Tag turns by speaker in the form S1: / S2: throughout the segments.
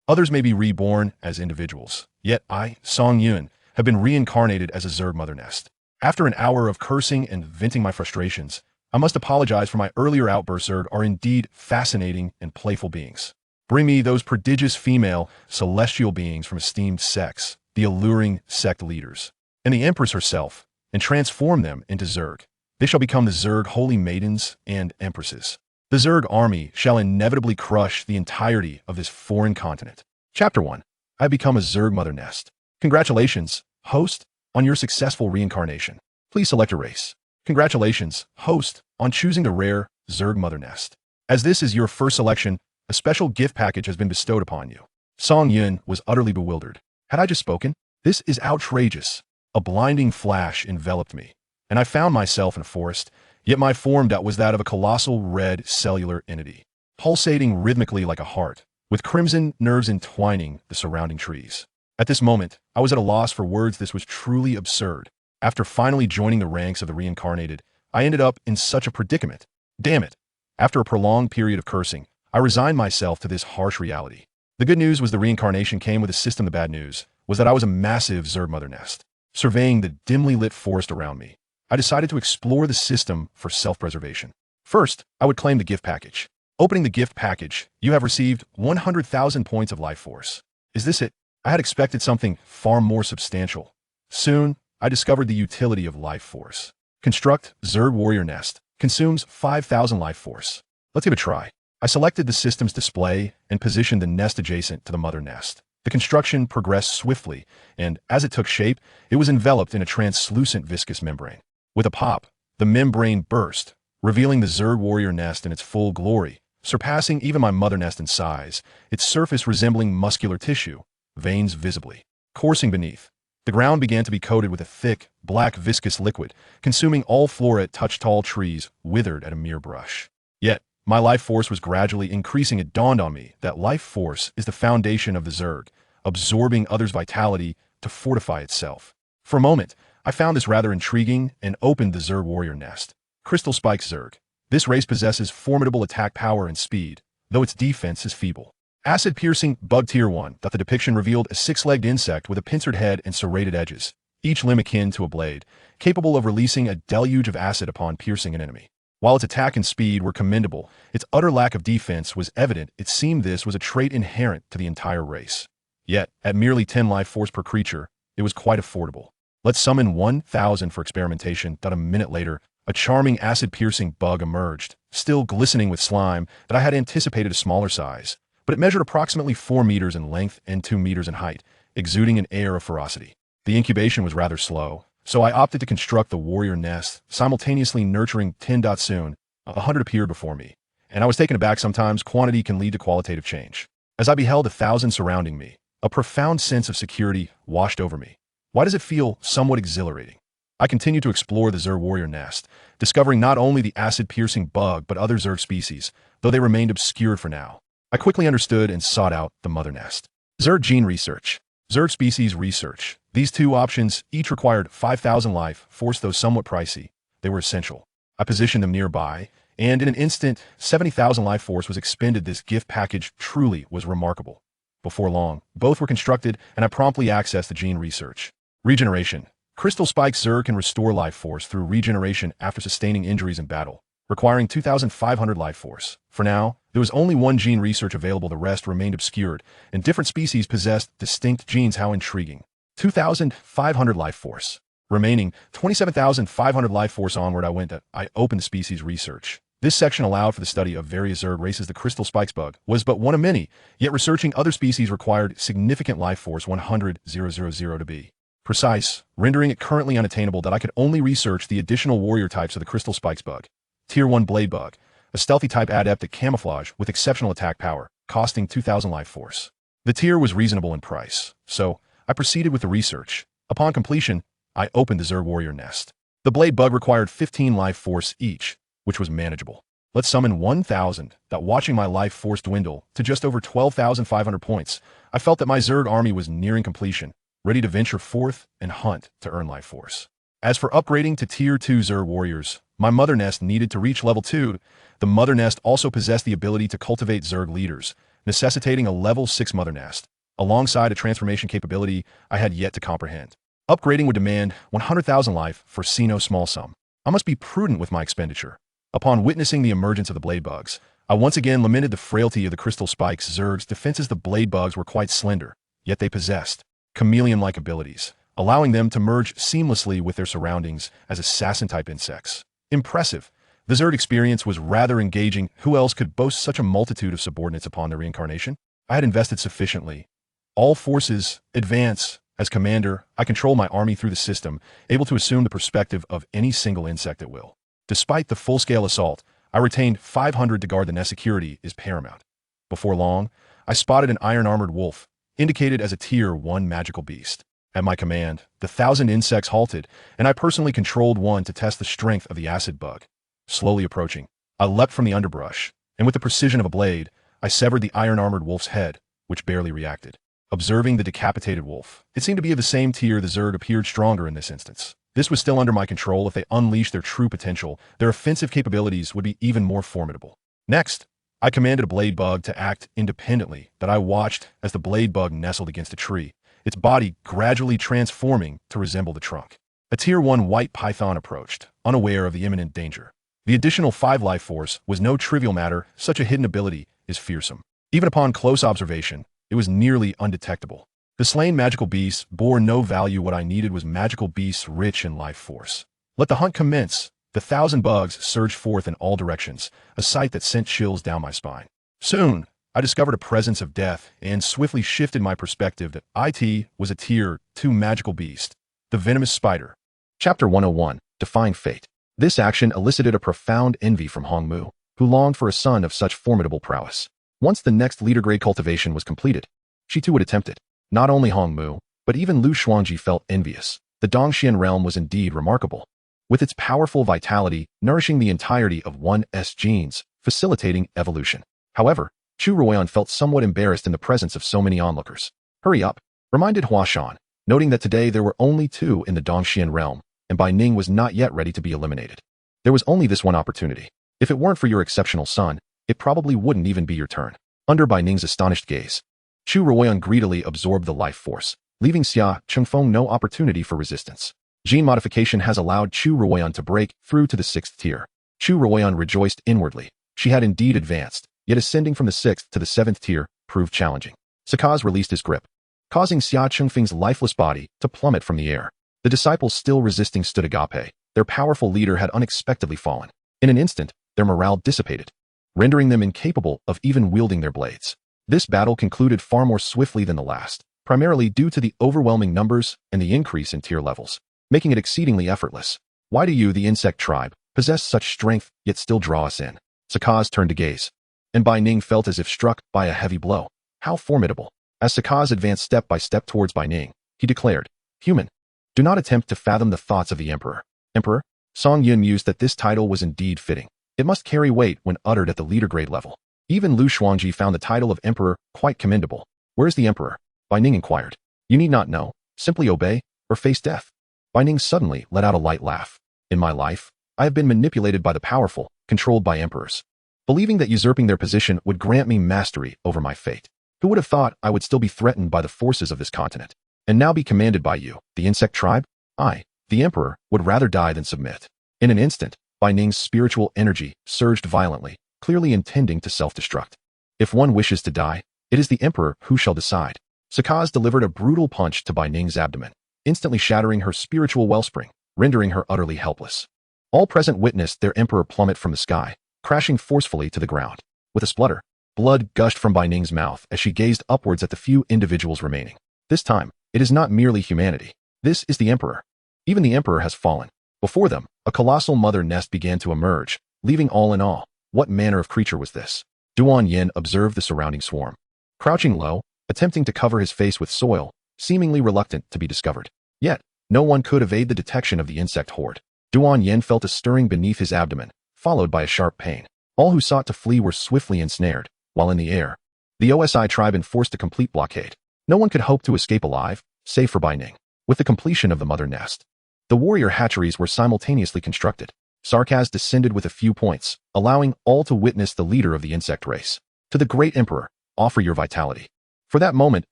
S1: Others may be reborn as individuals. Yet I, Song Yun, have been reincarnated as a Zerg mother nest. After an hour of cursing and venting my frustrations, I must apologize for my earlier outbursts. Zerg are indeed fascinating and playful beings. Bring me those prodigious female, celestial beings from esteemed sects, the alluring sect leaders, and the Empress herself, and transform them into Zerg. They shall become the Zerg holy maidens and empresses. The Zerg army shall inevitably crush the entirety of this foreign continent. Chapter 1. I have become a Zerg mother nest. Congratulations, host, on your successful reincarnation. Please select a race. Congratulations, host, on choosing the rare Zerg mother nest. As this is your first selection, a special gift package has been bestowed upon you. Song Yun was utterly bewildered. Had I just spoken? This is outrageous. A blinding flash enveloped me, and I found myself in a forest, yet my form was that of a colossal red cellular entity, pulsating rhythmically like a heart, with crimson nerves entwining the surrounding trees. At this moment, I was at a loss for words. This was truly absurd. After finally joining the ranks of the reincarnated, I ended up in such a predicament. Damn it. After a prolonged period of cursing, I resigned myself to this harsh reality. The good news was the reincarnation came with a system. The bad news was that I was a massive Zerg mother nest. Surveying the dimly lit forest around me, I decided to explore the system for self-preservation. First, I would claim the gift package. Opening the gift package, you have received 100,000 points of life force. Is this it? I had expected something far more substantial. Soon, I discovered the utility of life force. Construct Zerg warrior nest. Consumes 5,000 life force. Let's give it a try. I selected the system's display and positioned the nest adjacent to the mother nest. The construction progressed swiftly, and as it took shape, it was enveloped in a translucent viscous membrane. With a pop, the membrane burst, revealing the Zerg warrior nest in its full glory, surpassing even my mother nest in size, its surface resembling muscular tissue, veins visibly coursing beneath. The ground began to be coated with a thick, black viscous liquid, consuming all flora. It touched tall trees, withered at a mere brush. Yet, my life force was gradually increasing. It dawned on me that life force is the foundation of the Zerg, absorbing others' vitality to fortify itself. For a moment, I found this rather intriguing and opened the Zerg warrior nest. Crystal Spike Zerg. This race possesses formidable attack power and speed, though its defense is feeble. Acid-piercing bug tier 1. The depiction revealed a six-legged insect with a pincered head and serrated edges, each limb akin to a blade, capable of releasing a deluge of acid upon piercing an enemy. While its attack and speed were commendable, its utter lack of defense was evident. It seemed this was a trait inherent to the entire race. Yet, at merely 10 life force per creature, it was quite affordable. Let's summon 1,000 for experimentation. A minute later, a charming acid-piercing bug emerged, still glistening with slime. That I had anticipated a smaller size, but it measured approximately 4 meters in length and 2 meters in height, exuding an air of ferocity. The incubation was rather slow, so I opted to construct the warrior nest, simultaneously nurturing 10. Soon, 100 appeared before me, and I was taken aback. Sometimes quantity can lead to qualitative change. As I beheld 1,000 surrounding me, a profound sense of security washed over me. Why does it feel somewhat exhilarating? I continued to explore the Zerg warrior nest, discovering not only the acid-piercing bug but other Zerg species, though they remained obscured for now. I quickly understood and sought out the mother nest. Zerg gene research. Zerg species research. These two options each required 5,000 life force. Though somewhat pricey, they were essential. I positioned them nearby, and in an instant, 70,000 life force was expended. This gift package truly was remarkable. Before long, both were constructed, and I promptly accessed the gene research. Regeneration. Crystal Spike Zerg can restore life force through regeneration after sustaining injuries in battle, requiring 2,500 life force. For now, there was only one gene research available. The rest remained obscured, and different species possessed distinct genes. How intriguing. 2,500 life force. Remaining 27,500 life force. Onward I went. I opened the species research. This section allowed for the study of various Zerg races. The Crystal Spikes bug was but one of many, yet researching other species required significant life force. 100,000 to be precise, rendering it currently unattainable. That I could only research the additional warrior types of the Crystal Spikes bug. Tier 1 Blade Bug, a stealthy type adept at camouflage with exceptional attack power, costing 2,000 life force. The tier was reasonable in price, so I proceeded with the research. Upon completion, I opened the Zerg warrior nest. The Blade Bug required 15 life force each, which was manageable. Let's summon 1,000. Watching my life force dwindle to just over 12,500 points, I felt that my Zerg army was nearing completion, ready to venture forth and hunt to earn life force. As for upgrading to Tier 2 Zerg warriors, my mother nest needed to reach level 2. The mother nest also possessed the ability to cultivate Zerg leaders, necessitating a level 6 mother nest, alongside a transformation capability I had yet to comprehend. Upgrading would demand 100,000 life for see no small sum. I must be prudent with my expenditure. Upon witnessing the emergence of the blade bugs, I once again lamented the frailty of the crystal spikes. Zerg's defenses. The blade bugs were quite slender, yet they possessed chameleon-like abilities, allowing them to merge seamlessly with their surroundings as assassin-type insects. Impressive. The Zerg experience was rather engaging. Who else could boast such a multitude of subordinates upon their reincarnation? I had invested sufficiently. All forces advance. As commander, I control my army through the system, able to assume the perspective of any single insect at will. Despite the full-scale assault, I retained 500 to guard the nest. Security is paramount. Before long, I spotted an iron-armored wolf, indicated as a Tier 1 magical beast. At my command, the 1,000 insects halted, and I personally controlled one to test the strength of the acid bug. Slowly approaching, I leapt from the underbrush, and with the precision of a blade, I severed the iron-armored wolf's head, which barely reacted. Observing the decapitated wolf, it seemed to be of the same tier. The Zerg appeared stronger in this instance. This was still under my control. If they unleashed their true potential, their offensive capabilities would be even more formidable. Next, I commanded a blade bug to act independently. That I watched as the blade bug nestled against a tree, its body gradually transforming to resemble the trunk. A Tier 1 white python approached, unaware of the imminent danger. The additional 5 life force was no trivial matter. Such a hidden ability is fearsome. Even upon close observation, it was nearly undetectable. The slain magical beasts bore no value. What I needed was magical beasts rich in life force. Let the hunt commence. The 1,000 bugs surged forth in all directions, a sight that sent chills down my spine. Soon, I discovered a presence of death and swiftly shifted my perspective that it was a Tier 2 magical beast, the venomous spider. Chapter 101, Defying Fate. This action elicited a profound envy from Hongmu, who longed for a son of such formidable prowess. Once the next leader-grade cultivation was completed, she too would attempt it. Not only Hongmu, but even Lu Xuangji felt envious. The Dongxian realm was indeed remarkable, with its powerful vitality nourishing the entirety of one's genes, facilitating evolution. However, Chu Ruoyan felt somewhat embarrassed in the presence of so many onlookers. Hurry up, reminded Hua Shan, noting that today there were only 2 in the Dongxian realm, and Bai Ning was not yet ready to be eliminated. There was only this one opportunity. If it weren't for your exceptional son, it probably wouldn't even be your turn. Under Bai Ning's astonished gaze, Chu Ruoyan greedily absorbed the life force, leaving Xia Chengfeng no opportunity for resistance. Gene modification has allowed Chu Ruoyan to break through to the 6th tier. Chu Ruoyan rejoiced inwardly. She had indeed advanced, yet ascending from the 6th to the 7th tier proved challenging. Sakaz released his grip, causing Xia Chengfeng's lifeless body to plummet from the air. The disciples still resisting stood agape. Their powerful leader had unexpectedly fallen. In an instant, their morale dissipated, rendering them incapable of even wielding their blades. This battle concluded far more swiftly than the last, primarily due to the overwhelming numbers and the increase in tier levels, making it exceedingly effortless. Why do you, the insect tribe, possess such strength yet still draw us in? Sakaz turned to gaze, and Bai Ning felt as if struck by a heavy blow. How formidable! As Sakaz advanced step by step towards Bai Ning, he declared, "Human, do not attempt to fathom the thoughts of the Emperor." Emperor? Song Yun mused that this title was indeed fitting. It must carry weight when uttered at the leader grade level. Even Lu Xuangji found the title of Emperor quite commendable. Where is the Emperor? Bai Ning inquired. You need not know. Simply obey, or face death. Bai Ning suddenly let out a light laugh. In my life, I have been manipulated by the powerful, controlled by emperors, believing that usurping their position would grant me mastery over my fate. Who would have thought I would still be threatened by the forces of this continent, and now be commanded by you, the insect tribe? I, the Emperor, would rather die than submit. In an instant, Bai Ning's spiritual energy surged violently, clearly intending to self-destruct. If one wishes to die, it is the Emperor who shall decide. Sakaz delivered a brutal punch to Bai Ning's abdomen, instantly shattering her spiritual wellspring, rendering her utterly helpless. All present witnessed their Emperor plummet from the sky, crashing forcefully to the ground. With a splutter, blood gushed from Bai Ning's mouth as she gazed upwards at the few individuals remaining. This time, it is not merely humanity. This is the Emperor. Even the Emperor has fallen. Before them, a colossal mother nest began to emerge, leaving all in awe. What manner of creature was this? Duan Yin observed the surrounding swarm, crouching low, attempting to cover his face with soil, seemingly reluctant to be discovered. Yet, no one could evade the detection of the insect horde. Duan Yin felt a stirring beneath his abdomen, followed by a sharp pain. All who sought to flee were swiftly ensnared, while in the air, the OSI tribe enforced a complete blockade. No one could hope to escape alive, save for Bai Ning. With the completion of the mother nest, the warrior hatcheries were simultaneously constructed. Sarkaz descended with a few points, allowing all to witness the leader of the insect race. To the great Emperor, offer your vitality. For that moment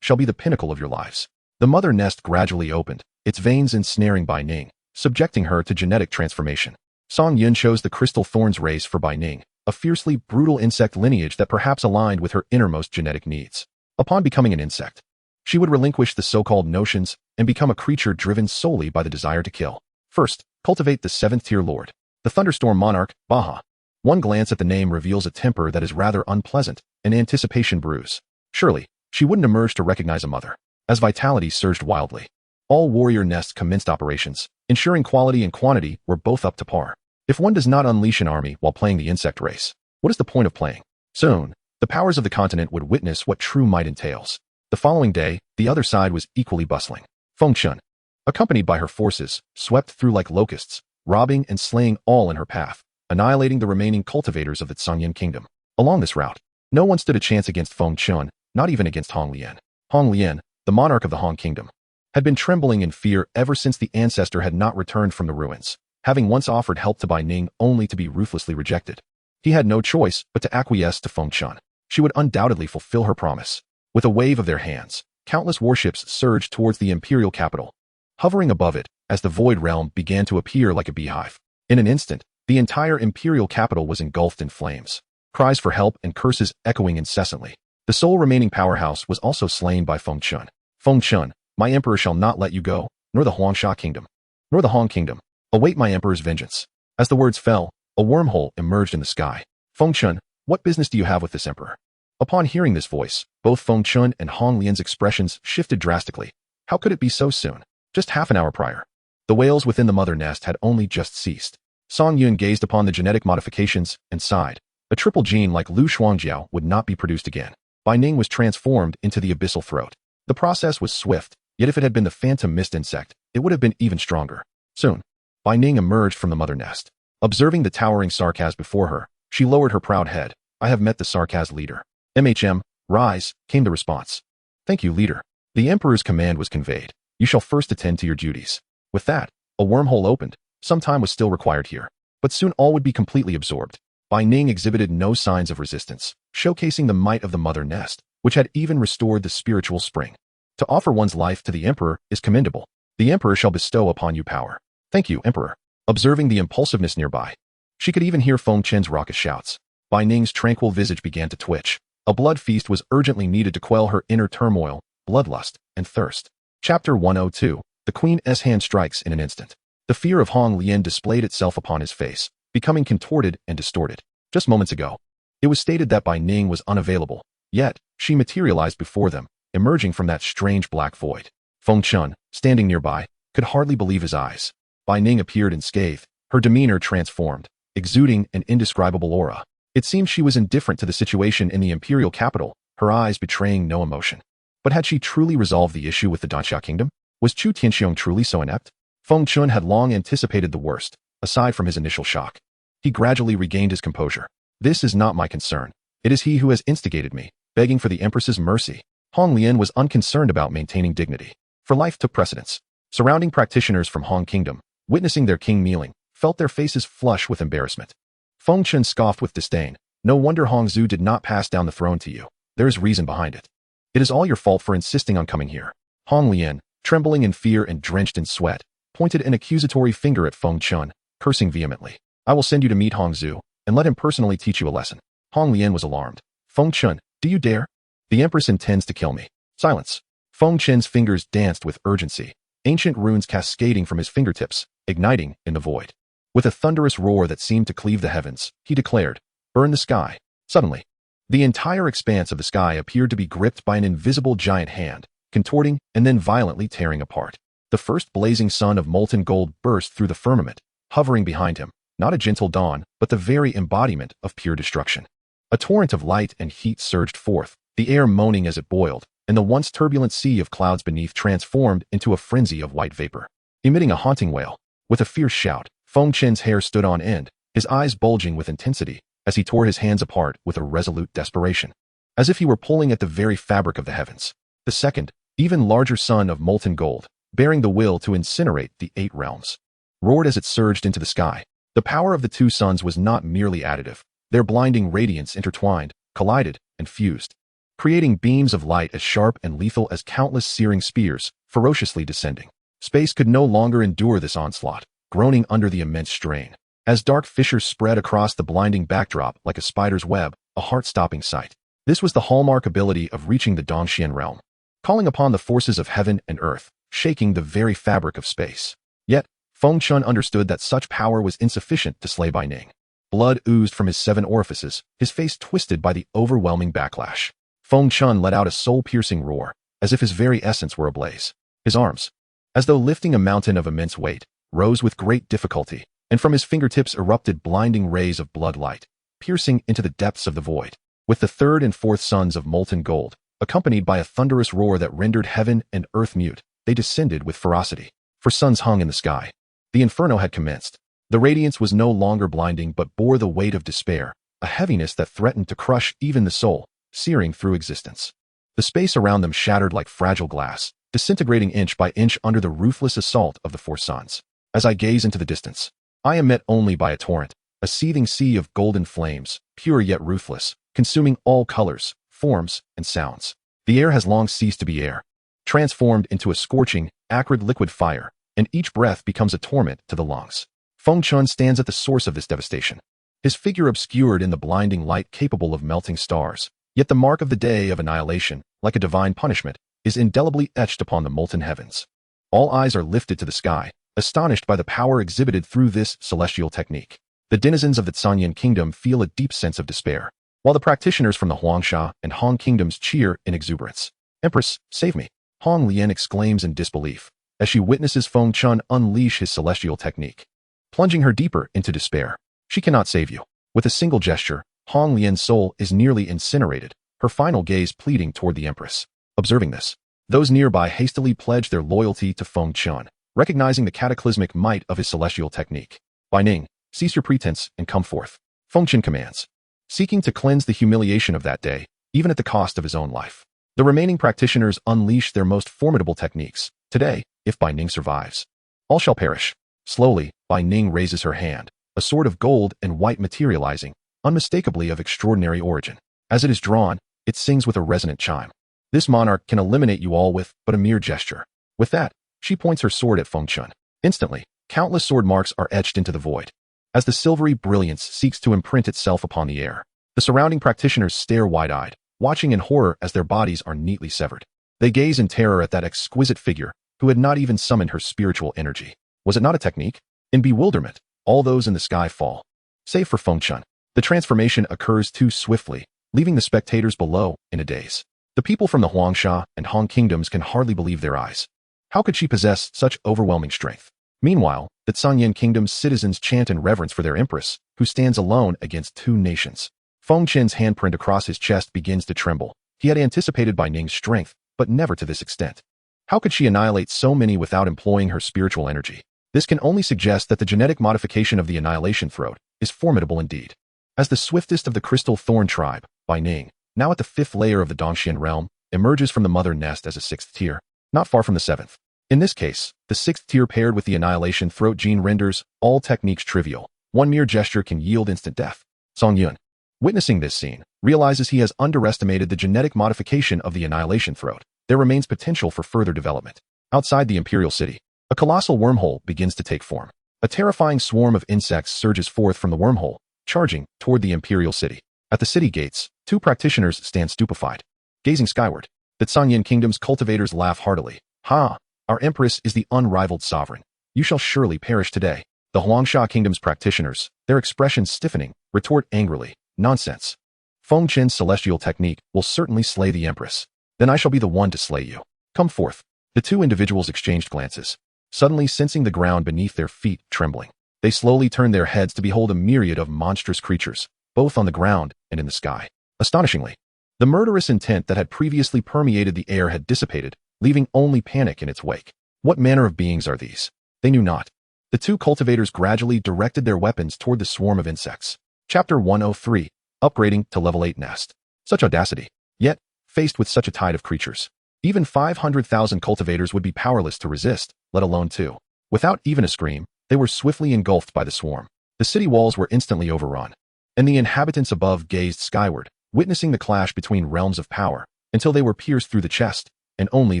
S1: shall be the pinnacle of your lives. The mother nest gradually opened, its veins ensnaring Bai Ning, subjecting her to genetic transformation. Song Yun chose the crystal thorns race for Bai Ning, a fiercely brutal insect lineage that perhaps aligned with her innermost genetic needs. Upon becoming an insect, she would relinquish the so-called notions and become a creature driven solely by the desire to kill. First, cultivate the 7th-tier lord, the thunderstorm monarch, Baha. One glance at the name reveals a temper that is rather unpleasant, and anticipation brews. Surely, she wouldn't emerge to recognize a mother. As vitality surged wildly, all warrior nests commenced operations, ensuring quality and quantity were both up to par. If one does not unleash an army while playing the insect race, what is the point of playing? Soon, the powers of the continent would witness what true might entails. The following day, the other side was equally bustling. Feng Chun, accompanied by her forces, swept through like locusts, robbing and slaying all in her path, annihilating the remaining cultivators of the Tsangyan kingdom. Along this route, no one stood a chance against Feng Chun, not even against Hong Lian. Hong Lian, the monarch of the Han kingdom, had been trembling in fear ever since the ancestor had not returned from the ruins, having once offered help to Bai Ning only to be ruthlessly rejected. He had no choice but to acquiesce to Feng Chun. She would undoubtedly fulfill her promise. With a wave of their hands, countless warships surged towards the imperial capital, hovering above it as the void realm began to appear like a beehive. In an instant, the entire imperial capital was engulfed in flames, cries for help and curses echoing incessantly. The sole remaining powerhouse was also slain by Feng Chun. Feng Chun, my emperor shall not let you go, nor the Huangsha kingdom, nor the Han kingdom. Await my emperor's vengeance. As the words fell, a wormhole emerged in the sky. Feng Chun, what business do you have with this emperor? Upon hearing this voice, both Feng Chun and Hong Lian's expressions shifted drastically. How could it be so soon? Just half an hour prior. The wails within the mother nest had only just ceased. Song Yun gazed upon the genetic modifications and sighed. A triple gene like Lu Shuangjiao would not be produced again. Bai Ning was transformed into the abyssal throat. The process was swift, yet if it had been the phantom mist insect, it would have been even stronger. Soon, Bai Ning emerged from the mother nest. Observing the towering Sarkaz before her, she lowered her proud head. I have met the Sarkaz leader. MHM, rise, came the response. Thank you, leader. The emperor's command was conveyed. You shall first attend to your duties. With that, a wormhole opened. Some time was still required here, but soon all would be completely absorbed. Bai Ning exhibited no signs of resistance, showcasing the might of the mother nest, which had even restored the spiritual spring. To offer one's life to the emperor is commendable. The emperor shall bestow upon you power. Thank you, emperor. Observing the impulsiveness nearby, she could even hear Feng Chen's raucous shouts. Bai Ning's tranquil visage began to twitch. A blood feast was urgently needed to quell her inner turmoil, bloodlust, and thirst. Chapter 102. The Queen's hand strikes in an instant. The fear of Hong Lian displayed itself upon his face, becoming contorted and distorted. Just moments ago, it was stated that Bai Ning was unavailable, yet she materialized before them, emerging from that strange black void. Feng Chun, standing nearby, could hardly believe his eyes. Bai Ning appeared unscathed, her demeanor transformed, exuding an indescribable aura. It seemed she was indifferent to the situation in the imperial capital, her eyes betraying no emotion. But had she truly resolved the issue with the Dansha kingdom? Was Chu Tianxiong truly so inept? Feng Chun had long anticipated the worst, aside from his initial shock. He gradually regained his composure. This is not my concern. It is he who has instigated me, begging for the empress's mercy. Hong Lian was unconcerned about maintaining dignity, for life took precedence. Surrounding practitioners from Hong Kingdom, witnessing their king kneeling, felt their faces flush with embarrassment. Feng Chun scoffed with disdain. No wonder Hong Zhu did not pass down the throne to you. There is reason behind it. It is all your fault for insisting on coming here. Hong Lian, trembling in fear and drenched in sweat, pointed an accusatory finger at Feng Chun, cursing vehemently. I will send you to meet Hong Zhu, and let him personally teach you a lesson. Hong Lian was alarmed. Feng Chun, do you dare? The empress intends to kill me. Silence. Feng Chun's fingers danced with urgency, ancient runes cascading from his fingertips, igniting in the void. With a thunderous roar that seemed to cleave the heavens, he declared, burn the sky. Suddenly, the entire expanse of the sky appeared to be gripped by an invisible giant hand, contorting and then violently tearing apart. The first blazing sun of molten gold burst through the firmament, hovering behind him, not a gentle dawn, but the very embodiment of pure destruction. A torrent of light and heat surged forth, the air moaning as it boiled, and the once turbulent sea of clouds beneath transformed into a frenzy of white vapor. Emitting a haunting wail, with a fierce shout, Feng Chen's hair stood on end, his eyes bulging with intensity, as he tore his hands apart with a resolute desperation, as if he were pulling at the very fabric of the heavens. The second, even larger sun of molten gold, bearing the will to incinerate the 8 realms, roared as it surged into the sky. The power of the two suns was not merely additive. Their blinding radiance intertwined, collided, and fused. creating beams of light as sharp and lethal as countless searing spears, ferociously descending. Space could no longer endure this onslaught, groaning under the immense strain. As dark fissures spread across the blinding backdrop like a spider's web, a heart-stopping sight. This was the hallmark ability of reaching the Dongxian realm, calling upon the forces of heaven and earth, shaking the very fabric of space. Yet, Feng Chun understood that such power was insufficient to slay Bai Ning. Blood oozed from his 7 orifices, his face twisted by the overwhelming backlash. Feng Chun let out a soul-piercing roar, as if his very essence were ablaze. His arms, as though lifting a mountain of immense weight, rose with great difficulty, and from his fingertips erupted blinding rays of blood light, piercing into the depths of the void. With the 3rd and 4th suns of molten gold, accompanied by a thunderous roar that rendered heaven and earth mute, they descended with ferocity. For suns hung in the sky. The inferno had commenced. The radiance was no longer blinding but bore the weight of despair, a heaviness that threatened to crush even the soul, searing through existence. The space around them shattered like fragile glass, disintegrating inch by inch under the ruthless assault of the 4 suns. As I gaze into the distance, I am met only by a torrent, a seething sea of golden flames, pure yet ruthless, consuming all colors, forms, and sounds. The air has long ceased to be air, transformed into a scorching, acrid liquid fire, and each breath becomes a torment to the lungs. Feng Chun stands at the source of this devastation, his figure obscured in the blinding light capable of melting stars. Yet the mark of the day of annihilation, like a divine punishment, is indelibly etched upon the molten heavens. All eyes are lifted to the sky, astonished by the power exhibited through this celestial technique. The denizens of the Canyan kingdom feel a deep sense of despair, while the practitioners from the Huangsha and Han kingdoms cheer in exuberance. "Empress, save me!" Hong Lian exclaims in disbelief, as she witnesses Feng Chun unleash his celestial technique, plunging her deeper into despair. She cannot save you. With a single gesture, Hong Lian's soul is nearly incinerated, her final gaze pleading toward the Empress. Observing this, those nearby hastily pledge their loyalty to Feng Chun, recognizing the cataclysmic might of his celestial technique. "Bai Ning, cease your pretense and come forth," Feng Chun commands, seeking to cleanse the humiliation of that day, even at the cost of his own life. The remaining practitioners unleash their most formidable techniques. Today, if Bai Ning survives, all shall perish. Slowly, Bai Ning raises her hand, a sword of gold and white materializing, unmistakably of extraordinary origin. As it is drawn, it sings with a resonant chime. This monarch can eliminate you all with but a mere gesture. With that, she points her sword at Feng Chun. Instantly, countless sword marks are etched into the void. As the silvery brilliance seeks to imprint itself upon the air, the surrounding practitioners stare wide-eyed, watching in horror as their bodies are neatly severed. They gaze in terror at that exquisite figure, who had not even summoned her spiritual energy. Was it not a technique? In bewilderment, all those in the sky fall. Save for Feng Chun. The transformation occurs too swiftly, leaving the spectators below in a daze. The people from the Huangsha and Han kingdoms can hardly believe their eyes. How could she possess such overwhelming strength? Meanwhile, the Canyan kingdom's citizens chant in reverence for their empress, who stands alone against 2 nations. Feng Chen's handprint across his chest begins to tremble. He had anticipated Bai Ning's strength, but never to this extent. How could she annihilate so many without employing her spiritual energy? This can only suggest that the genetic modification of the annihilation throat is formidable indeed. As the swiftest of the crystal thorn tribe, Bai Ning, now at the 5th layer of the Dongxian realm, emerges from the mother nest as a 6th tier, not far from the 7th. In this case, the 6th tier paired with the annihilation throat gene renders all techniques trivial. One mere gesture can yield instant death. Song Yun, witnessing this scene, realizes he has underestimated the genetic modification of the annihilation throat. There remains potential for further development. Outside the imperial city, a colossal wormhole begins to take form. A terrifying swarm of insects surges forth from the wormhole, charging toward the imperial city. At the city gates, 2 practitioners stand stupefied, gazing skyward. The Canyan kingdom's cultivators laugh heartily. "Ha! Our empress is the unrivaled sovereign. You shall surely perish today." The Huangsha kingdom's practitioners, their expressions stiffening, retort angrily. "Nonsense. Feng Chen's celestial technique will certainly slay the empress. Then I shall be the one to slay you. Come forth." The 2 individuals exchanged glances, suddenly sensing the ground beneath their feet trembling. They slowly turned their heads to behold a myriad of monstrous creatures, both on the ground and in the sky. Astonishingly, the murderous intent that had previously permeated the air had dissipated, leaving only panic in its wake. What manner of beings are these? They knew not. The 2 cultivators gradually directed their weapons toward the swarm of insects. Chapter 103, Upgrading to Level 8 Nest. Such audacity. Yet, faced with such a tide of creatures, even 500,000 cultivators would be powerless to resist, let alone 2. Without even a scream, they were swiftly engulfed by the swarm. The city walls were instantly overrun, and the inhabitants above gazed skyward, witnessing the clash between realms of power until they were pierced through the chest, and only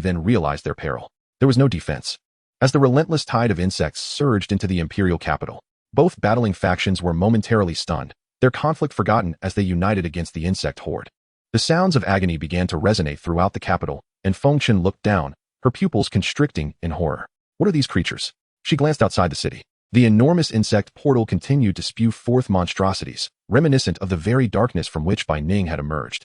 S1: then realized their peril. There was no defense. As the relentless tide of insects surged into the imperial capital, both battling factions were momentarily stunned, their conflict forgotten as they united against the insect horde. The sounds of agony began to resonate throughout the capital, and Fengchen looked down, her pupils constricting in horror. What are these creatures? She glanced outside the city. The enormous insect portal continued to spew forth monstrosities, reminiscent of the very darkness from which Bai Ning had emerged.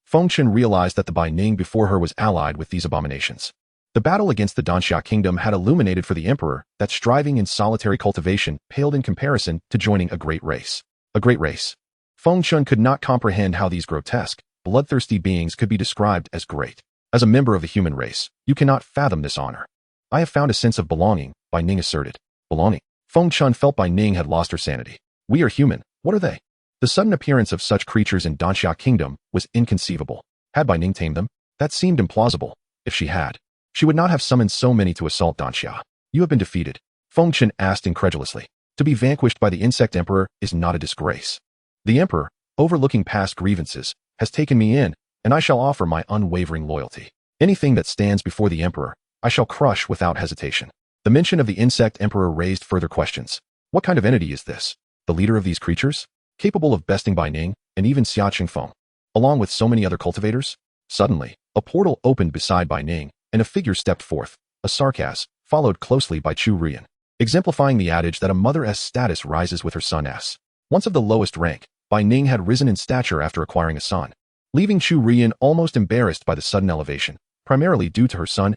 S1: Fengchen realized that the Bai Ning before her was allied with these abominations. The battle against the Danxia kingdom had illuminated for the emperor that striving in solitary cultivation paled in comparison to joining a great race. A great race. Fengchen could not comprehend how these grotesque, bloodthirsty beings could be described as great. As a member of the human race, you cannot fathom this honor. I have found a sense of belonging, Bai Ning asserted. Belonging. Fengchen felt Bai Ning had lost her sanity. We are human. What are they? The sudden appearance of such creatures in Danxia kingdom was inconceivable. Had Bai Ning tamed them? That seemed implausible. If she had, she would not have summoned so many to assault Danxia. You have been defeated, Fengchen asked incredulously. To be vanquished by the insect emperor is not a disgrace. The emperor, overlooking past grievances, has taken me in, and I shall offer my unwavering loyalty. Anything that stands before the emperor, I shall crush without hesitation. The mention of the insect emperor raised further questions. What kind of entity is this? The leader of these creatures? Capable of besting Bai Ning, and even Xia Qingfeng, along with so many other cultivators? Suddenly, a portal opened beside Bai Ning, and a figure stepped forth, a sarcas, followed closely by Chu Rian, exemplifying the adage that a mother's status rises with her son's. Once of the lowest rank, Bai Ning had risen in stature after acquiring a son, leaving Chu Rian almost embarrassed by the sudden elevation, primarily due to her son's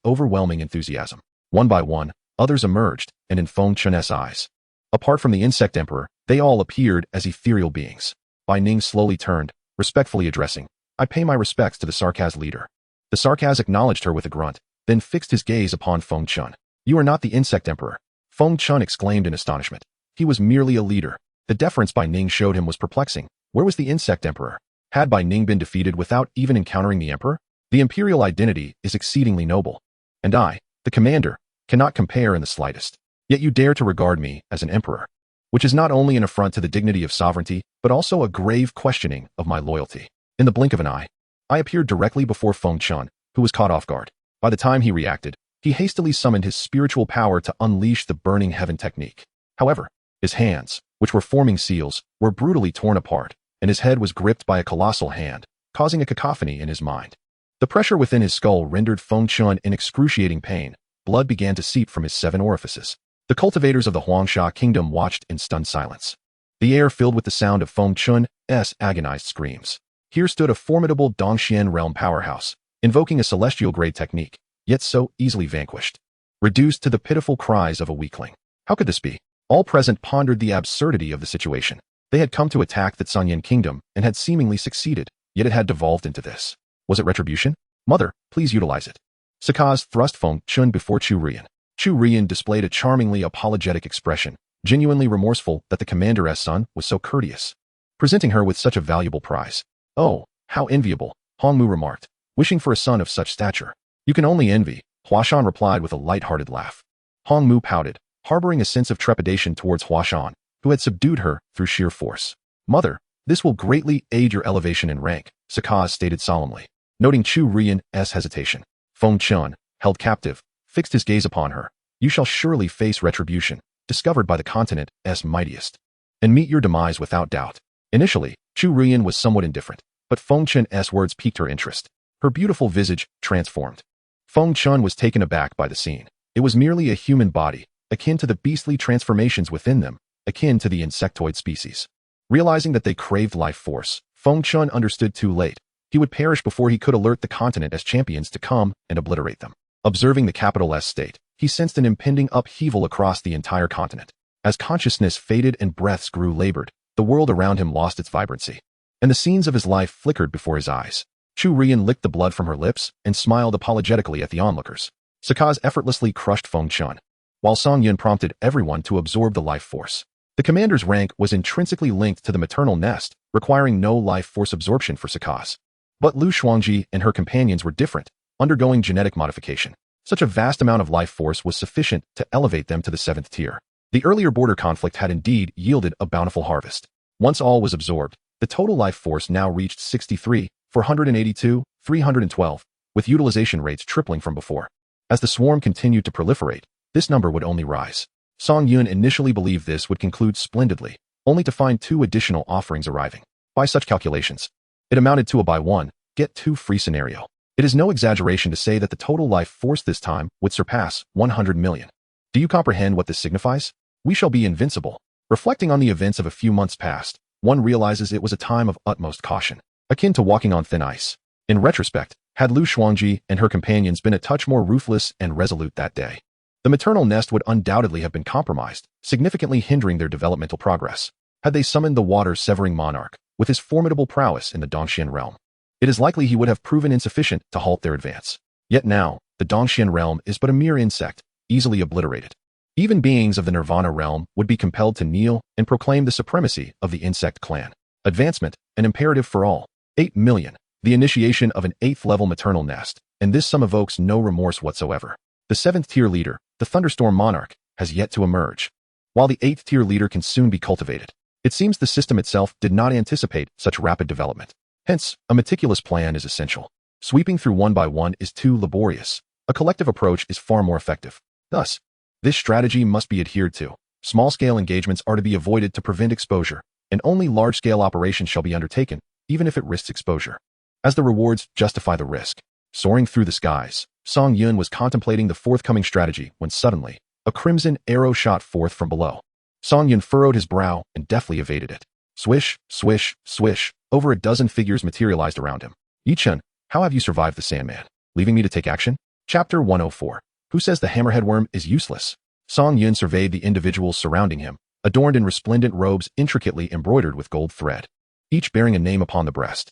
S1: overwhelming enthusiasm. One by one, others emerged, and in Fengchen's eyes, apart from the insect emperor, they all appeared as ethereal beings. Bai Ning slowly turned, respectfully addressing, I pay my respects to the sarcas leader. The sarcas acknowledged her with a grunt, then fixed his gaze upon Fengchen. You are not the insect emperor, Fengchen exclaimed in astonishment. He was merely a leader. The deference Bai Ning showed him was perplexing. Where was the insect emperor? Had Bai Ning been defeated without even encountering the emperor? The imperial identity is exceedingly noble. And I, the commander, cannot compare in the slightest. Yet you dare to regard me as an emperor, which is not only an affront to the dignity of sovereignty, but also a grave questioning of my loyalty. In the blink of an eye, I appeared directly before Fengchen, who was caught off guard. By the time he reacted, he hastily summoned his spiritual power to unleash the burning heaven technique. However, his hands, which were forming seals, were brutally torn apart, and his head was gripped by a colossal hand, causing a cacophony in his mind. The pressure within his skull rendered Fengchen in excruciating pain. Blood began to seep from his 7 orifices. The cultivators of the Huangsha kingdom watched in stunned silence. The air filled with the sound of Fengchen's agonized screams. Here stood a formidable Dongxian realm powerhouse, invoking a celestial-grade technique, yet so easily vanquished. Reduced to the pitiful cries of a weakling. How could this be? All present pondered the absurdity of the situation. They had come to attack the Canyan kingdom and had seemingly succeeded, yet it had devolved into this. Was it retribution? Mother, please utilize it. Sakaz thrust Fengchen before Chu Rian. Chu Rian displayed a charmingly apologetic expression, genuinely remorseful that the commander's son was so courteous, presenting her with such a valuable prize. Oh, how enviable, Hongmu remarked, wishing for a son of such stature. You can only envy, Huashan replied with a light-hearted laugh. Hongmu pouted, harboring a sense of trepidation towards Huashan, who had subdued her through sheer force. Mother, this will greatly aid your elevation in rank, Sakaz stated solemnly, noting Chu Rian's hesitation. Fengchen, held captive, fixed his gaze upon her. You shall surely face retribution, discovered by the continent's mightiest, and meet your demise without doubt. Initially, Chu Rian was somewhat indifferent, but Fengchen's words piqued her interest. Her beautiful visage transformed. Fengchen was taken aback by the scene. It was merely a human body, akin to the beastly transformations within them, akin to the insectoid species. Realizing that they craved life force, Fengchen understood too late. He would perish before he could alert the continent as champions to come and obliterate them. Observing the capital's state, he sensed an impending upheaval across the entire continent. As consciousness faded and breaths grew labored, the world around him lost its vibrancy, and the scenes of his life flickered before his eyes. Chu Rian licked the blood from her lips and smiled apologetically at the onlookers. Sakaz effortlessly crushed Fengchen, while Song Yun prompted everyone to absorb the life force. The commander's rank was intrinsically linked to the maternal nest, requiring no life force absorption for Sakaz. But Lu Shuangji and her companions were different, undergoing genetic modification. Such a vast amount of life force was sufficient to elevate them to the 7th tier. The earlier border conflict had indeed yielded a bountiful harvest. Once all was absorbed, The total life force now reached 63, 482, 312, with utilization rates tripling from before. As the swarm continued to proliferate, this number would only rise. Song Yun initially believed this would conclude splendidly, only to find 2 additional offerings arriving. By such calculations, it amounted to a buy 1, get 2 free scenario. It is no exaggeration to say that the total life force this time would surpass 100 million. Do you comprehend what this signifies? We shall be invincible. Reflecting on the events of a few months past, one realizes it was a time of utmost caution, akin to walking on thin ice. In retrospect, had Lu Shuangji and her companions been a touch more ruthless and resolute that day, the maternal nest would undoubtedly have been compromised, significantly hindering their developmental progress. Had they summoned the water-severing monarch, with his formidable prowess in the Dongxian realm, it is likely he would have proven insufficient to halt their advance. Yet now, the Dongxian realm is but a mere insect, easily obliterated. Even beings of the Nirvana realm would be compelled to kneel and proclaim the supremacy of the insect clan. Advancement, an imperative for all. 8 million. The initiation of an 8th-level maternal nest, and this sum evokes no remorse whatsoever. The 7th-tier leader, the Thunderstorm Monarch, has yet to emerge. While the 8th-tier leader can soon be cultivated, it seems the system itself did not anticipate such rapid development. Hence, a meticulous plan is essential. Sweeping through one by one is too laborious. A collective approach is far more effective. Thus, this strategy must be adhered to. Small-scale engagements are to be avoided to prevent exposure, and only large-scale operations shall be undertaken, even if it risks exposure, as the rewards justify the risk. Soaring through the skies, Song Yun was contemplating the forthcoming strategy when suddenly, a crimson arrow shot forth from below. Song Yun furrowed his brow and deftly evaded it. Swish, swish, swish, over a dozen figures materialized around him. Yi-chun, how have you survived the Sandman? Leaving me to take action? Chapter 104. Who says the hammerhead worm is useless? Song Yun surveyed the individuals surrounding him, adorned in resplendent robes intricately embroidered with gold thread, each bearing a name upon the breast.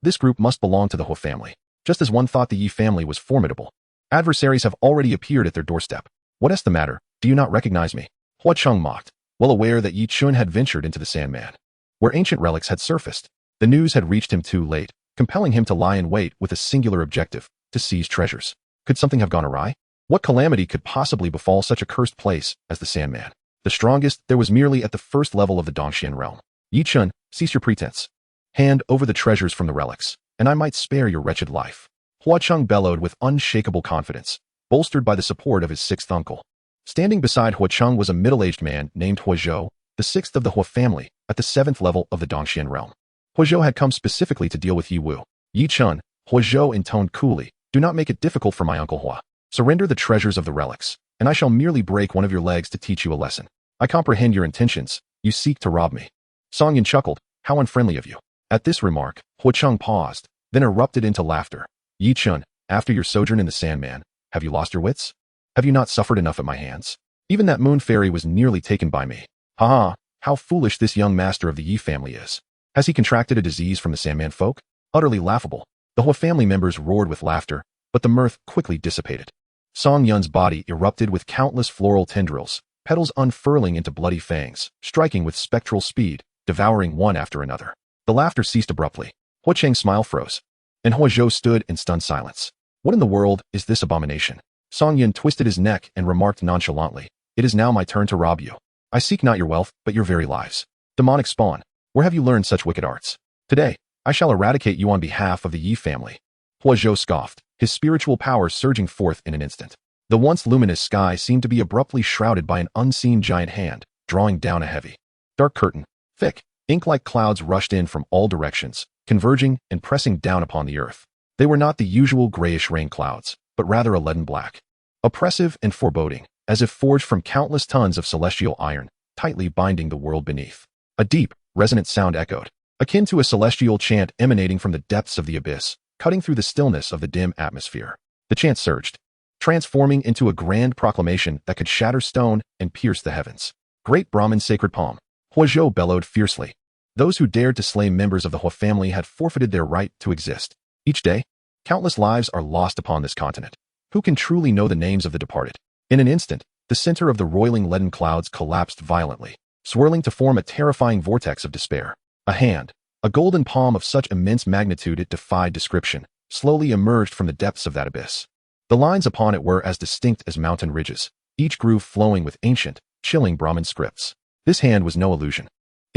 S1: This group must belong to the Hua family. Just as one thought the Yi family was formidable, adversaries have already appeared at their doorstep. What is the matter? Do you not recognize me? Hua Chung mocked, well aware that Yi Chun had ventured into the Sandman, where ancient relics had surfaced. The news had reached him too late, compelling him to lie in wait with a singular objective, to seize treasures. Could something have gone awry? What calamity could possibly befall such a cursed place as the Sandman? The strongest there was merely at the first level of the Dongxian realm. Yi Chun, cease your pretense. Hand over the treasures from the relics, and I might spare your wretched life. Hua Chung bellowed with unshakable confidence, bolstered by the support of his 6th uncle. Standing beside Hua Chung was a middle-aged man named Hua Zhou, the 6th of the Hua family, at the 7th level of the Dongxian realm. Hua Zhou had come specifically to deal with Yi Wu. Yi Chun, Hua Zhou intoned coolly, do not make it difficult for my uncle Hua. Surrender the treasures of the relics, and I shall merely break one of your legs to teach you a lesson. I comprehend your intentions. You seek to rob me. Song Yin chuckled, how unfriendly of you. At this remark, Hua Chung paused, then erupted into laughter. Yi Chun, after your sojourn in the Sandman, have you lost your wits? Have you not suffered enough at my hands? Even that moon fairy was nearly taken by me. Ha! How foolish this young master of the Yi family is. Has he contracted a disease from the Sandman folk? Utterly laughable. The Hua family members roared with laughter, but the mirth quickly dissipated. Song Yun's body erupted with countless floral tendrils, petals unfurling into bloody fangs, striking with spectral speed, devouring one after another. The laughter ceased abruptly. Hua Cheng's smile froze, and Hua Zhou stood in stunned silence. What in the world is this abomination? Song Yun twisted his neck and remarked nonchalantly, it is now my turn to rob you. I seek not your wealth, but your very lives. Demonic spawn, where have you learned such wicked arts? Today, I shall eradicate you on behalf of the Yi family. Hua Zhou scoffed, his spiritual power surging forth in an instant. The once luminous sky seemed to be abruptly shrouded by an unseen giant hand, drawing down a heavy, dark curtain. Thick, ink-like clouds rushed in from all directions, converging and pressing down upon the earth. They were not the usual grayish rain clouds, but rather a leaden black. Oppressive and foreboding, as if forged from countless tons of celestial iron, tightly binding the world beneath. A deep, resonant sound echoed, akin to a celestial chant emanating from the depths of the abyss, cutting through the stillness of the dim atmosphere. The chant surged, transforming into a grand proclamation that could shatter stone and pierce the heavens. Great Brahman's sacred palm. Hua Zhou bellowed fiercely. Those who dared to slay members of the Hua family had forfeited their right to exist. Each day, countless lives are lost upon this continent. Who can truly know the names of the departed? In an instant, the center of the roiling leaden clouds collapsed violently, swirling to form a terrifying vortex of despair. A hand, a golden palm of such immense magnitude it defied description, slowly emerged from the depths of that abyss. The lines upon it were as distinct as mountain ridges, each groove flowing with ancient, chilling Brahmin scripts. This hand was no illusion.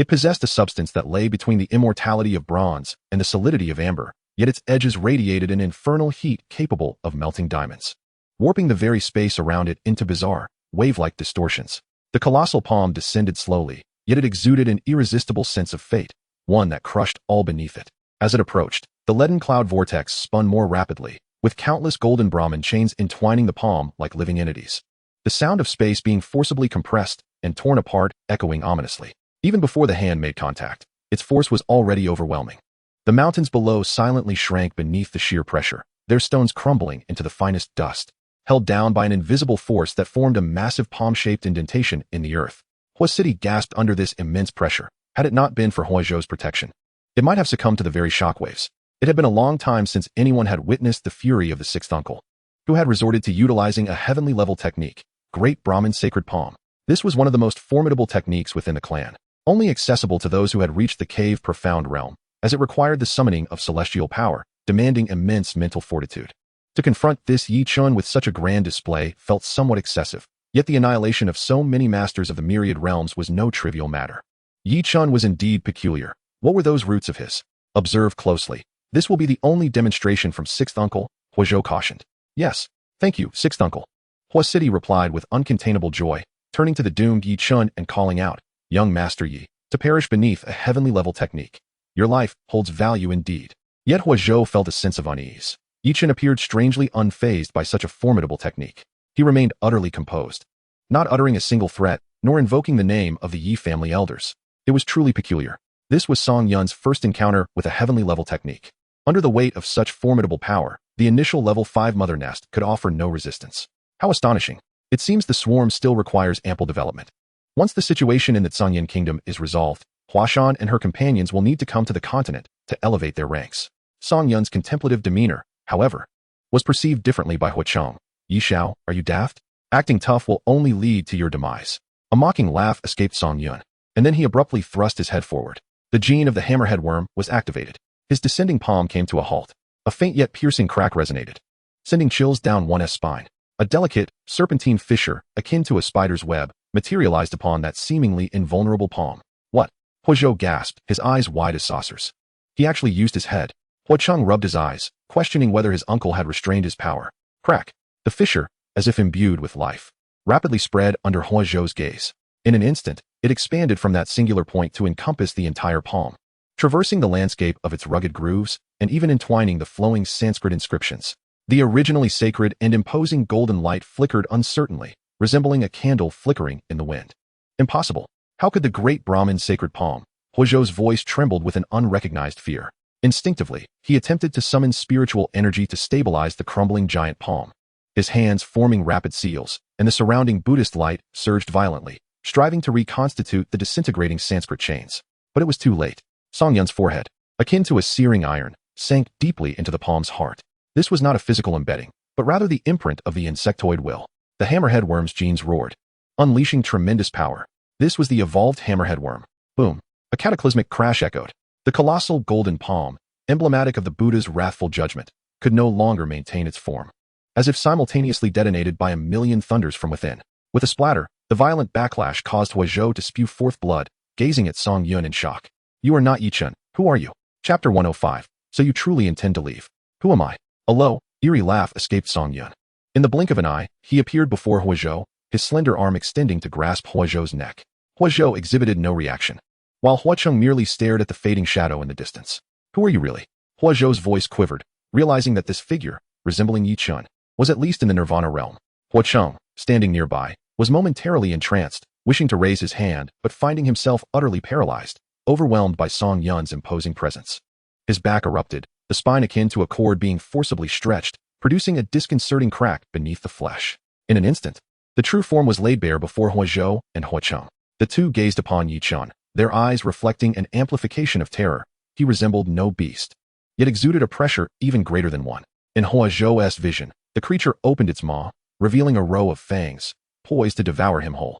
S1: It possessed a substance that lay between the immortality of bronze and the solidity of amber, yet its edges radiated an infernal heat capable of melting diamonds, warping the very space around it into bizarre, wave-like distortions. The colossal palm descended slowly, yet it exuded an irresistible sense of fate, one that crushed all beneath it. As it approached, the leaden cloud vortex spun more rapidly, with countless golden Brahmin chains entwining the palm like living entities. The sound of space being forcibly compressed and torn apart echoing ominously. Even before the hand made contact, its force was already overwhelming. The mountains below silently shrank beneath the sheer pressure, their stones crumbling into the finest dust, held down by an invisible force that formed a massive palm-shaped indentation in the earth. Hua City gasped under this immense pressure. Had it not been for Hua Zhou's protection, it might have succumbed to the very shockwaves. It had been a long time since anyone had witnessed the fury of the sixth uncle, who had resorted to utilizing a heavenly level technique, Great Brahmin Sacred Palm. This was one of the most formidable techniques within the clan, only accessible to those who had reached the cave profound realm, as it required the summoning of celestial power, demanding immense mental fortitude. To confront this Yi Chun with such a grand display felt somewhat excessive, yet the annihilation of so many masters of the myriad realms was no trivial matter. Yi Chun was indeed peculiar. What were those roots of his? Observe closely. This will be the only demonstration from sixth uncle, Hua Zhou cautioned. Yes, thank you, sixth uncle. Hua City replied with uncontainable joy, turning to the doomed Yi Chun and calling out, young Master Yi, to perish beneath a heavenly level technique. Your life holds value indeed. Yet Hua Zhou felt a sense of unease. Yi Chun appeared strangely unfazed by such a formidable technique. He remained utterly composed, not uttering a single threat, nor invoking the name of the Yi family elders. It was truly peculiar. This was Song Yun's first encounter with a heavenly level technique. Under the weight of such formidable power, the initial level 5 mother nest could offer no resistance. How astonishing. It seems the swarm still requires ample development. Once the situation in the Tsangyan kingdom is resolved, Huashan and her companions will need to come to the continent to elevate their ranks. Song Yun's contemplative demeanor, however, was perceived differently by Huacheng. Yi Xiao, are you daft? Acting tough will only lead to your demise. A mocking laugh escaped Song Yun, and then he abruptly thrust his head forward. The gene of the hammerhead worm was activated. His descending palm came to a halt. A faint yet piercing crack resonated, sending chills down one's spine. A delicate, serpentine fissure, akin to a spider's web, materialized upon that seemingly invulnerable palm. What? Hua Zhou gasped, his eyes wide as saucers. He actually used his head. Huacheng rubbed his eyes, questioning whether his uncle had restrained his power. Crack. The fissure, as if imbued with life, rapidly spread under Hua Zhou's gaze. In an instant, it expanded from that singular point to encompass the entire palm, traversing the landscape of its rugged grooves and even entwining the flowing Sanskrit inscriptions. The originally sacred and imposing golden light flickered uncertainly, resembling a candle flickering in the wind. Impossible. How could the great Brahmin sacred palm? Hua Zhou's voice trembled with an unrecognized fear. Instinctively, he attempted to summon spiritual energy to stabilize the crumbling giant palm. His hands forming rapid seals, and the surrounding Buddhist light surged violently, striving to reconstitute the disintegrating Sanskrit chains. But it was too late. Song Yun's forehead, akin to a searing iron, sank deeply into the palm's heart. This was not a physical embedding, but rather the imprint of the insectoid will. The hammerhead worm's genes roared, unleashing tremendous power. This was the evolved hammerhead worm. Boom. A cataclysmic crash echoed. The colossal golden palm, emblematic of the Buddha's wrathful judgment, could no longer maintain its form, as if simultaneously detonated by a million thunders from within. With a splatter, the violent backlash caused Hua Zhou to spew forth blood, gazing at Song Yun in shock. You are not Yi Chun. Who are you? Chapter 105. So you truly intend to leave. Who am I? A low, eerie laugh escaped Song Yun. In the blink of an eye, he appeared before Hua Zhou, his slender arm extending to grasp Hua Zhou's neck. Hua Zhou exhibited no reaction, while Huacheng merely stared at the fading shadow in the distance. Who are you really? Hua Zhou's voice quivered, realizing that this figure, resembling Yi Chun, was at least in the nirvana realm. Huacheng, standing nearby, was momentarily entranced, wishing to raise his hand, but finding himself utterly paralyzed, overwhelmed by Song Yun's imposing presence. His back erupted, the spine akin to a cord being forcibly stretched, producing a disconcerting crack beneath the flesh. In an instant, the true form was laid bare before Hua Zhou and Huacheng. The two gazed upon Yi Chun, their eyes reflecting an amplification of terror. He resembled no beast, yet exuded a pressure even greater than one. In Hua Zhou's vision, the creature opened its maw, revealing a row of fangs, poised to devour him whole.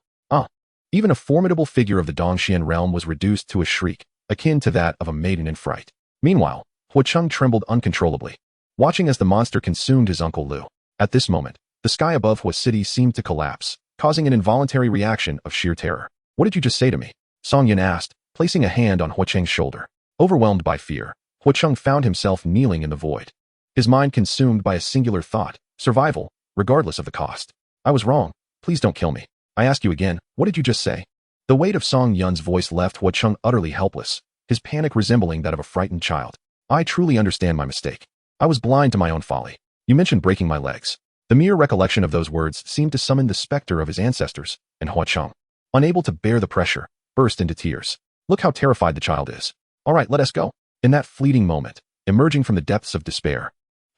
S1: Even a formidable figure of the Dongxian realm was reduced to a shriek, akin to that of a maiden in fright. Meanwhile, Huacheng trembled uncontrollably, watching as the monster consumed his Uncle Lu. At this moment, the sky above Hua City seemed to collapse, causing an involuntary reaction of sheer terror. What did you just say to me? Song Yun asked, placing a hand on Huacheng's shoulder. Overwhelmed by fear, Huacheng found himself kneeling in the void. His mind consumed by a singular thought: survival, regardless of the cost. I was wrong. Please don't kill me. I ask you again, what did you just say? The weight of Song Yun's voice left Huacheng utterly helpless, his panic resembling that of a frightened child. I truly understand my mistake. I was blind to my own folly. You mentioned breaking my legs. The mere recollection of those words seemed to summon the specter of his ancestors, and Huacheng, unable to bear the pressure, burst into tears. Look how terrified the child is. All right, let us go. In that fleeting moment, emerging from the depths of despair,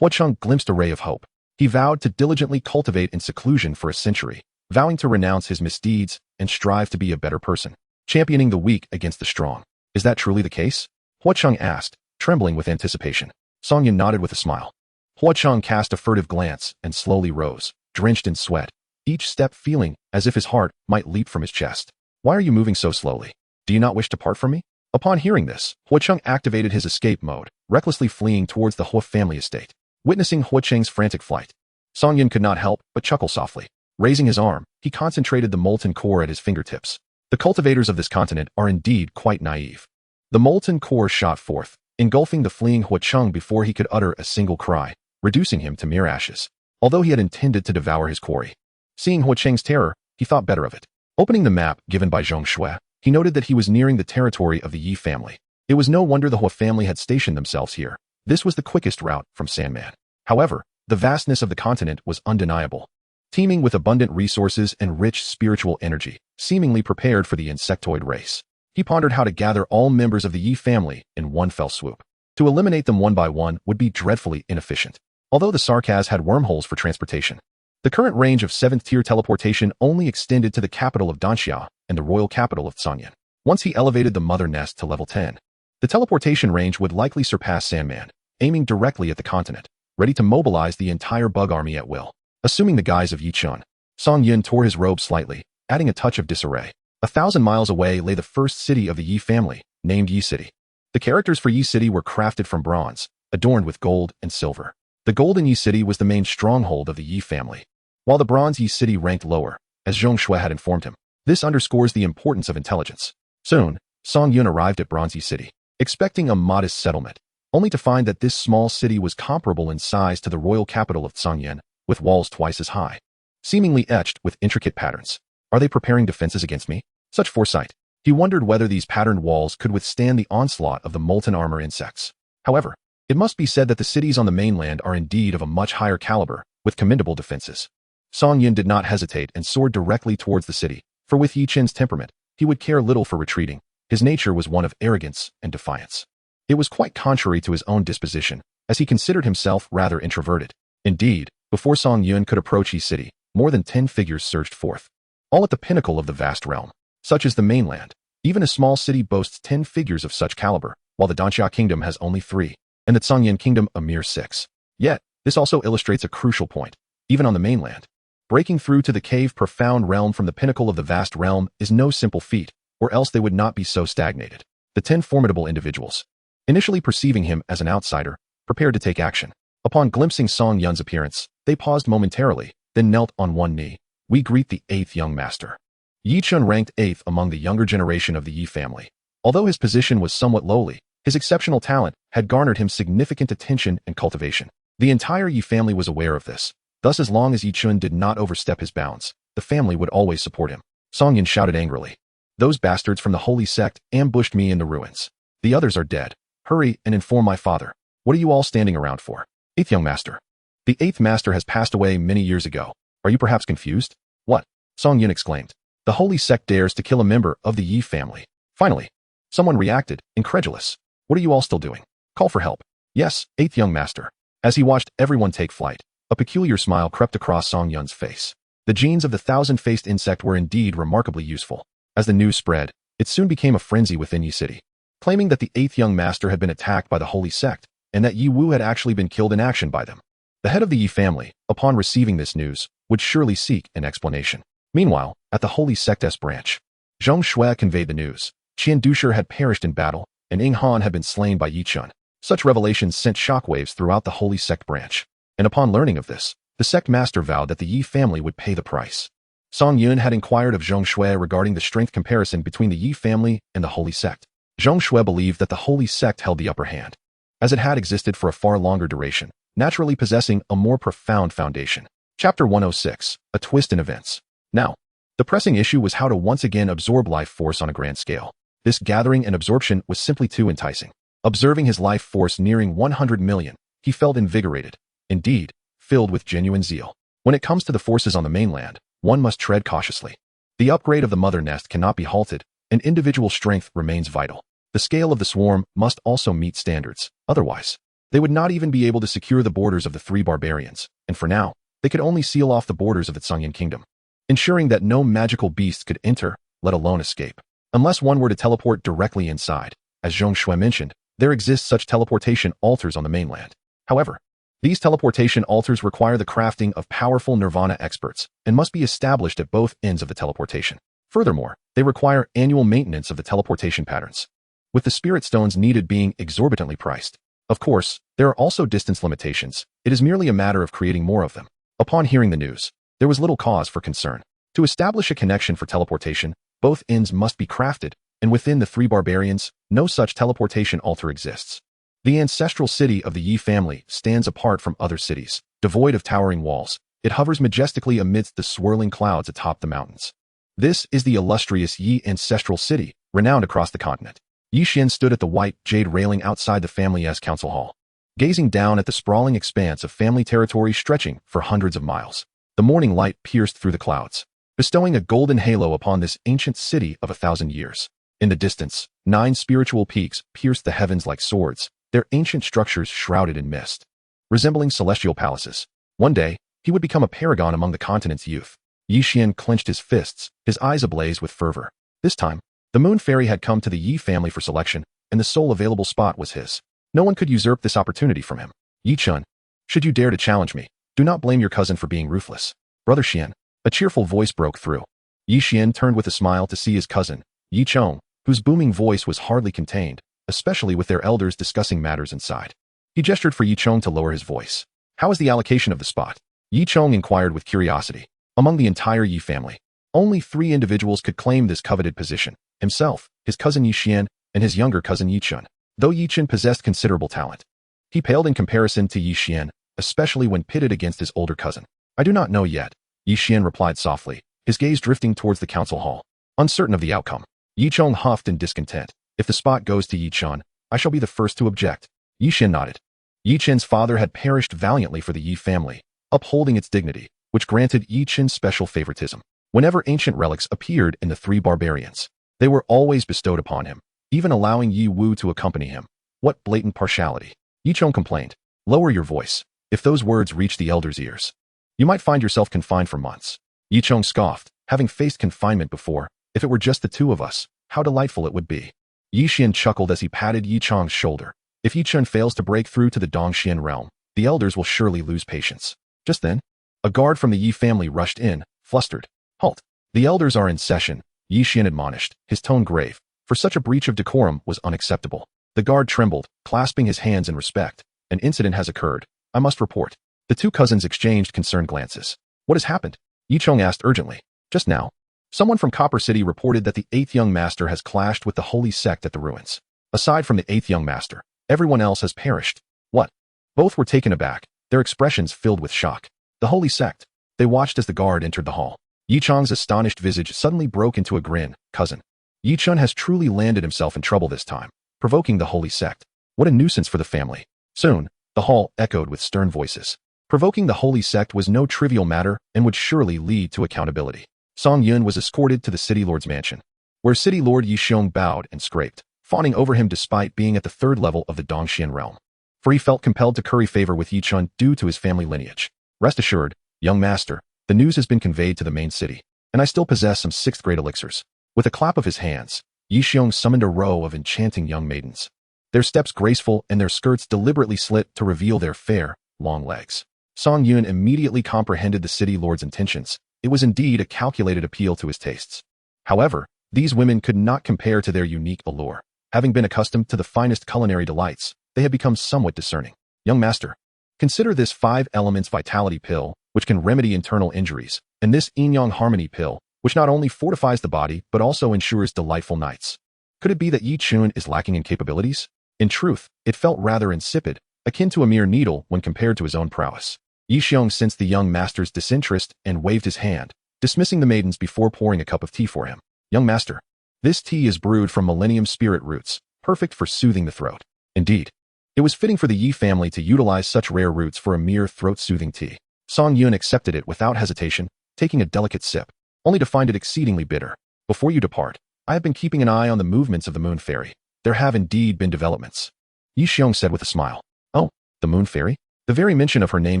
S1: Huacheng glimpsed a ray of hope. He vowed to diligently cultivate in seclusion for a century, vowing to renounce his misdeeds and strive to be a better person, championing the weak against the strong. Is that truly the case? Huacheng asked, trembling with anticipation. Song Yun nodded with a smile. Huacheng cast a furtive glance and slowly rose, drenched in sweat, each step feeling as if his heart might leap from his chest. Why are you moving so slowly? Do you not wish to part from me? Upon hearing this, Huacheng activated his escape mode, recklessly fleeing towards the Hua family estate. Witnessing Huacheng's frantic flight, Song Yun could not help but chuckle softly. Raising his arm, he concentrated the molten core at his fingertips. The cultivators of this continent are indeed quite naive. The molten core shot forth, engulfing the fleeing Huacheng before he could utter a single cry, reducing him to mere ashes, although he had intended to devour his quarry. Seeing Huacheng's terror, he thought better of it. Opening the map given by Zhong Shui, he noted that he was nearing the territory of the Yi family. It was no wonder the Hua family had stationed themselves here. This was the quickest route from Sandman. However, the vastness of the continent was undeniable, teeming with abundant resources and rich spiritual energy, seemingly prepared for the insectoid race. He pondered how to gather all members of the Yi family in one fell swoop. To eliminate them one by one would be dreadfully inefficient. Although the Sarkaz had wormholes for transportation, the current range of 7th-tier teleportation only extended to the capital of Danxia and the royal capital of Canyan. Once he elevated the mother nest to level 10, the teleportation range would likely surpass Sandman, aiming directly at the continent, ready to mobilize the entire bug army at will. Assuming the guise of Yi Chun, Song Yun tore his robe slightly, adding a touch of disarray. 1,000 miles away lay the first city of the Yi family, named Yi City. The characters for Yi City were crafted from bronze, adorned with gold and silver. The golden Yi City was the main stronghold of the Yi family, while the bronze Yi City ranked lower, as Zhong Shui had informed him. This underscores the importance of intelligence. Soon, Song Yun arrived at Bronze Yi City, expecting a modest settlement, only to find that this small city was comparable in size to the royal capital of Canyan, with walls twice as high, seemingly etched with intricate patterns. Are they preparing defenses against me? Such foresight. He wondered whether these patterned walls could withstand the onslaught of the molten armor insects. However, it must be said that the cities on the mainland are indeed of a much higher caliber, with commendable defenses. Song Yun did not hesitate and soared directly towards the city, for with Yi Chen's temperament, he would care little for retreating. His nature was one of arrogance and defiance. It was quite contrary to his own disposition, as he considered himself rather introverted. Indeed, before Song Yun could approach Yi City, more than 10 figures surged forth, all at the pinnacle of the vast realm. Such is the mainland. Even a small city boasts 10 figures of such caliber, while the Danxia kingdom has only 3, and the Canyan kingdom a mere 6. Yet, this also illustrates a crucial point. Even on the mainland, breaking through to the cave profound realm from the pinnacle of the vast realm is no simple feat, or else they would not be so stagnated. The 10 formidable individuals, initially perceiving him as an outsider, prepared to take action. Upon glimpsing Song Yun's appearance, they paused momentarily, then knelt on one knee. We greet the 8th young master. Yi Chun ranked 8th among the younger generation of the Yi family. Although his position was somewhat lowly, his exceptional talent had garnered him significant attention and cultivation. The entire Yi family was aware of this. Thus, as long as Yi Chun did not overstep his bounds, the family would always support him. Song Yun shouted angrily. Those bastards from the holy sect ambushed me in the ruins. The others are dead. Hurry and inform my father. What are you all standing around for? 8th young master. The 8th master has passed away many years ago. Are you perhaps confused? What? Song Yun exclaimed. The holy sect dares to kill a member of the Yi family. Finally, someone reacted, incredulous. What are you all still doing? Call for help. Yes, 8th young master. As he watched everyone take flight, a peculiar smile crept across Song Yun's face. The genes of the thousand-faced insect were indeed remarkably useful. As the news spread, it soon became a frenzy within Yi City, claiming that the 8th young master had been attacked by the holy sect, and that Yi Wu had actually been killed in action by them. The head of the Yi family, upon receiving this news, would surely seek an explanation. Meanwhile, at the holy sect's branch, Zhong Shui conveyed the news. Qian Dusher had perished in battle, and Ing Han had been slain by Yi Chun. Such revelations sent shockwaves throughout the holy sect branch, and upon learning of this, the sect master vowed that the Yi family would pay the price. Song Yun had inquired of Zhong Shui regarding the strength comparison between the Yi family and the Holy Sect. Zhong Shui believed that the Holy Sect held the upper hand, as it had existed for a far longer duration, naturally possessing a more profound foundation. Chapter 106, A Twist in Events. Now, the pressing issue was how to once again absorb life force on a grand scale. This gathering and absorption was simply too enticing. Observing his life force nearing 100 million, he felt invigorated, indeed, filled with genuine zeal. When it comes to the forces on the mainland, one must tread cautiously. The upgrade of the mother nest cannot be halted, and individual strength remains vital. The scale of the swarm must also meet standards, otherwise, they would not even be able to secure the borders of the three barbarians, and for now, they could only seal off the borders of the Tsangyan kingdom, ensuring that no magical beasts could enter, let alone escape. Unless one were to teleport directly inside. As Zhong Shui mentioned, there exist such teleportation altars on the mainland. However, these teleportation altars require the crafting of powerful nirvana experts and must be established at both ends of the teleportation. Furthermore, they require annual maintenance of the teleportation patterns, with the spirit stones needed being exorbitantly priced. Of course, there are also distance limitations. It is merely a matter of creating more of them. Upon hearing the news, there was little cause for concern. To establish a connection for teleportation, both ends must be crafted, and within the three barbarians, no such teleportation altar exists. The ancestral city of the Yi family stands apart from other cities, devoid of towering walls. It hovers majestically amidst the swirling clouds atop the mountains. This is the illustrious Yi ancestral city, renowned across the continent. Yi Xian stood at the white jade railing outside the family's council hall, gazing down at the sprawling expanse of family territory stretching for hundreds of miles. The morning light pierced through the clouds, bestowing a golden halo upon this ancient city of 1,000 years. In the distance, 9 spiritual peaks pierced the heavens like swords, their ancient structures shrouded in mist, resembling celestial palaces. One day, he would become a paragon among the continent's youth. Yi Xian clenched his fists, his eyes ablaze with fervor. This time, the Moon Fairy had come to the Yi family for selection, and the sole available spot was his. No one could usurp this opportunity from him. Yi Chun, should you dare to challenge me, do not blame your cousin for being ruthless. Brother Xian, a cheerful voice broke through. Yi Xian turned with a smile to see his cousin, Yi Chong, whose booming voice was hardly contained, especially with their elders discussing matters inside. He gestured for Yi Chong to lower his voice. How is the allocation of the spot? Yi Chong inquired with curiosity. Among the entire Yi family, only 3 individuals could claim this coveted position: himself, his cousin Yi Xian, and his younger cousin Yi Chun. Though Yi Chun possessed considerable talent, he paled in comparison to Yi Xian, especially when pitted against his older cousin. I do not know yet, Yi Xian replied softly, his gaze drifting towards the council hall, uncertain of the outcome. Yi Chong huffed in discontent. If the spot goes to Yi Chun, I shall be the first to object. Yi Xian nodded. Yi Chen's father had perished valiantly for the Yi family, upholding its dignity, which granted Yi Chen special favoritism. Whenever ancient relics appeared in the 3 barbarians, they were always bestowed upon him, even allowing Yi Wu to accompany him. What blatant partiality! Yi Chong complained. Lower your voice. If those words reach the elders' ears, you might find yourself confined for months. Yi Chong scoffed, having faced confinement before. If it were just the 2 of us, how delightful it would be. Yi Xian chuckled as he patted Yi Chong's shoulder. If Yi Chun fails to break through to the Dongxian realm, the elders will surely lose patience. Just then, a guard from the Yi family rushed in, flustered. Halt! The elders are in session, Yi Xian admonished, his tone grave, for such a breach of decorum was unacceptable. The guard trembled, clasping his hands in respect. An incident has occurred. I must report. The 2 cousins exchanged concerned glances. What has happened? Yi Chong asked urgently. Just now, someone from Copper City reported that the 8th young master has clashed with the holy sect at the ruins. Aside from the 8th young master, everyone else has perished. What? Both were taken aback, their expressions filled with shock. The holy sect. They watched as the guard entered the hall. Yi Chong's astonished visage suddenly broke into a grin. Cousin, Yi Chun has truly landed himself in trouble this time, provoking the holy sect. What a nuisance for the family. Soon, the hall echoed with stern voices. Provoking the holy sect was no trivial matter and would surely lead to accountability. Song Yun was escorted to the city lord's mansion, where city lord Yi Xiong bowed and scraped, fawning over him despite being at the 3rd level of the Dongxian realm. For he felt compelled to curry favor with Yi Chun due to his family lineage. Rest assured, young master, the news has been conveyed to the main city, and I still possess some 6th grade elixirs. With a clap of his hands, Yi Xiong summoned a row of enchanting young maidens, their steps graceful and their skirts deliberately slit to reveal their fair, long legs. Song Yun immediately comprehended the city lord's intentions. It was indeed a calculated appeal to his tastes. However, these women could not compare to their unique allure. Having been accustomed to the finest culinary delights, they had become somewhat discerning. Young master, consider this 5 elements vitality pill, which can remedy internal injuries, and this yin-yang harmony pill, which not only fortifies the body but also ensures delightful nights. Could it be that Yi Chun is lacking in capabilities? In truth, it felt rather insipid, akin to a mere needle when compared to his own prowess. Yi Xiong sensed the young master's disinterest and waved his hand, dismissing the maidens before pouring a cup of tea for him. Young master, this tea is brewed from millennium spirit roots, perfect for soothing the throat. Indeed, it was fitting for the Yi family to utilize such rare roots for a mere throat-soothing tea. Song Yun accepted it without hesitation, taking a delicate sip, only to find it exceedingly bitter. Before you depart, I have been keeping an eye on the movements of the Moon Fairy. There have indeed been developments. Yi Xiong said with a smile. Oh, the Moon Fairy? The very mention of her name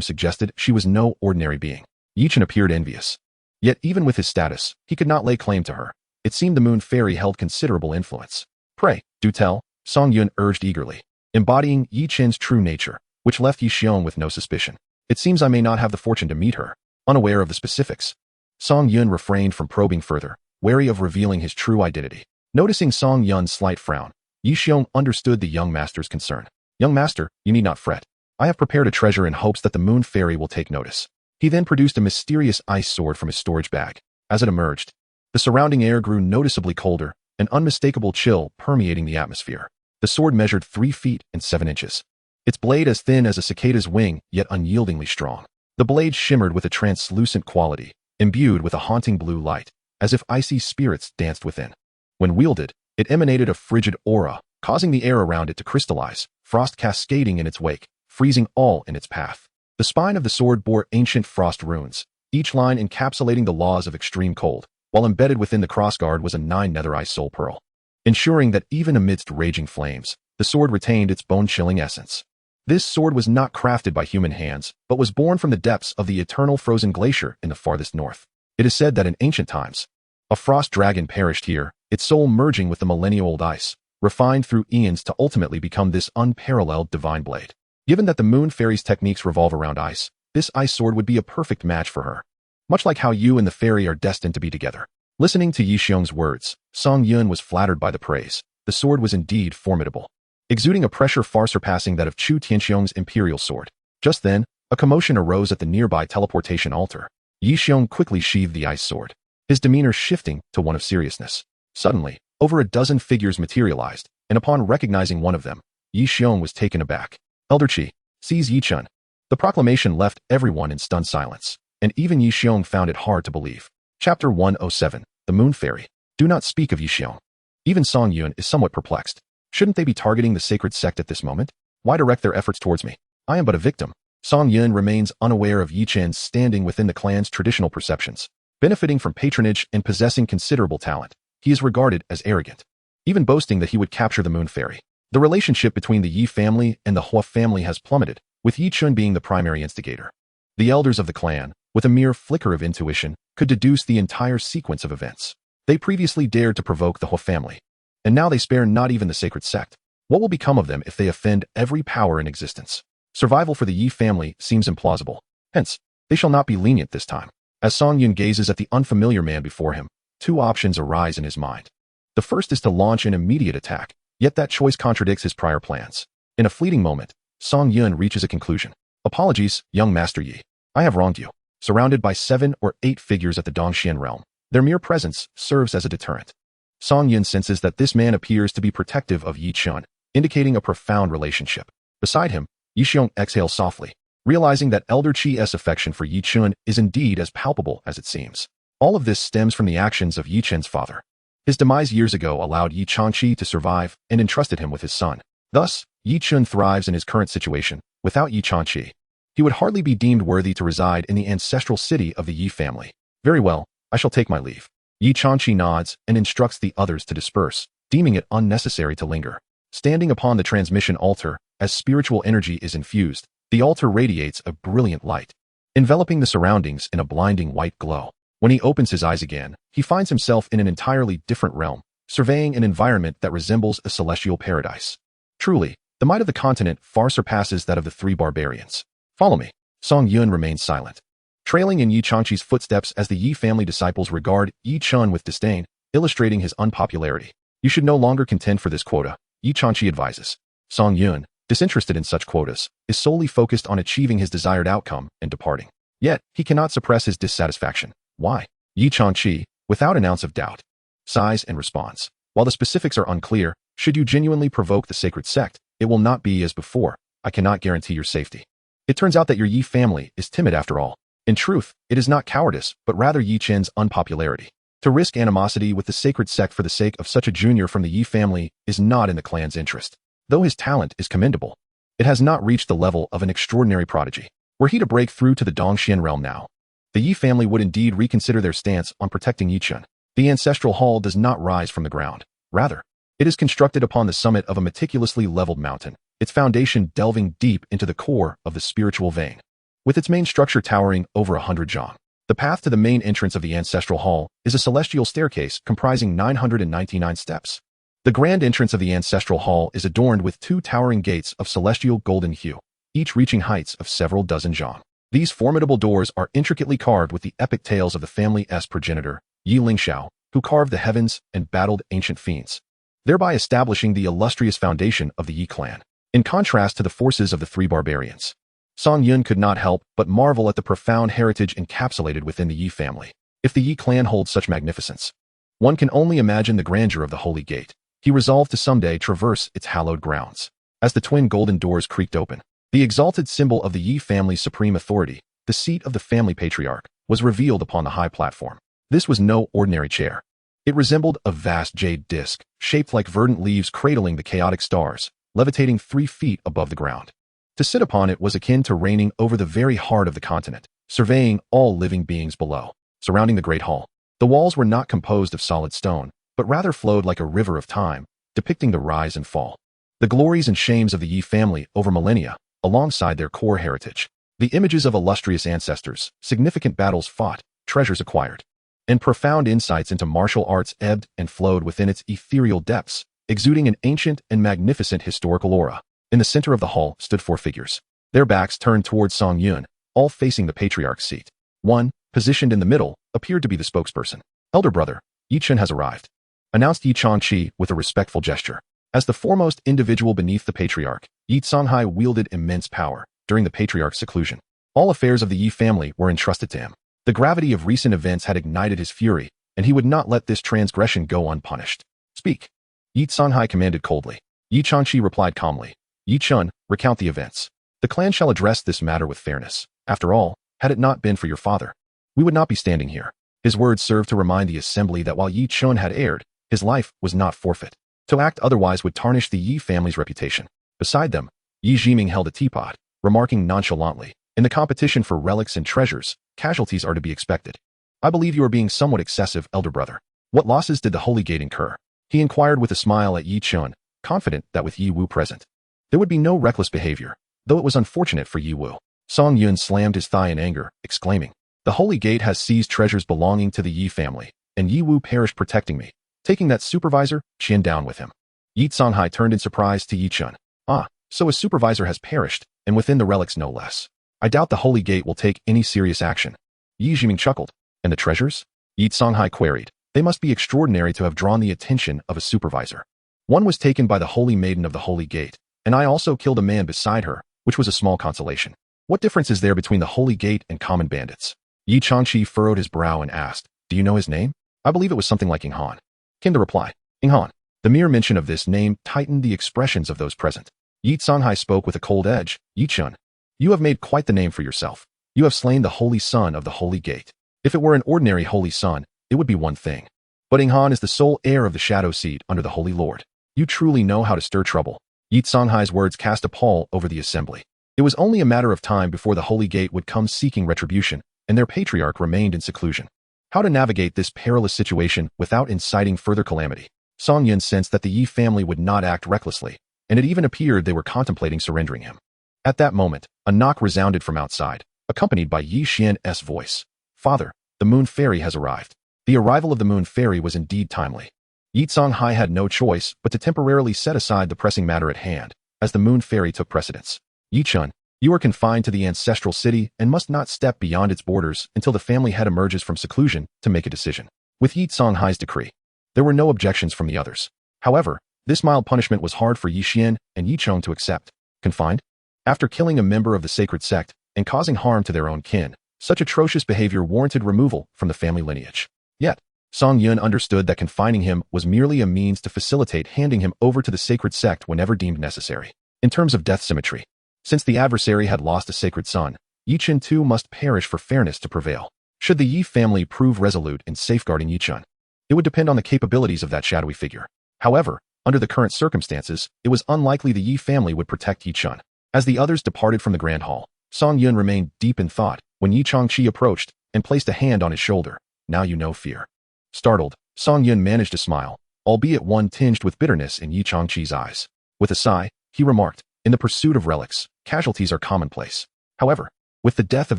S1: suggested she was no ordinary being. Yi Chen appeared envious. Yet even with his status, he could not lay claim to her. It seemed the Moon Fairy held considerable influence. Pray, do tell, Song Yun urged eagerly, embodying Yi Chen's true nature, which left Yi Xiong with no suspicion. It seems I may not have the fortune to meet her. Unaware of the specifics, Song Yun refrained from probing further, wary of revealing his true identity. Noticing Song Yun's slight frown, Yi Xiong understood the young master's concern. Young master, you need not fret. I have prepared a treasure in hopes that the Moon Fairy will take notice. He then produced a mysterious ice sword from his storage bag. As it emerged, the surrounding air grew noticeably colder, an unmistakable chill permeating the atmosphere. The sword measured 3 feet and 7 inches. Its blade as thin as a cicada's wing, yet unyieldingly strong. The blade shimmered with a translucent quality, imbued with a haunting blue light, as if icy spirits danced within. When wielded, it emanated a frigid aura, causing the air around it to crystallize, frost cascading in its wake, freezing all in its path. The spine of the sword bore ancient frost runes, each line encapsulating the laws of extreme cold, while embedded within the crossguard was a 9 netherite soul pearl, ensuring that even amidst raging flames, the sword retained its bone-chilling essence. This sword was not crafted by human hands, but was born from the depths of the eternal frozen glacier in the farthest north. It is said that in ancient times, a frost dragon perished here, its soul merging with the millennia-old ice, refined through eons to ultimately become this unparalleled divine blade. Given that the Moon Fairy's techniques revolve around ice, this ice sword would be a perfect match for her. Much like how you and the fairy are destined to be together. Listening to Yi Xiong's words, Song Yun was flattered by the praise. The sword was indeed formidable, exuding a pressure far surpassing that of Chu Tianxiong's imperial sword. Just then, a commotion arose at the nearby teleportation altar. Yi Xiong quickly sheathed the ice sword, his demeanor shifting to one of seriousness. Suddenly, over a dozen figures materialized, and upon recognizing one of them, Yi Xiong was taken aback. Elder Qi, seize Yi Chun. The proclamation left everyone in stunned silence, and even Yi Xiong found it hard to believe. Chapter 107, The Moon Fairy. Do not speak of Yi Xiong. Even Song Yun is somewhat perplexed. Shouldn't they be targeting the sacred sect at this moment? Why direct their efforts towards me? I am but a victim. Song Yun remains unaware of Yi Chen's standing within the clan's traditional perceptions. Benefiting from patronage and possessing considerable talent, he is regarded as arrogant, even boasting that he would capture the Moon Fairy. The relationship between the Yi family and the Hua family has plummeted, with Yi Chun being the primary instigator. The elders of the clan, with a mere flicker of intuition, could deduce the entire sequence of events. They previously dared to provoke the Hua family, and now they spare not even the sacred sect. What will become of them if they offend every power in existence? Survival for the Yi family seems implausible. Hence, they shall not be lenient this time. As Song Yun gazes at the unfamiliar man before him, 2 options arise in his mind. The first is to launch an immediate attack, yet that choice contradicts his prior plans. In a fleeting moment, Song Yun reaches a conclusion. Apologies, young Master Yi. I have wronged you. Surrounded by 7 or 8 figures at the Dongxian realm, their mere presence serves as a deterrent. Song Yun senses that this man appears to be protective of Yi Chun, indicating a profound relationship. Beside him, Yi Xiong exhales softly, realizing that Elder Qi's affection for Yi Chun is indeed as palpable as it seems. All of this stems from the actions of Yi Chen's father. His demise years ago allowed Yi Changqi to survive and entrusted him with his son. Thus, Yi Chun thrives in his current situation. Without Yi Changqi, he would hardly be deemed worthy to reside in the ancestral city of the Yi family. Very well, I shall take my leave. Yi Changqi nods and instructs the others to disperse, deeming it unnecessary to linger. Standing upon the transmission altar, as spiritual energy is infused, the altar radiates a brilliant light, enveloping the surroundings in a blinding white glow. When he opens his eyes again, he finds himself in an entirely different realm, surveying an environment that resembles a celestial paradise. Truly, the might of the continent far surpasses that of the 3 barbarians. Follow me. Song Yun remains silent, trailing in Yi Changqi's footsteps as the Yi family disciples regard Yi Chun with disdain, illustrating his unpopularity. You should no longer contend for this quota, Yi Changqi advises. Song Yun, disinterested in such quotas, is solely focused on achieving his desired outcome and departing. Yet, he cannot suppress his dissatisfaction. Why? Yi Changqi, without an ounce of doubt. Size and response. While the specifics are unclear, should you genuinely provoke the sacred sect, it will not be as before. I cannot guarantee your safety. It turns out that your Yi family is timid after all. In truth, it is not cowardice, but rather Yi Chen's unpopularity. To risk animosity with the sacred sect for the sake of such a junior from the Yi family is not in the clan's interest. Though his talent is commendable, it has not reached the level of an extraordinary prodigy. Were he to break through to the Dongxian realm now, the Yi family would indeed reconsider their stance on protecting Yi Chen. The ancestral hall does not rise from the ground. Rather, it is constructed upon the summit of a meticulously leveled mountain, its foundation delving deep into the core of the spiritual vein. With its main structure towering over 100 zhang, the path to the main entrance of the ancestral hall is a celestial staircase comprising 999 steps. The grand entrance of the ancestral hall is adorned with 2 towering gates of celestial golden hue, each reaching heights of several dozen zhang. These formidable doors are intricately carved with the epic tales of the family's progenitor, Yi Lingxiao, who carved the heavens and battled ancient fiends, thereby establishing the illustrious foundation of the Yi clan. In contrast to the forces of the 3 barbarians, Song Yun could not help but marvel at the profound heritage encapsulated within the Yi family. If the Yi clan holds such magnificence, one can only imagine the grandeur of the Holy Gate. He resolved to someday traverse its hallowed grounds. As the twin golden doors creaked open, the exalted symbol of the Yi family's supreme authority, the seat of the family patriarch, was revealed upon the high platform. This was no ordinary chair. It resembled a vast jade disc, shaped like verdant leaves cradling the chaotic stars, levitating 3 feet above the ground. To sit upon it was akin to reigning over the very heart of the continent, surveying all living beings below. Surrounding the great hall, the walls were not composed of solid stone, but rather flowed like a river of time, depicting the rise and fall, the glories and shames of the Yi family over millennia, alongside their core heritage. The images of illustrious ancestors, significant battles fought, treasures acquired, and profound insights into martial arts ebbed and flowed within its ethereal depths, exuding an ancient and magnificent historical aura. In the center of the hall stood 4 figures, their backs turned towards Song Yun, all facing the patriarch's seat. One, positioned in the middle, appeared to be the spokesperson. Elder brother, Yi Chen has arrived, announced Yi Changqi with a respectful gesture. As the foremost individual beneath the patriarch, Yi Songhai wielded immense power during the patriarch's seclusion. All affairs of the Yi family were entrusted to him. The gravity of recent events had ignited his fury, and he would not let this transgression go unpunished. Speak, Yi Songhai commanded coldly. Yi Changqi replied calmly. Yi Chen, recount the events. The clan shall address this matter with fairness. After all, had it not been for your father, we would not be standing here. His words served to remind the assembly that while Yi Chen had erred, his life was not forfeit. To act otherwise would tarnish the Yi family's reputation. Beside them, Yi Jiming held a teapot, remarking nonchalantly, in the competition for relics and treasures, casualties are to be expected. I believe you are being somewhat excessive, elder brother. What losses did the Holy Gate incur? He inquired with a smile at Yi Chen, confident that with Yi Wu present, there would be no reckless behavior, though it was unfortunate for Yi Wu. Song Yun slammed his thigh in anger, exclaiming, the Holy Gate has seized treasures belonging to the Yi family, and Yi Wu perished protecting me. Taking that supervisor, Qian down with him. Yi Songhai turned in surprise to Yi Chen. Ah, so a supervisor has perished, and within the relics no less. I doubt the Holy Gate will take any serious action. Yi Jiming chuckled. And the treasures? Yi Songhai queried. They must be extraordinary to have drawn the attention of a supervisor. One was taken by the Holy Maiden of the Holy Gate, and I also killed a man beside her, which was a small consolation. What difference is there between the Holy Gate and common bandits? Yi Changqi furrowed his brow and asked, do you know his name? I believe it was something like Inghan. Came the reply. Inghan. The mere mention of this name tightened the expressions of those present. Yi Songhai spoke with a cold edge. Yi Chen, you have made quite the name for yourself. You have slain the Holy Son of the Holy Gate. If it were an ordinary Holy Son, it would be one thing. But Inghan is the sole heir of the Shadow Seed under the Holy Lord. You truly know how to stir trouble. Yi Songhai's words cast a pall over the assembly. It was only a matter of time before the Holy Gate would come seeking retribution, and their patriarch remained in seclusion. How to navigate this perilous situation without inciting further calamity? Song Yun sensed that the Yi family would not act recklessly, and it even appeared they were contemplating surrendering him. At that moment, a knock resounded from outside, accompanied by Yi Xian's voice. Father, the Moon Fairy has arrived. The arrival of the Moon Fairy was indeed timely. Yi Songhai had no choice but to temporarily set aside the pressing matter at hand, as the Moon Fairy took precedence. Yi Chen, you are confined to the ancestral city and must not step beyond its borders until the family head emerges from seclusion to make a decision. With Yi Songhai's decree, there were no objections from the others. However, this mild punishment was hard for Yi Xian and Yi Cheng to accept. Confined? After killing a member of the sacred sect and causing harm to their own kin, Such atrocious behavior warranted removal from the family lineage. Yet, Song Yun understood that confining him was merely a means to facilitate handing him over to the sacred sect whenever deemed necessary. In terms of death symmetry, since the adversary had lost a sacred son, Yi Chen too must perish for fairness to prevail. Should the Yi family prove resolute in safeguarding Yi Chen, it would depend on the capabilities of that shadowy figure. However, under the current circumstances, it was unlikely the Yi family would protect Yi Chen. As the others departed from the Grand Hall, Song Yun remained deep in thought when Yi Changqi approached and placed a hand on his shoulder. Now you know fear. Startled, Song Yun managed to smile, albeit one tinged with bitterness in Yi Changqi's eyes. With a sigh, he remarked, in the pursuit of relics, casualties are commonplace. However, with the death of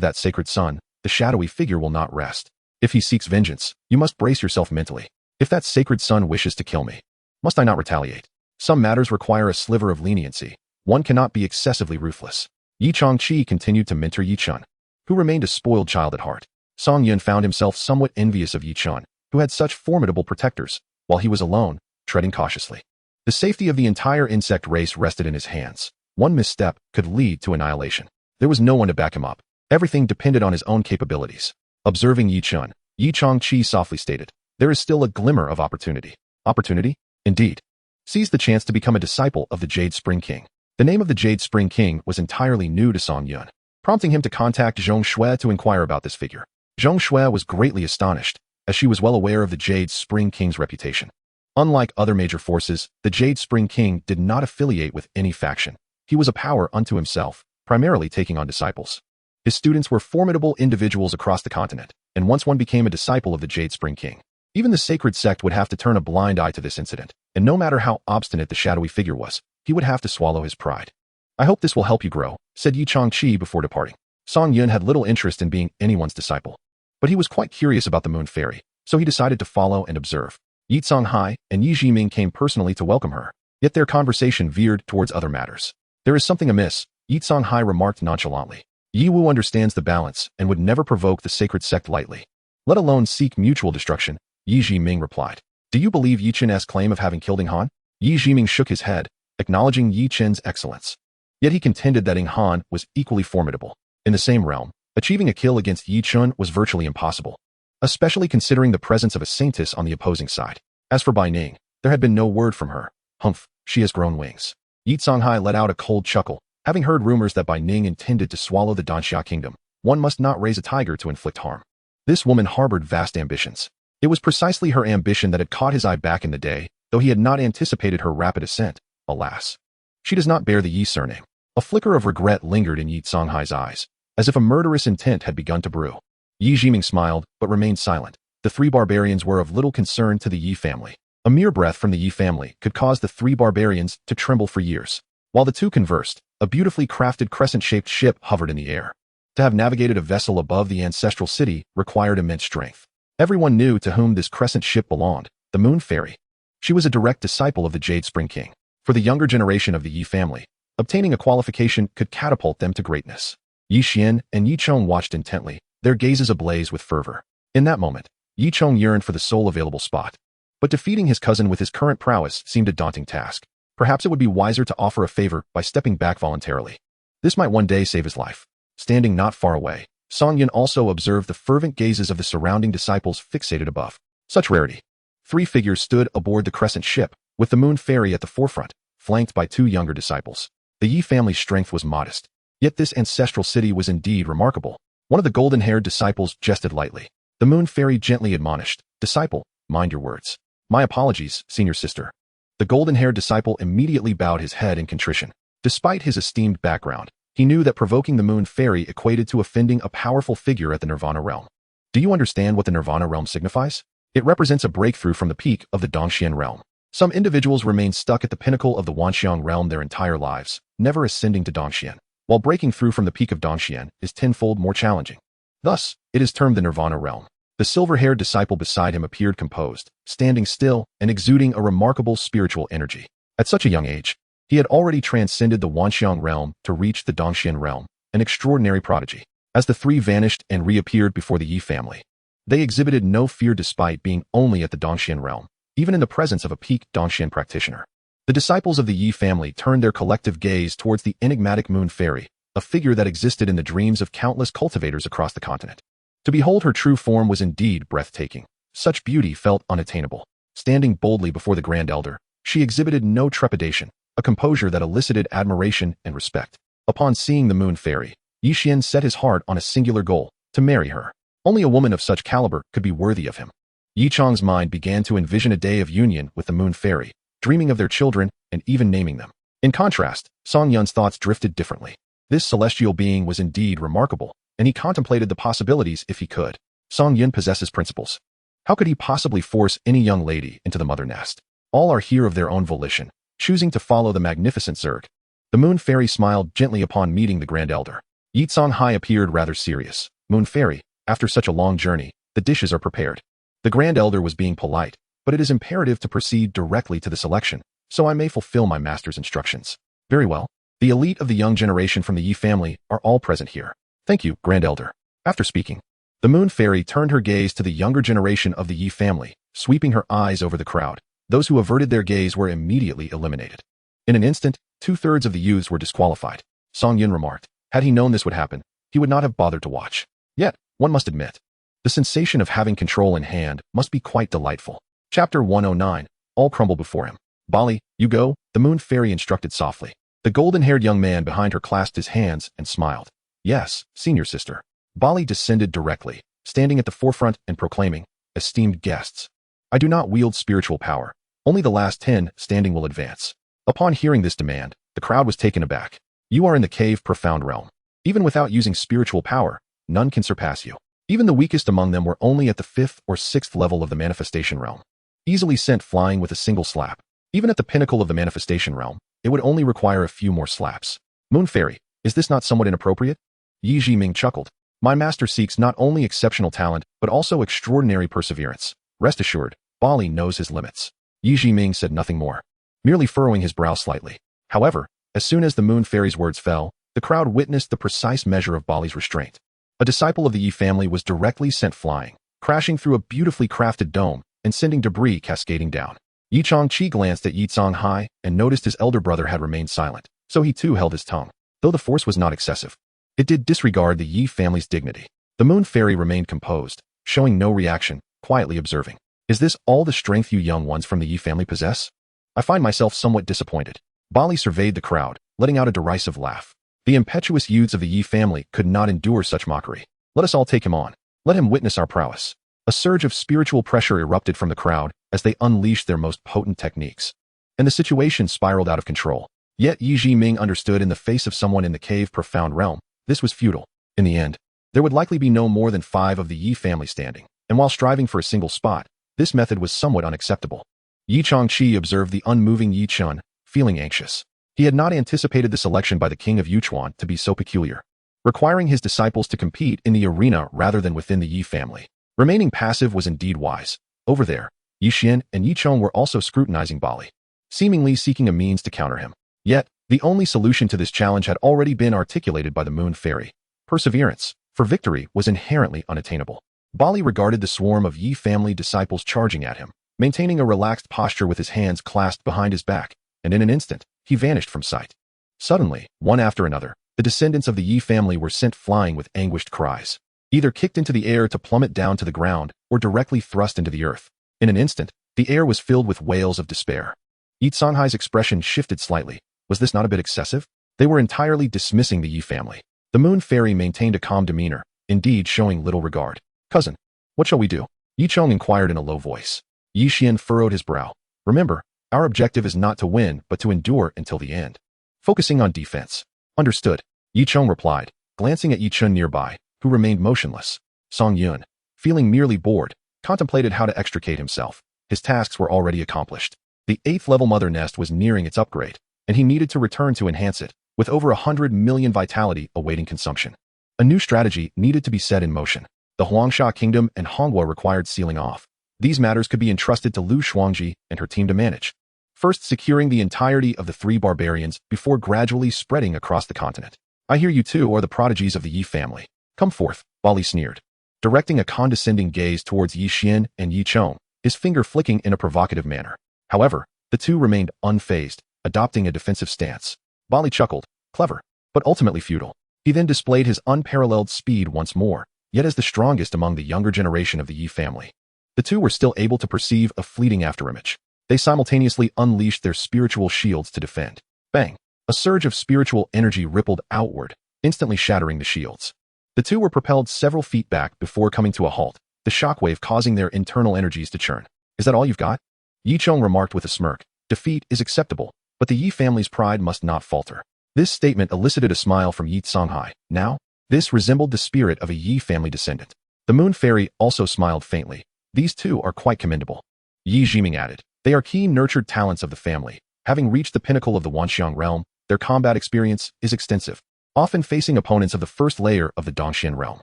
S1: that sacred son, the shadowy figure will not rest. If he seeks vengeance, you must brace yourself mentally. If that sacred son wishes to kill me, must I not retaliate? Some matters require a sliver of leniency. One cannot be excessively ruthless. Yi Changqi continued to mentor Yi Chen, who remained a spoiled child at heart. Song Yun found himself somewhat envious of Yi Chen, who had such formidable protectors, while he was alone, treading cautiously. The safety of the entire insect race rested in his hands. One misstep could lead to annihilation. There was no one to back him up. Everything depended on his own capabilities. Observing Yi Chen, Yi Changqi softly stated, there is still a glimmer of opportunity. Opportunity? Indeed. Seize the chance to become a disciple of the Jade Spring King. The name of the Jade Spring King was entirely new to Song Yun, prompting him to contact Zhong Shui to inquire about this figure. Zhong Shui was greatly astonished, as she was well aware of the Jade Spring King's reputation. Unlike other major forces, the Jade Spring King did not affiliate with any faction. He was a power unto himself, primarily taking on disciples. His students were formidable individuals across the continent, and once one became a disciple of the Jade Spring King, even the sacred sect would have to turn a blind eye to this incident, and no matter how obstinate the shadowy figure was, he would have to swallow his pride. I hope this will help you grow, said Yi Changqi before departing. Song Yun had little interest in being anyone's disciple, but he was quite curious about the Moon Fairy, so he decided to follow and observe. Yi Songhai and Yi Jiming came personally to welcome her, yet their conversation veered towards other matters. There is something amiss, Yi Songhai remarked nonchalantly. Yi Wu understands the balance and would never provoke the sacred sect lightly, let alone seek mutual destruction, Yi Jiming replied. Do you believe Yi Chen's claim of having killed Ing Han? Yi Jiming shook his head, acknowledging Yi Chen's excellence. Yet he contended that Ing Han was equally formidable. In the same realm, achieving a kill against Yi Chen was virtually impossible, especially considering the presence of a saintess on the opposing side. As for Bai Ning, there had been no word from her. Humph, she has grown wings. Yi Songhai let out a cold chuckle, having heard rumors that Bai Ning intended to swallow the Danxia kingdom. One must not raise a tiger to inflict harm. This woman harbored vast ambitions. It was precisely her ambition that had caught his eye back in the day, though he had not anticipated her rapid ascent. Alas, she does not bear the Yi surname. A flicker of regret lingered in Yi Songhai's eyes, as if a murderous intent had begun to brew. Yi Jiming smiled, but remained silent. The three barbarians were of little concern to the Yi family. A mere breath from the Yi family could cause the three barbarians to tremble for years. While the two conversed, a beautifully crafted crescent-shaped ship hovered in the air. To have navigated a vessel above the ancestral city required immense strength. Everyone knew to whom this crescent ship belonged, the Moon Fairy. She was a direct disciple of the Jade Spring King. For the younger generation of the Yi family, obtaining a qualification could catapult them to greatness. Yi Xian and Yi Chong watched intently, their gazes ablaze with fervor. In that moment, Yi Chong yearned for the sole available spot. But defeating his cousin with his current prowess seemed a daunting task. Perhaps it would be wiser to offer a favor by stepping back voluntarily. This might one day save his life. Standing not far away, Song Yun also observed the fervent gazes of the surrounding disciples fixated above. Such rarity. Three figures stood aboard the crescent ship, with the Moon Fairy at the forefront, flanked by two younger disciples. The Yi family's strength was modest, yet this ancestral city was indeed remarkable. One of the golden-haired disciples jested lightly. The Moon Fairy gently admonished, "Disciple, mind your words." "My apologies, senior sister." The golden-haired disciple immediately bowed his head in contrition. Despite his esteemed background, he knew that provoking the Moon Fairy equated to offending a powerful figure at the Nirvana realm. Do you understand what the Nirvana realm signifies? It represents a breakthrough from the peak of the Dongxian realm. Some individuals remain stuck at the pinnacle of the Wanxiang realm their entire lives, never ascending to Dongxian, while breaking through from the peak of Dongxian is tenfold more challenging. Thus, it is termed the Nirvana realm. The silver-haired disciple beside him appeared composed, standing still and exuding a remarkable spiritual energy. At such a young age, he had already transcended the Wanxiang realm to reach the Dongxian realm, an extraordinary prodigy. As the three vanished and reappeared before the Yi family, they exhibited no fear despite being only at the Dongxian realm, even in the presence of a peak Dongxian practitioner. The disciples of the Yi family turned their collective gaze towards the enigmatic Moon Fairy, a figure that existed in the dreams of countless cultivators across the continent. To behold her true form was indeed breathtaking. Such beauty felt unattainable. Standing boldly before the Grand Elder, she exhibited no trepidation, a composure that elicited admiration and respect. Upon seeing the Moon Fairy, Yixian set his heart on a singular goal, to marry her. Only a woman of such caliber could be worthy of him. Yi Chang's mind began to envision a day of union with the Moon Fairy, dreaming of their children and even naming them. In contrast, Song Yun's thoughts drifted differently. This celestial being was indeed remarkable, and he contemplated the possibilities if he could. Song Yun possesses principles. How could he possibly force any young lady into the mother nest? All are here of their own volition, choosing to follow the magnificent Zerg. The Moon Fairy smiled gently upon meeting the Grand Elder. Yi Hai appeared rather serious. Moon Fairy, after such a long journey, the dishes are prepared. The Grand Elder was being polite, but it is imperative to proceed directly to the selection, so I may fulfill my master's instructions. Very well. The elite of the young generation from the Yi family are all present here. Thank you, Grand Elder. After speaking, the Moon Fairy turned her gaze to the younger generation of the Yi family, sweeping her eyes over the crowd. Those who averted their gaze were immediately eliminated. In an instant, 2/3 of the youths were disqualified. Song Yun remarked, had he known this would happen, he would not have bothered to watch. Yet, one must admit, the sensation of having control in hand must be quite delightful. Chapter 109, all crumble before him. Bali, you go, the Moon Fairy instructed softly. The golden-haired young man behind her clasped his hands and smiled. Yes, senior sister. Bali descended directly, standing at the forefront and proclaiming, esteemed guests, I do not wield spiritual power. Only the last 10 standing will advance. Upon hearing this demand, the crowd was taken aback. You are in the cave profound realm. Even without using spiritual power, none can surpass you. Even the weakest among them were only at the 5th or 6th level of the manifestation realm, easily sent flying with a single slap. Even at the pinnacle of the manifestation realm, it would only require a few more slaps. Moon Fairy, is this not somewhat inappropriate? Yi Jiming chuckled. My master seeks not only exceptional talent, but also extraordinary perseverance. Rest assured, Bali knows his limits. Yi Jiming said nothing more, merely furrowing his brow slightly. However, as soon as the Moon Fairy's words fell, the crowd witnessed the precise measure of Bali's restraint. A disciple of the Yi family was directly sent flying, crashing through a beautifully crafted dome and sending debris cascading down. Yi Changqi glanced at Yi Hai and noticed his elder brother had remained silent, so he too held his tongue. Though the force was not excessive, it did disregard the Yi family's dignity. The Moon Fairy remained composed, showing no reaction, quietly observing. Is this all the strength you young ones from the Yi family possess? I find myself somewhat disappointed. Bali surveyed the crowd, letting out a derisive laugh. The impetuous youths of the Yi family could not endure such mockery. Let us all take him on. Let him witness our prowess. A surge of spiritual pressure erupted from the crowd as they unleashed their most potent techniques. And the situation spiraled out of control. Yet Yi Jiming understood in the face of someone in the cave profound realm, this was futile. In the end, there would likely be no more than 5 of the Yi family standing, and while striving for a single spot, this method was somewhat unacceptable. Yi Changqi observed the unmoving Yi Chun, feeling anxious. He had not anticipated the selection by the king of Yuchuan to be so peculiar, requiring his disciples to compete in the arena rather than within the Yi family. Remaining passive was indeed wise. Over there, Yi Xian and Yi Chong were also scrutinizing Bali, seemingly seeking a means to counter him. Yet, the only solution to this challenge had already been articulated by the Moon Fairy. Perseverance, for victory, was inherently unattainable. Bali regarded the swarm of Yi family disciples charging at him, maintaining a relaxed posture with his hands clasped behind his back, and in an instant, he vanished from sight. Suddenly, one after another, the descendants of the Yi family were sent flying with anguished cries, either kicked into the air to plummet down to the ground or directly thrust into the earth. In an instant, the air was filled with wails of despair. Yi Sanhai's expression shifted slightly. Was this not a bit excessive? They were entirely dismissing the Yi family. The Moon Fairy maintained a calm demeanor, indeed showing little regard. Cousin, what shall we do? Yi Chong inquired in a low voice. Yi Xian furrowed his brow. Remember, our objective is not to win, but to endure until the end. Focusing on defense. Understood, Yi Chong replied, glancing at Yi Chun nearby, who remained motionless. Song Yun, feeling merely bored, contemplated how to extricate himself. His tasks were already accomplished. The 8th level mother nest was nearing its upgrade, and he needed to return to enhance it, with over 100 million vitality awaiting consumption. A new strategy needed to be set in motion. The Huangsha Kingdom and Hongwa required sealing off. These matters could be entrusted to Lu Shuangji and her team to manage, first securing the entirety of the 3 barbarians before gradually spreading across the continent. I hear you two are the prodigies of the Yi family. Come forth, Bali sneered, directing a condescending gaze towards Yi Xian and Yi Chong, his finger flicking in a provocative manner. However, the two remained unfazed, adopting a defensive stance. Bali chuckled, clever, but ultimately futile. He then displayed his unparalleled speed once more, yet as the strongest among the younger generation of the Yi family. The two were still able to perceive a fleeting afterimage. They simultaneously unleashed their spiritual shields to defend. Bang! A surge of spiritual energy rippled outward, instantly shattering the shields. The two were propelled several feet back before coming to a halt, the shockwave causing their internal energies to churn. Is that all you've got? Yi Chong remarked with a smirk. Defeat is acceptable, but the Yi family's pride must not falter. This statement elicited a smile from Yi Songhai. Now, this resembled the spirit of a Yi family descendant. The Moon Fairy also smiled faintly. These two are quite commendable. Yi Jiming added. They are keen nurtured talents of the family. Having reached the pinnacle of the Wanxiang realm, their combat experience is extensive, often facing opponents of the first layer of the Dongxian realm.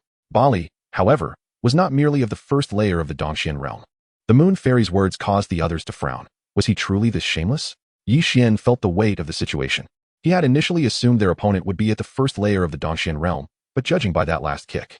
S1: Bali, however, was not merely of the first layer of the Dongxian realm. The Moon Fairy's words caused the others to frown. Was he truly this shameless? Yi Xian felt the weight of the situation. He had initially assumed their opponent would be at the first layer of the Dongxian realm, but judging by that last kick,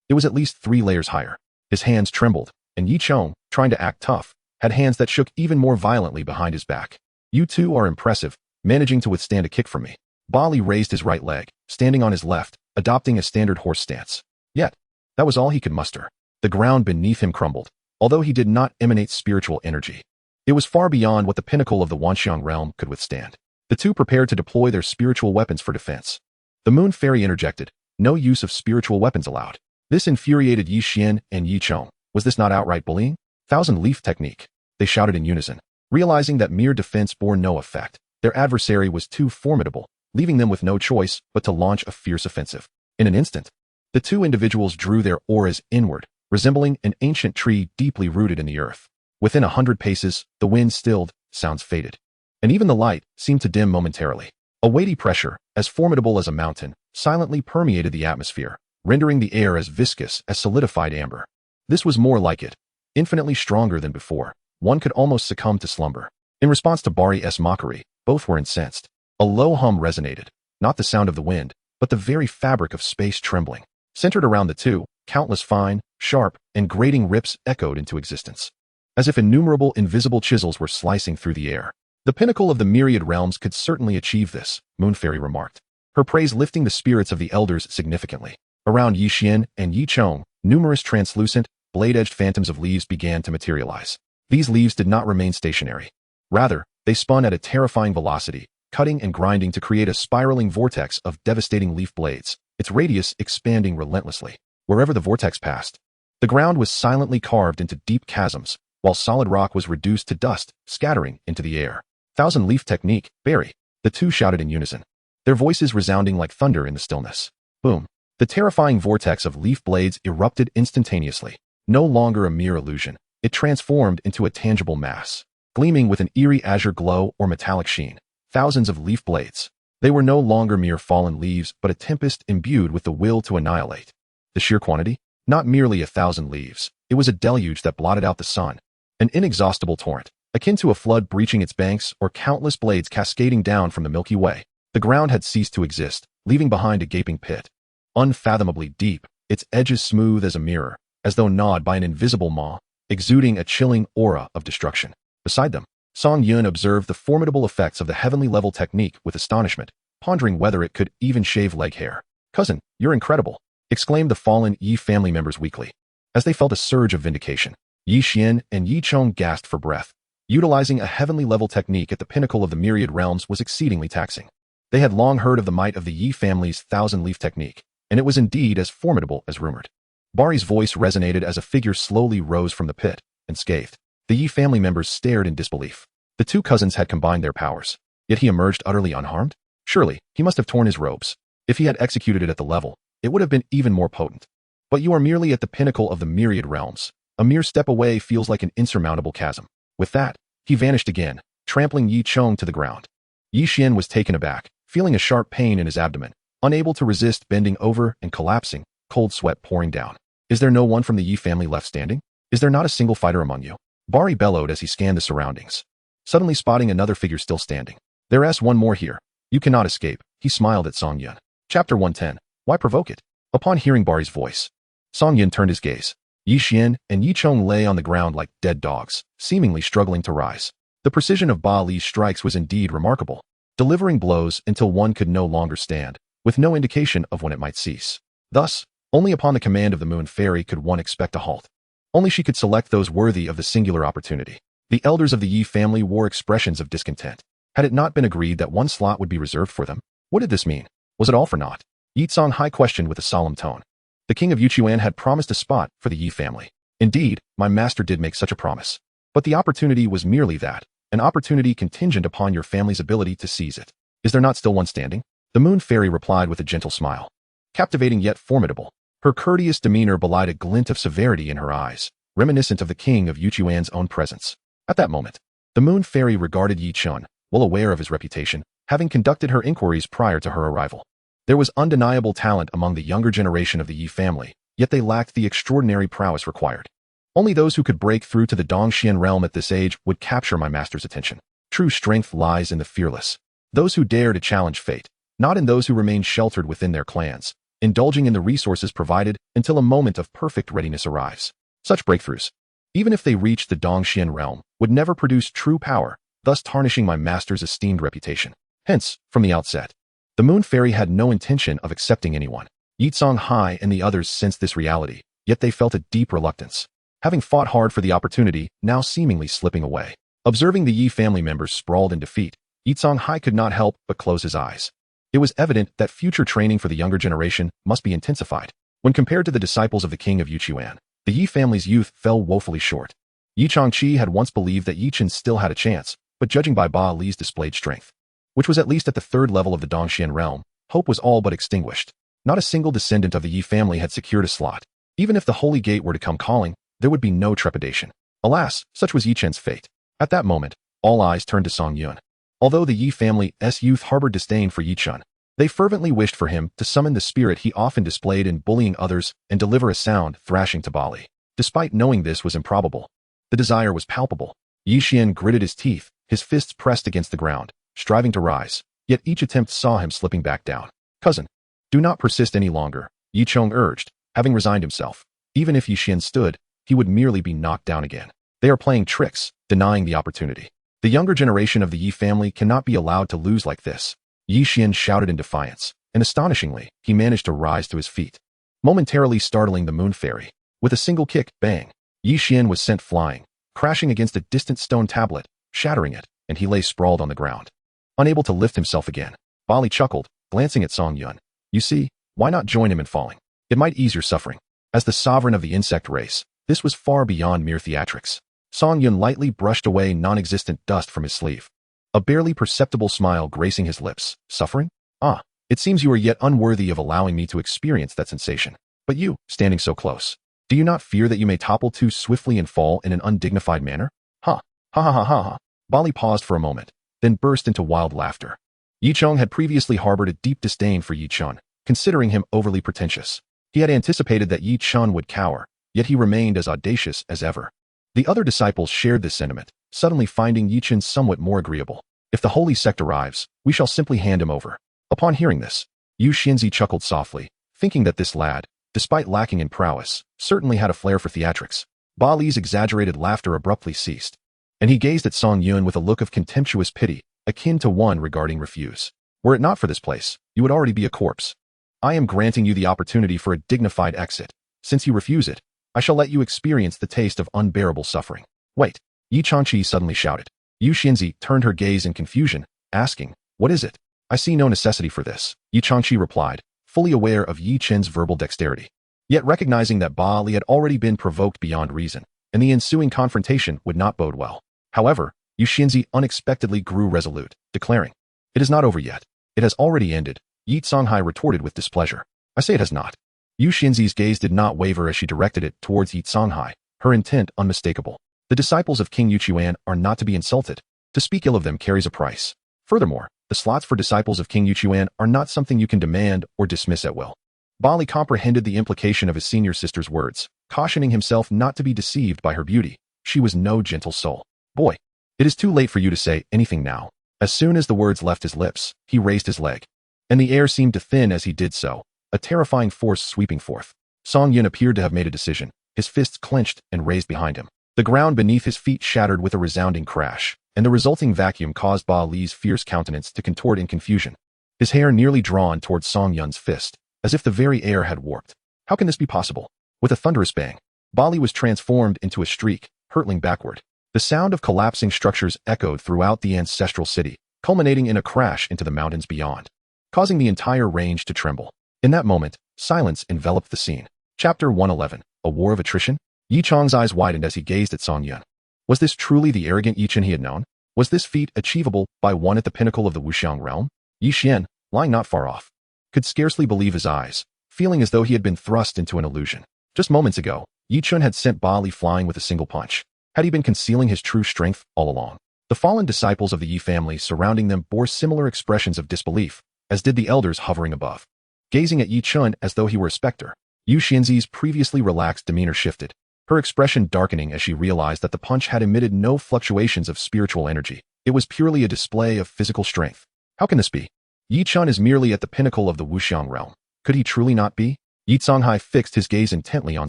S1: it was at least 3 layers higher. His hands trembled, and Yi Chong, trying to act tough, had hands that shook even more violently behind his back. You two are impressive, managing to withstand a kick from me. Bali raised his right leg, standing on his left, adopting a standard horse stance. Yet, that was all he could muster. The ground beneath him crumbled, although he did not emanate spiritual energy. It was far beyond what the pinnacle of the Wanxiang realm could withstand. The two prepared to deploy their spiritual weapons for defense. The Moon Fairy interjected, no use of spiritual weapons allowed. This infuriated Yi Xian and Yi Chong. Was this not outright bullying? Thousand Leaf Technique, they shouted in unison. Realizing that mere defense bore no effect, their adversary was too formidable, leaving them with no choice but to launch a fierce offensive. In an instant, the two individuals drew their auras inward, resembling an ancient tree deeply rooted in the earth. Within 100 paces, the wind stilled, sounds faded, and even the light seemed to dim momentarily. A weighty pressure, as formidable as a mountain, silently permeated the atmosphere, rendering the air as viscous as solidified amber. This was more like it, infinitely stronger than before. One could almost succumb to slumber. In response to Bari's mockery, both were incensed. A low hum resonated, not the sound of the wind, but the very fabric of space trembling. Centered around the two, countless fine, sharp, and grating rips echoed into existence, as if innumerable invisible chisels were slicing through the air. The pinnacle of the myriad realms could certainly achieve this, Moon Fairy remarked, her praise lifting the spirits of the elders significantly. Around Yi Xian and Yi Chong, numerous translucent, blade-edged phantoms of leaves began to materialize. These leaves did not remain stationary. Rather, they spun at a terrifying velocity, cutting and grinding to create a spiraling vortex of devastating leaf blades, its radius expanding relentlessly. Wherever the vortex passed, the ground was silently carved into deep chasms, while solid rock was reduced to dust, scattering into the air. Thousand Leaf Technique, Barry, the two shouted in unison, their voices resounding like thunder in the stillness. Boom. The terrifying vortex of leaf blades erupted instantaneously. No longer a mere illusion, it transformed into a tangible mass, gleaming with an eerie azure glow or metallic sheen. Thousands of leaf blades. They were no longer mere fallen leaves, but a tempest imbued with the will to annihilate. The sheer quantity? Not merely 1,000 leaves. It was a deluge that blotted out the sun. An inexhaustible torrent, akin to a flood breaching its banks or countless blades cascading down from the Milky Way. The ground had ceased to exist, leaving behind a gaping pit. Unfathomably deep, its edges smooth as a mirror, as though gnawed by an invisible maw, exuding a chilling aura of destruction. Beside them, Song Yun observed the formidable effects of the heavenly level technique with astonishment, pondering whether it could even shave leg hair. Cousin, you're incredible, exclaimed the fallen Yi family members weakly. As they felt a surge of vindication, Yi Xian and Yi Chong gasped for breath. Utilizing a heavenly level technique at the pinnacle of the myriad realms was exceedingly taxing. They had long heard of the might of the Yi family's thousand leaf technique, and it was indeed as formidable as rumored. Bari's voice resonated as a figure slowly rose from the pit, and scathed. The Yi family members stared in disbelief. The two cousins had combined their powers, yet he emerged utterly unharmed? Surely, he must have torn his robes. If he had executed it at the level, it would have been even more potent. But you are merely at the pinnacle of the myriad realms. A mere step away feels like an insurmountable chasm. With that, he vanished again, trampling Yi Chong to the ground. Yi Xian was taken aback, feeling a sharp pain in his abdomen, unable to resist bending over and collapsing, cold sweat pouring down. Is there no one from the Yi family left standing? Is there not a single fighter among you? Bari bellowed as he scanned the surroundings, suddenly spotting another figure still standing. There's one more here. You cannot escape, he smiled at Song Yun. Chapter 110. Why provoke it? Upon hearing Bari's voice, Song Yun turned his gaze. Yi Xian and Yi Chong lay on the ground like dead dogs, seemingly struggling to rise. The precision of Ba Li's strikes was indeed remarkable, delivering blows until one could no longer stand, with no indication of when it might cease. Thus, only upon the command of the Moon Fairy could one expect a halt. Only she could select those worthy of the singular opportunity. The elders of the Yi family wore expressions of discontent. Had it not been agreed that one slot would be reserved for them? What did this mean? Was it all for naught? Yi Songhai questioned with a solemn tone. The king of Yuchuan had promised a spot for the Yi family. Indeed, my master did make such a promise. But the opportunity was merely that, an opportunity contingent upon your family's ability to seize it. Is there not still one standing? The Moon Fairy replied with a gentle smile. Captivating yet formidable. Her courteous demeanor belied a glint of severity in her eyes, reminiscent of the king of Yuchuan's own presence. At that moment, the Moon Fairy regarded Yi Chun, well aware of his reputation, having conducted her inquiries prior to her arrival. There was undeniable talent among the younger generation of the Yi family, yet they lacked the extraordinary prowess required. Only those who could break through to the Dongxian realm at this age would capture my master's attention. True strength lies in the fearless. Those who dare to challenge fate, not in those who remain sheltered within their clans, indulging in the resources provided until a moment of perfect readiness arrives. Such breakthroughs, even if they reached the Dongxian realm, would never produce true power, thus tarnishing my master's esteemed reputation. Hence, from the outset, the Moon Fairy had no intention of accepting anyone. Yi Songhai and the others sensed this reality, yet they felt a deep reluctance. Having fought hard for the opportunity, now seemingly slipping away. Observing the Yi family members sprawled in defeat, Yi Songhai could not help but close his eyes. It was evident that future training for the younger generation must be intensified. When compared to the disciples of the king of Yuchuan, the Yi family's youth fell woefully short. Yi Changqi had once believed that Yi Chen still had a chance, but judging by Ba Li's displayed strength, which was at least at the third level of the Dongxian realm, hope was all but extinguished. Not a single descendant of the Yi family had secured a slot. Even if the Holy Gate were to come calling, there would be no trepidation. Alas, such was Yi Chen's fate. At that moment, all eyes turned to Song Yun. Although the Yi family's youth harbored disdain for Yi Chen, they fervently wished for him to summon the spirit he often displayed in bullying others and deliver a sound thrashing to Bali. Despite knowing this was improbable, the desire was palpable. Yi Xian gritted his teeth, his fists pressed against the ground, striving to rise, yet each attempt saw him slipping back down. Cousin, do not persist any longer, Yi Chong urged, having resigned himself. Even if Yi Xian stood, he would merely be knocked down again. They are playing tricks, denying the opportunity. The younger generation of the Yi family cannot be allowed to lose like this. Yi Xian shouted in defiance, and astonishingly, he managed to rise to his feet, momentarily startling the Moon Fairy. With a single kick, bang, Yi Xian was sent flying, crashing against a distant stone tablet, shattering it, and he lay sprawled on the ground. Unable to lift himself again, Bali chuckled, glancing at Song Yun. You see, why not join him in falling? It might ease your suffering. As the sovereign of the insect race, this was far beyond mere theatrics. Song Yun lightly brushed away non-existent dust from his sleeve. A barely perceptible smile gracing his lips. Suffering? Ah, it seems you are yet unworthy of allowing me to experience that sensation. But you, standing so close, do you not fear that you may topple too swiftly and fall in an undignified manner? Ha, ha ha ha ha ha. Bali paused for a moment, then burst into wild laughter. Yi Chong had previously harbored a deep disdain for Yi Chun, considering him overly pretentious. He had anticipated that Yi Chun would cower, yet he remained as audacious as ever. The other disciples shared this sentiment, suddenly finding Yi Chun somewhat more agreeable. If the holy sect arrives, we shall simply hand him over. Upon hearing this, Yu Xinzi chuckled softly, thinking that this lad, despite lacking in prowess, certainly had a flair for theatrics. Ba Li's exaggerated laughter abruptly ceased, and he gazed at Song Yun with a look of contemptuous pity, akin to one regarding refuse. Were it not for this place, you would already be a corpse. I am granting you the opportunity for a dignified exit. Since you refuse it, I shall let you experience the taste of unbearable suffering. Wait, Yi Changqi suddenly shouted. Yu Xinzi turned her gaze in confusion, asking, what is it? I see no necessity for this, Yi Changqi replied, fully aware of Yi Chen's verbal dexterity. Yet recognizing that Ba Li had already been provoked beyond reason, and the ensuing confrontation would not bode well. However, Yu Xinzi unexpectedly grew resolute, declaring, it is not over yet. It has already ended. Yi Songhai retorted with displeasure. I say it has not. Yu Xinzi's gaze did not waver as she directed it towards Yi Songhai, her intent unmistakable. The disciples of King Yuchuan are not to be insulted. To speak ill of them carries a price. Furthermore, the slots for disciples of King Yuchuan are not something you can demand or dismiss at will. Bali comprehended the implication of his senior sister's words, cautioning himself not to be deceived by her beauty. She was no gentle soul. Boy, it is too late for you to say anything now. As soon as the words left his lips, he raised his leg, and the air seemed to thin as he did so, a terrifying force sweeping forth. Song Yun appeared to have made a decision, his fists clenched and raised behind him. The ground beneath his feet shattered with a resounding crash, and the resulting vacuum caused Ba Li's fierce countenance to contort in confusion. his hair nearly drawn towards Song Yun's fist, as if the very air had warped. How can this be possible? With a thunderous bang, Bali was transformed into a streak, hurtling backward. The sound of collapsing structures echoed throughout the ancestral city, culminating in a crash into the mountains beyond, causing the entire range to tremble. In that moment, silence enveloped the scene. Chapter 111, A War of Attrition? Yi Chang's eyes widened as he gazed at Song Yun. Was this truly the arrogant Yi Chen he had known? Was this feat achievable by one at the pinnacle of the Wuxiang realm? Yi Xian, lying not far off, could scarcely believe his eyes, feeling as though he had been thrust into an illusion. Just moments ago, Yi Chen had sent Bali flying with a single punch. Had he been concealing his true strength all along? The fallen disciples of the Yi family surrounding them bore similar expressions of disbelief, as did the elders hovering above. Gazing at Yi Chen as though he were a specter, Yu Xianzi's previously relaxed demeanor shifted, her expression darkening as she realized that the punch had emitted no fluctuations of spiritual energy. It was purely a display of physical strength. How can this be? Yi Chen is merely at the pinnacle of the Wuxiang realm. Could he truly not be? Yi Songhai fixed his gaze intently on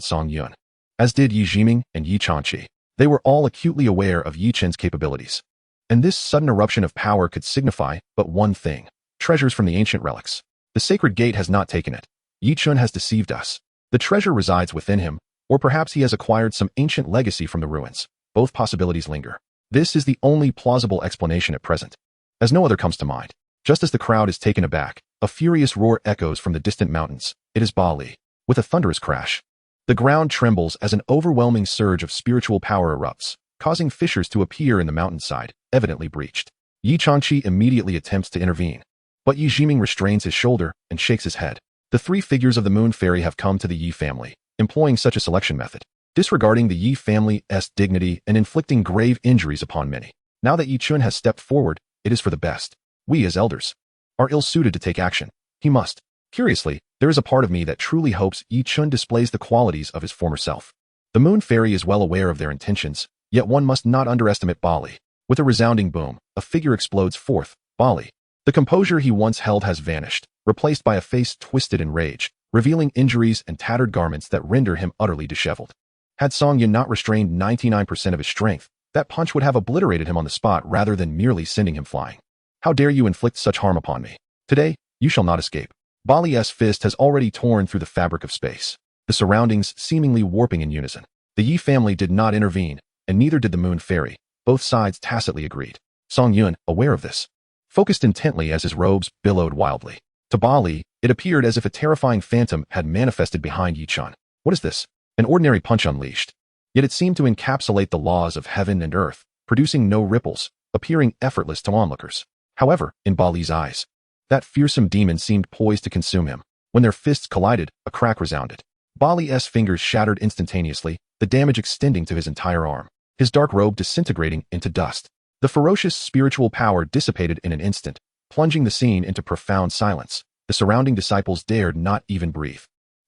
S1: Song Yun, as did Yi Jiming and Yi Changqi. They were all acutely aware of Yi Chen's capabilities. And this sudden eruption of power could signify but one thing: treasures from the ancient relics. The sacred gate has not taken it. Yi Chen has deceived us. The treasure resides within him, or perhaps he has acquired some ancient legacy from the ruins. Both possibilities linger. This is the only plausible explanation at present, as no other comes to mind. Just as the crowd is taken aback, a furious roar echoes from the distant mountains. It is Bali. With a thunderous crash, the ground trembles as an overwhelming surge of spiritual power erupts, causing fissures to appear in the mountainside, evidently breached. Yi Changqi immediately attempts to intervene, but Yi Jiming restrains his shoulder and shakes his head. The three figures of the Moon Fairy have come to the Yi family, employing such a selection method, disregarding the Yi family's dignity and inflicting grave injuries upon many. Now that Yi Chen has stepped forward, it is for the best. We, as elders, are ill-suited to take action. He must. Curiously, there is a part of me that truly hopes Yi Chen displays the qualities of his former self. The Moon Fairy is well aware of their intentions, yet one must not underestimate Bali. With a resounding boom, a figure explodes forth. Bali. The composure he once held has vanished, replaced by a face twisted in rage, revealing injuries and tattered garments that render him utterly disheveled. Had Song Yun not restrained 99% of his strength, that punch would have obliterated him on the spot rather than merely sending him flying. How dare you inflict such harm upon me? Today, you shall not escape. Bali's fist has already torn through the fabric of space, the surroundings seemingly warping in unison. The Yi family did not intervene, and neither did the Moon Fairy. Both sides tacitly agreed. Song Yun, aware of this, focused intently as his robes billowed wildly. To Bali, it appeared as if a terrifying phantom had manifested behind Yi Chen. What is this? An ordinary punch unleashed. Yet it seemed to encapsulate the laws of heaven and earth, producing no ripples, appearing effortless to onlookers. However, in Bali's eyes, that fearsome demon seemed poised to consume him. When their fists collided, a crack resounded. Bali's fingers shattered instantaneously, the damage extending to his entire arm, his dark robe disintegrating into dust. The ferocious spiritual power dissipated in an instant, plunging the scene into profound silence. The surrounding disciples dared not even breathe.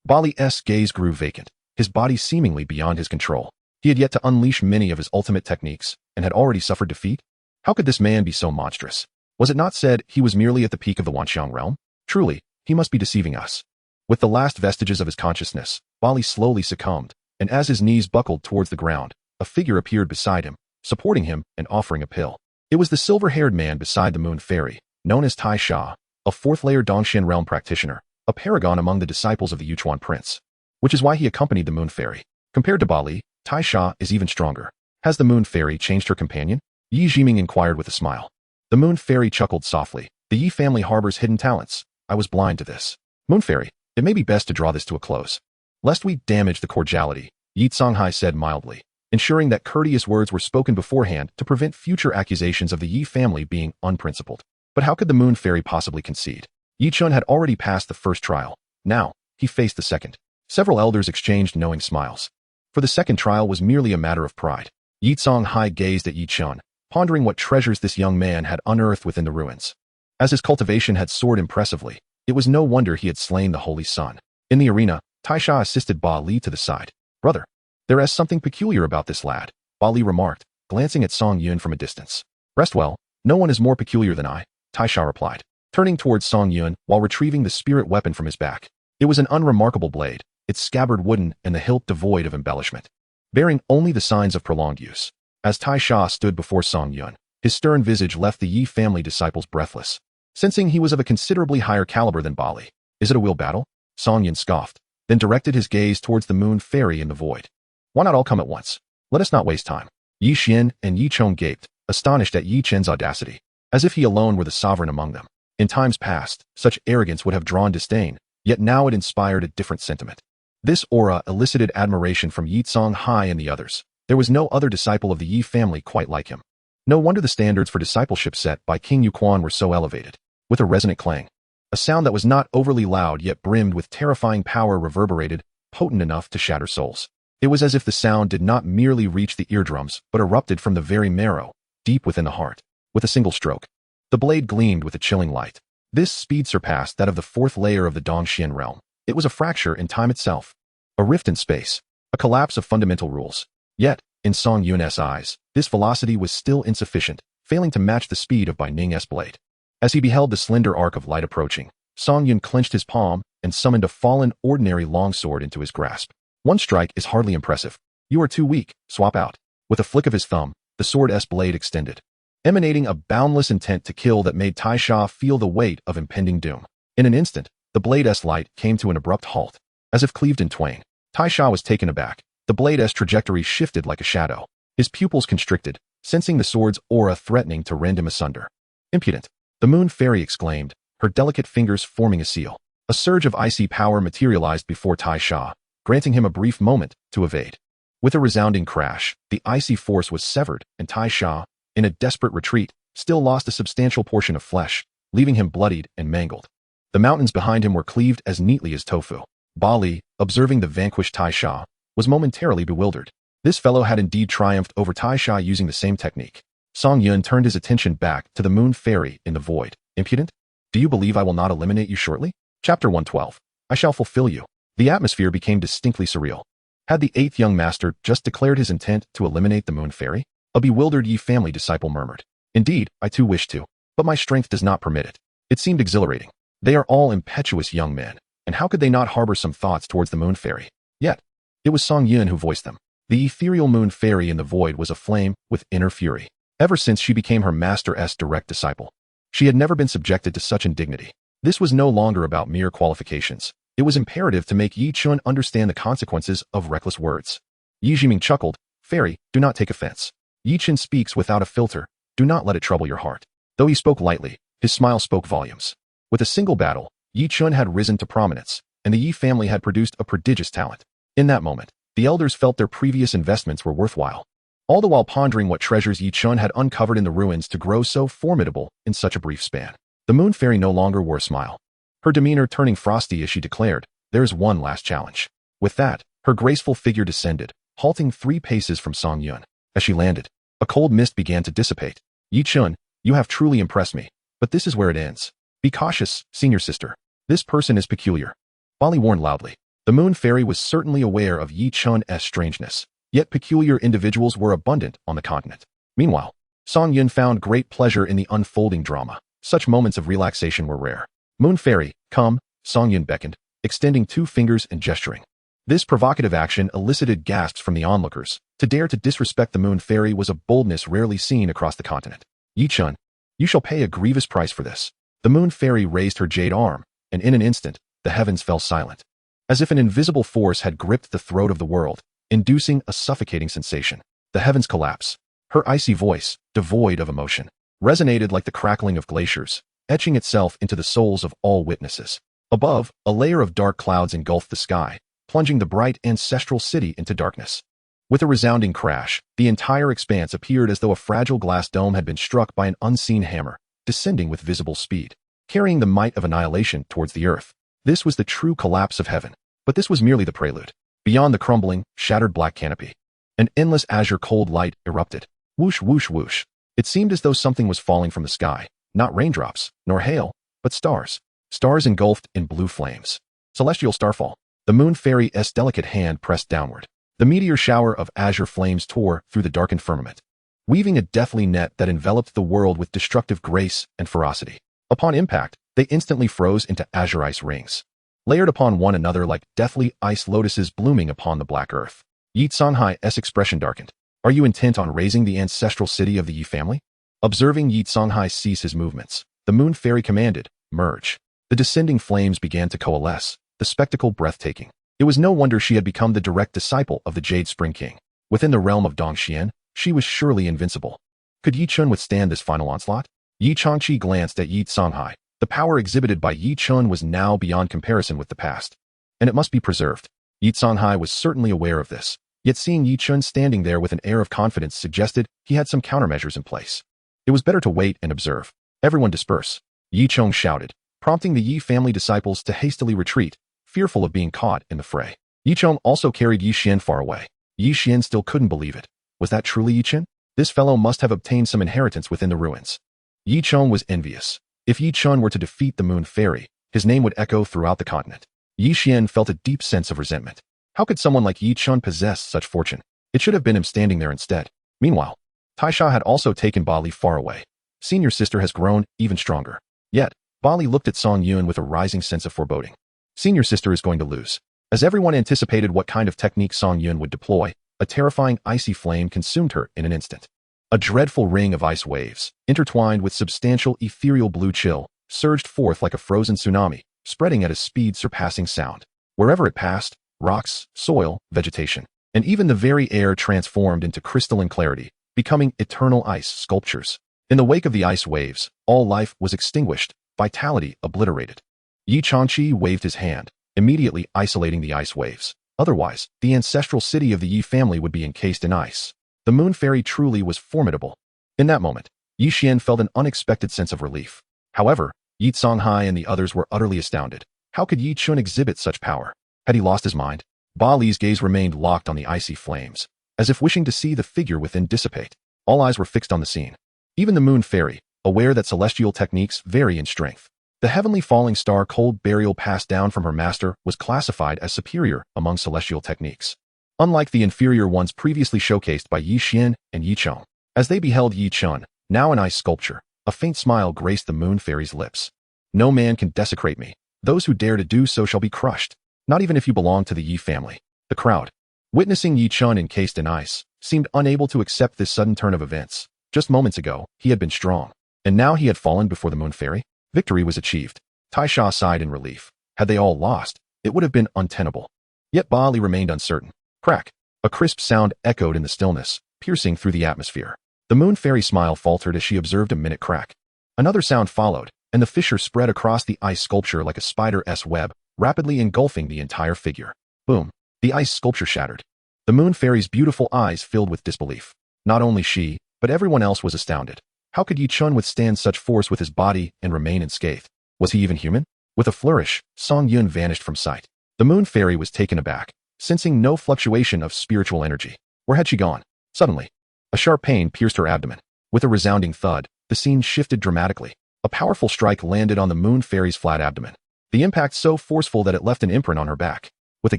S1: Bali's gaze grew vacant, his body seemingly beyond his control. He had yet to unleash many of his ultimate techniques, and had already suffered defeat? How could this man be so monstrous? Was it not said he was merely at the peak of the Wanxiang realm? Truly, he must be deceiving us. With the last vestiges of his consciousness, Bali slowly succumbed, and as his knees buckled towards the ground, a figure appeared beside him, supporting him and offering a pill. It was the silver-haired man beside the Moon Fairy, known as Tai Sha, a fourth-layer Dongxian realm practitioner, a paragon among the disciples of the Yuchuan prince. Which is why he accompanied the Moon Fairy. Compared to Bali, Tai Sha is even stronger. Has the Moon Fairy changed her companion? Yi Jiming inquired with a smile. The Moon Fairy chuckled softly. The Yi family harbors hidden talents. I was blind to this. Moon Fairy, it may be best to draw this to a close, lest we damage the cordiality, Yi Songhai said mildly, ensuring that courteous words were spoken beforehand to prevent future accusations of the Yi family being unprincipled. But how could the Moon Fairy possibly concede? Yi Chen had already passed the first trial. Now, he faced the second. Several elders exchanged knowing smiles. For the second trial was merely a matter of pride. Yi Songhai gazed at Yi Chen, pondering what treasures this young man had unearthed within the ruins. As his cultivation had soared impressively, it was no wonder he had slain the Holy Sun. In the arena, Tai Sha assisted Ba Li to the side. Brother, there is something peculiar about this lad, Ba Li remarked, glancing at Song Yun from a distance. Rest well, no one is more peculiar than I, Tai Sha replied, turning towards Song Yun while retrieving the spirit weapon from his back. It was an unremarkable blade, its scabbard wooden and the hilt devoid of embellishment, bearing only the signs of prolonged use. As Tai Sha stood before Song Yun, his stern visage left the Yi family disciples breathless. sensing he was of a considerably higher caliber than Bali. Is it a will battle? Song Yun scoffed, then directed his gaze towards the moon fairy in the void. Why not all come at once? Let us not waste time. Yi Xian and Yi Chong gaped, astonished at Yi Chen's audacity, as if he alone were the sovereign among them. In times past, such arrogance would have drawn disdain, yet now it inspired a different sentiment. This aura elicited admiration from Yi Tsong Hai and the others. There was no other disciple of the Yi family quite like him. No wonder the standards for discipleship set by King Yuquan were so elevated. With a resonant clang, a sound that was not overly loud yet brimmed with terrifying power reverberated, potent enough to shatter souls. It was as if the sound did not merely reach the eardrums, but erupted from the very marrow, deep within the heart. With a single stroke, the blade gleamed with a chilling light. This speed surpassed that of the fourth layer of the Dongxian realm. It was a fracture in time itself, a rift in space, a collapse of fundamental rules. Yet, in Song Yun's eyes, this velocity was still insufficient, failing to match the speed of Bai Ning's blade. As he beheld the slender arc of light approaching, Song Yun clenched his palm and summoned a fallen, ordinary longsword into his grasp. One strike is hardly impressive. You are too weak, swap out. With a flick of his thumb, the sword's blade extended, emanating a boundless intent to kill that made Tai Sha feel the weight of impending doom. In an instant, the blade's light came to an abrupt halt, as if cleaved in twain. Tai Sha was taken aback. The blade's trajectory shifted like a shadow. His pupils constricted, sensing the sword's aura threatening to rend him asunder. Impudent! The moon fairy exclaimed, her delicate fingers forming a seal. A surge of icy power materialized before Tai Sha, granting him a brief moment to evade. With a resounding crash, the icy force was severed, and Tai Sha, in a desperate retreat, still lost a substantial portion of flesh, leaving him bloodied and mangled. The mountains behind him were cleaved as neatly as tofu. Bali, observing the vanquished Tai Sha, was momentarily bewildered. This fellow had indeed triumphed over Tai Sha using the same technique. Song Yun turned his attention back to the moon fairy in the void. Impudent? Do you believe I will not eliminate you shortly? Chapter 112. I shall fulfill you. The atmosphere became distinctly surreal. Had the eighth young master just declared his intent to eliminate the moon fairy? A bewildered Yi family disciple murmured. Indeed, I too wish to, but my strength does not permit it. It seemed exhilarating. They are all impetuous young men, and how could they not harbor some thoughts towards the moon fairy? Yet, it was Song Yun who voiced them. The ethereal moon fairy in the void was aflame with inner fury. Ever since she became her master's direct disciple, she had never been subjected to such indignity. This was no longer about mere qualifications. It was imperative to make Yi Chun understand the consequences of reckless words. Yi Jiming chuckled, Fairy, do not take offense. Yi Chun speaks without a filter. Do not let it trouble your heart. Though he spoke lightly, his smile spoke volumes. With a single battle, Yi Chun had risen to prominence, and the Yi family had produced a prodigious talent. In that moment, the elders felt their previous investments were worthwhile, all the while pondering what treasures Yi Chun had uncovered in the ruins to grow so formidable in such a brief span. The moon fairy no longer wore a smile, her demeanor turning frosty as she declared, there is one last challenge. With that, her graceful figure descended, halting 3 paces from Song Yun. As she landed, a cold mist began to dissipate. Yi Chun, you have truly impressed me, but this is where it ends. Be cautious, senior sister. This person is peculiar. Bali warned loudly. The moon fairy was certainly aware of Yi Chun's strangeness, yet peculiar individuals were abundant on the continent. Meanwhile, Song Yun found great pleasure in the unfolding drama. Such moments of relaxation were rare. Moon fairy, come, Song Yun beckoned, extending 2 fingers and gesturing. This provocative action elicited gasps from the onlookers. To dare to disrespect the moon fairy was a boldness rarely seen across the continent. Yi Chun, you shall pay a grievous price for this. The moon fairy raised her jade arm, and in an instant, the heavens fell silent, as if an invisible force had gripped the throat of the world, inducing a suffocating sensation. The heavens collapse. Her icy voice, devoid of emotion, resonated like the crackling of glaciers, etching itself into the souls of all witnesses. Above, a layer of dark clouds engulfed the sky, plunging the bright ancestral city into darkness. With a resounding crash, the entire expanse appeared as though a fragile glass dome had been struck by an unseen hammer, descending with visible speed, carrying the might of annihilation towards the earth. This was the true collapse of heaven. But this was merely the prelude. Beyond the crumbling, shattered black canopy, an endless azure cold light erupted. Whoosh, whoosh, whoosh. It seemed as though something was falling from the sky, not raindrops, nor hail, but stars. Stars engulfed in blue flames. Celestial starfall. The moon fairy's delicate hand pressed downward. The meteor shower of azure flames tore through the darkened firmament, weaving a deathly net that enveloped the world with destructive grace and ferocity. Upon impact, they instantly froze into azure ice rings, layered upon one another like deathly ice lotuses blooming upon the black earth. Yi Songhai's expression darkened. Are you intent on raising the ancestral city of the Yi family? Observing Yi Songhai cease his movements, The moon fairy commanded, "Merge." The descending flames began to coalesce, the spectacle breathtaking. It was no wonder she had become the direct disciple of the Jade Spring King. Within the realm of Dongxian, she was surely invincible. Could Yi Chun withstand this final onslaught? Yi Changqi glanced at Yi Songhai. The power exhibited by Yi Chun was now beyond comparison with the past, and it must be preserved. Yi Songhai was certainly aware of this, yet seeing Yi Chun standing there with an air of confidence suggested he had some countermeasures in place. It was better to wait and observe. Everyone disperse. Yi Chun shouted, prompting the Yi family disciples to hastily retreat, fearful of being caught in the fray. Yi Chun also carried Yi Xian far away. Yi Xian still couldn't believe it. Was that truly Yi Chun? This fellow must have obtained some inheritance within the ruins. Yi Chun was envious. If Yi Chun were to defeat the moon fairy, his name would echo throughout the continent. Yi Xian felt a deep sense of resentment. How could someone like Yi Chun possess such fortune? It should have been him standing there instead. Meanwhile, Taisha had also taken Bali far away. Senior sister has grown even stronger. Yet, Bali looked at Song Yun with a rising sense of foreboding. Senior sister is going to lose. As everyone anticipated what kind of technique Song Yun would deploy, a terrifying icy flame consumed her in an instant. A dreadful ring of ice waves, intertwined with substantial ethereal blue chill, surged forth like a frozen tsunami, spreading at a speed surpassing sound. Wherever it passed, rocks, soil, vegetation, and even the very air transformed into crystalline clarity, becoming eternal ice sculptures. In the wake of the ice waves, all life was extinguished, vitality obliterated. Yi Changqi waved his hand, immediately isolating the ice waves. Otherwise, the ancestral city of the Yi family would be encased in ice. The moon fairy truly was formidable. In that moment, Yi Xian felt an unexpected sense of relief. However, Yi Songhai and the others were utterly astounded. How could Yi Chun exhibit such power? Had he lost his mind? Ba Li's gaze remained locked on the icy flames, as if wishing to see the figure within dissipate. All eyes were fixed on the scene. Even the moon fairy, aware that celestial techniques vary in strength. The heavenly falling star cold burial passed down from her master was classified as superior among celestial techniques, unlike the inferior ones previously showcased by Yi Xian and Yi Chun. As they beheld Yi Chun, now an ice sculpture, a faint smile graced the moon fairy's lips. No man can desecrate me. Those who dare to do so shall be crushed, not even if you belong to the Yi family. The crowd, witnessing Yi Chun encased in ice, seemed unable to accept this sudden turn of events. Just moments ago, he had been strong, and now he had fallen before the moon fairy. Victory was achieved. Taisha sighed in relief. Had they all lost, it would have been untenable. Yet Ba Li remained uncertain. Crack! A crisp sound echoed in the stillness, piercing through the atmosphere. The moon fairy smile faltered as she observed a minute crack. Another sound followed, and the fissure spread across the ice sculpture like a spider's web, rapidly engulfing the entire figure. Boom! The ice sculpture shattered. The moon fairy's beautiful eyes filled with disbelief. Not only she, but everyone else was astounded. How could Yi Chun withstand such force with his body and remain unscathed? Was he even human? With a flourish, Song Yun vanished from sight. The moon fairy was taken aback, sensing no fluctuation of spiritual energy. Where had she gone? Suddenly, a sharp pain pierced her abdomen. With a resounding thud, the scene shifted dramatically. A powerful strike landed on the moon fairy's flat abdomen. The impact so forceful that it left an imprint on her back. With a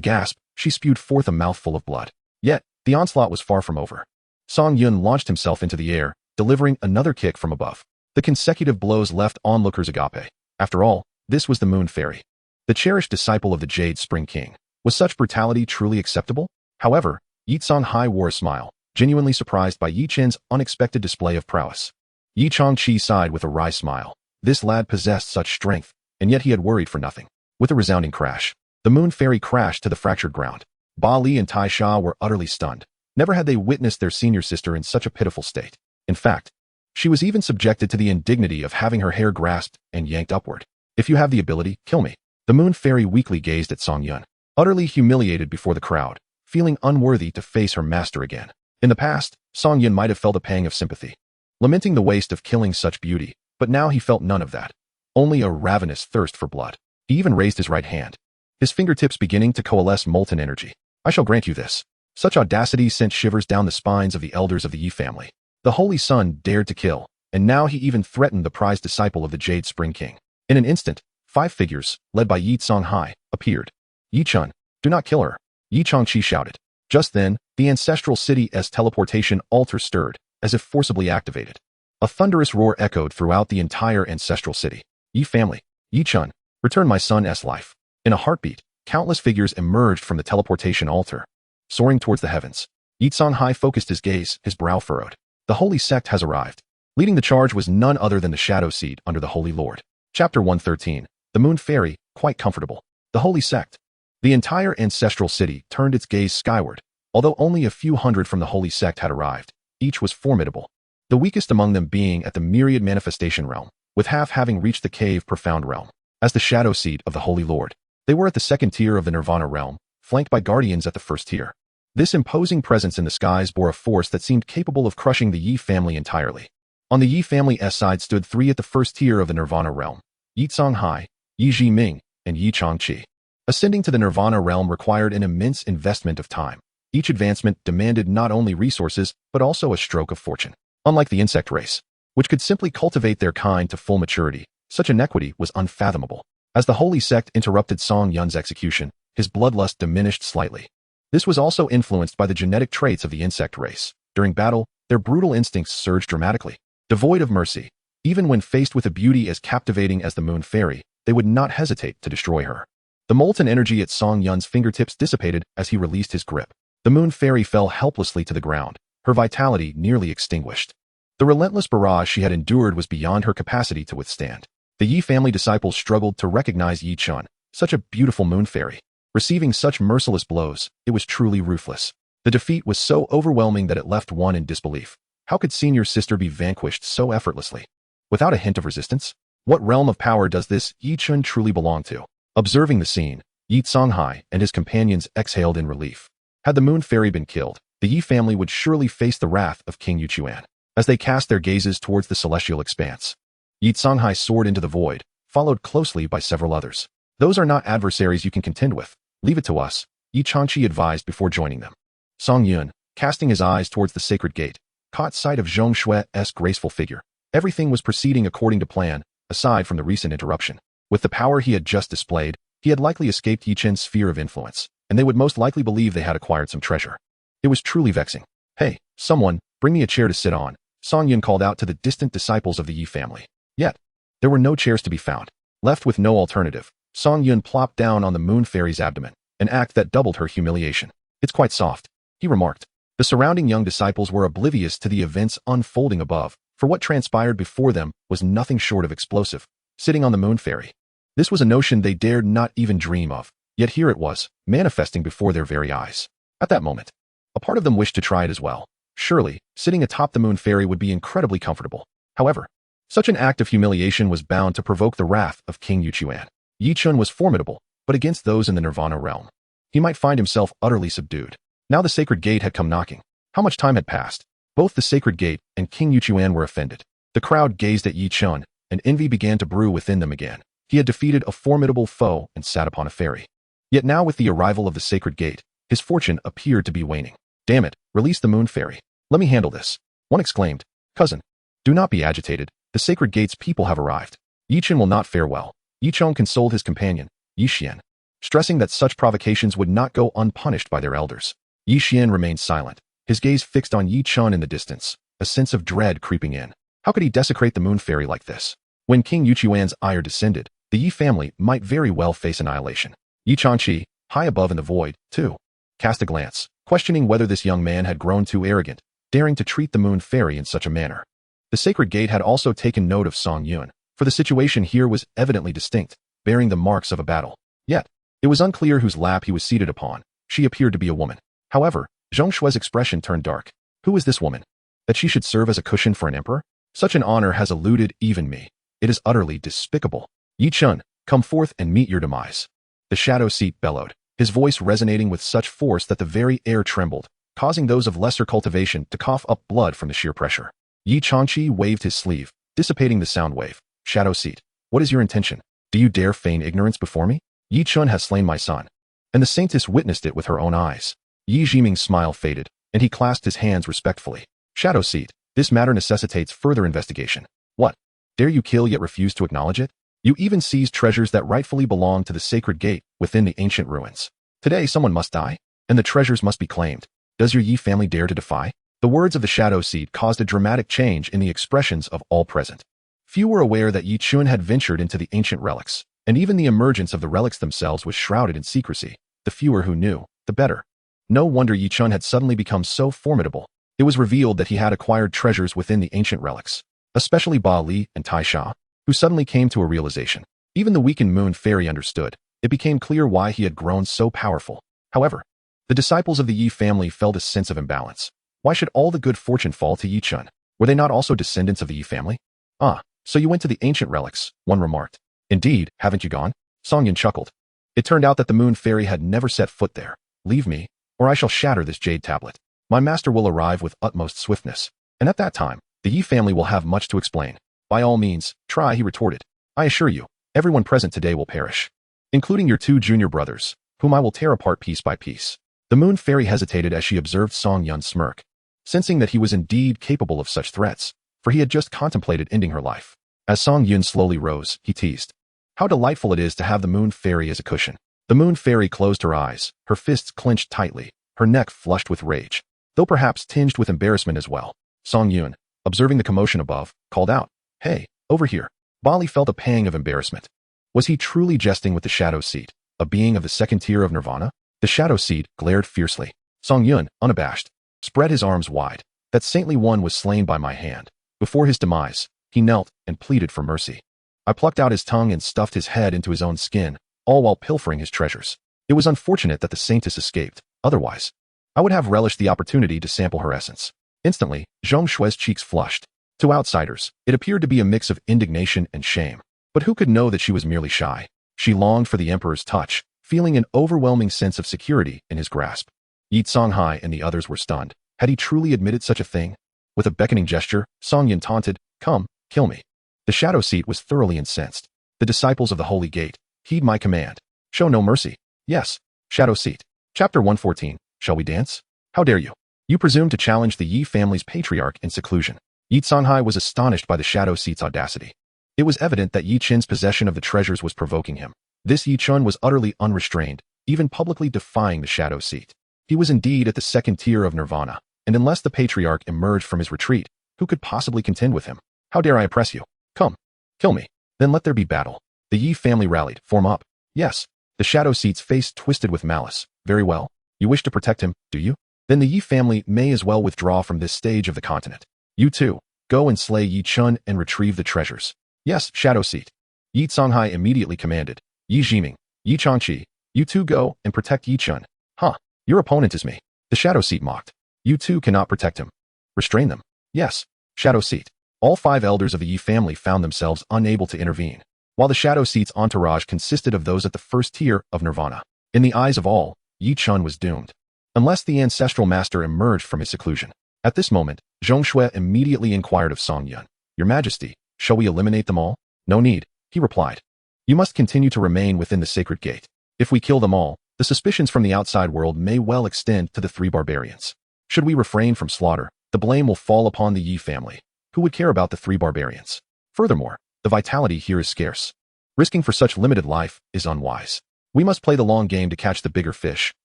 S1: gasp, she spewed forth a mouthful of blood. Yet, the onslaught was far from over. Song Yun launched himself into the air, delivering another kick from above. The consecutive blows left onlookers agape. After all, this was the moon fairy, the cherished disciple of the Jade Spring King. Was such brutality truly acceptable? However, Yi Songhai wore a smile, genuinely surprised by Yi Chen's unexpected display of prowess. Yi Changqi sighed with a wry smile. This lad possessed such strength, and yet he had worried for nothing. With a resounding crash, the moon fairy crashed to the fractured ground. Ba Li and Taisha were utterly stunned. Never had they witnessed their senior sister in such a pitiful state. In fact, she was even subjected to the indignity of having her hair grasped and yanked upward. If you have the ability, kill me. The moon fairy weakly gazed at Song Yun, utterly humiliated before the crowd, feeling unworthy to face her master again. In the past, Song Yun might have felt a pang of sympathy, lamenting the waste of killing such beauty, but now he felt none of that. Only a ravenous thirst for blood. He even raised his right hand, his fingertips beginning to coalesce molten energy. I shall grant you this. Such audacity sent shivers down the spines of the elders of the Yi family. The Holy Sun dared to kill, and now he even threatened the prized disciple of the Jade Spring King. In an instant, 5 figures, led by Yi Songhai, appeared. Yi Chun, do not kill her, Yi Changqi shouted. Just then, the ancestral city's teleportation altar stirred, as if forcibly activated. A thunderous roar echoed throughout the entire ancestral city. Yi family, Yi Chun, return my son's life. In a heartbeat, countless figures emerged from the teleportation altar, soaring towards the heavens. Yi Songhai focused his gaze, his brow furrowed. The holy sect has arrived. Leading the charge was none other than the Shadow Seed under the Holy Lord. Chapter 113. The Moon Fairy, quite comfortable. The Holy Sect. The entire ancestral city turned its gaze skyward. Although only a few hundred from the Holy Sect had arrived, each was formidable. The weakest among them being at the myriad manifestation realm, with half having reached the cave profound realm. As the Shadow Seed of the Holy Lord, they were at the second tier of the Nirvana realm, flanked by guardians at the first tier. This imposing presence in the skies bore a force that seemed capable of crushing the Yi family entirely. On the Yi family's side stood three at the first tier of the Nirvana realm: Yi Songhai, Yi Jiming, and Yi Changqi. Ascending to the Nirvana realm required an immense investment of time. Each advancement demanded not only resources, but also a stroke of fortune. Unlike the insect race, which could simply cultivate their kind to full maturity, such inequity was unfathomable. As the Holy Sect interrupted Song Yun's execution, his bloodlust diminished slightly. This was also influenced by the genetic traits of the insect race. During battle, their brutal instincts surged dramatically. Devoid of mercy, even when faced with a beauty as captivating as the Moon Fairy, they would not hesitate to destroy her. The molten energy at Song Yun's fingertips dissipated as he released his grip. The Moon Fairy fell helplessly to the ground, her vitality nearly extinguished. The relentless barrage she had endured was beyond her capacity to withstand. The Yi family disciples struggled to recognize Yi Chun, such a beautiful Moon Fairy. Receiving such merciless blows, it was truly ruthless. The defeat was so overwhelming that it left one in disbelief. How could senior sister be vanquished so effortlessly? Without a hint of resistance? What realm of power does this Yi Chun truly belong to? Observing the scene, Yi Songhai and his companions exhaled in relief. Had the Moon Fairy been killed, the Yi family would surely face the wrath of King Yuchuan. As they cast their gazes towards the celestial expanse, Yi Songhai soared into the void, followed closely by several others. Those are not adversaries you can contend with. Leave it to us, Yi Changqi advised before joining them. Song Yun, casting his eyes towards the sacred gate, caught sight of Zhong Shue's graceful figure. Everything was proceeding according to plan, aside from the recent interruption. With the power he had just displayed, he had likely escaped Yi Chen's sphere of influence, and they would most likely believe they had acquired some treasure. It was truly vexing. Hey, someone, bring me a chair to sit on, Song Yun called out to the distant disciples of the Yi family. Yet, there were no chairs to be found. Left with no alternative, Song Yun plopped down on the Moon Fairy's abdomen, an act that doubled her humiliation. It's quite soft, he remarked. The surrounding young disciples were oblivious to the events unfolding above, for what transpired before them was nothing short of explosive. Sitting on the Moon Fairy. This was a notion they dared not even dream of, yet here it was, manifesting before their very eyes. At that moment, a part of them wished to try it as well. Surely, sitting atop the Moon Fairy would be incredibly comfortable. However, such an act of humiliation was bound to provoke the wrath of King Yuchuan. Yi Chun was formidable, but against those in the Nirvana realm, he might find himself utterly subdued. Now the sacred gate had come knocking. How much time had passed? Both the sacred gate and King Yuchuan were offended. The crowd gazed at Yi Chun, and envy began to brew within them again. He had defeated a formidable foe and sat upon a fairy. Yet now with the arrival of the sacred gate, his fortune appeared to be waning. Damn it, release the Moon Fairy. Let me handle this. One exclaimed. Cousin, do not be agitated. The sacred gate's people have arrived. Yi Chun will not fare well. Yi Chun consoled his companion, Yi Xian, stressing that such provocations would not go unpunished by their elders. Yi Xian remained silent, his gaze fixed on Yi Chun in the distance, a sense of dread creeping in. How could he desecrate the Moon Fairy like this? When King Yuchuan's ire descended, the Yi family might very well face annihilation. Yi Changqi, high above in the void, too, cast a glance, questioning whether this young man had grown too arrogant, daring to treat the Moon Fairy in such a manner. The sacred gate had also taken note of Song Yun, for the situation here was evidently distinct, bearing the marks of a battle. Yet, it was unclear whose lap he was seated upon. She appeared to be a woman. However, Zhong Shue's expression turned dark. Who is this woman? That she should serve as a cushion for an emperor? Such an honor has eluded even me. It is utterly despicable. Yi Chun, come forth and meet your demise. The Shadow Seed bellowed, his voice resonating with such force that the very air trembled, causing those of lesser cultivation to cough up blood from the sheer pressure. Yi Changqi waved his sleeve, dissipating the sound wave. Shadow Seed, what is your intention? Do you dare feign ignorance before me? Yi Chun has slain my son. And the saintess witnessed it with her own eyes. Yi Jiming's smile faded, and he clasped his hands respectfully. Shadow Seed, this matter necessitates further investigation. What? Dare you kill yet refuse to acknowledge it? You even seized treasures that rightfully belong to the sacred gate within the ancient ruins. Today someone must die, and the treasures must be claimed. Does your Yi family dare to defy? The words of the Shadow Seed caused a dramatic change in the expressions of all present. Few were aware that Yi Chun had ventured into the ancient relics, and even the emergence of the relics themselves was shrouded in secrecy. The fewer who knew, the better. No wonder Yi Chun had suddenly become so formidable. It was revealed that he had acquired treasures within the ancient relics. especially Ba Li and Tai Sha, who suddenly came to a realization. Even the weakened moon fairy understood. It became clear why he had grown so powerful. However, the disciples of the Yi family felt a sense of imbalance. Why should all the good fortune fall to Yi Chun? Were they not also descendants of the Yi family? Ah, so you went to the ancient relics, one remarked. Indeed, haven't you gone? Song Yun chuckled. It turned out that the moon fairy had never set foot there. Leave me, or I shall shatter this jade tablet. My master will arrive with utmost swiftness, and at that time, the Yi family will have much to explain. By all means, try, he retorted. I assure you, everyone present today will perish, including your 2 junior brothers, whom I will tear apart piece by piece. The moon fairy hesitated as she observed Song Yun smirk, sensing that he was indeed capable of such threats, for he had just contemplated ending her life. As Song Yun slowly rose, he teased. How delightful it is to have the moon fairy as a cushion. The moon fairy closed her eyes, her fists clenched tightly, her neck flushed with rage, though perhaps tinged with embarrassment as well. Song Yun, observing the commotion above, called out, Hey, over here. Bali felt a pang of embarrassment. Was he truly jesting with the shadow seed, a being of the second tier of nirvana? The shadow seed glared fiercely. Song Yun, unabashed, spread his arms wide. That saintly one was slain by my hand. Before his demise, he knelt and pleaded for mercy. I plucked out his tongue and stuffed his head into his own skin, all while pilfering his treasures. It was unfortunate that the saintess escaped. Otherwise, I would have relished the opportunity to sample her essence. Instantly, Zhong Shue's cheeks flushed. To outsiders, it appeared to be a mix of indignation and shame. But who could know that she was merely shy? She longed for the emperor's touch, feeling an overwhelming sense of security in his grasp. Yi Songhai and the others were stunned. Had he truly admitted such a thing? With a beckoning gesture, Song Yin taunted, Come, kill me. The shadow seat was thoroughly incensed. The disciples of the Holy Gate, heed my command. Show no mercy. Yes, shadow seat. Chapter 114, Shall we dance? How dare you? You presume to challenge the Yi family's patriarch in seclusion. Yi Songhai was astonished by the shadow seat's audacity. It was evident that Yi Chin's possession of the treasures was provoking him. This Yi Chun was utterly unrestrained, even publicly defying the shadow seat. He was indeed at the second tier of nirvana, and unless the patriarch emerged from his retreat, who could possibly contend with him? How dare I oppress you? Come, kill me. Then let there be battle. The Yi family rallied. Form up. Yes. The shadow seat's face twisted with malice. Very well. You wish to protect him, do you? Then the Yi family may as well withdraw from this stage of the continent. You too, go and slay Yi Chun and retrieve the treasures. Yes, shadow seat. Yi Songhai immediately commanded. Yi Jiming, Yi Changqi, you two go and protect Yi Chun. Huh, your opponent is me. The shadow seat mocked. You two cannot protect him. Restrain them. Yes, shadow seat. All 5 elders of the Yi family found themselves unable to intervene, while the shadow seat's entourage consisted of those at the first tier of nirvana. In the eyes of all, Yi Chun was doomed, unless the ancestral master emerged from his seclusion. At this moment, Zhong Shui immediately inquired of Song Yun, Your Majesty, shall we eliminate them all? No need, he replied. You must continue to remain within the sacred gate. If we kill them all, the suspicions from the outside world may well extend to the 3 barbarians. Should we refrain from slaughter, the blame will fall upon the Yi family. Who would care about the 3 barbarians? Furthermore, the vitality here is scarce. Risking for such limited life is unwise. We must play the long game to catch the bigger fish,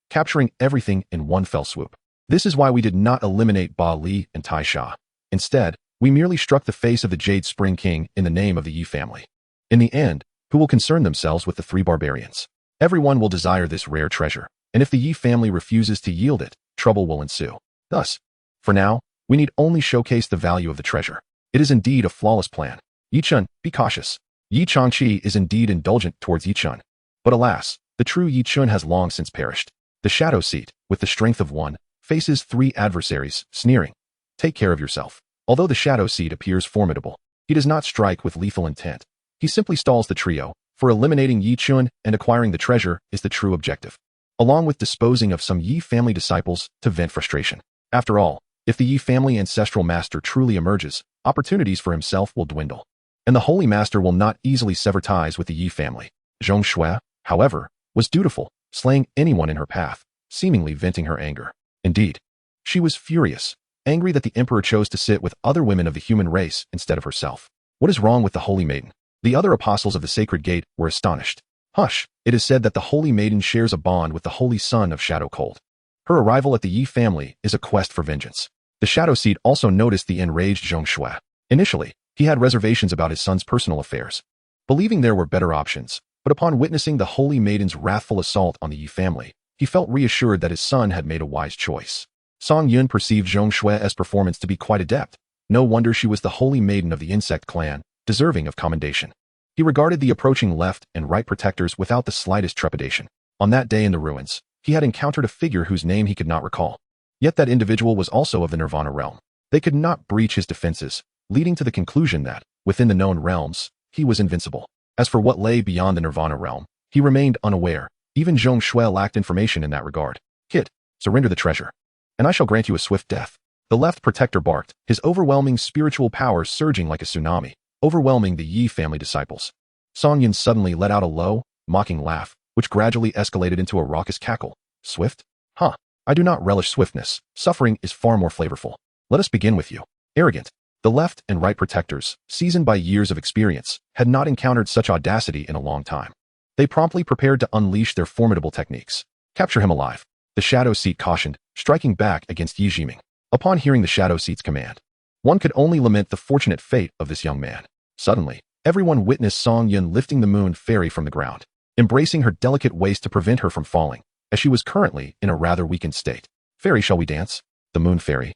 S1: capturing everything in one fell swoop. This is why we did not eliminate Ba Li and Tai Sha. Instead, we merely struck the face of the Jade Spring King in the name of the Yi family. In the end, who will concern themselves with the 3 barbarians? Everyone will desire this rare treasure, and if the Yi family refuses to yield it, trouble will ensue. Thus, for now, we need only showcase the value of the treasure. It is indeed a flawless plan. Yi Chun, be cautious. Yi Changqi is indeed indulgent towards Yi Chun. But alas, the true Yi Chun has long since perished. The shadow seat, with the strength of 1, faces 3 adversaries, sneering. Take care of yourself. Although the shadow seed appears formidable, he does not strike with lethal intent. He simply stalls the trio, for eliminating Yi Chun and acquiring the treasure is the true objective, along with disposing of some Yi family disciples to vent frustration. After all, if the Yi family ancestral master truly emerges, opportunities for himself will dwindle, and the holy master will not easily sever ties with the Yi family. Zhong Shui, however, was dutiful, slaying anyone in her path, seemingly venting her anger. Indeed, she was furious, angry that the emperor chose to sit with other women of the human race instead of herself. What is wrong with the holy maiden? The other apostles of the sacred gate were astonished. Hush, it is said that the holy maiden shares a bond with the holy son of Shadow Cold. Her arrival at the Yi family is a quest for vengeance. The shadow seed also noticed the enraged Zhong Shui. Initially, he had reservations about his son's personal affairs, believing there were better options, but upon witnessing the holy maiden's wrathful assault on the Yi family, he felt reassured that his son had made a wise choice. Song Yun perceived Zhong Shui's performance to be quite adept, No wonder she was the holy maiden of the insect clan, deserving of commendation. He regarded the approaching left and right protectors without the slightest trepidation. On that day in the ruins, he had encountered a figure whose name he could not recall. Yet that individual was also of the Nirvana realm. They could not breach his defenses, leading to the conclusion that, within the known realms, he was invincible. As for what lay beyond the Nirvana realm, he remained unaware. Even Zhong Shui lacked information in that regard. Kid, surrender the treasure, and I shall grant you a swift death. The left protector barked, his overwhelming spiritual power surging like a tsunami, overwhelming the Yi family disciples. Song Yun suddenly let out a low, mocking laugh, which gradually escalated into a raucous cackle. Swift? Huh. I do not relish swiftness. Suffering is far more flavorful. Let us begin with you. Arrogant. The left and right protectors, seasoned by years of experience, had not encountered such audacity in a long time. They promptly prepared to unleash their formidable techniques. Capture him alive. The Shadow Seat cautioned, striking back against Yi Jiming. Upon hearing the Shadow Seat's command, one could only lament the fortunate fate of this young man. Suddenly, everyone witnessed Song Yun lifting the Moon Fairy from the ground, embracing her delicate waist to prevent her from falling, as she was currently in a rather weakened state. Fairy, shall we dance? The Moon Fairy.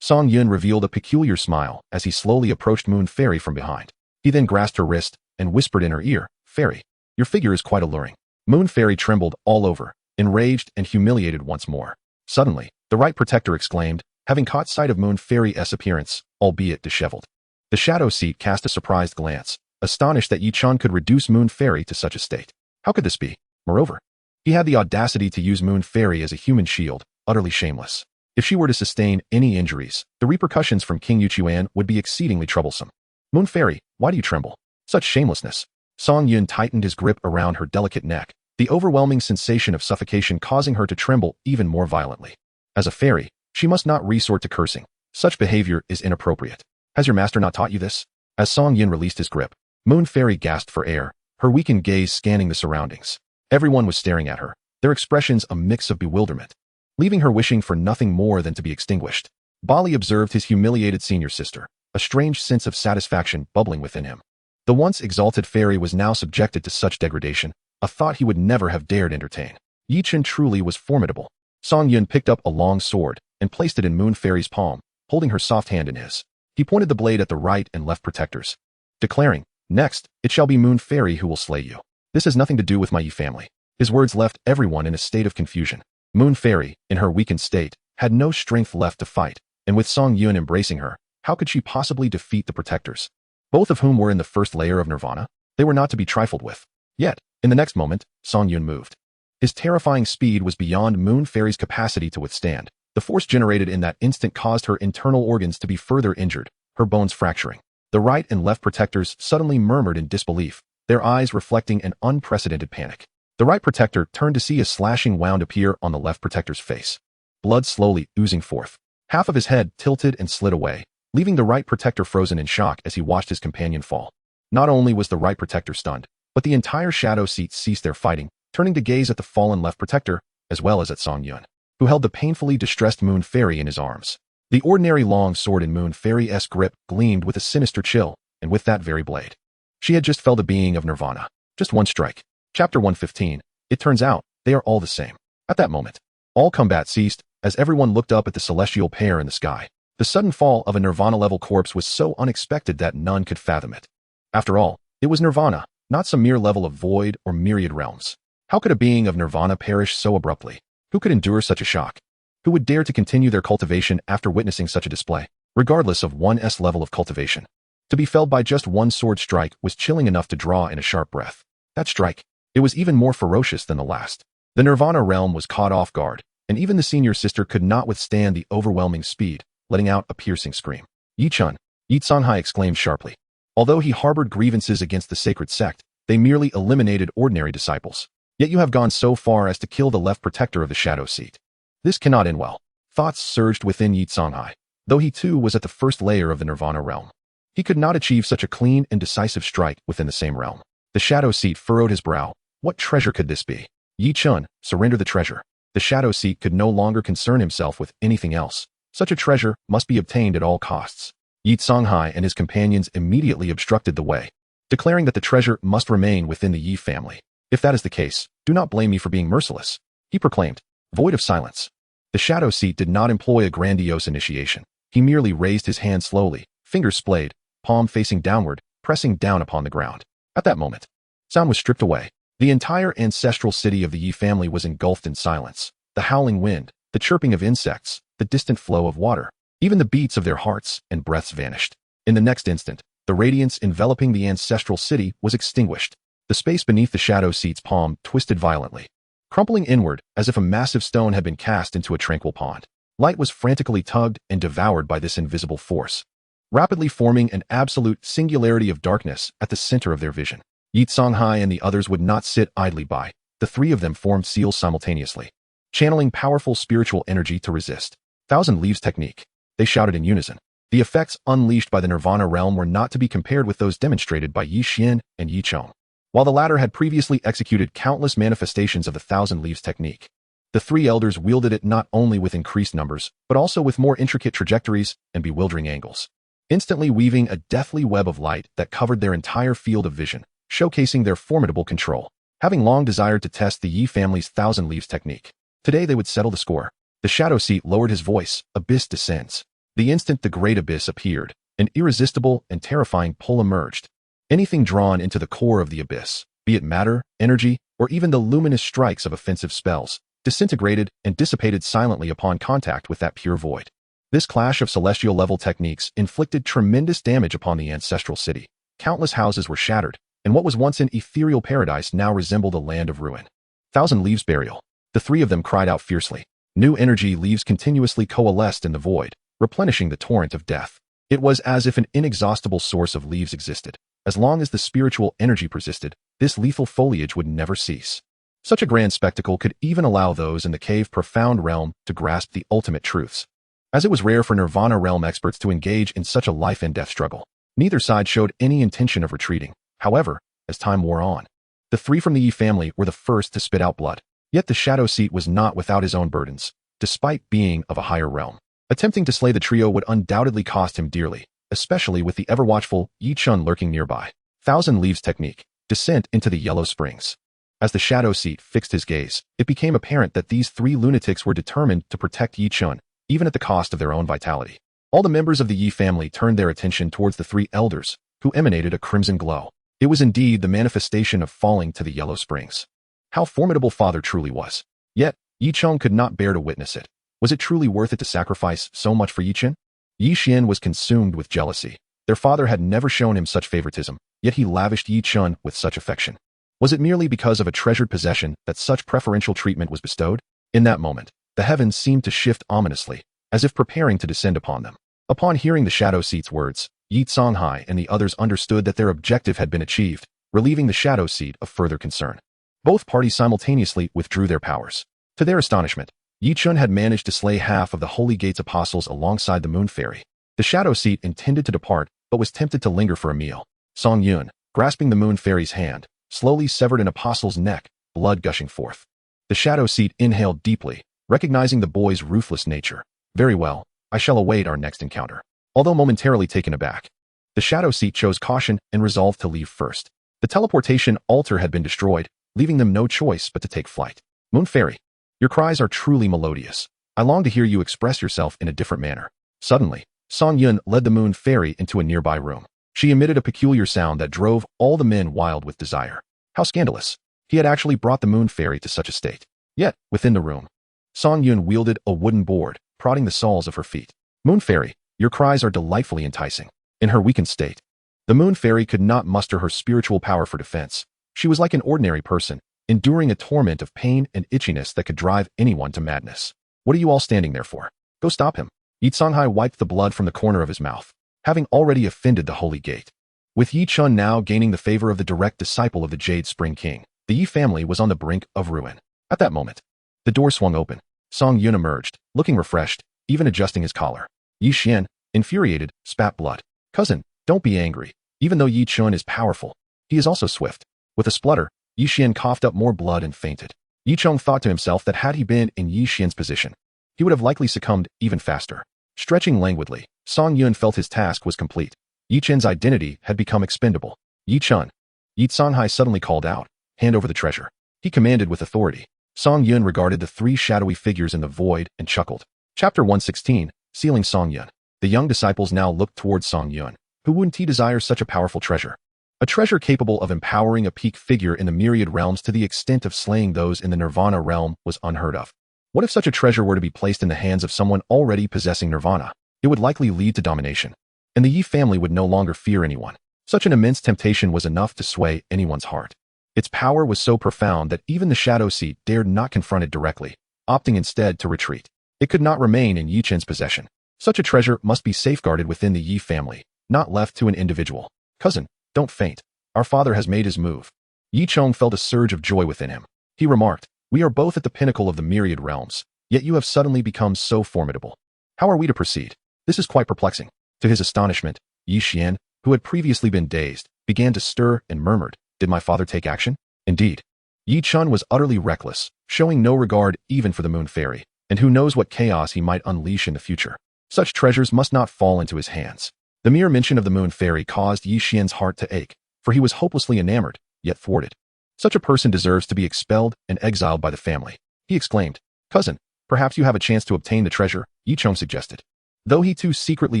S1: Song Yun revealed a peculiar smile as he slowly approached Moon Fairy from behind. He then grasped her wrist and whispered in her ear, Fairy, your figure is quite alluring. Moon Fairy trembled all over, enraged and humiliated once more. Suddenly, the right protector exclaimed, having caught sight of Moon Fairy's appearance, albeit disheveled. The Shadow Seat cast a surprised glance, astonished that Yi Chun could reduce Moon Fairy to such a state. How could this be? Moreover, he had the audacity to use Moon Fairy as a human shield, utterly shameless. If she were to sustain any injuries, the repercussions from King Yuchuan would be exceedingly troublesome. Moon Fairy, why do you tremble? Such shamelessness. Song Yun tightened his grip around her delicate neck, the overwhelming sensation of suffocation causing her to tremble even more violently. As a fairy, she must not resort to cursing. Such behavior is inappropriate. Has your master not taught you this? As Song Yun released his grip, Moon Fairy gasped for air, her weakened gaze scanning the surroundings. Everyone was staring at her, their expressions a mix of bewilderment, leaving her wishing for nothing more than to be extinguished. Bali observed his humiliated senior sister, a strange sense of satisfaction bubbling within him. The once exalted fairy was now subjected to such degradation, a thought he would never have dared entertain. Yi Chen truly was formidable. Song Yun picked up a long sword and placed it in Moon Fairy's palm, holding her soft hand in his. He pointed the blade at the right and left protectors, declaring, Next, it shall be Moon Fairy who will slay you. This has nothing to do with my Yi family. His words left everyone in a state of confusion. Moon Fairy, in her weakened state, had no strength left to fight, and with Song Yun embracing her, how could she possibly defeat the protectors? Both of whom were in the first layer of Nirvana? They were not to be trifled with. Yet, in the next moment, Song Yun moved. His terrifying speed was beyond Moon Fairy's capacity to withstand. The force generated in that instant caused her internal organs to be further injured, her bones fracturing. The right and left protectors suddenly murmured in disbelief, their eyes reflecting an unprecedented panic. The right protector turned to see a slashing wound appear on the left protector's face, blood slowly oozing forth. Half of his head tilted and slid away, leaving the right protector frozen in shock as he watched his companion fall. Not only was the right protector stunned, but the entire Shadow Seat ceased their fighting, turning to gaze at the fallen left protector, as well as at Song Yun, who held the painfully distressed Moon Fairy in his arms. The ordinary long sword in Moon Fairy's grip gleamed with a sinister chill, and with that very blade, she had just felled a being of Nirvana. Just one strike. Chapter 115. It turns out, they are all the same. At that moment, all combat ceased, as everyone looked up at the celestial pair in the sky. The sudden fall of a Nirvana-level corpse was so unexpected that none could fathom it. After all, it was Nirvana, not some mere level of void or myriad realms. How could a being of Nirvana perish so abruptly? Who could endure such a shock? Who would dare to continue their cultivation after witnessing such a display, regardless of one's level of cultivation? To be felled by just one sword strike was chilling enough to draw in a sharp breath. That strike, it was even more ferocious than the last. The Nirvana realm was caught off guard, and even the senior sister could not withstand the overwhelming speed, letting out a piercing scream. Yi Chun, Yi Songhai exclaimed sharply. Although he harbored grievances against the sacred sect, they merely eliminated ordinary disciples. Yet you have gone so far as to kill the left protector of the Shadow Seat. This cannot end well. Thoughts surged within Yi Songhai, though he too was at the first layer of the Nirvana realm. He could not achieve such a clean and decisive strike within the same realm. The Shadow Seat furrowed his brow. What treasure could this be? Yi Chun, surrender the treasure. The Shadow Seat could no longer concern himself with anything else. Such a treasure must be obtained at all costs. Yi Songhai and his companions immediately obstructed the way, declaring that the treasure must remain within the Yi family. If that is the case, do not blame me for being merciless, he proclaimed, void of silence. The Shadow Seat did not employ a grandiose initiation. He merely raised his hand slowly, fingers splayed, palm facing downward, pressing down upon the ground. At that moment, sound was stripped away. The entire ancestral city of the Yi family was engulfed in silence. The howling wind, the chirping of insects, the distant flow of water, even the beats of their hearts and breaths vanished. In the next instant, the radiance enveloping the ancestral city was extinguished. The space beneath the shadow seat's palm twisted violently, crumpling inward as if a massive stone had been cast into a tranquil pond. Light was frantically tugged and devoured by this invisible force, rapidly forming an absolute singularity of darkness at the center of their vision. Yi Songhai and the others would not sit idly by. The three of them formed seals simultaneously, channeling powerful spiritual energy to resist. Thousand Leaves technique. They shouted in unison. The effects unleashed by the Nirvana realm were not to be compared with those demonstrated by Yi Xian and Yi Chong. While the latter had previously executed countless manifestations of the Thousand Leaves technique, the three elders wielded it not only with increased numbers, but also with more intricate trajectories and bewildering angles, instantly weaving a deathly web of light that covered their entire field of vision, showcasing their formidable control. Having long desired to test the Yi family's Thousand Leaves technique, today they would settle the score. The shadow seat lowered his voice. Abyss descends. The instant the great abyss appeared, an irresistible and terrifying pull emerged. Anything drawn into the core of the abyss, be it matter, energy, or even the luminous strikes of offensive spells, disintegrated and dissipated silently upon contact with that pure void. This clash of celestial-level techniques inflicted tremendous damage upon the ancestral city. Countless houses were shattered, and what was once an ethereal paradise now resembled a land of ruin. Thousand Leaves burial. The three of them cried out fiercely. New energy leaves continuously coalesced in the void, replenishing the torrent of death. It was as if an inexhaustible source of leaves existed. As long as the spiritual energy persisted, this lethal foliage would never cease. Such a grand spectacle could even allow those in the cave profound realm to grasp the ultimate truths. As it was rare for Nirvana realm experts to engage in such a life and death struggle, neither side showed any intention of retreating. However, as time wore on, the three from the Yi family were the first to spit out blood. Yet the shadow seat was not without his own burdens, despite being of a higher realm. Attempting to slay the trio would undoubtedly cost him dearly, especially with the ever-watchful Yi Chun lurking nearby. Thousand Leaves technique. Descent into the Yellow Springs. As the shadow seat fixed his gaze, it became apparent that these three lunatics were determined to protect Yi Chun, even at the cost of their own vitality. All the members of the Yi family turned their attention towards the three elders, who emanated a crimson glow. It was indeed the manifestation of falling to the Yellow Springs. How formidable father truly was. Yet, Yi Chong could not bear to witness it. Was it truly worth it to sacrifice so much for Yi Chen? Yi Xian was consumed with jealousy. Their father had never shown him such favoritism, yet he lavished Yi Chun with such affection. Was it merely because of a treasured possession that such preferential treatment was bestowed? In that moment, the heavens seemed to shift ominously, as if preparing to descend upon them. Upon hearing the shadow seat's words, Yi Songhai and the others understood that their objective had been achieved, relieving the shadow seat of further concern. Both parties simultaneously withdrew their powers. To their astonishment, Yi Chun had managed to slay half of the Holy Gate's apostles alongside the Moon Fairy. The shadow seat intended to depart, but was tempted to linger for a meal. Song Yun, grasping the Moon Fairy's hand, slowly severed an apostle's neck, blood gushing forth. The shadow seat inhaled deeply, recognizing the boy's ruthless nature. Very well, I shall await our next encounter. Although momentarily taken aback, the shadow seat chose caution and resolved to leave first. The teleportation altar had been destroyed, leaving them no choice but to take flight. Moon Fairy, your cries are truly melodious. I long to hear you express yourself in a different manner. Suddenly, Song Yun led the Moon Fairy into a nearby room. She emitted a peculiar sound that drove all the men wild with desire. How scandalous. He had actually brought the Moon Fairy to such a state. Yet, within the room, Song Yun wielded a wooden board, prodding the soles of her feet. Moon Fairy, your cries are delightfully enticing. In her weakened state, the Moon Fairy could not muster her spiritual power for defense. She was like an ordinary person, enduring a torment of pain and itchiness that could drive anyone to madness. What are you all standing there for? Go stop him. Yi Songhai wiped the blood from the corner of his mouth, having already offended the Holy Gate. With Yi Chun now gaining the favor of the direct disciple of the Jade Spring King, the Yi family was on the brink of ruin. At that moment, the door swung open. Song Yun emerged, looking refreshed, even adjusting his collar. Yi Xian, infuriated, spat blood. Cousin, don't be angry. Even though Yi Chun is powerful, he is also swift. With a splutter, Yi Xian coughed up more blood and fainted. Yi Chong thought to himself that had he been in Yi Xian's position, he would have likely succumbed even faster. Stretching languidly, Song Yun felt his task was complete. Yi Chen's identity had become expendable. Yi Chun. Yi Songhai suddenly called out, hand over the treasure. He commanded with authority. Song Yun regarded the three shadowy figures in the void and chuckled. Chapter 116, Sealing Song Yun. The young disciples now looked towards Song Yun. Who wouldn't he desire such a powerful treasure? A treasure capable of empowering a peak figure in the myriad realms to the extent of slaying those in the nirvana realm was unheard of. What if such a treasure were to be placed in the hands of someone already possessing nirvana? It would likely lead to domination, and the Yi family would no longer fear anyone. Such an immense temptation was enough to sway anyone's heart. Its power was so profound that even the shadow seat dared not confront it directly, opting instead to retreat. It could not remain in Yi Chen's possession. Such a treasure must be safeguarded within the Yi family, not left to an individual. Cousin, don't faint. Our father has made his move. Yi Chong felt a surge of joy within him. He remarked, we are both at the pinnacle of the myriad realms, yet you have suddenly become so formidable. How are we to proceed? This is quite perplexing. To his astonishment, Yi Xian, who had previously been dazed, began to stir and murmured, did my father take action? Indeed. Yi Chun was utterly reckless, showing no regard even for the moon fairy, and who knows what chaos he might unleash in the future. Such treasures must not fall into his hands. The mere mention of the moon fairy caused Yi Xian's heart to ache, for he was hopelessly enamored, yet thwarted. Such a person deserves to be expelled and exiled by the family. He exclaimed, cousin, perhaps you have a chance to obtain the treasure, Yi Chong suggested. Though he too secretly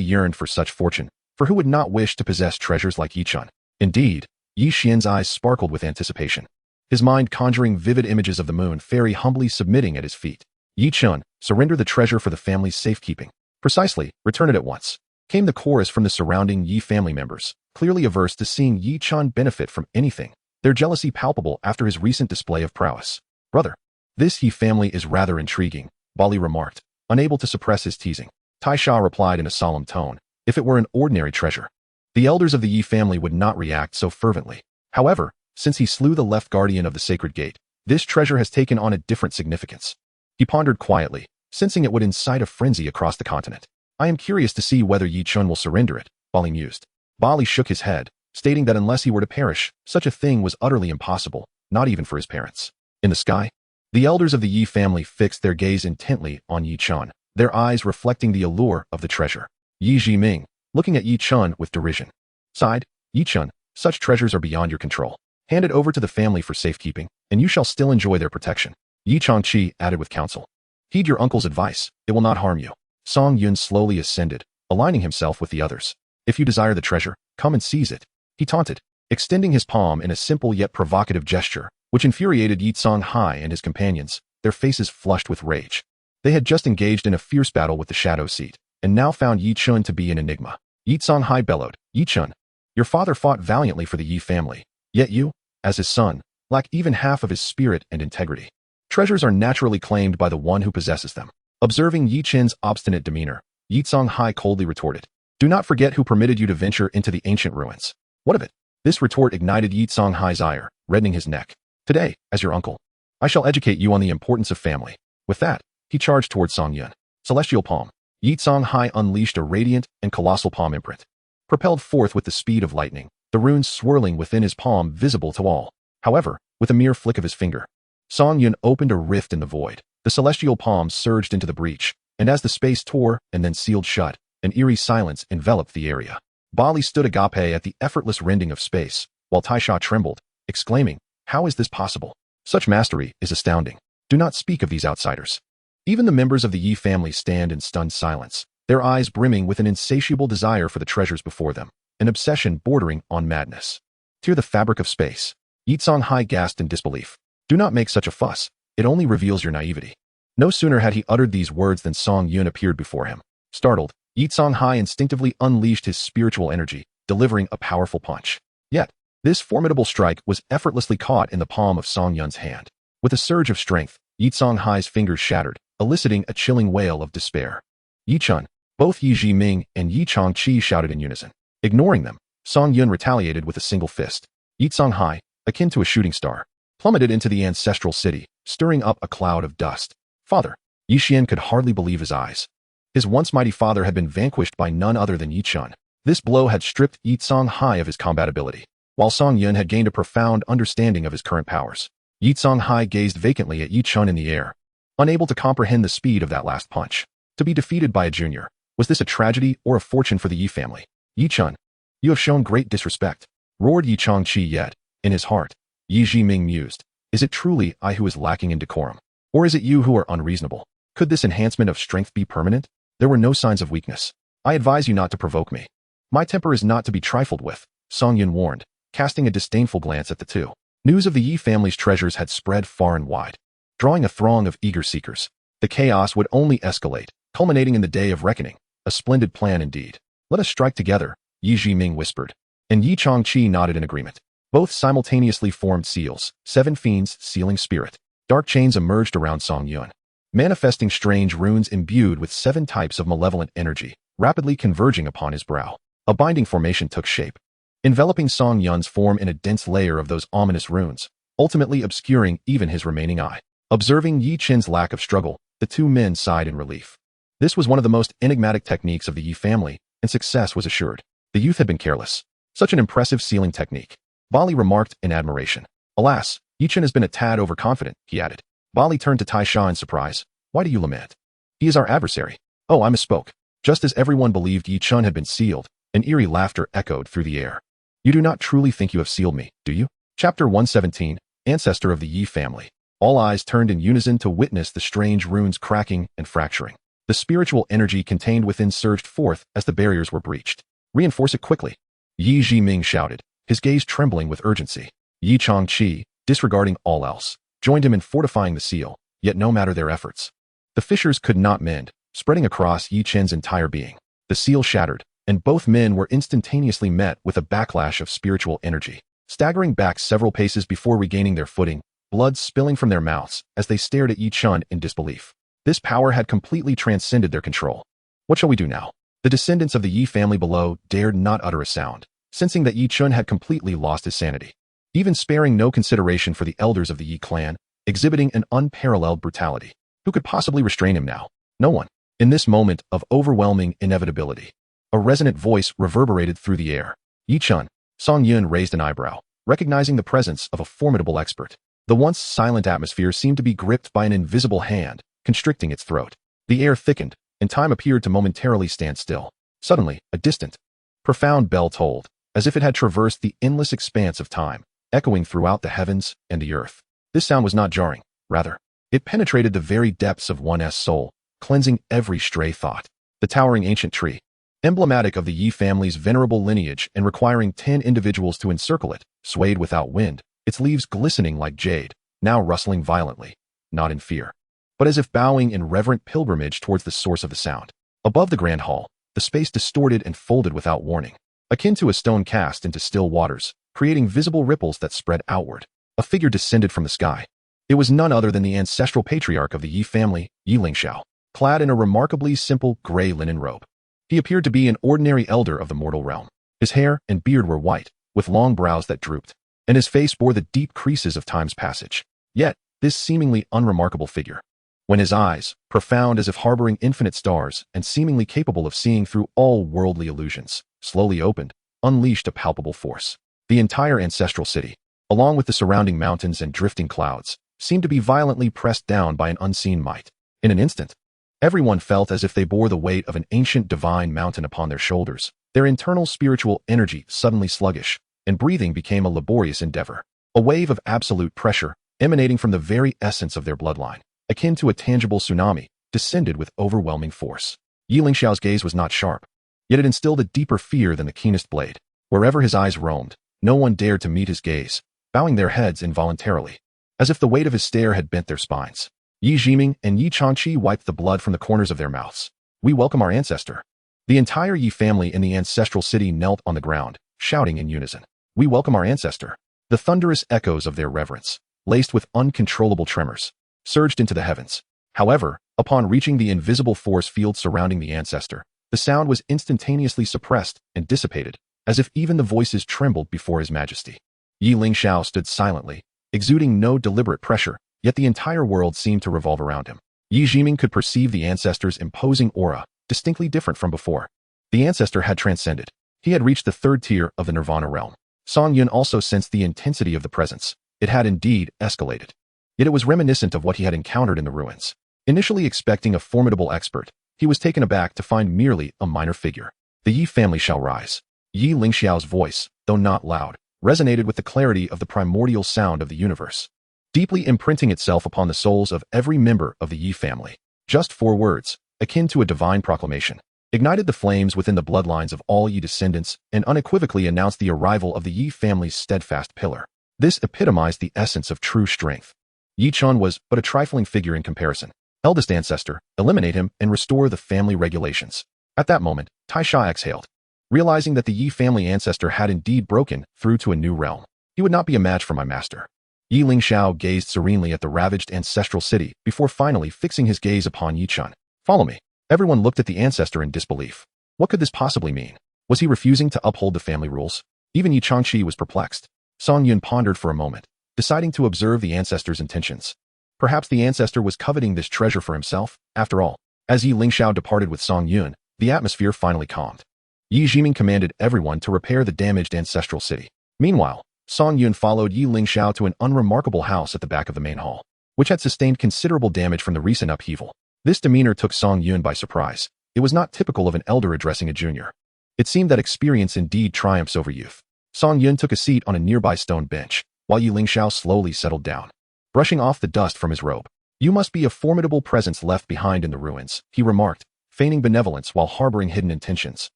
S1: yearned for such fortune, for who would not wish to possess treasures like Yi Chun? Indeed, Yi Xian's eyes sparkled with anticipation, his mind conjuring vivid images of the moon fairy humbly submitting at his feet. Yi Chun, surrender the treasure for the family's safekeeping. Precisely, return it at once. Came the chorus from the surrounding Yi family members, clearly averse to seeing Yi Chun benefit from anything, their jealousy palpable after his recent display of prowess. Brother, this Yi family is rather intriguing, Bali remarked, unable to suppress his teasing. Tai Sha replied in a solemn tone, if it were an ordinary treasure, the elders of the Yi family would not react so fervently. However, since he slew the left guardian of the sacred gate, this treasure has taken on a different significance. He pondered quietly, sensing it would incite a frenzy across the continent. I am curious to see whether Yi Chun will surrender it, Bali mused. Bali shook his head, stating that unless he were to perish, such a thing was utterly impossible, not even for his parents. In the sky, the elders of the Yi family fixed their gaze intently on Yi Chun, their eyes reflecting the allure of the treasure. Yi Jiming, looking at Yi Chun with derision, sighed, Yi Chun, such treasures are beyond your control. Hand it over to the family for safekeeping, and you shall still enjoy their protection. Yi Chongqi added with counsel. Heed your uncle's advice, it will not harm you. Song Yun slowly ascended, aligning himself with the others. If you desire the treasure, come and seize it. He taunted, extending his palm in a simple yet provocative gesture, which infuriated Yi Tsong Hai and his companions, their faces flushed with rage. They had just engaged in a fierce battle with the shadow seat, and now found Yi Chun to be an enigma. Yi Tsong Hai bellowed, Yi Chun, your father fought valiantly for the Yi family, yet you, as his son, lack even half of his spirit and integrity. Treasures are naturally claimed by the one who possesses them. Observing Yi Chen's obstinate demeanor, Yi Tsong Hai coldly retorted, do not forget who permitted you to venture into the ancient ruins. What of it? This retort ignited Yi Tsong Hai's ire, reddening his neck. Today, as your uncle, I shall educate you on the importance of family. With that, he charged towards Song Yun. Celestial palm. Yi Tsong Hai unleashed a radiant and colossal palm imprint. Propelled forth with the speed of lightning, the runes swirling within his palm visible to all. However, with a mere flick of his finger, Song Yun opened a rift in the void. The celestial palm surged into the breach, and as the space tore and then sealed shut, an eerie silence enveloped the area. Bali stood agape at the effortless rending of space, while Taisha trembled, exclaiming, how is this possible? Such mastery is astounding. Do not speak of these outsiders. Even the members of the Yi family stand in stunned silence, their eyes brimming with an insatiable desire for the treasures before them, an obsession bordering on madness. Tear the fabric of space. Yi Tsong Hai gasped in disbelief. Do not make such a fuss. It only reveals your naivety. No sooner had he uttered these words than Song Yun appeared before him. Startled, Yi Tsong Hai instinctively unleashed his spiritual energy, delivering a powerful punch. Yet, this formidable strike was effortlessly caught in the palm of Song Yun's hand. With a surge of strength, Yi Tsong Hai's fingers shattered, eliciting a chilling wail of despair. Yi Chun, both Yi Jiming and Yi Chongqi shouted in unison. Ignoring them, Song Yun retaliated with a single fist. Yi Tsong Hai, akin to a shooting star, plummeted into the ancestral city, stirring up a cloud of dust. Father, Yi Xian could hardly believe his eyes. His once mighty father had been vanquished by none other than Yi Chun. This blow had stripped Yi Tsong Hai of his combat ability, while Song Yun had gained a profound understanding of his current powers. Yi Tsong Hai gazed vacantly at Yi Chun in the air, unable to comprehend the speed of that last punch. To be defeated by a junior, was this a tragedy or a fortune for the Yi family? Yi Chun, you have shown great disrespect, roared Yi Chongqi. Yet, in his heart, Yi Jiming mused, is it truly I who is lacking in decorum? Or is it you who are unreasonable? Could this enhancement of strength be permanent? There were no signs of weakness. I advise you not to provoke me. My temper is not to be trifled with, Song Yun warned, casting a disdainful glance at the two. News of the Yi family's treasures had spread far and wide, drawing a throng of eager seekers. The chaos would only escalate, culminating in the day of reckoning. A splendid plan indeed. Let us strike together, Yi Jiming whispered. And Yi Changqi nodded in agreement. Both simultaneously formed seals, 7 fiends sealing spirit. Dark chains emerged around Song Yun, manifesting strange runes imbued with 7 types of malevolent energy, rapidly converging upon his brow. A binding formation took shape, enveloping Song Yun's form in a dense layer of those ominous runes, ultimately obscuring even his remaining eye. Observing Yi Qin's lack of struggle, the two men sighed in relief. This was one of the most enigmatic techniques of the Yi family, and success was assured. The youth had been careless. Such an impressive sealing technique. Bali remarked in admiration. Alas, Yi Qin has been a tad overconfident, he added. Bali turned to Tai Sha in surprise. Why do you lament? He is our adversary. Oh, I misspoke. Just as everyone believed Yi Qin had been sealed, an eerie laughter echoed through the air. You do not truly think you have sealed me, do you? Chapter 117, Ancestor of the Yi Family. All eyes turned in unison to witness the strange runes cracking and fracturing. The spiritual energy contained within surged forth as the barriers were breached. Reinforce it quickly. Yi Jiming shouted, his gaze trembling with urgency. Yi Changqi, disregarding all else, joined him in fortifying the seal, yet no matter their efforts, the fissures could not mend, spreading across Yi Qin's entire being. The seal shattered, and both men were instantaneously met with a backlash of spiritual energy. Staggering back several paces before regaining their footing, blood spilling from their mouths as they stared at Yi Qin in disbelief. This power had completely transcended their control. What shall we do now? The descendants of the Yi family below dared not utter a sound, sensing that Yi Qin had completely lost his sanity. Even sparing no consideration for the elders of the Yi clan, exhibiting an unparalleled brutality. Who could possibly restrain him now? No one. In this moment of overwhelming inevitability, a resonant voice reverberated through the air. Yi Qin. Song Yun raised an eyebrow, recognizing the presence of a formidable expert. The once silent atmosphere seemed to be gripped by an invisible hand, constricting its throat. The air thickened, and time appeared to momentarily stand still. Suddenly, a distant, profound bell tolled, as if it had traversed the endless expanse of time, echoing throughout the heavens and the earth. This sound was not jarring, rather, it penetrated the very depths of one's soul, cleansing every stray thought. The towering ancient tree, emblematic of the Yi family's venerable lineage and requiring 10 individuals to encircle it, swayed without wind, its leaves glistening like jade, now rustling violently, not in fear, but as if bowing in reverent pilgrimage towards the source of the sound. Above the grand hall, the space distorted and folded without warning, akin to a stone cast into still waters, creating visible ripples that spread outward. A figure descended from the sky. It was none other than the ancestral patriarch of the Yi family, Yi Lingxiao, clad in a remarkably simple gray linen robe. He appeared to be an ordinary elder of the mortal realm. His hair and beard were white, with long brows that drooped, and his face bore the deep creases of time's passage. Yet, this seemingly unremarkable figure, when his eyes, profound as if harboring infinite stars and seemingly capable of seeing through all worldly illusions, slowly opened, unleashed a palpable force. The entire ancestral city, along with the surrounding mountains and drifting clouds, seemed to be violently pressed down by an unseen might. In an instant, everyone felt as if they bore the weight of an ancient divine mountain upon their shoulders, their internal spiritual energy suddenly sluggish, and breathing became a laborious endeavor. A wave of absolute pressure, emanating from the very essence of their bloodline, akin to a tangible tsunami, descended with overwhelming force. Yi Lingxiao's gaze was not sharp, yet it instilled a deeper fear than the keenest blade. Wherever his eyes roamed, no one dared to meet his gaze, bowing their heads involuntarily, as if the weight of his stare had bent their spines. Yi Jiming and Yi Changqi wiped the blood from the corners of their mouths. We welcome our ancestor. The entire Yi family in the ancestral city knelt on the ground, shouting in unison. We welcome our ancestor. The thunderous echoes of their reverence, laced with uncontrollable tremors, surged into the heavens. However, upon reaching the invisible force field surrounding the ancestor, the sound was instantaneously suppressed and dissipated, as if even the voices trembled before his majesty. Yi Lingxiao stood silently, exuding no deliberate pressure, yet the entire world seemed to revolve around him. Yi Jiming could perceive the ancestor's imposing aura, distinctly different from before. The ancestor had transcended. He had reached the 3rd tier of the Nirvana realm. Song Yun also sensed the intensity of the presence. It had indeed escalated. Yet it was reminiscent of what he had encountered in the ruins. Initially expecting a formidable expert, he was taken aback to find merely a minor figure. The Yi family shall rise. Yi Lingxiao's voice, though not loud, resonated with the clarity of the primordial sound of the universe, deeply imprinting itself upon the souls of every member of the Yi family. Just 4 words, akin to a divine proclamation. ignited the flames within the bloodlines of all Yi descendants, and unequivocally announced the arrival of the Yi family's steadfast pillar. This epitomized the essence of true strength. Yi Chun was but a trifling figure in comparison. Eldest ancestor, eliminate him and restore the family regulations. At that moment, Taisha exhaled, realizing that the Yi family ancestor had indeed broken through to a new realm. He would not be a match for my master. Yi Lingxiao gazed serenely at the ravaged ancestral city before finally fixing his gaze upon Yi Chun. Follow me. Everyone looked at the ancestor in disbelief. What could this possibly mean? Was he refusing to uphold the family rules? Even Yi Changqi was perplexed. Song Yun pondered for a moment, deciding to observe the ancestor's intentions. Perhaps the ancestor was coveting this treasure for himself, after all. As Yi Lingxiao departed with Song Yun, the atmosphere finally calmed. Yi Jiming commanded everyone to repair the damaged ancestral city. Meanwhile, Song Yun followed Yi Lingxiao to an unremarkable house at the back of the main hall, which had sustained considerable damage from the recent upheaval. This demeanor took Song Yun by surprise. It was not typical of an elder addressing a junior. It seemed that experience indeed triumphs over youth. Song Yun took a seat on a nearby stone bench, while Yi Lingxiao slowly settled down, brushing off the dust from his robe. You must be a formidable presence left behind in the ruins, he remarked, feigning benevolence while harboring hidden intentions.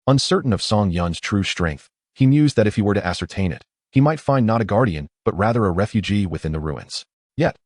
S1: Uncertain of Song Yun's true strength, he mused that if he were to ascertain it, he might find not a guardian, but rather a refugee within the ruins. Yet,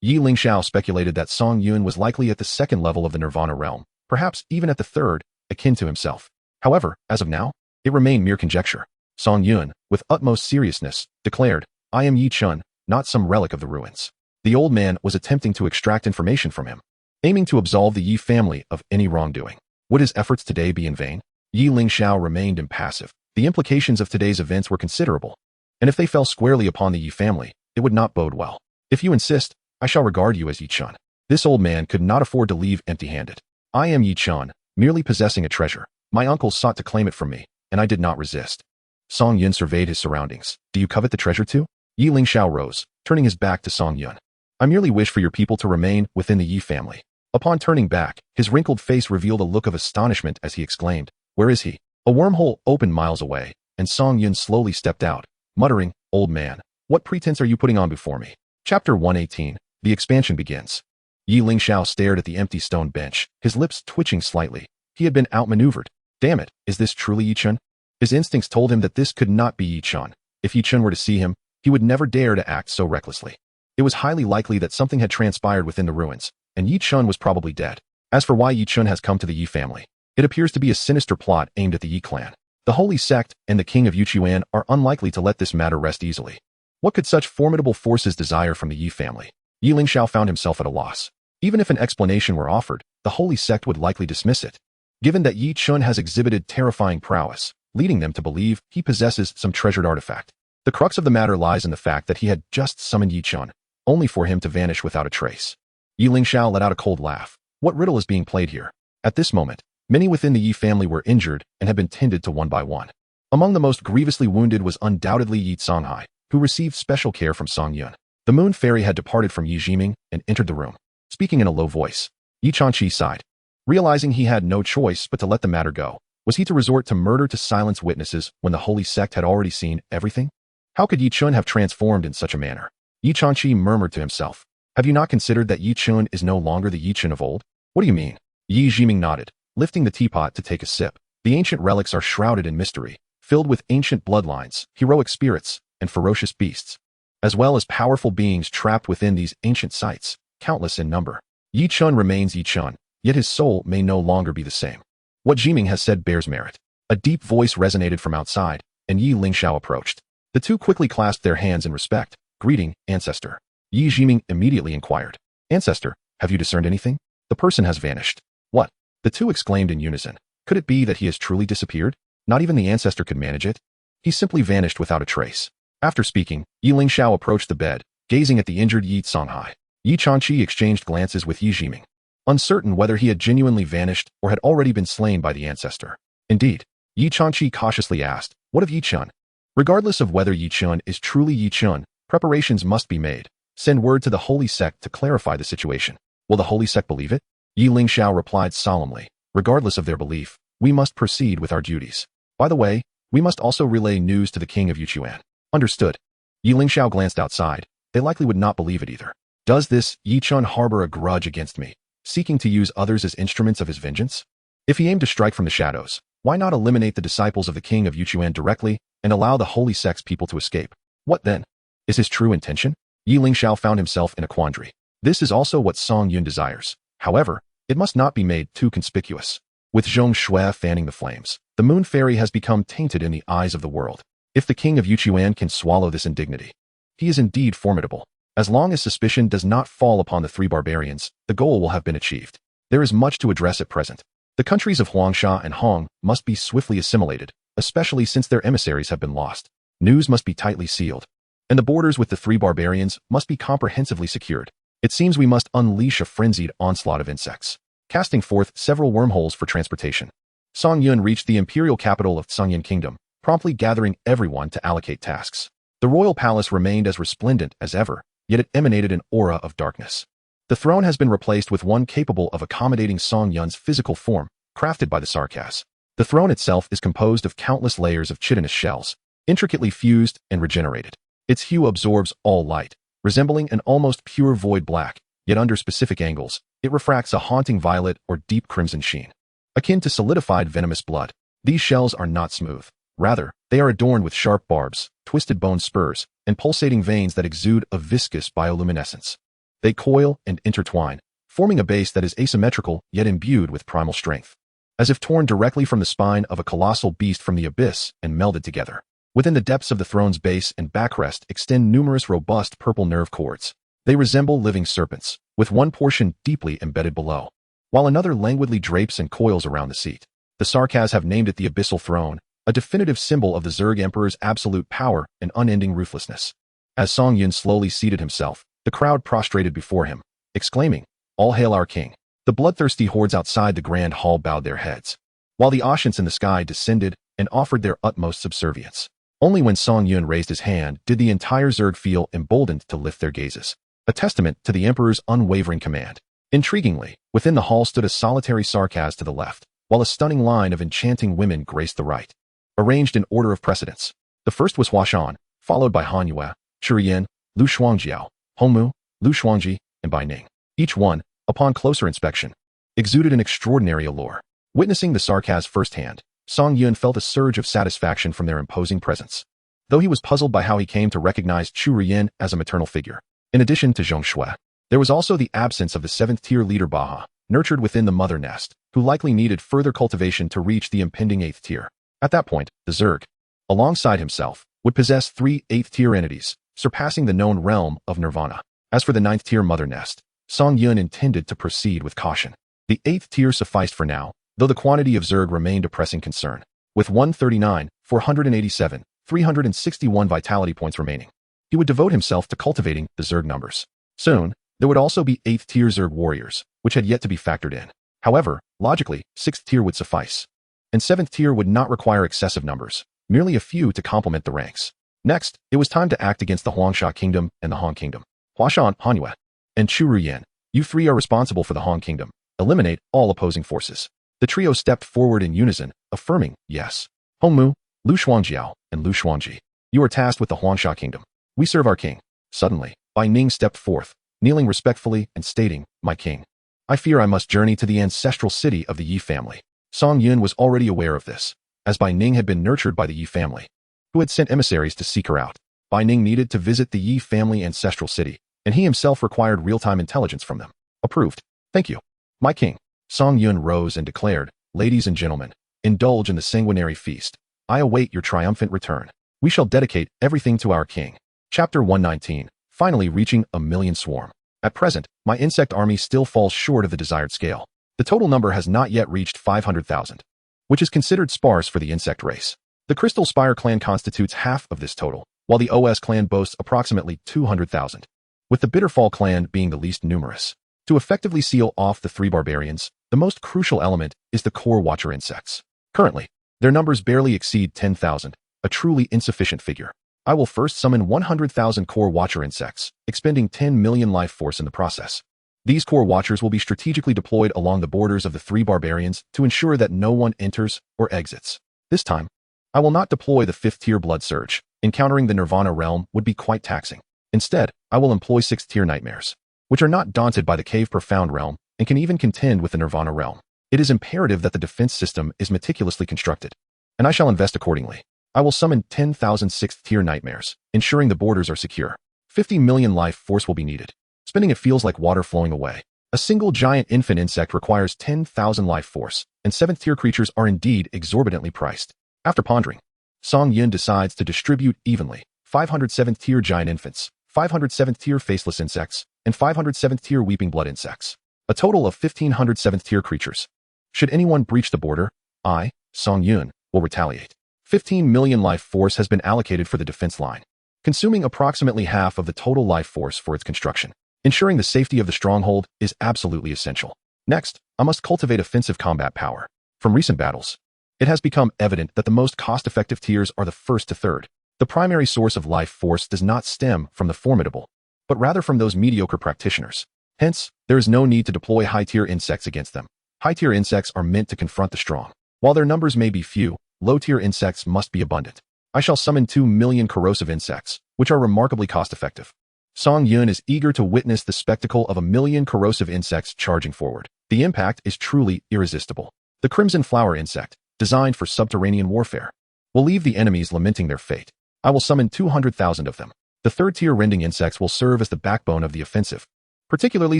S1: Yi Lingxiao speculated that Song Yun was likely at the second level of the Nirvana realm, perhaps even at the third, akin to himself. However, as of now, it remained mere conjecture. Song Yun, with utmost seriousness, declared, I am Yi Chun, not some relic of the ruins. The old man was attempting to extract information from him, aiming to absolve the Yi family of any wrongdoing. Would his efforts today be in vain? Yi Lingxiao remained impassive. The implications of today's events were considerable, and if they fell squarely upon the Yi family, it would not bode well. If you insist, I shall regard you as Yi Chun. This old man could not afford to leave empty-handed. I am Yi Chun, merely possessing a treasure. My uncles sought to claim it from me, and I did not resist. Song Yun surveyed his surroundings. Do you covet the treasure too? Yi Lingxiao rose, turning his back to Song Yun. I merely wish for your people to remain within the Yi family. Upon turning back, his wrinkled face revealed a look of astonishment as he exclaimed, Where is he? A wormhole opened miles away, and Song Yun slowly stepped out, muttering, Old man, what pretense are you putting on before me? Chapter 118. The expansion begins. Yi Lingxiao stared at the empty stone bench, his lips twitching slightly. He had been outmaneuvered. Damn it, is this truly Yi Chun? His instincts told him that this could not be Yi Chun. If Yi Chun were to see him, he would never dare to act so recklessly. It was highly likely that something had transpired within the ruins, and Yi Chun was probably dead. As for why Yi Chun has come to the Yi family, it appears to be a sinister plot aimed at the Yi clan. The holy sect and the king of Yuchuan are unlikely to let this matter rest easily. What could such formidable forces desire from the Yi family? Yi Lingxiao found himself at a loss. Even if an explanation were offered, the holy sect would likely dismiss it, given that Yi Chun has exhibited terrifying prowess, leading them to believe he possesses some treasured artifact. The crux of the matter lies in the fact that he had just summoned Yi Chun, only for him to vanish without a trace. Yi Lingxiao let out a cold laugh. What riddle is being played here? At this moment, many within the Yi family were injured and had been tended to one by one. Among the most grievously wounded was undoubtedly Yi Songhai, who received special care from Song Yun. The moon fairy had departed from Yi Jiming and entered the room, speaking in a low voice. Yi Changqi sighed. Realizing he had no choice but to let the matter go, was he to resort to murder to silence witnesses when the holy sect had already seen everything? How could Yi Chun have transformed in such a manner? Yi Changqi murmured to himself. Have you not considered that Yi Chun is no longer the Yi Chun of old? What do you mean? Yi Jiming nodded, lifting the teapot to take a sip. The ancient relics are shrouded in mystery, filled with ancient bloodlines, heroic spirits, and ferocious beasts, as well as powerful beings trapped within these ancient sites, countless in number. Yi Chun remains Yi Chun, yet his soul may no longer be the same. What Jiming has said bears merit. A deep voice resonated from outside, and Yi Lingxiao approached. The two quickly clasped their hands in respect. Greeting, ancestor. Yi Jiming immediately inquired. Ancestor, have you discerned anything? The person has vanished. What? The two exclaimed in unison. Could it be that he has truly disappeared? Not even the ancestor could manage it. He simply vanished without a trace. After speaking, Yi Lingxiao approached the bed, gazing at the injured Yi Songhai. Yi Changqi exchanged glances with Yi Jiming, uncertain whether he had genuinely vanished or had already been slain by the ancestor. Indeed, Yi Changqi cautiously asked, What of Yi Chun? Regardless of whether Yi Chun is truly Yi Chun, preparations must be made. Send word to the holy sect to clarify the situation. Will the holy sect believe it? Yi Lingxiao replied solemnly. Regardless of their belief, we must proceed with our duties. By the way, we must also relay news to the king of Yuchuan. Understood. Yi Lingxiao glanced outside. They likely would not believe it either. Does this Yi Chun harbor a grudge against me, seeking to use others as instruments of his vengeance? If he aimed to strike from the shadows, why not eliminate the disciples of the king of Yuchuan directly and allow the holy sect's people to escape? What then? Is his true intention? Yi Lingxiao found himself in a quandary. This is also what Song Yun desires. However, it must not be made too conspicuous. With Zhong Shui fanning the flames, the moon fairy has become tainted in the eyes of the world. If the king of Yuchuan can swallow this indignity, he is indeed formidable. As long as suspicion does not fall upon the three barbarians, the goal will have been achieved. There is much to address at present. The countries of Huangsha and Hong must be swiftly assimilated, especially since their emissaries have been lost. News must be tightly sealed, and the borders with the three barbarians must be comprehensively secured. It seems we must unleash a frenzied onslaught of insects, casting forth several wormholes for transportation. Song Yun reached the imperial capital of Tsungyan Kingdom, promptly gathering everyone to allocate tasks. The royal palace remained as resplendent as ever, yet it emanated an aura of darkness. The throne has been replaced with one capable of accommodating Song Yun's physical form, crafted by the Sarkaz. The throne itself is composed of countless layers of chitinous shells, intricately fused and regenerated. Its hue absorbs all light, resembling an almost pure void black, yet under specific angles, it refracts a haunting violet or deep crimson sheen. Akin to solidified venomous blood, these shells are not smooth. Rather, they are adorned with sharp barbs, twisted bone spurs, and pulsating veins that exude a viscous bioluminescence. They coil and intertwine, forming a base that is asymmetrical yet imbued with primal strength, as if torn directly from the spine of a colossal beast from the abyss and melded together. Within the depths of the throne's base and backrest extend numerous robust purple nerve cords. They resemble living serpents, with one portion deeply embedded below, while another languidly drapes and coils around the seat. The Sarkaz have named it the Abyssal Throne, a definitive symbol of the Zerg Emperor's absolute power and unending ruthlessness. As Song Yun slowly seated himself, the crowd prostrated before him, exclaiming, "All hail our king!" The bloodthirsty hordes outside the grand hall bowed their heads, while the Ashants in the sky descended and offered their utmost subservience. Only when Song Yun raised his hand did the entire Zerg feel emboldened to lift their gazes, a testament to the Emperor's unwavering command. Intriguingly, within the hall stood a solitary Sarkaz to the left, while a stunning line of enchanting women graced the right, arranged in order of precedence. The first was Huashan, followed by Han Yue, Churian, Lu Shuangjiao, Hongmu, Lu Shuangji, and Bai Ning. Each one, upon closer inspection, exuded an extraordinary allure. Witnessing the Sarkaz firsthand, Song Yun felt a surge of satisfaction from their imposing presence, though he was puzzled by how he came to recognize Chu Riyin as a maternal figure. In addition to Zhong Shui, there was also the absence of the 7th-tier leader Baha, nurtured within the mother nest, who likely needed further cultivation to reach the impending 8th tier. At that point, the Zerg, alongside himself, would possess 3 8th-tier entities, surpassing the known realm of Nirvana. As for the 9th-tier mother nest, Song Yun intended to proceed with caution. The 8th tier sufficed for now, though the quantity of Zerg remained a pressing concern. With 139, 487, 361 vitality points remaining, he would devote himself to cultivating the Zerg numbers. Soon, there would also be 8th tier Zerg warriors, which had yet to be factored in. However, logically, 6th tier would suffice, and 7th tier would not require excessive numbers, merely a few to complement the ranks. Next, it was time to act against the Huangsha Kingdom and the Han Kingdom. Huashan, Hanyue, and Chu Ruyan, you three are responsible for the Han Kingdom. Eliminate all opposing forces. The trio stepped forward in unison, affirming, yes. Hongmu, Lu Shuangjiao, and Lu Shuangji, you are tasked with the Huangsha Kingdom. We serve our king. Suddenly, Bai Ning stepped forth, kneeling respectfully and stating, my king, I fear I must journey to the ancestral city of the Yi family. Song Yun was already aware of this, as Bai Ning had been nurtured by the Yi family, who had sent emissaries to seek her out. Bai Ning needed to visit the Yi family ancestral city, and he himself required real-time intelligence from them. Approved. Thank you. My king. Song Yun rose and declared, ladies and gentlemen, indulge in the sanguinary feast. I await your triumphant return. We shall dedicate everything to our king. Chapter 119, finally reaching a million swarm. At present, my insect army still falls short of the desired scale. The total number has not yet reached 500,000, which is considered sparse for the insect race. The Crystal Spire clan constitutes half of this total, while the OS clan boasts approximately 200,000, with the Bitterfall clan being the least numerous. To effectively seal off the 3 barbarians, the most crucial element is the core watcher insects. Currently, their numbers barely exceed 10,000, a truly insufficient figure. I will first summon 100,000 core watcher insects, expending 10 million life force in the process. These core watchers will be strategically deployed along the borders of the 3 barbarians to ensure that no one enters or exits. This time, I will not deploy the 5th tier blood surge. Encountering the Nirvana realm would be quite taxing. Instead, I will employ 6th tier nightmares, which are not daunted by the Cave Profound realm and can even contend with the Nirvana realm. It is imperative that the defense system is meticulously constructed, and I shall invest accordingly. I will summon 10,000 6th-tier nightmares, ensuring the borders are secure. 50 million life force will be needed. Spending it feels like water flowing away. A single giant infant insect requires 10,000 life force, and 7th-tier creatures are indeed exorbitantly priced. After pondering, Song Yun decides to distribute evenly 500 7th-tier giant infants, 500 7th-tier faceless insects, and 500 7th-tier weeping blood insects. A total of 1,500 7th-tier creatures. Should anyone breach the border, I, Song Yun, will retaliate. 15 million life force has been allocated for the defense line, consuming approximately half of the total life force for its construction. Ensuring the safety of the stronghold is absolutely essential. Next, I must cultivate offensive combat power. From recent battles, it has become evident that the most cost-effective tiers are the first to third. The primary source of life force does not stem from the formidable, but rather from those mediocre practitioners. Hence, there is no need to deploy high-tier insects against them. High-tier insects are meant to confront the strong. While their numbers may be few, low-tier insects must be abundant. I shall summon 2 million corrosive insects, which are remarkably cost-effective. Song Yun is eager to witness the spectacle of 1 million corrosive insects charging forward. The impact is truly irresistible. The crimson flower insect, designed for subterranean warfare, will leave the enemies lamenting their fate. I will summon 200,000 of them. The third-tier rending insects will serve as the backbone of the offensive, particularly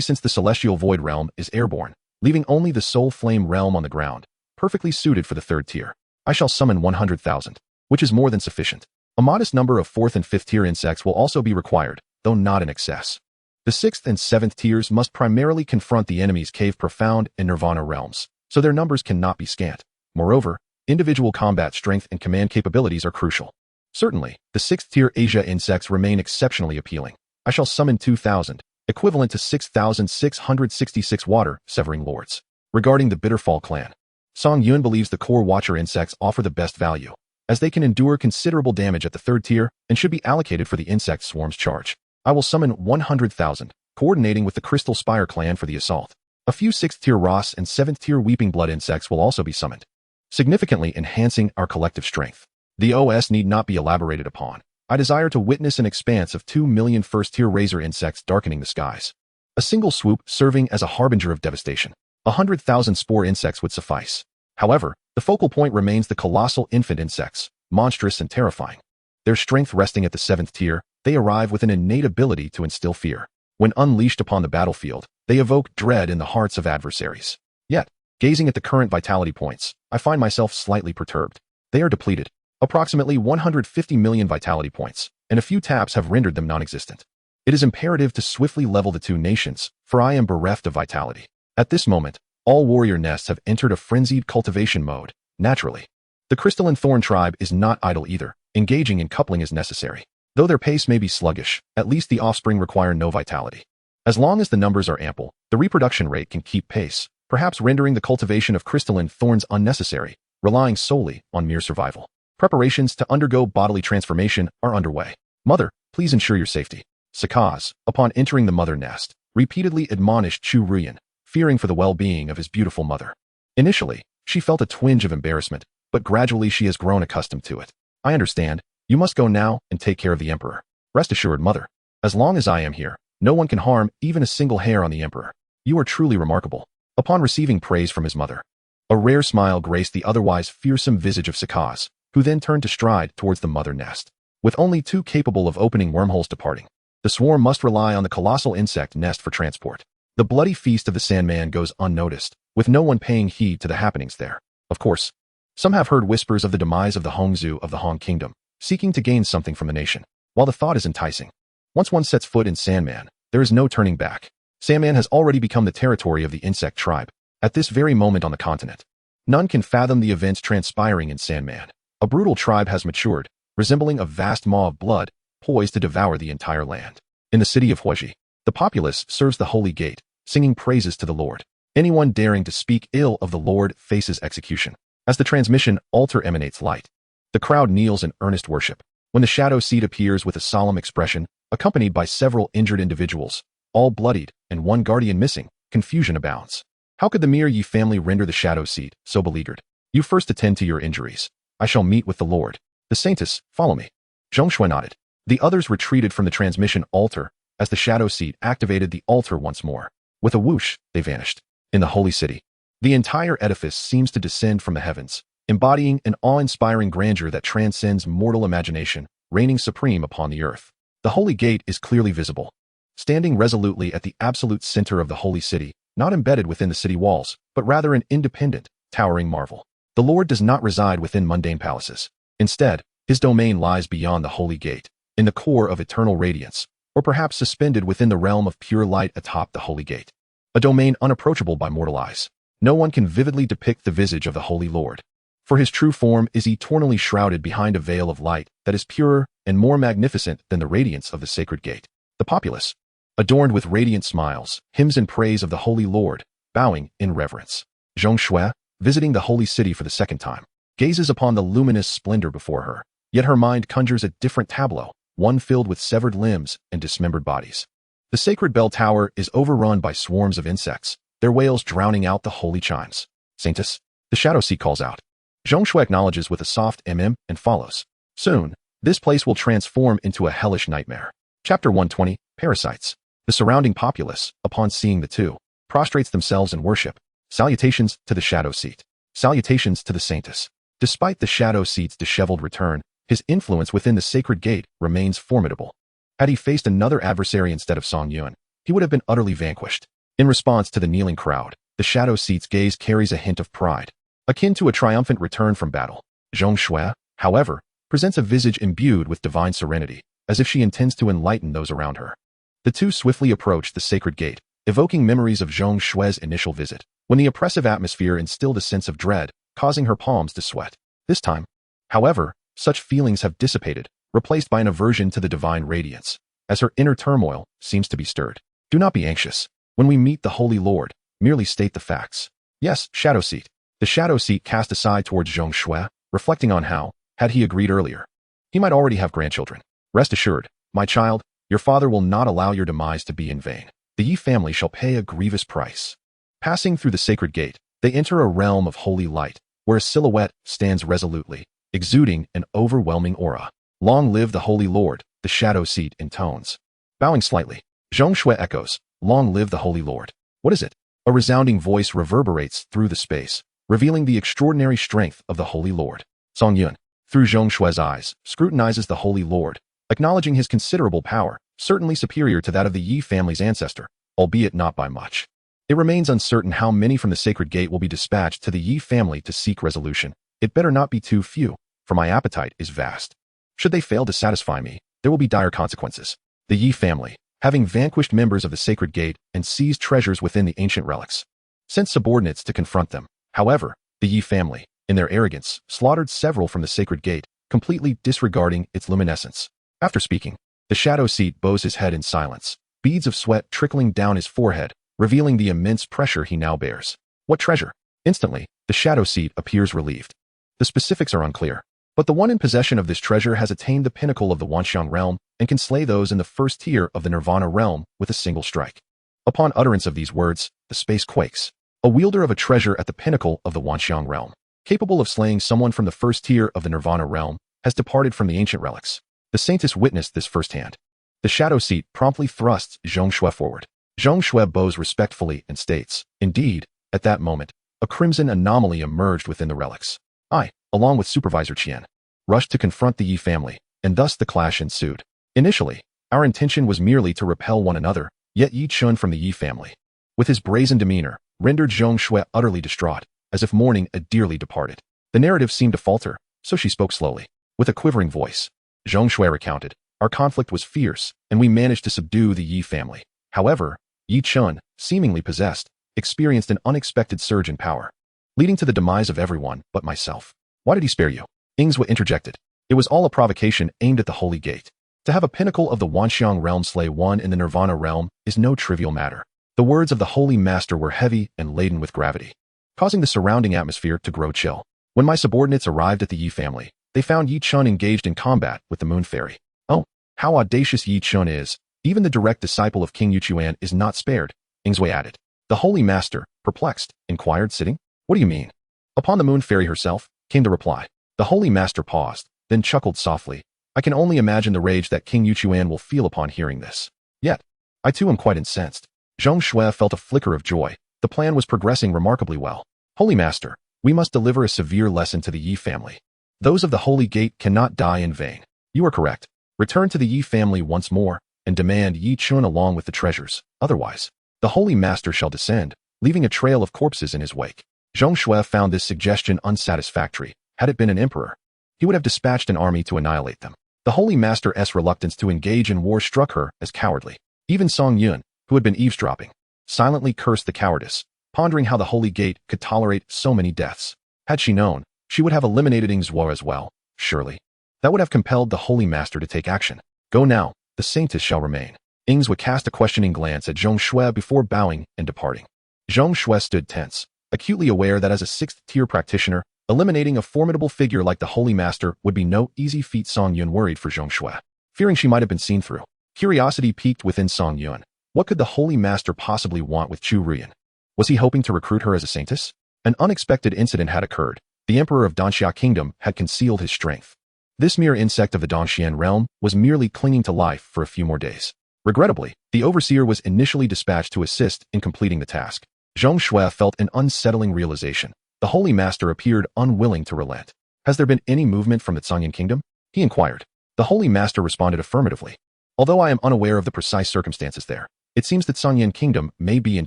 S1: since the celestial void realm is airborne, leaving only the soul flame realm on the ground, perfectly suited for the third tier. I shall summon 100,000, which is more than sufficient. A modest number of 4th and 5th tier insects will also be required, though not in excess. The 6th and 7th tiers must primarily confront the enemy's cave profound and nirvana realms, so their numbers cannot be scant. Moreover, individual combat strength and command capabilities are crucial. Certainly, the 6th tier Asia insects remain exceptionally appealing. I shall summon 2,000, equivalent to 6,666 water-severing lords. Regarding the Bitterfall clan, Song Yun believes the core Watcher insects offer the best value, as they can endure considerable damage at the 3rd tier and should be allocated for the insect swarm's charge. I will summon 100,000, coordinating with the Crystal Spire clan for the assault. A few 6th tier Ross and 7th tier Weeping Blood insects will also be summoned, significantly enhancing our collective strength. The OS need not be elaborated upon. I desire to witness an expanse of 2 million 1st tier Razor insects darkening the skies. A single swoop serving as a harbinger of devastation. 100,000 spore insects would suffice. However, the focal point remains the colossal infant insects, monstrous and terrifying. Their strength resting at the 7th tier, they arrive with an innate ability to instill fear. When unleashed upon the battlefield, they evoke dread in the hearts of adversaries. Yet, gazing at the current vitality points, I find myself slightly perturbed. They are depleted. Approximately 150 million vitality points, and a few taps have rendered them non-existent. It is imperative to swiftly level the two nations, for I am bereft of vitality. At this moment, all warrior nests have entered a frenzied cultivation mode, naturally. The Crystalline Thorn tribe is not idle either, engaging in coupling is necessary. Though their pace may be sluggish, at least the offspring require no vitality. As long as the numbers are ample, the reproduction rate can keep pace, perhaps rendering the cultivation of crystalline thorns unnecessary, relying solely on mere survival. Preparations to undergo bodily transformation are underway. Mother, please ensure your safety. Sakaz, upon entering the mother nest, repeatedly admonished Chu Ruyan, fearing for the well-being of his beautiful mother. Initially, she felt a twinge of embarrassment, but gradually she has grown accustomed to it. I understand. You must go now and take care of the Emperor. Rest assured, Mother. As long as I am here, no one can harm even a single hair on the Emperor. You are truly remarkable. Upon receiving praise from his mother, a rare smile graced the otherwise fearsome visage of Sakaz, who then turned to stride towards the mother nest. With only two capable of opening wormholes departing, the swarm must rely on the colossal insect nest for transport. The bloody feast of the Sandman goes unnoticed, with no one paying heed to the happenings there. Of course, some have heard whispers of the demise of the Hongzu of the Han Kingdom, seeking to gain something from the nation. While the thought is enticing, once one sets foot in Sandman, there is no turning back. Sandman has already become the territory of the insect tribe. At this very moment on the continent, none can fathom the events transpiring in Sandman. A brutal tribe has matured, resembling a vast maw of blood, poised to devour the entire land. In the city of Huaji, the populace serves the holy gate, singing praises to the Lord. Anyone daring to speak ill of the Lord faces execution. As the transmission altar emanates light, the crowd kneels in earnest worship. When the shadow seed appears with a solemn expression, accompanied by several injured individuals, all bloodied and one guardian missing, confusion abounds. How could the mere Yi family render the shadow seed so beleaguered? You first attend to your injuries. I shall meet with the Lord. The Saintess, follow me. Zhongshui nodded. The others retreated from the transmission altar as the shadow seed activated the altar once more. With a whoosh, they vanished. In the holy city, The entire edifice seems to descend from the heavens, embodying an awe-inspiring grandeur that transcends mortal imagination, reigning supreme upon the earth. The Holy Gate is clearly visible, standing resolutely at the absolute center of the holy city, not embedded within the city walls, but rather an independent, towering marvel. The Lord does not reside within mundane palaces. Instead, his domain lies beyond the Holy Gate, in the core of eternal radiance, or perhaps suspended within the realm of pure light atop the Holy Gate. A domain unapproachable by mortal eyes. No one can vividly depict the visage of the Holy Lord, for his true form is eternally shrouded behind a veil of light that is purer and more magnificent than the radiance of the sacred gate. The populace, adorned with radiant smiles, hymns in praise of the Holy Lord, bowing in reverence. Zhong Shui, visiting the holy city for the second time, gazes upon the luminous splendor before her, yet her mind conjures a different tableau, one filled with severed limbs and dismembered bodies. The sacred bell tower is overrun by swarms of insects, their wails drowning out the holy chimes. Saintess, the shadow seat calls out. Zhong Shui acknowledges with a soft and follows. Soon, this place will transform into a hellish nightmare. Chapter 120, Parasites. The surrounding populace, upon seeing the two, prostrates themselves in worship. Salutations to the shadow seat. Salutations to the saintess. Despite the shadow seat's disheveled return, his influence within the sacred gate remains formidable. Had he faced another adversary instead of Song Yuan, he would have been utterly vanquished. In response to the kneeling crowd, the shadow seat's gaze carries a hint of pride, akin to a triumphant return from battle. Zhong Shui, however, presents a visage imbued with divine serenity, as if she intends to enlighten those around her. The two swiftly approach the sacred gate, evoking memories of Zhong Shui's initial visit, when the oppressive atmosphere instilled a sense of dread, causing her palms to sweat. This time, however, such feelings have dissipated, replaced by an aversion to the divine radiance, as her inner turmoil seems to be stirred. Do not be anxious. When we meet the Holy Lord, merely state the facts. Yes, shadow seat. The shadow seat cast aside towards Zhong Shui, reflecting on how, had he agreed earlier, he might already have grandchildren. Rest assured, my child, your father will not allow your demise to be in vain. The Yi family shall pay a grievous price. Passing through the sacred gate, they enter a realm of holy light, where a silhouette stands resolutely, exuding an overwhelming aura. Long live the Holy Lord, the shadow seat intones. Bowing slightly, Zhong Shui echoes, long live the Holy Lord. What is it? A resounding voice reverberates through the space, revealing the extraordinary strength of the Holy Lord. Song Yuan, through Zhong Shui's eyes, scrutinizes the Holy Lord, acknowledging his considerable power, certainly superior to that of the Yi family's ancestor, albeit not by much. It remains uncertain how many from the sacred gate will be dispatched to the Yi family to seek resolution. It better not be too few, for my appetite is vast. Should they fail to satisfy me, there will be dire consequences. The Yi family, having vanquished members of the sacred gate and seized treasures within the ancient relics, sent subordinates to confront them. However, the Yi family, in their arrogance, slaughtered several from the sacred gate, completely disregarding its luminescence. After speaking, the shadow seat bows his head in silence, beads of sweat trickling down his forehead, revealing the immense pressure he now bears. What treasure? Instantly, the shadow seat appears relieved. The specifics are unclear, but the one in possession of this treasure has attained the pinnacle of the Wanxiang realm and can slay those in the first tier of the Nirvana realm with a single strike. Upon utterance of these words, the space quakes. A wielder of a treasure at the pinnacle of the Wanxiang realm, capable of slaying someone from the first tier of the Nirvana realm, has departed from the ancient relics. The saintess witnessed this firsthand. The shadow seat promptly thrusts Zhong Shui forward. Zhong Shui bows respectfully and states, indeed, at that moment, a crimson anomaly emerged within the relics. I, along with Supervisor Qian, rushed to confront the Yi family, and thus the clash ensued. Initially, our intention was merely to repel one another, yet Yi Chun from the Yi family, with his brazen demeanor, rendered Zhong Shui utterly distraught, as if mourning a dearly departed. The narrative seemed to falter, so she spoke slowly. With a quivering voice, Zhong Shui recounted, our conflict was fierce, and we managed to subdue the Yi family. However, Yi Chun, seemingly possessed, experienced an unexpected surge in power, leading to the demise of everyone but myself. Why did he spare you? Ingzwa interjected. It was all a provocation aimed at the Holy Gate. To have a pinnacle of the Wanxiang realm slay one in the Nirvana realm is no trivial matter. The words of the Holy Master were heavy and laden with gravity, causing the surrounding atmosphere to grow chill. When my subordinates arrived at the Yi family, they found Yi Chun engaged in combat with the Moon Fairy. Oh, how audacious Yi Chun is! Even the direct disciple of King Yuchuan is not spared, Ingzwa added. The Holy Master, perplexed, inquired, sitting. What do you mean? Upon the Moon Fairy herself, came the reply. The Holy Master paused, then chuckled softly. I can only imagine the rage that King Yuchuan will feel upon hearing this. Yet, I too am quite incensed. Zhong Shui felt a flicker of joy, The plan was progressing remarkably well. Holy Master, we must deliver a severe lesson to the Yi family. Those of the Holy Gate cannot die in vain. You are correct. Return to the Yi family once more, and demand Yi Chun along with the treasures. Otherwise, the Holy Master shall descend, leaving a trail of corpses in his wake. Zhong Shui found this suggestion unsatisfactory. Had it been an emperor, he would have dispatched an army to annihilate them. The Holy Master's reluctance to engage in war struck her as cowardly. Even Song Yun, who had been eavesdropping, silently cursed the cowardice, pondering how the Holy Gate could tolerate so many deaths. Had she known, she would have eliminated Ingzwo as well, surely. That would have compelled the Holy Master to take action. Go now, the saintess shall remain. Ingzwo cast a questioning glance at Zhong Shui before bowing and departing. Zhong Shui stood tense, acutely aware that as a sixth-tier practitioner, eliminating a formidable figure like the Holy Master would be no easy feat. Song Yun worried for Zhong Shui, fearing she might have been seen through. Curiosity piqued within Song Yun. What could the Holy Master possibly want with Chu Ruyan? Was he hoping to recruit her as a saintess? An unexpected incident had occurred. The Emperor of Danxia Kingdom had concealed his strength. This mere insect of the Dongxian realm was merely clinging to life for a few more days. Regrettably, the overseer was initially dispatched to assist in completing the task. Zhong Shui felt an unsettling realization. The Holy Master appeared unwilling to relent. Has there been any movement from the Zhongyan Kingdom? He inquired. The Holy Master responded affirmatively. Although I am unaware of the precise circumstances there, it seems that Zhongyan Kingdom may be in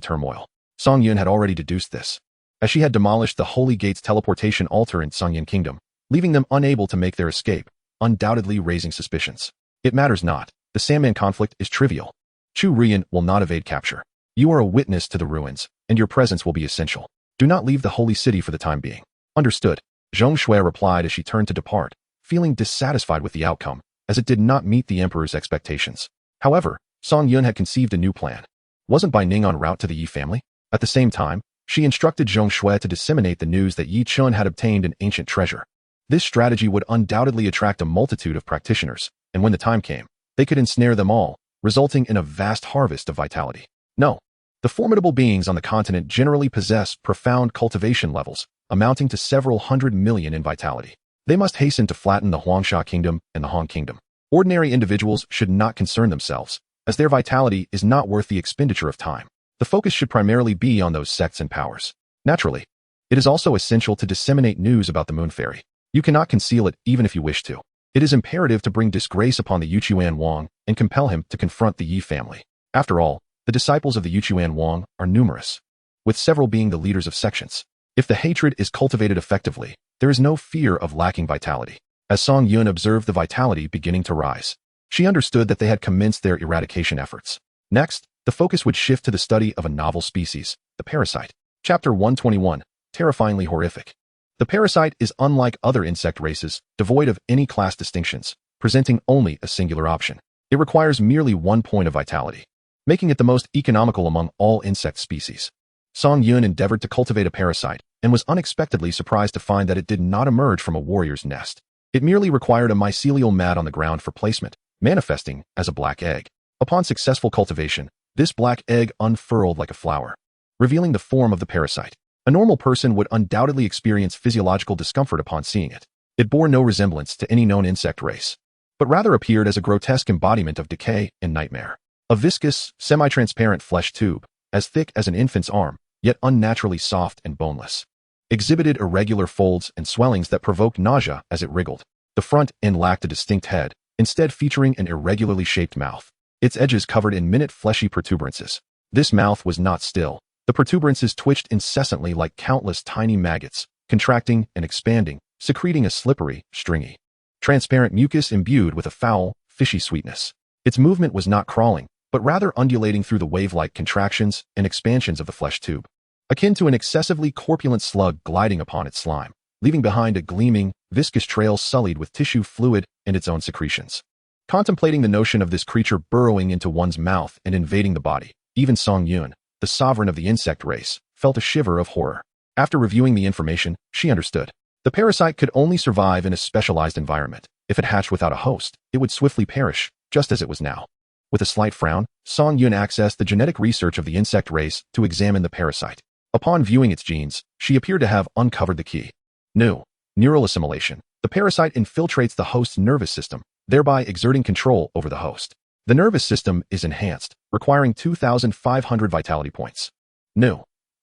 S1: turmoil. Song Yun had already deduced this, as she had demolished the Holy Gate's teleportation altar in Zhongyan Kingdom, leaving them unable to make their escape, undoubtedly raising suspicions. It matters not. The Sandman conflict is trivial. Chu Ruyan will not evade capture. You are a witness to the ruins, and your presence will be essential. Do not leave the holy city for the time being. Understood. Zhong Shui replied as she turned to depart, feeling dissatisfied with the outcome, as it did not meet the Emperor's expectations. However, Song Yun had conceived a new plan. Wasn't Bai Ning en route to the Yi family? At the same time, she instructed Zhong Shui to disseminate the news that Yi Chun had obtained an ancient treasure. This strategy would undoubtedly attract a multitude of practitioners, and when the time came, they could ensnare them all, resulting in a vast harvest of vitality. No. The formidable beings on the continent generally possess profound cultivation levels, amounting to several 100 million in vitality. They must hasten to flatten the Huangsha Kingdom and the Han Kingdom. Ordinary individuals should not concern themselves, as their vitality is not worth the expenditure of time. The focus should primarily be on those sects and powers. Naturally, it is also essential to disseminate news about the Moon Fairy. You cannot conceal it even if you wish to. It is imperative to bring disgrace upon the Yuchuan Wang and compel him to confront the Yi family. After all, the disciples of the Yuchuan Wang are numerous, with several being the leaders of sections. If the hatred is cultivated effectively, there is no fear of lacking vitality. As Song Yun observed the vitality beginning to rise, she understood that they had commenced their eradication efforts. Next, the focus would shift to the study of a novel species, the parasite. Chapter 121, Terrifyingly Horrific. The parasite is unlike other insect races, devoid of any class distinctions, presenting only a singular option. It requires merely 1 point of vitality, making it the most economical among all insect species. Song Yun endeavored to cultivate a parasite and was unexpectedly surprised to find that it did not emerge from a warrior's nest. It merely required a mycelial mat on the ground for placement, manifesting as a black egg. Upon successful cultivation, this black egg unfurled like a flower, revealing the form of the parasite. A normal person would undoubtedly experience physiological discomfort upon seeing it. It bore no resemblance to any known insect race, but rather appeared as a grotesque embodiment of decay and nightmare. A viscous, semi-transparent flesh tube, as thick as an infant's arm, yet unnaturally soft and boneless, exhibited irregular folds and swellings that provoked nausea as it wriggled. The front end lacked a distinct head, instead featuring an irregularly shaped mouth, its edges covered in minute fleshy protuberances. This mouth was not still. The protuberances twitched incessantly like countless tiny maggots, contracting and expanding, secreting a slippery, stringy, transparent mucus imbued with a foul, fishy sweetness. Its movement was not crawling, but rather undulating through the wave-like contractions and expansions of the flesh tube, akin to an excessively corpulent slug gliding upon its slime, leaving behind a gleaming, viscous trail sullied with tissue fluid and its own secretions. Contemplating the notion of this creature burrowing into one's mouth and invading the body, even Song Yun, the sovereign of the insect race, felt a shiver of horror. After reviewing the information, she understood. The parasite could only survive in a specialized environment. If it hatched without a host, it would swiftly perish, just as it was now. With a slight frown, Song Yun accessed the genetic research of the insect race to examine the parasite. Upon viewing its genes, she appeared to have uncovered the key. Neural assimilation. The parasite infiltrates the host's nervous system, thereby exerting control over the host. The nervous system is enhanced, requiring 2,500 vitality points.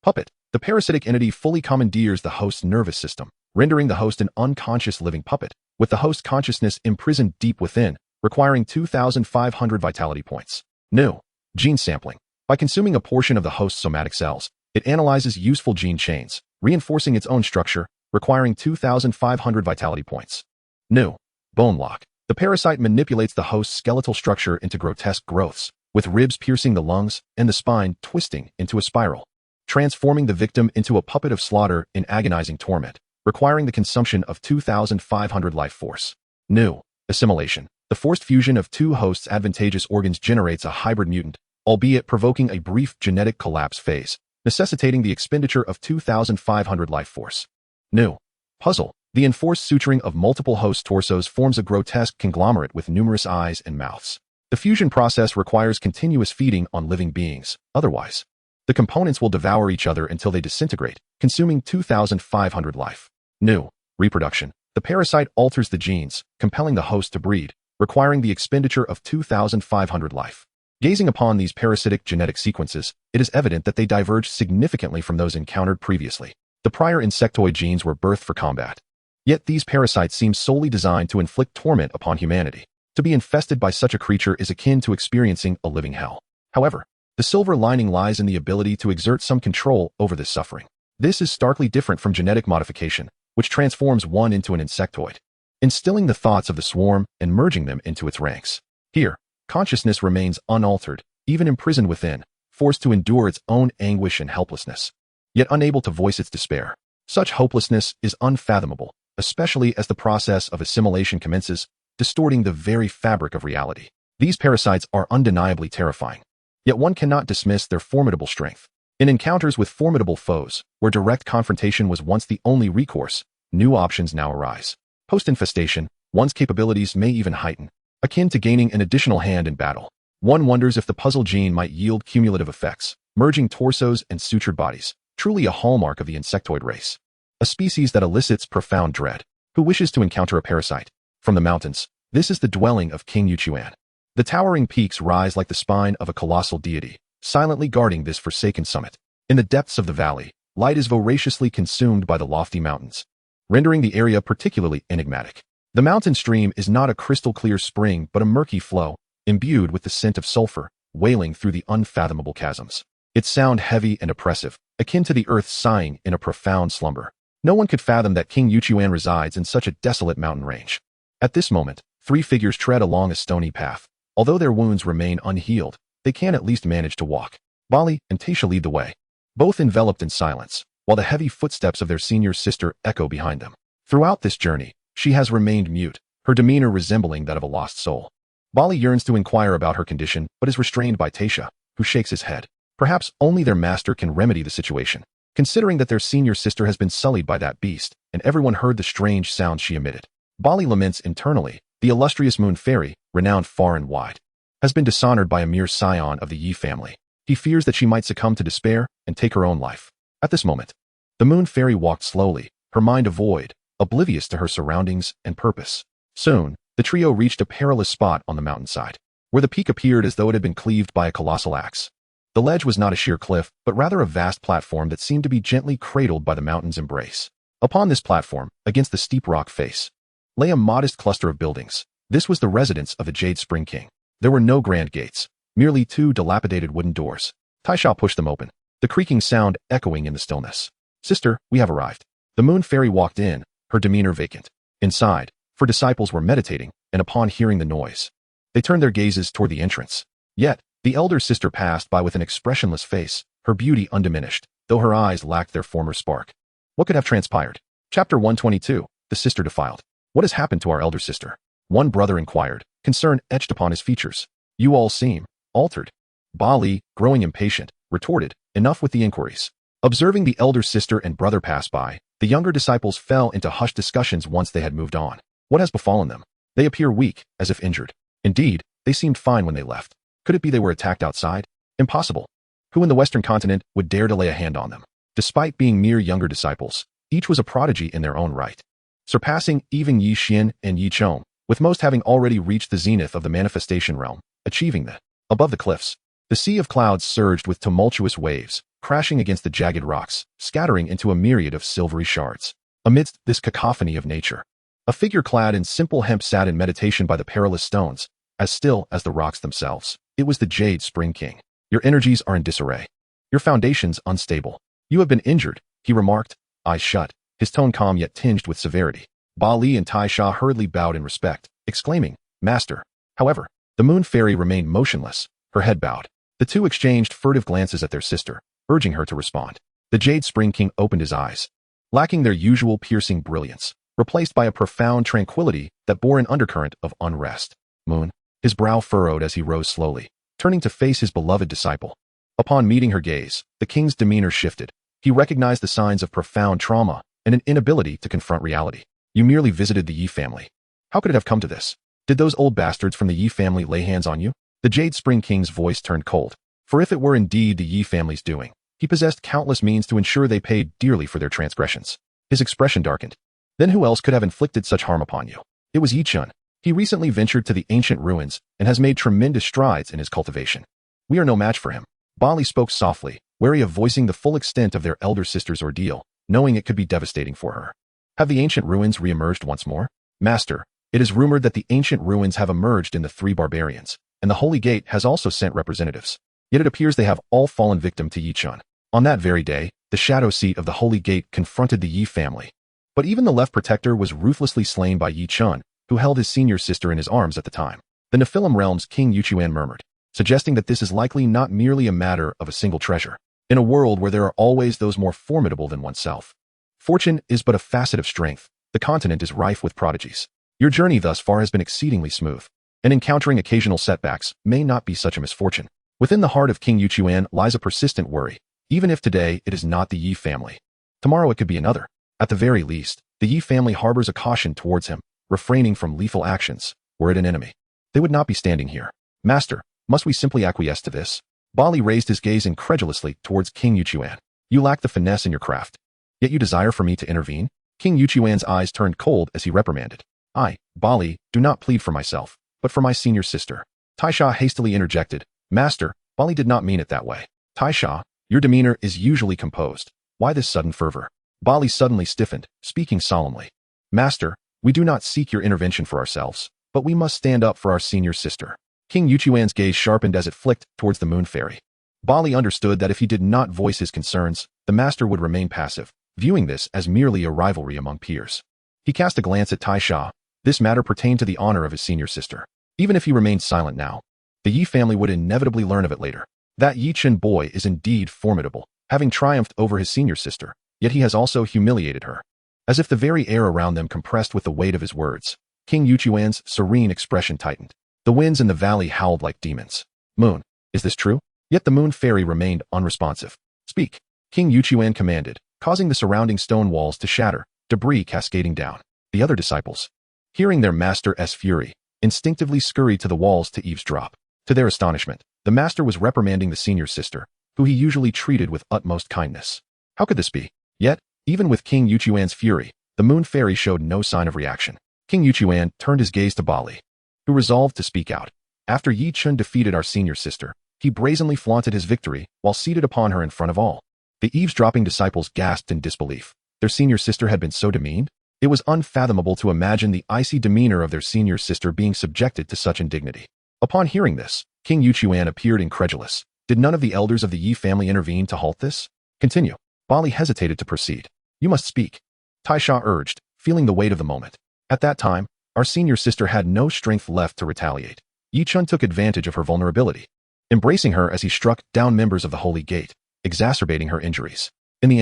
S1: Puppet. The parasitic entity fully commandeers the host's nervous system, rendering the host an unconscious living puppet, with the host consciousness imprisoned deep within, requiring 2,500 vitality points. New. Gene sampling. By consuming a portion of the host's somatic cells, it analyzes useful gene chains, reinforcing its own structure, requiring 2,500 vitality points. New. Bone lock. The parasite manipulates the host's skeletal structure into grotesque growths, with ribs piercing the lungs and the spine twisting into a spiral, transforming the victim into a puppet of slaughter in agonizing torment, requiring the consumption of 2,500 life force. New. Assimilation. The forced fusion of two hosts' advantageous organs generates a hybrid mutant, albeit provoking a brief genetic collapse phase, necessitating the expenditure of 2,500 life force. New. Puzzle. The enforced suturing of multiple host torsos forms a grotesque conglomerate with numerous eyes and mouths. The fusion process requires continuous feeding on living beings, otherwise, the components will devour each other until they disintegrate, consuming 2,500 life. New. Reproduction. The parasite alters the genes, compelling the host to breed, requiring the expenditure of 2,500 life. Gazing upon these parasitic genetic sequences, it is evident that they diverge significantly from those encountered previously. The prior insectoid genes were birthed for combat. Yet these parasites seem solely designed to inflict torment upon humanity. To be infested by such a creature is akin to experiencing a living hell. However, the silver lining lies in the ability to exert some control over this suffering. This is starkly different from genetic modification, which transforms one into an insectoid, instilling the thoughts of the swarm and merging them into its ranks. Here, consciousness remains unaltered, even imprisoned within, forced to endure its own anguish and helplessness, yet unable to voice its despair. Such hopelessness is unfathomable, especially as the process of assimilation commences, distorting the very fabric of reality. These parasites are undeniably terrifying, yet one cannot dismiss their formidable strength. In encounters with formidable foes, where direct confrontation was once the only recourse, new options now arise. Post-infestation, one's capabilities may even heighten, akin to gaining an additional hand in battle. One wonders if the puzzle gene might yield cumulative effects, merging torsos and sutured bodies, truly a hallmark of the insectoid race. A species that elicits profound dread. Who wishes to encounter a parasite? From the mountains, this is the dwelling of King Yuchuan. The towering peaks rise like the spine of a colossal deity, silently guarding this forsaken summit. In the depths of the valley, light is voraciously consumed by the lofty mountains, rendering the area particularly enigmatic. The mountain stream is not a crystal-clear spring but a murky flow, imbued with the scent of sulfur, wailing through the unfathomable chasms. Its sound heavy and oppressive, akin to the earth sighing in a profound slumber. No one could fathom that King Yuchuan resides in such a desolate mountain range. At this moment, three figures tread along a stony path. Although their wounds remain unhealed, they can at least manage to walk. Bali and Taisha lead the way, both enveloped in silence, while the heavy footsteps of their senior sister echo behind them. Throughout this journey, she has remained mute, her demeanor resembling that of a lost soul. Bali yearns to inquire about her condition, but is restrained by Taisha, who shakes his head. Perhaps only their master can remedy the situation, considering that their senior sister has been sullied by that beast, and everyone heard the strange sounds she emitted. Bali laments internally. The illustrious moon fairy, renowned far and wide, has been dishonored by a mere scion of the Yi family. He fears that she might succumb to despair and take her own life. At this moment, the moon fairy walked slowly, her mind a void, oblivious to her surroundings and purpose. Soon, the trio reached a perilous spot on the mountainside, where the peak appeared as though it had been cleaved by a colossal axe. The ledge was not a sheer cliff, but rather a vast platform that seemed to be gently cradled by the mountain's embrace. Upon this platform, against the steep rock face, lay a modest cluster of buildings. This was the residence of the Jade Spring King. There were no grand gates, merely two dilapidated wooden doors. Taisha pushed them open, the creaking sound echoing in the stillness. "Sister, we have arrived." The moon fairy walked in, her demeanor vacant. Inside, four disciples were meditating, and upon hearing the noise, they turned their gazes toward the entrance. Yet, the elder sister passed by with an expressionless face, her beauty undiminished, though her eyes lacked their former spark. What could have transpired? Chapter 122, The Sister Defiled. What has happened to our elder sister? One brother inquired, concern etched upon his features. You all seem altered. Bali, growing impatient, retorted, enough with the inquiries. Observing the elder sister and brother pass by, the younger disciples fell into hushed discussions once they had moved on. What has befallen them? They appear weak, as if injured. Indeed, they seemed fine when they left. Could it be they were attacked outside? Impossible. Who in the Western continent would dare to lay a hand on them? Despite being mere younger disciples, each was a prodigy in their own right, surpassing even Yi Xian and Yi Chong, with most having already reached the zenith of the manifestation realm, achieving the above the cliffs. The sea of clouds surged with tumultuous waves, crashing against the jagged rocks, scattering into a myriad of silvery shards. Amidst this cacophony of nature, a figure clad in simple hemp sat in meditation by the perilous stones, as still as the rocks themselves. It was the Jade Spring King. Your energies are in disarray. Your foundations unstable. You have been injured, he remarked, eyes shut, his tone calm yet tinged with severity. Ba Li and Tai Sha hurriedly bowed in respect, exclaiming, Master. However, the Moon Fairy remained motionless, her head bowed. The two exchanged furtive glances at their sister, urging her to respond. The Jade Spring King opened his eyes, lacking their usual piercing brilliance, replaced by a profound tranquility that bore an undercurrent of unrest. Moon. His brow furrowed as he rose slowly, turning to face his beloved disciple. Upon meeting her gaze, the king's demeanor shifted. He recognized the signs of profound trauma and an inability to confront reality. You merely visited the Yi family. How could it have come to this? Did those old bastards from the Yi family lay hands on you? The Jade Spring King's voice turned cold. For if it were indeed the Yi family's doing, he possessed countless means to ensure they paid dearly for their transgressions. His expression darkened. Then who else could have inflicted such harm upon you? It was Yi Chun. He recently ventured to the ancient ruins and has made tremendous strides in his cultivation. We are no match for him. Bali spoke softly, wary of voicing the full extent of their elder sister's ordeal, knowing it could be devastating for her. Have the ancient ruins re-emerged once more? Master, it is rumored that the ancient ruins have emerged in the Three Barbarians, and the Holy Gate has also sent representatives. Yet it appears they have all fallen victim to Yi Chun. On that very day, the shadow seat of the Holy Gate confronted the Yi family. But even the left protector was ruthlessly slain by Yi Chun, who held his senior sister in his arms at the time. The Nephilim realm's King Yuchuan murmured, suggesting that this is likely not merely a matter of a single treasure. In a world where there are always those more formidable than oneself, fortune is but a facet of strength. The continent is rife with prodigies. Your journey thus far has been exceedingly smooth, and encountering occasional setbacks may not be such a misfortune. Within the heart of King Yuchuan lies a persistent worry. Even if today it is not the Yi family, tomorrow it could be another. At the very least, the Yi family harbors a caution towards him, refraining from lethal actions. Were it an enemy, they would not be standing here. Master, must we simply acquiesce to this? Bali raised his gaze incredulously towards King Yuchuan. You lack the finesse in your craft, yet you desire for me to intervene? King Yuchuan's eyes turned cold as he reprimanded. I, Bali, do not plead for myself, but for my senior sister. Taisha hastily interjected. Master, Bali did not mean it that way. Taisha, your demeanor is usually composed. Why this sudden fervor? Bali suddenly stiffened, speaking solemnly. Master, we do not seek your intervention for ourselves, but we must stand up for our senior sister. King Yuchuan's gaze sharpened as it flicked towards the Moon Fairy. Bali understood that if he did not voice his concerns, the master would remain passive, viewing this as merely a rivalry among peers. He cast a glance at Taisha. This matter pertained to the honor of his senior sister. Even if he remained silent now, the Yi family would inevitably learn of it later. That Yi Chun boy is indeed formidable, having triumphed over his senior sister, yet he has also humiliated her. As if the very air around them compressed with the weight of his words, King Yuchuan's serene expression tightened. The winds in the valley howled like demons. Moon, is this true? Yet the Moon Fairy remained unresponsive. Speak, King Yuchuan commanded, causing the surrounding stone walls to shatter, debris cascading down. The other disciples, hearing their master's fury, instinctively scurried to the walls to eavesdrop. To their astonishment, the master was reprimanding the senior sister, who he usually treated with utmost kindness. How could this be? Yet, even with King Yuchuan's fury, the Moon Fairy showed no sign of reaction. King Yuchuan turned his gaze to Bali, who resolved to speak out. After Yi Chun defeated our senior sister, he brazenly flaunted his victory while seated upon her in front of all. The eavesdropping disciples gasped in disbelief. Their senior sister had been so demeaned? It was unfathomable to imagine the icy demeanor of their senior sister being subjected to such indignity. Upon hearing this, King Yuchuan appeared incredulous. Did none of the elders of the Yi family intervene to halt this? Continue. Bali hesitated to proceed. You must speak, Taisha urged, feeling the weight of the moment. At that time, our senior sister had no strength left to retaliate. Yi Chun took advantage of her vulnerability, embracing her as he struck down members of the Holy Gate, exacerbating her injuries. In the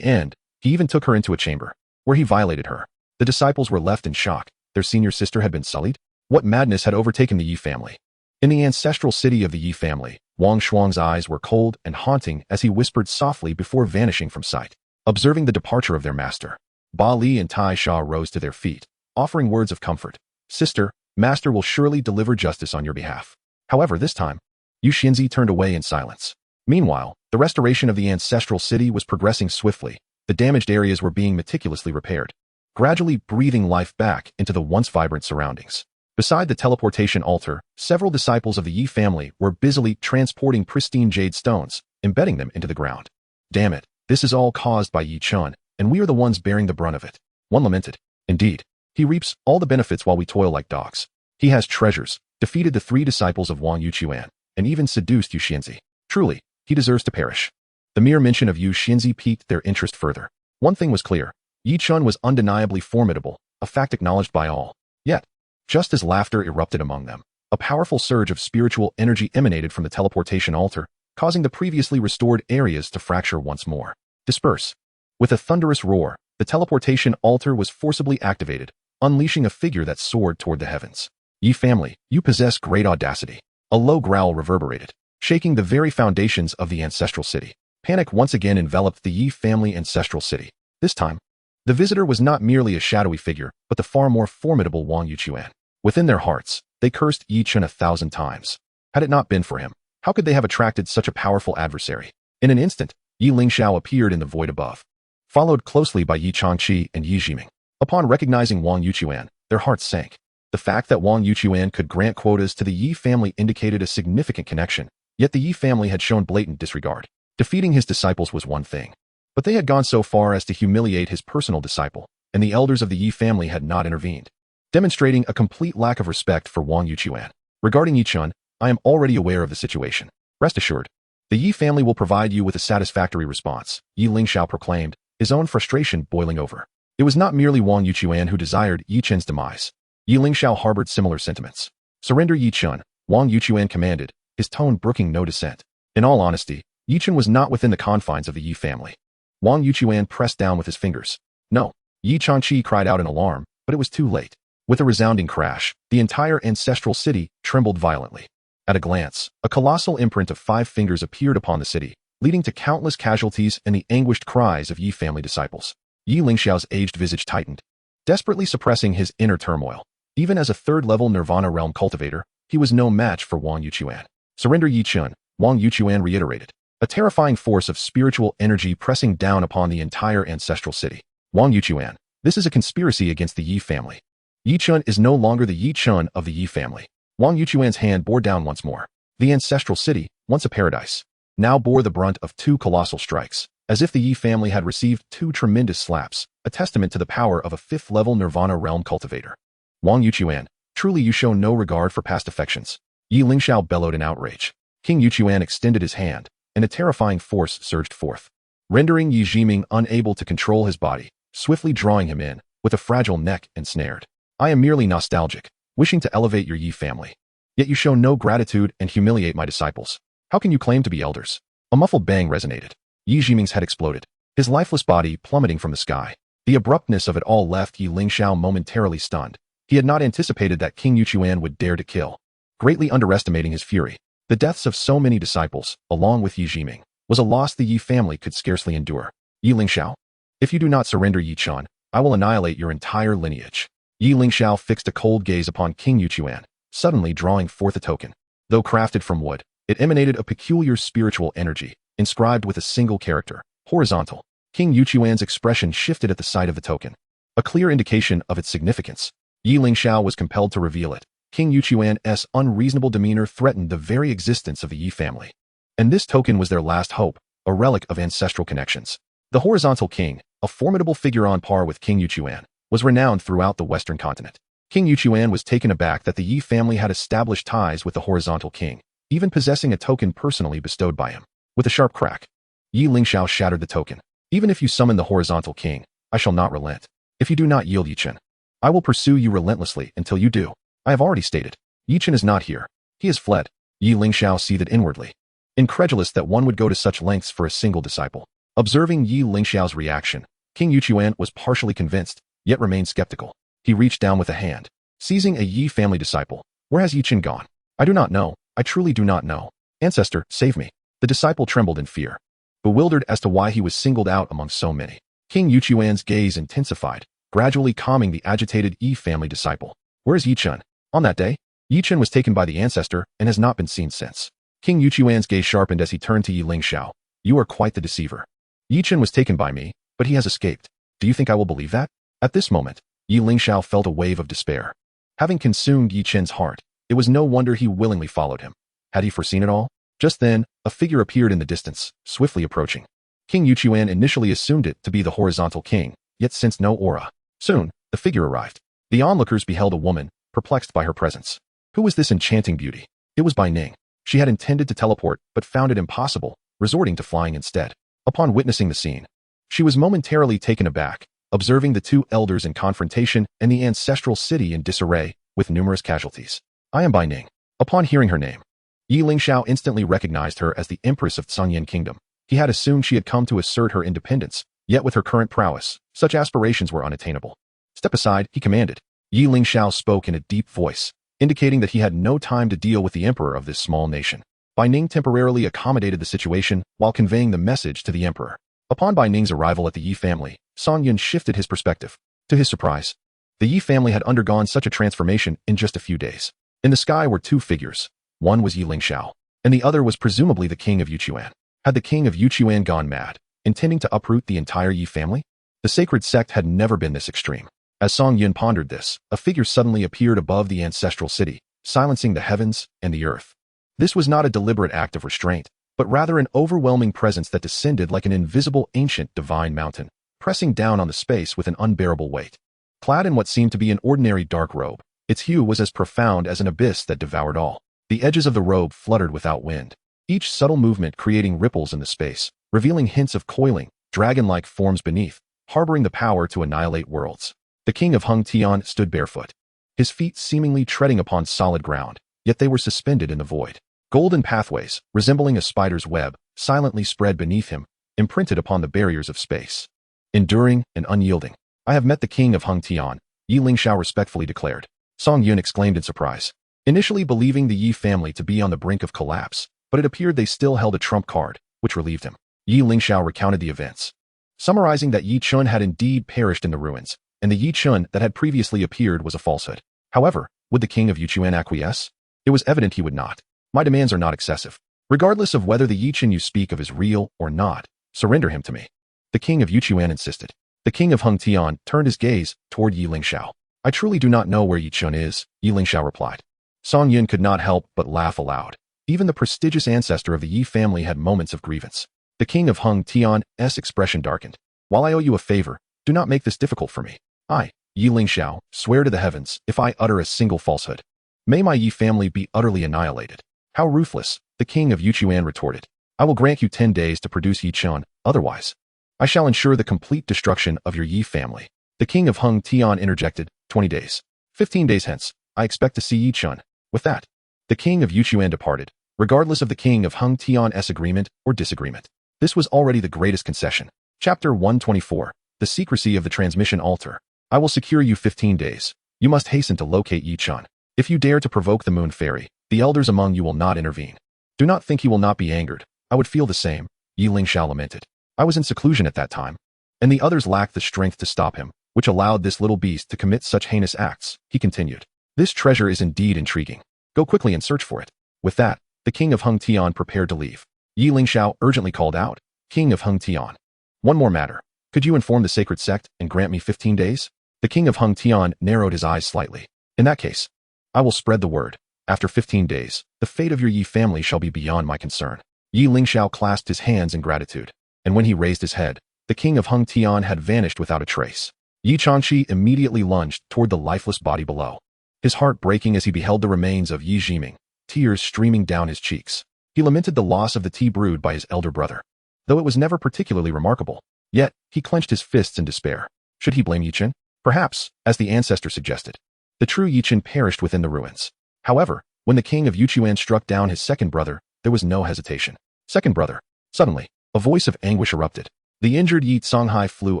S1: end, he even took her into a chamber, where he violated her. The disciples were left in shock. Their senior sister had been sullied? What madness had overtaken the Yi family? In the ancestral city of the Yi family, Wang Shuang's eyes were cold and haunting as he whispered softly before vanishing from sight. Observing the departure of their master, Ba Li and Tai Sha rose to their feet, offering words of comfort. Sister, master will surely deliver justice on your behalf. However, this time, Yu Xinzi turned away in silence. Meanwhile, the restoration of the ancestral city was progressing swiftly. The damaged areas were being meticulously repaired, gradually breathing life back into the once vibrant surroundings. Beside the teleportation altar, several disciples of the Yi family were busily transporting pristine jade stones, embedding them into the ground. Damn it, this is all caused by Yi Chun, and we are the ones bearing the brunt of it. One lamented. Indeed, he reaps all the benefits while we toil like dogs. He has treasures, defeated the 3 disciples of Wang Yuchuan, and even seduced Yu Xianzi. Truly, he deserves to perish. The mere mention of Yu Xianzi piqued their interest further. One thing was clear. Yi Chun was undeniably formidable, a fact acknowledged by all. Yet, just as laughter erupted among them, a powerful surge of spiritual energy emanated from the teleportation altar, causing the previously restored areas to fracture once more. Disperse. With a thunderous roar, the teleportation altar was forcibly activated, unleashing a figure that soared toward the heavens. Yi family, you possess great audacity. A low growl reverberated, shaking the very foundations of the ancestral city. Panic once again enveloped the Yi family ancestral city. This time, the visitor was not merely a shadowy figure, but the far more formidable Wang Yuchuan. Within their hearts, they cursed Yi Chun 1,000 times. Had it not been for him, how could they have attracted such a powerful adversary? In an instant, Yi Lingxiao appeared in the void above, followed closely by Yi Changqi and Yi Jiming. Upon recognizing Wang Yuchuan, their hearts sank. The fact that Wang Yuchuan could grant quotas to the Yi family indicated a significant connection, yet the Yi family had shown blatant disregard. Defeating his disciples was one thing, but they had gone so far as to humiliate his personal disciple, and the elders of the Yi family had not intervened, demonstrating a complete lack of respect for Wang Yuchuan. Regarding Yi Chun, I am already aware of the situation. Rest assured, the Yi family will provide you with a satisfactory response, Yi Lingxiao proclaimed, his own frustration boiling over. It was not merely Wang Yuchuan who desired Yi Chun's demise. Yi Lingxiao harbored similar sentiments. Surrender Yi Chun, Wang Yuchuan commanded, his tone brooking no dissent. In all honesty, Yi Chun was not within the confines of the Yi family. Wang Yuchuan pressed down with his fingers. No. Yi Changqi cried out in alarm, but it was too late. With a resounding crash, the entire ancestral city trembled violently. At a glance, a colossal imprint of 5 fingers appeared upon the city, leading to countless casualties and the anguished cries of Yi family disciples. Yi Lingxiao's aged visage tightened, desperately suppressing his inner turmoil. Even as a 3rd-level Nirvana realm cultivator, he was no match for Wang Yuchuan. Surrender Yi Chun, Wang Yuchuan reiterated, a terrifying force of spiritual energy pressing down upon the entire ancestral city. Wang Yuchuan, this is a conspiracy against the Yi family. Yi Chun is no longer the Yi Chun of the Yi family. Wang Yuchuan's hand bore down once more. The ancestral city, once a paradise, now bore the brunt of 2 colossal strikes, as if the Yi family had received 2 tremendous slaps, a testament to the power of a 5th-level Nirvana realm cultivator. Wang Yuchuan, truly you show no regard for past affections. Yi Lingxiao bellowed in outrage. King Yuchuan extended his hand, and a terrifying force surged forth, rendering Yi Jiming unable to control his body, swiftly drawing him in, with a fragile neck ensnared. I am merely nostalgic, wishing to elevate your Yi family. Yet you show no gratitude and humiliate my disciples. How can you claim to be elders? A muffled bang resonated. Yi Jiming's head exploded, his lifeless body plummeting from the sky. The abruptness of it all left Yi Lingxiao momentarily stunned. He had not anticipated that King Yuchuan would dare to kill, greatly underestimating his fury. The deaths of so many disciples, along with Yi Jiming, was a loss the Yi family could scarcely endure. Yi Lingxiao, if you do not surrender Yi Chun, I will annihilate your entire lineage. Yi Lingxiao fixed a cold gaze upon King Yuchuan, suddenly drawing forth a token. Though crafted from wood, it emanated a peculiar spiritual energy, inscribed with a single character, horizontal. King Yuchuan's expression shifted at the sight of the token, a clear indication of its significance. Yi Lingxiao was compelled to reveal it. King Yuchuan's unreasonable demeanor threatened the very existence of the Yi family. And this token was their last hope, a relic of ancestral connections. The horizontal king, a formidable figure on par with King Yuchuan, was renowned throughout the Western continent. King Yuchuan was taken aback that the Yi family had established ties with the horizontal king, even possessing a token personally bestowed by him. With a sharp crack, Yi Lingxiao shattered the token. Even if you summon the horizontal king, I shall not relent. If you do not yield Yi Chun, I will pursue you relentlessly until you do. I have already stated, Yi Chun is not here. He has fled. Yi Lingxiao seethed inwardly, incredulous that one would go to such lengths for a single disciple. Observing Yi Lingxiao's reaction, King Yuchuan was partially convinced, yet remained skeptical. He reached down with a hand, seizing a Yi family disciple. Where has Yi Chun gone? I do not know. I truly do not know. Ancestor, save me. The disciple trembled in fear, bewildered as to why he was singled out among so many. King Yuchuan's gaze intensified, gradually calming the agitated Yi family disciple. Where is Yi Chun? On that day, Yi Chun was taken by the ancestor and has not been seen since. King Yuchuan's gaze sharpened as he turned to Yi Lingxiao. You are quite the deceiver. Yi Chun was taken by me, but he has escaped. Do you think I will believe that? At this moment, Yi Lingxiao felt a wave of despair. Having consumed Yi Chun's heart, it was no wonder he willingly followed him. Had he foreseen it all? Just then, a figure appeared in the distance, swiftly approaching. King Yuchuan initially assumed it to be the horizontal king, yet sensed no aura. Soon, the figure arrived. The onlookers beheld a woman, perplexed by her presence. Who was this enchanting beauty? It was Bai Ning. She had intended to teleport, but found it impossible, resorting to flying instead. Upon witnessing the scene, she was momentarily taken aback, observing the two elders in confrontation and the ancestral city in disarray, with numerous casualties. I am Bai Ning. Upon hearing her name, Yi Lingxiao instantly recognized her as the Empress of Tsunyan Kingdom. He had assumed she had come to assert her independence, yet with her current prowess, such aspirations were unattainable. Step aside, he commanded. Yi Lingxiao spoke in a deep voice, indicating that he had no time to deal with the emperor of this small nation. Bai Ning temporarily accommodated the situation while conveying the message to the emperor. Upon Bai Ning's arrival at the Yi family, Song Yun shifted his perspective. To his surprise, the Yi family had undergone such a transformation in just a few days. In the sky were two figures. One was Yi Lingxiao, and the other was presumably the king of Yuchuan. Had the king of Yuchuan gone mad, intending to uproot the entire Yi family? The sacred sect had never been this extreme. As Song Yun pondered this, a figure suddenly appeared above the ancestral city, silencing the heavens and the earth. This was not a deliberate act of restraint, but rather an overwhelming presence that descended like an invisible ancient divine mountain, pressing down on the space with an unbearable weight. Clad in what seemed to be an ordinary dark robe, its hue was as profound as an abyss that devoured all. The edges of the robe fluttered without wind, each subtle movement creating ripples in the space, revealing hints of coiling, dragon-like forms beneath, harboring the power to annihilate worlds. The king of Hung Tian stood barefoot, his feet seemingly treading upon solid ground, yet they were suspended in the void. Golden pathways, resembling a spider's web, silently spread beneath him, imprinted upon the barriers of space. Enduring and unyielding. I have met the king of Hung Tian, Yi Lingxiao respectfully declared. Song Yun exclaimed in surprise, initially believing the Yi family to be on the brink of collapse, but it appeared they still held a trump card, which relieved him. Yi Lingxiao recounted the events, summarizing that Yi Chun had indeed perished in the ruins, and the Yi Chun that had previously appeared was a falsehood. However, would the king of Yuchuan acquiesce? It was evident he would not. My demands are not excessive. Regardless of whether the Yi Chun you speak of is real or not, surrender him to me. The king of Yuchuan insisted. The king of Hung Tian turned his gaze toward Yi Lingxiao. I truly do not know where Yi Chun is, Yi Lingxiao replied. Song Yun could not help but laugh aloud. Even the prestigious ancestor of the Yi family had moments of grievance. The king of Hung Tian's expression darkened. While I owe you a favor, do not make this difficult for me. I, Yi Lingxiao, swear to the heavens, if I utter a single falsehood, may my Yi family be utterly annihilated. How ruthless, the king of Yuchuan retorted. I will grant you 10 days to produce Yi Chun, otherwise, I shall ensure the complete destruction of your Yi family. The king of Hung Tian interjected, 20 days. 15 days hence, I expect to see Yi Chun. With that, the king of Yuchuan departed, regardless of the king of Hung Tian's agreement or disagreement. This was already the greatest concession. Chapter 124, The Secrecy of the Transmission Altar. I will secure you 15 days. You must hasten to locate Yi Chun. If you dare to provoke the moon fairy, the elders among you will not intervene. Do not think he will not be angered. I would feel the same, Yi Lingxiao lamented. I was in seclusion at that time, and the others lacked the strength to stop him, which allowed this little beast to commit such heinous acts, he continued. This treasure is indeed intriguing. Go quickly and search for it. With that, the king of Hung Tian prepared to leave. Yi Lingxiao urgently called out, King of Hung Tian. One more matter. Could you inform the sacred sect and grant me 15 days? The king of Hung Tian narrowed his eyes slightly. In that case, I will spread the word. After 15 days, the fate of your Yi family shall be beyond my concern. Yi Lingxiao clasped his hands in gratitude, and when he raised his head, the king of Hung Tian had vanished without a trace. Yi Changqi immediately lunged toward the lifeless body below, his heart breaking as he beheld the remains of Yi Jiming, tears streaming down his cheeks. He lamented the loss of the tea brewed by his elder brother, though it was never particularly remarkable. Yet, he clenched his fists in despair. Should he blame Yi Chen? Perhaps, as the ancestor suggested. The true Yi Chen perished within the ruins. However, when the king of Yuchuan struck down his second brother, there was no hesitation. Second brother. Suddenly, a voice of anguish erupted. The injured Yi Songhai flew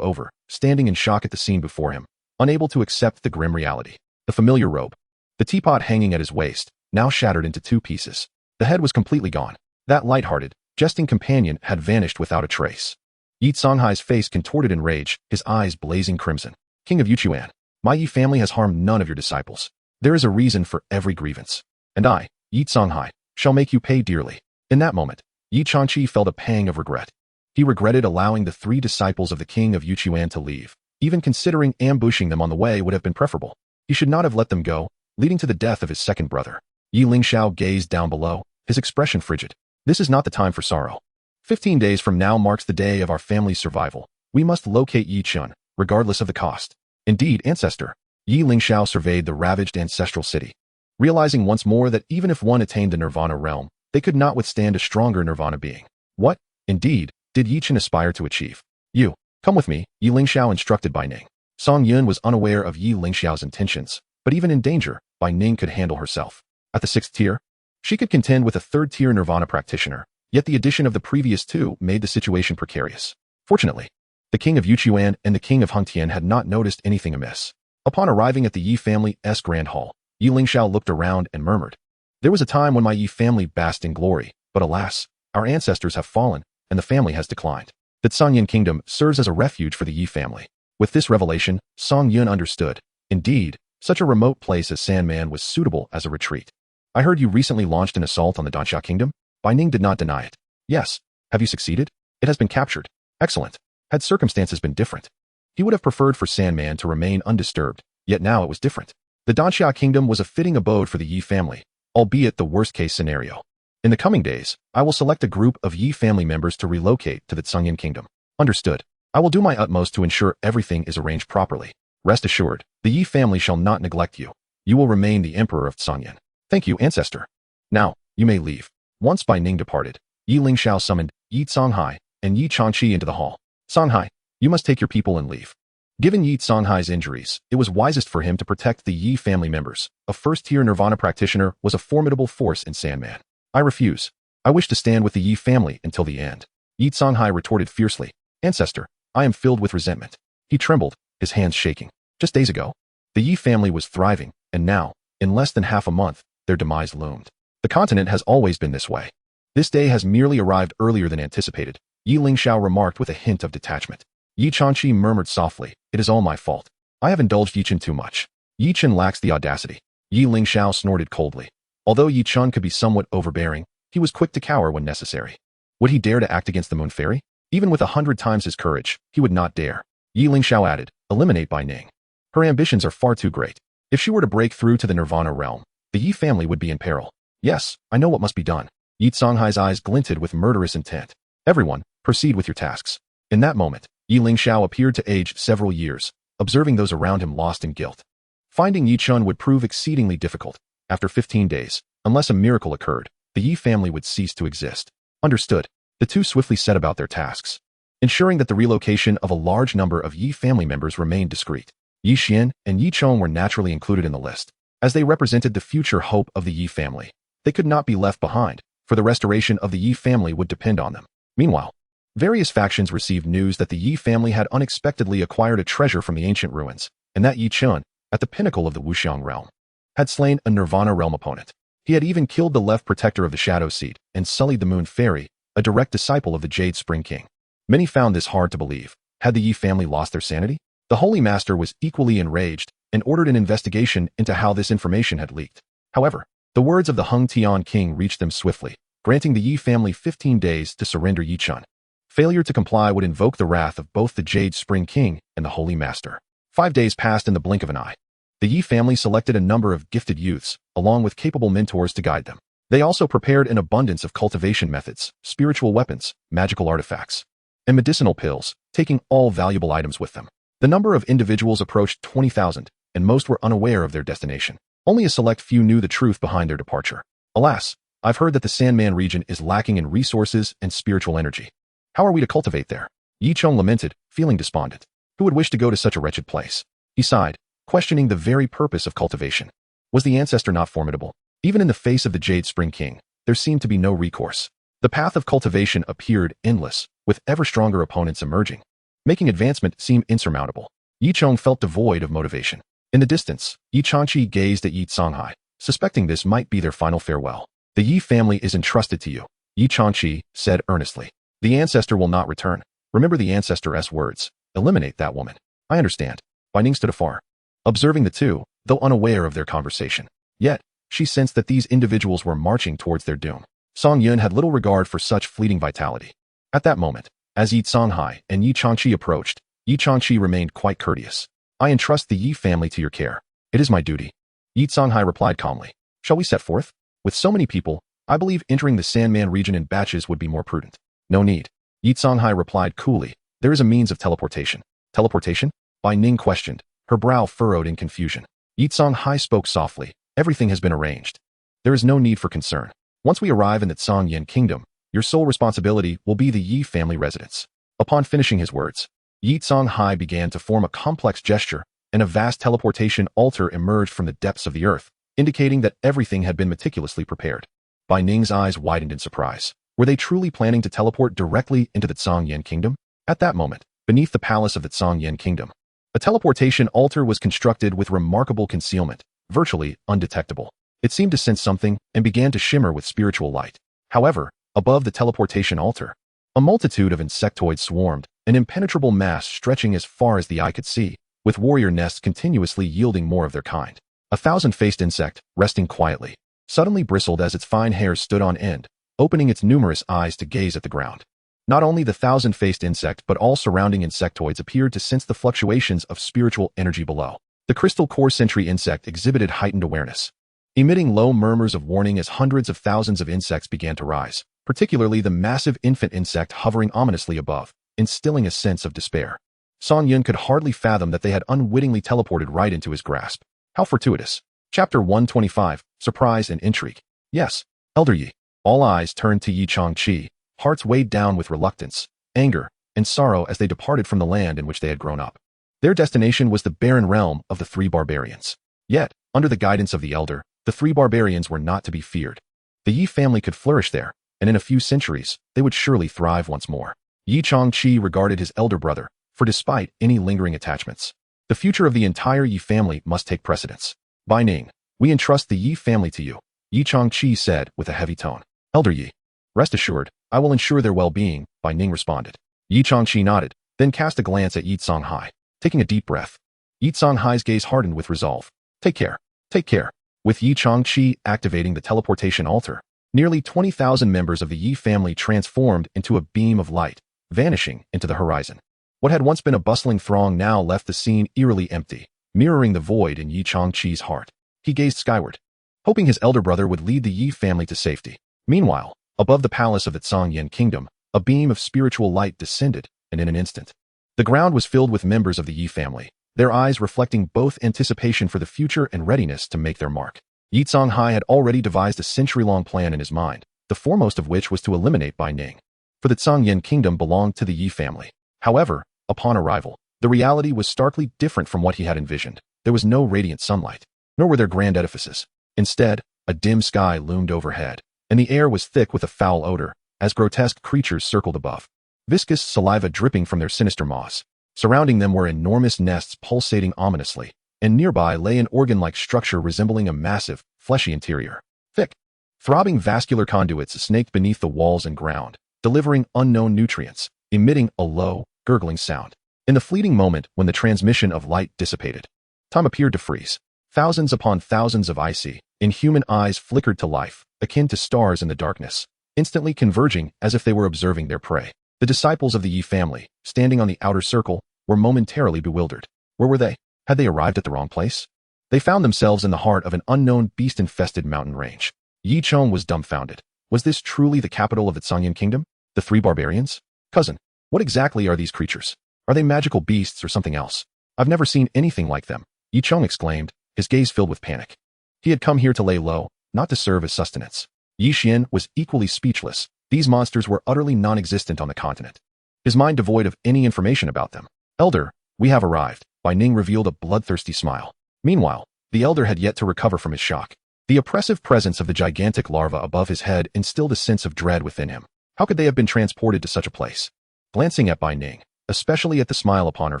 S1: over, standing in shock at the scene before him, unable to accept the grim reality. The familiar robe, the teapot hanging at his waist, now shattered into 2 pieces. The head was completely gone. That light-hearted, jesting companion had vanished without a trace. Yi Songhai's face contorted in rage, his eyes blazing crimson. King of Yuchuan, my Yi family has harmed none of your disciples. There is a reason for every grievance. And I, Yi Songhai, shall make you pay dearly. In that moment, Yi Changqi felt a pang of regret. He regretted allowing the 3 disciples of the king of Yuchuan to leave. Even considering ambushing them on the way would have been preferable. He should not have let them go, leading to the death of his second brother. Yi Lingxiao gazed down below, his expression frigid. This is not the time for sorrow. 15 days from now marks the day of our family's survival. We must locate Yi Chun, regardless of the cost. Indeed, ancestor. Yi Lingxiao surveyed the ravaged ancestral city, realizing once more that even if one attained the nirvana realm, they could not withstand a stronger nirvana being. What, indeed, did Yi Chun aspire to achieve? You, come with me, Yi Lingxiao instructed by Ning. Song Yun was unaware of Yi Lingxiao's intentions, but even in danger, Bai Ning could handle herself. At the 6th tier, she could contend with a 3rd-tier nirvana practitioner, yet the addition of the previous 2 made the situation precarious. Fortunately, the king of Yuchuan and the king of Hengtian had not noticed anything amiss. Upon arriving at the Yi family's grand hall, Yi Lingxiao looked around and murmured, "There was a time when my Yi family basked in glory, but alas, our ancestors have fallen, and the family has declined. The Sangyan kingdom serves as a refuge for the Yi family." With this revelation, Song Yun understood. Indeed, such a remote place as Sandman was suitable as a retreat. I heard you recently launched an assault on the Danxia kingdom? Bai Ning did not deny it. Yes. Have you succeeded? It has been captured. Excellent. Had circumstances been different, he would have preferred for Sandman to remain undisturbed, yet now it was different. The Danxia kingdom was a fitting abode for the Yi family, albeit the worst-case scenario. In the coming days, I will select a group of Yi family members to relocate to the Tsungyan kingdom. Understood. I will do my utmost to ensure everything is arranged properly. Rest assured, the Yi family shall not neglect you. You will remain the emperor of Tsungyan. Thank you, ancestor. Now, you may leave. Once Bai Ning departed, Yi Lingxiao summoned Yi Songhai and Yi Changqi into the hall. Songhai, you must take your people and leave. Given Yi Songhai's injuries, it was wisest for him to protect the Yi family members. A 1st-tier nirvana practitioner was a formidable force in Sandman. I refuse. I wish to stand with the Yi family until the end. Yi Songhai retorted fiercely. Ancestor, I am filled with resentment. He trembled, his hands shaking. Just days ago, the Yi family was thriving, and now, in less than half a month, their demise loomed. The continent has always been this way. This day has merely arrived earlier than anticipated, Yi Lingxiao remarked with a hint of detachment. Yi Changqi murmured softly, "It is all my fault. I have indulged Yi Chun too much." Yi Chun lacks the audacity. Yi Lingxiao snorted coldly. Although Yi Chun could be somewhat overbearing, he was quick to cower when necessary. Would he dare to act against the Moon Fairy? Even with 100 times his courage, he would not dare. Yi Lingxiao added, "Eliminate Bai Ning. Her ambitions are far too great. If she were to break through to the Nirvana realm, the Yi family would be in peril." "Yes, I know what must be done." Yi Songhai's eyes glinted with murderous intent. "Everyone, proceed with your tasks." In that moment, Yi Lingxiao appeared to age several years, observing those around him lost in guilt. Finding Yi Chun would prove exceedingly difficult. After 15 days, unless a miracle occurred, the Yi family would cease to exist. Understood. The 2 swiftly set about their tasks, ensuring that the relocation of a large number of Yi family members remained discreet. Yi Xian and Yi Chong were naturally included in the list, as they represented the future hope of the Yi family. They could not be left behind, for the restoration of the Yi family would depend on them. Meanwhile, various factions received news that the Yi family had unexpectedly acquired a treasure from the ancient ruins, and that Yi Chun, at the pinnacle of the Wuxiang realm, had slain a Nirvana realm opponent. He had even killed the left protector of the Shadow Seed and sullied the Moon Fairy, a direct disciple of the Jade Spring King. Many found this hard to believe. Had the Yi family lost their sanity? The Holy Master was equally enraged and ordered an investigation into how this information had leaked. However, the words of the Hengtian king reached them swiftly, granting the Yi family 15 days to surrender Yi Chun. Failure to comply would invoke the wrath of both the Jade Spring King and the Holy Master. 5 days passed in the blink of an eye. The Yi family selected a number of gifted youths, along with capable mentors to guide them. They also prepared an abundance of cultivation methods, spiritual weapons, magical artifacts, and medicinal pills, taking all valuable items with them. The number of individuals approached 20,000, and most were unaware of their destination. Only a select few knew the truth behind their departure. Alas, I've heard that the Sandman region is lacking in resources and spiritual energy. How are we to cultivate there? Yi Chong lamented, feeling despondent. Who would wish to go to such a wretched place? He sighed, questioning the very purpose of cultivation. Was the ancestor not formidable? Even in the face of the Jade Spring King, there seemed to be no recourse. The path of cultivation appeared endless, with ever stronger opponents emerging, making advancement seem insurmountable. Yi Chong felt devoid of motivation. In the distance, Yi Changqi gazed at Yi Songhai, suspecting this might be their final farewell. "The Yi family is entrusted to you," Yi Changqi said earnestly. "The ancestor will not return. Remember the ancestor's words. Eliminate that woman." "I understand." Bai Ning stood afar, observing the 2, though unaware of their conversation. Yet, she sensed that these individuals were marching towards their doom. Song Yun had little regard for such fleeting vitality. At that moment, as Yi Songhai and Yi Changqi approached, Yi Changqi remained quite courteous. "I entrust the Yi family to your care. It is my duty." Yi Songhai replied calmly. "Shall we set forth? With so many people, I believe entering the Sandman region in batches would be more prudent. No need. Yi Songhai replied coolly. There is a means of teleportation. Teleportation? Bai Ning questioned, her brow furrowed in confusion. Yi Songhai spoke softly. Everything has been arranged. There is no need for concern. Once we arrive in the Tsangyan kingdom, your sole responsibility will be the Yi family residence. Upon finishing his words, Yi Songhai began to form a complex gesture, and a vast teleportation altar emerged from the depths of the earth, indicating that everything had been meticulously prepared. Bai Ning's eyes widened in surprise. Were they truly planning to teleport directly into the Tsangyan kingdom? At that moment, beneath the palace of the Tsangyan kingdom, a teleportation altar was constructed with remarkable concealment, virtually undetectable. It seemed to sense something and began to shimmer with spiritual light. However, above the teleportation altar, a multitude of insectoids swarmed, an impenetrable mass stretching as far as the eye could see, with warrior nests continuously yielding more of their kind. A thousand-faced insect, resting quietly, suddenly bristled as its fine hairs stood on end, opening its numerous eyes to gaze at the ground. Not only the thousand-faced insect but all surrounding insectoids appeared to sense the fluctuations of spiritual energy below. The crystal core sentry insect exhibited heightened awareness, emitting low murmurs of warning as hundreds of thousands of insects began to rise, particularly the massive infant insect hovering ominously above, instilling a sense of despair. Song Yun could hardly fathom that they had unwittingly teleported right into his grasp. How fortuitous. Chapter 125, Surprise and Intrigue. Yes, Elder Yi. All eyes turned to Yi Changqi, hearts weighed down with reluctance, anger, and sorrow as they departed from the land in which they had grown up. Their destination was the barren realm of the three barbarians. Yet, under the guidance of the elder, the three barbarians were not to be feared. The Yi family could flourish there, and in a few centuries, they would surely thrive once more. Yi Changqi regarded his elder brother, for despite any lingering attachments, the future of the entire Yi family must take precedence. Bai Ning, we entrust the Yi family to you, Yi Changqi said with a heavy tone. Elder Yi, rest assured, I will ensure their well-being, Bai Ning responded. Yi Changqi nodded, then cast a glance at Yi Songhai. Taking a deep breath, Yi Songhai's gaze hardened with resolve. Take care. Take care. With Yi Changqi activating the teleportation altar, nearly 20,000 members of the Yi family transformed into a beam of light, vanishing into the horizon. What had once been a bustling throng now left the scene eerily empty, mirroring the void in Yi Changqi's heart. He gazed skyward, hoping his elder brother would lead the Yi family to safety. Meanwhile, above the palace of the Tsangyan kingdom, a beam of spiritual light descended, and in an instant, the ground was filled with members of the Yi family, their eyes reflecting both anticipation for the future and readiness to make their mark. Yi Songhai had already devised a century-long plan in his mind, the foremost of which was to eliminate Bai Ning. For the Tsangyan kingdom belonged to the Yi family. However, upon arrival, the reality was starkly different from what he had envisioned. There was no radiant sunlight, nor were there grand edifices. Instead, a dim sky loomed overhead, and the air was thick with a foul odor, as grotesque creatures circled above, viscous saliva dripping from their sinister maws. Surrounding them were enormous nests pulsating ominously, and nearby lay an organ-like structure resembling a massive, fleshy interior. Thick, throbbing vascular conduits snaked beneath the walls and ground, delivering unknown nutrients, emitting a low, gurgling sound. In the fleeting moment when the transmission of light dissipated, time appeared to freeze. Thousands upon thousands of icy, inhuman eyes flickered to life, akin to stars in the darkness, instantly converging as if they were observing their prey. The disciples of the Yi family, standing on the outer circle, were momentarily bewildered. Where were they? Had they arrived at the wrong place? They found themselves in the heart of an unknown beast-infested mountain range. Yi Chong was dumbfounded. Was this truly the capital of the Tsangyan kingdom? The three barbarians? Cousin, what exactly are these creatures? Are they magical beasts or something else? I've never seen anything like them, Yi Chong exclaimed, his gaze filled with panic. He had come here to lay low, not to serve as sustenance. Yi Xian was equally speechless. These monsters were utterly non-existent on the continent, his mind devoid of any information about them. Elder, we have arrived, Bai Ning revealed a bloodthirsty smile. Meanwhile, the elder had yet to recover from his shock. The oppressive presence of the gigantic larva above his head instilled a sense of dread within him. How could they have been transported to such a place? Glancing at Bai Ning, especially at the smile upon her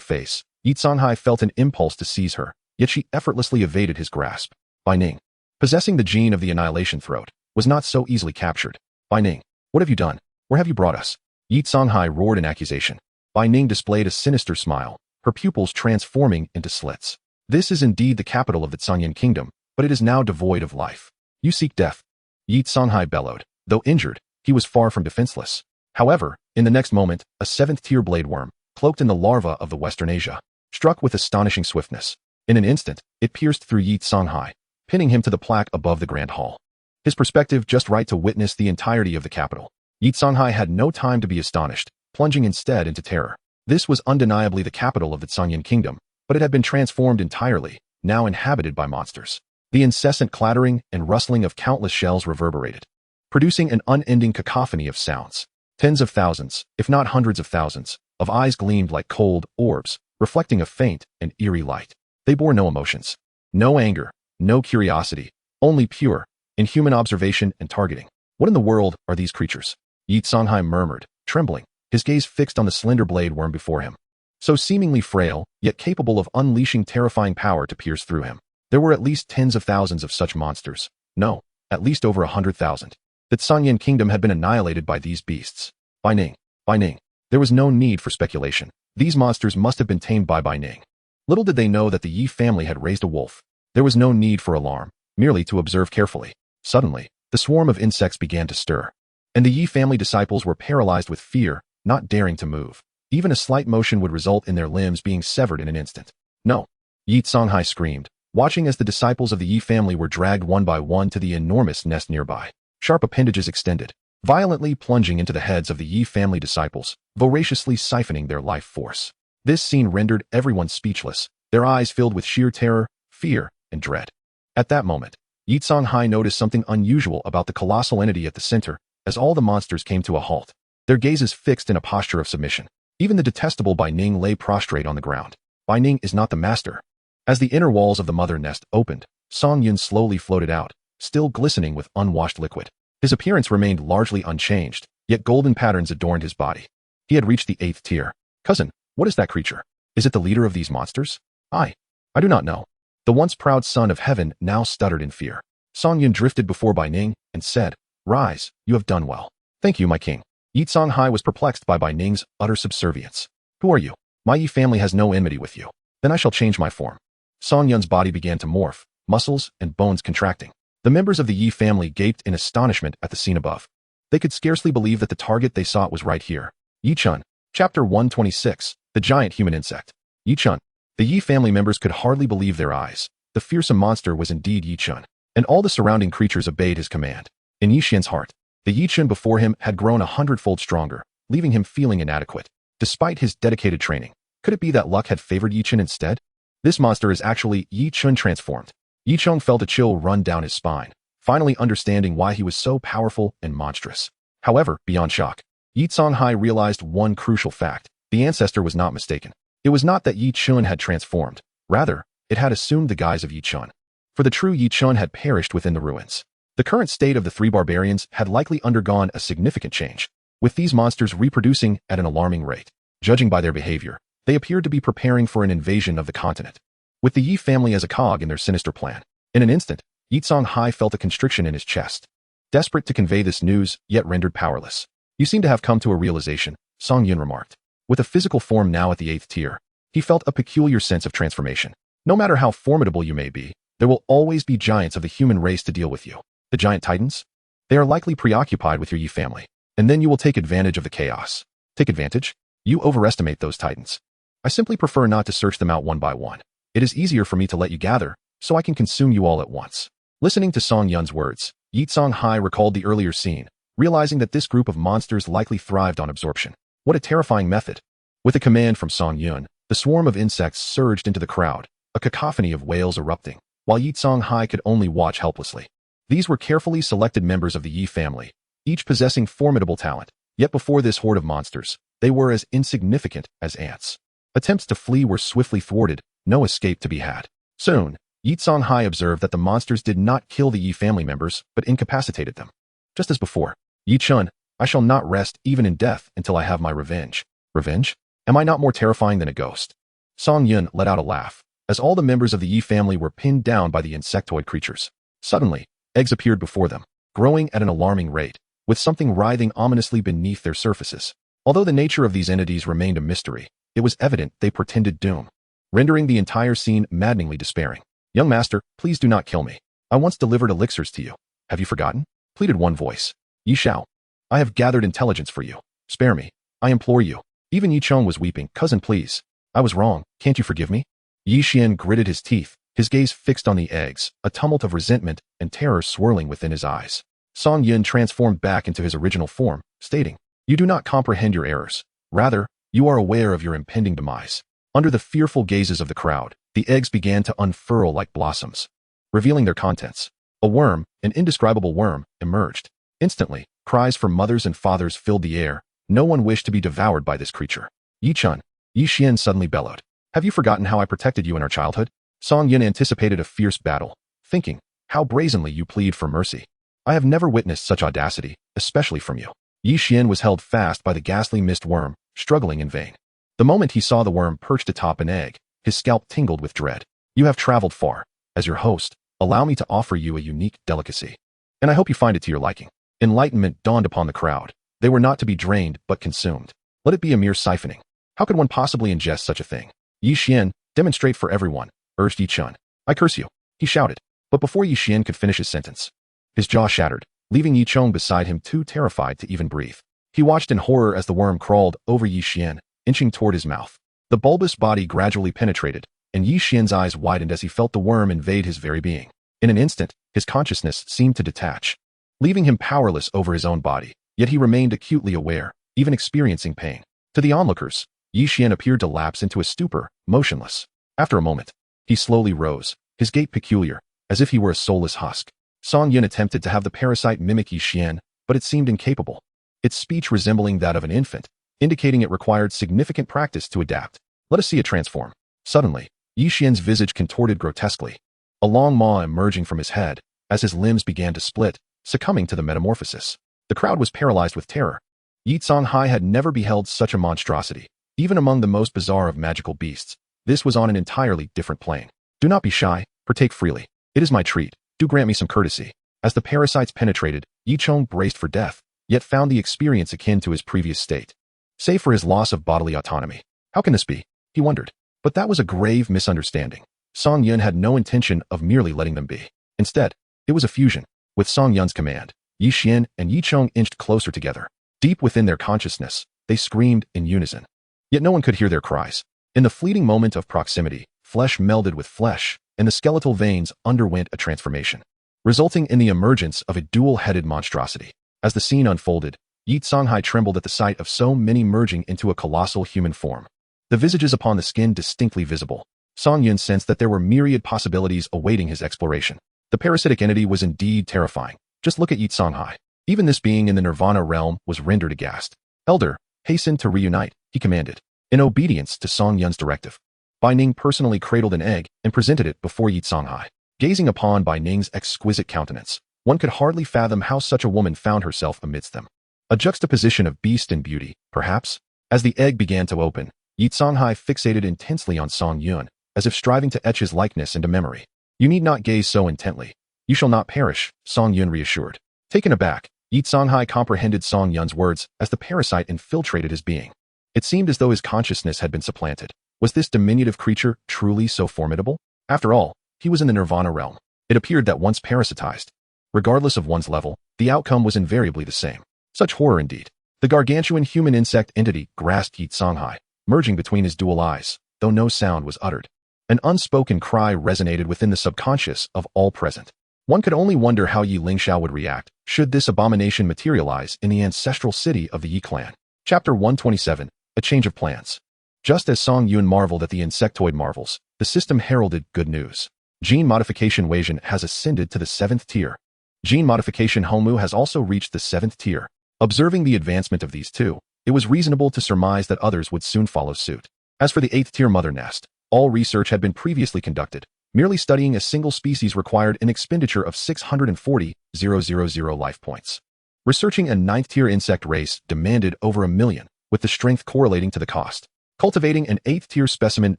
S1: face, Yi Songhai felt an impulse to seize her, yet she effortlessly evaded his grasp. Bai Ning, possessing the gene of the annihilation throat, was not so easily captured. Bai Ning, what have you done? Where have you brought us? Yi Songhai roared in accusation. Bai Ning displayed a sinister smile, her pupils transforming into slits. This is indeed the capital of the Tsangyan kingdom, but it is now devoid of life. You seek death. Yi Songhai bellowed. Though injured, he was far from defenseless. However, in the next moment, a seventh-tier blade worm, cloaked in the larva of the Western Asia, struck with astonishing swiftness. In an instant, it pierced through Yi Songhai, pinning him to the plaque above the Grand Hall. his perspective just right to witness the entirety of the capital. Yi Songhai had no time to be astonished, plunging instead into terror. This was undeniably the capital of the Zhangyan kingdom, but it had been transformed entirely, now inhabited by monsters. The incessant clattering and rustling of countless shells reverberated, producing an unending cacophony of sounds. Tens of thousands, if not hundreds of thousands, of eyes gleamed like cold orbs, reflecting a faint and eerie light. They bore no emotions, no anger, no curiosity, only pure, inhuman observation and targeting. What in the world are these creatures? Yi Songhai murmured, trembling, his gaze fixed on the slender blade worm before him. So seemingly frail, yet capable of unleashing terrifying power to pierce through him. There were at least tens of thousands of such monsters. No, at least over 100,000. The Zhangyan kingdom had been annihilated by these beasts. Bai Ning. There was no need for speculation. These monsters must have been tamed by Bai Ning. Little did they know that the Yi family had raised a wolf. There was no need for alarm, merely to observe carefully. Suddenly, the swarm of insects began to stir, and the Yi family disciples were paralyzed with fear, not daring to move. Even a slight motion would result in their limbs being severed in an instant. No! Yi Songhai screamed, watching as the disciples of the Yi family were dragged one by one to the enormous nest nearby. Sharp appendages extended, violently plunging into the heads of the Yi family disciples, voraciously siphoning their life force. This scene rendered everyone speechless, their eyes filled with sheer terror, fear, and dread. At that moment, Yi Songhai noticed something unusual about the colossal entity at the center, as all the monsters came to a halt, their gazes fixed in a posture of submission. Even the detestable Bai Ning lay prostrate on the ground. Bai Ning is not the master. As the inner walls of the mother nest opened, Song Yun slowly floated out, still glistening with unwashed liquid. His appearance remained largely unchanged, yet golden patterns adorned his body. He had reached the 8th tier. Cousin, what is that creature? Is it the leader of these monsters? I do not know. The once proud son of heaven now stuttered in fear. Song Yun drifted before Bai Ning and said, Rise, you have done well. Thank you, my king. Yi Songhai was perplexed by Bai Ning's utter subservience. Who are you? My Yi family has no enmity with you. Then I shall change my form. Song Yun's body began to morph, muscles and bones contracting. The members of the Yi family gaped in astonishment at the scene above. They could scarcely believe that the target they sought was right here. Yi Chun. Chapter 126, The Giant Human Insect. Yi Chun. The Yi family members could hardly believe their eyes. The fearsome monster was indeed Yi Chun, and all the surrounding creatures obeyed his command. In Yi Xian's heart, the Yi Chun before him had grown 100-fold stronger, leaving him feeling inadequate. Despite his dedicated training, could it be that luck had favored Yi Chun instead? This monster is actually Yi Chun transformed. Yi Chun felt a chill run down his spine, finally understanding why he was so powerful and monstrous. However, beyond shock, Yi Songhai realized one crucial fact. The ancestor was not mistaken. It was not that Yi Chun had transformed. Rather, it had assumed the guise of Yi Chun. For the true Yi Chun had perished within the ruins. The current state of the three barbarians had likely undergone a significant change, with these monsters reproducing at an alarming rate. Judging by their behavior, they appeared to be preparing for an invasion of the continent, with the Yi family as a cog in their sinister plan. In an instant, Yi Songhai felt a constriction in his chest. Desperate to convey this news, yet rendered powerless. You seem to have come to a realization, Song Yun remarked. With a physical form now at the 8th tier, he felt a peculiar sense of transformation. No matter how formidable you may be, there will always be giants of the human race to deal with you. The giant titans? They are likely preoccupied with your Yi family, and then you will take advantage of the chaos. Take advantage? You overestimate those titans. I simply prefer not to search them out one by one. It is easier for me to let you gather, so I can consume you all at once. Listening to Song Yun's words, Yi Songhai recalled the earlier scene, realizing that this group of monsters likely thrived on absorption. What a terrifying method. With a command from Song Yun, the swarm of insects surged into the crowd, a cacophony of wails erupting, while Yi Songhai could only watch helplessly. These were carefully selected members of the Yi family, each possessing formidable talent, yet before this horde of monsters, they were as insignificant as ants. Attempts to flee were swiftly thwarted, no escape to be had. Soon, Yi Songhai observed that the monsters did not kill the Yi family members, but incapacitated them. Just as before, Yi Chun, I shall not rest even in death until I have my revenge. Revenge? Am I not more terrifying than a ghost? Song Yun let out a laugh, as all the members of the Yi family were pinned down by the insectoid creatures. Suddenly, eggs appeared before them, growing at an alarming rate, with something writhing ominously beneath their surfaces. Although the nature of these entities remained a mystery, it was evident they portended doom, rendering the entire scene maddeningly despairing. Young master, please do not kill me. I once delivered elixirs to you. Have you forgotten? Pleaded one voice. Yi Xiao. I have gathered intelligence for you. Spare me. I implore you. Even Yi Chun was weeping. Cousin, please. I was wrong. Can't you forgive me? Yi Xian gritted his teeth, his gaze fixed on the eggs, a tumult of resentment and terror swirling within his eyes. Song Yun transformed back into his original form, stating, "You do not comprehend your errors. Rather, you are aware of your impending demise." Under the fearful gazes of the crowd, the eggs began to unfurl like blossoms, revealing their contents. A worm, an indescribable worm, emerged. Instantly, cries from mothers and fathers filled the air. No one wished to be devoured by this creature. "Yi-chun," Yi Xian suddenly bellowed. "Have you forgotten how I protected you in our childhood?" Song Yun anticipated a fierce battle, thinking, "How brazenly you plead for mercy. I have never witnessed such audacity, especially from you." Yi Xian was held fast by the ghastly mist worm, struggling in vain. The moment he saw the worm perched atop an egg, his scalp tingled with dread. "You have traveled far. As your host, allow me to offer you a unique delicacy. And I hope you find it to your liking." Enlightenment dawned upon the crowd. They were not to be drained, but consumed. Let it be a mere siphoning. How could one possibly ingest such a thing? "Yi Xian, demonstrate for everyone," urged Yi Chun. "I curse you," he shouted. But before Yi Xian could finish his sentence, his jaw shattered, leaving Yi Chong beside him too terrified to even breathe. He watched in horror as the worm crawled over Yi Xian, inching toward his mouth. The bulbous body gradually penetrated, and Yi Xian's eyes widened as he felt the worm invade his very being. In an instant, his consciousness seemed to detach, leaving him powerless over his own body, yet he remained acutely aware, even experiencing pain. To the onlookers, Yi Xian appeared to lapse into a stupor, motionless. After a moment, he slowly rose, his gait peculiar, as if he were a soulless husk. Song Yun attempted to have the parasite mimic Yi Xian, but it seemed incapable, its speech resembling that of an infant, indicating it required significant practice to adapt. "Let us see it transform." Suddenly, Yi Xian's visage contorted grotesquely, a long maw emerging from his head, as his limbs began to split, succumbing to the metamorphosis. The crowd was paralyzed with terror. Yi Songhai had never beheld such a monstrosity. Even among the most bizarre of magical beasts, this was on an entirely different plane. "Do not be shy, partake freely. It is my treat. Do grant me some courtesy." As the parasites penetrated, Yi Chong braced for death, yet found the experience akin to his previous state, save for his loss of bodily autonomy. How can this be? He wondered. But that was a grave misunderstanding. Song Yun had no intention of merely letting them be. Instead, it was a fusion. With Song Yun's command, Yi Xian and Yi Chong inched closer together. Deep within their consciousness, they screamed in unison. Yet no one could hear their cries. In the fleeting moment of proximity, flesh melded with flesh, and the skeletal veins underwent a transformation, resulting in the emergence of a dual-headed monstrosity. As the scene unfolded, Yi Songhai trembled at the sight of so many merging into a colossal human form, the visages upon the skin distinctly visible. Song Yun sensed that there were myriad possibilities awaiting his exploration. The parasitic entity was indeed terrifying. Just look at Yi Songhai. Even this being in the Nirvana realm was rendered aghast. "Elder, hasten to reunite," he commanded, in obedience to Song Yun's directive. Bai Ning personally cradled an egg and presented it before Yi Songhai. Gazing upon Bai Ning's exquisite countenance, one could hardly fathom how such a woman found herself amidst them. A juxtaposition of beast and beauty, perhaps? As the egg began to open, Yi Songhai fixated intensely on Song Yun, as if striving to etch his likeness into memory. "You need not gaze so intently. You shall not perish," Song Yun reassured. Taken aback, Yi Songhai comprehended Song Yun's words as the parasite infiltrated his being. It seemed as though his consciousness had been supplanted. Was this diminutive creature truly so formidable? After all, he was in the Nirvana realm. It appeared that once parasitized, regardless of one's level, the outcome was invariably the same. Such horror indeed. The gargantuan human insect entity grasped Yi Songhai, merging between his dual eyes, though no sound was uttered. An unspoken cry resonated within the subconscious of all present. One could only wonder how Yi Lingxiao would react should this abomination materialize in the ancestral city of the Yi clan. Chapter 127, A Change of Plans. Just as Song Yun marveled at the insectoid marvels, the system heralded good news. Gene modification Weijin has ascended to the 7th tier. Gene modification Homu has also reached the 7th tier. Observing the advancement of these two, it was reasonable to surmise that others would soon follow suit. As for the 8th tier mother nest, all research had been previously conducted. Merely studying a single species required an expenditure of 640,000 life points. Researching a 9th tier insect race demanded over 1,000,000, with the strength correlating to the cost. Cultivating an 8th tier specimen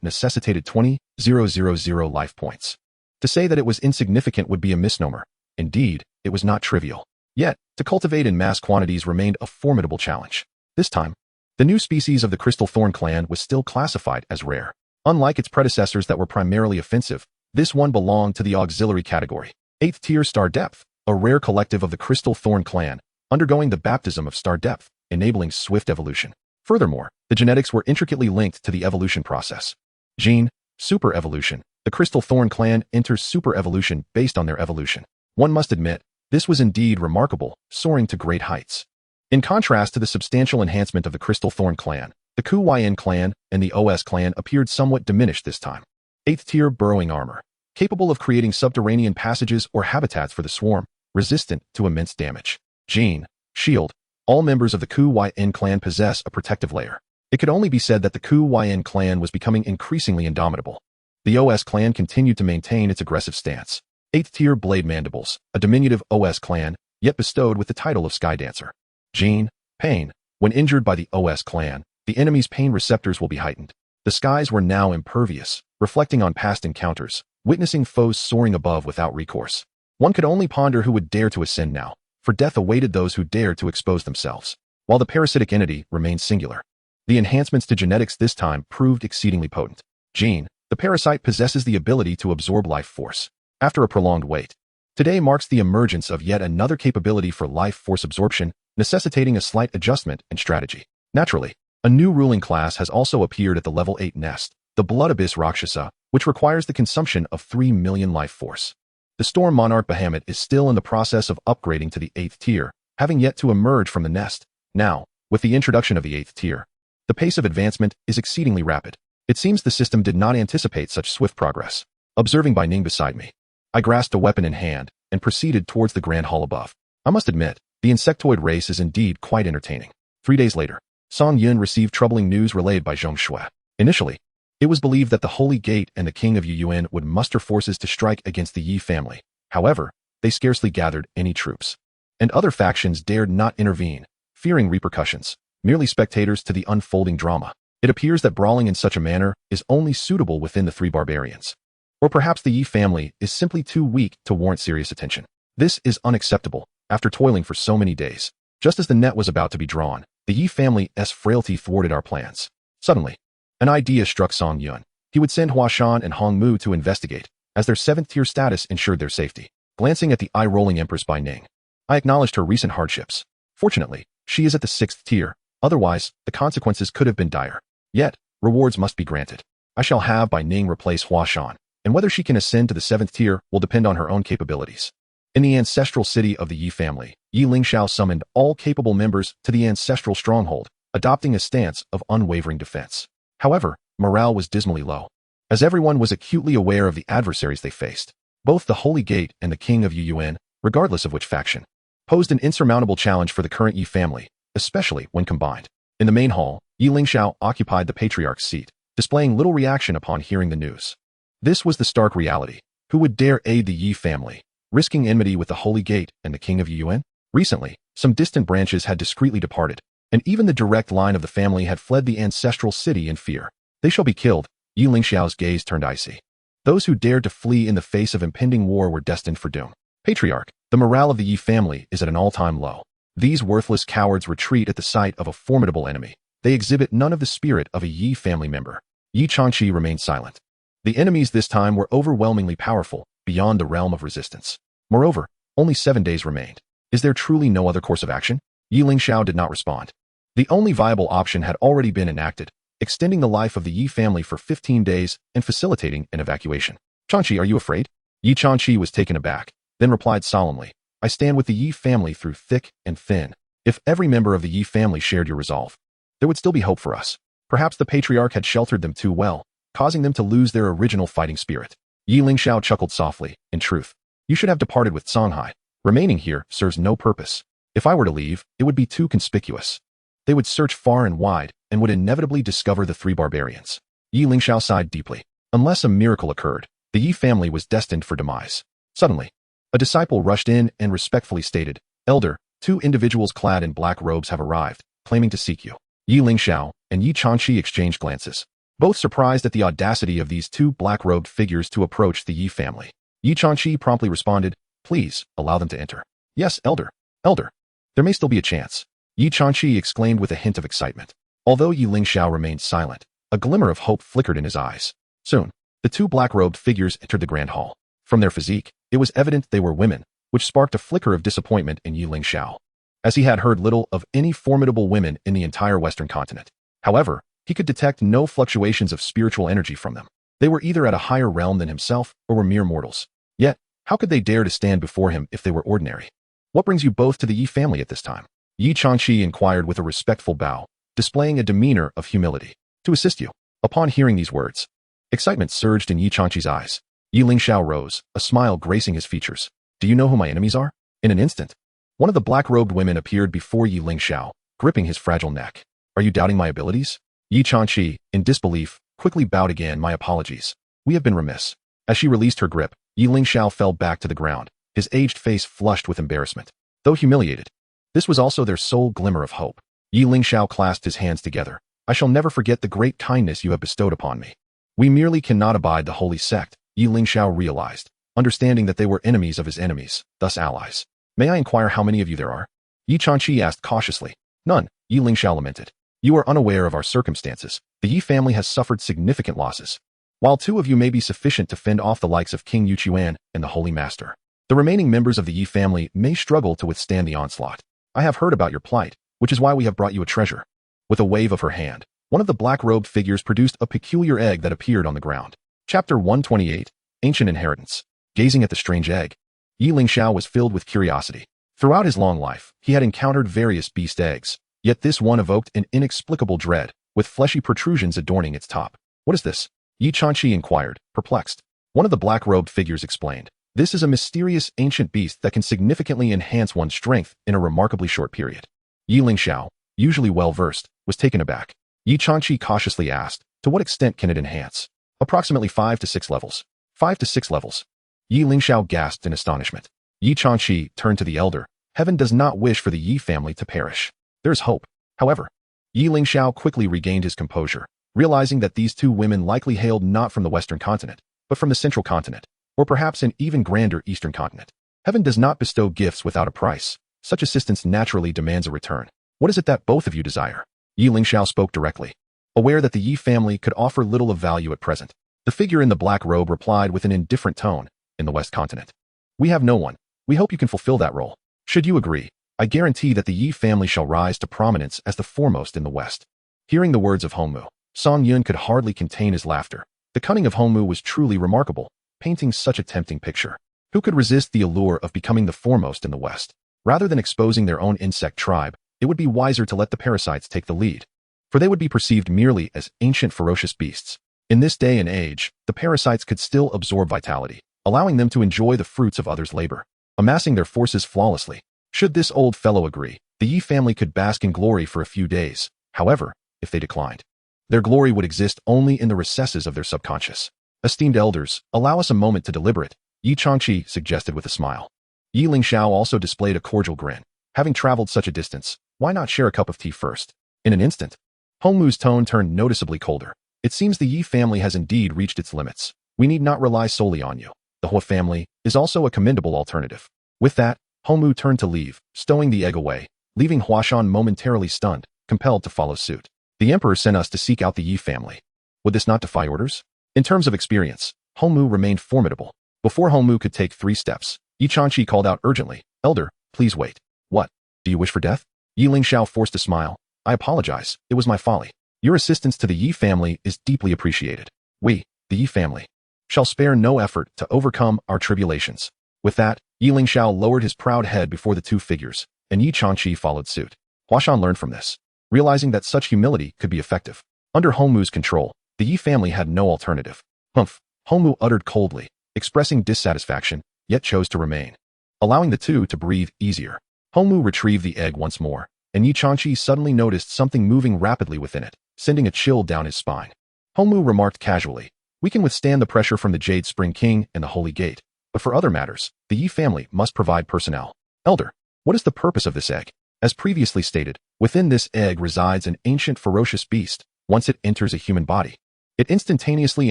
S1: necessitated 20,000 life points. To say that it was insignificant would be a misnomer. Indeed, it was not trivial. Yet, to cultivate in mass quantities remained a formidable challenge. This time, the new species of the Crystal Thorn clan was still classified as rare. Unlike its predecessors that were primarily offensive, this one belonged to the auxiliary category. 8th tier Star Depth, a rare collective of the Crystal Thorn clan, undergoing the baptism of Star Depth, enabling swift evolution. Furthermore, the genetics were intricately linked to the evolution process. Gene, super evolution, The Crystal Thorn clan enters super evolution based on their evolution. One must admit, this was indeed remarkable, soaring to great heights. In contrast to the substantial enhancement of the Crystal Thorn clan, the Kuyn clan and the Os clan appeared somewhat diminished this time. 8th tier burrowing armor, capable of creating subterranean passages or habitats for the swarm, resistant to immense damage. Gene, shield. All members of the Kuyn clan possess a protective layer. It could only be said that the Kuyn clan was becoming increasingly indomitable. The Os clan continued to maintain its aggressive stance. 8th tier blade mandibles, a diminutive Os clan, yet bestowed with the title of Sky Dancer. Gene, pain. When injured by the Os clan, the enemy's pain receptors will be heightened. The skies were now impervious, reflecting on past encounters, witnessing foes soaring above without recourse. One could only ponder who would dare to ascend now, for death awaited those who dared to expose themselves, while the parasitic entity remained singular. The enhancements to genetics this time proved exceedingly potent. Gene, the parasite possesses the ability to absorb life force. After a prolonged wait, today marks the emergence of yet another capability for life force absorption, necessitating a slight adjustment and strategy. Naturally, a new ruling class has also appeared at the level 8 nest, the Blood Abyss Rakshasa, which requires the consumption of 3 million life force. The Storm Monarch Bahamut is still in the process of upgrading to the 8th tier, having yet to emerge from the nest. Now, with the introduction of the 8th tier, the pace of advancement is exceedingly rapid. It seems the system did not anticipate such swift progress. Observing Bai Ning beside me, I grasped a weapon in hand and proceeded towards the grand hall above. I must admit, the insectoid race is indeed quite entertaining. 3 days later, Song Yun received troubling news relayed by Zhong Shui. Initially, it was believed that the Holy Gate and the King of Yuyuan would muster forces to strike against the Yi family. However, they scarcely gathered any troops. And other factions dared not intervene, fearing repercussions, merely spectators to the unfolding drama. It appears that brawling in such a manner is only suitable within the 3 barbarians. Or perhaps the Yi family is simply too weak to warrant serious attention. This is unacceptable, after toiling for so many days. Just as the net was about to be drawn, the Yi family's frailty thwarted our plans. Suddenly, an idea struck Song Yun. He would send Hua Shan and Hong Mu to investigate, as their 7th tier status ensured their safety. Glancing at the eye-rolling Empress Bai Ning, I acknowledged her recent hardships. Fortunately, she is at the 6th tier, otherwise, the consequences could have been dire. Yet, rewards must be granted. I shall have Bai Ning replace Hua Shan, and whether she can ascend to the 7th tier will depend on her own capabilities. In the ancestral city of the Yi family, Yi Lingxiao summoned all capable members to the ancestral stronghold, adopting a stance of unwavering defense. However, morale was dismally low, as everyone was acutely aware of the adversaries they faced. Both the Holy Gate and the King of Yuyuan, regardless of which faction, posed an insurmountable challenge for the current Yi family, especially when combined. In the main hall, Yi Lingxiao occupied the patriarch's seat, displaying little reaction upon hearing the news. This was the stark reality. Who would dare aid the Yi family, risking enmity with the Holy Gate and the King of Yuyuan? Recently, some distant branches had discreetly departed, and even the direct line of the family had fled the ancestral city in fear. They shall be killed. Yi Lingxiao's gaze turned icy. Those who dared to flee in the face of impending war were destined for doom. Patriarch, the morale of the Yi family is at an all-time low. These worthless cowards retreat at the sight of a formidable enemy. They exhibit none of the spirit of a Yi family member. Yi Changqi remained silent. The enemies this time were overwhelmingly powerful, beyond the realm of resistance. Moreover, only 7 days remained. Is there truly no other course of action? Yi Lingxiao did not respond. The only viable option had already been enacted, extending the life of the Yi family for 15 days and facilitating an evacuation. Changqi, are you afraid? Yi Changqi was taken aback, then replied solemnly, I stand with the Yi family through thick and thin. If every member of the Yi family shared your resolve, there would still be hope for us. Perhaps the patriarch had sheltered them too well, causing them to lose their original fighting spirit. Yi Lingxiao chuckled softly. In truth, you should have departed with Songhai. Remaining here serves no purpose. If I were to leave, it would be too conspicuous. They would search far and wide and would inevitably discover the 3 barbarians. Yi Lingxiao sighed deeply. Unless a miracle occurred, the Yi family was destined for demise. Suddenly, a disciple rushed in and respectfully stated, Elder, 2 individuals clad in black robes have arrived, claiming to seek you. Yi Lingxiao and Yi Changqi exchanged glances, both surprised at the audacity of these 2 black-robed figures to approach the Yi family. Yi Changqi promptly responded, Please, allow them to enter. Yes, Elder. Elder. There may still be a chance. Yi Changqi exclaimed with a hint of excitement. Although Yi Lingxiao remained silent, a glimmer of hope flickered in his eyes. Soon, the 2 black-robed figures entered the grand hall. From their physique, it was evident they were women, which sparked a flicker of disappointment in Yi Lingxiao, as he had heard little of any formidable women in the entire Western continent. However, he could detect no fluctuations of spiritual energy from them. They were either at a higher realm than himself or were mere mortals. Yet, how could they dare to stand before him if they were ordinary? What brings you both to the Yi family at this time? Yi Changqi inquired with a respectful bow, displaying a demeanor of humility. To assist you. Upon hearing these words, excitement surged in Yi Changqi's eyes. Yi Lingxiao rose, a smile gracing his features. Do you know who my enemies are? In an instant, one of the black-robed women appeared before Yi Lingxiao, gripping his fragile neck. Are you doubting my abilities? Yi Changqi, in disbelief, quickly bowed again. My apologies. We have been remiss. As she released her grip, Yi Lingxiao fell back to the ground, his aged face flushed with embarrassment. Though humiliated, this was also their sole glimmer of hope. Yi Lingxiao clasped his hands together. I shall never forget the great kindness you have bestowed upon me. We merely cannot abide the holy sect, Yi Lingxiao realized, understanding that they were enemies of his enemies, thus allies. May I inquire how many of you there are? Yi Changqi asked cautiously. None, Yi Lingxiao lamented. You are unaware of our circumstances. The Yi family has suffered significant losses. While 2 of you may be sufficient to fend off the likes of King Yuqian and the Holy Master, the remaining members of the Yi family may struggle to withstand the onslaught. I have heard about your plight, which is why we have brought you a treasure. With a wave of her hand, one of the black-robed figures produced a peculiar egg that appeared on the ground. Chapter 128, Ancient Inheritance. Gazing at the strange egg, Yi Lingxiao was filled with curiosity. Throughout his long life, he had encountered various beast eggs, yet this one evoked an inexplicable dread, with fleshy protrusions adorning its top. What is this? Yi Changqi inquired, perplexed. One of the black-robed figures explained. This is a mysterious ancient beast that can significantly enhance one's strength in a remarkably short period. Yi Lingxiao, usually well-versed, was taken aback. Yi Changqi cautiously asked, to what extent can it enhance? Approximately 5 to 6 levels. 5 to 6 levels. Yi Lingxiao gasped in astonishment. Yi Changqi turned to the elder. Heaven does not wish for the Yi family to perish. There is hope. However, Yi Lingxiao quickly regained his composure, realizing that these 2 women likely hailed not from the Western continent, but from the Central continent, or perhaps an even grander Eastern continent. Heaven does not bestow gifts without a price. Such assistance naturally demands a return. What is it that both of you desire? Yi Lingxiao spoke directly. Aware that the Yi family could offer little of value at present, the figure in the black robe replied with an indifferent tone, in the West continent. We have no one. We hope you can fulfill that role. Should you agree, I guarantee that the Yi family shall rise to prominence as the foremost in the West. Hearing the words of Hongmu, Song Yun could hardly contain his laughter. The cunning of Hongmu was truly remarkable, painting such a tempting picture. Who could resist the allure of becoming the foremost in the West? Rather than exposing their own insect tribe, it would be wiser to let the parasites take the lead, for they would be perceived merely as ancient ferocious beasts. In this day and age, the parasites could still absorb vitality, allowing them to enjoy the fruits of others' labor, amassing their forces flawlessly. Should this old fellow agree, the Yi family could bask in glory for a few days. However, if they declined, their glory would exist only in the recesses of their subconscious. Esteemed elders, allow us a moment to deliberate, Yi Changqi suggested with a smile. Yi Lingxiao also displayed a cordial grin. Having traveled such a distance, why not share a cup of tea first? In an instant, Hongmu's tone turned noticeably colder. It seems the Yi family has indeed reached its limits. We need not rely solely on you. The Hua family is also a commendable alternative. With that, Hongmu turned to leave, stowing the egg away, leaving Huashan momentarily stunned, compelled to follow suit. The emperor sent us to seek out the Yi family. Would this not defy orders? In terms of experience, Hongmu remained formidable. Before Hongmu could take 3 steps, Yi Changqi called out urgently, Elder, please wait. What? Do you wish for death? Yi Lingxiao forced a smile. I apologize, it was my folly. Your assistance to the Yi family is deeply appreciated. We, the Yi family, shall spare no effort to overcome our tribulations. With that, Yi Lingxiao lowered his proud head before the 2 figures, and Yi Changqi followed suit. Huashan learned from this, realizing that such humility could be effective. Under Hongmu's control, the Yi family had no alternative. Humph, Hongmu uttered coldly, expressing dissatisfaction, yet chose to remain, allowing the 2 to breathe easier. Hongmu retrieved the egg once more, and Yi Changqi suddenly noticed something moving rapidly within it, sending a chill down his spine. Hongmu remarked casually, we can withstand the pressure from the Jade Spring King and the Holy Gate, but for other matters, the Yi family must provide personnel. Elder, what is the purpose of this egg? As previously stated, within this egg resides an ancient ferocious beast. Once it enters a human body, it instantaneously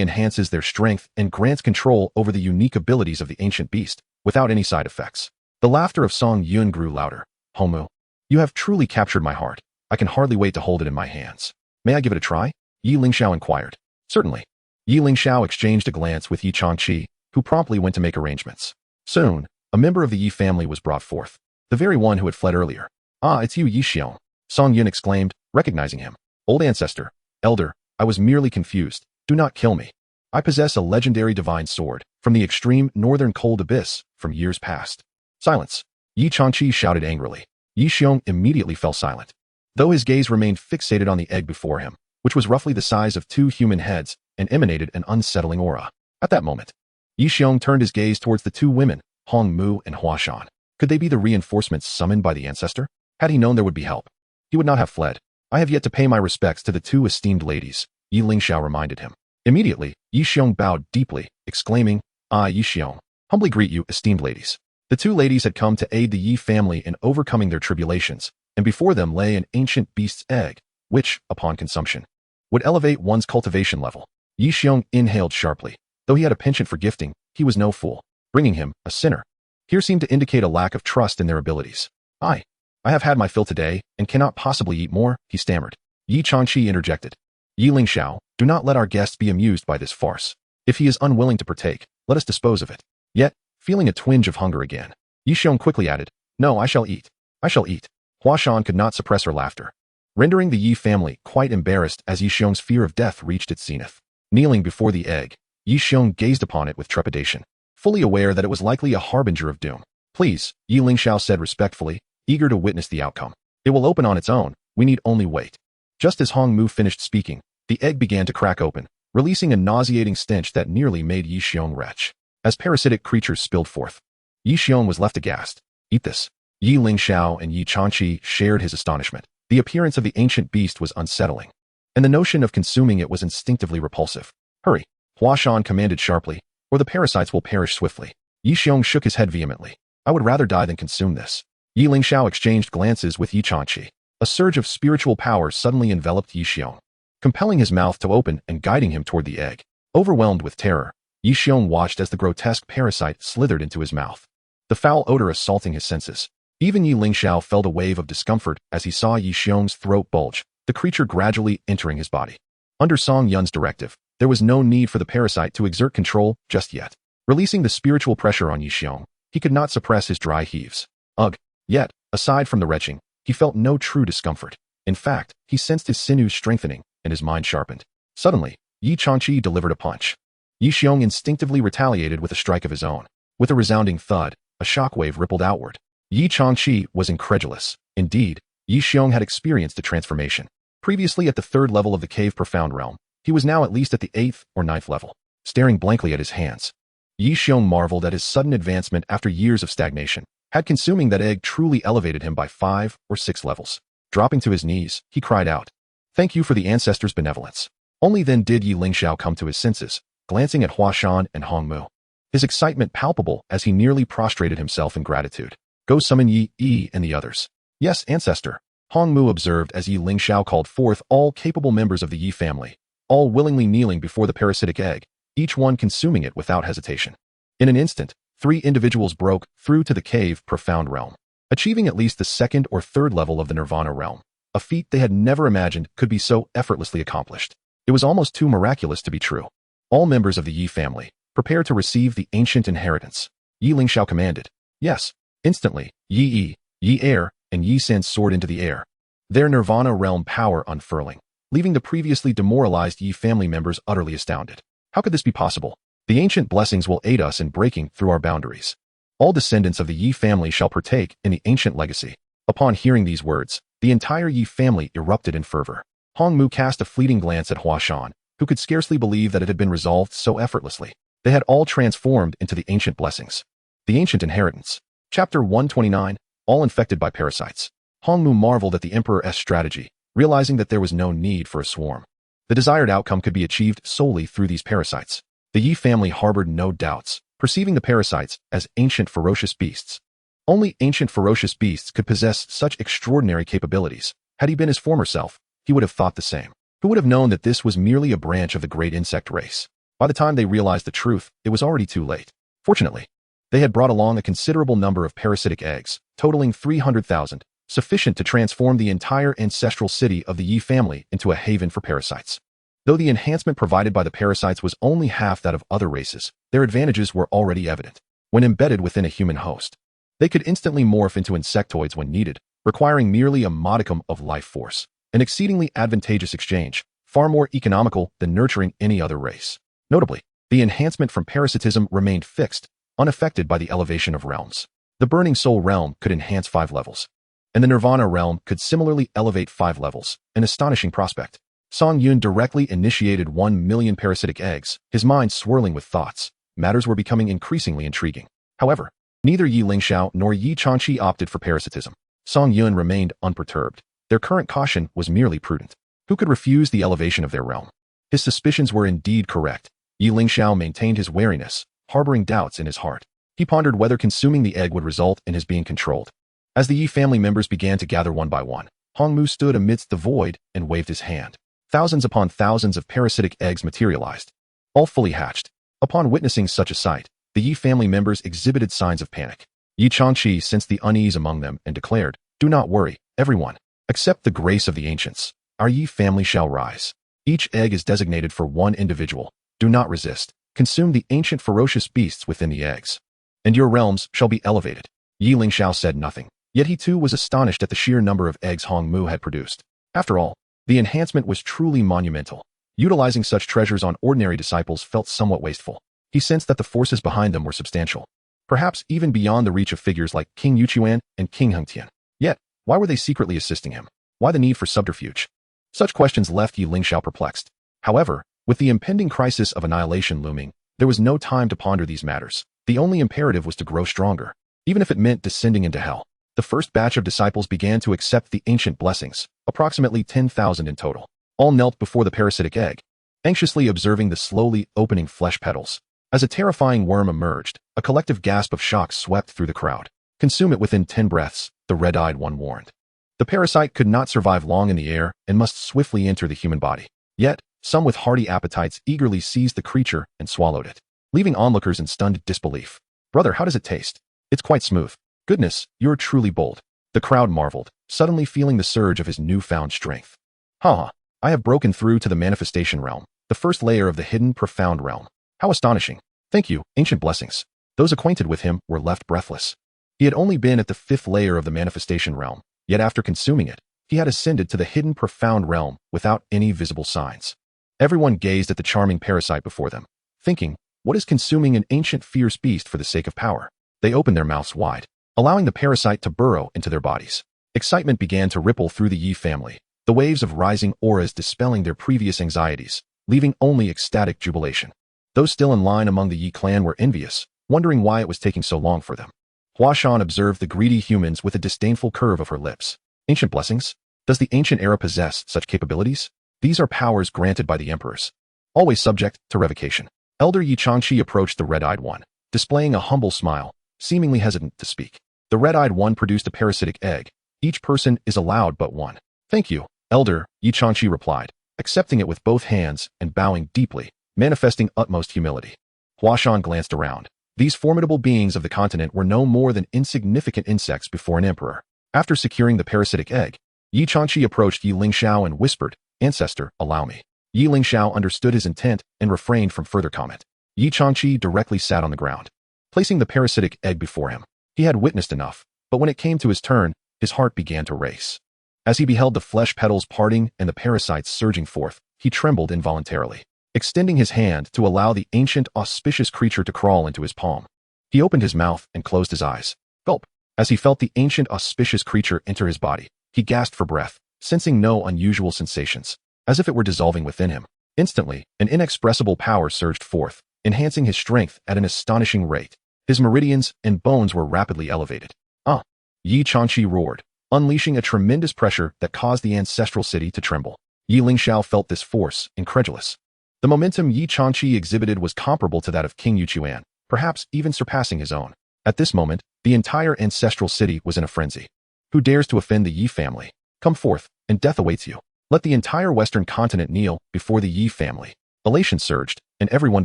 S1: enhances their strength and grants control over the unique abilities of the ancient beast, without any side effects. The laughter of Song Yun grew louder. Hongmu, you have truly captured my heart. I can hardly wait to hold it in my hands. May I give it a try? Yi Lingxiao inquired. Certainly. Yi Lingxiao exchanged a glance with Yi Changqi, who promptly went to make arrangements. Soon, a member of the Yi family was brought forth, the very one who had fled earlier. Ah, it's you, Yi Xiong, Song Yun exclaimed, recognizing him. Old ancestor, elder, I was merely confused. Do not kill me. I possess a legendary divine sword from the extreme northern cold abyss from years past. Silence. Yi Changqi shouted angrily. Yi Xiong immediately fell silent, though his gaze remained fixated on the egg before him, which was roughly the size of 2 human heads and emanated an unsettling aura. At that moment, Yi Xiong turned his gaze towards the 2 women, Hong Mu and Hua Shan. Could they be the reinforcements summoned by the ancestor? Had he known there would be help, he would not have fled. I have yet to pay my respects to the 2 esteemed ladies, Yi Lingxiao reminded him. Immediately, Yi Xiong bowed deeply, exclaiming, I, Yi Xiong, humbly greet you, esteemed ladies. The 2 ladies had come to aid the Yi family in overcoming their tribulations, and before them lay an ancient beast's egg, which, upon consumption, would elevate one's cultivation level. Yi Xiong inhaled sharply. Though he had a penchant for gifting, he was no fool, bringing him, a sinner. Here seemed to indicate a lack of trust in their abilities. I have had my fill today, and cannot possibly eat more, he stammered. Yi Changqi interjected. Yi Lingxiao, do not let our guest be amused by this farce. If he is unwilling to partake, let us dispose of it. Yet, feeling a twinge of hunger again, Yi Xiong quickly added, No, I shall eat. I shall eat. Hua Shan could not suppress her laughter, rendering the Yi family quite embarrassed as Yi Xiong's fear of death reached its zenith. Kneeling before the egg, Yi Xiong gazed upon it with trepidation, fully aware that it was likely a harbinger of doom. Please, Yi Lingxiao said respectfully, eager to witness the outcome. It will open on its own, we need only wait. Just as Hong Mu finished speaking, the egg began to crack open, releasing a nauseating stench that nearly made Yi Xiong retch. As parasitic creatures spilled forth, Yi Xiong was left aghast. Eat this. Yi Lingxiao and Yi Changqi shared his astonishment. The appearance of the ancient beast was unsettling, and the notion of consuming it was instinctively repulsive. Hurry, Hua Shan commanded sharply, or the parasites will perish swiftly. Yi Xiong shook his head vehemently. I would rather die than consume this. Yi Lingxiao exchanged glances with Yi Changqi. A surge of spiritual power suddenly enveloped Yi Xiong, compelling his mouth to open and guiding him toward the egg. Overwhelmed with terror, Yi Xiong watched as the grotesque parasite slithered into his mouth, the foul odor assaulting his senses. Even Yi Lingxiao felt a wave of discomfort as he saw Yi Xiong's throat bulge, the creature gradually entering his body. Under Song Yun's directive, there was no need for the parasite to exert control just yet. Releasing the spiritual pressure on Yi Xiong, he could not suppress his dry heaves. Ugh! Yet, aside from the retching, he felt no true discomfort. In fact, he sensed his sinews strengthening and his mind sharpened. Suddenly, Yi Changqi delivered a punch. Yi Xiong instinctively retaliated with a strike of his own. With a resounding thud, a shockwave rippled outward. Yi Changqi was incredulous. Indeed, Yi Xiong had experienced a transformation. Previously at the 3rd level of the cave profound realm, he was now at least at the 8th or 9th level. Staring blankly at his hands, Yi Xiong marveled at his sudden advancement after years of stagnation. Had consuming that egg truly elevated him by 5 or 6 levels. Dropping to his knees, he cried out, Thank you for the ancestors' benevolence. Only then did Yi Lingxiao come to his senses, glancing at Hua Shan and Hong Mu. His excitement palpable as he nearly prostrated himself in gratitude. Go summon Yi and the others. Yes, ancestor. Hong Mu observed as Yi Lingxiao called forth all capable members of the Yi family, all willingly kneeling before the parasitic egg, each one consuming it without hesitation. In an instant, 3 individuals broke through to the cave profound realm, achieving at least the 2nd or 3rd level of the Nirvana realm, a feat they had never imagined could be so effortlessly accomplished. It was almost too miraculous to be true. All members of the Yi family, prepare to receive the ancient inheritance. Yi Lingxiao commanded. Yes. Instantly, Yi Air, and Yi San soared into the air, their Nirvana realm power unfurling, leaving the previously demoralized Yi family members utterly astounded. How could this be possible? The ancient blessings will aid us in breaking through our boundaries. All descendants of the Yi family shall partake in the ancient legacy. Upon hearing these words, the entire Yi family erupted in fervor. Hong Mu cast a fleeting glance at Hua Shan, who could scarcely believe that it had been resolved so effortlessly. They had all transformed into the ancient blessings. The ancient inheritance. Chapter 129, all infected by parasites. Hong Mu marveled at the Emperor's strategy, realizing that there was no need for a swarm. The desired outcome could be achieved solely through these parasites. The Yi family harbored no doubts, perceiving the parasites as ancient ferocious beasts. Only ancient ferocious beasts could possess such extraordinary capabilities. Had he been his former self, he would have thought the same. Who would have known that this was merely a branch of the great insect race? By the time they realized the truth, it was already too late. Fortunately, they had brought along a considerable number of parasitic eggs, totaling 300,000, sufficient to transform the entire ancestral city of the Yi family into a haven for parasites. Though the enhancement provided by the parasites was only half that of other races, their advantages were already evident. When embedded within a human host, they could instantly morph into insectoids when needed, requiring merely a modicum of life force. An exceedingly advantageous exchange, far more economical than nurturing any other race. Notably, the enhancement from parasitism remained fixed, unaffected by the elevation of realms. The Burning Soul realm could enhance 5 levels, and the Nirvana realm could similarly elevate 5 levels, an astonishing prospect. Song Yun directly initiated 1 million parasitic eggs, his mind swirling with thoughts. Matters were becoming increasingly intriguing. However, neither Yi Lingxiao nor Yi Changqi opted for parasitism. Song Yun remained unperturbed. Their current caution was merely prudent. Who could refuse the elevation of their realm? His suspicions were indeed correct. Yi Lingxiao maintained his wariness, harboring doubts in his heart. He pondered whether consuming the egg would result in his being controlled. As the Yi family members began to gather one by one, Hongmu stood amidst the void and waved his hand. Thousands upon thousands of parasitic eggs materialized, all fully hatched. Upon witnessing such a sight, the Yi family members exhibited signs of panic. Yi Changqi sensed the unease among them and declared, "Do not worry, everyone. Accept the grace of the ancients. Our Yi family shall rise. Each egg is designated for one individual. Do not resist. Consume the ancient ferocious beasts within the eggs, and your realms shall be elevated." Yi Lingxiao said nothing, yet he too was astonished at the sheer number of eggs Hongmu had produced. After all, the enhancement was truly monumental. Utilizing such treasures on ordinary disciples felt somewhat wasteful. He sensed that the forces behind them were substantial, perhaps even beyond the reach of figures like King Yuqian and King Hengtian. Yet, why were they secretly assisting him? Why the need for subterfuge? Such questions left Yi Lingxiao perplexed. However, with the impending crisis of annihilation looming, there was no time to ponder these matters. The only imperative was to grow stronger, even if it meant descending into hell. The first batch of disciples began to accept the ancient blessings, approximately 10,000 in total. All knelt before the parasitic egg, anxiously observing the slowly opening flesh petals. As a terrifying worm emerged, a collective gasp of shock swept through the crowd. "Consume it within 10 breaths, the red-eyed one warned. The parasite could not survive long in the air and must swiftly enter the human body. Yet, some with hearty appetites eagerly seized the creature and swallowed it, leaving onlookers in stunned disbelief. "Brother, how does it taste?" "It's quite smooth." "Goodness, you're truly bold." The crowd marveled, suddenly feeling the surge of his newfound strength. "Haha, I have broken through to the manifestation realm, the first layer of the hidden, profound realm. How astonishing. Thank you, ancient blessings." Those acquainted with him were left breathless. He had only been at the 5th layer of the manifestation realm, yet after consuming it, he had ascended to the hidden, profound realm without any visible signs. Everyone gazed at the charming parasite before them, thinking, what is consuming an ancient fierce beast for the sake of power? They opened their mouths wide, allowing the parasite to burrow into their bodies. Excitement began to ripple through the Yi family, the waves of rising auras dispelling their previous anxieties, leaving only ecstatic jubilation. Those still in line among the Yi clan were envious, wondering why it was taking so long for them. Hua Shan observed the greedy humans with a disdainful curve of her lips. "Ancient blessings? Does the ancient era possess such capabilities? These are powers granted by the emperors, always subject to revocation." Elder Yi Changqi approached the red-eyed one, displaying a humble smile, seemingly hesitant to speak. The red-eyed one produced a parasitic egg. "Each person is allowed but one." "Thank you, Elder," Yi Changqi replied, accepting it with both hands and bowing deeply, manifesting utmost humility. Hua Shan glanced around. These formidable beings of the continent were no more than insignificant insects before an emperor. After securing the parasitic egg, Yi Changqi approached Yi Lingxiao and whispered, "Ancestor, allow me." Yi Lingxiao understood his intent and refrained from further comment. Yi Changqi directly sat on the ground, placing the parasitic egg before him. He had witnessed enough, but when it came to his turn, his heart began to race. As he beheld the flesh petals parting and the parasites surging forth, he trembled involuntarily, extending his hand to allow the ancient, auspicious creature to crawl into his palm. He opened his mouth and closed his eyes. Gulp! As he felt the ancient, auspicious creature enter his body, he gasped for breath, sensing no unusual sensations, as if it were dissolving within him. Instantly, an inexpressible power surged forth, enhancing his strength at an astonishing rate. His meridians and bones were rapidly elevated. "Ah!" Yi Changqi roared, unleashing a tremendous pressure that caused the ancestral city to tremble. Yi Lingxiao felt this force, incredulous. The momentum Yi Changqi exhibited was comparable to that of King Yuqian, perhaps even surpassing his own. At this moment, the entire ancestral city was in a frenzy. "Who dares to offend the Yi family? Come forth, and death awaits you." Let the entire western continent kneel before the Yi family. Elation surged, and everyone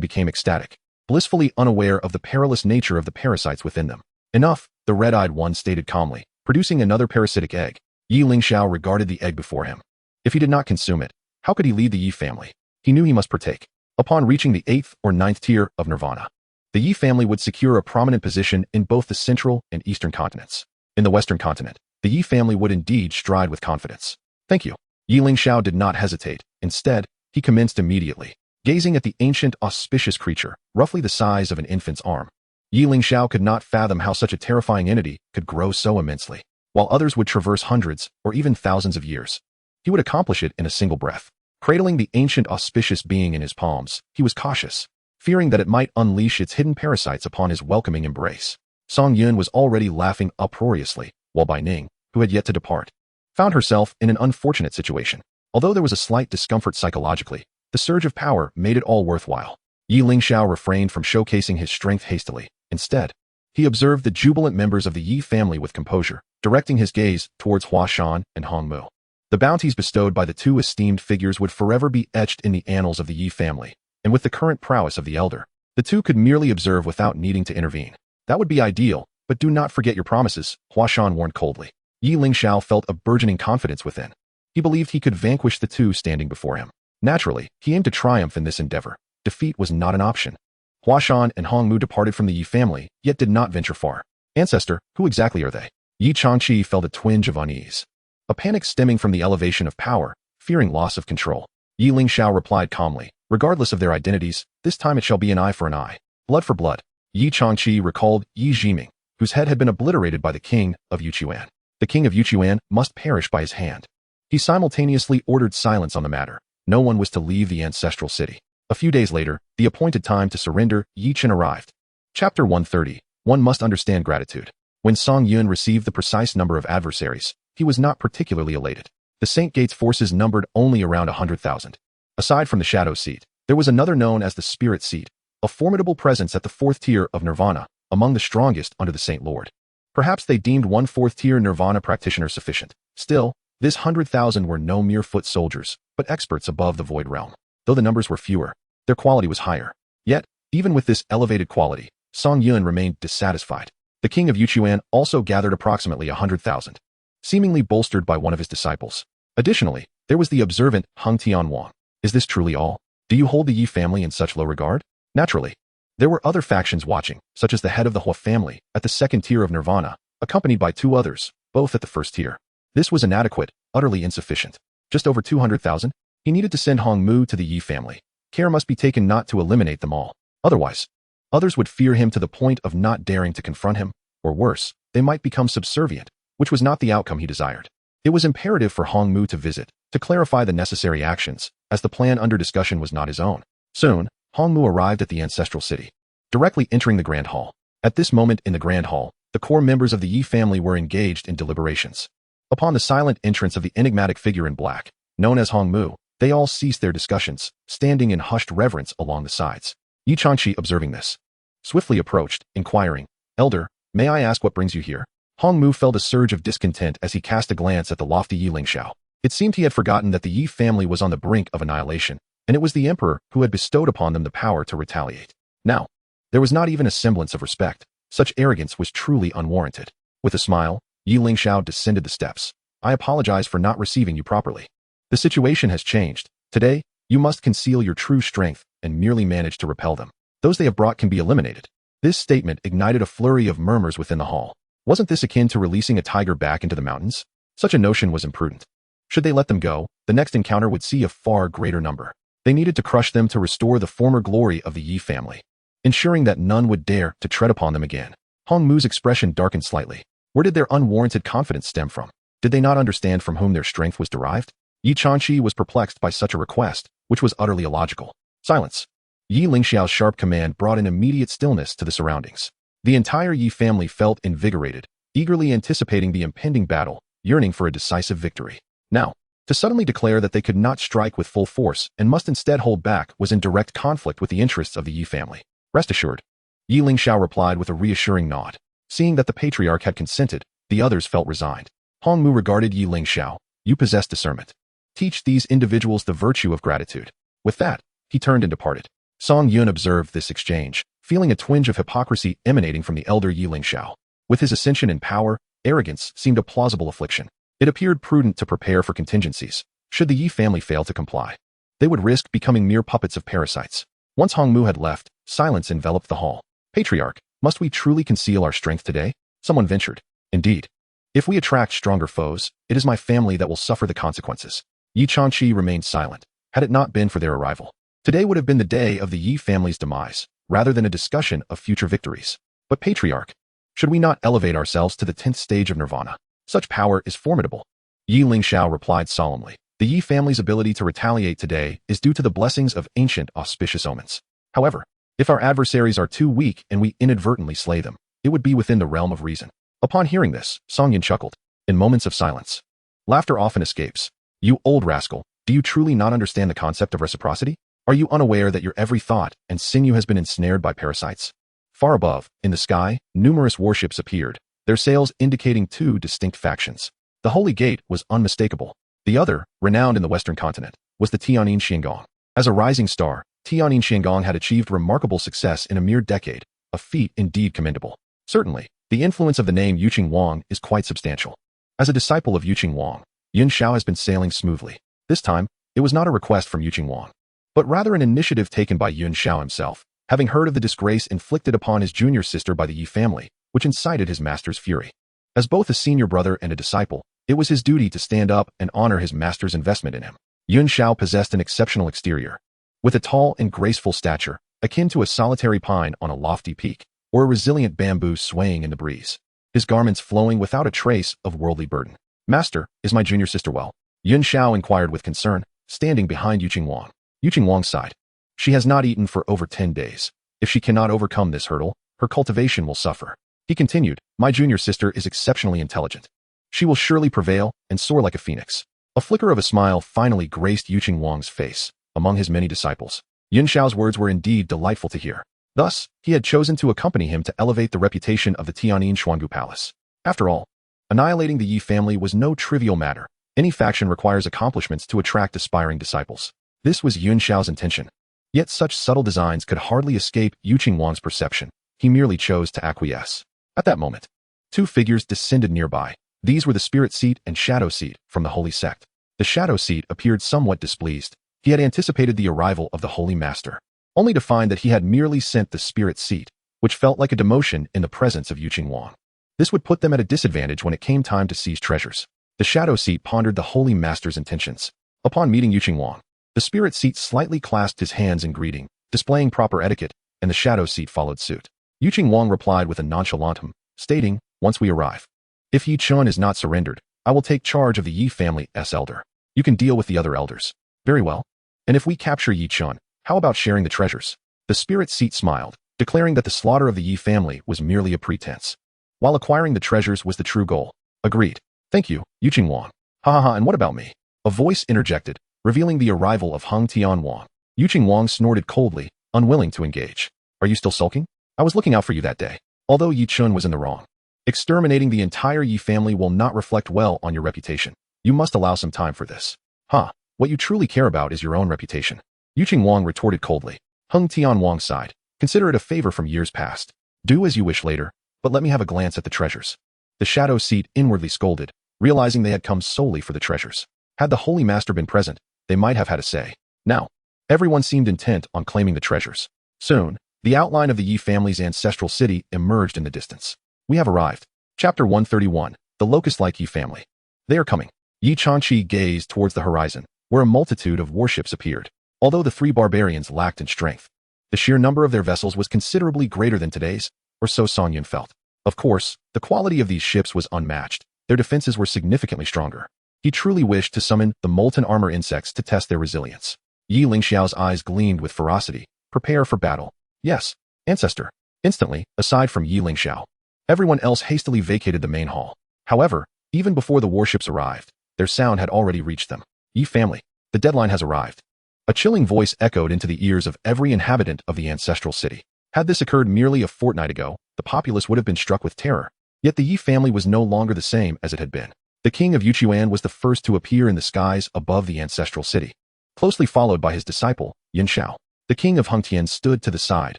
S1: became ecstatic, blissfully unaware of the perilous nature of the parasites within them. "Enough," the red-eyed one stated calmly, producing another parasitic egg. Yi Lingxiao regarded the egg before him. If he did not consume it, how could he lead the Yi family? He knew he must partake. Upon reaching the 8th or 9th tier of nirvana, the Yi family would secure a prominent position in both the central and eastern continents. In the western continent, the Yi family would indeed stride with confidence. "Thank you." Yi Lingxiao did not hesitate. Instead, he commenced immediately. gazing at the ancient, auspicious creature, roughly the size of an infant's arm. Yi Lingxiao could not fathom how such a terrifying entity could grow so immensely. While others would traverse hundreds or even thousands of years, he would accomplish it in a single breath. Cradling the ancient, auspicious being in his palms, he was cautious, fearing that it might unleash its hidden parasites upon his welcoming embrace. Song Yun was already laughing uproariously, while Bai Ning, who had yet to depart, found herself in an unfortunate situation. Although there was a slight discomfort psychologically, the surge of power made it all worthwhile. Yi Lingxiao refrained from showcasing his strength hastily. Instead, he observed the jubilant members of the Yi family with composure, directing his gaze towards Hua Shan and Hong Mu. The bounties bestowed by the two esteemed figures would forever be etched in the annals of the Yi family, and with the current prowess of the elder, the two could merely observe without needing to intervene. That would be ideal, but do not forget your promises, Hua Shan warned coldly. Yi Lingxiao felt a burgeoning confidence within. He believed he could vanquish the two standing before him. Naturally, he aimed to triumph in this endeavor. Defeat was not an option. Hua Shan and Hong Mu departed from the Yi family, yet did not venture far. Ancestor, who exactly are they? Yi Changqi felt a twinge of unease. A panic stemming from the elevation of power, fearing loss of control. Yi Lingxiao replied calmly, regardless of their identities, this time it shall be an eye for an eye, blood for blood. Yi Changqi recalled Yi Jiming, whose head had been obliterated by the king of Yuchuan. The king of Yuchuan must perish by his hand. He simultaneously ordered silence on the matter. No one was to leave the ancestral city. A few days later, the appointed time to surrender Yi Chen arrived. Chapter 130. One must understand gratitude. When Song Yun received the precise number of adversaries, he was not particularly elated. The Saint Gate's forces numbered only around 100,000. Aside from the Shadow Seat, there was another known as the Spirit Seat, a formidable presence at the fourth tier of Nirvana, among the strongest under the Saint Lord. Perhaps they deemed one fourth-tier Nirvana practitioner sufficient. Still, this 100,000 were no mere foot soldiers, but experts above the Void Realm. Though the numbers were fewer, their quality was higher. Yet, even with this elevated quality, Song Yun remained dissatisfied. The king of Yuchuan also gathered approximately 100,000, seemingly bolstered by one of his disciples. Additionally, there was the observant Hung Tianwang. Is this truly all? Do you hold the Yi family in such low regard? Naturally, there were other factions watching, such as the head of the Hua family, at the second tier of Nirvana, accompanied by two others, both at the first tier. This was inadequate, utterly insufficient. Just over 200,000? He needed to send Hong Mu to the Yi family. Care must be taken not to eliminate them all. Otherwise, others would fear him to the point of not daring to confront him, or worse, they might become subservient, which was not the outcome he desired. It was imperative for Hong Mu to visit, to clarify the necessary actions, as the plan under discussion was not his own. Soon, Hong Mu arrived at the ancestral city, directly entering the Grand Hall. At this moment in the Grand Hall, the core members of the Yi family were engaged in deliberations. Upon the silent entrance of the enigmatic figure in black, known as Hong Mu, they all ceased their discussions, standing in hushed reverence along the sides. Yi Changqi, observing this, swiftly approached, inquiring, "Elder, may I ask what brings you here?" Hong Mu felt a surge of discontent as he cast a glance at the lofty Yi Lingxiao. It seemed he had forgotten that the Yi family was on the brink of annihilation, and it was the emperor who had bestowed upon them the power to retaliate. Now, there was not even a semblance of respect. Such arrogance was truly unwarranted. With a smile, Yi Lingxiao descended the steps. "I apologize for not receiving you properly. The situation has changed. Today, you must conceal your true strength and merely manage to repel them. Those they have brought can be eliminated." This statement ignited a flurry of murmurs within the hall. Wasn't this akin to releasing a tiger back into the mountains? Such a notion was imprudent. Should they let them go, the next encounter would see a far greater number. They needed to crush them to restore the former glory of the Yi family, ensuring that none would dare to tread upon them again. Hong Mu's expression darkened slightly. Where did their unwarranted confidence stem from? Did they not understand from whom their strength was derived? Yi Changqi was perplexed by such a request, which was utterly illogical. Silence. Yi Lingxiao's sharp command brought an immediate stillness to the surroundings. The entire Yi family felt invigorated, eagerly anticipating the impending battle, yearning for a decisive victory. Now, to suddenly declare that they could not strike with full force and must instead hold back was in direct conflict with the interests of the Yi family. Rest assured. Yi Lingxiao replied with a reassuring nod. Seeing that the patriarch had consented, the others felt resigned. Hong Mu regarded Yi Lingxiao. "You possess discernment. Teach these individuals the virtue of gratitude." With that, he turned and departed. Song Yun observed this exchange, feeling a twinge of hypocrisy emanating from the elder Yi Lingxiao. With his ascension in power, arrogance seemed a plausible affliction. It appeared prudent to prepare for contingencies. Should the Yi family fail to comply, they would risk becoming mere puppets of parasites. Once Hong Mu had left, silence enveloped the hall. "Patriarch, must we truly conceal our strength today?" Someone ventured. "Indeed. If we attract stronger foes, it is my family that will suffer the consequences." Yi Changqi remained silent. Had it not been for their arrival, Today would have been the day of the Yi family's demise, rather than a discussion of future victories. But patriarch, should we not elevate ourselves to the 10th stage of nirvana? Such power is formidable. Yi Lingxiao replied solemnly. The Yi family's ability to retaliate today is due to the blessings of ancient auspicious omens. However, if our adversaries are too weak and we inadvertently slay them, it would be within the realm of reason. Upon hearing this, Song Yin chuckled. In moments of silence, laughter often escapes. You old rascal, do you truly not understand the concept of reciprocity? Are you unaware that your every thought and sinew has been ensnared by parasites? Far above, in the sky, numerous warships appeared, their sails indicating two distinct factions. The Holy Gate was unmistakable. The other, renowned in the Western continent, was the Tianyin Xiangong. As a rising star, Tianyin Xiangong had achieved remarkable success in a mere decade, a feat indeed commendable. Certainly, the influence of the name Yuqing Wang is quite substantial. As a disciple of Yuqing Wang, Yun Xiao has been sailing smoothly. This time, it was not a request from Yuqing Wang, but rather an initiative taken by Yun Xiao himself, having heard of the disgrace inflicted upon his junior sister by the Yi family, which incited his master's fury. As both a senior brother and a disciple, it was his duty to stand up and honor his master's investment in him. Yun Xiao possessed an exceptional exterior, with a tall and graceful stature, akin to a solitary pine on a lofty peak, or a resilient bamboo swaying in the breeze. His garments flowing without a trace of worldly burden. Master, is my junior sister well? Yun Xiao inquired with concern, standing behind Yuqing Wang. Yuqing Wang sighed. She has not eaten for over 10 days. If she cannot overcome this hurdle, her cultivation will suffer. He continued, my junior sister is exceptionally intelligent. She will surely prevail and soar like a phoenix. A flicker of a smile finally graced Yuqing Wang's face, among his many disciples. Yun Xiao's words were indeed delightful to hear. Thus, he had chosen to accompany him to elevate the reputation of the Tianyin Xuangu Palace. After all, annihilating the Yi family was no trivial matter. Any faction requires accomplishments to attract aspiring disciples. This was Yun Xiao's intention. Yet such subtle designs could hardly escape Yuqing Wang's perception. He merely chose to acquiesce. At that moment, two figures descended nearby. These were the spirit seat and shadow seat from the holy sect. The shadow seat appeared somewhat displeased. He had anticipated the arrival of the holy master, only to find that he had merely sent the spirit seat, which felt like a demotion in the presence of Yuqing Wang. This would put them at a disadvantage when it came time to seize treasures. The shadow seat pondered the holy master's intentions. Upon meeting Yuqing Wang, the spirit seat slightly clasped his hands in greeting, displaying proper etiquette, and the shadow seat followed suit. Yuqing Wang replied with a nonchalant hum, stating, once we arrive, if Yi Chun is not surrendered, I will take charge of the Yi family's elder. You can deal with the other elders. Very well. And if we capture Yi Chun, how about sharing the treasures? The spirit seat smiled, declaring that the slaughter of the Yi family was merely a pretense, while acquiring the treasures was the true goal. Agreed. Thank you, Yuqing Wang. Ha ha ha, and what about me? A voice interjected, revealing the arrival of Hung Tian Wang. Yuqing Wang snorted coldly, unwilling to engage. Are you still sulking? I was looking out for you that day. Although Yi Chun was in the wrong, exterminating the entire Yi family will not reflect well on your reputation. You must allow some time for this. Huh, what you truly care about is your own reputation. Yuqing Wang retorted coldly. Hung Tian Wang sighed. Consider it a favor from years past. Do as you wish later, but let me have a glance at the treasures. The shadow seat inwardly scolded, realizing they had come solely for the treasures. Had the holy master been present, they might have had a say. Now, everyone seemed intent on claiming the treasures. Soon, the outline of the Yi family's ancestral city emerged in the distance. We have arrived. Chapter 131, The Locust-like Yi Family. They are coming. Yi Chanqi gazed towards the horizon, where a multitude of warships appeared. Although the three barbarians lacked in strength, the sheer number of their vessels was considerably greater than today's, or so Song Yun felt. Of course, the quality of these ships was unmatched. Their defenses were significantly stronger. He truly wished to summon the molten armor insects to test their resilience. Yi Lingxiao's eyes gleamed with ferocity. Prepare for battle. Yes, ancestor. Instantly, aside from Yi Lingxiao, everyone else hastily vacated the main hall. However, even before the warships arrived, their sound had already reached them. Yi family, the deadline has arrived. A chilling voice echoed into the ears of every inhabitant of the ancestral city. Had this occurred merely a fortnight ago, the populace would have been struck with terror. Yet the Yi family was no longer the same as it had been. The king of Yuchuan was the first to appear in the skies above the ancestral city, closely followed by his disciple, Yin Xiao. The king of Hengtian stood to the side,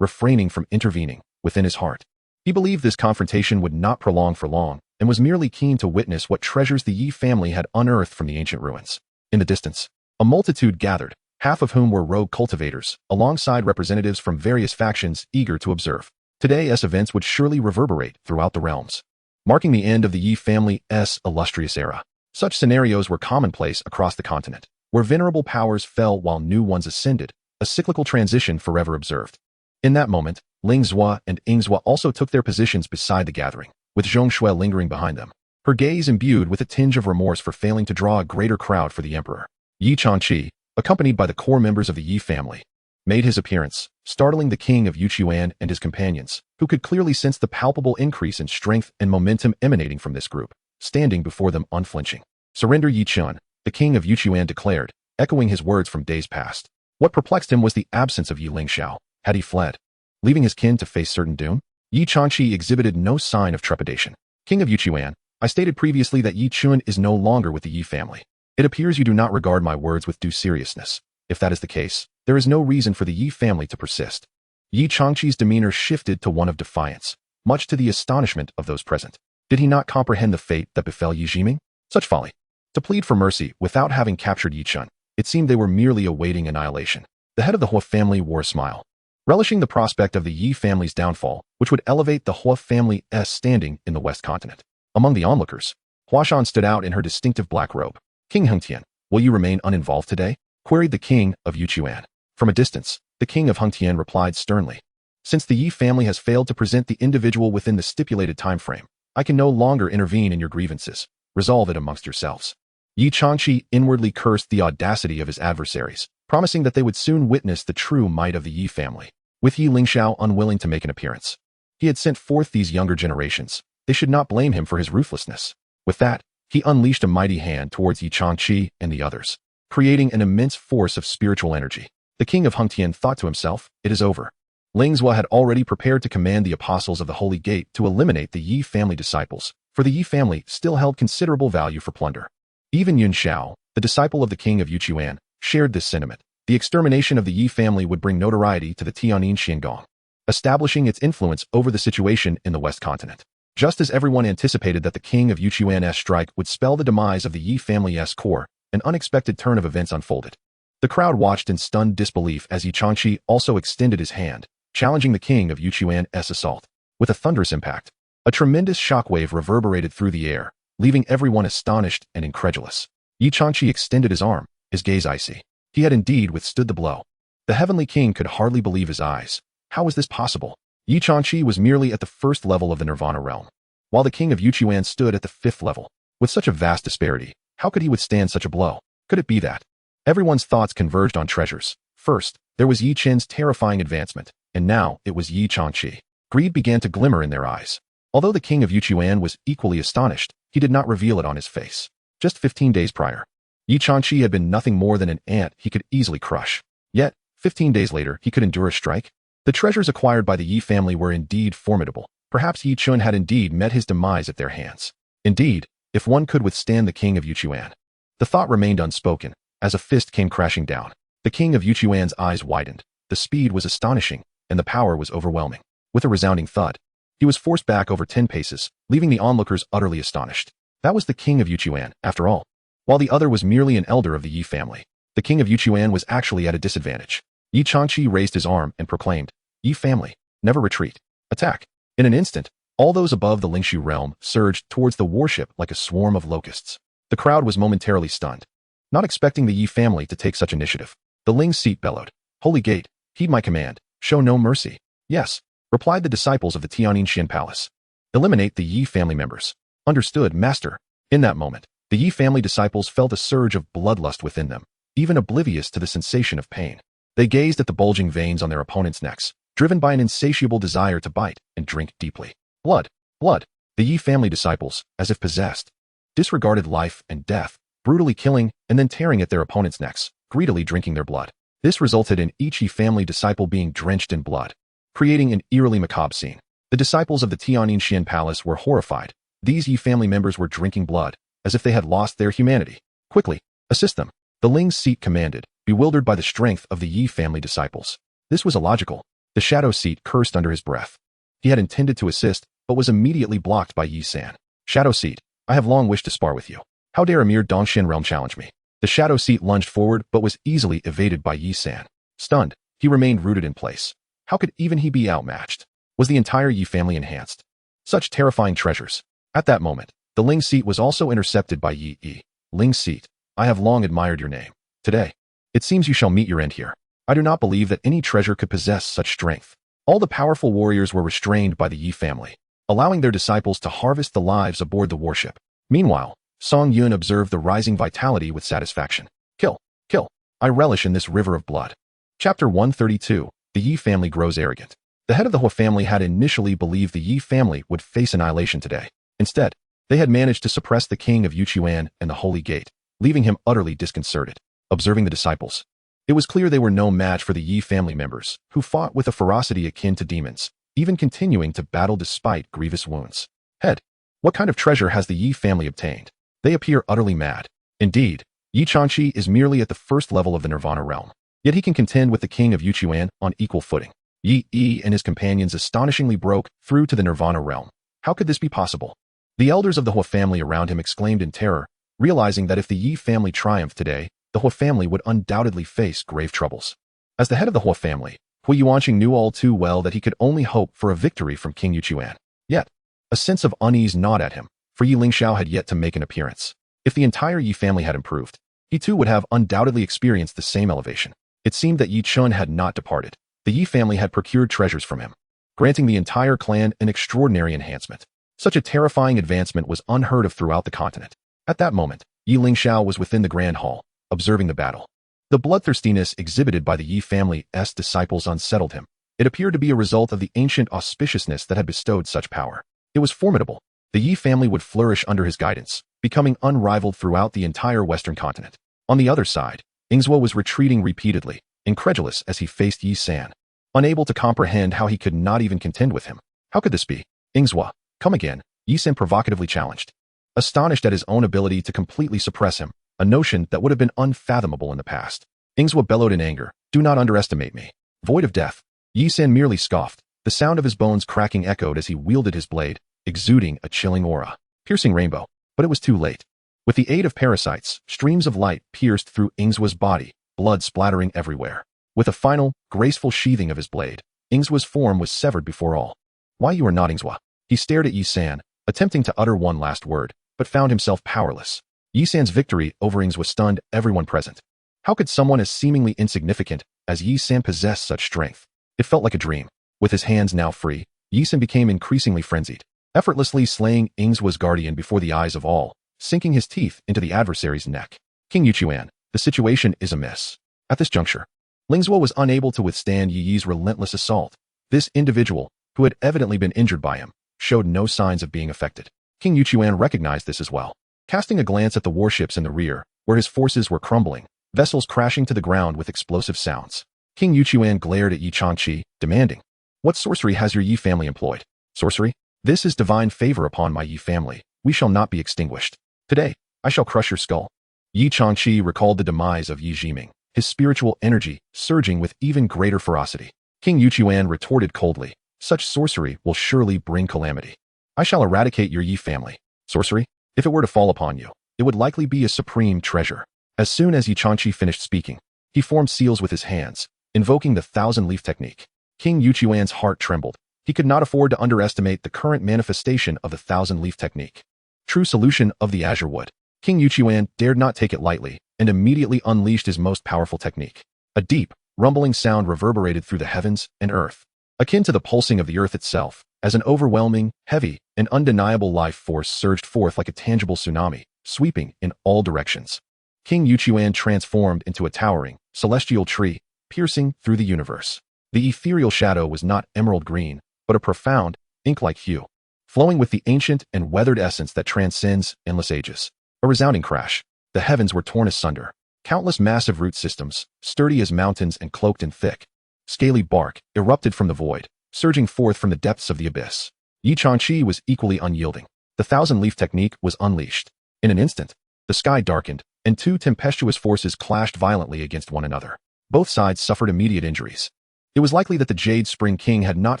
S1: refraining from intervening within his heart. He believed this confrontation would not prolong for long, and was merely keen to witness what treasures the Yi family had unearthed from the ancient ruins. In the distance, a multitude gathered, half of whom were rogue cultivators, alongside representatives from various factions eager to observe. Today's events would surely reverberate throughout the realms, marking the end of the Yi family's illustrious era. Such scenarios were commonplace across the continent, where venerable powers fell while new ones ascended, a cyclical transition forever observed. In that moment, Ling Zhua and Ying Zhua also took their positions beside the gathering, with Zhong Shui lingering behind them, her gaze imbued with a tinge of remorse for failing to draw a greater crowd for the emperor. Yi Changqi, accompanied by the core members of the Yi family, made his appearance, startling the king of Yuchuan and his companions, who could clearly sense the palpable increase in strength and momentum emanating from this group, standing before them unflinching. "Surrender, Yi Chun," the king of Yuchuan declared, echoing his words from days past. What perplexed him was the absence of Yi Lingxiao. Had he fled, leaving his kin to face certain doom? Yi Changqi exhibited no sign of trepidation. "King of Yuchuan, I stated previously that Yi Chun is no longer with the Yi family. It appears you do not regard my words with due seriousness. If that is the case, there is no reason for the Yi family to persist." Yi Changqi's demeanor shifted to one of defiance, much to the astonishment of those present. Did he not comprehend the fate that befell Yi Jiming? Such folly! To plead for mercy without having captured Yi Chun, it seemed they were merely awaiting annihilation. The head of the Hua family wore a smile, relishing the prospect of the Yi family's downfall, which would elevate the Hua family's standing in the West continent. Among the onlookers, Huashan stood out in her distinctive black robe. "King Hengtian, will you remain uninvolved today?" queried the king of Yuchuan. From a distance, the king of Hengtian replied sternly. "Since the Yi family has failed to present the individual within the stipulated time frame, I can no longer intervene in your grievances. Resolve it amongst yourselves." Yi Changqi inwardly cursed the audacity of his adversaries, promising that they would soon witness the true might of the Yi family. With Yi Lingxiao unwilling to make an appearance, he had sent forth these younger generations. They should not blame him for his ruthlessness. With that, he unleashed a mighty hand towards Yi Changqi and the others, creating an immense force of spiritual energy. The king of Hengtian thought to himself, "It is over." Ling Zhua had already prepared to command the apostles of the Holy Gate to eliminate the Yi family disciples, for the Yi family still held considerable value for plunder. Even Yun Xiao, the disciple of the king of Yuchuan, shared this sentiment. The extermination of the Yi family would bring notoriety to the Tianyin Xiangong, establishing its influence over the situation in the West continent. Just as everyone anticipated that the king of Yuchuan's strike would spell the demise of the Yi family's core, an unexpected turn of events unfolded. The crowd watched in stunned disbelief as Yi Changqi also extended his hand, challenging the king of Yuchuan's assault. With a thunderous impact, a tremendous shockwave reverberated through the air, leaving everyone astonished and incredulous. Yi Changqi extended his arm, his gaze icy. He had indeed withstood the blow. The heavenly king could hardly believe his eyes. How was this possible? Yi Changqi was merely at the first level of the Nirvana realm, while the king of Yuchuan stood at the 5th level. With such a vast disparity, how could he withstand such a blow? Could it be that? Everyone's thoughts converged on treasures. First, there was Yi Chen's terrifying advancement, and now it was Yi Changqi. Greed began to glimmer in their eyes. Although the king of Yuchuan was equally astonished, he did not reveal it on his face. Just 15 days prior, Yi Changqi had been nothing more than an ant he could easily crush. Yet, 15 days later, he could endure a strike? The treasures acquired by the Yi family were indeed formidable. Perhaps Yi Chun had indeed met his demise at their hands. Indeed, if one could withstand the king of Yuchuan. The thought remained unspoken, as a fist came crashing down. The king of Yuchuan's eyes widened. The speed was astonishing, and the power was overwhelming. With a resounding thud, he was forced back over 10 paces, leaving the onlookers utterly astonished. That was the king of Yuchuan, after all. While the other was merely an elder of the Yi family, the king of Yuchuan was actually at a disadvantage. Yi Changqi raised his arm and proclaimed, "Yi family, never retreat. Attack." In an instant, all those above the Lingshu realm surged towards the warship like a swarm of locusts. The crowd was momentarily stunned, not expecting the Yi family to take such initiative. The Ling seat bellowed, "Holy Gate, heed my command, show no mercy." "Yes," replied the disciples of the Tianyin Xian Palace. "Eliminate the Yi family members." "Understood, master." In that moment, the Yi family disciples felt a surge of bloodlust within them, even oblivious to the sensation of pain. They gazed at the bulging veins on their opponents' necks, driven by an insatiable desire to bite and drink deeply. Blood, blood. The Yi family disciples, as if possessed, disregarded life and death, brutally killing and then tearing at their opponents' necks, greedily drinking their blood. This resulted in each Yi family disciple being drenched in blood, creating an eerily macabre scene. The disciples of the Tianyin Xian Palace were horrified. These Yi family members were drinking blood, as if they had lost their humanity. "Quickly, assist them," the Ling's seat commanded, bewildered by the strength of the Yi family disciples. This was illogical. The shadow seat cursed under his breath. He had intended to assist, but was immediately blocked by Yi San. "Shadow seat, I have long wished to spar with you. How dare a mere Dongshin realm challenge me?" The shadow seat lunged forward but was easily evaded by Yi San. Stunned, he remained rooted in place. How could even he be outmatched? Was the entire Yi family enhanced? Such terrifying treasures. At that moment, the Ling seat was also intercepted by Yi. "Ling seat, I have long admired your name. Today, it seems you shall meet your end here." I do not believe that any treasure could possess such strength. All the powerful warriors were restrained by the Yi family, allowing their disciples to harvest the lives aboard the warship. Meanwhile, Song Yun observed the rising vitality with satisfaction. Kill, kill. I relish in this river of blood. Chapter 132. The Yi family grows arrogant. The head of the Hua family had initially believed the Yi family would face annihilation today. Instead, they had managed to suppress the king of Yuchuan and the Holy Gate, leaving him utterly disconcerted. Observing the disciples, it was clear they were no match for the Yi family members, who fought with a ferocity akin to demons, even continuing to battle despite grievous wounds. Head, what kind of treasure has the Yi family obtained? They appear utterly mad. Indeed, Yi Changqi is merely at the first level of the Nirvana realm, yet he can contend with the king of Yuchuan on equal footing. Yi and his companions astonishingly broke through to the Nirvana realm. How could this be possible? The elders of the Hua family around him exclaimed in terror, realizing that if the Yi family triumphed today, the Hua family would undoubtedly face grave troubles. As the head of the Hua family, Hui Yuanqing knew all too well that he could only hope for a victory from King Yuchuan. Yet, a sense of unease gnawed at him, for Yi Lingxiao had yet to make an appearance. If the entire Yi family had improved, he too would have undoubtedly experienced the same elevation. It seemed that Yi Chun had not departed. The Yi family had procured treasures from him, granting the entire clan an extraordinary enhancement. Such a terrifying advancement was unheard of throughout the continent. At that moment, Yi Lingxiao was within the grand hall, observing the battle. The bloodthirstiness exhibited by the Yi family's disciples unsettled him. It appeared to be a result of the ancient auspiciousness that had bestowed such power. It was formidable. The Yi family would flourish under his guidance, becoming unrivaled throughout the entire Western continent. On the other side, Ingzwa was retreating repeatedly, incredulous as he faced Yi San, unable to comprehend how he could not even contend with him. How could this be? Ingzwa, come again, Yi San provocatively challenged. Astonished at his own ability to completely suppress him, a notion that would have been unfathomable in the past. Ingzwa bellowed in anger, do not underestimate me. Void of death. Yi San merely scoffed. The sound of his bones cracking echoed as he wielded his blade, exuding a chilling aura, piercing rainbow. But it was too late. With the aid of parasites, streams of light pierced through Ingzwa's body, blood splattering everywhere. With a final, graceful sheathing of his blade, Ingzwa's form was severed before all. Why you are not Ingzwa? He stared at Yi San, attempting to utter one last word, but found himself powerless. Yi San's victory over Ingzwa stunned everyone present. How could someone as seemingly insignificant as Yi San possess such strength? It felt like a dream. With his hands now free, Yi San became increasingly frenzied, effortlessly slaying Ingzwa's guardian before the eyes of all, sinking his teeth into the adversary's neck. King Yuchuan, the situation is amiss. At this juncture, Lingzwa was unable to withstand Yi's relentless assault. This individual, who had evidently been injured by him, showed no signs of being affected. King Yuchuan recognized this as well. Casting a glance at the warships in the rear, where his forces were crumbling, vessels crashing to the ground with explosive sounds, King Yuchuan glared at Yi Changqi, demanding, what sorcery has your Yi family employed? Sorcery? This is divine favor upon my Yi family. We shall not be extinguished. Today, I shall crush your skull. Yi Changqi recalled the demise of Yi Jiming, his spiritual energy surging with even greater ferocity. King Yuchuan retorted coldly, such sorcery will surely bring calamity. I shall eradicate your Yi family. Sorcery? If it were to fall upon you, it would likely be a supreme treasure. As soon as Yi Changqi finished speaking, he formed seals with his hands, invoking the thousand-leaf technique. King Yuchuan's heart trembled. He could not afford to underestimate the current manifestation of the thousand-leaf technique. True solution of the azure wood. King Yuchuan dared not take it lightly, and immediately unleashed his most powerful technique. A deep, rumbling sound reverberated through the heavens and earth, akin to the pulsing of the earth itself, as an overwhelming, heavy, and undeniable life force surged forth like a tangible tsunami, sweeping in all directions. King Yuchuan transformed into a towering, celestial tree, piercing through the universe. The ethereal shadow was not emerald green, but a profound, ink-like hue, flowing with the ancient and weathered essence that transcends endless ages. A resounding crash. The heavens were torn asunder. Countless massive root systems, sturdy as mountains and cloaked in thick, scaly bark, erupted from the void, surging forth from the depths of the abyss. Yi Changqi was equally unyielding. The thousand-leaf technique was unleashed. In an instant, the sky darkened, and two tempestuous forces clashed violently against one another. Both sides suffered immediate injuries. It was likely that the Jade Spring King had not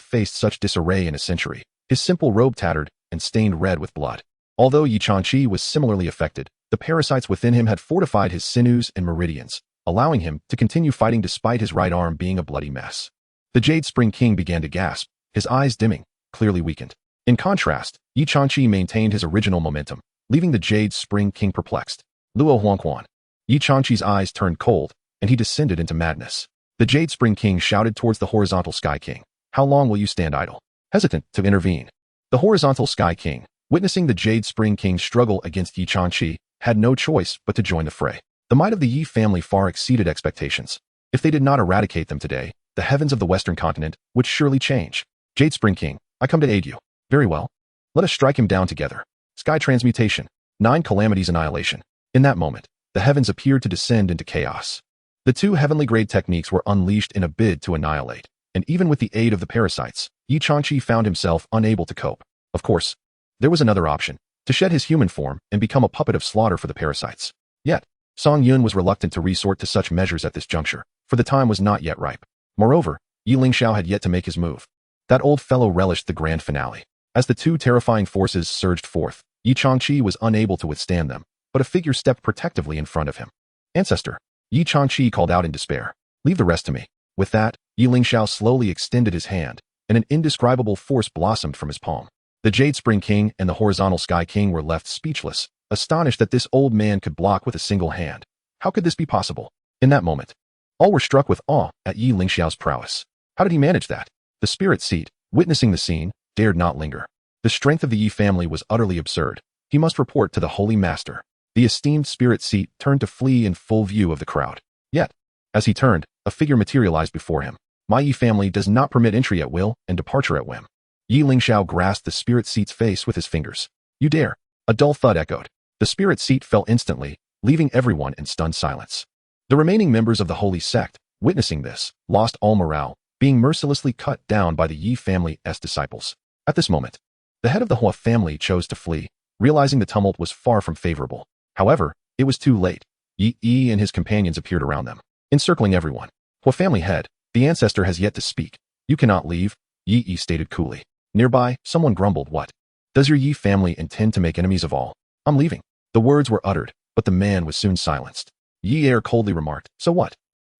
S1: faced such disarray in a century, his simple robe tattered and stained red with blood. Although Yi Changqi was similarly affected, the parasites within him had fortified his sinews and meridians, allowing him to continue fighting despite his right arm being a bloody mess. The Jade Spring King began to gasp, his eyes dimming, clearly weakened. In contrast, Yi Changqi maintained his original momentum, leaving the Jade Spring King perplexed. Luo Huangquan. Yi Changqi's eyes turned cold, and he descended into madness. The Jade Spring King shouted towards the Horizontal Sky King. How long will you stand idle? Hesitant to intervene. The Horizontal Sky King, witnessing the Jade Spring King struggle against Yi Changqi, had no choice but to join the fray. The might of the Yi family far exceeded expectations. If they did not eradicate them today, the heavens of the Western continent would surely change. Jade Spring King, I come to aid you. Very well. Let us strike him down together. Sky Transmutation. 9 Calamities Annihilation. In that moment, the heavens appeared to descend into chaos. The 2 heavenly grade techniques were unleashed in a bid to annihilate, and even with the aid of the parasites, Yi Changqi found himself unable to cope. Of course, there was another option, to shed his human form and become a puppet of slaughter for the parasites. Yet, Song Yun was reluctant to resort to such measures at this juncture, for the time was not yet ripe. Moreover, Yi Lingxiao had yet to make his move. That old fellow relished the grand finale. As the 2 terrifying forces surged forth, Yi Changqi was unable to withstand them, but a figure stepped protectively in front of him. Ancestor! Yi Changqi called out in despair. Leave the rest to me. With that, Yi Lingxiao slowly extended his hand, and an indescribable force blossomed from his palm. The Jade Spring King and the Horizontal Sky King were left speechless, astonished that this old man could block with a single hand. How could this be possible? In that moment, all were struck with awe at Yi Lingxiao's prowess. How did he manage that? The spirit seat, witnessing the scene, dared not linger. The strength of the Yi family was utterly absurd. He must report to the Holy Master. The esteemed spirit seat turned to flee in full view of the crowd. Yet, as he turned, a figure materialized before him. My Yi family does not permit entry at will and departure at whim. Yi Lingxiao grasped the spirit seat's face with his fingers. You dare! A dull thud echoed. The spirit seat fell instantly, leaving everyone in stunned silence. The remaining members of the holy sect, witnessing this, lost all morale, being mercilessly cut down by the Yi family's disciples. At this moment, the head of the Hua family chose to flee, realizing the tumult was far from favorable. However, it was too late. Yi and his companions appeared around them, encircling everyone. Hua family head, the ancestor has yet to speak. You cannot leave, Yi stated coolly. Nearby, someone grumbled, what? Does your Yi family intend to make enemies of all? I'm leaving. The words were uttered, but the man was soon silenced. Yi Er coldly remarked, so what?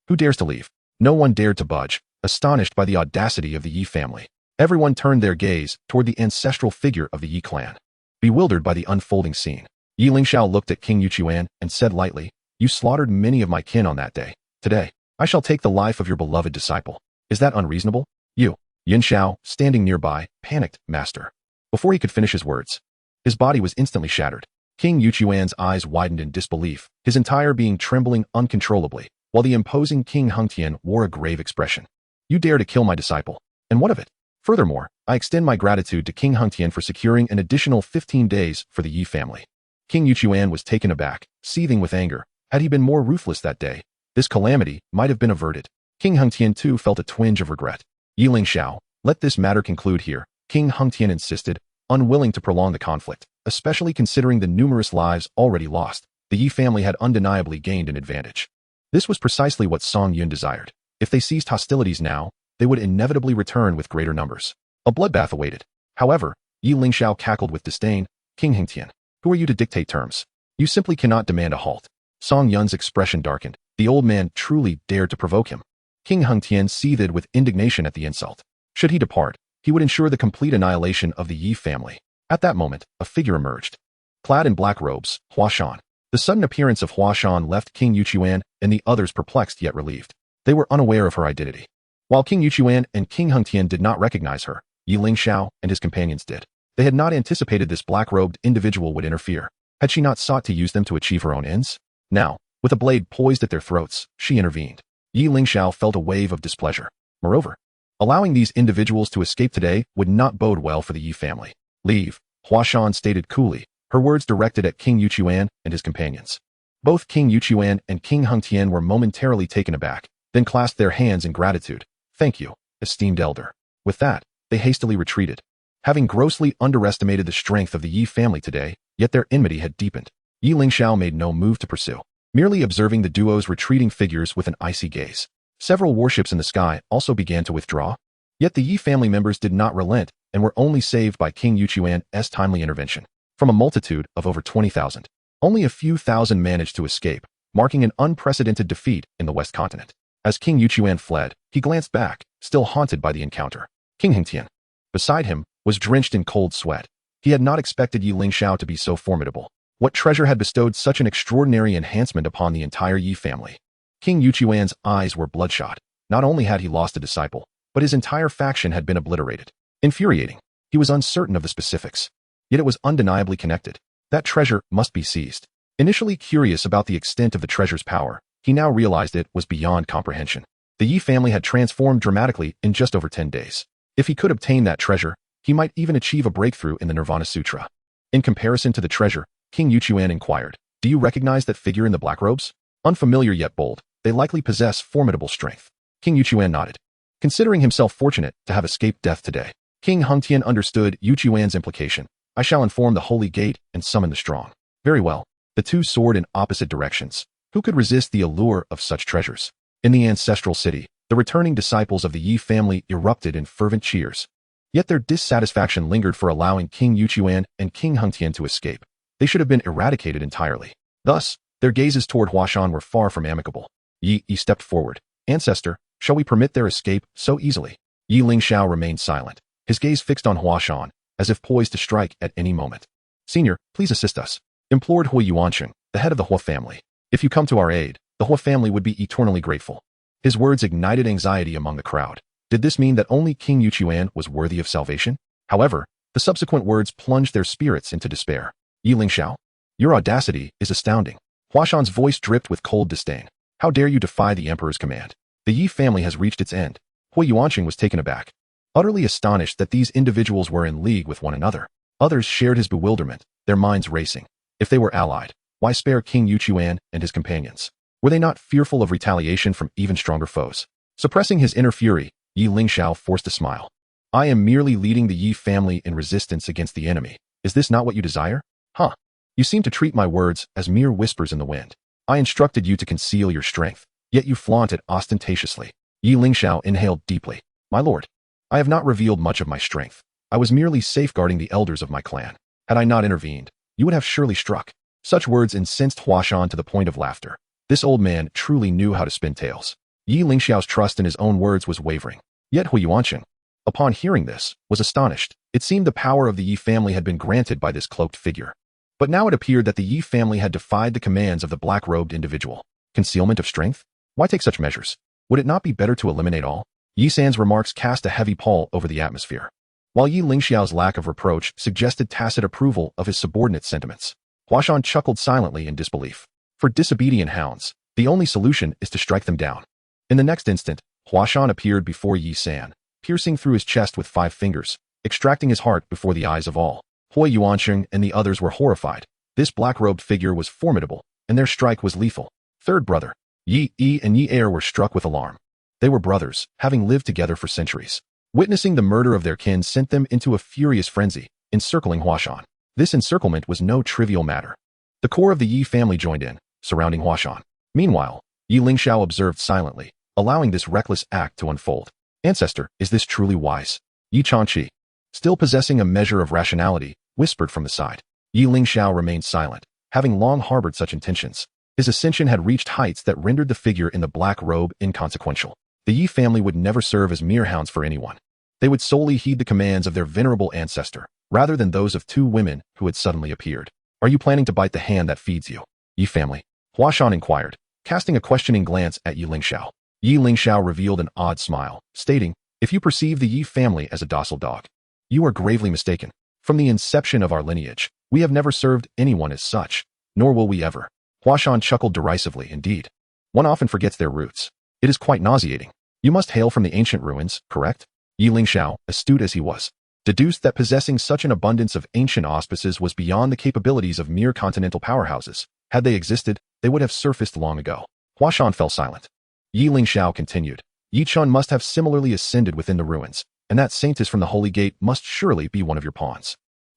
S1: Who dares to leave? No one dared to budge, astonished by the audacity of the Yi family. Everyone turned their gaze toward the ancestral figure of the Yi clan. Bewildered by the unfolding scene, Yi Lingxiao looked at King Yuchuan and said lightly, you slaughtered many of my kin on that day. Today, I shall take the life of your beloved disciple. Is that unreasonable? You, Yin Xiao, standing nearby, panicked, Master. Before he could finish his words, his body was instantly shattered. King Yuchuan's eyes widened in disbelief, his entire being trembling uncontrollably, while the imposing King Hengtian wore a grave expression. You dare to kill my disciple. And what of it? Furthermore, I extend my gratitude to King Hengtian for securing an additional 15 days for the Yi family. King Yuchuan was taken aback, seething with anger. Had he been more ruthless that day, this calamity might have been averted. King Hengtian too felt a twinge of regret. Yi Lingxiao, let this matter conclude here, King Hengtian insisted, unwilling to prolong the conflict, especially considering the numerous lives already lost. The Yi family had undeniably gained an advantage. This was precisely what Song Yun desired. If they ceased hostilities now, they would inevitably return with greater numbers. A bloodbath awaited. However, Yi Lingxiao cackled with disdain. King Hengtian, who are you to dictate terms? You simply cannot demand a halt. Song Yun's expression darkened. The old man truly dared to provoke him. King Hengtian seethed with indignation at the insult. Should he depart, he would ensure the complete annihilation of the Yi family. At that moment, a figure emerged. Clad in black robes, Hua Shan. The sudden appearance of Hua Shan left King Yuchuan and the others perplexed yet relieved. They were unaware of her identity. While King Yuchuan and King Hengtian did not recognize her, Yi Lingxiao and his companions did. They had not anticipated this black-robed individual would interfere. Had she not sought to use them to achieve her own ends? Now, with a blade poised at their throats, she intervened. Yi Lingxiao felt a wave of displeasure. Moreover, allowing these individuals to escape today would not bode well for the Yi family. Leave, Hua Shan stated coolly, her words directed at King Yuchuan and his companions. Both King Yuchuan and King Hengtian were momentarily taken aback, then clasped their hands in gratitude. Thank you, esteemed elder. With that, they hastily retreated. Having grossly underestimated the strength of the Yi family today, yet their enmity had deepened. Yi Lingxiao made no move to pursue, merely observing the duo's retreating figures with an icy gaze. Several warships in the sky also began to withdraw. Yet the Yi family members did not relent and were only saved by King Yuchuan's timely intervention. From a multitude of over 20,000, only a few thousand managed to escape, marking an unprecedented defeat in the West Continent. As King Yuchuan fled, he glanced back, still haunted by the encounter. King Hengtian, beside him, was drenched in cold sweat. He had not expected Yi Lingxiao to be so formidable. What treasure had bestowed such an extraordinary enhancement upon the entire Yi family? King Yuchuan's eyes were bloodshot. Not only had he lost a disciple, but his entire faction had been obliterated. Infuriating. He was uncertain of the specifics. Yet it was undeniably connected. That treasure must be seized. Initially curious about the extent of the treasure's power, he now realized it was beyond comprehension. The Yi family had transformed dramatically in just over 10 days. If he could obtain that treasure, he might even achieve a breakthrough in the Nirvana Sutra. In comparison to the treasure, King Yuchuan inquired, "Do you recognize that figure in the black robes? Unfamiliar yet bold, they likely possess formidable strength." King Yuchuan nodded, considering himself fortunate to have escaped death today. King Hengtian understood Yuchuan's implication. "I shall inform the Holy Gate and summon the strong." Very well. The two soared in opposite directions. Who could resist the allure of such treasures? In the ancestral city, the returning disciples of the Yi family erupted in fervent cheers. Yet their dissatisfaction lingered for allowing King Yuchuan and King Hengtian to escape. They should have been eradicated entirely. Thus, their gazes toward Huashan were far from amicable. Yi stepped forward. "Ancestor, shall we permit their escape so easily?" Yi Lingxiao remained silent, his gaze fixed on Huashan, as if poised to strike at any moment. "Senior, please assist us," implored Hui Yuanqing, the head of the Hua family. "If you come to our aid, the Hua family would be eternally grateful." His words ignited anxiety among the crowd. Did this mean that only King Yuchuan was worthy of salvation? However, the subsequent words plunged their spirits into despair. "Yi Lingxiao, your audacity is astounding." Huashan's voice dripped with cold disdain. "How dare you defy the emperor's command? The Yi family has reached its end." Hui Yuanqing was taken aback, utterly astonished that these individuals were in league with one another. Others shared his bewilderment, their minds racing. If they were allied, why spare King Yuchuan and his companions? Were they not fearful of retaliation from even stronger foes? Suppressing his inner fury, Yi Lingxiao forced a smile. "I am merely leading the Yi family in resistance against the enemy. Is this not what you desire? Huh? You seem to treat my words as mere whispers in the wind. I instructed you to conceal your strength, yet you flaunt it ostentatiously." Yi Lingxiao inhaled deeply. "My lord, I have not revealed much of my strength. I was merely safeguarding the elders of my clan. Had I not intervened, you would have surely struck." Such words incensed Huashan to the point of laughter. This old man truly knew how to spin tales. Yi Lingxiao's trust in his own words was wavering. Yet Hui Yuanqing, upon hearing this, was astonished. It seemed the power of the Yi family had been granted by this cloaked figure. But now it appeared that the Yi family had defied the commands of the black-robed individual. Concealment of strength? Why take such measures? Would it not be better to eliminate all? Yi San's remarks cast a heavy pall over the atmosphere, while Yi Lingxiao's lack of reproach suggested tacit approval of his subordinate sentiments. Huashan chuckled silently in disbelief. For disobedient hounds, the only solution is to strike them down. In the next instant, Huashan appeared before Yi San, piercing through his chest with 5 fingers, extracting his heart before the eyes of all. Hui Yuanqing and the others were horrified. This black-robed figure was formidable, and their strike was lethal. Third brother, Yi and Yi Er were struck with alarm. They were brothers, having lived together for centuries. Witnessing the murder of their kin sent them into a furious frenzy, encircling Huashan. This encirclement was no trivial matter. The core of the Yi family joined in, surrounding Huashan. Meanwhile, Yi Lingxiao observed silently, allowing this reckless act to unfold. "Ancestor, is this truly wise?" Yi Changqi, still possessing a measure of rationality, whispered from the side. Yi Lingxiao remained silent, having long harbored such intentions. His ascension had reached heights that rendered the figure in the black robe inconsequential. The Yi family would never serve as mere hounds for anyone. They would solely heed the commands of their venerable ancestor, rather than those of 2 women who had suddenly appeared. "Are you planning to bite the hand that feeds you, Yi family?" Huashan inquired, casting a questioning glance at Yi Lingxiao. Yi Lingxiao revealed an odd smile, stating, "If you perceive the Yi family as a docile dog, you are gravely mistaken. From the inception of our lineage, we have never served anyone as such, nor will we ever." Huashan chuckled derisively. "Indeed, one often forgets their roots. It is quite nauseating. You must hail from the ancient ruins, correct?" Yi Lingxiao, astute as he was, deduced that possessing such an abundance of ancient auspices was beyond the capabilities of mere continental powerhouses. Had they existed, they would have surfaced long ago. Huashan fell silent. Yi Lingxiao continued, "Yi Chun must have similarly ascended within the ruins, and that saintess from the Holy Gate must surely be one of your pawns."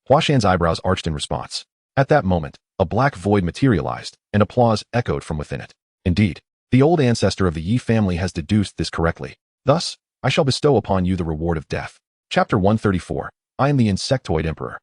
S1: Huashan's eyebrows arched in response. At that moment, a black void materialized, and applause echoed from within it. "Indeed, the old ancestor of the Yi family has deduced this correctly. Thus, I shall bestow upon you the reward of death." Chapter 134. I am the Insectoid Emperor.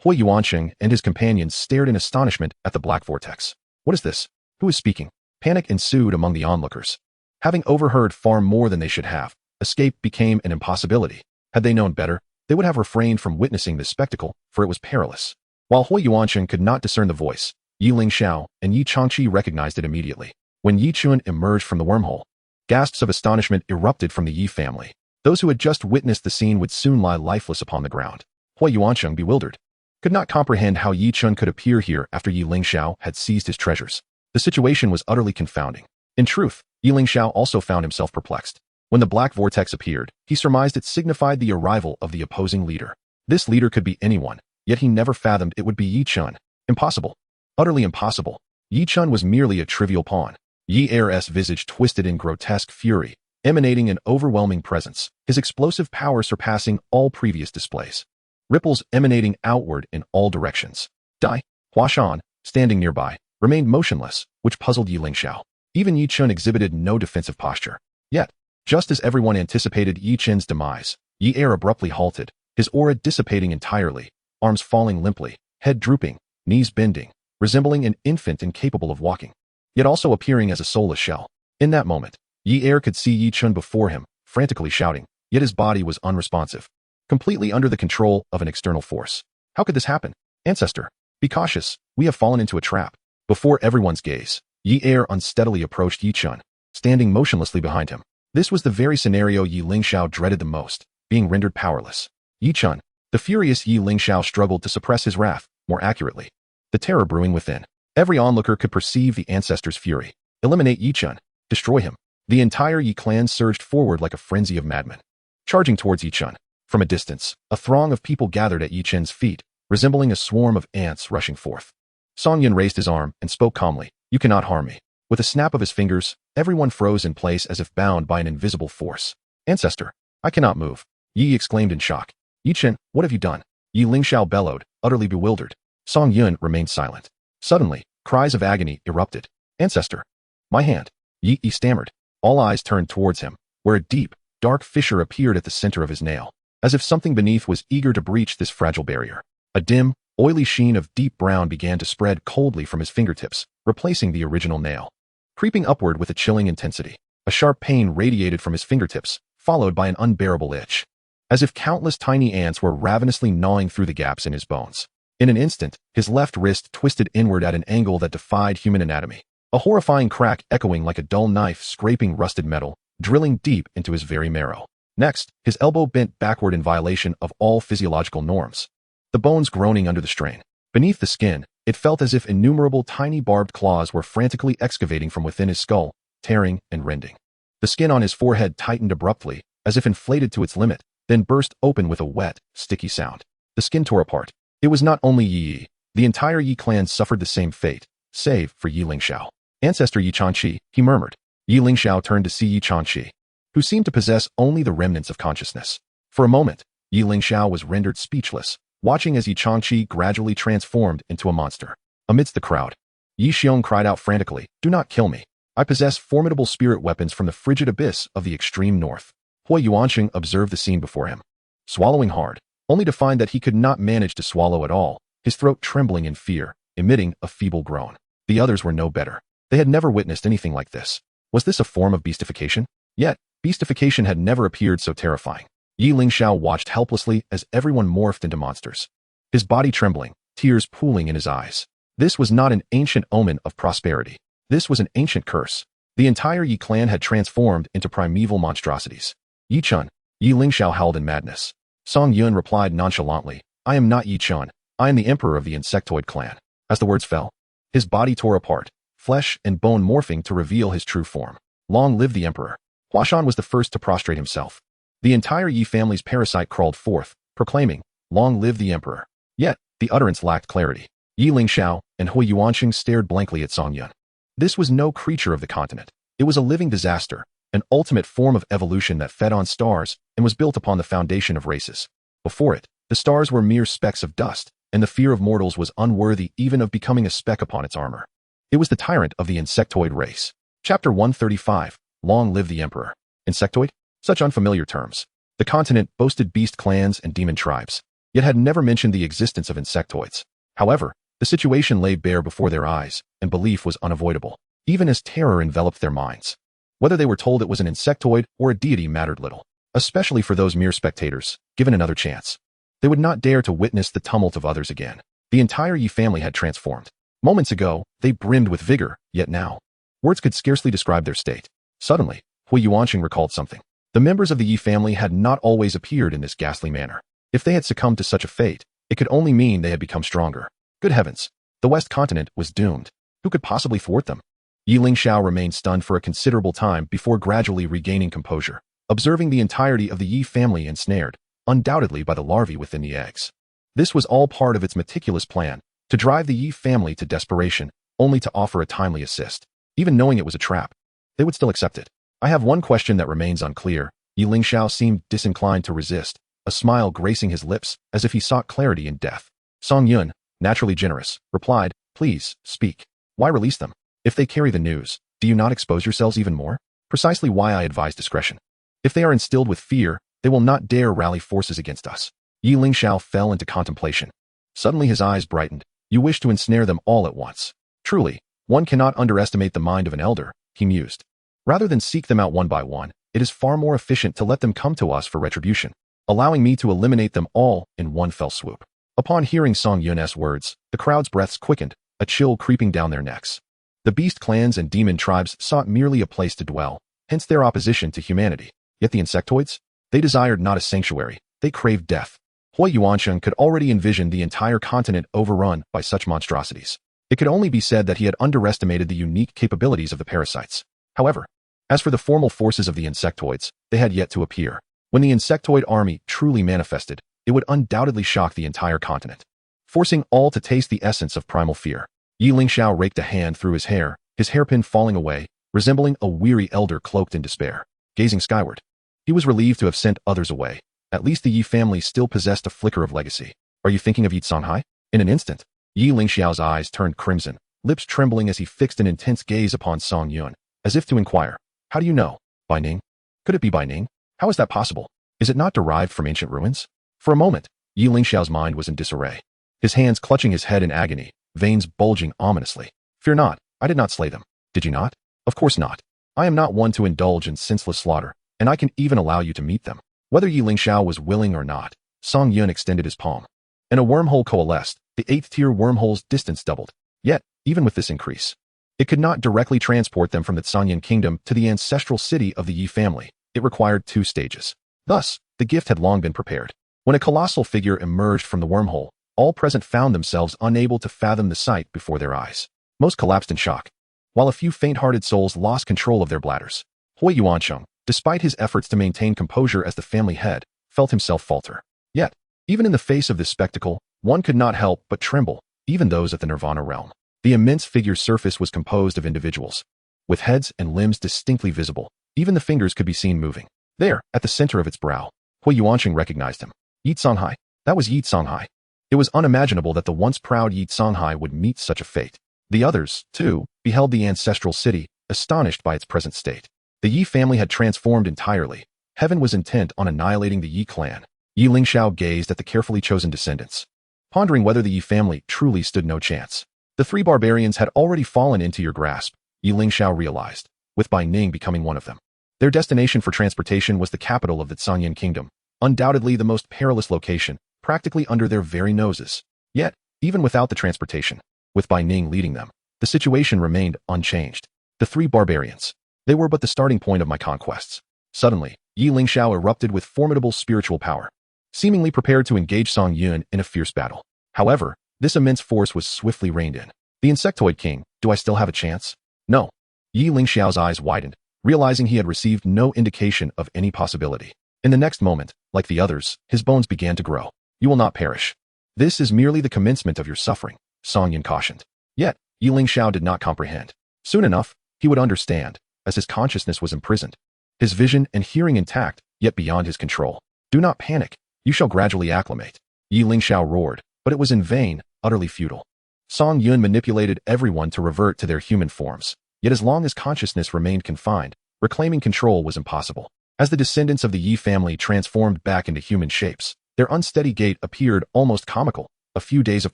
S1: Hui Yuanqing and his companions stared in astonishment at the black vortex. What is this? Who is speaking? Panic ensued among the onlookers. Having overheard far more than they should have, escape became an impossibility. Had they known better, they would have refrained from witnessing this spectacle, for it was perilous. While Hui Yuanqing could not discern the voice, Yi Lingxiao and Yi Changqi recognized it immediately. When Yi Chun emerged from the wormhole, Gasps of astonishment erupted from the Yi family. Those who had just witnessed the scene would soon lie lifeless upon the ground. Hui Yuansheng, bewildered, could not comprehend how Yi Chun could appear here after Yi Lingxiao had seized his treasures. The situation was utterly confounding. In truth, Yi Lingxiao also found himself perplexed. When the black vortex appeared, he surmised it signified the arrival of the opposing leader. This leader could be anyone, yet he never fathomed it would be Yi Chun. Impossible. Utterly impossible. Yi Chun was merely a trivial pawn. Yi Heir's visage twisted in grotesque fury, emanating an overwhelming presence, his explosive power surpassing all previous displays. Ripples emanating outward in all directions. Dai Huashan, standing nearby, remained motionless, which puzzled Yi Lingxiao. Even Yi Chun exhibited no defensive posture. Yet, just as everyone anticipated Yi Chun's demise, Yi Heir abruptly halted, his aura dissipating entirely, arms falling limply, head drooping, knees bending, resembling an infant incapable of walking, yet also appearing as a soulless shell. In that moment, Yi Heir could see Yi Chun before him, frantically shouting, yet his body was unresponsive, completely under the control of an external force. How could this happen? Ancestor, be cautious, we have fallen into a trap. Before everyone's gaze, Yi Heir unsteadily approached Yi Chun, standing motionlessly behind him. This was the very scenario Yi Lingxiao dreaded the most, being rendered powerless. Yi Chun, the furious Yi Lingxiao struggled to suppress his wrath, more accurately, the terror brewing within. Every onlooker could perceive the ancestor's fury. Eliminate Yi Chun, destroy him. The entire Yi clan surged forward like a frenzy of madmen, charging towards Yi Chun. From a distance, a throng of people gathered at Yi Chun's feet, resembling a swarm of ants rushing forth. Song Yun raised his arm and spoke calmly, "You cannot harm me." With a snap of his fingers, everyone froze in place as if bound by an invisible force. Ancestor, I cannot move. Yi exclaimed in shock. Yi Chun, what have you done? Yi Lingxiao bellowed, utterly bewildered. Song Yun remained silent. Suddenly, cries of agony erupted. Ancestor, my hand. Yi stammered. All eyes turned towards him, where a deep, dark fissure appeared at the center of his nail, as if something beneath was eager to breach this fragile barrier. A dim, oily sheen of deep brown began to spread coldly from his fingertips, replacing the original nail. Creeping upward with a chilling intensity, a sharp pain radiated from his fingertips, followed by an unbearable itch, as if countless tiny ants were ravenously gnawing through the gaps in his bones. In an instant, his left wrist twisted inward at an angle that defied human anatomy, a horrifying crack echoing like a dull knife scraping rusted metal, drilling deep into his very marrow. Next, his elbow bent backward in violation of all physiological norms, the bones groaning under the strain. Beneath the skin, it felt as if innumerable tiny barbed claws were frantically excavating from within his skull, tearing and rending. The skin on his forehead tightened abruptly, as if inflated to its limit, then burst open with a wet, sticky sound. The skin tore apart. It was not only Yi. The entire Yi clan suffered the same fate, save for Yi Lingxiao. Ancestor Yi Changqi, he murmured. Yi Lingxiao turned to see Yi Changqi, who seemed to possess only the remnants of consciousness. For a moment, Yi Lingxiao was rendered speechless, watching as Yi Changqi gradually transformed into a monster. Amidst the crowd, Yi Xiong cried out frantically, "Do not kill me. I possess formidable spirit weapons from the frigid abyss of the extreme north." Hui Yuansheng observed the scene before him, swallowing hard, only to find that he could not manage to swallow at all, his throat trembling in fear, emitting a feeble groan. The others were no better. They had never witnessed anything like this. Was this a form of beastification? Yet, beastification had never appeared so terrifying. Yi Lingxiao watched helplessly as everyone morphed into monsters, his body trembling, tears pooling in his eyes. This was not an ancient omen of prosperity. This was an ancient curse. The entire Yi clan had transformed into primeval monstrosities. Yi Chun, Yi Lingxiao howled in madness. Song Yun replied nonchalantly, "I am not Yi Chun. I am the emperor of the insectoid clan." As the words fell, his body tore apart, flesh and bone morphing to reveal his true form. Long live the emperor. Huashan was the first to prostrate himself. The entire Yi family's parasite crawled forth, proclaiming, "Long live the emperor." Yet, the utterance lacked clarity. Yi Lingxiao and Hui Yuansheng stared blankly at Song Yun. This was no creature of the continent. It was a living disaster, an ultimate form of evolution that fed on stars and was built upon the foundation of races. Before it, the stars were mere specks of dust, and the fear of mortals was unworthy even of becoming a speck upon its armor. It was the tyrant of the insectoid race. Chapter 135, Long Live the Emperor. Insectoid? Such unfamiliar terms. The continent boasted beast clans and demon tribes, yet had never mentioned the existence of insectoids. However, the situation lay bare before their eyes, and belief was unavoidable, even as terror enveloped their minds. Whether they were told it was an insectoid or a deity mattered little, especially for those mere spectators, given another chance. They would not dare to witness the tumult of others again. The entire Yi family had transformed. Moments ago, they brimmed with vigor, yet now, words could scarcely describe their state. Suddenly, Hui Yuanqing recalled something. The members of the Yi family had not always appeared in this ghastly manner. If they had succumbed to such a fate, it could only mean they had become stronger. Good heavens! The West Continent was doomed. Who could possibly thwart them? Yi Lingxiao remained stunned for a considerable time before gradually regaining composure, observing the entirety of the Yi family ensnared, undoubtedly by the larvae within the eggs. This was all part of its meticulous plan, to drive the Yi family to desperation, only to offer a timely assist. Even knowing it was a trap, they would still accept it. I have one question that remains unclear. Yi Lingxiao seemed disinclined to resist, a smile gracing his lips as if he sought clarity in death. Song Yun, naturally generous, replied, "Please, speak. Why release them? If they carry the news, do you not expose yourselves even more? Precisely why I advise discretion. If they are instilled with fear, they will not dare rally forces against us." Yi Lingxiao fell into contemplation. Suddenly his eyes brightened. "You wish to ensnare them all at once. Truly, one cannot underestimate the mind of an elder," he mused. "Rather than seek them out one by one, it is far more efficient to let them come to us for retribution, allowing me to eliminate them all in one fell swoop." Upon hearing Song Yun's words, the crowd's breaths quickened, a chill creeping down their necks. The beast clans and demon tribes sought merely a place to dwell, hence their opposition to humanity. Yet the insectoids? They desired not a sanctuary, they craved death. Hui Yuansheng could already envision the entire continent overrun by such monstrosities. It could only be said that he had underestimated the unique capabilities of the parasites. However, as for the formal forces of the insectoids, they had yet to appear. When the insectoid army truly manifested, it would undoubtedly shock the entire continent, forcing all to taste the essence of primal fear. Yi Lingxiao raked a hand through his hair, his hairpin falling away, resembling a weary elder cloaked in despair. Gazing skyward, he was relieved to have sent others away. At least the Yi family still possessed a flicker of legacy. "Are you thinking of Yi Songhai?" In an instant, Yi Lingxiao's eyes turned crimson, lips trembling as he fixed an intense gaze upon Song Yun, as if to inquire, "How do you know? By Ning? Could it be by Ning? How is that possible? Is it not derived from ancient ruins?" For a moment, Yi Lingxiao's mind was in disarray, his hands clutching his head in agony, veins bulging ominously. "Fear not, I did not slay them. Did you not? Of course not. I am not one to indulge in senseless slaughter, and I can even allow you to meet them." Whether Yi Lingxiao was willing or not, Song Yun extended his palm, and a wormhole coalesced. The 8th-tier wormhole's distance doubled. Yet, even with this increase, it could not directly transport them from the Tsanyan kingdom to the ancestral city of the Yi family. It required 2 stages. Thus, the gift had long been prepared. When a colossal figure emerged from the wormhole, all present found themselves unable to fathom the sight before their eyes. Most collapsed in shock, while a few faint-hearted souls lost control of their bladders. Hui Yuansheng, despite his efforts to maintain composure as the family head, felt himself falter. Yet, even in the face of this spectacle, one could not help but tremble, even those at the Nirvana realm. The immense figure's surface was composed of individuals, with heads and limbs distinctly visible. Even the fingers could be seen moving. There, at the center of its brow, Hui Yuansheng recognized him. Yi Songhai. That was Yi Songhai. It was unimaginable that the once proud Yi Songhai would meet such a fate. The others, too, beheld the ancestral city, astonished by its present state. The Yi family had transformed entirely. Heaven was intent on annihilating the Yi clan. Yi Lingxiao gazed at the carefully chosen descendants, pondering whether the Yi family truly stood no chance. The 3 barbarians had already fallen into your grasp, Yi Lingxiao realized, with Bai Ning becoming one of them. Their destination for transportation was the capital of the Tsanyan kingdom, undoubtedly the most perilous location, practically under their very noses. Yet, even without the transportation, with Bai Ning leading them, the situation remained unchanged. The 3 barbarians. They were but the starting point of my conquests. Suddenly, Yi Lingxiao erupted with formidable spiritual power, seemingly prepared to engage Song Yun in a fierce battle. However, this immense force was swiftly reined in. The insectoid king, do I still have a chance? No. Yi Lingxiao's eyes widened, realizing he had received no indication of any possibility. In the next moment, like the others, his bones began to grow. You will not perish. This is merely the commencement of your suffering, Song Yun cautioned. Yet, Yi Lingxiao did not comprehend. Soon enough, he would understand, as his consciousness was imprisoned, his vision and hearing intact, yet beyond his control. Do not panic. You shall gradually acclimate. Yi Lingxiao roared, but it was in vain, utterly futile. Song Yun manipulated everyone to revert to their human forms, yet as long as consciousness remained confined, reclaiming control was impossible. As the descendants of the Yi family transformed back into human shapes, their unsteady gait appeared almost comical. A few days of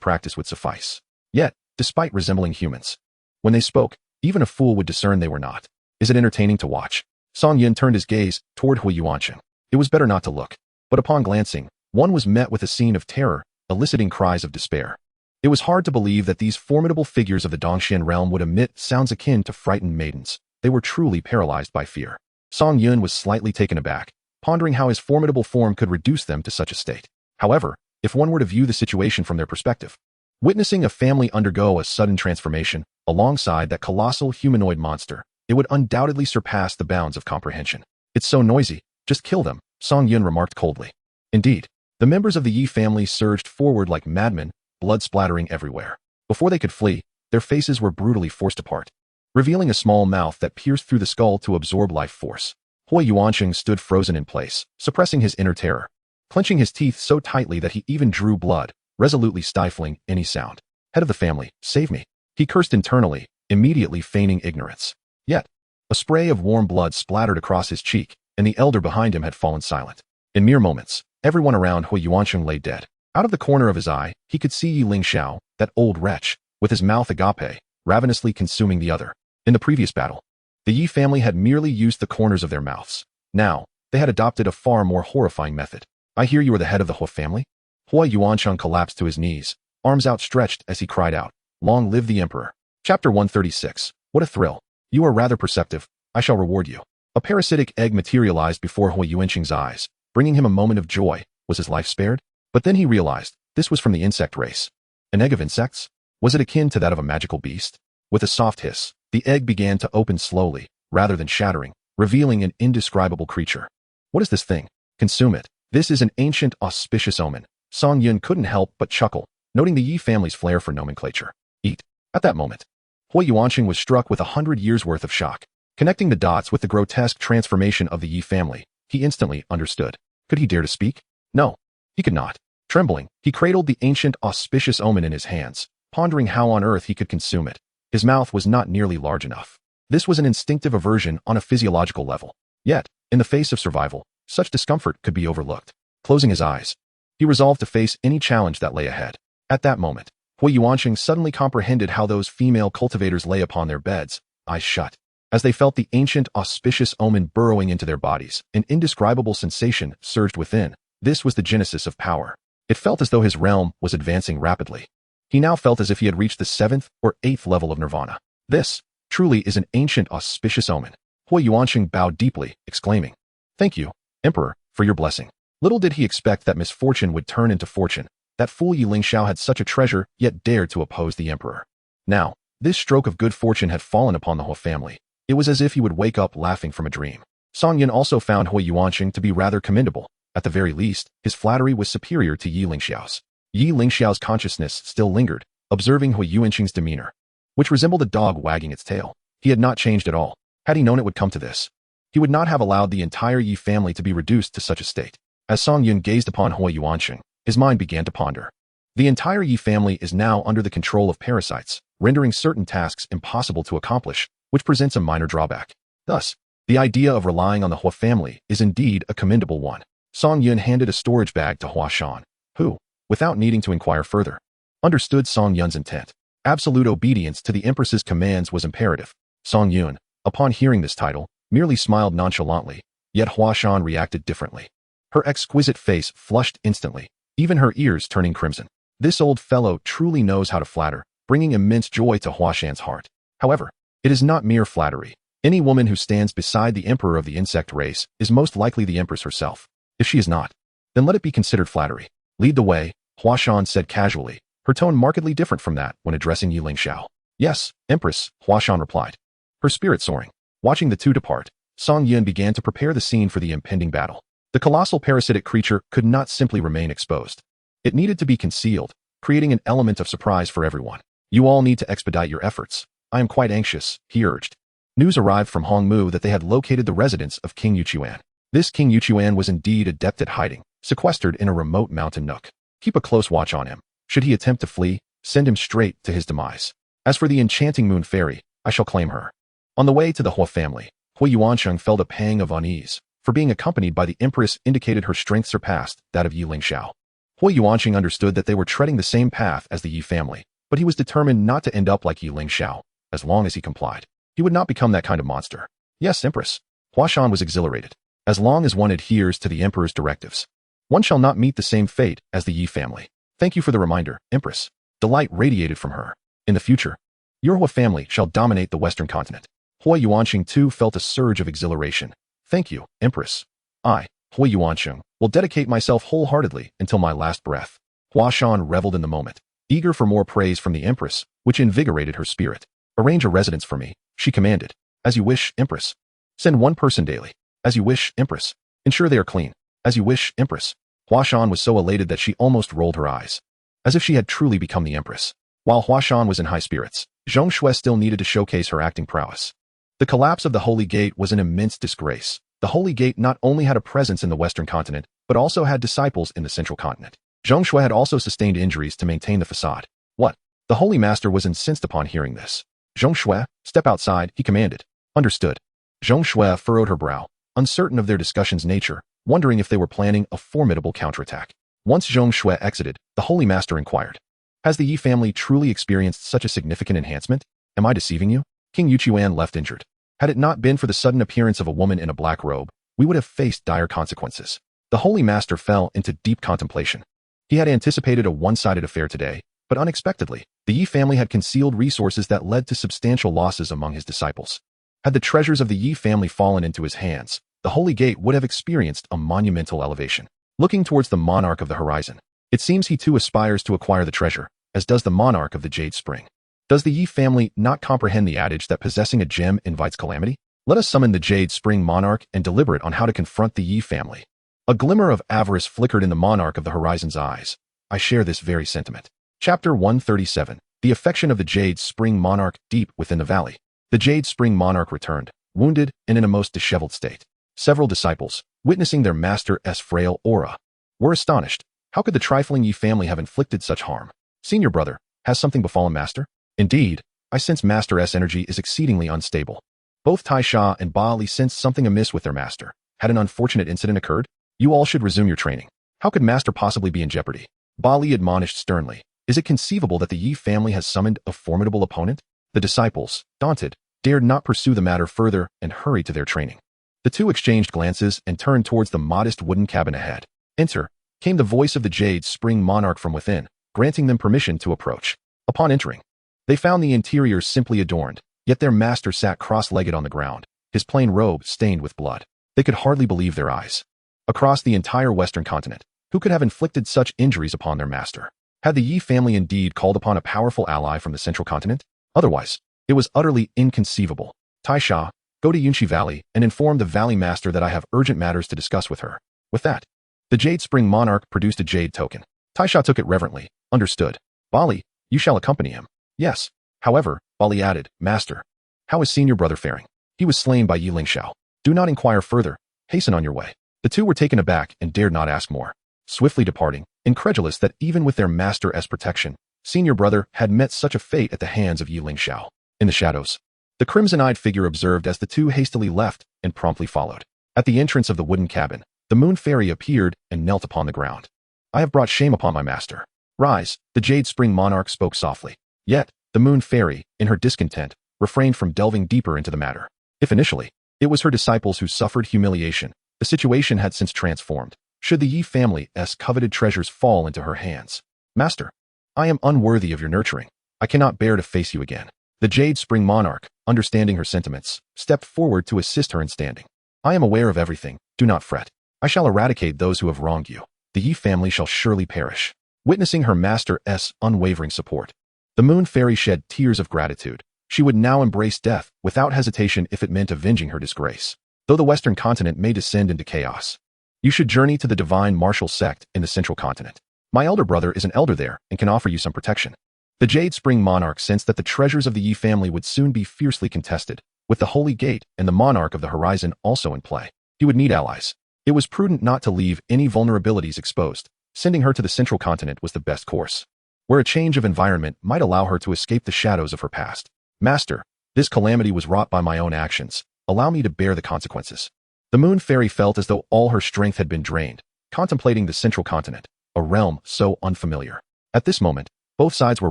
S1: practice would suffice. Yet, despite resembling humans, when they spoke, even a fool would discern they were not. Is it entertaining to watch? Song Yin turned his gaze toward Hui Yuanqing. It was better not to look, but upon glancing, one was met with a scene of terror, eliciting cries of despair. It was hard to believe that these formidable figures of the Dongxian realm would emit sounds akin to frightened maidens. They were truly paralyzed by fear. Song Yun was slightly taken aback, pondering how his formidable form could reduce them to such a state. However, if one were to view the situation from their perspective, witnessing a family undergo a sudden transformation alongside that colossal humanoid monster, it would undoubtedly surpass the bounds of comprehension. It's so noisy, just kill them, Song Yun remarked coldly. Indeed, the members of the Yi family surged forward like madmen, blood splattering everywhere. Before they could flee, their faces were brutally forced apart, revealing a small mouth that pierced through the skull to absorb life force. Hui Yuanqing stood frozen in place, suppressing his inner terror, clenching his teeth so tightly that he even drew blood, resolutely stifling any sound. Head of the family, save me. He cursed internally, immediately feigning ignorance. Yet, a spray of warm blood splattered across his cheek, and the elder behind him had fallen silent. In mere moments, everyone around Hui Yuanqing lay dead. Out of the corner of his eye, he could see Yi Lingxiao, that old wretch, with his mouth agape, ravenously consuming the other. In the previous battle, the Yi family had merely used the corners of their mouths. Now, they had adopted a far more horrifying method. I hear you are the head of the Hui family? Hui Yuanqing collapsed to his knees, arms outstretched as he cried out, "Long live the emperor." Chapter 136. What a thrill. You are rather perceptive. I shall reward you. A parasitic egg materialized before Hui Yuanqing's eyes, bringing him a moment of joy. Was his life spared? But then he realized, this was from the insect race. An egg of insects? Was it akin to that of a magical beast? With a soft hiss, the egg began to open slowly, rather than shattering, revealing an indescribable creature. What is this thing? Consume it. This is an ancient, auspicious omen. Song Yun couldn't help but chuckle, noting the Yi family's flair for nomenclature. Eat. At that moment, Hui Yuanqing was struck with 100 years' worth of shock. Connecting the dots with the grotesque transformation of the Yi family, he instantly understood. Could he dare to speak? No, he could not. Trembling, he cradled the ancient, auspicious omen in his hands, pondering how on earth he could consume it. His mouth was not nearly large enough. This was an instinctive aversion on a physiological level. Yet, in the face of survival, such discomfort could be overlooked. Closing his eyes, he resolved to face any challenge that lay ahead. At that moment, Hui Yuanqing suddenly comprehended how those female cultivators lay upon their beds, eyes shut. As they felt the ancient, auspicious omen burrowing into their bodies, an indescribable sensation surged within. This was the genesis of power. It felt as though his realm was advancing rapidly. He now felt as if he had reached the 7th or 8th level of nirvana. This, truly, is an ancient, auspicious omen. Hui Yuanqing bowed deeply, exclaiming, "Thank you, Emperor, for your blessing." Little did he expect that misfortune would turn into fortune. That fool Yi Lingxiao had such a treasure, yet dared to oppose the emperor. Now, this stroke of good fortune had fallen upon the Hui family. It was as if he would wake up laughing from a dream. Song Yun also found Hui Yuanqing to be rather commendable. At the very least, his flattery was superior to Yi Lingxiao's. Yi Lingxiao's consciousness still lingered, observing Hui Yuanqing's demeanor, which resembled a dog wagging its tail. He had not changed at all. Had he known it would come to this, he would not have allowed the entire Yi family to be reduced to such a state. As Song Yun gazed upon Hui Yuanqing, his mind began to ponder. The entire Yi family is now under the control of parasites, rendering certain tasks impossible to accomplish, which presents a minor drawback. Thus, the idea of relying on the Hua family is indeed a commendable one. Song Yun handed a storage bag to Hua Shan, who, without needing to inquire further, understood Song Yun's intent. Absolute obedience to the Empress's commands was imperative. Song Yun, upon hearing this title, merely smiled nonchalantly, yet Hua Shan reacted differently. Her exquisite face flushed instantly, even her ears turning crimson. This old fellow truly knows how to flatter, bringing immense joy to Hua Shan's heart. However, it is not mere flattery. Any woman who stands beside the emperor of the insect race is most likely the empress herself. If she is not, then let it be considered flattery. Lead the way, Hua Shan said casually, her tone markedly different from that when addressing Yi Lingxiao. Yes, Empress, Hua Shan replied, her spirit soaring. Watching the two depart, Song Yun began to prepare the scene for the impending battle. The colossal parasitic creature could not simply remain exposed. It needed to be concealed, creating an element of surprise for everyone. You all need to expedite your efforts. I am quite anxious, he urged. News arrived from Hongmu that they had located the residence of King Yuchuan. This King Yuchuan was indeed adept at hiding, sequestered in a remote mountain nook. Keep a close watch on him. Should he attempt to flee, send him straight to his demise. As for the enchanting moon fairy, I shall claim her. On the way to the Hua family, Hui Yuanqing felt a pang of unease, for being accompanied by the empress indicated her strength surpassed that of Yi Lingxiao. Hui Yuanqing understood that they were treading the same path as the Yi family, but he was determined not to end up like Yi Lingxiao. As long as he complied, he would not become that kind of monster. Yes, Empress. Hua Shan was exhilarated. As long as one adheres to the emperor's directives, one shall not meet the same fate as the Yi family. Thank you for the reminder, Empress. Delight radiated from her. In the future, your Hua family shall dominate the Western continent. Hui Yuanqing too felt a surge of exhilaration, Thank you, Empress. I, Hui Yuansheng, will dedicate myself wholeheartedly until my last breath. Hua Shan reveled in the moment, eager for more praise from the Empress, which invigorated her spirit. Arrange a residence for me, she commanded. As you wish, Empress. Send one person daily. As you wish, Empress. Ensure they are clean. As you wish, Empress. Hua Shan was so elated that she almost rolled her eyes, as if she had truly become the Empress. While Hua Shan was in high spirits, Zhong Shui still needed to showcase her acting prowess. The collapse of the Holy Gate was an immense disgrace. The Holy Gate not only had a presence in the Western continent, but also had disciples in the Central continent. Zhong Shui had also sustained injuries to maintain the facade. What? The Holy Master was incensed upon hearing this. Zhong Shui, step outside, he commanded. Understood. Zhong Shui furrowed her brow, uncertain of their discussion's nature, wondering if they were planning a formidable counterattack. Once Zhong Shui exited, the Holy Master inquired. Has the Yi family truly experienced such a significant enhancement? Am I deceiving you? King Yuqiuan left injured. Had it not been for the sudden appearance of a woman in a black robe, we would have faced dire consequences. The Holy Master fell into deep contemplation. He had anticipated a one-sided affair today, but unexpectedly, the Yi family had concealed resources that led to substantial losses among his disciples. Had the treasures of the Yi family fallen into his hands, the Holy Gate would have experienced a monumental elevation. Looking towards the monarch of the horizon, it seems he too aspires to acquire the treasure, as does the monarch of the Jade Spring. Does the Yi family not comprehend the adage that possessing a gem invites calamity? Let us summon the Jade Spring monarch and deliberate on how to confront the Yi family. A glimmer of avarice flickered in the monarch of the horizon's eyes. I share this very sentiment. Chapter 137. The affection of the Jade Spring monarch deep within the valley. The Jade Spring monarch returned, wounded and in a most disheveled state. Several disciples, witnessing their master's frail aura, were astonished. How could the trifling Yi family have inflicted such harm? Senior brother, has something befallen master? Indeed, I sense master's energy is exceedingly unstable. Both Tai Sha and Ba Li sensed something amiss with their master. Had an unfortunate incident occurred? You all should resume your training. How could master possibly be in jeopardy? Ba Li admonished sternly. Is it conceivable that the Yi family has summoned a formidable opponent? The disciples, daunted, dared not pursue the matter further and hurried to their training. The two exchanged glances and turned towards the modest wooden cabin ahead. Enter, came the voice of the Jade Spring monarch from within, granting them permission to approach. Upon entering, they found the interior simply adorned, yet their master sat cross-legged on the ground, his plain robe stained with blood. They could hardly believe their eyes. Across the entire Western continent, who could have inflicted such injuries upon their master? Had the Yi family indeed called upon a powerful ally from the Central continent? Otherwise, it was utterly inconceivable. Tai Sha, go to Yunshi Valley and inform the Valley Master that I have urgent matters to discuss with her. With that, the Jade Spring monarch produced a jade token. Tai Sha took it reverently. Understood. Bali, you shall accompany him. Yes. However, Bali added, Master, how is senior brother faring? He was slain by Yi Lingxiao. Do not inquire further. Hasten on your way. The two were taken aback and dared not ask more. Swiftly departing, incredulous that even with their master's protection, senior brother had met such a fate at the hands of Yi Lingxiao. In the shadows, the crimson-eyed figure observed as the two hastily left and promptly followed. At the entrance of the wooden cabin, the moon fairy appeared and knelt upon the ground. I have brought shame upon my master. Rise, the Jade Spring monarch spoke softly. Yet, the moon fairy, in her discontent, refrained from delving deeper into the matter. If initially, it was her disciples who suffered humiliation, the situation had since transformed. Should the Yi family's coveted treasures fall into her hands? Master, I am unworthy of your nurturing. I cannot bear to face you again. The Jade Spring monarch, understanding her sentiments, stepped forward to assist her in standing. I am aware of everything. Do not fret. I shall eradicate those who have wronged you. The Yi family shall surely perish. Witnessing her master's unwavering support, the moon fairy shed tears of gratitude. She would now embrace death without hesitation if it meant avenging her disgrace. Though the Western continent may descend into chaos, you should journey to the divine martial sect in the Central continent. My elder brother is an elder there and can offer you some protection. The Jade Spring monarch sensed that the treasures of the Yi family would soon be fiercely contested, with the Holy Gate and the monarch of the horizon also in play. He would need allies. It was prudent not to leave any vulnerabilities exposed. Sending her to the Central continent was the best course, where a change of environment might allow her to escape the shadows of her past. Master, this calamity was wrought by my own actions. Allow me to bear the consequences. The moon fairy felt as though all her strength had been drained, contemplating the Central continent, a realm so unfamiliar. At this moment, both sides were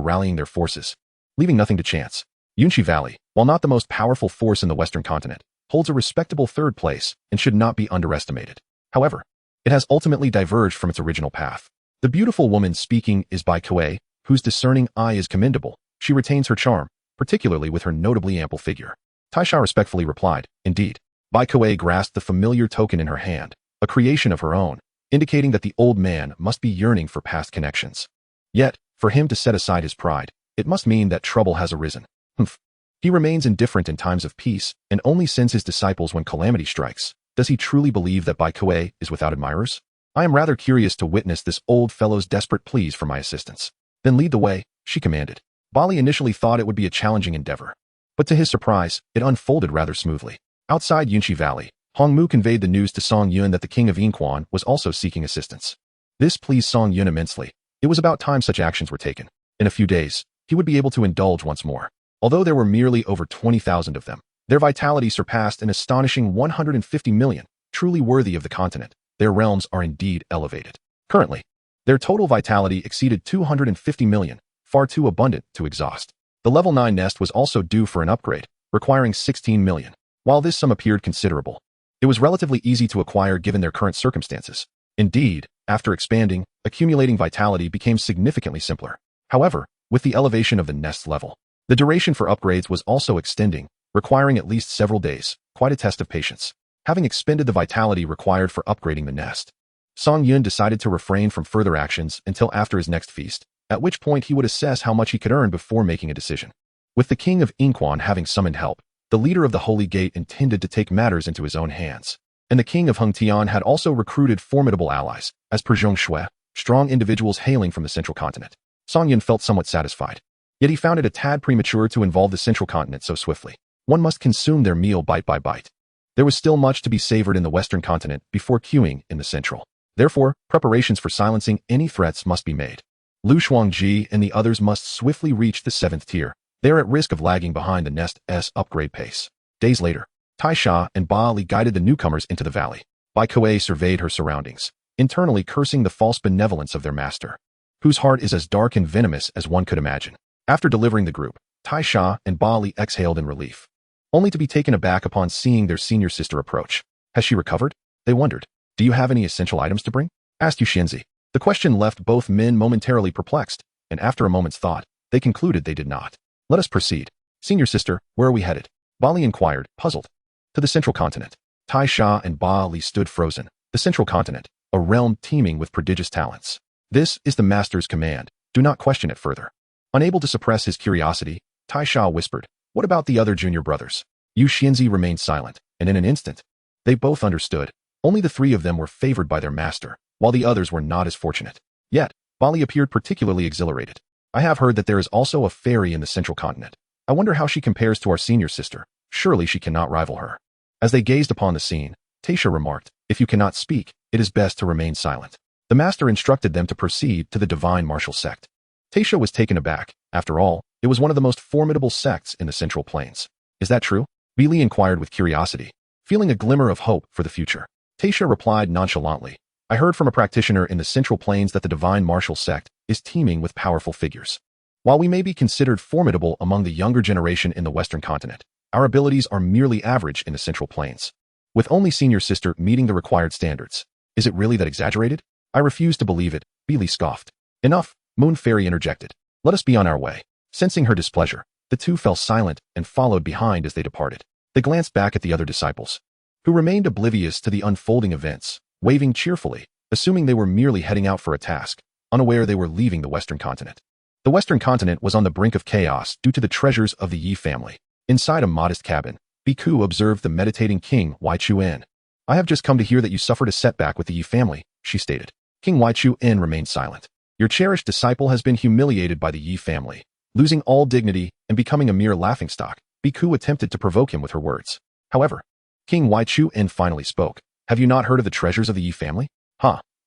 S1: rallying their forces, leaving nothing to chance. Yunshi Valley, while not the most powerful force in the Western continent, holds a respectable third place and should not be underestimated. However, it has ultimately diverged from its original path. The beautiful woman speaking is Bai Kuei, whose discerning eye is commendable. She retains her charm, particularly with her notably ample figure. Tai Sha respectfully replied, Indeed. Bai Kuei grasped the familiar token in her hand, a creation of her own, indicating that the old man must be yearning for past connections. Yet, for him to set aside his pride, it must mean that trouble has arisen. Humph. He remains indifferent in times of peace and only sends his disciples when calamity strikes. Does he truly believe that Bai Kuei is without admirers? I am rather curious to witness this old fellow's desperate pleas for my assistance. Then lead the way, she commanded. Bali initially thought it would be a challenging endeavor, but to his surprise, it unfolded rather smoothly. Outside Yunxi Valley, Hongmu conveyed the news to Song Yun that the king of Yinquan was also seeking assistance. This pleased Song Yun immensely. It was about time such actions were taken. In a few days, he would be able to indulge once more. Although there were merely over 20,000 of them, their vitality surpassed an astonishing 150 million, truly worthy of the continent. Their realms are indeed elevated. Currently, their total vitality exceeded 250 million, far too abundant to exhaust. The level 9 nest was also due for an upgrade, requiring 16 million. While this sum appeared considerable, it was relatively easy to acquire given their current circumstances. Indeed, after expanding, accumulating vitality became significantly simpler. However, with the elevation of the nest level, the duration for upgrades was also extending, requiring at least several days, quite a test of patience. Having expended the vitality required for upgrading the nest, Song Yun decided to refrain from further actions until after his next feast, at which point he would assess how much he could earn before making a decision. With the king of Yinquan having summoned help, the leader of the Holy Gate intended to take matters into his own hands. And the king of Hengtian had also recruited formidable allies, as per Zhong Shui, strong individuals hailing from the central continent. Song Yun felt somewhat satisfied. Yet he found it a tad premature to involve the central continent so swiftly. One must consume their meal bite by bite. There was still much to be savored in the western continent before queuing in the central. Therefore, preparations for silencing any threats must be made. Lu Shuangji and the others must swiftly reach the 7th tier. They are at risk of lagging behind the Nest's upgrade pace. Days later, Tai Sha and Ba Li guided the newcomers into the valley. Bai Kuei surveyed her surroundings, internally cursing the false benevolence of their master, whose heart is as dark and venomous as one could imagine. After delivering the group, Tai Sha and Ba Li exhaled in relief, only to be taken aback upon seeing their senior sister approach. Has she recovered? They wondered. Do you have any essential items to bring? Asked Yuxianzi. The question left both men momentarily perplexed, and after a moment's thought, they concluded they did not. Let us proceed. Senior sister, where are we headed? Ba Li inquired, puzzled. To the central continent. Tai Sha and Ba Li stood frozen. The central continent, a realm teeming with prodigious talents. This is the master's command. Do not question it further. Unable to suppress his curiosity, Tai Sha whispered, what about the other junior brothers? Yu Xianzi remained silent, and in an instant, they both understood. Only the 3 of them were favored by their master, while the others were not as fortunate. Yet, Ba Li appeared particularly exhilarated. I have heard that there is also a fairy in the central continent. I wonder how she compares to our senior sister. Surely she cannot rival her. As they gazed upon the scene, Taisha remarked, if you cannot speak, it is best to remain silent. The master instructed them to proceed to the divine martial sect. Taisha was taken aback. After all, it was one of the most formidable sects in the Central Plains. Is that true? Li inquired with curiosity, feeling a glimmer of hope for the future. Taisha replied nonchalantly, I heard from a practitioner in the Central Plains that the divine martial sect is teeming with powerful figures. While we may be considered formidable among the younger generation in the Western continent, our abilities are merely average in the Central Plains. With only senior sister meeting the required standards. Is it really that exaggerated? I refuse to believe it, Li scoffed. Enough, Moon Fairy interjected. Let us be on our way. Sensing her displeasure, the 2 fell silent and followed behind as they departed. They glanced back at the other disciples, who remained oblivious to the unfolding events, waving cheerfully, assuming they were merely heading out for a task, unaware they were leaving the Western continent. The Western continent was on the brink of chaos due to the treasures of the Yi family. Inside a modest cabin, Biku observed the meditating King Wai Chu En. I have just come to hear that you suffered a setback with the Yi family, she stated. King Wai Chu En remained silent. Your cherished disciple has been humiliated by the Yi family, losing all dignity and becoming a mere laughingstock. Biku attempted to provoke him with her words. However, King Wai Chu En finally spoke. Have you not heard of the treasures of the Yi family?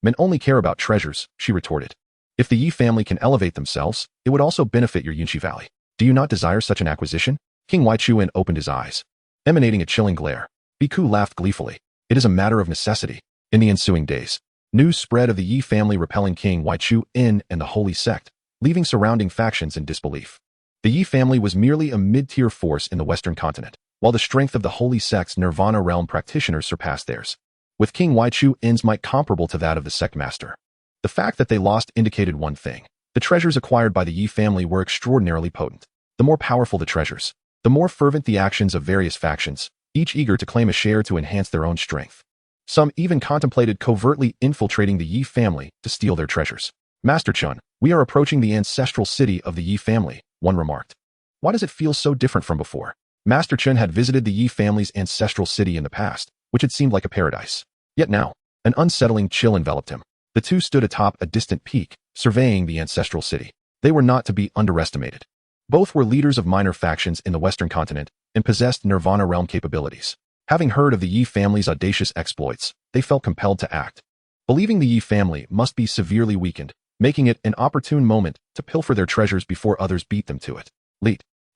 S1: Men only care about treasures, she retorted. If the Yi family can elevate themselves, it would also benefit your Yunxi Valley. Do you not desire such an acquisition? King Wai Chu En opened his eyes, emanating a chilling glare. Biku laughed gleefully. It is a matter of necessity. In the ensuing days, news spread of the Yi family repelling King Wai Chu En and the Holy Sect, leaving surrounding factions in disbelief. The Yi family was merely a mid-tier force in the Western continent, while the strength of the Holy Sect's Nirvana realm practitioners surpassed theirs, with King Wai Chu En's might comparable to that of the sect master. The fact that they lost indicated one thing. The treasures acquired by the Yi family were extraordinarily potent. The more powerful the treasures, the more fervent the actions of various factions, each eager to claim a share to enhance their own strength. Some even contemplated covertly infiltrating the Yi family to steal their treasures. Master Chun, we are approaching the ancestral city of the Yi family, one remarked. Why does it feel so different from before? Master Chun had visited the Yi family's ancestral city in the past, which had seemed like a paradise. Yet now, an unsettling chill enveloped him. The two stood atop a distant peak, surveying the ancestral city. They were not to be underestimated. Both were leaders of minor factions in the Western continent and possessed Nirvana realm capabilities. Having heard of the Yi family's audacious exploits, they felt compelled to act. Believing the Yi family must be severely weakened, making it an opportune moment to pilfer their treasures before others beat them to it.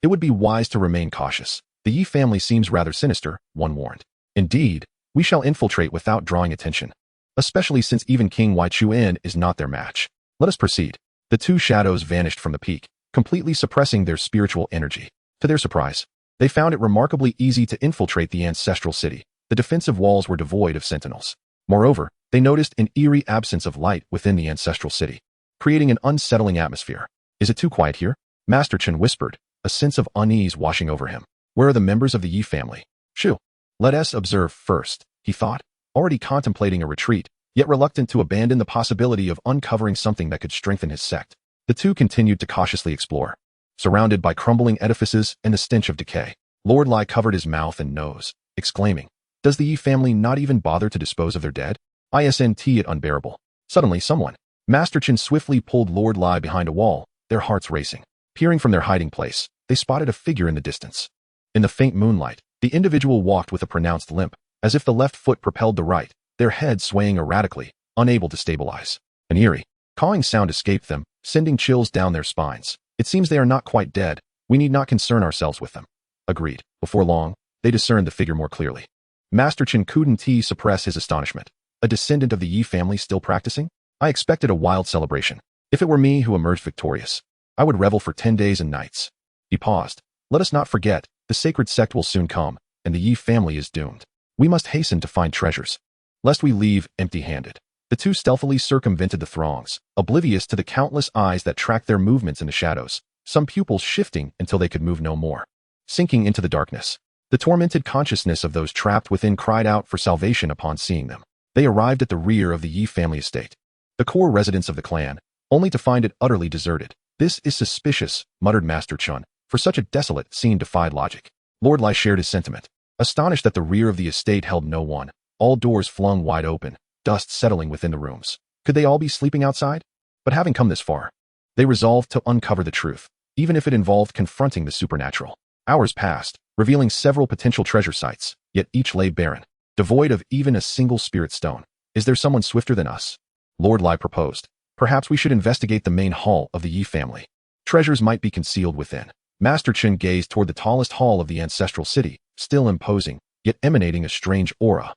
S1: It would be wise to remain cautious. The Yi family seems rather sinister, one warned. Indeed, we shall infiltrate without drawing attention, especially since even King Wei Chuan is not their match. Let us proceed. The two shadows vanished from the peak, completely suppressing their spiritual energy. To their surprise, they found it remarkably easy to infiltrate the ancestral city. The defensive walls were devoid of sentinels. Moreover, they noticed an eerie absence of light within the ancestral city, creating an unsettling atmosphere. Is it too quiet here? Master Chen whispered, a sense of unease washing over him. Where are the members of the Yi family? Shoo. Let us observe first, he thought, already contemplating a retreat, yet reluctant to abandon the possibility of uncovering something that could strengthen his sect. The two continued to cautiously explore. Surrounded by crumbling edifices and the stench of decay, Lord Lai covered his mouth and nose, exclaiming, Does the Yi family not even bother to dispose of their dead? Isn't it unbearable? Suddenly Master Chen swiftly pulled Lord Lai behind a wall, their hearts racing. Peering from their hiding place, they spotted a figure in the distance. In the faint moonlight, the individual walked with a pronounced limp, as if the left foot propelled the right, their head swaying erratically, unable to stabilize. An eerie, cawing sound escaped them, sending chills down their spines. It seems they are not quite dead. We need not concern ourselves with them. Agreed. Before long, they discerned the figure more clearly. Master Chen couldn't suppress his astonishment. A descendant of the Yi family still practicing? I expected a wild celebration. If it were me who emerged victorious, I would revel for 10 days and nights. He paused. Let us not forget, the sacred sect will soon come, and the Yi family is doomed. We must hasten to find treasures, lest we leave empty-handed. The two stealthily circumvented the throngs, oblivious to the countless eyes that tracked their movements in the shadows, some pupils shifting until they could move no more. Sinking into the darkness, the tormented consciousness of those trapped within cried out for salvation upon seeing them. They arrived at the rear of the Yi family estate, the core residence of the clan, only to find it utterly deserted. This is suspicious, muttered Master Chun, for such a desolate scene defied logic. Lord Lai shared his sentiment, astonished that the rear of the estate held no one, all doors flung wide open, dust settling within the rooms. Could they all be sleeping outside? But having come this far, they resolved to uncover the truth, even if it involved confronting the supernatural. Hours passed, revealing several potential treasure sites, yet each lay barren, devoid of even a single spirit stone. Is there someone swifter than us? Lord Lai proposed. Perhaps we should investigate the main hall of the Yi family. Treasures might be concealed within. Master Chen gazed toward the tallest hall of the ancestral city, still imposing, yet emanating a strange aura.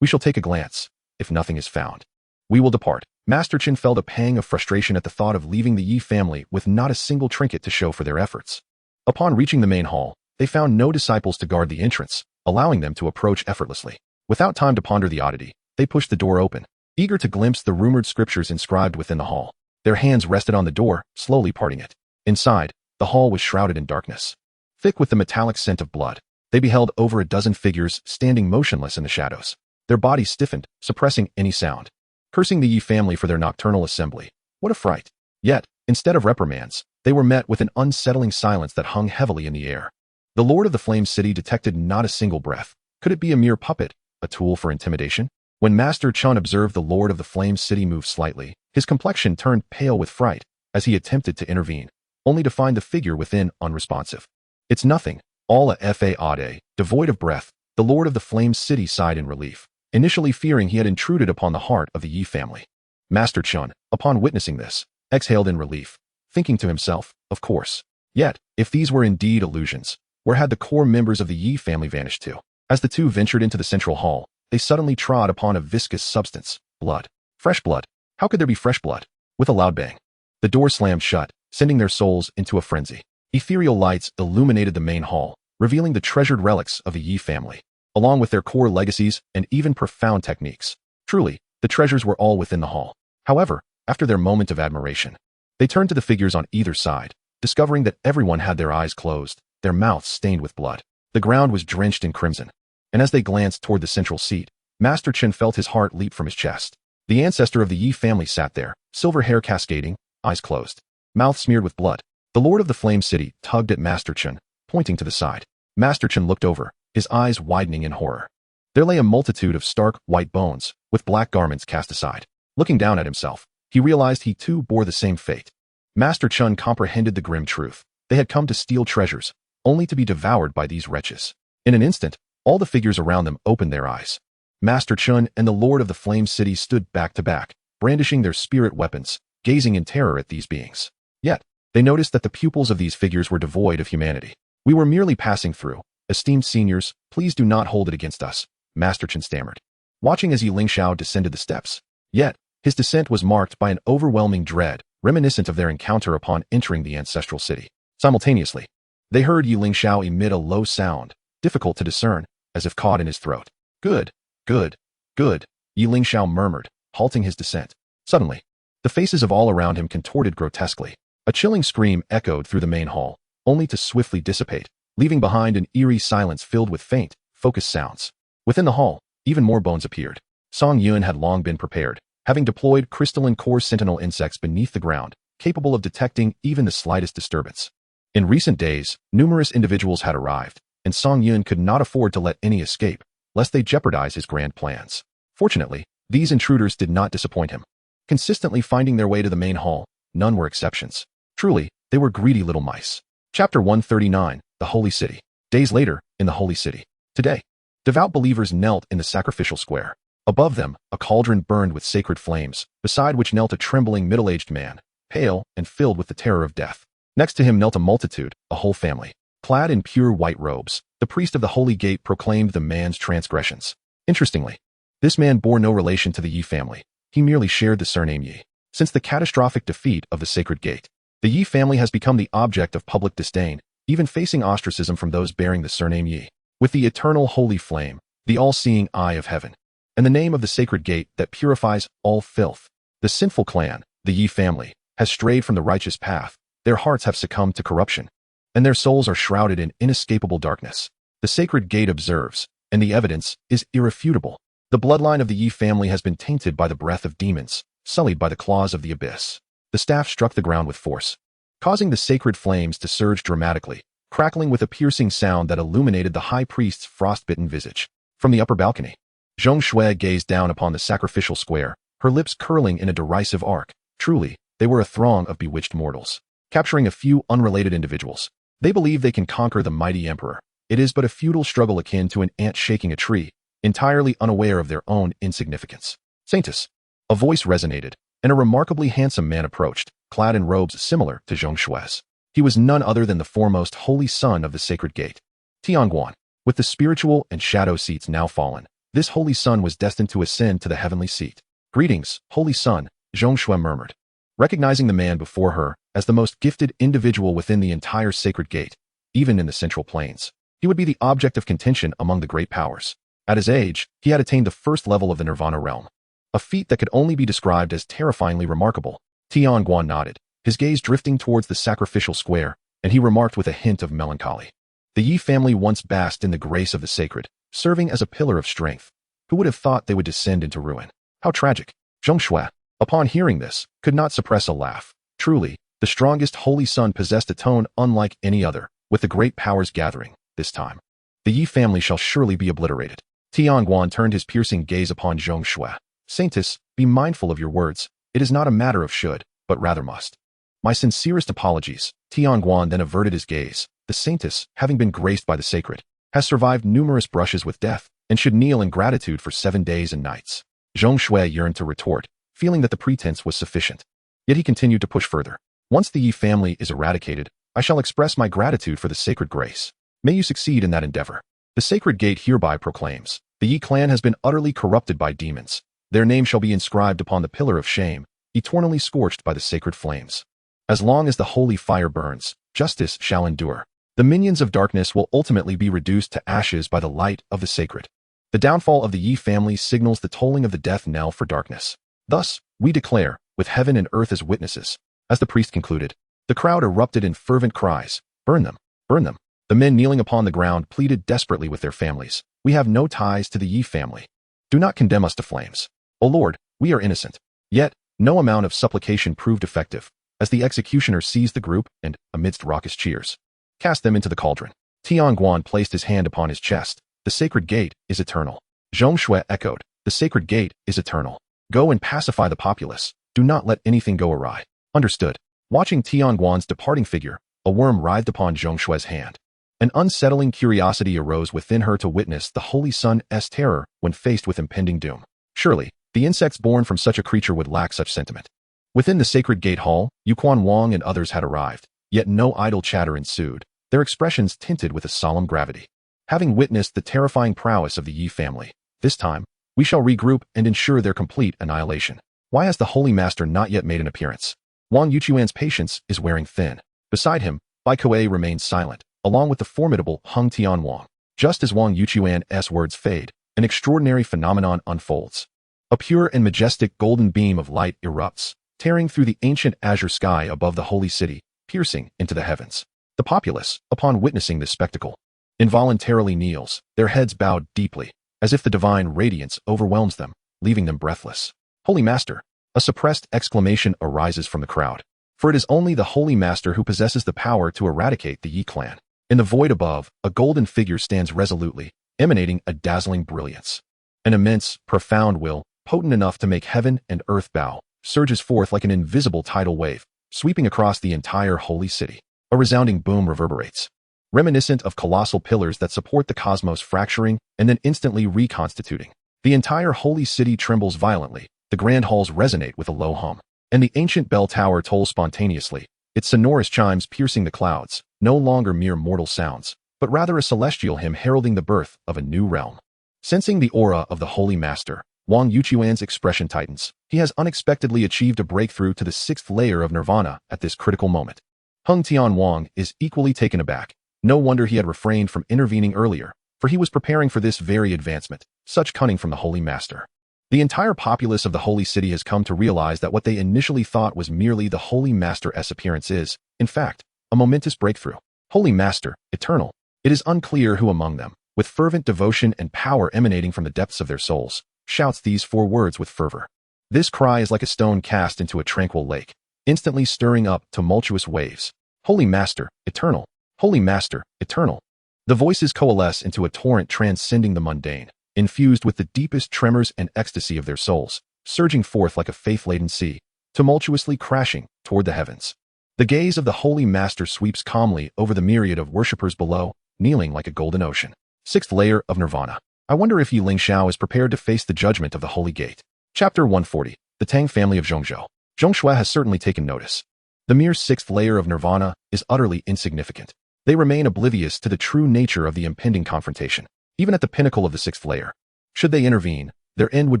S1: We shall take a glance. If nothing is found, we will depart. Master Chen felt a pang of frustration at the thought of leaving the Yi family with not a single trinket to show for their efforts. Upon reaching the main hall, they found no disciples to guard the entrance, allowing them to approach effortlessly. Without time to ponder the oddity, they pushed the door open, eager to glimpse the rumored scriptures inscribed within the hall. Their hands rested on the door, slowly parting it. Inside, the hall was shrouded in darkness, thick with the metallic scent of blood. They beheld over a dozen figures standing motionless in the shadows. Their bodies stiffened, suppressing any sound. Cursing the Yi family for their nocturnal assembly. What a fright. Yet, instead of reprimands, they were met with an unsettling silence that hung heavily in the air. The Lord of the Flame City detected not a single breath. Could it be a mere puppet, a tool for intimidation? When Master Chun observed the Lord of the Flame City move slightly, his complexion turned pale with fright as he attempted to intervene, only to find the figure within unresponsive. It's nothing, all a fa devoid of breath. The Lord of the Flame City sighed in relief, initially fearing he had intruded upon the heart of the Yi family. Master Chun, upon witnessing this, exhaled in relief, thinking to himself, of course. Yet, if these were indeed illusions, where had the core members of the Yi family vanished to? As the two ventured into the central hall, they suddenly trod upon a viscous substance, blood. Fresh blood. How could there be fresh blood? With a loud bang, the door slammed shut, sending their souls into a frenzy. Ethereal lights illuminated the main hall, revealing the treasured relics of the Yi family, along with their core legacies and even profound techniques. Truly, the treasures were all within the hall. However, after their moment of admiration, they turned to the figures on either side, discovering that everyone had their eyes closed, their mouths stained with blood. The ground was drenched in crimson. and as they glanced toward the central seat, Master Chen felt his heart leap from his chest. The ancestor of the Yi family sat there, silver hair cascading, eyes closed, mouth smeared with blood. The Lord of the Flame City tugged at Master Chen, pointing to the side. Master Chen looked over, his eyes widening in horror. There lay a multitude of stark, white bones, with black garments cast aside. Looking down at himself, he realized he too bore the same fate. Master Chen comprehended the grim truth. They had come to steal treasures, only to be devoured by these wretches. In an instant, all the figures around them opened their eyes. Master Chen and the Lord of the Flame City stood back to back, brandishing their spirit weapons, gazing in terror at these beings. Yet, they noticed that the pupils of these figures were devoid of humanity. We were merely passing through. Esteemed seniors, please do not hold it against us, Master Chen stammered, watching as Yi Lingxiao descended the steps. Yet, his descent was marked by an overwhelming dread, reminiscent of their encounter upon entering the ancestral city. Simultaneously, they heard Yi Lingxiao emit a low sound, difficult to discern, as if caught in his throat. Good, good, good, Yi Lingxiao murmured, halting his descent. Suddenly, the faces of all around him contorted grotesquely. A chilling scream echoed through the main hall, only to swiftly dissipate, leaving behind an eerie silence filled with faint, focused sounds. Within the hall, even more bones appeared. Song Yun had long been prepared, having deployed crystalline core sentinel insects beneath the ground, capable of detecting even the slightest disturbance. In recent days, numerous individuals had arrived, and Song Yun could not afford to let any escape, lest they jeopardize his grand plans. Fortunately, these intruders did not disappoint him. Consistently finding their way to the main hall, none were exceptions. Truly, they were greedy little mice. Chapter 139, The Holy City. Days later, in the Holy City. Today, devout believers knelt in the sacrificial square. Above them, a cauldron burned with sacred flames, beside which knelt a trembling middle-aged man, pale and filled with the terror of death. Next to him knelt a multitude, a whole family. Clad in pure white robes, the priest of the Holy Gate proclaimed the man's transgressions. Interestingly, this man bore no relation to the Yi family. He merely shared the surname Yi. Since the catastrophic defeat of the Sacred Gate, the Yi family has become the object of public disdain, even facing ostracism from those bearing the surname Yi. With the eternal holy flame, the all-seeing eye of heaven, and the name of the Sacred Gate that purifies all filth, the sinful clan, the Yi family, has strayed from the righteous path. Their hearts have succumbed to corruption, and their souls are shrouded in inescapable darkness. The Sacred Gate observes, and the evidence is irrefutable. The bloodline of the Yi family has been tainted by the breath of demons, sullied by the claws of the abyss. The staff struck the ground with force, causing the sacred flames to surge dramatically, crackling with a piercing sound that illuminated the high priest's frostbitten visage. From the upper balcony, Zhong Shui gazed down upon the sacrificial square, her lips curling in a derisive arc. Truly, they were a throng of bewitched mortals, capturing a few unrelated individuals. They believe they can conquer the mighty emperor. It is but a futile struggle akin to an ant shaking a tree, entirely unaware of their own insignificance. Saintus! A voice resonated, and a remarkably handsome man approached, clad in robes similar to Zhong Shui's. He was none other than the foremost holy son of the Sacred Gate, Tianguan. With the spiritual and shadow seats now fallen, this holy son was destined to ascend to the heavenly seat. Greetings, holy son, Zhong Shui murmured, recognizing the man before her as the most gifted individual within the entire Sacred Gate, even in the Central Plains. He would be the object of contention among the great powers. At his age, he had attained the first level of the Nirvana realm, a feat that could only be described as terrifyingly remarkable. Tianguan nodded, his gaze drifting towards the sacrificial square, and he remarked with a hint of melancholy. The Yi family once basked in the grace of the sacred, serving as a pillar of strength. Who would have thought they would descend into ruin? How tragic. Zhong Shui, upon hearing this, could not suppress a laugh. Truly, the strongest holy son possessed a tone unlike any other. With the great powers gathering, this time, the Yi family shall surely be obliterated. Tianguan turned his piercing gaze upon Zhong Shui. Saintus, be mindful of your words. It is not a matter of should, but rather must. My sincerest apologies. Tianguan then averted his gaze. The Saintus, having been graced by the sacred, has survived numerous brushes with death, and should kneel in gratitude for 7 days and nights. Zhong Shui yearned to retort, feeling that the pretense was sufficient. Yet he continued to push further. Once the Yi family is eradicated, I shall express my gratitude for the sacred grace. May you succeed in that endeavor. The Sacred Gate hereby proclaims, the Yi clan has been utterly corrupted by demons. Their name shall be inscribed upon the pillar of shame, eternally scorched by the sacred flames. As long as the holy fire burns, justice shall endure. The minions of darkness will ultimately be reduced to ashes by the light of the sacred. The downfall of the Yi family signals the tolling of the death knell for darkness. Thus, we declare, with heaven and earth as witnesses. As the priest concluded, the crowd erupted in fervent cries, burn them, burn them. The men kneeling upon the ground pleaded desperately with their families. We have no ties to the Yi family. Do not condemn us to flames. O Lord, we are innocent. Yet, no amount of supplication proved effective, as the executioner seized the group and, amidst raucous cheers, cast them into the cauldron. Tianguan placed his hand upon his chest. The sacred gate is eternal. Zhongshui echoed. The sacred gate is eternal. Go and pacify the populace. Do not let anything go awry. Understood. Watching Tianguan's departing figure, a worm writhed upon Zhongshui's hand. An unsettling curiosity arose within her to witness the Holy Sun's terror when faced with impending doom. Surely, the insects born from such a creature would lack such sentiment. Within the sacred gate hall, Yuquan Wang and others had arrived, yet no idle chatter ensued, their expressions tinted with a solemn gravity. Having witnessed the terrifying prowess of the Yi family, this time, we shall regroup and ensure their complete annihilation. Why has the Holy Master not yet made an appearance? Wang Yuchuan's patience is wearing thin. Beside him, Bai Kuei remains silent, along with the formidable Hung Tianwang. Just as Wang Yuchuan's words fade, an extraordinary phenomenon unfolds. A pure and majestic golden beam of light erupts, tearing through the ancient azure sky above the holy city, piercing into the heavens. The populace, upon witnessing this spectacle, involuntarily kneels, their heads bowed deeply, as if the divine radiance overwhelms them, leaving them breathless. Holy Master! A suppressed exclamation arises from the crowd, for it is only the Holy Master who possesses the power to eradicate the Yi clan. In the void above, a golden figure stands resolutely, emanating a dazzling brilliance. An immense, profound will, potent enough to make heaven and earth bow, surges forth like an invisible tidal wave, sweeping across the entire holy city. A resounding boom reverberates, reminiscent of colossal pillars that support the cosmos fracturing and then instantly reconstituting. The entire holy city trembles violently, the grand halls resonate with a low hum, and the ancient bell tower tolls spontaneously, its sonorous chimes piercing the clouds, no longer mere mortal sounds, but rather a celestial hymn heralding the birth of a new realm. Sensing the aura of the Holy Master, Wang Yuchuan's expression tightens. He has unexpectedly achieved a breakthrough to the 6th layer of nirvana at this critical moment. Hung Tianwang is equally taken aback. No wonder he had refrained from intervening earlier, for he was preparing for this very advancement, such cunning from the Holy Master. The entire populace of the holy city has come to realize that what they initially thought was merely the Holy Master's appearance is, in fact, a momentous breakthrough. Holy Master, eternal. It is unclear who among them, with fervent devotion and power emanating from the depths of their souls, shouts these 4 words with fervor. This cry is like a stone cast into a tranquil lake, instantly stirring up tumultuous waves. Holy Master, eternal. Holy Master, eternal. The voices coalesce into a torrent transcending the mundane, infused with the deepest tremors and ecstasy of their souls, surging forth like a faith-laden sea, tumultuously crashing toward the heavens. The gaze of the Holy Master sweeps calmly over the myriad of worshippers below, kneeling like a golden ocean. 6th layer of nirvana. I wonder if Yi Lingxiao is prepared to face the judgment of the Holy Gate. Chapter 140. The Tang family of Zhongzhou. Zhongshui has certainly taken notice. The mere 6th layer of nirvana is utterly insignificant. They remain oblivious to the true nature of the impending confrontation, even at the pinnacle of the 6th layer. Should they intervene, their end would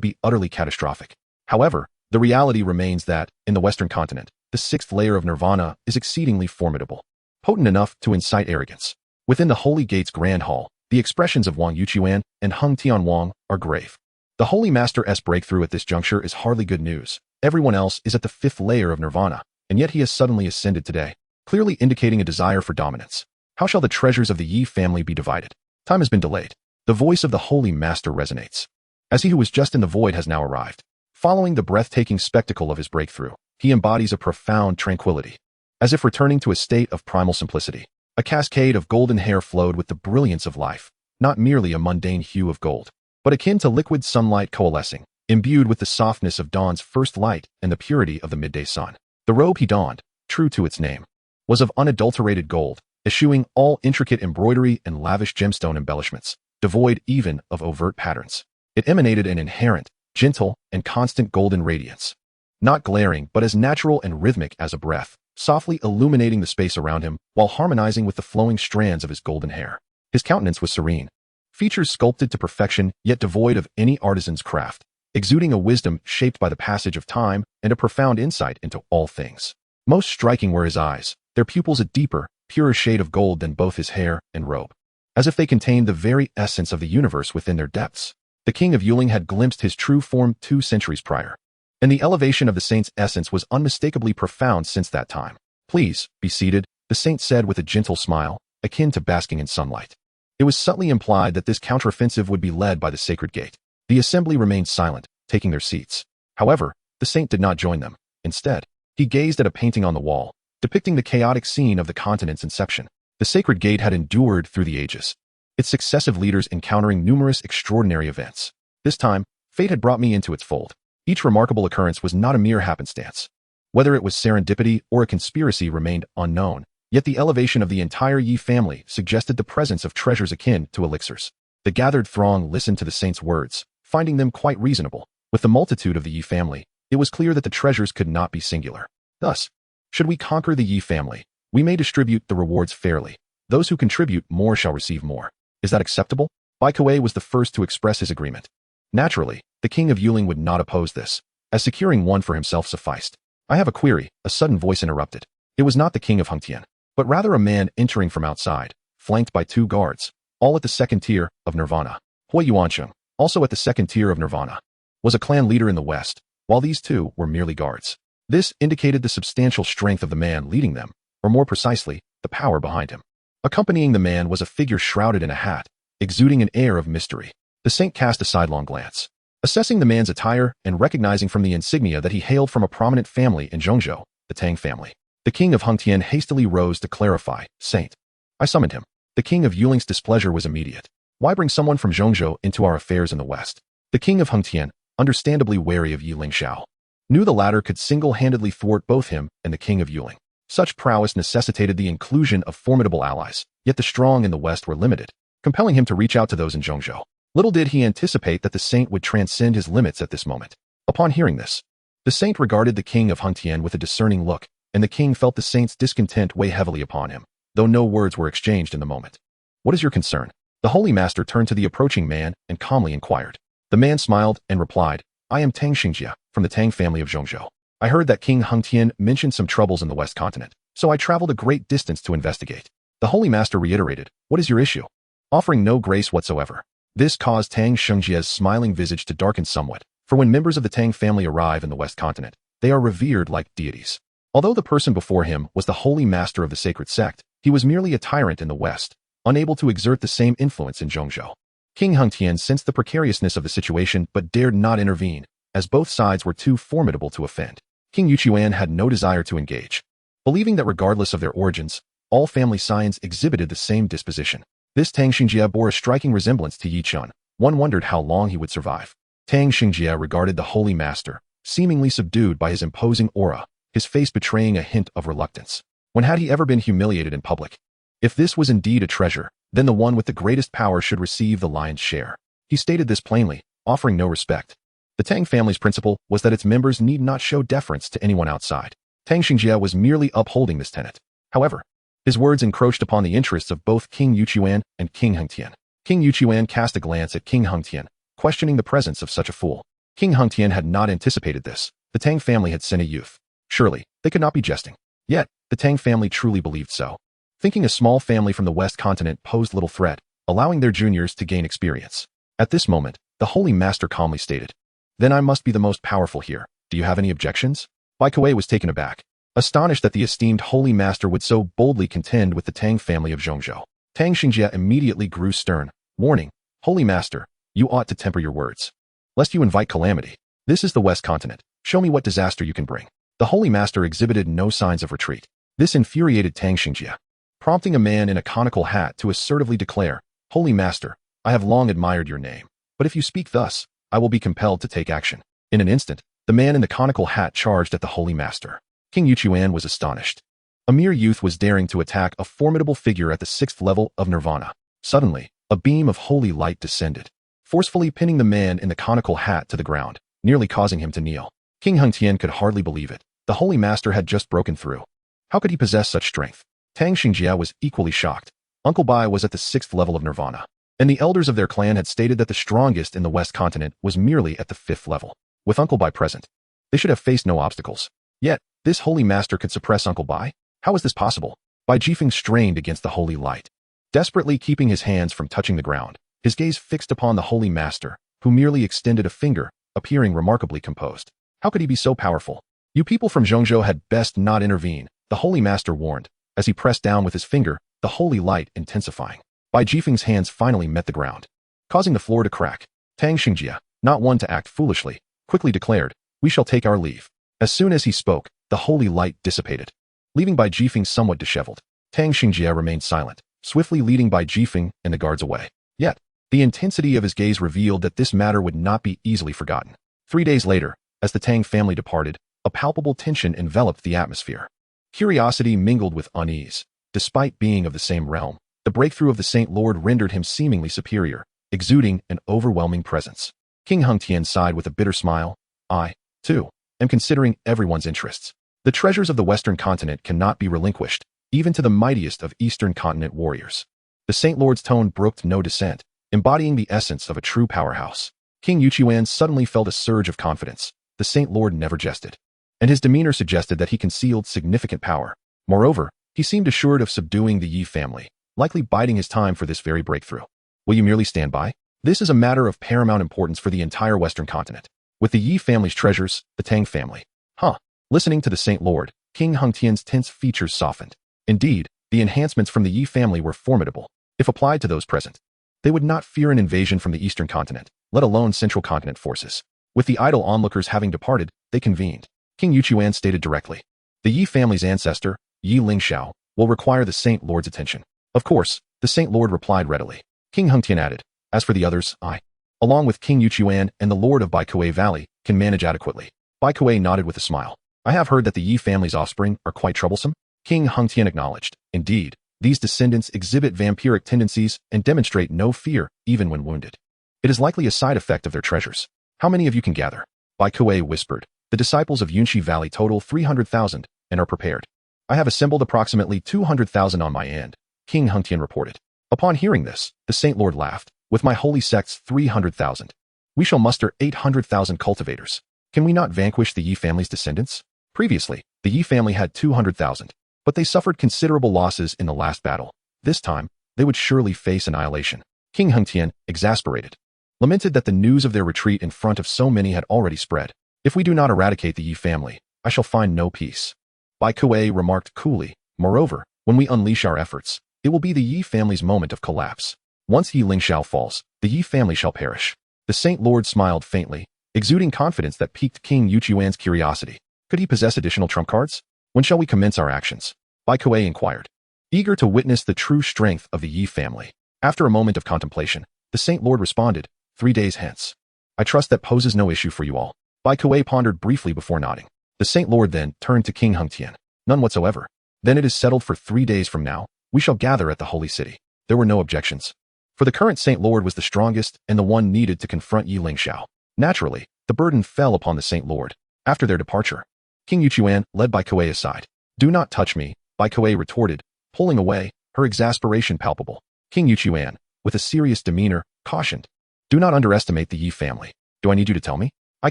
S1: be utterly catastrophic. However, the reality remains that, in the Western continent, the 6th layer of nirvana is exceedingly formidable, potent enough to incite arrogance. Within the Holy Gate's Grand Hall, the expressions of Wang Yuchuan and Hung Tianwang are grave. The Holy Master's breakthrough at this juncture is hardly good news. Everyone else is at the 5th layer of nirvana, and yet he has suddenly ascended today, clearly indicating a desire for dominance. How shall the treasures of the Yi family be divided? Time has been delayed. The voice of the Holy Master resonates, as he who was just in the void has now arrived. Following the breathtaking spectacle of his breakthrough, he embodies a profound tranquility, as if returning to a state of primal simplicity. A cascade of golden hair flowed with the brilliance of life, not merely a mundane hue of gold, but akin to liquid sunlight coalescing, imbued with the softness of dawn's first light and the purity of the midday sun. The robe he donned, true to its name, was of unadulterated gold, eschewing all intricate embroidery and lavish gemstone embellishments, devoid even of overt patterns. It emanated an inherent, gentle, and constant golden radiance, not glaring but as natural and rhythmic as a breath, softly illuminating the space around him while harmonizing with the flowing strands of his golden hair. His countenance was serene, features sculpted to perfection yet devoid of any artisan's craft, exuding a wisdom shaped by the passage of time and a profound insight into all things. Most striking were his eyes, their pupils a deeper, purer shade of gold than both his hair and robe, as if they contained the very essence of the universe within their depths. The king of Yuling had glimpsed his true form 2 centuries prior, and the elevation of the saint's essence was unmistakably profound since that time. Please, be seated, the saint said with a gentle smile, akin to basking in sunlight. It was subtly implied that this counteroffensive would be led by the sacred gate. The assembly remained silent, taking their seats. However, the saint did not join them. Instead, he gazed at a painting on the wall, depicting the chaotic scene of the continent's inception. The sacred gate had endured through the ages, its successive leaders encountering numerous extraordinary events. This time, fate had brought me into its fold. Each remarkable occurrence was not a mere happenstance. Whether it was serendipity or a conspiracy remained unknown, yet the elevation of the entire Yi family suggested the presence of treasures akin to elixirs. The gathered throng listened to the saint's words, finding them quite reasonable. With the multitude of the Yi family, it was clear that the treasures could not be singular. Thus, should we conquer the Yi family, we may distribute the rewards fairly. Those who contribute more shall receive more. Is that acceptable? Bai Kuei was the first to express his agreement. Naturally, the king of Yuling would not oppose this, as securing one for himself sufficed. I have a query, a sudden voice interrupted. It was not the king of Hengtian, but rather a man entering from outside, flanked by 2 guards, all at the second tier of Nirvana. Hui Yuancheng, also at the second tier of Nirvana, was a clan leader in the west, while these 2 were merely guards. This indicated the substantial strength of the man leading them, or more precisely, the power behind him. Accompanying the man was a figure shrouded in a hat, exuding an air of mystery. The saint cast a sidelong glance, assessing the man's attire and recognizing from the insignia that he hailed from a prominent family in Zhongzhou, the Tang family. The king of Hengtian hastily rose to clarify, "Saint, I summoned him." The king of Yuling's displeasure was immediate. Why bring someone from Zhongzhou into our affairs in the west? The king of Hengtian, understandably wary of Yi Lingxiao, knew the latter could single-handedly thwart both him and the king of Yuling. Such prowess necessitated the inclusion of formidable allies, yet the strong in the west were limited, compelling him to reach out to those in Zhongzhou. Little did he anticipate that the saint would transcend his limits at this moment. Upon hearing this, the saint regarded the king of Hengtian with a discerning look, and the king felt the saint's discontent weigh heavily upon him, though no words were exchanged in the moment. "What is your concern?" The holy master turned to the approaching man and calmly inquired. The man smiled and replied, "I am Tang Xingjia, from the Tang family of Zhongzhou. I heard that King Hengtian mentioned some troubles in the west continent, so I traveled a great distance to investigate." The holy master reiterated, "What is your issue?" Offering no grace whatsoever. This caused Tang Xingjia's smiling visage to darken somewhat, for when members of the Tang family arrive in the west continent, they are revered like deities. Although the person before him was the holy master of the sacred sect, he was merely a tyrant in the west, unable to exert the same influence in Zhongzhou. King Hengtian sensed the precariousness of the situation but dared not intervene, as both sides were too formidable to offend. King Yuchuan had no desire to engage, believing that regardless of their origins, all family scions exhibited the same disposition. This Tang Xingjia bore a striking resemblance to Yi Chun. One wondered how long he would survive. Tang Xingjia regarded the holy master, seemingly subdued by his imposing aura, his face betraying a hint of reluctance. When had he ever been humiliated in public? If this was indeed a treasure, then the one with the greatest power should receive the lion's share. He stated this plainly, offering no respect. The Tang family's principle was that its members need not show deference to anyone outside. Tang Xingjia was merely upholding this tenet. However, his words encroached upon the interests of both King Yuchuan and King Hengtian. King Yuchuan cast a glance at King Hengtian, questioning the presence of such a fool. King Hengtian had not anticipated this. The Tang family had sent a youth. Surely, they could not be jesting. Yet, the Tang family truly believed so. Thinking a small family from the west continent posed little threat, allowing their juniors to gain experience. At this moment, the holy master calmly stated, "Then I must be the most powerful here. Do you have any objections?" Bai Kuei was taken aback, astonished that the esteemed holy master would so boldly contend with the Tang family of Zhongzhou. Tang Xingjia immediately grew stern, warning, "Holy master, you ought to temper your words, lest you invite calamity. This is the west continent. Show me what disaster you can bring." The holy master exhibited no signs of retreat. This infuriated Tang Xingjia, prompting a man in a conical hat to assertively declare, "Holy master, I have long admired your name, but if you speak thus, I will be compelled to take action." In an instant, the man in the conical hat charged at the holy master. King Yuchuan was astonished. A mere youth was daring to attack a formidable figure at the 6th level of Nirvana. Suddenly, a beam of holy light descended, forcefully pinning the man in the conical hat to the ground, nearly causing him to kneel. King Hengtian could hardly believe it. The holy master had just broken through. How could he possess such strength? Tang Xingjia was equally shocked. Uncle Bai was at the 6th level of Nirvana, and the elders of their clan had stated that the strongest in the west continent was merely at the 5th level. With Uncle Bai present, they should have faced no obstacles. Yet, this holy master could suppress Uncle Bai? How is this possible? Bai Jifeng strained against the holy light, desperately keeping his hands from touching the ground, his gaze fixed upon the holy master, who merely extended a finger, appearing remarkably composed. How could he be so powerful? "You people from Zhongzhou had best not intervene," the holy master warned, as he pressed down with his finger, the holy light intensifying. Bai Jifeng's hands finally met the ground, causing the floor to crack. Tang Xingjie, not one to act foolishly, quickly declared, "We shall take our leave." As soon as he spoke, the holy light dissipated, leaving Bai Jifeng somewhat disheveled. Tang Xingjie remained silent, swiftly leading Bai Jifeng and the guards away. Yet, the intensity of his gaze revealed that this matter would not be easily forgotten. 3 days later, as the Tang family departed, a palpable tension enveloped the atmosphere. Curiosity mingled with unease. Despite being of the same realm, the breakthrough of the Saint Lord rendered him seemingly superior, exuding an overwhelming presence. King Hengtian sighed with a bitter smile. "I, too, am considering everyone's interests. The treasures of the Western continent cannot be relinquished, even to the mightiest of Eastern continent warriors." The Saint Lord's tone brooked no dissent, embodying the essence of a true powerhouse. King Yuqian suddenly felt a surge of confidence. The Saint Lord never jested, and his demeanor suggested that he concealed significant power. Moreover, he seemed assured of subduing the Yi family, likely biding his time for this very breakthrough. "Will you merely stand by? This is a matter of paramount importance for the entire Western continent. With the Yi family's treasures, the Tang family." "Huh." Listening to the Saint Lord, King Hengtian's tense features softened. Indeed, the enhancements from the Yi family were formidable. If applied to those present, they would not fear an invasion from the Eastern continent, let alone Central Continent forces. With the idle onlookers having departed, they convened. King Yuqian stated directly, "The Yi family's ancestor, Yi Lingxiao, will require the Saint Lord's attention." "Of course," the Saint Lord replied readily. King Hengtian added, "As for the others, I, along with King Yuqian and the Lord of Baikuei Valley, can manage adequately." Baikuei nodded with a smile. "I have heard that the Yi family's offspring are quite troublesome." King Hengtian acknowledged, "Indeed, these descendants exhibit vampiric tendencies and demonstrate no fear, even when wounded. It is likely a side effect of their treasures. How many of you can gather?" Baikuei whispered, "The disciples of Yunxi Valley total 300,000 and are prepared." "I have assembled approximately 200,000 on my end," King Hengtian reported. Upon hearing this, the Saint Lord laughed. "With my holy sect's 300,000, we shall muster 800,000 cultivators. Can we not vanquish the Yi family's descendants?" Previously, the Yi family had 200,000, but they suffered considerable losses in the last battle. This time, they would surely face annihilation. King Hengtian, exasperated, lamented that the news of their retreat in front of so many had already spread. "If we do not eradicate the Yi family, I shall find no peace." Baikuei remarked coolly, "Moreover, when we unleash our efforts, it will be the Yi family's moment of collapse. Once Yi Lingxiao falls, the Yi family shall perish." The Saint Lord smiled faintly, exuding confidence that piqued King Yuqian's curiosity. Could he possess additional trump cards? "When shall we commence our actions?" Baikuei inquired, eager to witness the true strength of the Yi family. After a moment of contemplation, the Saint Lord responded, 3 days hence. "I trust that poses no issue for you all." Baikuei pondered briefly before nodding. The Saint Lord then turned to King Hengtian. "None whatsoever. Then it is settled for 3 days from now. We shall gather at the Holy City." There were no objections, for the current Saint Lord was the strongest and the one needed to confront Yi Lingxiao. Naturally, the burden fell upon the Saint Lord. After their departure, King Yuqian led Baikuei aside. "Do not touch me," Baikuei retorted, pulling away, her exasperation palpable. King Yuqian, with a serious demeanor, cautioned, "Do not underestimate the Yi family." "Do I need you to tell me? I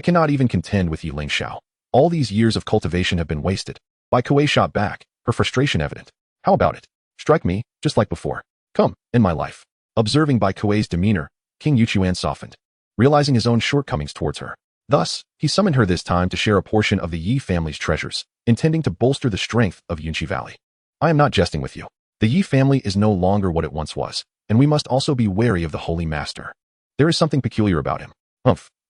S1: cannot even contend with Yi Lingxiao. All these years of cultivation have been wasted." Baikuei shot back, her frustration evident. "How about it? Strike me, just like before. Come, in my life." Observing Baikuei's demeanor, King Yuqian softened, realizing his own shortcomings towards her. Thus, he summoned her this time to share a portion of the Yi family's treasures, intending to bolster the strength of Yunxi Valley. "I am not jesting with you. The Yi family is no longer what it once was, and we must also be wary of the Holy Master. There is something peculiar about him.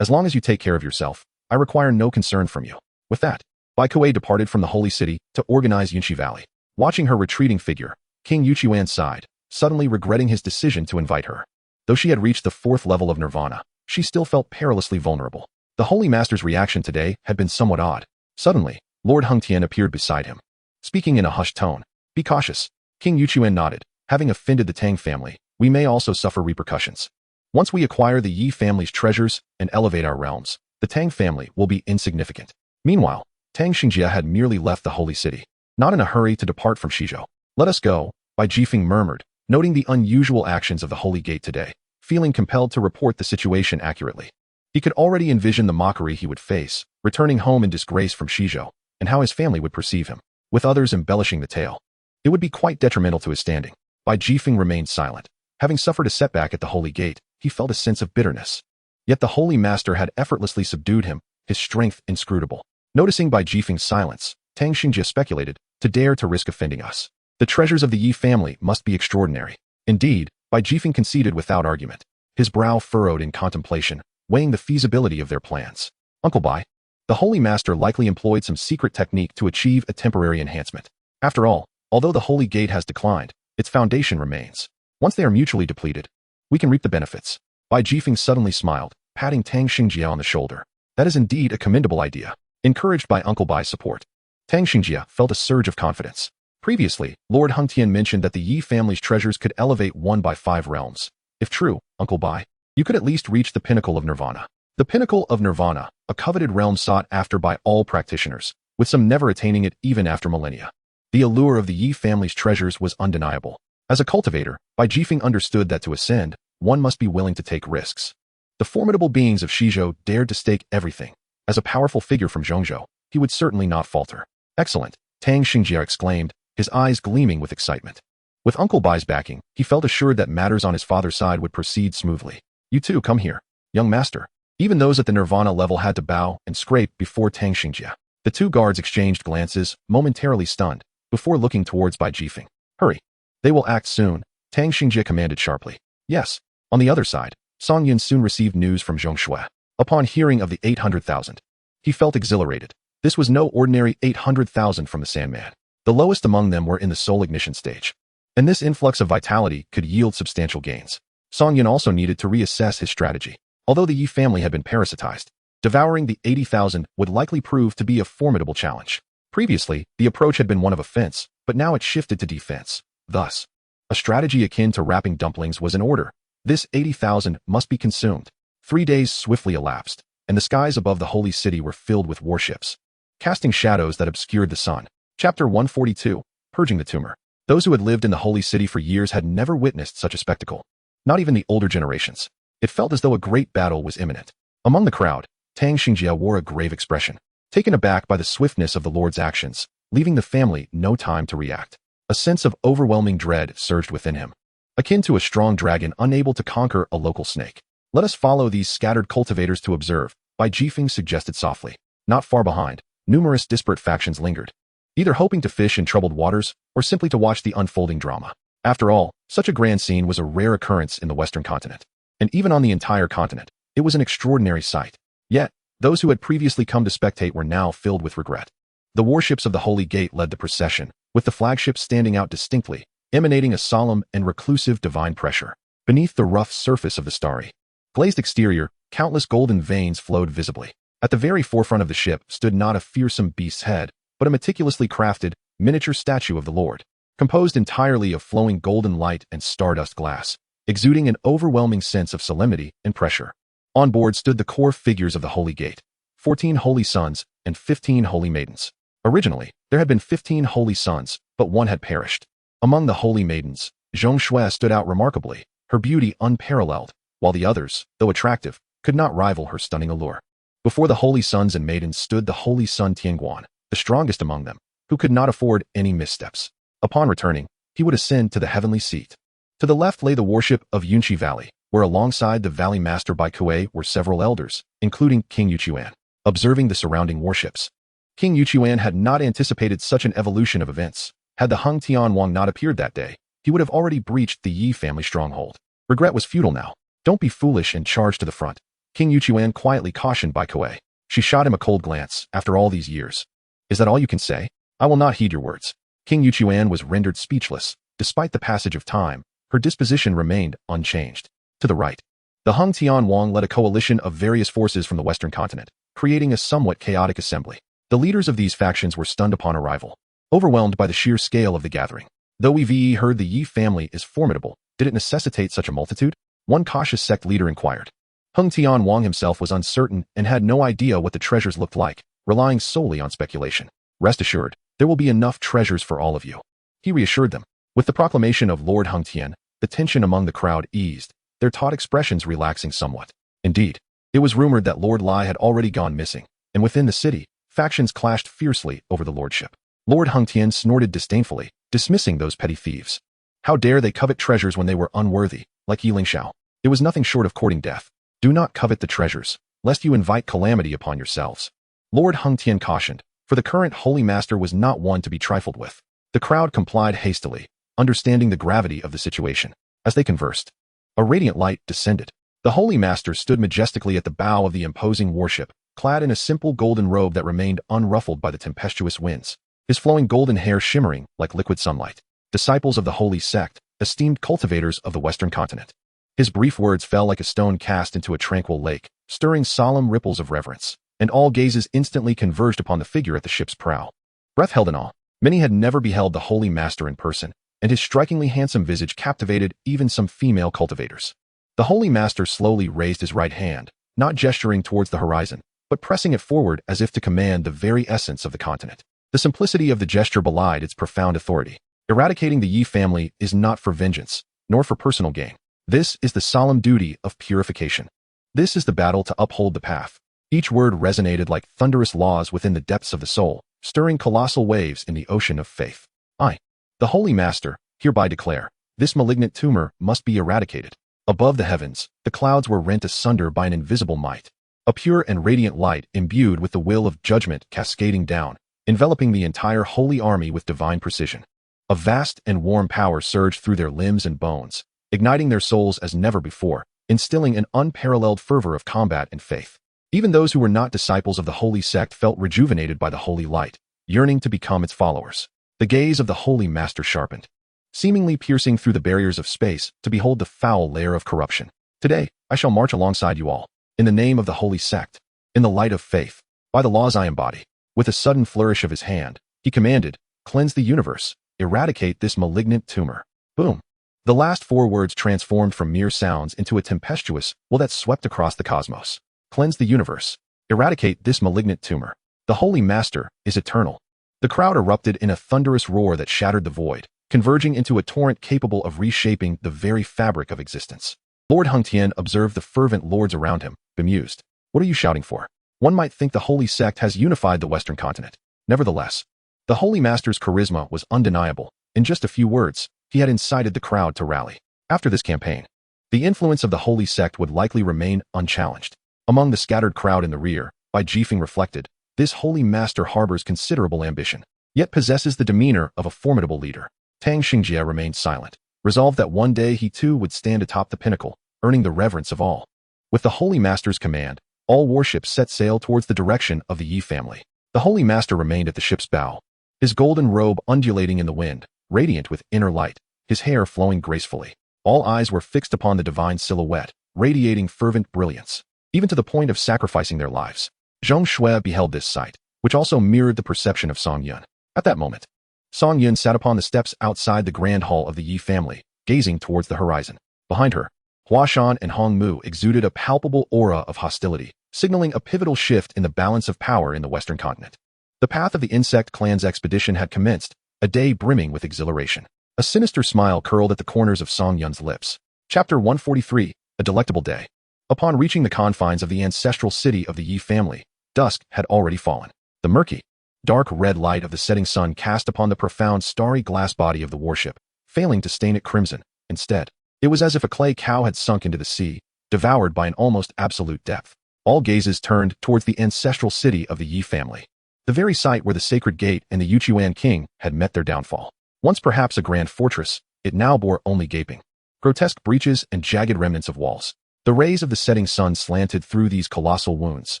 S1: As long as you take care of yourself, I require no concern from you." With that, Baikuei departed from the Holy City to organize Yunxi Valley. Watching her retreating figure, King Yuqian sighed, suddenly regretting his decision to invite her. Though she had reached the 4th level of nirvana, she still felt perilously vulnerable. The Holy Master's reaction today had been somewhat odd. Suddenly, Lord Hengtian appeared beside him, speaking in a hushed tone. "Be cautious." King Yuqian nodded. "Having offended the Tang family, we may also suffer repercussions. Once we acquire the Yi family's treasures and elevate our realms, the Tang family will be insignificant." Meanwhile, Tang Xingjie had merely left the Holy City, not in a hurry to depart from Shizhou. "Let us go," Bai Jifeng murmured, noting the unusual actions of the Holy Gate today, feeling compelled to report the situation accurately. He could already envision the mockery he would face, returning home in disgrace from Shizhou, and how his family would perceive him, with others embellishing the tale. It would be quite detrimental to his standing. Bai Jifeng remained silent. Having suffered a setback at the Holy Gate, he felt a sense of bitterness. Yet the Holy Master had effortlessly subdued him, his strength inscrutable. Noticing Bai Jifeng's silence, Tang Xingjie speculated, "To dare to risk offending us. The treasures of the Yi family must be extraordinary. Indeed, Bai Jifeng conceded without argument, his brow furrowed in contemplation, weighing the feasibility of their plans. Uncle Bai, the Holy Master likely employed some secret technique to achieve a temporary enhancement. After all, although the Holy Gate has declined, its foundation remains. Once they are mutually depleted, we can reap the benefits. Bai Jifeng suddenly smiled, patting Tang Xingjia on the shoulder. That is indeed a commendable idea. Encouraged by Uncle Bai's support, Tang Xingjia felt a surge of confidence. Previously, Lord Hung Tian mentioned that the Yi family's treasures could elevate one by 5 realms. If true, Uncle Bai, you could at least reach the pinnacle of nirvana. The pinnacle of nirvana, a coveted realm sought after by all practitioners, with some never attaining it even after millennia. The allure of the Yi family's treasures was undeniable. As a cultivator, Bai Jifeng understood that to ascend, one must be willing to take risks. The formidable beings of Shizhou dared to stake everything. As a powerful figure from Zhongzhou, he would certainly not falter. Excellent, Tang Xingjia exclaimed, his eyes gleaming with excitement. With Uncle Bai's backing, he felt assured that matters on his father's side would proceed smoothly. You too, come here, young master. Even those at the nirvana level had to bow and scrape before Tang Xingjia. The two guards exchanged glances, momentarily stunned, before looking towards Bai Jifeng. Hurry. They will act soon, Tang Xingjia commanded sharply. Yes. On the other side, Song Yun soon received news from Zhong Shui. Upon hearing of the 800,000, he felt exhilarated. This was no ordinary 800,000 from the Sandman. The lowest among them were in the soul ignition stage. And this influx of vitality could yield substantial gains. Song Yun also needed to reassess his strategy. Although the Yi family had been parasitized, devouring the 80,000 would likely prove to be a formidable challenge. Previously, the approach had been one of offense, but now it shifted to defense. Thus, a strategy akin to wrapping dumplings was in order. This 80,000 must be consumed. 3 days swiftly elapsed, and the skies above the holy city were filled with warships, casting shadows that obscured the sun. Chapter 142, Purging the Tumor. Those who had lived in the holy city for years had never witnessed such a spectacle. Not even the older generations. It felt as though a great battle was imminent. Among the crowd, Tang Xingjia wore a grave expression, taken aback by the swiftness of the Lord's actions, leaving the family no time to react. A sense of overwhelming dread surged within him, akin to a strong dragon unable to conquer a local snake. Let us follow these scattered cultivators to observe, Bai Jifeng suggested softly. Not far behind, numerous disparate factions lingered, either hoping to fish in troubled waters or simply to watch the unfolding drama. After all, such a grand scene was a rare occurrence in the Western continent. And even on the entire continent, it was an extraordinary sight. Yet, those who had previously come to spectate were now filled with regret. The warships of the Holy Gate led the procession, with the flagships standing out distinctly, emanating a solemn and reclusive divine pressure. Beneath the rough surface of the starry, glazed exterior, countless golden veins flowed visibly. At the very forefront of the ship stood not a fearsome beast's head, but a meticulously crafted, miniature statue of the Lord, composed entirely of flowing golden light and stardust glass, exuding an overwhelming sense of solemnity and pressure. On board stood the core figures of the Holy Gate, 14 holy sons and 15 holy maidens. Originally, there had been 15 holy sons, but one had perished. Among the holy maidens, Zhong Shui stood out remarkably, her beauty unparalleled, while the others, though attractive, could not rival her stunning allure. Before the holy sons and maidens stood the holy son Tianguan, the strongest among them, who could not afford any missteps. Upon returning, he would ascend to the heavenly seat. To the left lay the worship of Yunqi Valley, where alongside the valley master Bai Kuei were several elders, including King Yuqiuan. Observing the surrounding warships, King Yuqiuan had not anticipated such an evolution of events. Had the Hung Tianwang not appeared that day, he would have already breached the Yi family stronghold. Regret was futile now. Don't be foolish and charge to the front, King Yuqiuan quietly cautioned Bai Kuei. She shot him a cold glance. After all these years, is that all you can say? I will not heed your words. King Yuqiuan was rendered speechless. Despite the passage of time, her disposition remained unchanged. To the right, the Hung Tianwang led a coalition of various forces from the western continent, creating a somewhat chaotic assembly. The leaders of these factions were stunned upon arrival, overwhelmed by the sheer scale of the gathering. Though we heard the Yi family is formidable, did it necessitate such a multitude? One cautious sect leader inquired. Hung Tianwang himself was uncertain and had no idea what the treasures looked like, relying solely on speculation. Rest assured, there will be enough treasures for all of you, he reassured them. With the proclamation of Lord Hung Tian, the tension among the crowd eased, their taut expressions relaxing somewhat. Indeed, it was rumored that Lord Lai had already gone missing, and within the city, factions clashed fiercely over the lordship. Lord Hung Tian snorted disdainfully, dismissing those petty thieves. How dare they covet treasures when they were unworthy, like Yi Lingxiao? It was nothing short of courting death. Do not covet the treasures, lest you invite calamity upon yourselves. Lord Hung Tian cautioned, for the current holy master was not one to be trifled with. The crowd complied hastily, understanding the gravity of the situation. As they conversed, a radiant light descended. The Holy Master stood majestically at the bow of the imposing warship, clad in a simple golden robe that remained unruffled by the tempestuous winds, his flowing golden hair shimmering like liquid sunlight. Disciples of the Holy Sect, esteemed cultivators of the Western continent. His brief words fell like a stone cast into a tranquil lake, stirring solemn ripples of reverence, and all gazes instantly converged upon the figure at the ship's prow. Breath held in awe. Many had never beheld the Holy Master in person, and his strikingly handsome visage captivated even some female cultivators. The Holy Master slowly raised his right hand, not gesturing towards the horizon, but pressing it forward as if to command the very essence of the continent. The simplicity of the gesture belied its profound authority. Eradicating the Yi family is not for vengeance, nor for personal gain. This is the solemn duty of purification. This is the battle to uphold the path. Each word resonated like thunderous laws within the depths of the soul, stirring colossal waves in the ocean of faith. I, the Holy Master, hereby declare, this malignant tumor must be eradicated. Above the heavens, the clouds were rent asunder by an invisible might. A pure and radiant light imbued with the will of judgment cascading down, enveloping the entire holy army with divine precision. A vast and warm power surged through their limbs and bones, igniting their souls as never before, instilling an unparalleled fervor of combat and faith. Even those who were not disciples of the holy sect felt rejuvenated by the holy light, yearning to become its followers. The gaze of the Holy Master sharpened, seemingly piercing through the barriers of space to behold the foul lair of corruption. Today, I shall march alongside you all, in the name of the holy sect, in the light of faith, by the laws I embody. With a sudden flourish of his hand, he commanded, cleanse the universe, eradicate this malignant tumor. Boom. The last four words transformed from mere sounds into a tempestuous will that swept across the cosmos. Cleanse the universe. Eradicate this malignant tumor. The Holy Master is eternal. The crowd erupted in a thunderous roar that shattered the void, converging into a torrent capable of reshaping the very fabric of existence. Lord Hengtian observed the fervent lords around him, bemused. What are you shouting for? One might think the Holy Sect has unified the Western continent. Nevertheless, the Holy Master's charisma was undeniable. In just a few words, he had incited the crowd to rally. After this campaign, the influence of the Holy Sect would likely remain unchallenged. Among the scattered crowd in the rear, Bai Jifeng reflected, this Holy Master harbors considerable ambition, yet possesses the demeanor of a formidable leader. Tang Xingjie remained silent, resolved that one day he too would stand atop the pinnacle, earning the reverence of all. With the Holy Master's command, all warships set sail towards the direction of the Yi family. The Holy Master remained at the ship's bow, his golden robe undulating in the wind, radiant with inner light, his hair flowing gracefully. All eyes were fixed upon the divine silhouette, radiating fervent brilliance, even to the point of sacrificing their lives. Zhong Shui beheld this sight, which also mirrored the perception of Song Yun. At that moment, Song Yun sat upon the steps outside the grand hall of the Yi family, gazing towards the horizon. Behind her, Hua Shan and Hong Mu exuded a palpable aura of hostility, signaling a pivotal shift in the balance of power in the Western continent. The path of the insect clan's expedition had commenced, a day brimming with exhilaration. A sinister smile curled at the corners of Song Yun's lips. Chapter 143, A Delectable Day. Upon reaching the confines of the ancestral city of the Yi family, dusk had already fallen. The murky, dark red light of the setting sun cast upon the profound starry glass body of the warship, failing to stain it crimson. Instead, it was as if a clay cow had sunk into the sea, devoured by an almost absolute depth. All gazes turned towards the ancestral city of the Yi family, the very site where the sacred gate and the Yuchuan king had met their downfall. Once perhaps a grand fortress, it now bore only gaping, grotesque breaches and jagged remnants of walls. The rays of the setting sun slanted through these colossal wounds,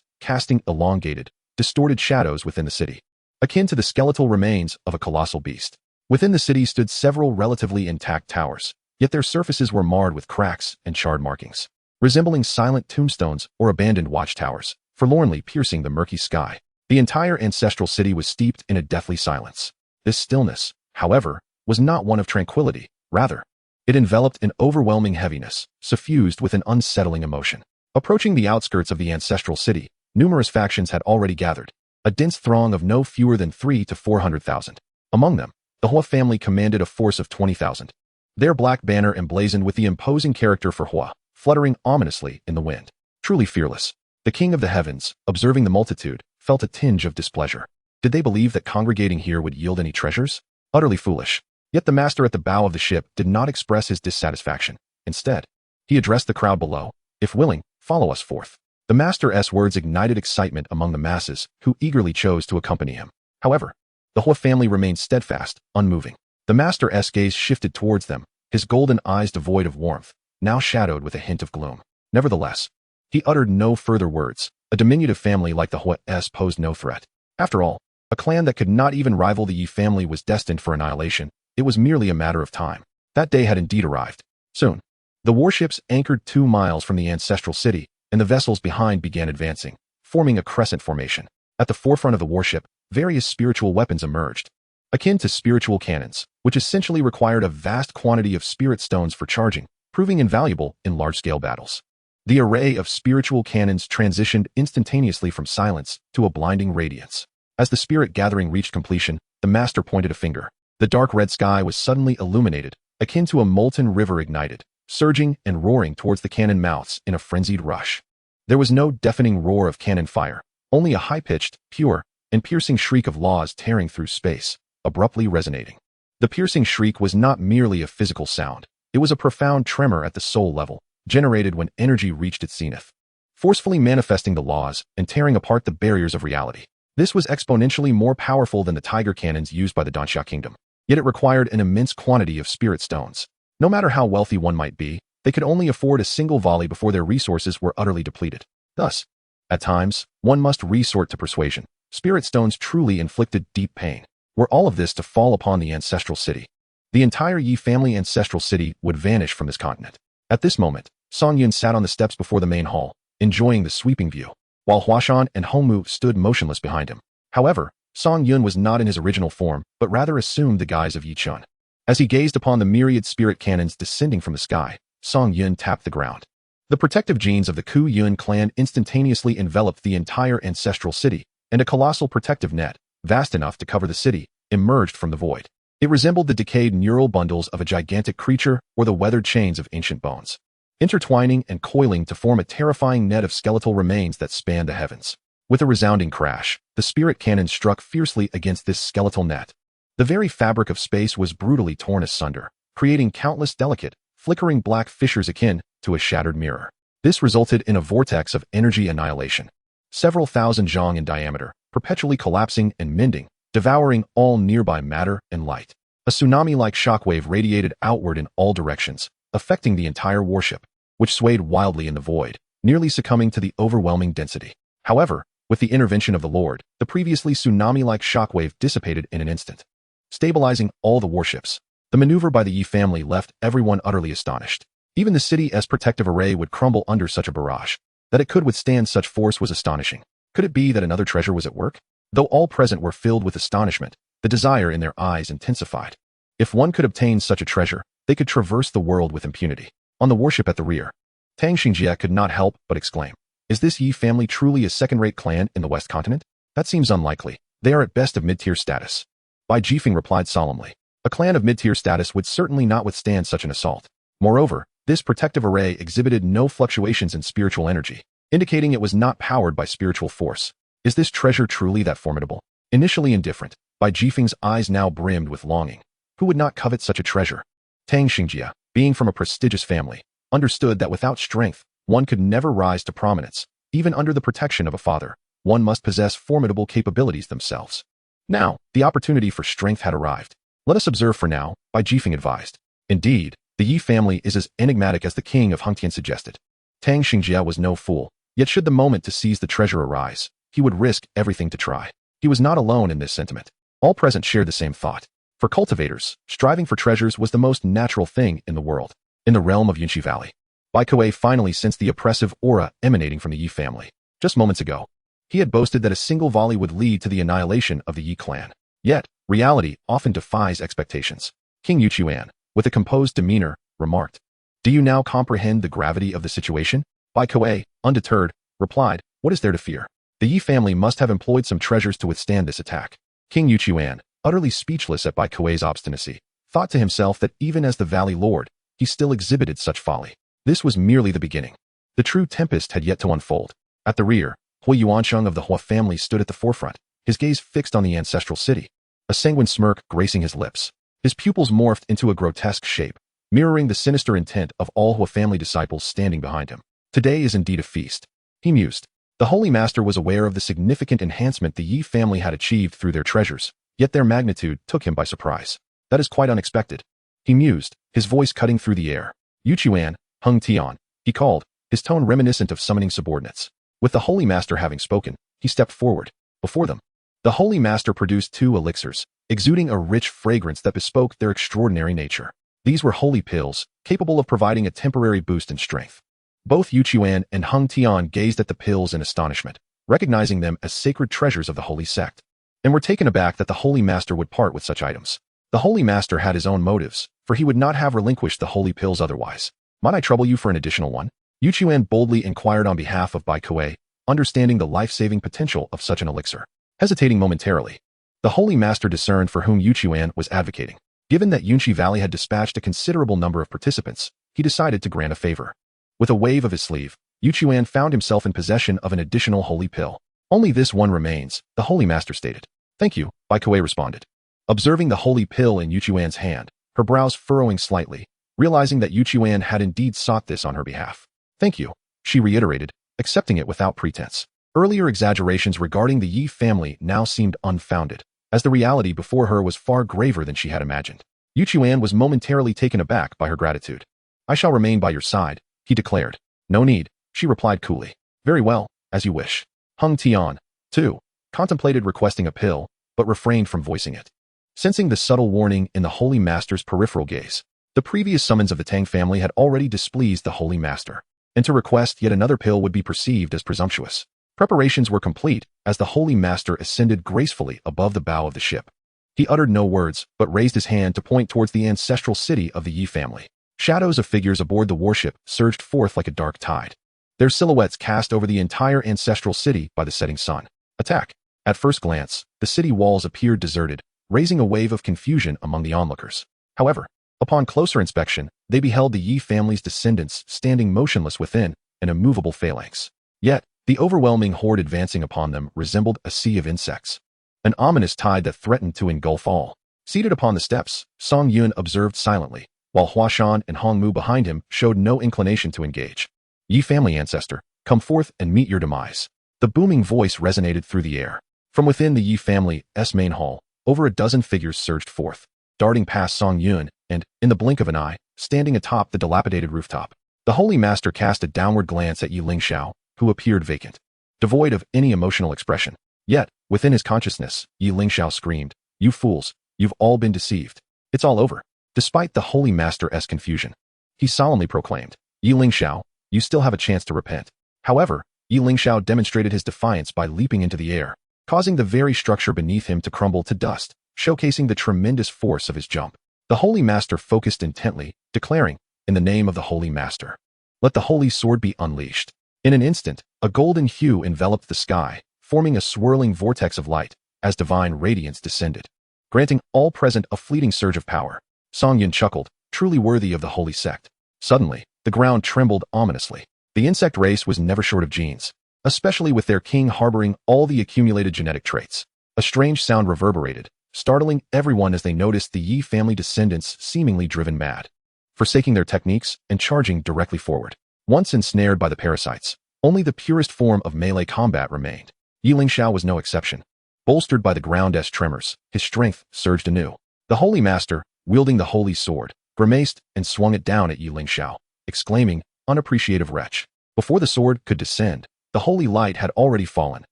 S1: casting elongated, distorted shadows within the city, akin to the skeletal remains of a colossal beast. Within the city stood several relatively intact towers, yet their surfaces were marred with cracks and charred markings, resembling silent tombstones or abandoned watchtowers, forlornly piercing the murky sky. The entire ancestral city was steeped in a deathly silence. This stillness, however, was not one of tranquility. Rather, it enveloped an overwhelming heaviness, suffused with an unsettling emotion. Approaching the outskirts of the ancestral city, numerous factions had already gathered, a dense throng of no fewer than 300,000 to 400,000. Among them, the Hua family commanded a force of 20,000. Their black banner emblazoned with the imposing character for Hua, fluttering ominously in the wind. Truly fearless, the king of the heavens, observing the multitude, felt a tinge of displeasure. Did they believe that congregating here would yield any treasures? Utterly foolish. Yet the master at the bow of the ship did not express his dissatisfaction. Instead, he addressed the crowd below. If willing, follow us forth. The master's words ignited excitement among the masses, who eagerly chose to accompany him. However, The Hua family remained steadfast, unmoving. The master's gaze shifted towards them, his golden eyes devoid of warmth, now shadowed with a hint of gloom. Nevertheless, he uttered no further words. A diminutive family like the Hua's posed no threat. After all, a clan that could not even rival the Yi family was destined for annihilation. It was merely a matter of time. That day had indeed arrived. Soon, the warships anchored 2 miles from the ancestral city, and the vessels behind began advancing, forming a crescent formation. At the forefront of the warship, various spiritual weapons emerged, akin to spiritual cannons, which essentially required a vast quantity of spirit stones for charging, proving invaluable in large-scale battles. The array of spiritual cannons transitioned instantaneously from silence to a blinding radiance. As the spirit gathering reached completion, the master pointed a finger. The dark red sky was suddenly illuminated, akin to a molten river ignited, surging and roaring towards the cannon mouths in a frenzied rush. There was no deafening roar of cannon fire, only a high-pitched, pure, and piercing shriek of laws tearing through space, abruptly resonating. The piercing shriek was not merely a physical sound. It was a profound tremor at the soul level, generated when energy reached its zenith, forcefully manifesting the laws and tearing apart the barriers of reality. This was exponentially more powerful than the tiger cannons used by the Danxia kingdom. Yet it required an immense quantity of spirit stones. No matter how wealthy one might be, they could only afford a single volley before their resources were utterly depleted. Thus, at times, one must resort to persuasion. Spirit stones truly inflicted deep pain. Were all of this to fall upon the ancestral city, the entire Yi family ancestral city would vanish from this continent. At this moment, Song Yun sat on the steps before the main hall, enjoying the sweeping view, while Huashan and Hongmu stood motionless behind him. However, Song Yun was not in his original form, but rather assumed the guise of Yi Chun. As he gazed upon the myriad spirit cannons descending from the sky, Song Yun tapped the ground. The protective genes of the Ku Yun clan instantaneously enveloped the entire ancestral city, and a colossal protective net, vast enough to cover the city, emerged from the void. It resembled the decayed neural bundles of a gigantic creature or the weathered chains of ancient bones, intertwining and coiling to form a terrifying net of skeletal remains that spanned the heavens. With a resounding crash, the spirit cannon struck fiercely against this skeletal net. The very fabric of space was brutally torn asunder, creating countless delicate, flickering black fissures akin to a shattered mirror. This resulted in a vortex of energy annihilation, several thousand zhang in diameter, perpetually collapsing and mending, devouring all nearby matter and light. A tsunami-like shockwave radiated outward in all directions, affecting the entire warship, which swayed wildly in the void, nearly succumbing to the overwhelming density. However, with the intervention of the Lord, the previously tsunami-like shockwave dissipated in an instant, stabilizing all the warships. The maneuver by the Yi family left everyone utterly astonished. Even the city's protective array would crumble under such a barrage. That it could withstand such force was astonishing. Could it be that another treasure was at work? Though all present were filled with astonishment, the desire in their eyes intensified. If one could obtain such a treasure, they could traverse the world with impunity. On the warship at the rear, Tang Xingjie could not help but exclaim, "Is this Yi family truly a second-rate clan in the West Continent? That seems unlikely. They are at best of mid-tier status." Bai Jifeng replied solemnly, "A clan of mid-tier status would certainly not withstand such an assault. Moreover, this protective array exhibited no fluctuations in spiritual energy, indicating it was not powered by spiritual force. Is this treasure truly that formidable?" Initially indifferent, Bai Jifeng's eyes now brimmed with longing. Who would not covet such a treasure? Tang Xingjie, being from a prestigious family, understood that without strength, one could never rise to prominence. Even under the protection of a father, one must possess formidable capabilities themselves. Now, the opportunity for strength had arrived. "Let us observe for now," Bai Jifeng advised. Indeed, the Yi family is as enigmatic as the king of Hengtian suggested. Tang Xingjie was no fool, yet should the moment to seize the treasure arise, he would risk everything to try. He was not alone in this sentiment. All present shared the same thought. For cultivators, striving for treasures was the most natural thing in the world. In the realm of Yunxi Valley, Bai Kuei finally sensed the oppressive aura emanating from the Yi family. Just moments ago, he had boasted that a single volley would lead to the annihilation of the Yi clan. Yet, reality often defies expectations. King Yuchuan, with a composed demeanor, remarked, "Do you now comprehend the gravity of the situation?" Bai Kuei, undeterred, replied, "What is there to fear? The Yi family must have employed some treasures to withstand this attack." King Yuchuan, utterly speechless at Bai Kuei's obstinacy, thought to himself that even as the Valley Lord, he still exhibited such folly. This was merely the beginning. The true tempest had yet to unfold. At the rear, Hui Yuansheng of the Hua family stood at the forefront, his gaze fixed on the ancestral city, a sanguine smirk gracing his lips. His pupils morphed into a grotesque shape, mirroring the sinister intent of all Hua family disciples standing behind him. Today is indeed a feast, he mused. The Holy Master was aware of the significant enhancement the Yi family had achieved through their treasures, yet their magnitude took him by surprise. That is quite unexpected. He mused, his voice cutting through the air. Yuchuan, Hung Tian, he called, his tone reminiscent of summoning subordinates. With the Holy Master having spoken, he stepped forward. Before them, the Holy Master produced 2 elixirs, exuding a rich fragrance that bespoke their extraordinary nature. These were holy pills, capable of providing a temporary boost in strength. Both Yuchuan and Hung Tian gazed at the pills in astonishment, recognizing them as sacred treasures of the holy sect, and were taken aback that the Holy Master would part with such items. The Holy Master had his own motives, for he would not have relinquished the holy pills otherwise. Might I trouble you for an additional one? Yuchuan boldly inquired on behalf of Bai Kuei, understanding the life-saving potential of such an elixir. Hesitating momentarily, the Holy Master discerned for whom Yuchuan was advocating. Given that Yunchi Valley had dispatched a considerable number of participants, he decided to grant a favor. With a wave of his sleeve, Yuchuan found himself in possession of an additional holy pill. Only this one remains, the Holy Master stated. Thank you, Bai Kuei responded. Observing the holy pill in Yuchuan's hand, her brows furrowing slightly, realizing that Yuchuan had indeed sought this on her behalf. Thank you, she reiterated, accepting it without pretense. Earlier exaggerations regarding the Yi family now seemed unfounded, as the reality before her was far graver than she had imagined. Yuchuan was momentarily taken aback by her gratitude. I shall remain by your side, he declared. No need, she replied coolly. Very well, as you wish. Hung Tian, too, contemplated requesting a pill, but refrained from voicing it. Sensing the subtle warning in the Holy Master's peripheral gaze, the previous summons of the Tang family had already displeased the Holy Master, and to request yet another pill would be perceived as presumptuous. Preparations were complete as the Holy Master ascended gracefully above the bow of the ship. He uttered no words, but raised his hand to point towards the ancestral city of the Yi family. Shadows of figures aboard the warship surged forth like a dark tide, their silhouettes cast over the entire ancestral city by the setting sun. Attack. At first glance, the city walls appeared deserted, raising a wave of confusion among the onlookers. However, upon closer inspection, they beheld the Yi family's descendants standing motionless within an immovable phalanx. Yet, the overwhelming horde advancing upon them resembled a sea of insects, an ominous tide that threatened to engulf all. Seated upon the steps, Song Yun observed silently, while Huashan and Hongmu behind him showed no inclination to engage. Yi family ancestor, come forth and meet your demise. The booming voice resonated through the air. From within the Yi family's main hall, over a dozen figures surged forth, darting past Song Yun and, in the blink of an eye, standing atop the dilapidated rooftop. The Holy Master cast a downward glance at Yi Lingxiao, who appeared vacant, devoid of any emotional expression. Yet, within his consciousness, Yi Lingxiao screamed, "You fools, you've all been deceived. It's all over." Despite the Holy Master's confusion, he solemnly proclaimed, "Yi Lingxiao, you still have a chance to repent." However, Yi Lingxiao demonstrated his defiance by leaping into the air, causing the very structure beneath him to crumble to dust, showcasing the tremendous force of his jump. The Holy Master focused intently, declaring, "In the name of the Holy Master, let the holy sword be unleashed." In an instant, a golden hue enveloped the sky, forming a swirling vortex of light, as divine radiance descended, granting all present a fleeting surge of power. Song Yun chuckled, truly worthy of the holy sect. Suddenly, the ground trembled ominously. The insect race was never short of genes, especially with their king harboring all the accumulated genetic traits. A strange sound reverberated, startling everyone as they noticed the Yi family descendants seemingly driven mad, forsaking their techniques and charging directly forward. Once ensnared by the parasites, only the purest form of melee combat remained. Yi Lingxiao was no exception. Bolstered by the ground's tremors, his strength surged anew. The Holy Master, wielding the holy sword, grimaced and swung it down at Yi Lingxiao, exclaiming, "Unappreciative wretch." Before the sword could descend, the holy light had already fallen,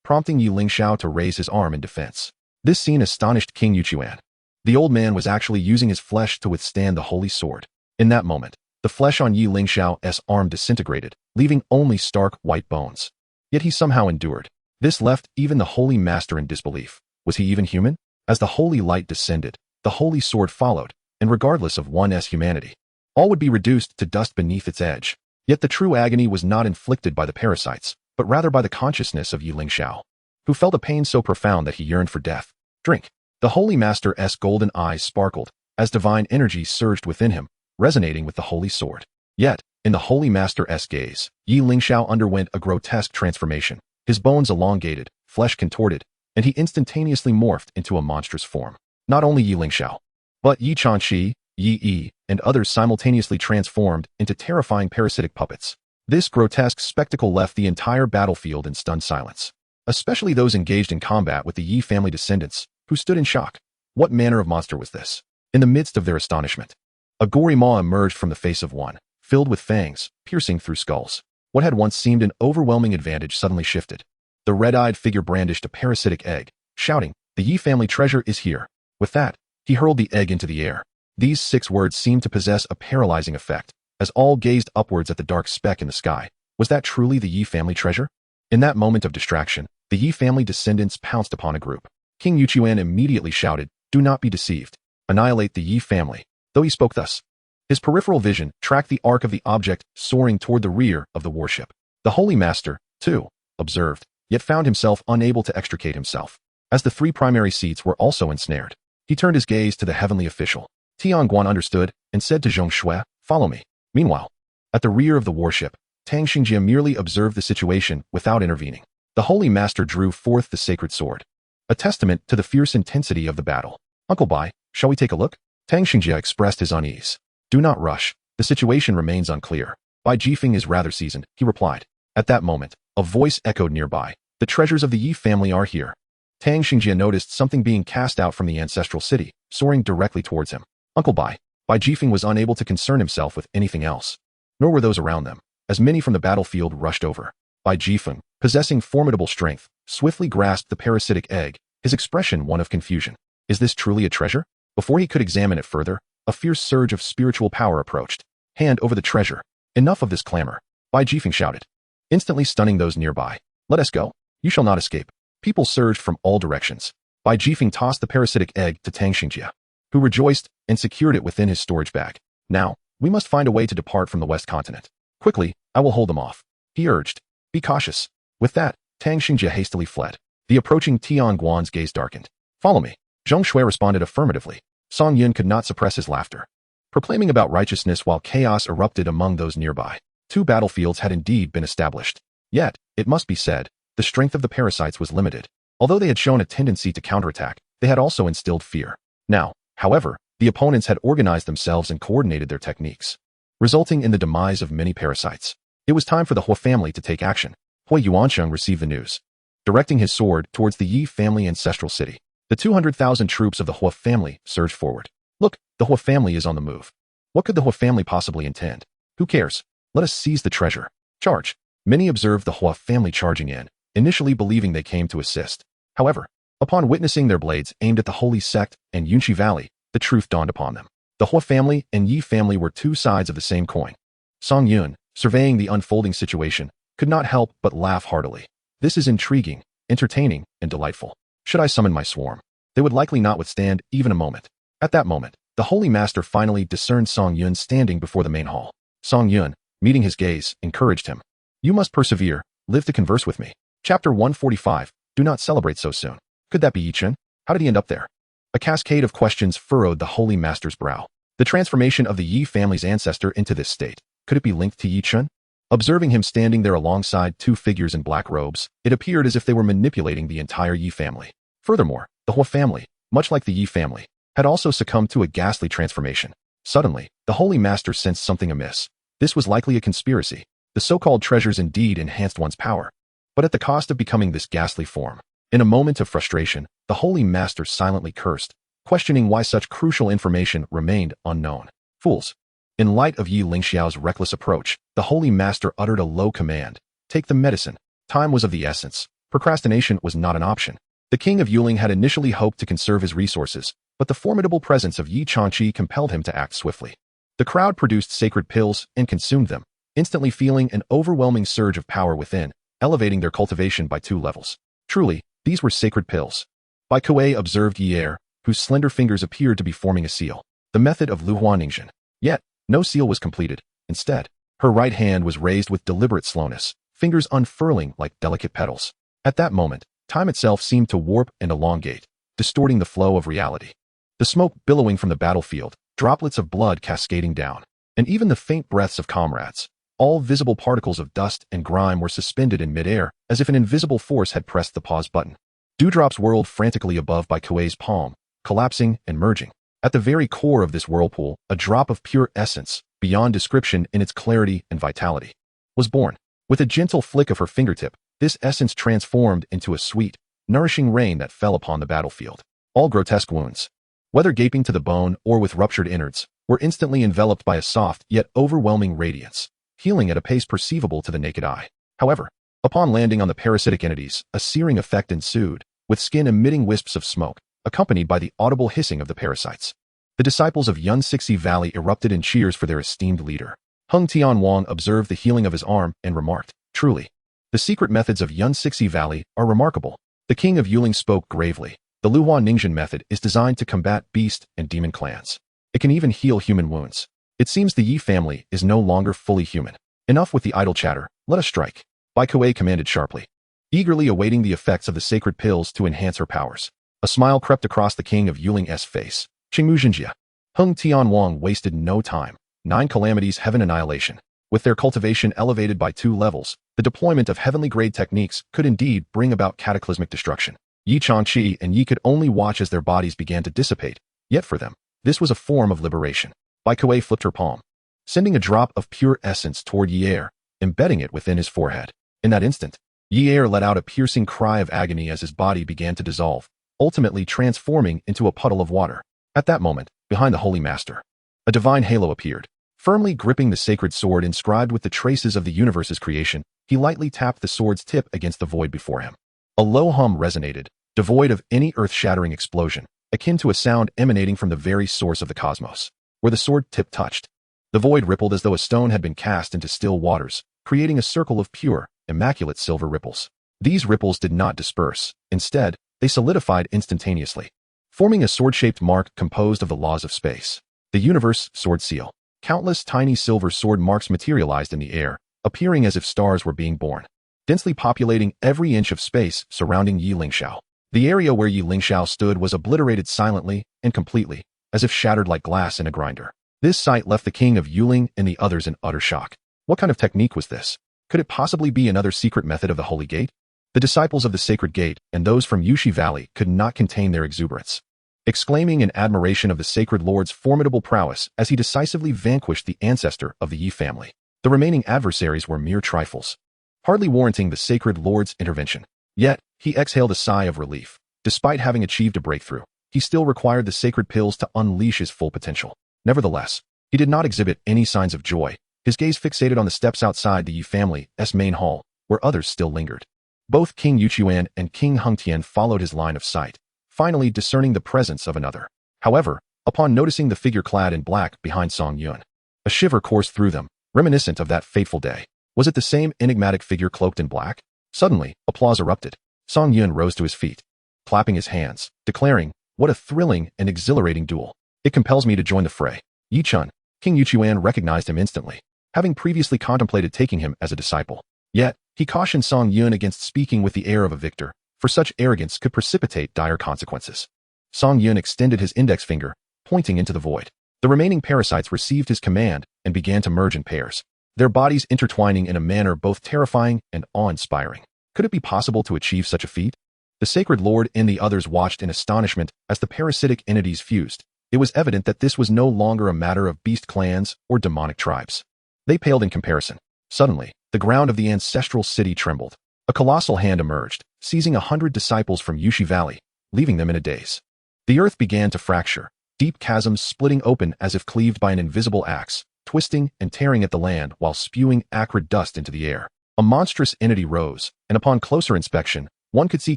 S1: prompting Yi Lingxiao to raise his arm in defense. This scene astonished King Yuchuan. The old man was actually using his flesh to withstand the holy sword. In that moment, the flesh on Yi Lingxiao's arm disintegrated, leaving only stark white bones. Yet he somehow endured. This left even the Holy Master in disbelief. Was he even human? As the holy light descended, the holy sword followed, and regardless of one's humanity, all would be reduced to dust beneath its edge. Yet the true agony was not inflicted by the parasites, but rather by the consciousness of Yi Lingxiao, who felt a pain so profound that he yearned for death. Drink. The Holy Master's golden eyes sparkled, as divine energy surged within him, resonating with the holy sword. Yet, in the Holy Master's gaze, Yi Lingxiao underwent a grotesque transformation. His bones elongated, flesh contorted, and he instantaneously morphed into a monstrous form. Not only Yi Lingxiao, but Yi Chanqi, Yi Yi, and others simultaneously transformed into terrifying parasitic puppets. This grotesque spectacle left the entire battlefield in stunned silence, especially those engaged in combat with the Yi family descendants, who stood in shock. What manner of monster was this? In the midst of their astonishment, a gory maw emerged from the face of one, filled with fangs, piercing through skulls. What had once seemed an overwhelming advantage suddenly shifted. The red-eyed figure brandished a parasitic egg, shouting, "The Yi family treasure is here." With that, he hurled the egg into the air. These 6 words seemed to possess a paralyzing effect, as all gazed upwards at the dark speck in the sky. Was that truly the Yi family treasure? In that moment of distraction, the Yi family descendants pounced upon a group. King Yuchuan immediately shouted, "Do not be deceived. Annihilate the Yi family." Though he spoke thus, his peripheral vision tracked the arc of the object soaring toward the rear of the warship. The Holy Master, too, observed, yet found himself unable to extricate himself, as the 3 primary seats were also ensnared. He turned his gaze to the heavenly official. Tianguan understood and said to Zhong Shui, "Follow me." Meanwhile, at the rear of the warship, Tang Xingjie merely observed the situation without intervening. The Holy Master drew forth the sacred sword, a testament to the fierce intensity of the battle. "Uncle Bai, shall we take a look?" Tang Xingjie expressed his unease. "Do not rush. The situation remains unclear. Bai Jifeng is rather seasoned," he replied. At that moment, a voice echoed nearby. "The treasures of the Yi family are here." Tang Xingjie noticed something being cast out from the ancestral city, soaring directly towards him. "Uncle Bai." Bai Jifeng was unable to concern himself with anything else. Nor were those around them, as many from the battlefield rushed over. Bai Jifeng, possessing formidable strength, swiftly grasped the parasitic egg, his expression one of confusion. Is this truly a treasure? Before he could examine it further, a fierce surge of spiritual power approached. "Hand over the treasure." "Enough of this clamor," Bai Jifeng shouted, instantly stunning those nearby. "Let us go. You shall not escape." People surged from all directions. Bai Jifeng tossed the parasitic egg to Tang Xingjie, who rejoiced and secured it within his storage bag. "Now, we must find a way to depart from the West Continent. Quickly, I will hold them off," he urged. "Be cautious." With that, Tang Xingjie hastily fled. The approaching Tianguan's gaze darkened. "Follow me." Zhong Shui responded affirmatively. Song Yun could not suppress his laughter, proclaiming about righteousness while chaos erupted among those nearby. 2 battlefields had indeed been established. Yet, it must be said, the strength of the parasites was limited. Although they had shown a tendency to counterattack, they had also instilled fear. Now, however, the opponents had organized themselves and coordinated their techniques, resulting in the demise of many parasites. It was time for the Hua family to take action. Hui Yuansheng received the news, directing his sword towards the Yi family ancestral city. The 200,000 troops of the Hua family surged forward. "Look, the Hua family is on the move. What could the Hua family possibly intend? Who cares? Let us seize the treasure. Charge." Many observed the Hua family charging in, initially believing they came to assist. However, upon witnessing their blades aimed at the holy sect and Yunchi Valley, the truth dawned upon them. The Hua family and Yi family were 2 sides of the same coin. Song Yun, surveying the unfolding situation, could not help but laugh heartily. "This is intriguing, entertaining, and delightful. Should I summon my swarm? They would likely not withstand even a moment." At that moment, the Holy Master finally discerned Song Yun standing before the main hall. Song Yun, meeting his gaze, encouraged him. "You must persevere, live to converse with me." Chapter 145, Do Not Celebrate So Soon. Could that be Yi Chen? How did he end up there? A cascade of questions furrowed the Holy Master's brow. The transformation of the Yi family's ancestor into this state, could it be linked to Yi Chen? Observing him standing there alongside 2 figures in black robes, it appeared as if they were manipulating the entire Yi family. Furthermore, the Hua family, much like the Yi family, had also succumbed to a ghastly transformation. Suddenly, the Holy Master sensed something amiss. This was likely a conspiracy. The so-called treasures indeed enhanced one's power, but at the cost of becoming this ghastly form. In a moment of frustration, the Holy Master silently cursed, questioning why such crucial information remained unknown. Fools. In light of Yi Lingxiao's reckless approach, the Holy Master uttered a low command. "Take the medicine." Time was of the essence. Procrastination was not an option. The king of Yuling had initially hoped to conserve his resources, but the formidable presence of Yi Changqi compelled him to act swiftly. The crowd produced sacred pills and consumed them, instantly feeling an overwhelming surge of power within, elevating their cultivation by 2 levels. Truly, these were sacred pills. Bai Kuei observed Yi Er, whose slender fingers appeared to be forming a seal, the method of Luhua Ningxin. Yet, no seal was completed. Instead, her right hand was raised with deliberate slowness, fingers unfurling like delicate petals. At that moment, time itself seemed to warp and elongate, distorting the flow of reality. The smoke billowing from the battlefield, droplets of blood cascading down, and even the faint breaths of comrades, all visible particles of dust and grime were suspended in midair, as if an invisible force had pressed the pause button. Dewdrops whirled frantically above Bai Kuei's palm, collapsing and merging. At the very core of this whirlpool, a drop of pure essence, beyond description in its clarity and vitality, was born. With a gentle flick of her fingertip, this essence transformed into a sweet, nourishing rain that fell upon the battlefield. All grotesque wounds, whether gaping to the bone or with ruptured innards, were instantly enveloped by a soft yet overwhelming radiance, healing at a pace perceivable to the naked eye. However, upon landing on the parasitic entities, a searing effect ensued, with skin emitting wisps of smoke, accompanied by the audible hissing of the parasites. The disciples of Yunsixi Valley erupted in cheers for their esteemed leader. Hung Tianwang observed the healing of his arm and remarked, "Truly, the secret methods of Yunsixi Valley are remarkable." The king of Yuling spoke gravely. The Luhua Ningxin method is designed to combat beast and demon clans. It can even heal human wounds. It seems the Yi family is no longer fully human. Enough with the idle chatter, let us strike. Bai Kuei commanded sharply, eagerly awaiting the effects of the sacred pills to enhance her powers. A smile crept across the king of Yuling's face. Qingmu Jinjia. Hung Tianwang wasted no time. 9 calamities heaven annihilation. With their cultivation elevated by 2 levels, the deployment of heavenly grade techniques could indeed bring about cataclysmic destruction. Yi Changqi and Yi could only watch as their bodies began to dissipate, yet for them, this was a form of liberation. Bai Kuei flipped her palm, sending a drop of pure essence toward Yi Er, embedding it within his forehead. In that instant, Yi Er let out a piercing cry of agony as his body began to dissolve, ultimately transforming into a puddle of water. At that moment, behind the Holy Master, a divine halo appeared. Firmly gripping the sacred sword inscribed with the traces of the universe's creation, he lightly tapped the sword's tip against the void before him. A low hum resonated, devoid of any earth-shattering explosion, akin to a sound emanating from the very source of the cosmos. Where the sword tip touched, the void rippled as though a stone had been cast into still waters, creating a circle of pure, immaculate silver ripples. These ripples did not disperse. Instead, they solidified instantaneously, forming a sword-shaped mark composed of the laws of space. The universe sword seal. Countless tiny silver sword marks materialized in the air, appearing as if stars were being born, densely populating every inch of space surrounding Yi Lingxiao. The area where Yi Lingxiao stood was obliterated silently and completely, as if shattered like glass in a grinder. This sight left the king of Yuling and the others in utter shock. What kind of technique was this? Could it possibly be another secret method of the Holy Gate? The disciples of the Sacred Gate and those from Yushi Valley could not contain their exuberance, exclaiming in admiration of the Sacred Lord's formidable prowess as he decisively vanquished the ancestor of the Yi family. The remaining adversaries were mere trifles, hardly warranting the Sacred Lord's intervention. Yet, he exhaled a sigh of relief. Despite having achieved a breakthrough, he still required the sacred pills to unleash his full potential. Nevertheless, he did not exhibit any signs of joy, his gaze fixated on the steps outside the Yi family's main hall, where others still lingered. Both King Yuchuan and King Hungtian followed his line of sight, finally discerning the presence of another. However, upon noticing the figure clad in black behind Song Yun, a shiver coursed through them, reminiscent of that fateful day. Was it the same enigmatic figure cloaked in black? Suddenly, applause erupted. Song Yun rose to his feet, clapping his hands, declaring, "What a thrilling and exhilarating duel. It compels me to join the fray." Yi Chun, King Yuchuan recognized him instantly, having previously contemplated taking him as a disciple. Yet, he cautioned Song Yun against speaking with the air of a victor, for such arrogance could precipitate dire consequences. Song Yun extended his index finger, pointing into the void. The remaining parasites received his command and began to merge in pairs, their bodies intertwining in a manner both terrifying and awe-inspiring. Could it be possible to achieve such a feat? The Sacred Lord and the others watched in astonishment as the parasitic entities fused. It was evident that this was no longer a matter of beast clans or demonic tribes. They paled in comparison. Suddenly, the ground of the ancestral city trembled. A colossal hand emerged, seizing 100 disciples from Yushi Valley, leaving them in a daze. The earth began to fracture, deep chasms splitting open as if cleaved by an invisible axe, twisting and tearing at the land while spewing acrid dust into the air. A monstrous entity rose, and upon closer inspection, one could see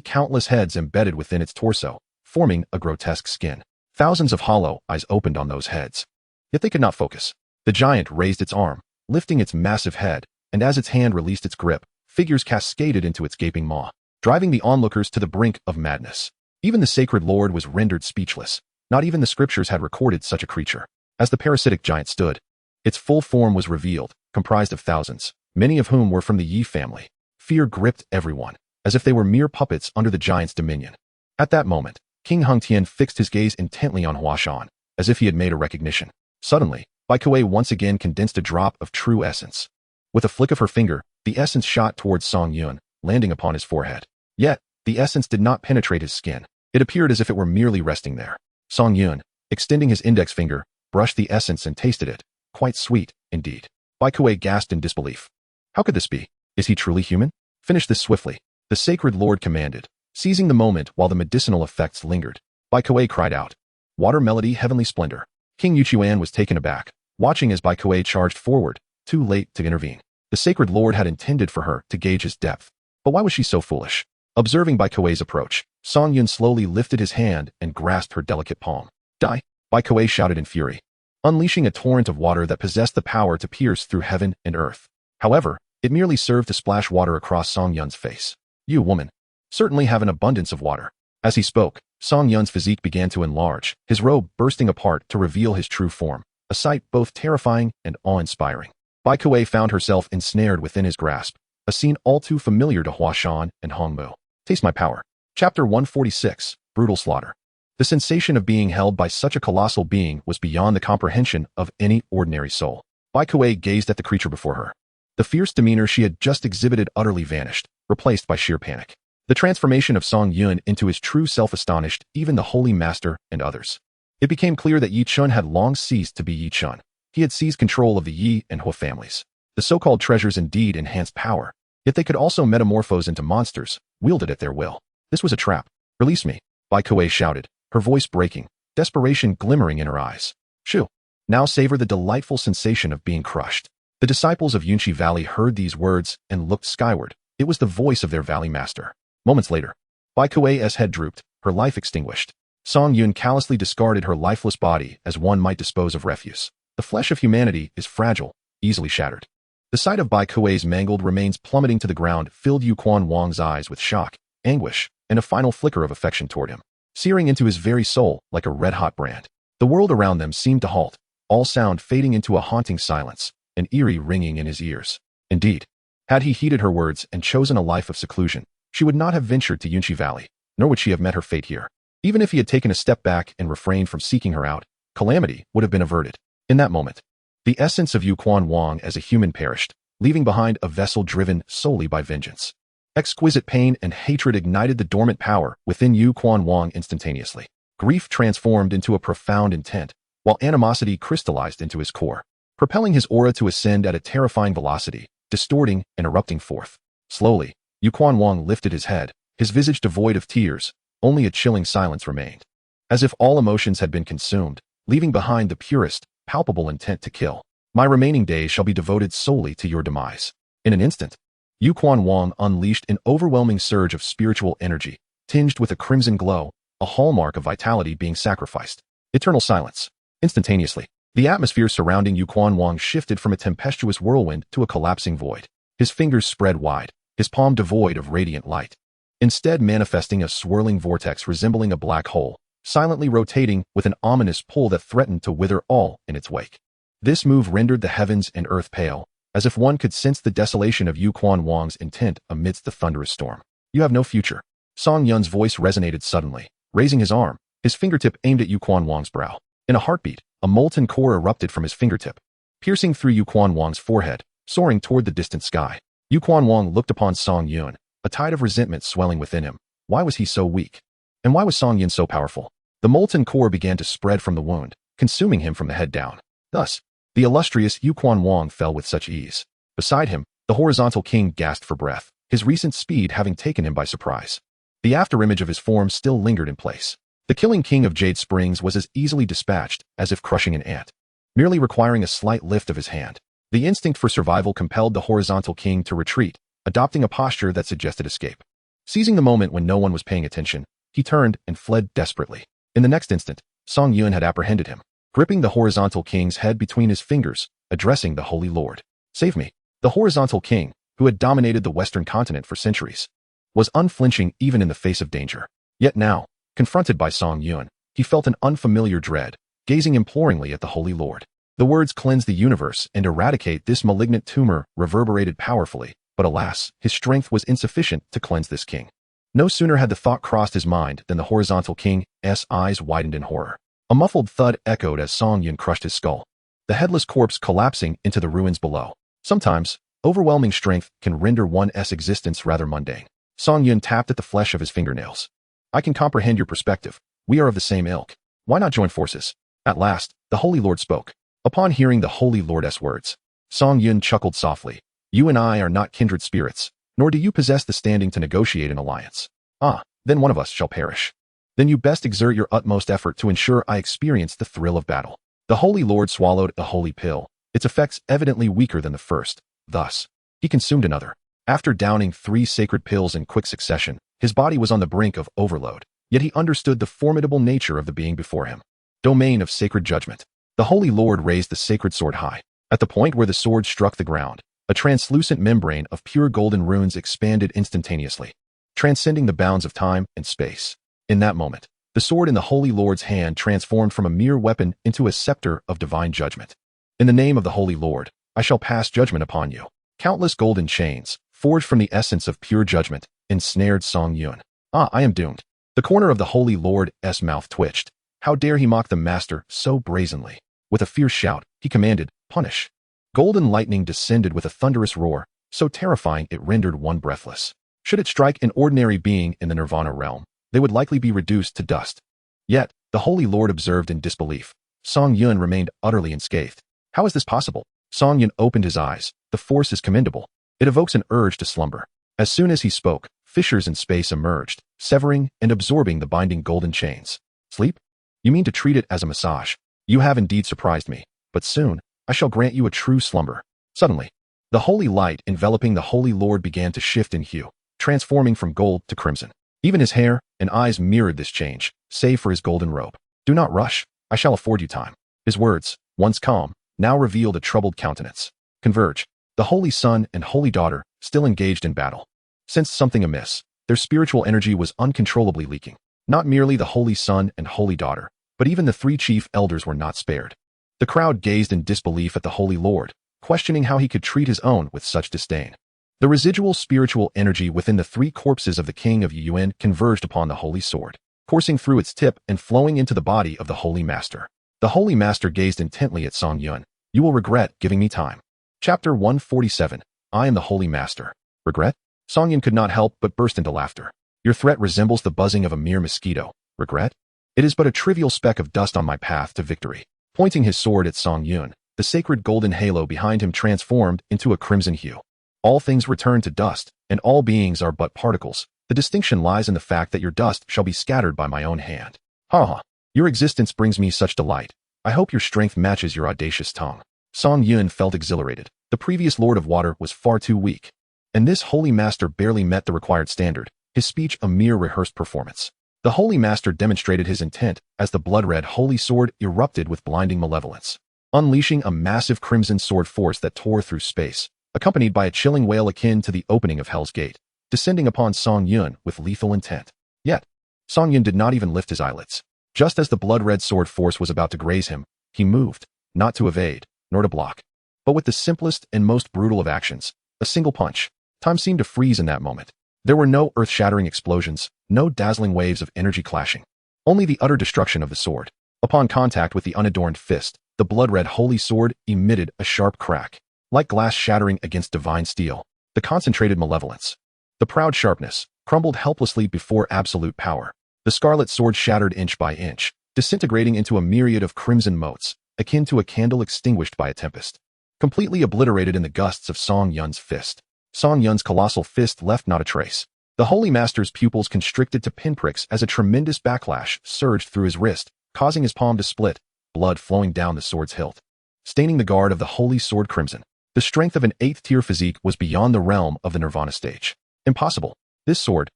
S1: countless heads embedded within its torso, forming a grotesque skin. Thousands of hollow eyes opened on those heads. Yet they could not focus. The giant raised its arm, lifting its massive head, and as its hand released its grip, figures cascaded into its gaping maw, driving the onlookers to the brink of madness. Even the Sacred Lord was rendered speechless. Not even the scriptures had recorded such a creature. As the parasitic giant stood, its full form was revealed, comprised of thousands, many of whom were from the Yi family. Fear gripped everyone, as if they were mere puppets under the giant's dominion. At that moment, King Hungtian fixed his gaze intently on Huashan, as if he had made a recognition. Suddenly, Bai Kuei once again condensed a drop of true essence. With a flick of her finger, the essence shot towards Song Yun, landing upon his forehead. Yet, the essence did not penetrate his skin. It appeared as if it were merely resting there. Song Yun, extending his index finger, brushed the essence and tasted it. Quite sweet, indeed. Bai Kuei gasped in disbelief. How could this be? Is he truly human? Finish this swiftly, the Sacred Lord commanded, seizing the moment while the medicinal effects lingered. Baikuei cried out. Water melody, heavenly splendor. King Yuchuan was taken aback, watching as Baikuei charged forward, too late to intervene. The sacred lord had intended for her to gauge his depth. But why was she so foolish? Observing Baikuei's approach, Song Yun slowly lifted his hand and grasped her delicate palm. Die! Baikuei shouted in fury, unleashing a torrent of water that possessed the power to pierce through heaven and earth. However, it merely served to splash water across Song Yun's face. You, woman, certainly have an abundance of water. As he spoke, Song Yun's physique began to enlarge, his robe bursting apart to reveal his true form, a sight both terrifying and awe-inspiring. Baikuei found herself ensnared within his grasp, a scene all too familiar to Huashan and Hongmu. Taste my power. Chapter 146, Brutal Slaughter. The sensation of being held by such a colossal being was beyond the comprehension of any ordinary soul. Baikuei gazed at the creature before her. The fierce demeanor she had just exhibited utterly vanished, replaced by sheer panic. The transformation of Song Yun into his true self astonished even the Holy Master and others. It became clear that Yi Chun had long ceased to be Yi Chun. He had seized control of the Yi and Hua families. The so-called treasures indeed enhanced power, yet they could also metamorphose into monsters, wielded at their will. This was a trap. Release me, Baikuei shouted, her voice breaking, desperation glimmering in her eyes. Shoo! Now savor the delightful sensation of being crushed. The disciples of Yunchi Valley heard these words and looked skyward. It was the voice of their valley master. Moments later, Baikuei's head drooped, her life extinguished. Song Yun callously discarded her lifeless body as one might dispose of refuse. The flesh of humanity is fragile, easily shattered. The sight of Baikuei's mangled remains plummeting to the ground filled Yu Quan Wang's eyes with shock, anguish, and a final flicker of affection toward him, searing into his very soul like a red-hot brand. The world around them seemed to halt, all sound fading into a haunting silence, an eerie ringing in his ears. Indeed, had he heeded her words and chosen a life of seclusion, she would not have ventured to Yunchi Valley, nor would she have met her fate here. Even if he had taken a step back and refrained from seeking her out, calamity would have been averted. In that moment, the essence of Yu Quan Wang as a human perished, leaving behind a vessel driven solely by vengeance. Exquisite pain and hatred ignited the dormant power within Yu Quan Wang instantaneously. Grief transformed into a profound intent, while animosity crystallized into his core, propelling his aura to ascend at a terrifying velocity, distorting and erupting forth. Slowly, Yu Quan Wang lifted his head, his visage devoid of tears, only a chilling silence remained. As if all emotions had been consumed, leaving behind the purest, palpable intent to kill. My remaining days shall be devoted solely to your demise. In an instant, Yu Quan Wang unleashed an overwhelming surge of spiritual energy, tinged with a crimson glow, a hallmark of vitality being sacrificed. Eternal silence. Instantaneously, the atmosphere surrounding Yu Quan Wang shifted from a tempestuous whirlwind to a collapsing void. His fingers spread wide, his palm devoid of radiant light, instead manifesting a swirling vortex resembling a black hole, silently rotating with an ominous pull that threatened to wither all in its wake. This move rendered the heavens and earth pale, as if one could sense the desolation of Yu Quan Wang's intent amidst the thunderous storm. You have no future. Song Yun's voice resonated suddenly, raising his arm, his fingertip aimed at Yu Quan Wang's brow. In a heartbeat, a molten core erupted from his fingertip, piercing through Yu Quan Wang's forehead, soaring toward the distant sky. Yu Quan Wang looked upon Song Yun, a tide of resentment swelling within him. Why was he so weak? And why was Song Yun so powerful? The molten core began to spread from the wound, consuming him from the head down. Thus, the illustrious Yu Quan Wang fell with such ease. Beside him, the horizontal king gasped for breath, his recent speed having taken him by surprise. The afterimage of his form still lingered in place. The killing king of Jade Springs was as easily dispatched as if crushing an ant, merely requiring a slight lift of his hand. The instinct for survival compelled the horizontal king to retreat, adopting a posture that suggested escape. Seizing the moment when no one was paying attention, he turned and fled desperately. In the next instant, Song Yun had apprehended him, gripping the horizontal king's head between his fingers, addressing the Holy Lord. Save me. The horizontal king, who had dominated the Western continent for centuries, was unflinching even in the face of danger. Yet now, confronted by Song Yun, he felt an unfamiliar dread, gazing imploringly at the Holy Lord. The words cleanse the universe and eradicate this malignant tumor reverberated powerfully, but alas, his strength was insufficient to cleanse this king. No sooner had the thought crossed his mind than the horizontal king's eyes widened in horror. A muffled thud echoed as Song Yun crushed his skull, the headless corpse collapsing into the ruins below. Sometimes, overwhelming strength can render one's existence rather mundane. Song Yun tapped at the flesh of his fingernails. I can comprehend your perspective. We are of the same ilk. Why not join forces? At last, the Holy Lord spoke. Upon hearing the Holy Lord's words, Song Yun chuckled softly. You and I are not kindred spirits, nor do you possess the standing to negotiate an alliance. Ah, then one of us shall perish. then you best exert your utmost effort to ensure I experience the thrill of battle. The Holy Lord swallowed a holy pill, its effects evidently weaker than the first. Thus, he consumed another. After downing 3 sacred pills in quick succession, his body was on the brink of overload, yet he understood the formidable nature of the being before him. Domain of sacred judgment. The Holy Lord raised the sacred sword high. At the point where the sword struck the ground, a translucent membrane of pure golden runes expanded instantaneously, transcending the bounds of time and space. In that moment, the sword in the Holy Lord's hand transformed from a mere weapon into a scepter of divine judgment. In the name of the Holy Lord, I shall pass judgment upon you. Countless golden chains, forged from the essence of pure judgment, ensnared Song Yun. Ah, I am doomed. The corner of the Holy Lord's mouth twitched. How dare he mock the master so brazenly? With a fierce shout, he commanded, "Punish." Golden lightning descended with a thunderous roar, so terrifying it rendered one breathless. Should it strike an ordinary being in the Nirvana realm, they would likely be reduced to dust. Yet, the Holy Lord observed in disbelief. Song Yun remained utterly unscathed. How is this possible? Song Yun opened his eyes. The force is commendable. It evokes an urge to slumber. As soon as he spoke, fissures in space emerged, severing and absorbing the binding golden chains. Sleep? You mean to treat it as a massage? You have indeed surprised me, but soon, I shall grant you a true slumber. Suddenly, the holy light enveloping the Holy Lord began to shift in hue, transforming from gold to crimson. Even his hair and eyes mirrored this change, save for his golden robe. Do not rush, I shall afford you time. His words, once calm, now revealed a troubled countenance. Converge. The Holy Son and Holy Daughter, still engaged in battle. Sensed something amiss. Their spiritual energy was uncontrollably leaking. Not merely the Holy Son and Holy Daughter, but even the 3 chief elders were not spared. The crowd gazed in disbelief at the Holy Lord, questioning how he could treat his own with such disdain. The residual spiritual energy within the 3 corpses of the King of Yuan converged upon the Holy Sword, coursing through its tip and flowing into the body of the Holy Master. The Holy Master gazed intently at Song Yun. You will regret giving me time. Chapter 147. I am the Holy Master. Regret? Song Yun could not help but burst into laughter. Your threat resembles the buzzing of a mere mosquito. Regret? It is but a trivial speck of dust on my path to victory. Pointing his sword at Song Yun, the sacred golden halo behind him transformed into a crimson hue. All things return to dust, and all beings are but particles. The distinction lies in the fact that your dust shall be scattered by my own hand. Ha ha. Your existence brings me such delight. I hope your strength matches your audacious tongue. Song Yun felt exhilarated. The previous Lord of Water was far too weak. And this Holy Master barely met the required standard, his speech a mere rehearsed performance. The Holy Master demonstrated his intent as the blood-red Holy Sword erupted with blinding malevolence, unleashing a massive crimson sword force that tore through space, accompanied by a chilling wail akin to the opening of Hell's Gate, descending upon Song Yun with lethal intent. Yet, Song Yun did not even lift his eyelids. Just as the blood-red sword force was about to graze him, he moved, not to evade, nor to block, but with the simplest and most brutal of actions, a single punch. Time seemed to freeze in that moment. There were no earth-shattering explosions, no dazzling waves of energy clashing, only the utter destruction of the sword. Upon contact with the unadorned fist, the blood-red Holy Sword emitted a sharp crack, like glass shattering against divine steel. The concentrated malevolence, the proud sharpness, crumbled helplessly before absolute power. The scarlet sword shattered inch by inch, disintegrating into a myriad of crimson motes, akin to a candle extinguished by a tempest, completely obliterated in the gusts of Song Yun's fist. Song Yun's colossal fist left not a trace. The Holy Master's pupils constricted to pinpricks as a tremendous backlash surged through his wrist, causing his palm to split, blood flowing down the sword's hilt, staining the guard of the Holy Sword crimson. The strength of an 8th-tier physique was beyond the realm of the Nirvana stage. Impossible. This sword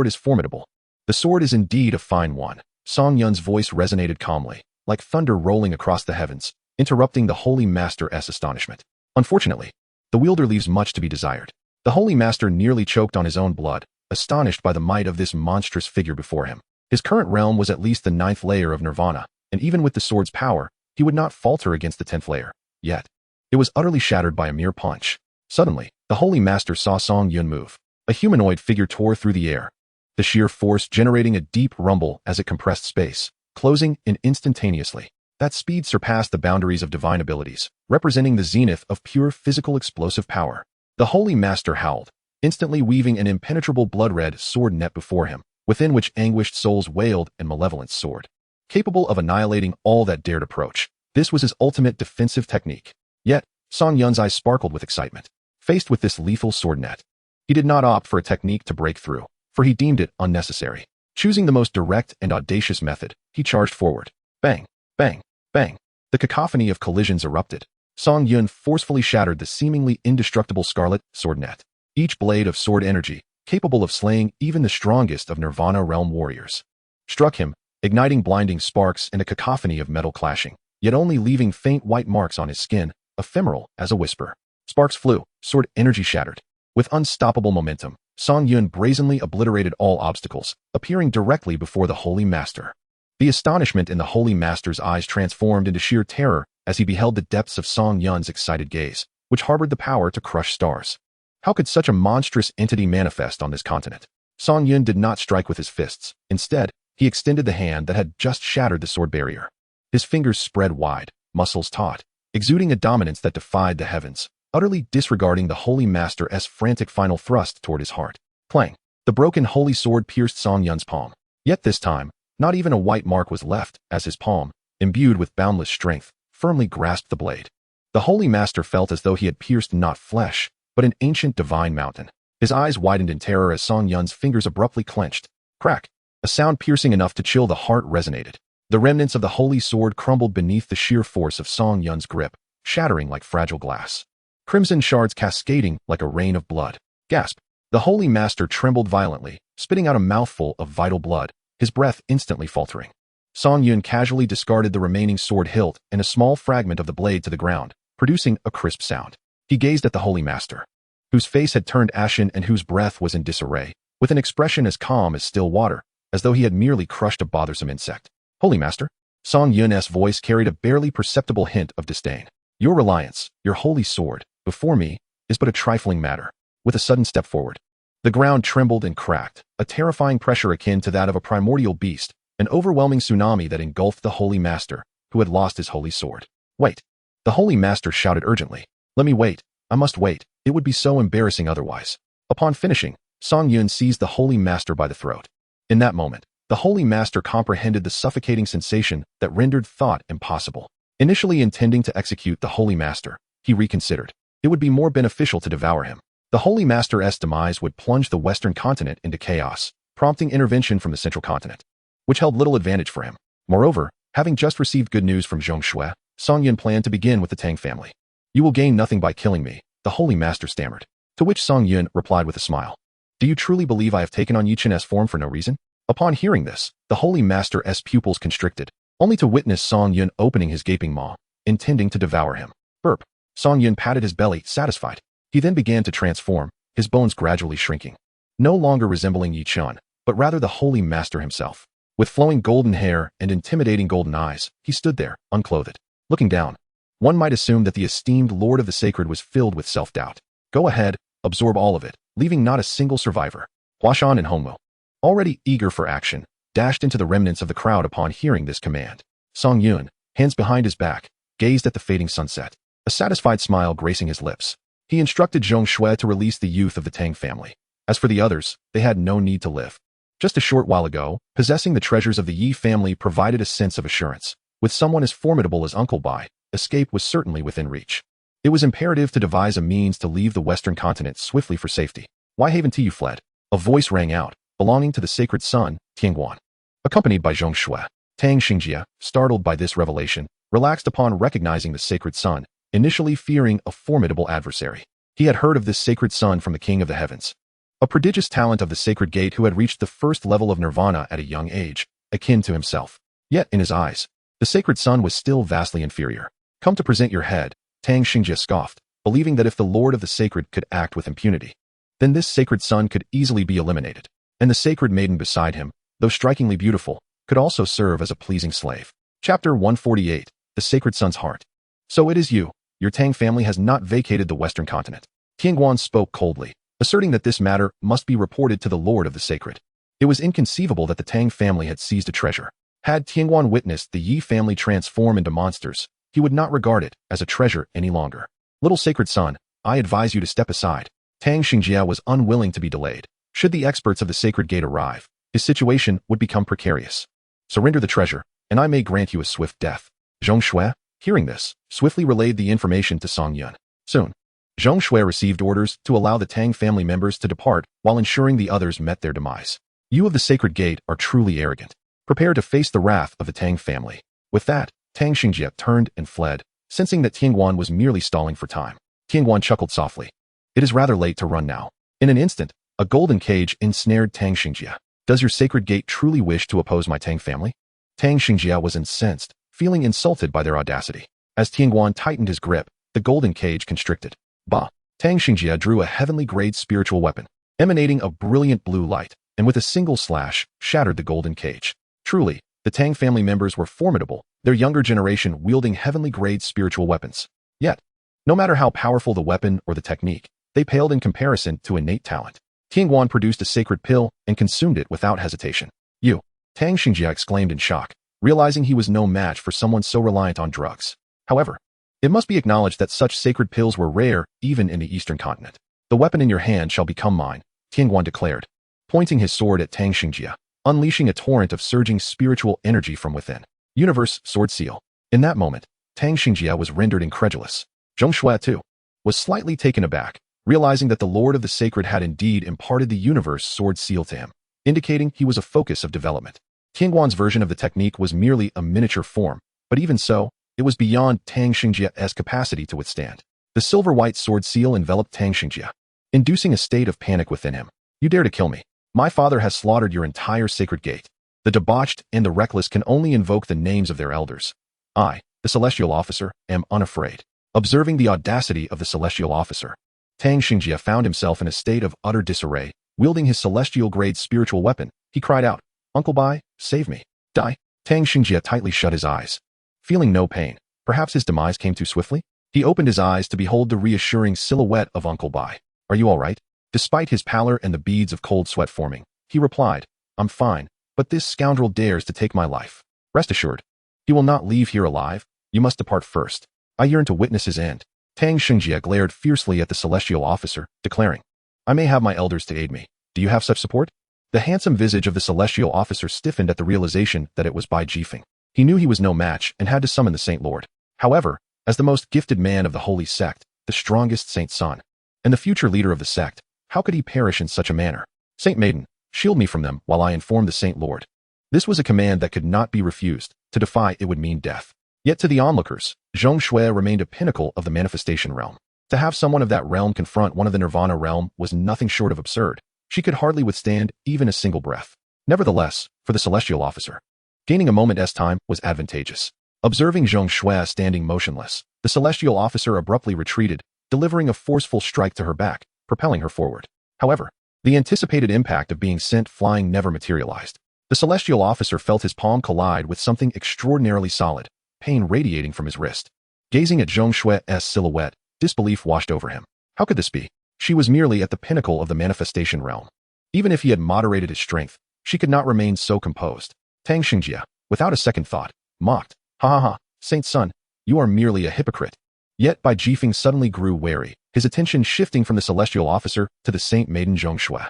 S1: is formidable. The sword is indeed a fine one. Song Yun's voice resonated calmly, like thunder rolling across the heavens, interrupting the Holy Master's astonishment. Unfortunately, the wielder leaves much to be desired. The Holy Master nearly choked on his own blood, astonished by the might of this monstrous figure before him. His current realm was at least the 9th layer of Nirvana, and even with the sword's power, he would not falter against the 10th layer. Yet, it was utterly shattered by a mere punch. Suddenly, the Holy Master saw Song Yun move. A humanoid figure tore through the air, the sheer force generating a deep rumble as it compressed space, closing in instantaneously. That speed surpassed the boundaries of divine abilities, representing the zenith of pure physical explosive power. The Holy Master howled, instantly weaving an impenetrable blood-red sword net before him, within which anguished souls wailed and malevolence soared. Capable of annihilating all that dared approach, this was his ultimate defensive technique. Yet, Song Yun's eyes sparkled with excitement. Faced with this lethal sword net, he did not opt for a technique to break through, for he deemed it unnecessary. Choosing the most direct and audacious method, he charged forward. Bang, bang, bang. The cacophony of collisions erupted. Song Yun forcefully shattered the seemingly indestructible scarlet sword net. Each blade of sword energy, capable of slaying even the strongest of Nirvana realm warriors, struck him, igniting blinding sparks and a cacophony of metal clashing, yet only leaving faint white marks on his skin, ephemeral as a whisper. Sparks flew, sword energy shattered. With unstoppable momentum, Song Yun brazenly obliterated all obstacles, appearing directly before the Holy Master. The astonishment in the Holy Master's eyes transformed into sheer terror as he beheld the depths of Song Yun's excited gaze, which harbored the power to crush stars. How could such a monstrous entity manifest on this continent? Song Yun did not strike with his fists. Instead, he extended the hand that had just shattered the sword barrier. His fingers spread wide, muscles taut, exuding a dominance that defied the heavens, utterly disregarding the Holy Master's frantic final thrust toward his heart. Clang! The broken holy sword pierced Song Yun's palm. Yet this time, not even a white mark was left, as his palm, imbued with boundless strength, firmly grasped the blade. The Holy Master felt as though he had pierced not flesh, but an ancient divine mountain. His eyes widened in terror as Song Yun's fingers abruptly clenched. Crack! A sound piercing enough to chill the heart resonated. The remnants of the holy sword crumbled beneath the sheer force of Song Yun's grip, shattering like fragile glass. Crimson shards cascading like a rain of blood. Gasp! The Holy Master trembled violently, spitting out a mouthful of vital blood, his breath instantly faltering. Song Yun casually discarded the remaining sword hilt and a small fragment of the blade to the ground, producing a crisp sound. He gazed at the Holy Master, whose face had turned ashen and whose breath was in disarray, with an expression as calm as still water, as though he had merely crushed a bothersome insect. Holy Master? Song Yun's voice carried a barely perceptible hint of disdain. Your reliance, your holy sword, before me, is but a trifling matter. With a sudden step forward, the ground trembled and cracked, a terrifying pressure akin to that of a primordial beast, an overwhelming tsunami that engulfed the Holy Master, who had lost his holy sword. Wait! The Holy Master shouted urgently. Let me wait. I must wait. It would be so embarrassing otherwise. Upon finishing, Song Yun seized the Holy Master by the throat. In that moment, the Holy Master comprehended the suffocating sensation that rendered thought impossible. Initially intending to execute the Holy Master, he reconsidered. It would be more beneficial to devour him. The Holy Master's demise would plunge the Western continent into chaos, prompting intervention from the Central continent, which held little advantage for him. Moreover, having just received good news from Zhongshui, Song Yun planned to begin with the Tang family. You will gain nothing by killing me, the Holy Master stammered. To which Song Yun replied with a smile. Do you truly believe I have taken on Yichen's form for no reason? Upon hearing this, the Holy Master's pupils constricted, only to witness Song Yun opening his gaping maw, intending to devour him. Burp. Song Yun patted his belly, satisfied. He then began to transform, his bones gradually shrinking. No longer resembling Yichen, but rather the Holy Master himself. With flowing golden hair and intimidating golden eyes, he stood there, unclothed. Looking down, one might assume that the esteemed Lord of the Sacred was filled with self-doubt. Go ahead, absorb all of it, leaving not a single survivor. Huashan and Hongmo, already eager for action, dashed into the remnants of the crowd upon hearing this command. Song Yun, hands behind his back, gazed at the fading sunset, a satisfied smile gracing his lips. He instructed Zhongshui to release the youth of the Tang family. As for the others, they had no need to live. Just a short while ago, possessing the treasures of the Yi family provided a sense of assurance. With someone as formidable as Uncle Bai, escape was certainly within reach. It was imperative to devise a means to leave the Western continent swiftly for safety. Why haven't you fled? A voice rang out, belonging to the sacred son, Tianguan. Accompanied by Zhongshui, Tang Xingjie, startled by this revelation, relaxed upon recognizing the sacred son, initially fearing a formidable adversary. He had heard of this sacred son from the King of the Heavens, a prodigious talent of the sacred gate who had reached the first level of nirvana at a young age, akin to himself. Yet, in his eyes, the sacred son was still vastly inferior. Come to present your head, Tang Xingjie scoffed, believing that if the Lord of the Sacred could act with impunity, then this sacred son could easily be eliminated, and the sacred maiden beside him, though strikingly beautiful, could also serve as a pleasing slave. Chapter 148, The Sacred Son's Heart. So it is you. Your Tang family has not vacated the Western continent. Tianguan spoke coldly, asserting that this matter must be reported to the Lord of the Sacred. It was inconceivable that the Tang family had seized a treasure. Had Tianguan witnessed the Yi family transform into monsters, he would not regard it as a treasure any longer. Little sacred son, I advise you to step aside. Tang Xingjie was unwilling to be delayed. Should the experts of the sacred gate arrive, his situation would become precarious. Surrender the treasure, and I may grant you a swift death. Zhongshui, hearing this, swiftly relayed the information to Song Yun. Soon, Zhongshui received orders to allow the Tang family members to depart while ensuring the others met their demise. You of the Sacred Gate are truly arrogant. Prepare to face the wrath of the Tang family. With that, Tang Xingjie turned and fled, sensing that Tianguan was merely stalling for time. Tianguan chuckled softly. It is rather late to run now. In an instant, a golden cage ensnared Tang Xingjie. Does your Sacred Gate truly wish to oppose my Tang family? Tang Xingjie was incensed, feeling insulted by their audacity. As Tianguan tightened his grip, the golden cage constricted. Bah! Tang Xingjie drew a heavenly-grade spiritual weapon, emanating a brilliant blue light, and with a single slash, shattered the golden cage. Truly, the Tang family members were formidable, their younger generation wielding heavenly-grade spiritual weapons. Yet, no matter how powerful the weapon or the technique, they paled in comparison to innate talent. Tianguan produced a sacred pill and consumed it without hesitation. You! Tang Xingjie exclaimed in shock, realizing he was no match for someone so reliant on drugs. However, it must be acknowledged that such sacred pills were rare even in the Eastern continent. The weapon in your hand shall become mine, Tianguan declared, pointing his sword at Tang Xingjie, unleashing a torrent of surging spiritual energy from within. Universe Sword Seal. In that moment, Tang Xingjie was rendered incredulous. Zhong Shui, too, was slightly taken aback, realizing that the Lord of the Sacred had indeed imparted the Universe Sword Seal to him, indicating he was a focus of development. Tianguan's version of the technique was merely a miniature form, but even so, it was beyond Tang Xingjie's capacity to withstand. The silver-white sword seal enveloped Tang Xingjie, inducing a state of panic within him. You dare to kill me? My father has slaughtered your entire Sacred Gate. The debauched and the reckless can only invoke the names of their elders. I, the Celestial Officer, am unafraid. Observing the audacity of the Celestial Officer, Tang Xingjie found himself in a state of utter disarray. Wielding his celestial-grade spiritual weapon, he cried out, Uncle Bai, save me. Die. Tang Xingjie tightly shut his eyes. Feeling no pain, perhaps his demise came too swiftly? He opened his eyes to behold the reassuring silhouette of Uncle Bai. Are you all right? Despite his pallor and the beads of cold sweat forming, he replied, I'm fine, but this scoundrel dares to take my life. Rest assured, he will not leave here alive. You must depart first. I yearn to witness his end. Tang Xingjie glared fiercely at the Celestial Officer, declaring, I may have my elders to aid me. Do you have such support? The handsome visage of the Celestial Officer stiffened at the realization that it was Bai Jifeng. He knew he was no match and had to summon the Saint Lord. However, as the most gifted man of the Holy Sect, the strongest Saint Son, and the future leader of the sect, how could he perish in such a manner? Saint Maiden, shield me from them while I inform the Saint Lord. This was a command that could not be refused. To defy it would mean death. Yet to the onlookers, Zhong Shui remained a pinnacle of the manifestation realm. To have someone of that realm confront one of the Nirvana realm was nothing short of absurd. She could hardly withstand even a single breath. Nevertheless, for the Celestial Officer, gaining a moment's time was advantageous. Observing Zhong Shui standing motionless, the Celestial Officer abruptly retreated, delivering a forceful strike to her back, propelling her forward. However, the anticipated impact of being sent flying never materialized. The Celestial Officer felt his palm collide with something extraordinarily solid, pain radiating from his wrist. Gazing at Zhong Shui's silhouette, disbelief washed over him. How could this be? She was merely at the pinnacle of the manifestation realm. Even if he had moderated his strength, she could not remain so composed. Tang Xingjie, without a second thought, mocked. Ha ha ha, Saint Son, you are merely a hypocrite. Yet Bai Jifeng suddenly grew wary, his attention shifting from the Celestial Officer to the Saint Maiden Zhong Shui.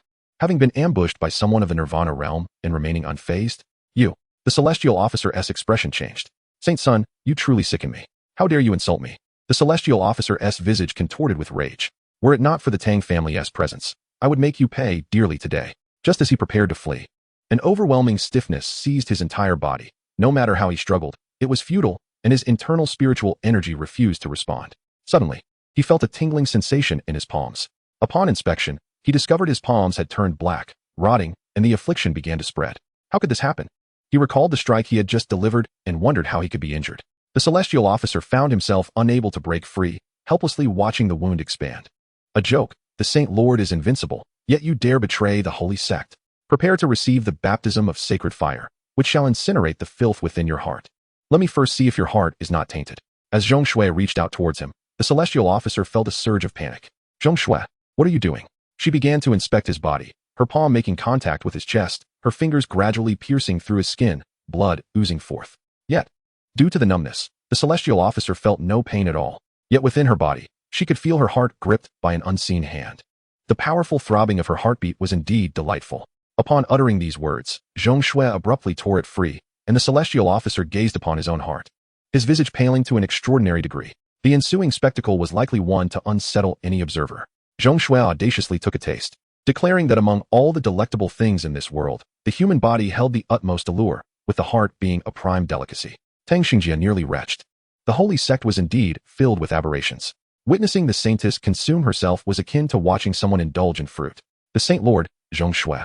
S1: Having been ambushed by someone of the Nirvana realm and remaining unfazed, the Celestial Officer's expression changed. Saint Son, you truly sicken me. How dare you insult me? The Celestial Officer's visage contorted with rage. Were it not for the Tang family's presence, I would make you pay dearly today. Just as he prepared to flee, an overwhelming stiffness seized his entire body. No matter how he struggled, it was futile, and his internal spiritual energy refused to respond. Suddenly, he felt a tingling sensation in his palms. Upon inspection, he discovered his palms had turned black, rotting, and the affliction began to spread. How could this happen? He recalled the strike he had just delivered and wondered how he could be injured. The Celestial Officer found himself unable to break free, helplessly watching the wound expand. A joke. The Saint Lord is invincible, yet you dare betray the Holy Sect. Prepare to receive the baptism of sacred fire, which shall incinerate the filth within your heart. Let me first see if your heart is not tainted. As Zhong Shui reached out towards him, the Celestial Officer felt a surge of panic. Zhong Shui, what are you doing? She began to inspect his body, her palm making contact with his chest, her fingers gradually piercing through his skin, blood oozing forth. Yet, due to the numbness, the Celestial Officer felt no pain at all. Yet within her body, she could feel her heart gripped by an unseen hand. The powerful throbbing of her heartbeat was indeed delightful. Upon uttering these words, Zhong Shui abruptly tore it free, and the Celestial Officer gazed upon his own heart, his visage paling to an extraordinary degree. The ensuing spectacle was likely one to unsettle any observer. Zhong Shui audaciously took a taste. declaring that among all the delectable things in this world, the human body held the utmost allure, with the heart being a prime delicacy. Tang Xingjie nearly retched. The holy sect was indeed filled with aberrations. Witnessing the saintess consume herself was akin to watching someone indulge in fruit. The Saint Lord, Zhong Shui,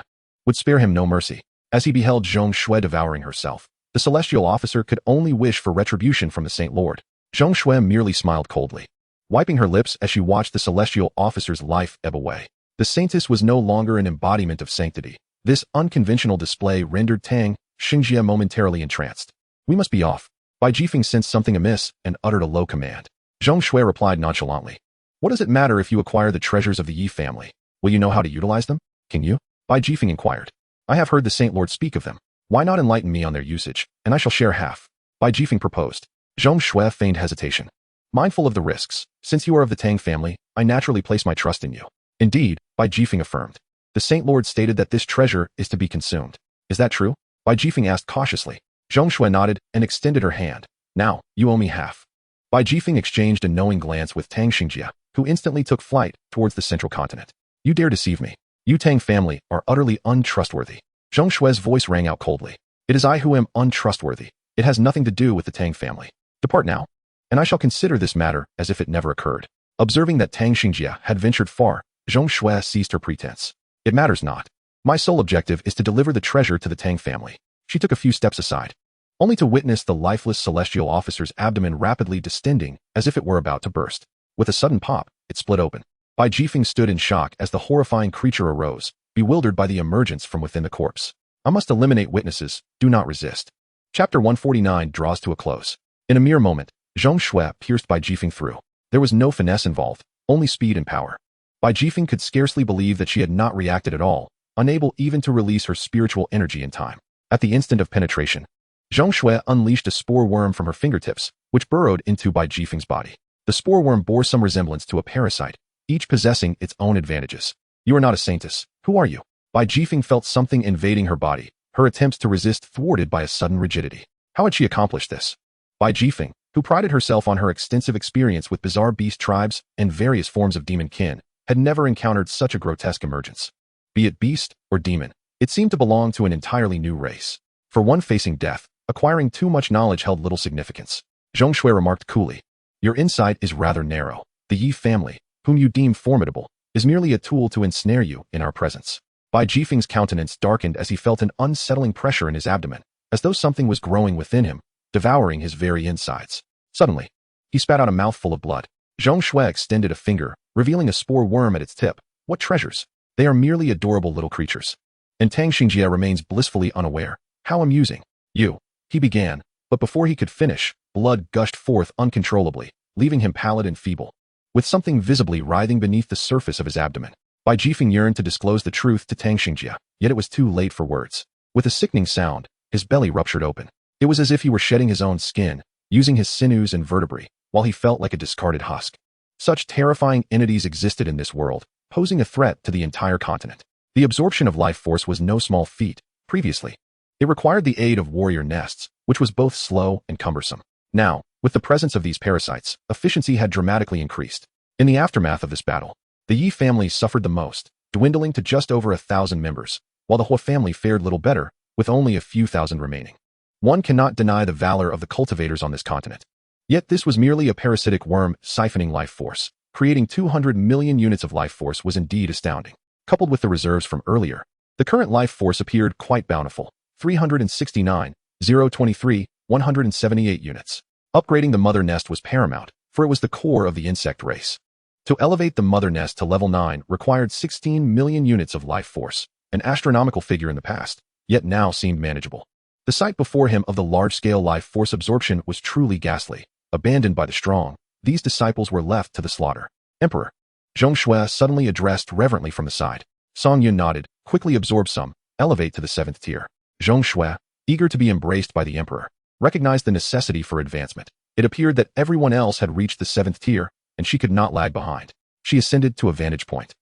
S1: would spare him no mercy. As he beheld Zhong Shui devouring herself, the celestial officer could only wish for retribution from the Saint Lord. Zhong Shui merely smiled coldly, wiping her lips as she watched the celestial officer's life ebb away. The saintess was no longer an embodiment of sanctity. This unconventional display rendered Tang Xingjie momentarily entranced. "We must be off." Bai Jifeng sensed something amiss and uttered a low command. Zhong Shui replied nonchalantly, "What does it matter if you acquire the treasures of the Yi family? Will you know how to utilize them? Can you?" Bai Jifeng inquired. "I have heard the Saint Lord speak of them. Why not enlighten me on their usage, and I shall share half?" Bai Jifeng proposed. Zhong Shui feigned hesitation. "Mindful of the risks, since you are of the Tang family, I naturally place my trust in you." "Indeed," Bai Jifeng affirmed. "The Saint Lord stated that this treasure is to be consumed. Is that true?" Bai Jifeng asked cautiously. Zhong Shui nodded and extended her hand. "Now, you owe me half." Bai Jifeng exchanged a knowing glance with Tang Xingjie, who instantly took flight towards the central continent. "You dare deceive me. You Tang family are utterly untrustworthy." Zhong Shui's voice rang out coldly. "It is I who am untrustworthy. It has nothing to do with the Tang family. Depart now, and I shall consider this matter as if it never occurred." Observing that Tang Xingjie had ventured far, Zhong Shui ceased her pretense. "It matters not. My sole objective is to deliver the treasure to the Tang family." She took a few steps aside, only to witness the lifeless celestial officer's abdomen rapidly distending as if it were about to burst. With a sudden pop, it split open. Bai Jifeng stood in shock as the horrifying creature arose, bewildered by the emergence from within the corpse. "I must eliminate witnesses, do not resist." Chapter 149 draws to a close. In a mere moment, Zhong Shui pierced Bai Jifeng through. There was no finesse involved, only speed and power. Bai Jifeng could scarcely believe that she had not reacted at all, unable even to release her spiritual energy in time. At the instant of penetration, Zhong Shui unleashed a spore worm from her fingertips, which burrowed into Bai Jifeng's body. The spore worm bore some resemblance to a parasite, each possessing its own advantages. "You are not a saintess. Who are you?" Bai Jifeng felt something invading her body, her attempts to resist thwarted by a sudden rigidity. How had she accomplished this? Bai Jifeng, who prided herself on her extensive experience with bizarre beast tribes and various forms of demon kin, had never encountered such a grotesque emergence. Be it beast or demon, it seemed to belong to an entirely new race. For one facing death, acquiring too much knowledge held little significance. Zhong Shui remarked coolly, "Your insight is rather narrow. The Yi family, whom you deem formidable, is merely a tool to ensnare you in our presence." Bai Jifeng's countenance darkened as he felt an unsettling pressure in his abdomen, as though something was growing within him, devouring his very insides. Suddenly, he spat out a mouthful of blood. Zhong Shui extended a finger, revealing a spore worm at its tip. "What treasures? They are merely adorable little creatures." And Tang Xingjie remains blissfully unaware. "How amusing." "You," he began, but before he could finish, blood gushed forth uncontrollably, leaving him pallid and feeble, with something visibly writhing beneath the surface of his abdomen. Bai Jifeng yearned to disclose the truth to Tang Xingjie, yet it was too late for words. With a sickening sound, his belly ruptured open. It was as if he were shedding his own skin, using his sinews and vertebrae, while he felt like a discarded husk. Such terrifying entities existed in this world, posing a threat to the entire continent. The absorption of life force was no small feat. Previously, it required the aid of warrior nests, which was both slow and cumbersome. Now, with the presence of these parasites, efficiency had dramatically increased. In the aftermath of this battle, the Yi family suffered the most, dwindling to just over 1,000 members, while the Hua family fared little better, with only a few thousand remaining. One cannot deny the valor of the cultivators on this continent. Yet this was merely a parasitic worm siphoning life force. Creating 200 million units of life force was indeed astounding. Coupled with the reserves from earlier, the current life force appeared quite bountiful. 369, 023, 178 units. Upgrading the mother nest was paramount, for it was the core of the insect race. To elevate the mother nest to level 9 required 16 million units of life force, an astronomical figure in the past, yet now seemed manageable. The sight before him of the large-scale life force absorption was truly ghastly. Abandoned by the strong, these disciples were left to the slaughter. "Emperor," Zhong Shui suddenly addressed reverently from the side. Song Yun nodded, quickly absorbed some, elevate to the 7th tier. Zhong Shui, eager to be embraced by the emperor, recognized the necessity for advancement. It appeared that everyone else had reached the 7th tier, and she could not lag behind. She ascended to a vantage point,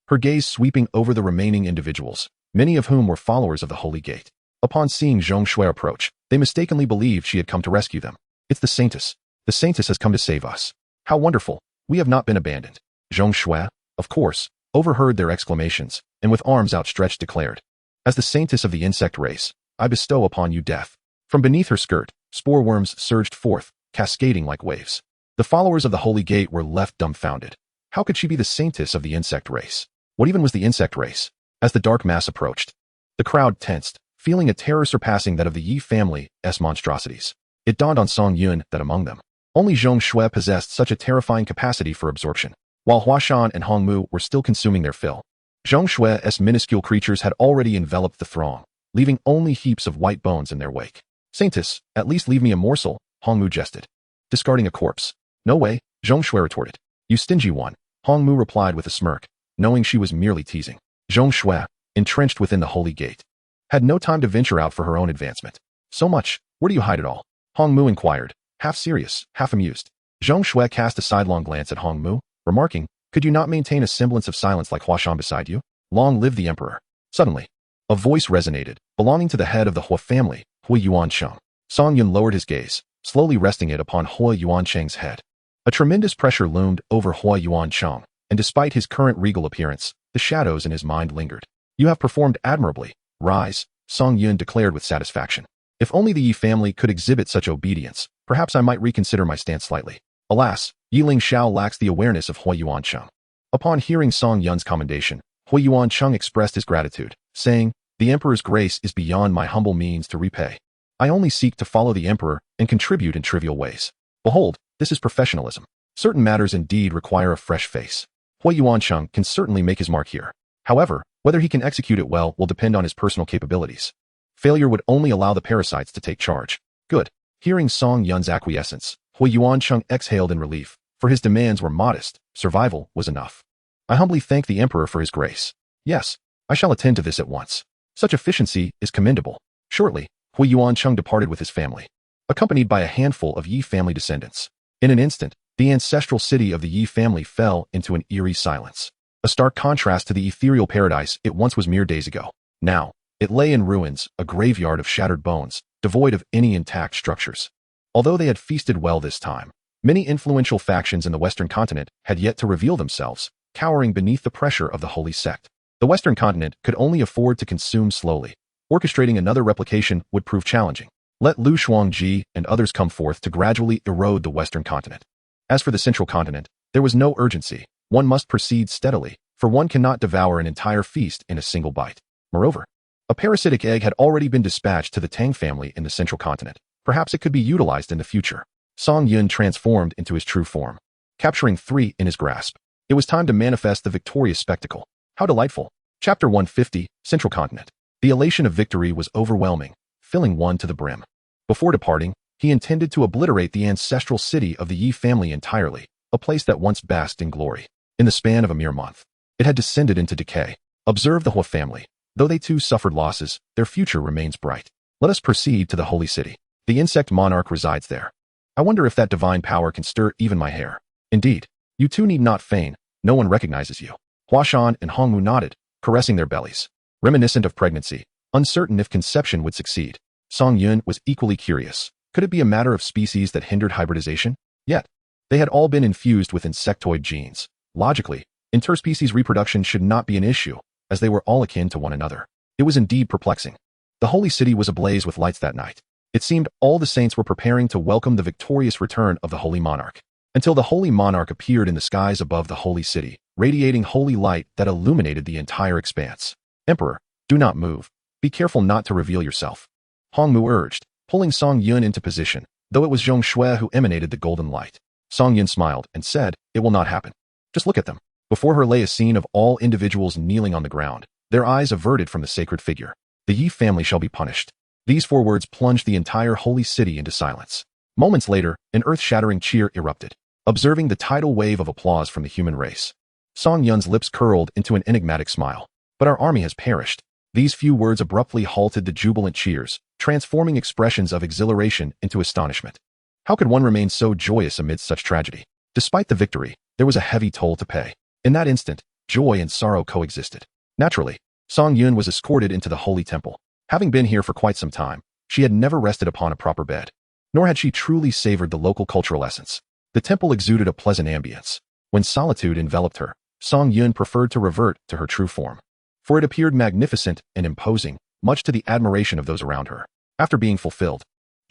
S1: her gaze sweeping over the remaining individuals, many of whom were followers of the Holy Gate. Upon seeing Zhong Shui approach, they mistakenly believed she had come to rescue them. "It's the saintess. The saintess has come to save us. How wonderful. We have not been abandoned." Zhong Shui, of course, overheard their exclamations, and with arms outstretched declared, "As the saintess of the insect race, I bestow upon you death." From beneath her skirt, spore worms surged forth, cascading like waves. The followers of the Holy Gate were left dumbfounded. How could she be the saintess of the insect race? What even was the insect race? As the dark mass approached, the crowd tensed, feeling a terror surpassing that of the Yi family's monstrosities. It dawned on Song Yun that among them, only Zhong Shui possessed such a terrifying capacity for absorption. While Huashan and Hongmu were still consuming their fill, Zhong Shui's minuscule creatures had already enveloped the throng, leaving only heaps of white bones in their wake. "Saintess, at least leave me a morsel," Hongmu jested. "Discarding a corpse? No way," Zhong Shui retorted. "You stingy one," Hongmu replied with a smirk, knowing she was merely teasing. Zhong Shui, entrenched within the Holy Gate, had no time to venture out for her own advancement. "So much, where do you hide it all?" Hongmu inquired, half serious, half amused. Zhong Shui cast a sidelong glance at Hongmu, remarking, "Could you not maintain a semblance of silence like Huashan beside you? Long live the emperor." Suddenly, a voice resonated, belonging to the head of the Hua family, Hui Yuancheng. Song Yun lowered his gaze, slowly resting it upon Hui Yuancheng's head. A tremendous pressure loomed over Hui Yuancheng, and despite his current regal appearance, the shadows in his mind lingered. "You have performed admirably. Rise," Song Yun declared with satisfaction. "If only the Yi family could exhibit such obedience, perhaps I might reconsider my stance slightly." Alas, Yiling Xiao lacks the awareness of Hui Yuancheng. Upon hearing Song Yun's commendation, Hui Yuancheng expressed his gratitude, saying, "The emperor's grace is beyond my humble means to repay. I only seek to follow the emperor and contribute in trivial ways. Behold, this is professionalism. Certain matters indeed require a fresh face. Hui Yuancheng can certainly make his mark here. However, whether he can execute it well will depend on his personal capabilities. Failure would only allow the parasites to take charge." Good. Hearing Song Yun's acquiescence, Hui Yuancheng exhaled in relief, for his demands were modest. Survival was enough. "I humbly thank the emperor for his grace. Yes, I shall attend to this at once." Such efficiency is commendable. Shortly, Hui Yuancheng departed with his family, accompanied by a handful of Yi family descendants. In an instant, the ancestral city of the Yi family fell into an eerie silence. A stark contrast to the ethereal paradise it once was mere days ago. Now, it lay in ruins, a graveyard of shattered bones, devoid of any intact structures. Although they had feasted well this time, many influential factions in the Western continent had yet to reveal themselves, cowering beneath the pressure of the holy sect. The Western continent could only afford to consume slowly. Orchestrating another replication would prove challenging. Let Lu Shuangji and others come forth to gradually erode the Western continent. As for the Central continent, there was no urgency. One must proceed steadily, for one cannot devour an entire feast in a single bite. Moreover, a parasitic egg had already been dispatched to the Tang family in the Central continent. Perhaps it could be utilized in the future. Song Yun transformed into his true form, capturing 3 in his grasp. It was time to manifest the victorious spectacle. How delightful. Chapter 150, Central Continent. The elation of victory was overwhelming, filling one to the brim. Before departing, he intended to obliterate the ancestral city of the Yi family entirely, a place that once basked in glory. In the span of a mere month, it had descended into decay. Observe the Hua family. Though they too suffered losses, their future remains bright. Let us proceed to the holy city. The insect monarch resides there. I wonder if that divine power can stir even my hair. Indeed, you two need not feign. No one recognizes you. Huashan and Hongmu nodded, caressing their bellies, reminiscent of pregnancy, uncertain if conception would succeed. Song Yun was equally curious. Could it be a matter of species that hindered hybridization? Yet, they had all been infused with insectoid genes. Logically, interspecies reproduction should not be an issue, as they were all akin to one another. It was indeed perplexing. The holy city was ablaze with lights that night. It seemed all the saints were preparing to welcome the victorious return of the holy monarch. Until the holy monarch appeared in the skies above the holy city, radiating holy light that illuminated the entire expanse. "Emperor, do not move. Be careful not to reveal yourself," Hongmu urged, pulling Song Yun into position, though it was Zhong Shui who emanated the golden light. Song Yun smiled and said, "It will not happen. Just look at them." Before her lay a scene of all individuals kneeling on the ground, their eyes averted from the sacred figure. "The Yi family shall be punished." These 4 words plunged the entire holy city into silence. Moments later, an earth-shattering cheer erupted, observing the tidal wave of applause from the human race. Song Yun's lips curled into an enigmatic smile. "But our army has perished." These few words abruptly halted the jubilant cheers, transforming expressions of exhilaration into astonishment. How could one remain so joyous amidst such tragedy? Despite the victory, there was a heavy toll to pay. In that instant, joy and sorrow coexisted. Naturally, Song Yun was escorted into the holy temple. Having been here for quite some time, she had never rested upon a proper bed, nor had she truly savored the local cultural essence. The temple exuded a pleasant ambience. When solitude enveloped her, Song Yun preferred to revert to her true form, for it appeared magnificent and imposing, much to the admiration of those around her. After being fulfilled,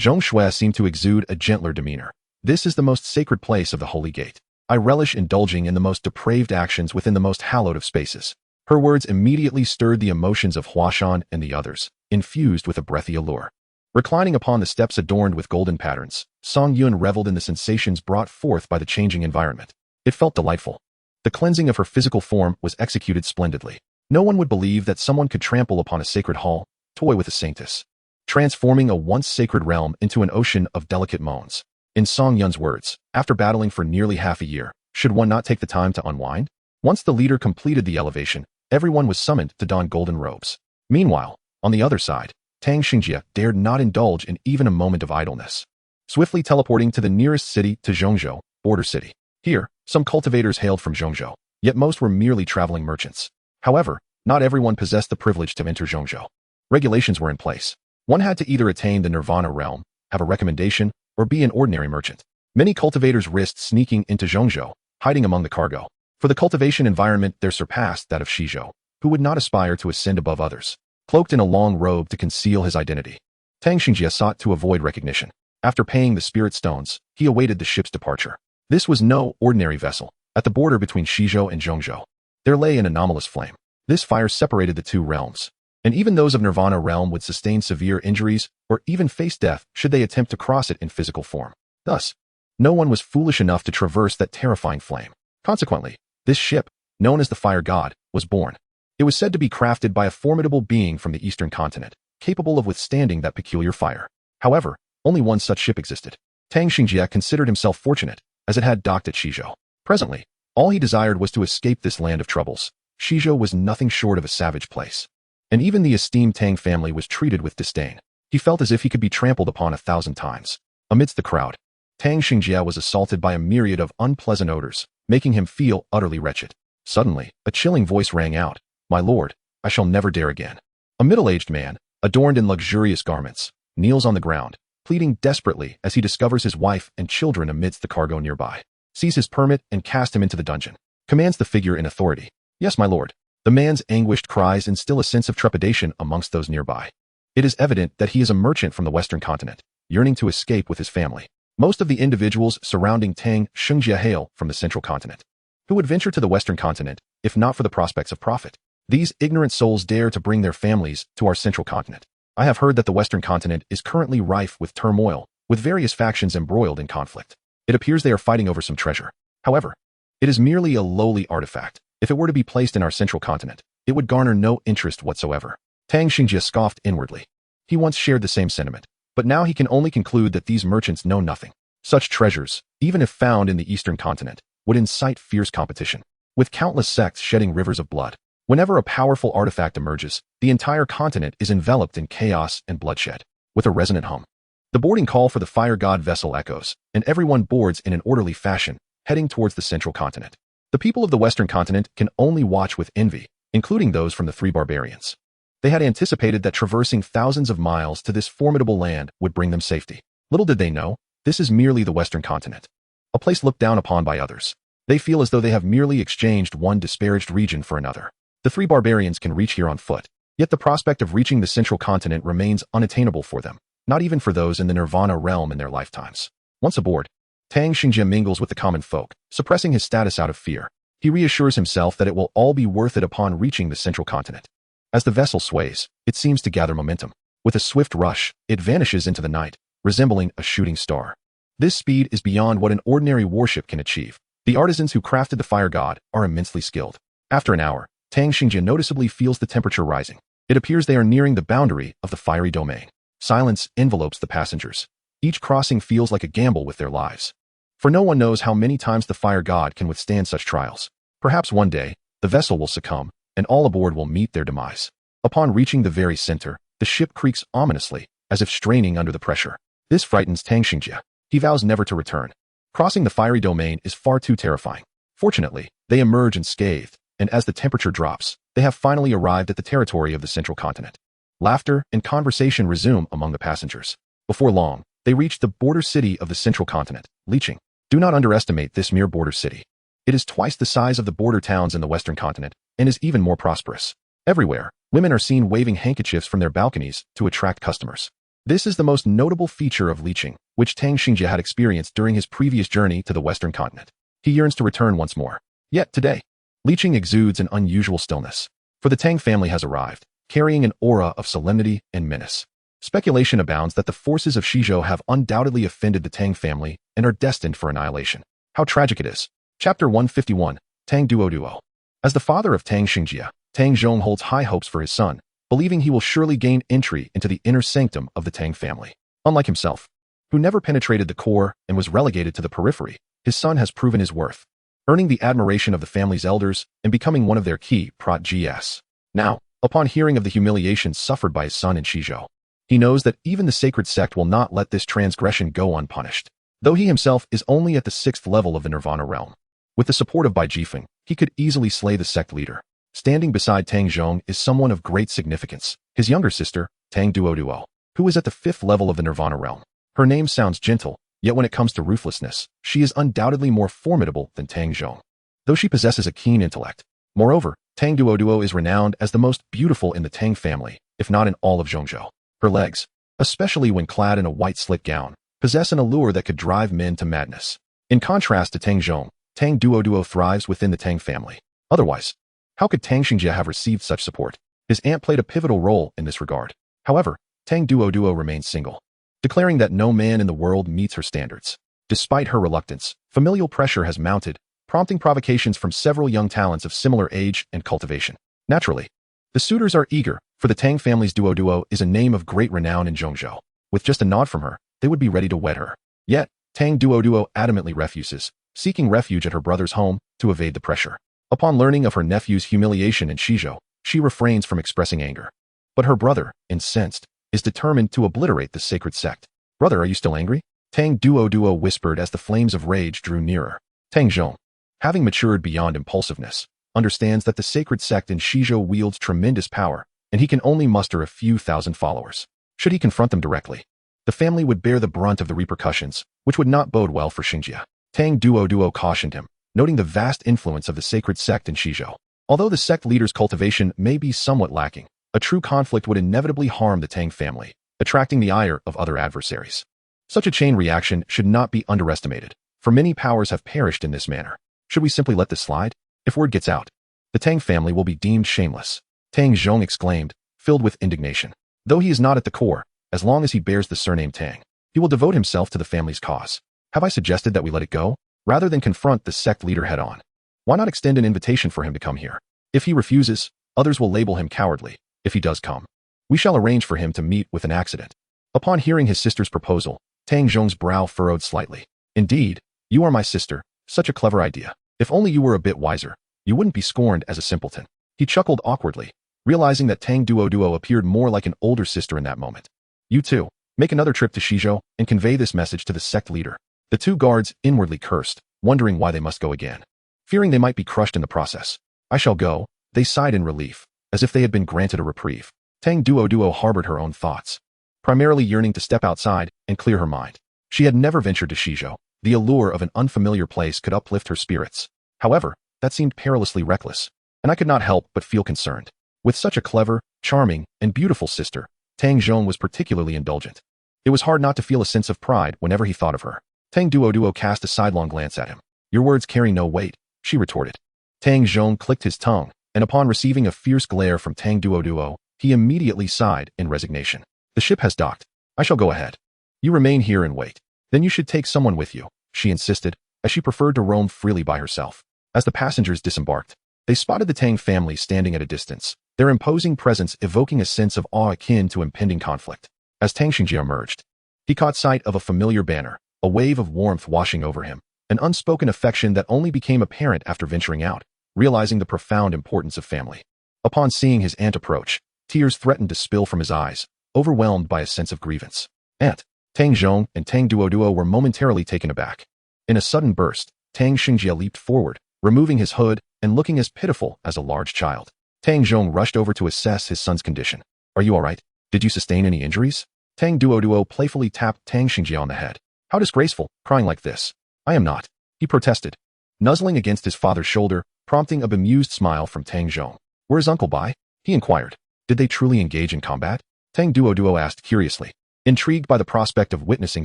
S1: Zhong Shui seemed to exude a gentler demeanor. This is the most sacred place of the Holy Gate. I relish indulging in the most depraved actions within the most hallowed of spaces. Her words immediately stirred the emotions of Huashan and the others, infused with a breathy allure. Reclining upon the steps adorned with golden patterns, Song Yun reveled in the sensations brought forth by the changing environment. It felt delightful. The cleansing of her physical form was executed splendidly. No one would believe that someone could trample upon a sacred hall, toy with a saintess, transforming a once sacred realm into an ocean of delicate moans. In Song Yun's words, after battling for nearly half a year, should one not take the time to unwind? Once the leader completed the elevation, everyone was summoned to don golden robes. Meanwhile, on the other side, Tang Xingjie dared not indulge in even a moment of idleness. Swiftly teleporting to the nearest city to Zhongzhou, border city. Here, some cultivators hailed from Zhongzhou, yet most were merely traveling merchants. However, not everyone possessed the privilege to enter Zhongzhou. Regulations were in place. One had to either attain the Nirvana realm, have a recommendation, or be an ordinary merchant. Many cultivators risked sneaking into Zhongzhou, hiding among the cargo. For the cultivation environment there surpassed that of Shizhou, who would not aspire to ascend above others. Cloaked in a long robe to conceal his identity, Tang Xingjie sought to avoid recognition. After paying the spirit stones, he awaited the ship's departure. This was no ordinary vessel. At the border between Shizhou and Zhongzhou, there lay an anomalous flame. This fire separated the two realms, and even those of Nirvana realm would sustain severe injuries or even face death should they attempt to cross it in physical form. Thus, no one was foolish enough to traverse that terrifying flame. Consequently, this ship, known as the Fire God, was born. It was said to be crafted by a formidable being from the eastern continent, capable of withstanding that peculiar fire. However, only one such ship existed. Tang Xingjie considered himself fortunate, as it had docked at Shizhou. Presently, all he desired was to escape this land of troubles. Shizhou was nothing short of a savage place, and even the esteemed Tang family was treated with disdain. He felt as if he could be trampled upon 1,000 times. Amidst the crowd, Tang Xingjie was assaulted by a myriad of unpleasant odors, making him feel utterly wretched. Suddenly, a chilling voice rang out, "My lord, I shall never dare again." A middle-aged man, adorned in luxurious garments, kneels on the ground, pleading desperately as he discovers his wife and children amidst the cargo nearby. Seize his permit and cast him into the dungeon, commands the figure in authority. "Yes, my lord." The man's anguished cries instill a sense of trepidation amongst those nearby. It is evident that he is a merchant from the western continent, yearning to escape with his family. Most of the individuals surrounding Tang Xingjie hail from the central continent. Who would venture to the western continent, if not for the prospects of profit? These ignorant souls dare to bring their families to our central continent. I have heard that the western continent is currently rife with turmoil, with various factions embroiled in conflict. It appears they are fighting over some treasure. However, it is merely a lowly artifact. If it were to be placed in our central continent, it would garner no interest whatsoever. Tang Xingjie scoffed inwardly. He once shared the same sentiment, but now he can only conclude that these merchants know nothing. Such treasures, even if found in the eastern continent, would incite fierce competition, with countless sects shedding rivers of blood. Whenever a powerful artifact emerges, the entire continent is enveloped in chaos and bloodshed. With a resonant hum, the boarding call for the Fire God vessel echoes, and everyone boards in an orderly fashion, heading towards the central continent. The people of the western continent can only watch with envy, including those from the Three Barbarians. They had anticipated that traversing thousands of miles to this formidable land would bring them safety. Little did they know, this is merely the western continent, a place looked down upon by others. They feel as though they have merely exchanged one disparaged region for another. The Three Barbarians can reach here on foot, yet the prospect of reaching the central continent remains unattainable for them, not even for those in the Nirvana realm in their lifetimes. Once aboard, Tang Xingjie mingles with the common folk, suppressing his status out of fear. He reassures himself that it will all be worth it upon reaching the central continent. As the vessel sways, it seems to gather momentum. With a swift rush, it vanishes into the night, resembling a shooting star. This speed is beyond what an ordinary warship can achieve. The artisans who crafted the Fire God are immensely skilled. After an hour, Tang Xingjie noticeably feels the temperature rising. It appears they are nearing the boundary of the fiery domain. Silence envelopes the passengers. Each crossing feels like a gamble with their lives. For no one knows how many times the Fire God can withstand such trials. Perhaps one day, the vessel will succumb, and all aboard will meet their demise. Upon reaching the very center, the ship creaks ominously, as if straining under the pressure. This frightens Tang Xingjie. He vows never to return. Crossing the fiery domain is far too terrifying. Fortunately, they emerge unscathed, and as the temperature drops, they have finally arrived at the territory of the central continent. Laughter and conversation resume among the passengers. Before long, they reach the border city of the central continent, Licheng. Do not underestimate this mere border city. It is twice the size of the border towns in the Western continent and is even more prosperous. Everywhere, women are seen waving handkerchiefs from their balconies to attract customers. This is the most notable feature of leeching, which Tang Xingjie had experienced during his previous journey to the Western continent. He yearns to return once more. Yet today, leeching exudes an unusual stillness. For the Tang family has arrived, carrying an aura of solemnity and menace. Speculation abounds that the forces of Shizhou have undoubtedly offended the Tang family and are destined for annihilation. How tragic it is. Chapter 151, Tang Duo. As the father of Tang Xingjie, Tang Zhong holds high hopes for his son, believing he will surely gain entry into the inner sanctum of the Tang family. Unlike himself, who never penetrated the core and was relegated to the periphery, his son has proven his worth, earning the admiration of the family's elders and becoming one of their key prot-gs. Now, upon hearing of the humiliations suffered by his son in Shizhou, he knows that even the sacred sect will not let this transgression go unpunished. Though he himself is only at the 6th level of the Nirvana realm, with the support of Bai Jifeng, he could easily slay the sect leader. Standing beside Tang Zhong is someone of great significance, his younger sister, Tang Duo, who is at the 5th level of the Nirvana realm. Her name sounds gentle, yet when it comes to ruthlessness, she is undoubtedly more formidable than Tang Zhong, though she possesses a keen intellect. Moreover, Tang Duo is renowned as the most beautiful in the Tang family, if not in all of Zhongzhou. Her legs, especially when clad in a white slit gown, possess an allure that could drive men to madness. In contrast to Tang Zhong, Tang Duo thrives within the Tang family. Otherwise, how could Tang Xingjie have received such support? His aunt played a pivotal role in this regard. However, Tang Duo remains single, declaring that no man in the world meets her standards. Despite her reluctance, familial pressure has mounted, prompting provocations from several young talents of similar age and cultivation. Naturally, the suitors are eager, for the Tang family's Duo is a name of great renown in Zhongzhou. With just a nod from her, they would be ready to wed her. Yet, Tang Duo adamantly refuses, seeking refuge at her brother's home to evade the pressure. Upon learning of her nephew's humiliation in Shizhou, she refrains from expressing anger. But her brother, incensed, is determined to obliterate the sacred sect. Brother, are you still angry? Tang Duo whispered as the flames of rage drew nearer. Tang Zhong, having matured beyond impulsiveness, understands that the sacred sect in Shizhou wields tremendous power, and he can only muster a few thousand followers. Should he confront them directly, the family would bear the brunt of the repercussions, which would not bode well for Xingjie. Tang Duo cautioned him, noting the vast influence of the sacred sect in Shizhou. Although the sect leader's cultivation may be somewhat lacking, a true conflict would inevitably harm the Tang family, attracting the ire of other adversaries. Such a chain reaction should not be underestimated, for many powers have perished in this manner. Should we simply let this slide? If word gets out, the Tang family will be deemed shameless. Tang Zhong exclaimed, filled with indignation. Though he is not at the core, as long as he bears the surname Tang, he will devote himself to the family's cause. Have I suggested that we let it go, rather than confront the sect leader head-on? Why not extend an invitation for him to come here? If he refuses, others will label him cowardly. If he does come, we shall arrange for him to meet with an accident. Upon hearing his sister's proposal, Tang Zhong's brow furrowed slightly. Indeed, you are my sister. Such a clever idea. If only you were a bit wiser, you wouldn't be scorned as a simpleton. He chuckled awkwardly, realizing that Tang Duo appeared more like an older sister in that moment. You too, make another trip to Shizhou and convey this message to the sect leader. The two guards inwardly cursed, wondering why they must go again. Fearing they might be crushed in the process. I shall go, they sighed in relief, as if they had been granted a reprieve. Tang Duo harbored her own thoughts, primarily yearning to step outside and clear her mind. She had never ventured to Shizhou. The allure of an unfamiliar place could uplift her spirits. However, that seemed perilously reckless, and I could not help but feel concerned. With such a clever, charming, and beautiful sister, Tang Zhong was particularly indulgent. It was hard not to feel a sense of pride whenever he thought of her. Tang Duo cast a sidelong glance at him. Your words carry no weight, she retorted. Tang Zhong clicked his tongue, and upon receiving a fierce glare from Tang Duo, he immediately sighed in resignation. The ship has docked. I shall go ahead. You remain here and wait. Then you should take someone with you, she insisted, as she preferred to roam freely by herself. As the passengers disembarked, they spotted the Tang family standing at a distance, their imposing presence evoking a sense of awe akin to impending conflict. As Tang Xingjie emerged, he caught sight of a familiar banner, a wave of warmth washing over him, an unspoken affection that only became apparent after venturing out, realizing the profound importance of family. Upon seeing his aunt approach, tears threatened to spill from his eyes, overwhelmed by a sense of grievance. Aunt, Tang Zhong and Tang Duo were momentarily taken aback. In a sudden burst, Tang Xingjie leaped forward, removing his hood and looking as pitiful as a large child. Tang Zhong rushed over to assess his son's condition. Are you all right? Did you sustain any injuries? Tang Duo playfully tapped Tang Xingjie on the head. How disgraceful, crying like this. I am not, he protested. nuzzling against his father's shoulder, prompting a bemused smile from Tang Zhong. "Where's Uncle Bai?" he inquired. "Did they truly engage in combat?" Tang Duo asked curiously, intrigued by the prospect of witnessing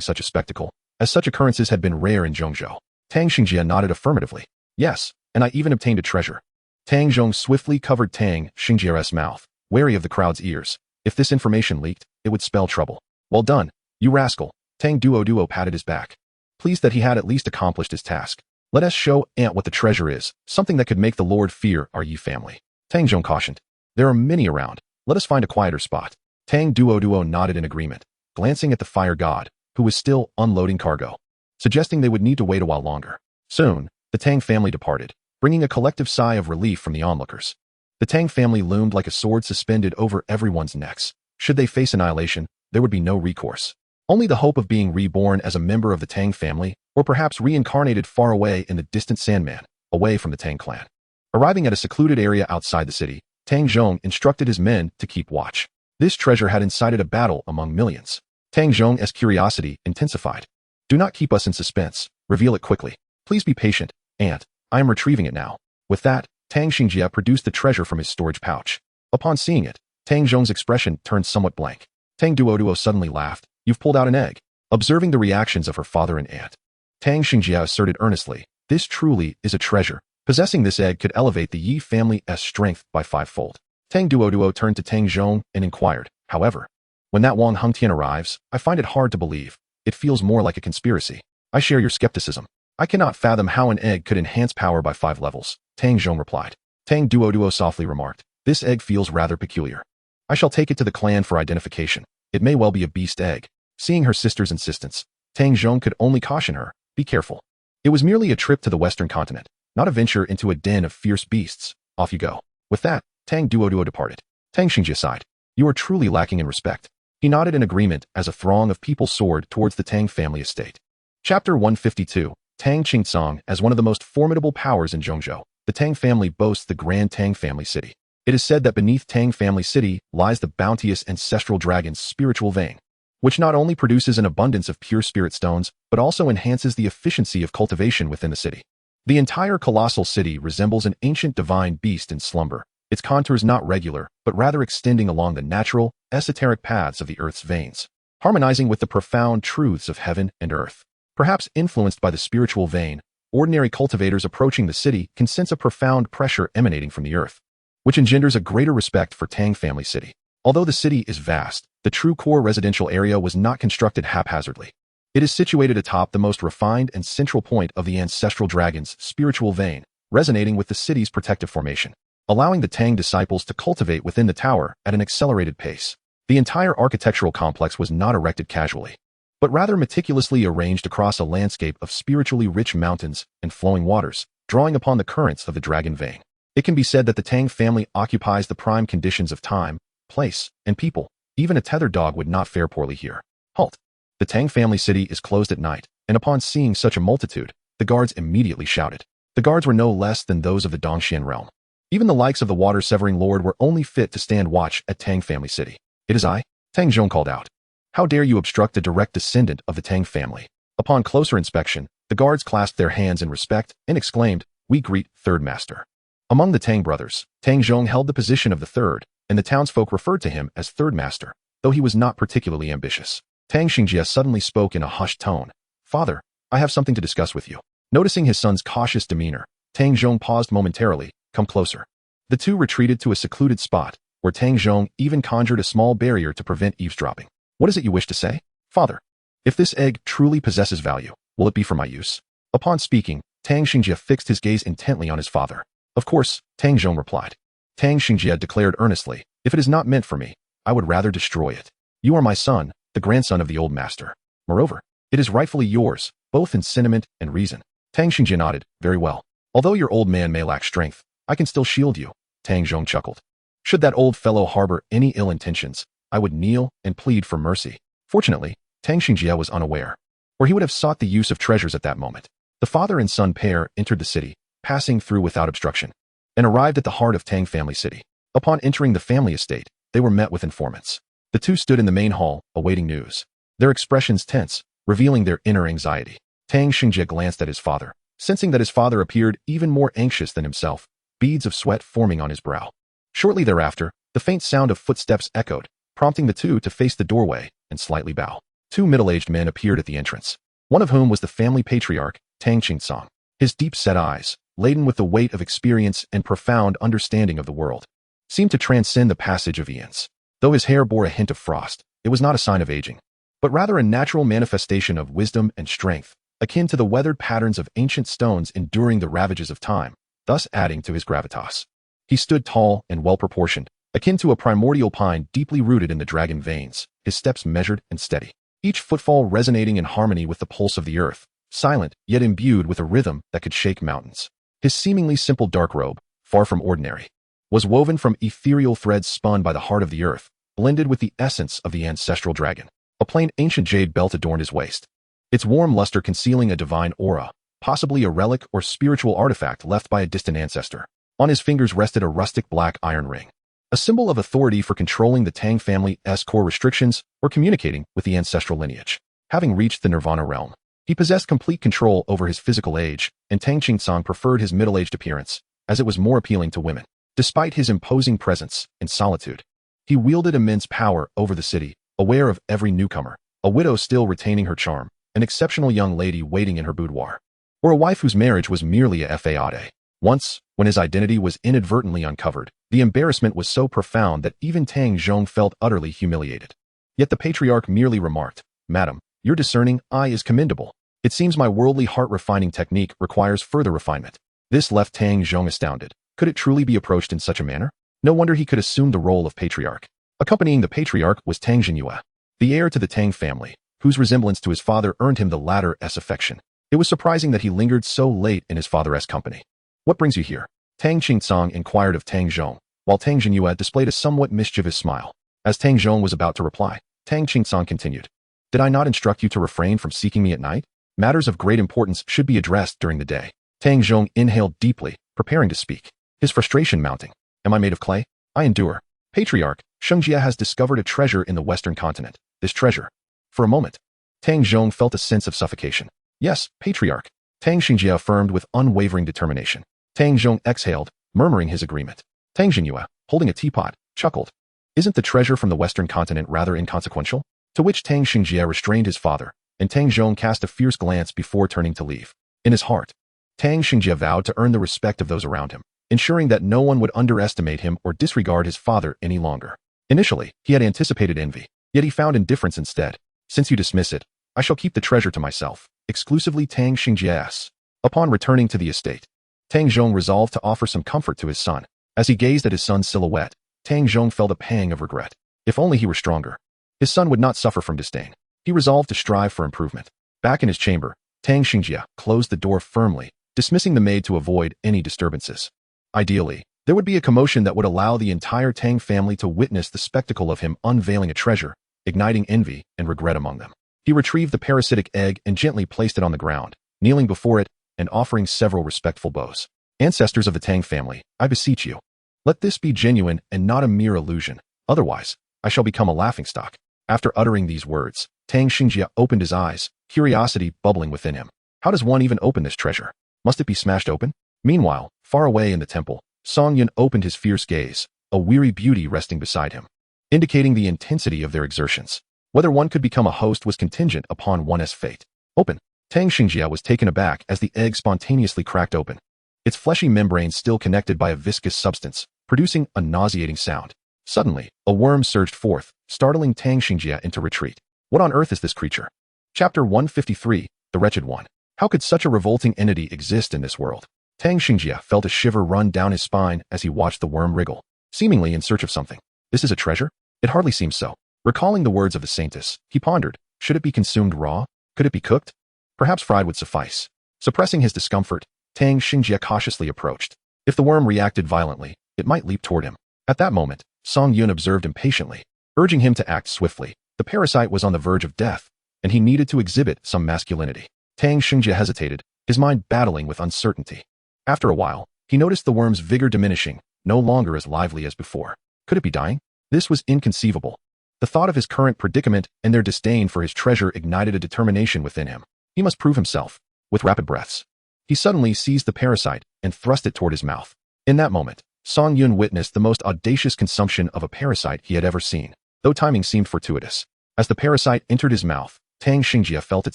S1: such a spectacle, as such occurrences had been rare in Zhongzhou. Tang Xingjie nodded affirmatively. "Yes, and I even obtained a treasure." Tang Zhong swiftly covered Tang Xingjie's mouth, wary of the crowd's ears. If this information leaked, it would spell trouble. "Well done, you rascal." Tang Duo patted his back, pleased that he had at least accomplished his task. "Let us show Aunt what the treasure is, something that could make the Lord fear our Yi family." Tang Zhong cautioned. "There are many around. Let us find a quieter spot." Tang Duo nodded in agreement, glancing at the fire god, who was still unloading cargo, suggesting they would need to wait a while longer. Soon, the Tang family departed, bringing a collective sigh of relief from the onlookers. The Tang family loomed like a sword suspended over everyone's necks. Should they face annihilation, there would be no recourse. Only the hope of being reborn as a member of the Tang family, or perhaps reincarnated far away in the distant Sandman, away from the Tang clan. Arriving at a secluded area outside the city, Tang Zhong instructed his men to keep watch. This treasure had incited a battle among millions. Tang Zhong's curiosity intensified. "Do not keep us in suspense. Reveal it quickly. Please be patient, Aunt. I am retrieving it now." With that, Tang Xingjie produced the treasure from his storage pouch. Upon seeing it, Tang Zhong's expression turned somewhat blank. Tang Duo suddenly laughed. "You've pulled out an egg." Observing the reactions of her father and aunt, Tang Xingjie asserted earnestly, "This truly is a treasure. Possessing this egg could elevate the Yi family's strength by 5-fold. Tang Duo turned to Tang Zhong and inquired, "However, when that Wang Hengtian arrives, I find it hard to believe. It feels more like a conspiracy." "I share your skepticism. I cannot fathom how an egg could enhance power by 5 levels, Tang Zhong replied. Tang Duo softly remarked, "This egg feels rather peculiar. I shall take it to the clan for identification. It may well be a beast egg." Seeing her sister's insistence, Tang Zhong could only caution her, "Be careful. It was merely a trip to the western continent, not a venture into a den of fierce beasts. Off you go." With that, Tang Duo departed. Tang Xingjie sighed. "You are truly lacking in respect." He nodded in agreement as a throng of people soared towards the Tang family estate. Chapter 152. Tang Qingcong. As one of the most formidable powers in Zhongzhou, the Tang family boasts the Grand Tang Family City. It is said that beneath Tang Family City lies the bounteous ancestral dragon's spiritual vein, which not only produces an abundance of pure spirit stones, but also enhances the efficiency of cultivation within the city. The entire colossal city resembles an ancient divine beast in slumber, its contours not regular, but rather extending along the natural, esoteric paths of the earth's veins, harmonizing with the profound truths of heaven and earth. Perhaps influenced by the spiritual vein, ordinary cultivators approaching the city can sense a profound pressure emanating from the earth, which engenders a greater respect for Tang Family City. Although the city is vast, the true core residential area was not constructed haphazardly. It is situated atop the most refined and central point of the ancestral dragon's spiritual vein, resonating with the city's protective formation, allowing the Tang disciples to cultivate within the tower at an accelerated pace. The entire architectural complex was not erected casually, but rather meticulously arranged across a landscape of spiritually rich mountains and flowing waters, drawing upon the currents of the dragon vein. It can be said that the Tang family occupies the prime conditions of time, place, and people. Even a tethered dog would not fare poorly here. Halt! The Tang family city is closed at night, and upon seeing such a multitude, the guards immediately shouted. The guards were no less than those of the Dongxian realm. Even the likes of the water-severing lord were only fit to stand watch at Tang family city. "It is I," Tang Zhong called out. "How dare you obstruct a direct descendant of the Tang family?" Upon closer inspection, the guards clasped their hands in respect and exclaimed, "We greet Third Master." Among the Tang brothers, Tang Zhong held the position of the third, and the townsfolk referred to him as Third Master, though he was not particularly ambitious. Tang Xingjie suddenly spoke in a hushed tone. "Father, I have something to discuss with you." Noticing his son's cautious demeanor, Tang Zhong paused momentarily. "Come closer." The two retreated to a secluded spot, where Tang Zhong even conjured a small barrier to prevent eavesdropping. "What is it you wish to say, father? If this egg truly possesses value, will it be for my use?" Upon speaking, Tang Xingjie fixed his gaze intently on his father. "Of course," Tang Zhong replied. Tang Xingjie declared earnestly, "If it is not meant for me, I would rather destroy it. You are my son, the grandson of the old master. Moreover, it is rightfully yours, both in sentiment and reason." Tang Xingjie nodded, "Very well. Although your old man may lack strength, I can still shield you." Tang Zhong chuckled. "Should that old fellow harbor any ill intentions, I would kneel and plead for mercy." Fortunately, Tang Xingjie was unaware, or he would have sought the use of treasures at that moment. The father and son pair entered the city, passing through without obstruction, and arrived at the heart of Tang Family City. Upon entering the family estate, they were met with informants. The two stood in the main hall, awaiting news, their expressions tense, revealing their inner anxiety. Tang Xingjie glanced at his father, Sensing that his father appeared even more anxious than himself, beads of sweat forming on his brow. Shortly thereafter, the faint sound of footsteps echoed, prompting the two to face the doorway and slightly bow. Two middle-aged men appeared at the entrance, one of whom was the family patriarch, Tang Qingsong. His deep-set eyes, laden with the weight of experience and profound understanding of the world, seemed to transcend the passage of eons. Though his hair bore a hint of frost, it was not a sign of aging, but rather a natural manifestation of wisdom and strength, akin to the weathered patterns of ancient stones enduring the ravages of time, thus adding to his gravitas. He stood tall and well-proportioned, akin to a primordial pine deeply rooted in the dragon veins, his steps measured and steady, each footfall resonating in harmony with the pulse of the earth, silent yet imbued with a rhythm that could shake mountains. His seemingly simple dark robe, far from ordinary, was woven from ethereal threads spun by the heart of the earth, blended with the essence of the ancestral dragon. A plain ancient jade belt adorned his waist, its warm luster concealing a divine aura, possibly a relic or spiritual artifact left by a distant ancestor. On his fingers rested a rustic black iron ring, a symbol of authority for controlling the Tang family's core restrictions or communicating with the ancestral lineage. Having reached the Nirvana realm, he possessed complete control over his physical age, and Tang Qingsong preferred his middle-aged appearance, as it was more appealing to women. Despite his imposing presence and solitude, he wielded immense power over the city, aware of every newcomer, a widow still retaining her charm, an exceptional young lady waiting in her boudoir, or a wife whose marriage was merely a fade. Once, when his identity was inadvertently uncovered, the embarrassment was so profound that even Tang Zhong felt utterly humiliated. Yet the patriarch merely remarked, "Madam, your discerning eye is commendable. It seems my worldly heart-refining technique requires further refinement." This left Tang Zhong astounded. Could it truly be approached in such a manner? No wonder he could assume the role of patriarch. Accompanying the patriarch was Tang Zhenyue, the heir to the Tang family, whose resemblance to his father earned him the latter's affection. It was surprising that he lingered so late in his father's company. "What brings you here?" Tang Qingsong inquired of Tang Zhong, while Tang Zhenyue displayed a somewhat mischievous smile. As Tang Zhong was about to reply, Tang Qingsong continued, "Did I not instruct you to refrain from seeking me at night? Matters of great importance should be addressed during the day." Tang Zhong inhaled deeply, preparing to speak, his frustration mounting. "Am I made of clay? I endure. Patriarch, Shungjia has discovered a treasure in the western continent. This treasure." For a moment, Tang Zhong felt a sense of suffocation. "Yes, Patriarch," Tang Xingjia affirmed with unwavering determination. Tang Zhong exhaled, murmuring his agreement. Tang Zhenyue, holding a teapot, chuckled. "Isn't the treasure from the western continent rather inconsequential?" To which Tang Xingjia restrained his father, and Tang Zhong cast a fierce glance before turning to leave. In his heart, Tang Xingjia vowed to earn the respect of those around him, ensuring that no one would underestimate him or disregard his father any longer. Initially, he had anticipated envy, yet he found indifference instead. "Since you dismiss it, I shall keep the treasure to myself," exclusively Tang Xingjia. Upon returning to the estate, Tang Zhong resolved to offer some comfort to his son. As he gazed at his son's silhouette, Tang Zhong felt a pang of regret. If only he were stronger, his son would not suffer from disdain. He resolved to strive for improvement. Back in his chamber, Tang Xingjia closed the door firmly, dismissing the maid to avoid any disturbances. Ideally, there would be a commotion that would allow the entire Tang family to witness the spectacle of him unveiling a treasure, igniting envy and regret among them. He retrieved the parasitic egg and gently placed it on the ground, kneeling before it and offering several respectful bows. "Ancestors of the Tang family, I beseech you, let this be genuine and not a mere illusion. Otherwise, I shall become a laughingstock." After uttering these words, Tang Xingjia opened his eyes, curiosity bubbling within him. How does one even open this treasure? Must it be smashed open? Meanwhile, far away in the temple, Song Yun opened his fierce gaze, a weary beauty resting beside him, indicating the intensity of their exertions. Whether one could become a host was contingent upon one's fate. "Open." Tang Xingjia was taken aback as the egg spontaneously cracked open, its fleshy membrane still connected by a viscous substance, producing a nauseating sound. Suddenly, a worm surged forth, startling Tang Xingjia into retreat. What on earth is this creature? Chapter 153, The Wretched One. How could such a revolting entity exist in this world? Tang Xingjia felt a shiver run down his spine as he watched the worm wriggle, seemingly in search of something. This is a treasure? It hardly seems so. Recalling the words of the saintess, he pondered, should it be consumed raw? Could it be cooked? Perhaps fried would suffice. Suppressing his discomfort, Tang Xingjia cautiously approached. If the worm reacted violently, it might leap toward him. At that moment, Song Yun observed impatiently, urging him to act swiftly. The parasite was on the verge of death, and he needed to exhibit some masculinity. Tang Xingjia hesitated, his mind battling with uncertainty. After a while, he noticed the worm's vigor diminishing, no longer as lively as before. Could it be dying? This was inconceivable. The thought of his current predicament and their disdain for his treasure ignited a determination within him. He must prove himself. With rapid breaths, He suddenly seized the parasite and thrust it toward his mouth. In that moment, Song Yun witnessed the most audacious consumption of a parasite he had ever seen, though timing seemed fortuitous. As the parasite entered his mouth, Tang Xingjie felt it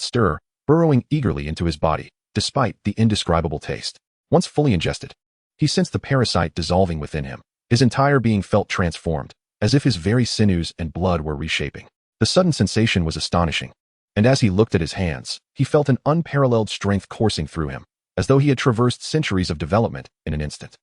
S1: stir, burrowing eagerly into his body, despite the indescribable taste. Once fully ingested, he sensed the parasite dissolving within him. His entire being felt transformed, as if his very sinews and blood were reshaping. The sudden sensation was astonishing, and as he looked at his hands, he felt an unparalleled strength coursing through him, as though he had traversed centuries of development in an instant.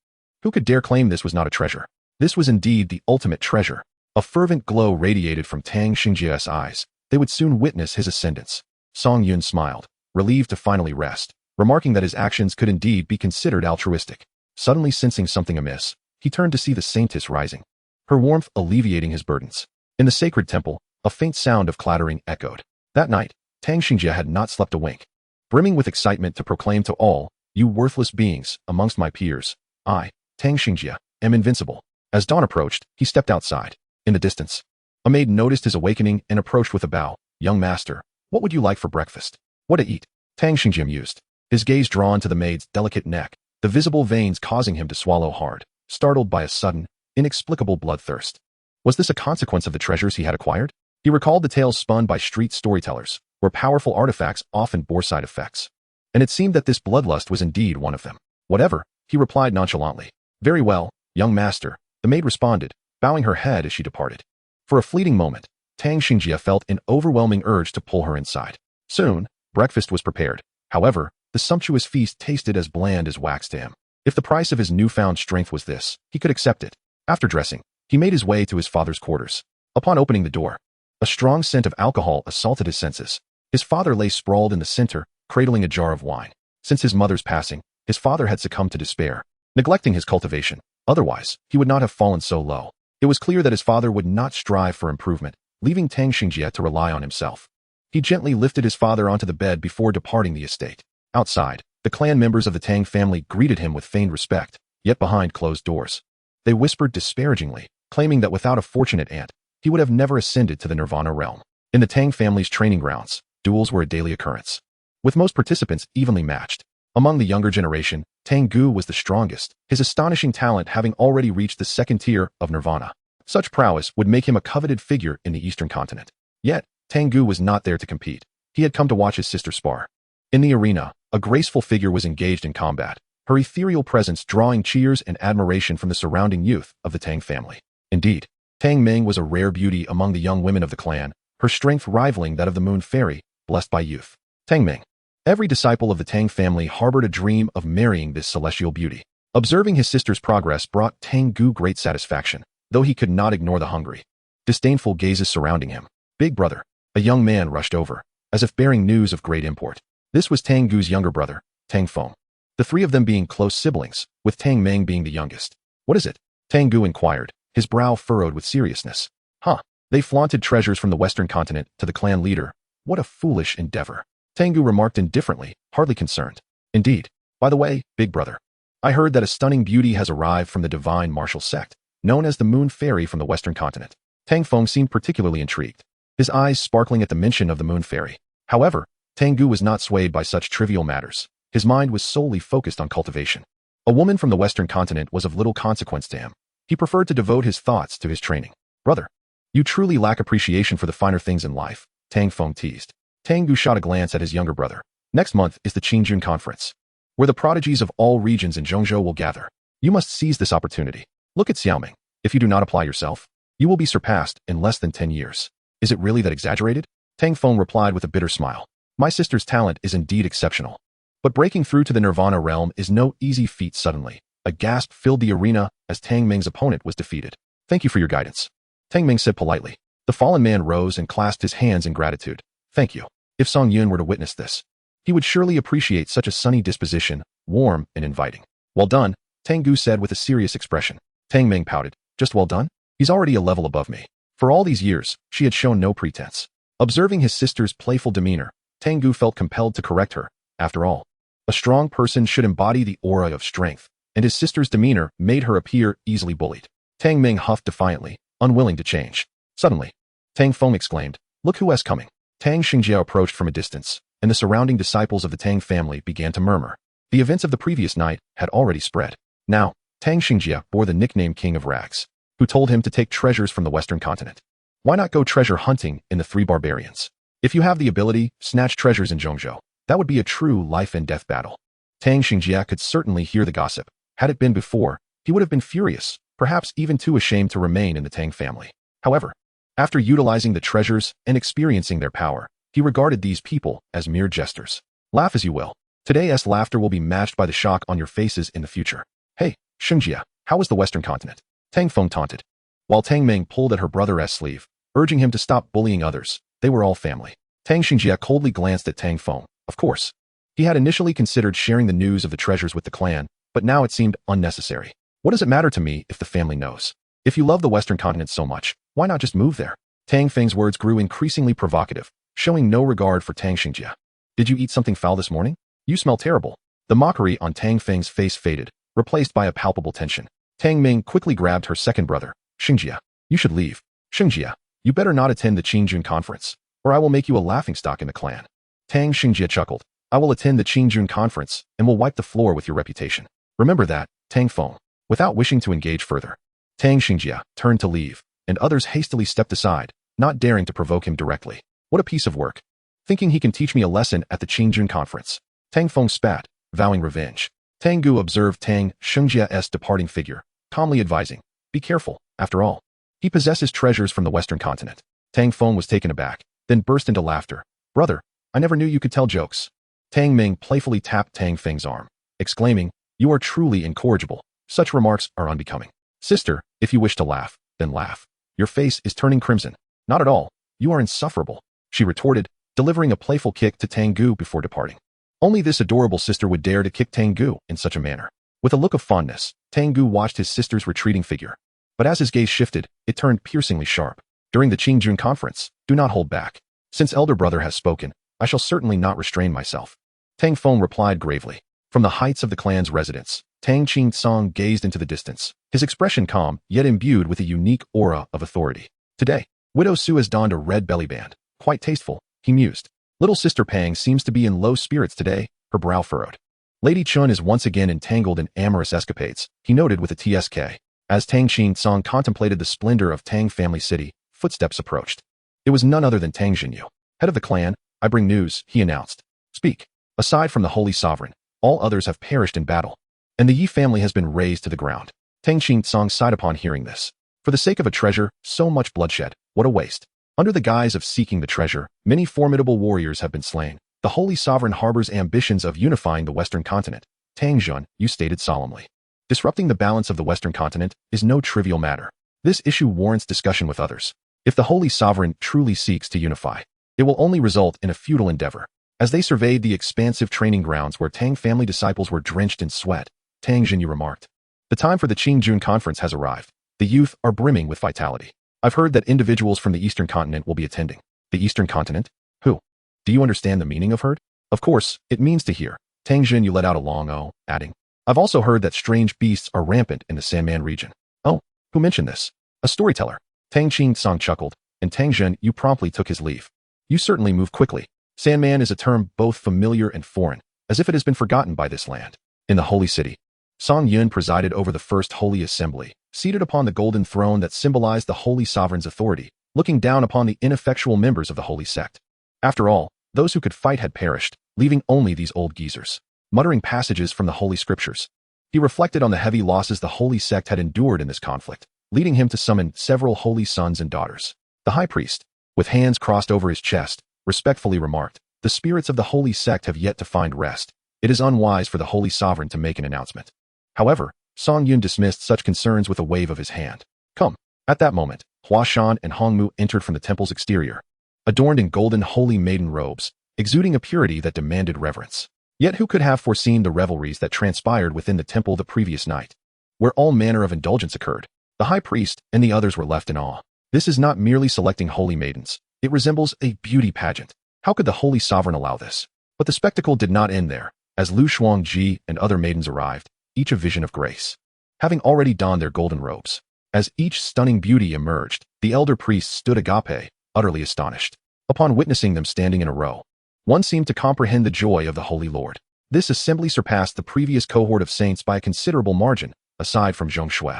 S1: Who could dare claim this was not a treasure? This was indeed the ultimate treasure. A fervent glow radiated from Tang Xingjie's eyes. They would soon witness his ascendance. Song Yun smiled, relieved to finally rest, remarking that his actions could indeed be considered altruistic. Suddenly sensing something amiss, he turned to see the saintess rising, her warmth alleviating his burdens. In the sacred temple, a faint sound of clattering echoed. That night, Tang Xingjie had not slept a wink. Brimming with excitement to proclaim to all, "You worthless beings, amongst my peers, I, Tang Xingjie, am invincible." As dawn approached, he stepped outside. In the distance, a maid noticed his awakening and approached with a bow. "Young master, what would you like for breakfast?" "What to eat?" Tang Xingjie mused, his gaze drawn to the maid's delicate neck, the visible veins causing him to swallow hard, startled by a sudden, inexplicable bloodthirst. Was this a consequence of the treasures he had acquired? He recalled the tales spun by street storytellers, where powerful artifacts often bore side effects. And it seemed that this bloodlust was indeed one of them. "Whatever," he replied nonchalantly. "Very well, young master," the maid responded, bowing her head as she departed. For a fleeting moment, Tang Xingjie felt an overwhelming urge to pull her inside. Soon, breakfast was prepared. However, the sumptuous feast tasted as bland as wax to him. If the price of his newfound strength was this, he could accept it. After dressing, he made his way to his father's quarters. Upon opening the door, a strong scent of alcohol assaulted his senses. His father lay sprawled in the center, cradling a jar of wine. Since his mother's passing, his father had succumbed to despair, neglecting his cultivation. Otherwise, he would not have fallen so low. It was clear that his father would not strive for improvement, leaving Tang Xingjie to rely on himself. He gently lifted his father onto the bed before departing the estate. Outside, the clan members of the Tang family greeted him with feigned respect, yet behind closed doors. They whispered disparagingly, claiming that without a fortunate aunt, he would have never ascended to the Nirvana realm. In the Tang family's training grounds, duels were a daily occurrence, with most participants evenly matched. Among the younger generation, Tang Gu was the strongest, his astonishing talent having already reached the second tier of Nirvana. Such prowess would make him a coveted figure in the Eastern continent. Yet, Tang Gu was not there to compete. He had come to watch his sister spar. In the arena, a graceful figure was engaged in combat, her ethereal presence drawing cheers and admiration from the surrounding youth of the Tang family. Indeed, Tang Meng was a rare beauty among the young women of the clan, her strength rivaling that of the moon fairy, blessed by youth. Tang Meng. Every disciple of the Tang family harbored a dream of marrying this celestial beauty. Observing his sister's progress brought Tang Gu great satisfaction, though he could not ignore the hungry, disdainful gazes surrounding him. "Big brother," a young man rushed over, as if bearing news of great import. This was Tang Gu's younger brother, Tang Feng. The three of them being close siblings, with Tang Meng being the youngest. "What is it?" Tang Gu inquired, his brow furrowed with seriousness. "Huh, they flaunted treasures from the Western continent to the clan leader. What a foolish endeavor." Tang Gu remarked indifferently, hardly concerned. "Indeed. By the way, big brother, I heard that a stunning beauty has arrived from the divine martial sect, known as the Moon Fairy from the Western continent." Tang Feng seemed particularly intrigued, his eyes sparkling at the mention of the Moon Fairy. However, Tang Gu was not swayed by such trivial matters. His mind was solely focused on cultivation. A woman from the Western continent was of little consequence to him. He preferred to devote his thoughts to his training. "Brother, you truly lack appreciation for the finer things in life," Tang Feng teased. Tang Gu shot a glance at his younger brother. "Next month is the Qingjun Conference, where the prodigies of all regions in Zhongzhou will gather. You must seize this opportunity. Look at Xiaoming. If you do not apply yourself, you will be surpassed in less than 10 years. Is it really that exaggerated?" Tang Feng replied with a bitter smile. "My sister's talent is indeed exceptional. But breaking through to the Nirvana realm is no easy feat." Suddenly, a gasp filled the arena as Tang Meng's opponent was defeated. "Thank you for your guidance," Tang Meng said politely. The fallen man rose and clasped his hands in gratitude. "Thank you." If Song Yun were to witness this, he would surely appreciate such a sunny disposition, warm and inviting. "Well done," Tang Gu said with a serious expression. Tang Meng pouted. "Just well done? He's already a level above me." For all these years, she had shown no pretense. Observing his sister's playful demeanor, Tang Gu felt compelled to correct her. After all, a strong person should embody the aura of strength, and his sister's demeanor made her appear easily bullied. Tang Meng huffed defiantly, unwilling to change. Suddenly, Tang Feng exclaimed, "Look who is coming." Tang Xingjie approached from a distance, and the surrounding disciples of the Tang family began to murmur. The events of the previous night had already spread. Now, Tang Xingjia bore the nickname King of Rags, who told him to take treasures from the Western continent. Why not go treasure hunting in the Three Barbarians? If you have the ability, snatch treasures in Zhongzhou. That would be a true life and death battle. Tang Xingjia could certainly hear the gossip. Had it been before, he would have been furious, perhaps even too ashamed to remain in the Tang family. However, after utilizing the treasures and experiencing their power, he regarded these people as mere jesters. Laugh as you will. Today's laughter will be matched by the shock on your faces in the future. Hey, Xingjia, how was the Western continent? Tang Feng taunted. While Tang Ming pulled at her brother's sleeve, urging him to stop bullying others, they were all family. Tang Xingjia coldly glanced at Tang Feng. Of course. He had initially considered sharing the news of the treasures with the clan, but now it seemed unnecessary. What does it matter to me if the family knows? If you love the Western continent so much, why not just move there? Tang Feng's words grew increasingly provocative, showing no regard for Tang Xingjia. Did you eat something foul this morning? You smell terrible. The mockery on Tang Feng's face faded, replaced by a palpable tension. Tang Ming quickly grabbed her second brother. Xingjia, you should leave. Xingjia, you better not attend the Qingjun conference, or I will make you a laughingstock in the clan. Tang Xingjia chuckled. I will attend the Qingjun conference and will wipe the floor with your reputation. Remember that, Tang Feng. Without wishing to engage further, Tang Xingjia turned to leave, and others hastily stepped aside, not daring to provoke him directly. What a piece of work. Thinking he can teach me a lesson at the Qingjun conference. Tang Feng spat, vowing revenge. Tang Gu observed Tang Xingjia's departing figure, calmly advising, be careful, after all. He possesses treasures from the Western continent. Tang Feng was taken aback, then burst into laughter. Brother, I never knew you could tell jokes. Tang Ming playfully tapped Tang Feng's arm, exclaiming, you are truly incorrigible. Such remarks are unbecoming. Sister, if you wish to laugh, then laugh. Your face is turning crimson. Not at all. You are insufferable, she retorted, delivering a playful kick to Tang Gu before departing. Only this adorable sister would dare to kick Tang Gu in such a manner. With a look of fondness, Tang Gu watched his sister's retreating figure. But as his gaze shifted, it turned piercingly sharp. During the Qingjun conference, do not hold back. Since elder brother has spoken, I shall certainly not restrain myself. Tang Feng replied gravely. From the heights of the clan's residence, Tang Qing Song gazed into the distance, his expression calm, yet imbued with a unique aura of authority. Today, Widow Su has donned a red belly band. Quite tasteful, he mused. Little sister Pang seems to be in low spirits today, her brow furrowed. Lady Chun is once again entangled in amorous escapades, he noted with a TSK. As Tang Qing Song contemplated the splendor of Tang family city, footsteps approached. It was none other than Tang Xinyu. Head of the clan, I bring news, he announced. Speak. Aside from the Holy Sovereign, all others have perished in battle, and the Yi family has been razed to the ground. Tang Qing Song sighed upon hearing this. For the sake of a treasure, so much bloodshed, what a waste. Under the guise of seeking the treasure, many formidable warriors have been slain. The Holy Sovereign harbors ambitions of unifying the Western continent. Tang Jun, you stated solemnly. Disrupting the balance of the Western continent is no trivial matter. This issue warrants discussion with others. If the Holy Sovereign truly seeks to unify, it will only result in a futile endeavor. As they surveyed the expansive training grounds where Tang family disciples were drenched in sweat, Tang Xinyu remarked, the time for the Qingjun conference has arrived. The youth are brimming with vitality. I've heard that individuals from the Eastern continent will be attending. The Eastern continent? Who? Do you understand the meaning of heard? Of course, it means to hear. Tang Xinyu let out a long oh, adding, I've also heard that strange beasts are rampant in the Sandman region. Oh, who mentioned this? A storyteller. Tang Qing Song chuckled, and Tang Xinyu promptly took his leave. You certainly move quickly. Sandman is a term both familiar and foreign, as if it has been forgotten by this land. In the Holy City, Song Yun presided over the first Holy Assembly, seated upon the golden throne that symbolized the Holy Sovereign's authority, looking down upon the ineffectual members of the Holy Sect. After all, those who could fight had perished, leaving only these old geezers, muttering passages from the Holy Scriptures. He reflected on the heavy losses the Holy Sect had endured in this conflict, leading him to summon several holy sons and daughters. The high priest, with hands crossed over his chest, respectfully remarked, the spirits of the Holy Sect have yet to find rest. It is unwise for the Holy Sovereign to make an announcement. However, Song Yun dismissed such concerns with a wave of his hand. Come. At that moment, Hua Shan and Hong Mu entered from the temple's exterior, adorned in golden holy maiden robes, exuding a purity that demanded reverence. Yet who could have foreseen the revelries that transpired within the temple the previous night, where all manner of indulgence occurred? The high priest and the others were left in awe. This is not merely selecting holy maidens. It resembles a beauty pageant. How could the Holy Sovereign allow this? But the spectacle did not end there. As Lu Shuangji and other maidens arrived, each a vision of grace, having already donned their golden robes. As each stunning beauty emerged, the elder priest stood agape, utterly astonished. Upon witnessing them standing in a row, one seemed to comprehend the joy of the Holy Lord. This assembly surpassed the previous cohort of saints by a considerable margin, aside from Zhong Shui.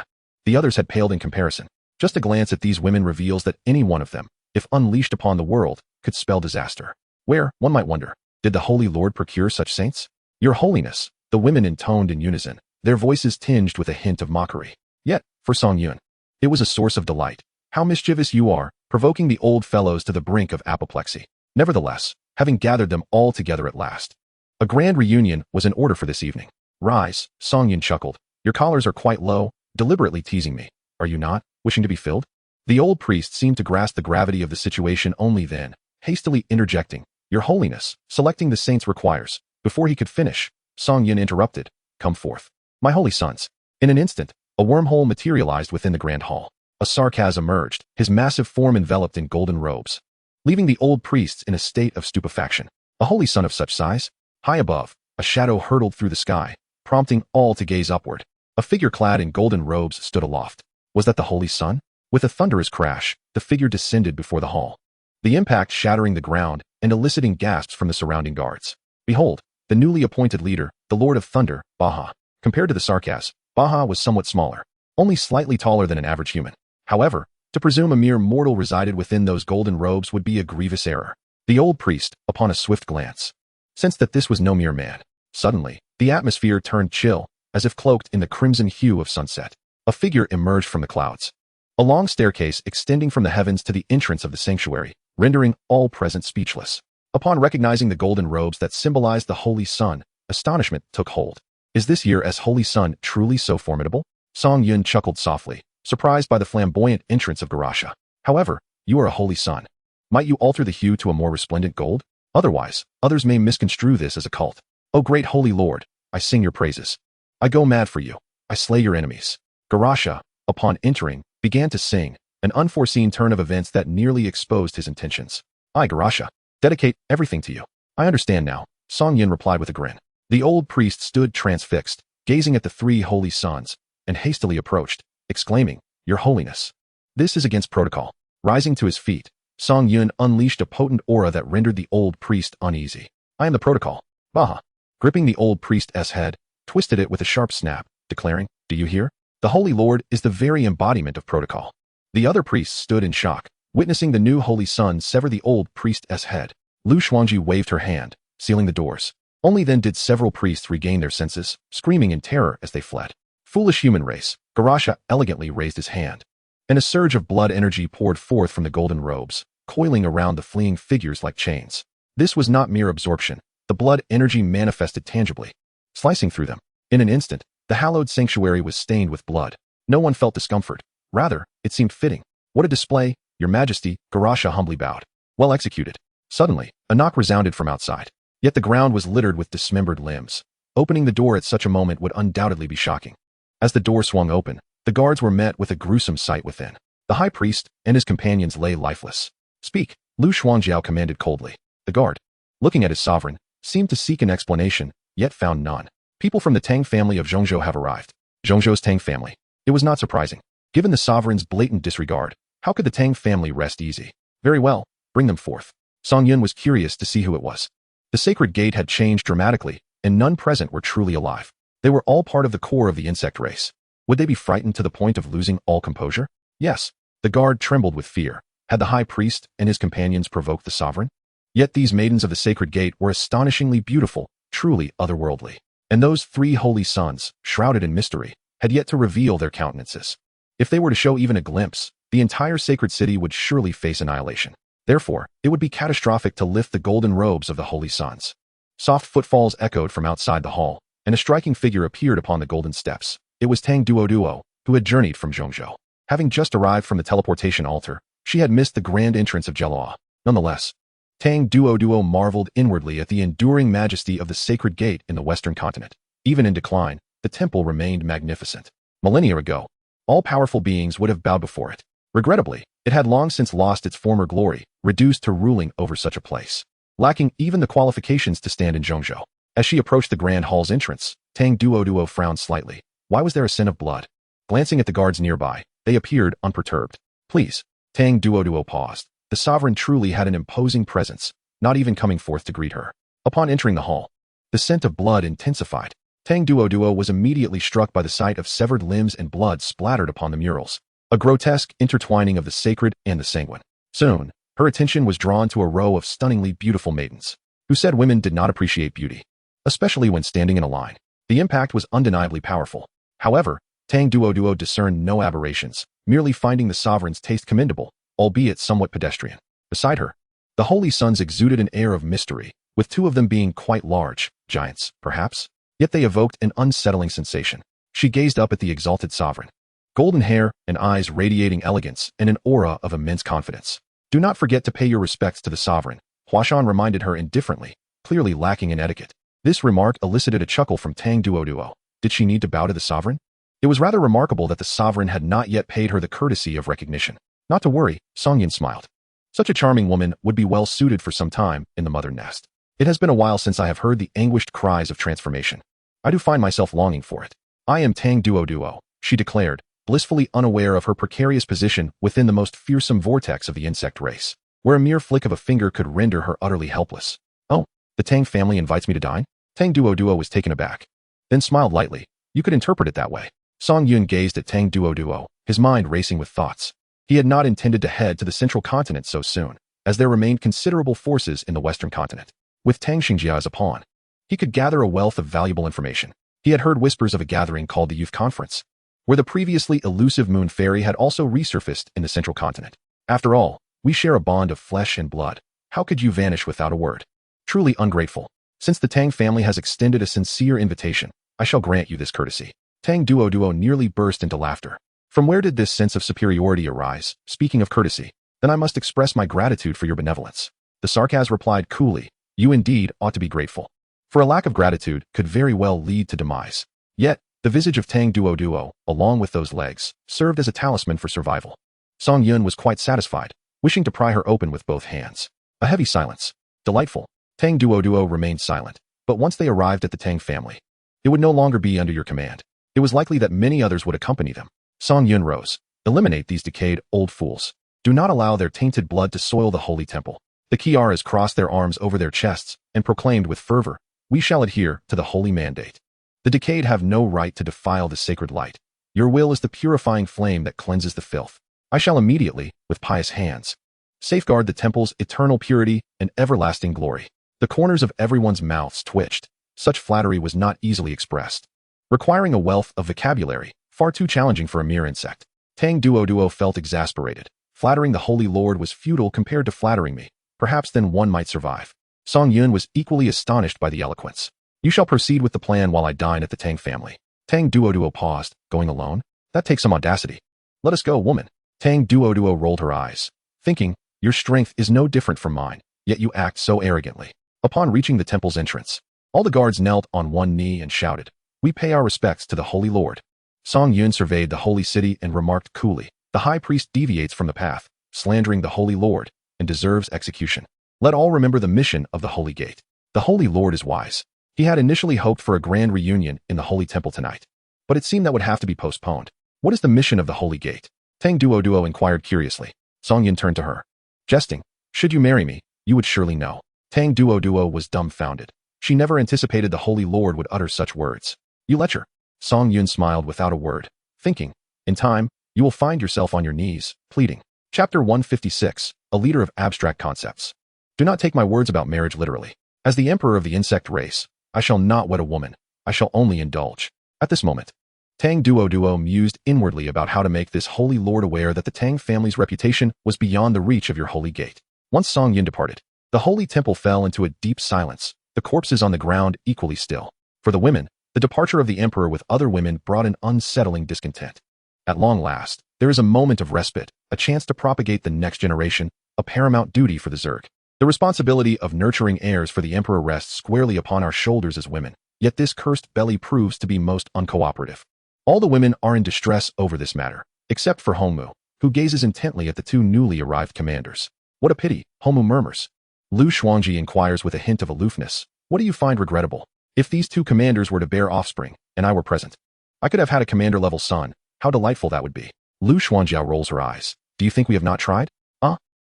S1: The others had paled in comparison. Just a glance at these women reveals that any one of them, if unleashed upon the world, could spell disaster. Where, one might wonder, did the Holy Lord procure such saints? Your Holiness, the women intoned in unison, their voices tinged with a hint of mockery. Yet, for Song Yun, it was a source of delight. How mischievous you are, provoking the old fellows to the brink of apoplexy. Nevertheless, having gathered them all together at last, a grand reunion was in order for this evening. Rise, Song Yun chuckled. Your collars are quite low, deliberately teasing me. Are you not, wishing to be filled? The old priest seemed to grasp the gravity of the situation only then, hastily interjecting, Your Holiness, selecting the saints requires. Before he could finish, Song Yun interrupted, Come forth. My holy sons. In an instant, a wormhole materialized within the grand hall. A sarcasm emerged, his massive form enveloped in golden robes, leaving the old priests in a state of stupefaction. A holy son of such size? High above, a shadow hurtled through the sky, prompting all to gaze upward. A figure clad in golden robes stood aloft. Was that the holy son? With a thunderous crash, the figure descended before the hall, the impact shattering the ground and eliciting gasps from the surrounding guards. Behold, the newly appointed leader, the Lord of Thunder, Baha. Compared to the sarcasm, Baha was somewhat smaller, only slightly taller than an average human. However, to presume a mere mortal resided within those golden robes would be a grievous error. The old priest, upon a swift glance, sensed that this was no mere man. Suddenly, the atmosphere turned chill, as if cloaked in the crimson hue of sunset. A figure emerged from the clouds. A long staircase extending from the heavens to the entrance of the sanctuary, rendering all present speechless. Upon recognizing the golden robes that symbolized the Holy Sun, astonishment took hold. Is this year's Holy Sun truly so formidable? Song Yun chuckled softly, surprised by the flamboyant entrance of Garasha. However, you are a holy sun. Might you alter the hue to a more resplendent gold? Otherwise, others may misconstrue this as a cult. O great holy Lord, I sing your praises. I go mad for you. I slay your enemies. Garasha, upon entering, began to sing, an unforeseen turn of events that nearly exposed his intentions. I, Garasha, dedicate everything to you. I understand now, Song Yin replied with a grin. The old priest stood transfixed, gazing at the three holy sons, and hastily approached, exclaiming, Your Holiness. This is against protocol. Rising to his feet, Song Yun unleashed a potent aura that rendered the old priest uneasy. I am the protocol. Baha. Gripping the old priest's head, twisted it with a sharp snap, declaring, Do you hear? The Holy Lord is the very embodiment of protocol. The other priests stood in shock, witnessing the new holy sun sever the old priest's head. Lu Shuangji waved her hand, sealing the doors. Only then did several priests regain their senses, screaming in terror as they fled. Foolish human race, Garasha elegantly raised his hand, and a surge of blood energy poured forth from the golden robes, coiling around the fleeing figures like chains. This was not mere absorption. The blood energy manifested tangibly, slicing through them. In an instant, the hallowed sanctuary was stained with blood. No one felt discomfort. Rather, it seemed fitting. What a display, Your Majesty, Garasha humbly bowed. Well executed. Suddenly, a knock resounded from outside. Yet the ground was littered with dismembered limbs. Opening the door at such a moment would undoubtedly be shocking. As the door swung open, the guards were met with a gruesome sight within. The high priest and his companions lay lifeless. Speak, Lu Shuangjiao commanded coldly. The guard, looking at his sovereign, seemed to seek an explanation, yet found none. People from the Tang family of Zhongzhou have arrived. Zhongzhou's Tang family. It was not surprising. Given the sovereign's blatant disregard, how could the Tang family rest easy? Very well, bring them forth. Song Yun was curious to see who it was. The sacred gate had changed dramatically, and none present were truly alive. They were all part of the core of the insect race. Would they be frightened to the point of losing all composure? Yes. The guard trembled with fear. Had the high priest and his companions provoked the sovereign? Yet these maidens of the sacred gate were astonishingly beautiful, truly otherworldly. And those three holy sons, shrouded in mystery, had yet to reveal their countenances. If they were to show even a glimpse, the entire sacred city would surely face annihilation. Therefore, it would be catastrophic to lift the golden robes of the holy sons. Soft footfalls echoed from outside the hall, and a striking figure appeared upon the golden steps. It was Tang Duo, who had journeyed from Zhongzhou. Having just arrived from the teleportation altar, she had missed the grand entrance of Jelua. Nonetheless, Tang Duo marveled inwardly at the enduring majesty of the sacred gate in the western continent. Even in decline, the temple remained magnificent. Millennia ago, all powerful beings would have bowed before it. Regrettably, it had long since lost its former glory, reduced to ruling over such a place, lacking even the qualifications to stand in Zhongzhou. As she approached the grand hall's entrance, Tang Duo frowned slightly. Why was there a scent of blood? Glancing at the guards nearby, they appeared unperturbed. Please. Tang Duo paused. The sovereign truly had an imposing presence, not even coming forth to greet her. Upon entering the hall, The scent of blood intensified. Tang Duo was immediately struck by the sight of severed limbs and blood splattered upon the murals, a grotesque intertwining of the sacred and the sanguine. Soon, her attention was drawn to a row of stunningly beautiful maidens, who said women did not appreciate beauty, especially when standing in a line. The impact was undeniably powerful. However, Tang Duo discerned no aberrations, merely finding the sovereign's taste commendable, albeit somewhat pedestrian. Beside her, the holy sons exuded an air of mystery, with two of them being quite large, giants, perhaps? Yet they evoked an unsettling sensation. She gazed up at the exalted sovereign. Golden hair and eyes radiating elegance and an aura of immense confidence. Do not forget to pay your respects to the sovereign, Huashan reminded her indifferently, clearly lacking in etiquette. This remark elicited a chuckle from Tang Duo. Did she need to bow to the sovereign? It was rather remarkable that the sovereign had not yet paid her the courtesy of recognition. Not to worry, Songyin smiled. Such a charming woman would be well suited for some time in the mother nest. It has been a while since I have heard the anguished cries of transformation. I do find myself longing for it. I am Tang Duo, she declared, blissfully unaware of her precarious position within the most fearsome vortex of the insect race, where a mere flick of a finger could render her utterly helpless. Oh, the Tang family invites me to dine? Tang Duo was taken aback, then smiled lightly. You could interpret it that way. Song Yun gazed at Tang Duo, his mind racing with thoughts. He had not intended to head to the central continent so soon, as there remained considerable forces in the western continent. With Tang Xingjia as a pawn, he could gather a wealth of valuable information. He had heard whispers of a gathering called the Youth Conference, where the previously elusive Moon Fairy had also resurfaced in the central continent. After all, we share a bond of flesh and blood. How could you vanish without a word? Truly ungrateful. Since the Tang family has extended a sincere invitation, I shall grant you this courtesy. Tang Duo nearly burst into laughter. From where did this sense of superiority arise? Speaking of courtesy, then I must express my gratitude for your benevolence. The sarcasm replied coolly, you indeed ought to be grateful. For a lack of gratitude could very well lead to demise. Yet, the visage of Tang Duo, along with those legs, served as a talisman for survival. Song Yun was quite satisfied, wishing to pry her open with both hands. A heavy silence. Delightful. Tang Duo remained silent, but once they arrived at the Tang family, it would no longer be under your command. It was likely that many others would accompany them. Song Yun rose. Eliminate these decayed, old fools. Do not allow their tainted blood to soil the holy temple. The Kiaras crossed their arms over their chests and proclaimed with fervor, we shall adhere to the holy mandate. The decayed have no right to defile the sacred light. Your will is the purifying flame that cleanses the filth. I shall immediately, with pious hands, safeguard the temple's eternal purity and everlasting glory. The corners of everyone's mouths twitched. Such flattery was not easily expressed, requiring a wealth of vocabulary, far too challenging for a mere insect. Tang Duo felt exasperated. Flattering the Holy Lord was futile compared to flattering me. Perhaps then one might survive. Song Yun was equally astonished by the eloquence. You shall proceed with the plan while I dine at the Tang family. Tang Duo paused. Going alone? That takes some audacity. Let us go, woman. Tang Duo rolled her eyes, thinking, your strength is no different from mine, yet you act so arrogantly. Upon reaching the temple's entrance, all the guards knelt on one knee and shouted, we pay our respects to the Holy Lord. Song Yun surveyed the holy city and remarked coolly, the high priest deviates from the path, slandering the Holy Lord, and deserves execution. Let all remember the mission of the Holy Gate. The Holy Lord is wise. He had initially hoped for a grand reunion in the Holy Temple tonight, but it seemed that would have to be postponed. What is the mission of the Holy Gate? Tang Duo inquired curiously. Song Yun turned to her. Jesting. Should you marry me, you would surely know. Tang Duo was dumbfounded. She never anticipated the Holy Lord would utter such words. You lecher. Song Yun smiled without a word, thinking, in time, you will find yourself on your knees, pleading. Chapter 156, A Leader of Abstract Concepts. Do not take my words about marriage literally. As the emperor of the insect race, I shall not wed a woman. I shall only indulge. At this moment, Tang Duo mused inwardly about how to make this Holy Lord aware that the Tang family's reputation was beyond the reach of your Holy Gate. Once Song Yun departed, the Holy Temple fell into a deep silence, the corpses on the ground equally still. For the women, the departure of the emperor with other women brought an unsettling discontent. At long last, there is a moment of respite, a chance to propagate the next generation, a paramount duty for the Zerg. The responsibility of nurturing heirs for the emperor rests squarely upon our shoulders as women, yet this cursed belly proves to be most uncooperative. All the women are in distress over this matter, except for Hongmu, who gazes intently at the two newly arrived commanders. What a pity, Hongmu murmurs. Lu Shuangji inquires with a hint of aloofness. What do you find regrettable? If these two commanders were to bear offspring, and I were present, I could have had a commander-level son. How delightful that would be. Lu Shuangjiao rolls her eyes. Do you think we have not tried?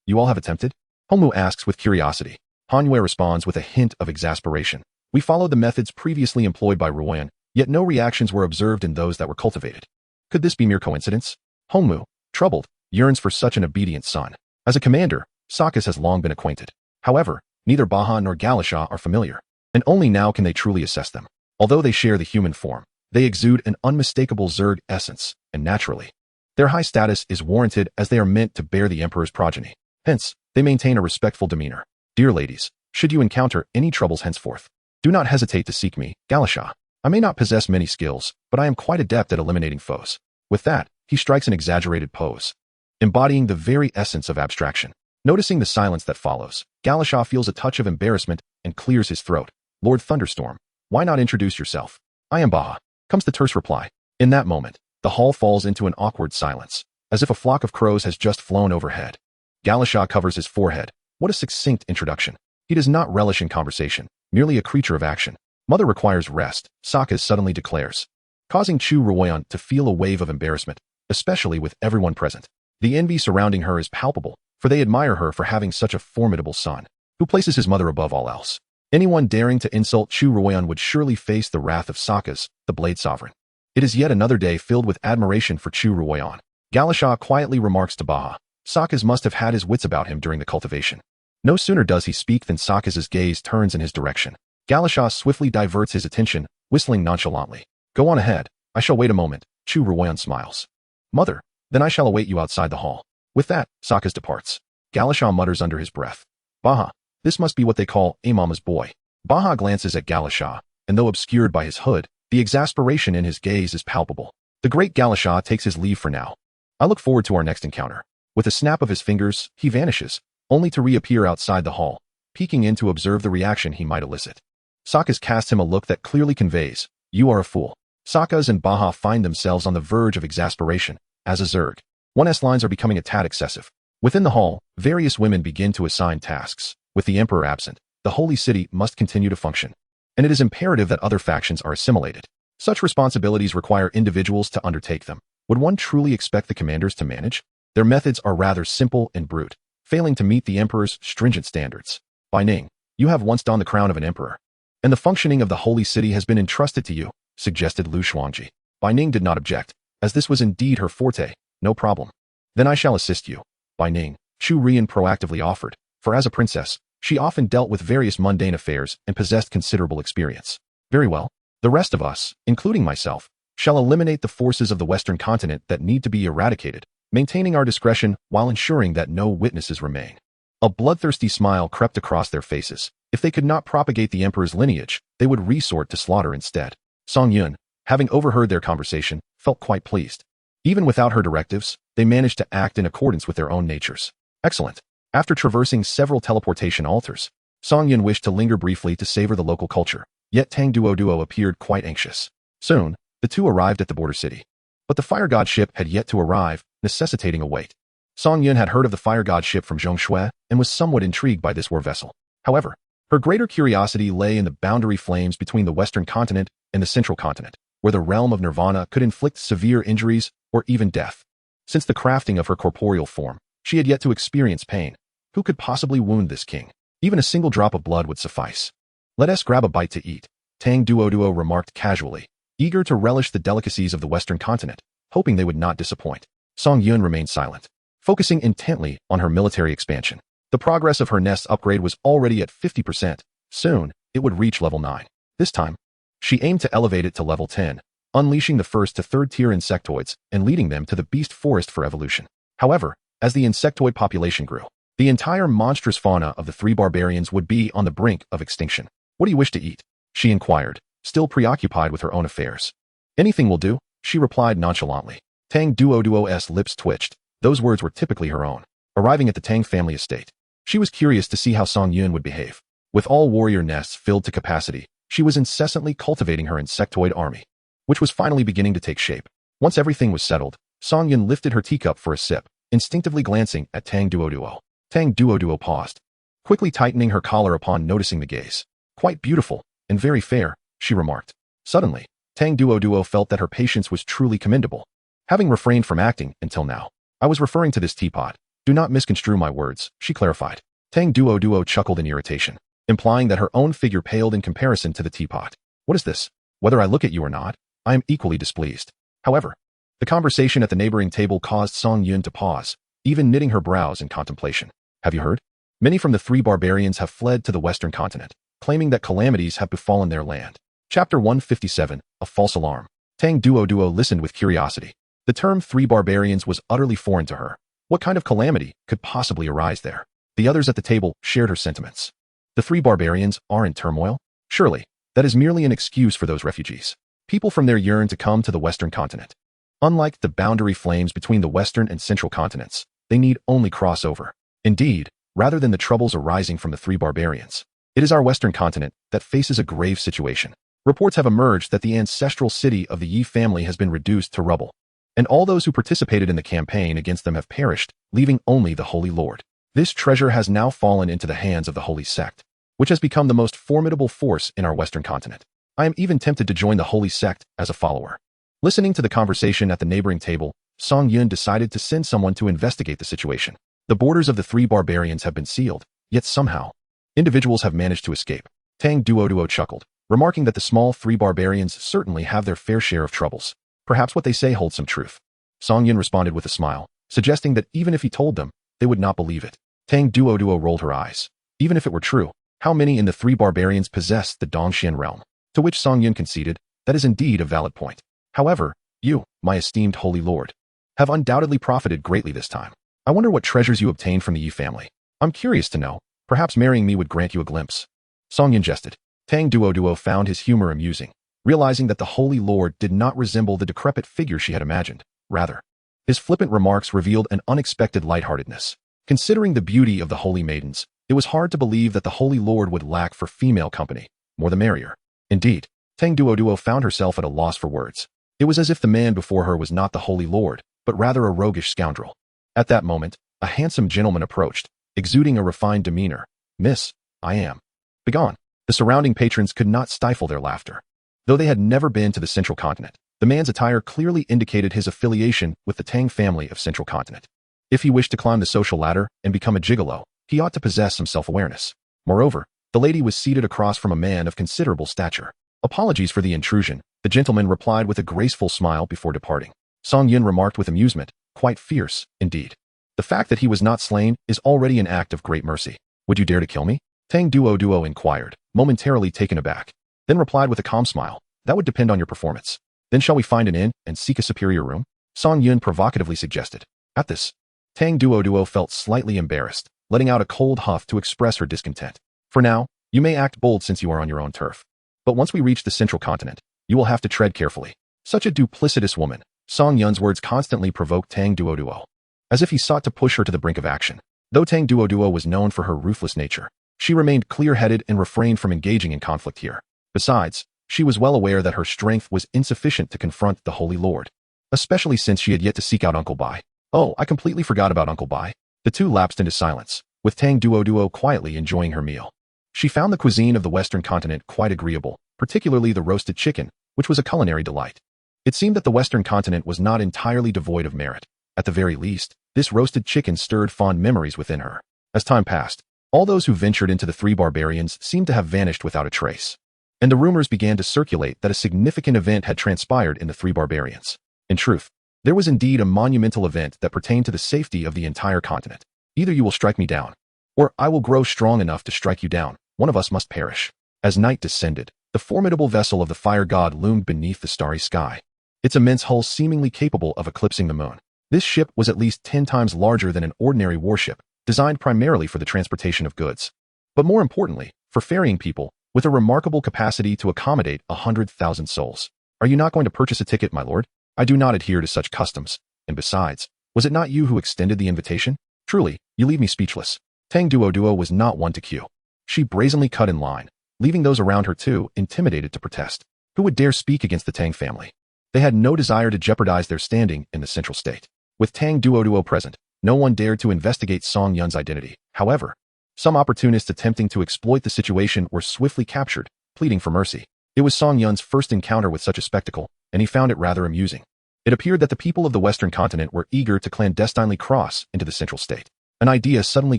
S1: You all have attempted? Hongmu asks with curiosity. Hanyue responds with a hint of exasperation. We followed the methods previously employed by Ruoyan, yet no reactions were observed in those that were cultivated. Could this be mere coincidence? Hongmu, troubled, yearns for such an obedient son. As a commander, Sakas has long been acquainted. However, neither Baha nor Galasha are familiar, and only now can they truly assess them. Although they share the human form, they exude an unmistakable Zerg essence, and naturally, their high status is warranted as they are meant to bear the Emperor's progeny. Hence, they maintain a respectful demeanor. Dear ladies, should you encounter any troubles henceforth, do not hesitate to seek me, Galasha. I may not possess many skills, but I am quite adept at eliminating foes. With that, he strikes an exaggerated pose, embodying the very essence of abstraction. Noticing the silence that follows, Galasha feels a touch of embarrassment and clears his throat. Lord Thunderstorm, why not introduce yourself? I am Baha, comes the terse reply. In that moment, the hall falls into an awkward silence, as if a flock of crows has just flown overhead. Galasha covers his forehead. What a succinct introduction. He does not relish in conversation, merely a creature of action. Mother requires rest, Sakas suddenly declares, causing Chu Ruoyan to feel a wave of embarrassment, especially with everyone present. The envy surrounding her is palpable, for they admire her for having such a formidable son, who places his mother above all else. Anyone daring to insult Chu Ruoyan would surely face the wrath of Sakas, the Blade Sovereign. It is yet another day filled with admiration for Chu Ruoyan. Galasha quietly remarks to Baha, Sakas must have had his wits about him during the cultivation. No sooner does he speak than Sakas's gaze turns in his direction. Galasha swiftly diverts his attention, whistling nonchalantly. Go on ahead, I shall wait a moment. Chu Ruoyan smiles. Mother, then I shall await you outside the hall. With that, Sakas departs. Galasha mutters under his breath. Baha, this must be what they call a mama's boy. Baha glances at Galasha, and though obscured by his hood, the exasperation in his gaze is palpable. The great Galasha takes his leave for now. I look forward to our next encounter. With a snap of his fingers, he vanishes, only to reappear outside the hall, peeking in to observe the reaction he might elicit. Sakas casts him a look that clearly conveys, you are a fool. Sakas and Baha find themselves on the verge of exasperation. As a Zerg, 1's lines are becoming a tad excessive. Within the hall, various women begin to assign tasks. With the Emperor absent, the Holy City must continue to function, and it is imperative that other factions are assimilated. Such responsibilities require individuals to undertake them. Would one truly expect the commanders to manage? Their methods are rather simple and brute, failing to meet the Emperor's stringent standards. Bai Ning, you have once donned the crown of an emperor, and the functioning of the Holy City has been entrusted to you, suggested Lu Shuangji. Bai Ning did not object, as this was indeed her forte. No problem. Then I shall assist you. Bai Ning, Chu Rian proactively offered, for as a princess, she often dealt with various mundane affairs and possessed considerable experience. Very well. The rest of us, including myself, shall eliminate the forces of the Western continent that need to be eradicated, maintaining our discretion while ensuring that no witnesses remain. A bloodthirsty smile crept across their faces. If they could not propagate the Emperor's lineage, they would resort to slaughter instead. Song Yun, having overheard their conversation, felt quite pleased. Even without her directives, they managed to act in accordance with their own natures. Excellent. After traversing several teleportation altars, Song Yun wished to linger briefly to savor the local culture, yet Tang Duo appeared quite anxious. Soon, the two arrived at the border city. But the fire god ship had yet to arrive, necessitating a wait. Song Yun had heard of the fire god ship from Zhongshui and was somewhat intrigued by this war vessel. However, her greater curiosity lay in the boundary flames between the Western continent and the Central continent, where the realm of Nirvana could inflict severe injuries or even death. Since the crafting of her corporeal form, she had yet to experience pain. Who could possibly wound this king? Even a single drop of blood would suffice. Let us grab a bite to eat, Tang Duo remarked casually, eager to relish the delicacies of the Western continent, hoping they would not disappoint. Song Yun remained silent, focusing intently on her military expansion. The progress of her nest's upgrade was already at 50%. Soon, it would reach level 9. This time, she aimed to elevate it to level 10, unleashing the first to third tier insectoids and leading them to the beast forest for evolution. However, as the insectoid population grew, the entire monstrous fauna of the three barbarians would be on the brink of extinction. What do you wish to eat? She inquired, still preoccupied with her own affairs. Anything will do, she replied nonchalantly. Tang Duo's lips twitched. Those words were typically her own. Arriving at the Tang family estate, she was curious to see how Song Yun would behave. With all warrior nests filled to capacity, she was incessantly cultivating her insectoid army, which was finally beginning to take shape. Once everything was settled, Song Yun lifted her teacup for a sip, instinctively glancing at Tang Duo. Tang Duo paused, quickly tightening her collar upon noticing the gaze. Quite beautiful, and very fair, she remarked. Suddenly, Tang Duo felt that her patience was truly commendable. Having refrained from acting until now, I was referring to this teapot. Do not misconstrue my words, she clarified. Tang Duo chuckled in irritation. implying that her own figure paled in comparison to the teapot. What is this? Whether I look at you or not, I am equally displeased. However, the conversation at the neighboring table caused Song Yun to pause, even knitting her brows in contemplation. Have you heard? Many from the three barbarians have fled to the western continent, claiming that calamities have befallen their land. Chapter 157, A False Alarm. Tang Duo listened with curiosity. The term three barbarians was utterly foreign to her. What kind of calamity could possibly arise there? The others at the table shared her sentiments. The three barbarians are in turmoil? Surely, that is merely an excuse for those refugees. People from there yearn to come to the western continent. Unlike the boundary flames between the western and central continents, they need only cross over. Indeed, rather than the troubles arising from the three barbarians, it is our western continent that faces a grave situation. Reports have emerged that the ancestral city of the Yi family has been reduced to rubble, and all those who participated in the campaign against them have perished, leaving only the Holy Lord. This treasure has now fallen into the hands of the Holy Sect, which has become the most formidable force in our western continent. I am even tempted to join the Holy Sect as a follower. Listening to the conversation at the neighboring table, Song Yun decided to send someone to investigate the situation. The borders of the three barbarians have been sealed, yet somehow, individuals have managed to escape. Tang Duo chuckled, remarking that the small three barbarians certainly have their fair share of troubles. Perhaps what they say holds some truth. Song Yun responded with a smile, suggesting that even if he told them, they would not believe it. Tang Duo rolled her eyes. Even if it were true, how many in the three barbarians possessed the Dongxian realm? To which Song Yun conceded, that is indeed a valid point. However, you, my esteemed Holy Lord, have undoubtedly profited greatly this time. I wonder what treasures you obtained from the Yi family. I'm curious to know. Perhaps marrying me would grant you a glimpse. Song Yun jested. Tang Duo found his humor amusing, realizing that the Holy Lord did not resemble the decrepit figure she had imagined. Rather, his flippant remarks revealed an unexpected lightheartedness. Considering the beauty of the holy maidens, it was hard to believe that the Holy Lord would lack for female company. More the merrier. Indeed, Tang Duo found herself at a loss for words. It was as if the man before her was not the Holy Lord, but rather a roguish scoundrel. At that moment, a handsome gentleman approached, exuding a refined demeanor. Miss, I am. Begone. The surrounding patrons could not stifle their laughter. Though they had never been to the central continent, the man's attire clearly indicated his affiliation with the Tang family of central continent. If he wished to climb the social ladder and become a gigolo, he ought to possess some self-awareness. Moreover, the lady was seated across from a man of considerable stature. Apologies for the intrusion, the gentleman replied with a graceful smile before departing. Song Yun remarked with amusement, quite fierce, indeed. The fact that he was not slain is already an act of great mercy. Would you dare to kill me? Tang Duo inquired, momentarily taken aback, then replied with a calm smile. That would depend on your performance. Then shall we find an inn and seek a superior room? Song Yun provocatively suggested. At this, Tang Duo felt slightly embarrassed, letting out a cold huff to express her discontent. For now, you may act bold since you are on your own turf. But once we reach the central continent, you will have to tread carefully. Such a duplicitous woman. Song Yun's words constantly provoked Tang Duo, as if he sought to push her to the brink of action. Though Tang Duo was known for her ruthless nature, she remained clear-headed and refrained from engaging in conflict here. Besides, she was well aware that her strength was insufficient to confront the Holy Lord, especially since she had yet to seek out Uncle Bai. Oh, I completely forgot about Uncle Bai. The two lapsed into silence, with Tang Duo quietly enjoying her meal. She found the cuisine of the western continent quite agreeable, particularly the roasted chicken, which was a culinary delight. It seemed that the western continent was not entirely devoid of merit. At the very least, this roasted chicken stirred fond memories within her. As time passed, all those who ventured into the three barbarians seemed to have vanished without a trace, and the rumors began to circulate that a significant event had transpired in the three barbarians. In truth, there was indeed a monumental event that pertained to the safety of the entire continent. Either you will strike me down, or I will grow strong enough to strike you down. One of us must perish. As night descended, the formidable vessel of the fire god loomed beneath the starry sky, its immense hull seemingly capable of eclipsing the moon. This ship was at least 10 times larger than an ordinary warship, designed primarily for the transportation of goods, but more importantly, for ferrying people, with a remarkable capacity to accommodate 100,000 souls. Are you not going to purchase a ticket, my lord? I do not adhere to such customs, and besides, was it not you who extended the invitation? Truly, you leave me speechless. Tang Duo was not one to queue. She brazenly cut in line, leaving those around her too intimidated to protest. Who would dare speak against the Tang family? They had no desire to jeopardize their standing in the central state. With Tang Duo present, no one dared to investigate Song Yun's identity. However, some opportunists attempting to exploit the situation were swiftly captured, pleading for mercy. It was Song Yun's first encounter with such a spectacle, and he found it rather amusing. It appeared that the people of the western continent were eager to clandestinely cross into the central state. An idea suddenly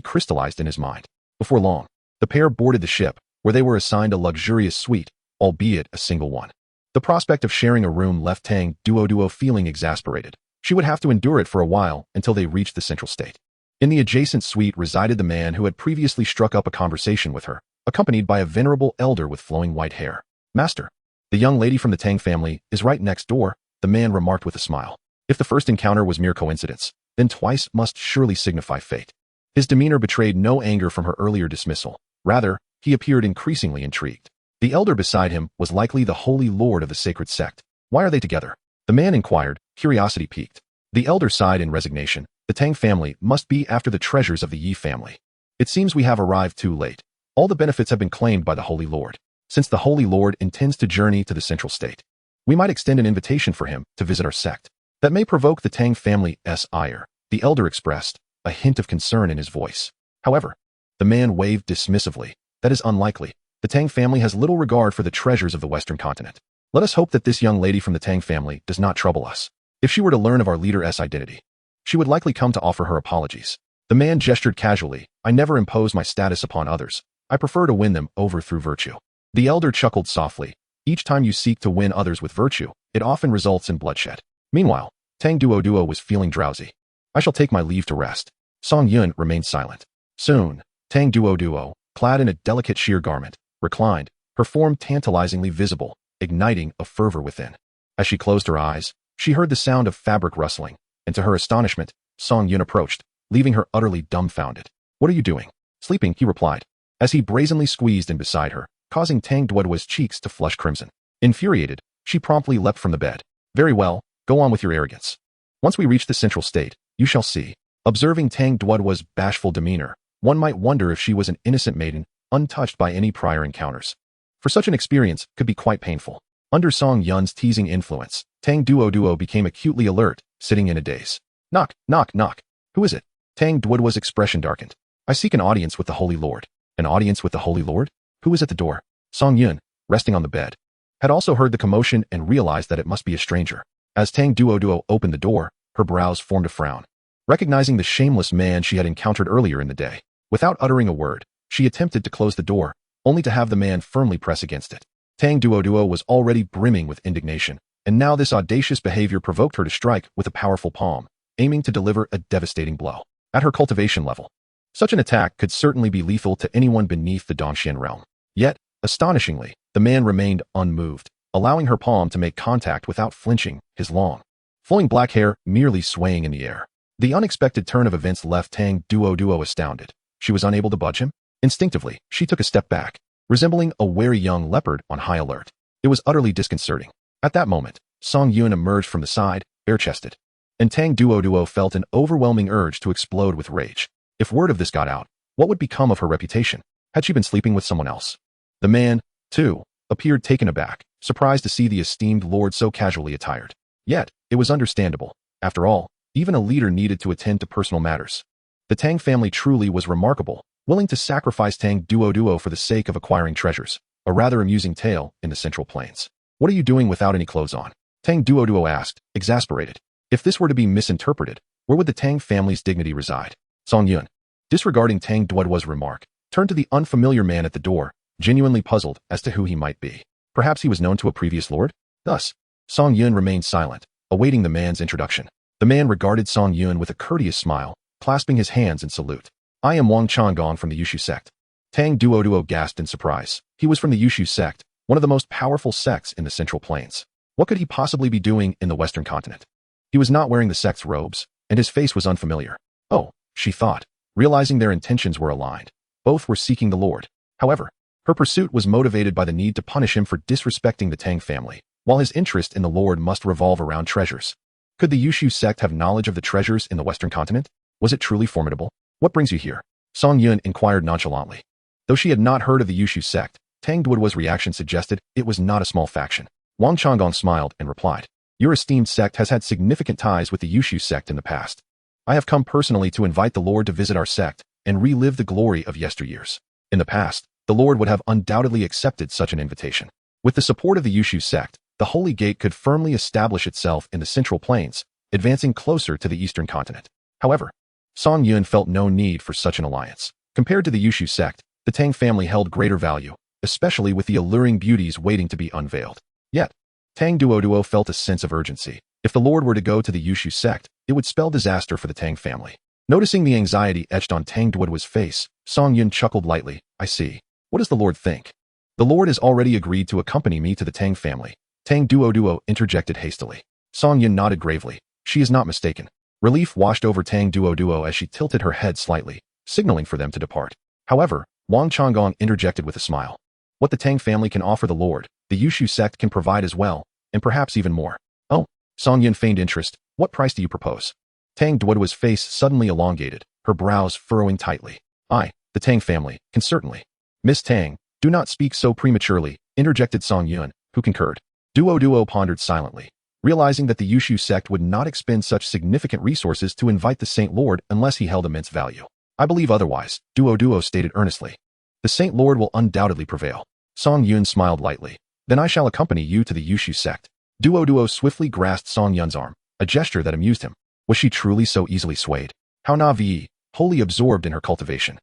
S1: crystallized in his mind. Before long, The pair boarded the ship, where they were assigned a luxurious suite, albeit a single one. The prospect of sharing a room left Tang Duo feeling exasperated. She would have to endure it for a while until they reached the central state. In the adjacent suite resided the man who had previously struck up a conversation with her, accompanied by a venerable elder with flowing white hair. "Master, the young lady from the Tang family is right next door," the man remarked with a smile. If the first encounter was mere coincidence, then twice must surely signify fate. His demeanor betrayed no anger from her earlier dismissal. Rather, he appeared increasingly intrigued. The elder beside him was likely the holy lord of the sacred sect. "Why are they together?" the man inquired, curiosity piqued. The elder sighed in resignation. "The Tang family must be after the treasures of the Yi family. It seems we have arrived too late. All the benefits have been claimed by the holy lord. Since the holy lord intends to journey to the central state, we might extend an invitation for him to visit our sect. That may provoke the Tang family's ire," the elder expressed, a hint of concern in his voice. However, the man waved dismissively. "That is unlikely. The Tang family has little regard for the treasures of the Western continent. Let us hope that this young lady from the Tang family does not trouble us. If she were to learn of our leader's identity, she would likely come to offer her apologies." The man gestured casually. "I never impose my status upon others. I prefer to win them over through virtue." The elder chuckled softly. "Each time you seek to win others with virtue, it often results in bloodshed." Meanwhile, Tang Duo was feeling drowsy. "I shall take my leave to rest." Song Yun remained silent. Soon, Tang Duo, clad in a delicate sheer garment, reclined, her form tantalizingly visible, igniting a fervor within. As she closed her eyes, she heard the sound of fabric rustling, and to her astonishment, Song Yun approached, leaving her utterly dumbfounded. "What are you doing?" "Sleeping," he replied, as he brazenly squeezed in beside her, causing Tang Duo's cheeks to flush crimson. Infuriated, she promptly leapt from the bed. "Very well, go on with your arrogance. Once we reach the central state, you shall see." Observing Tang Duo's bashful demeanor, one might wonder if she was an innocent maiden, untouched by any prior encounters. For such an experience could be quite painful. Under Song Yun's teasing influence, Tang Duo became acutely alert, sitting in a daze. "Knock, knock, knock. Who is it?" Tang Duo's expression darkened. "I seek an audience with the Holy Lord." "An audience with the Holy Lord? Who is at the door?" Song Yun, resting on the bed, had also heard the commotion and realized that it must be a stranger. As Tang Duo opened the door, her brows formed a frown. Recognizing the shameless man she had encountered earlier in the day, without uttering a word, she attempted to close the door, only to have the man firmly press against it. Tang Duo was already brimming with indignation, and now this audacious behavior provoked her to strike with a powerful palm, aiming to deliver a devastating blow. At her cultivation level, such an attack could certainly be lethal to anyone beneath the Dongxian realm. Yet, astonishingly, the man remained unmoved, allowing her palm to make contact without flinching, his long, flowing black hair merely swaying in the air. The unexpected turn of events left Tang Duo astounded. She was unable to budge him. Instinctively, she took a step back, resembling a wary young leopard on high alert. It was utterly disconcerting. At that moment, Song Yun emerged from the side, bare-chested, and Tang Duo felt an overwhelming urge to explode with rage. If word of this got out, what would become of her reputation? Had she been sleeping with someone else? The man, too, appeared taken aback, surprised to see the esteemed lord so casually attired. Yet, it was understandable. After all, even a leader needed to attend to personal matters. The Tang family truly was remarkable, willing to sacrifice Tang Duo for the sake of acquiring treasures, a rather amusing tale in the Central Plains. "What are you doing without any clothes on?" Tang Duo asked, exasperated. If this were to be misinterpreted, where would the Tang family's dignity reside? Song Yun, disregarding Tang Duo's remark, turned to the unfamiliar man at the door, genuinely puzzled as to who he might be. Perhaps he was known to a previous lord? Thus, Song Yun remained silent, awaiting the man's introduction. The man regarded Song Yun with a courteous smile, clasping his hands in salute. "I am Wang Changgong from the Yushu sect." Tang Duo gasped in surprise. He was from the Yushu sect, one of the most powerful sects in the Central Plains. What could he possibly be doing in the Western continent? He was not wearing the sect's robes, and his face was unfamiliar. Oh, she thought, realizing their intentions were aligned. Both were seeking the Lord. However, her pursuit was motivated by the need to punish him for disrespecting the Tang family, while his interest in the Lord must revolve around treasures. Could the Yushu sect have knowledge of the treasures in the Western continent? Was it truly formidable? "What brings you here?" Song Yun inquired nonchalantly. Though she had not heard of the Yushu sect, Tang Duo's reaction suggested it was not a small faction. Wang Changgong smiled and replied, "Your esteemed sect has had significant ties with the Yushu sect in the past. I have come personally to invite the Lord to visit our sect and relive the glory of yesteryears." In the past, the Lord would have undoubtedly accepted such an invitation. With the support of the Yushu sect, the Holy Gate could firmly establish itself in the Central Plains, advancing closer to the Eastern continent. However, Song Yun felt no need for such an alliance. Compared to the Yushu sect, the Tang family held greater value, especially with the alluring beauties waiting to be unveiled. Yet, Tang Duo felt a sense of urgency. If the Lord were to go to the Yushu sect, it would spell disaster for the Tang family. Noticing the anxiety etched on Tang Duoduo's face, Song Yun chuckled lightly. I see. What does the Lord think? The Lord has already agreed to accompany me to the Tang family. Tang Duo interjected hastily. Song Yun nodded gravely. She is not mistaken. Relief washed over Tang Duo as she tilted her head slightly, signaling for them to depart. However, Wang Changgong interjected with a smile. What the Tang family can offer the Lord, the Yushu sect can provide as well, and perhaps even more. Oh, Song Yun feigned interest. What price do you propose? Tang Duoduo's face suddenly elongated, her brows furrowing tightly. I, the Tang family, can certainly. Miss Tang, do not speak so prematurely, interjected Song Yun, who concurred. Duo pondered silently, realizing that the Yushu sect would not expend such significant resources to invite the Saint Lord unless he held immense value. I believe otherwise, Duo stated earnestly. The Saint Lord will undoubtedly prevail. Song Yun smiled lightly. Then I shall accompany you to the Yushu sect. Duo swiftly grasped Song Yun's arm, a gesture that amused him. Was she truly so easily swayed? How naive, wholly absorbed in her cultivation.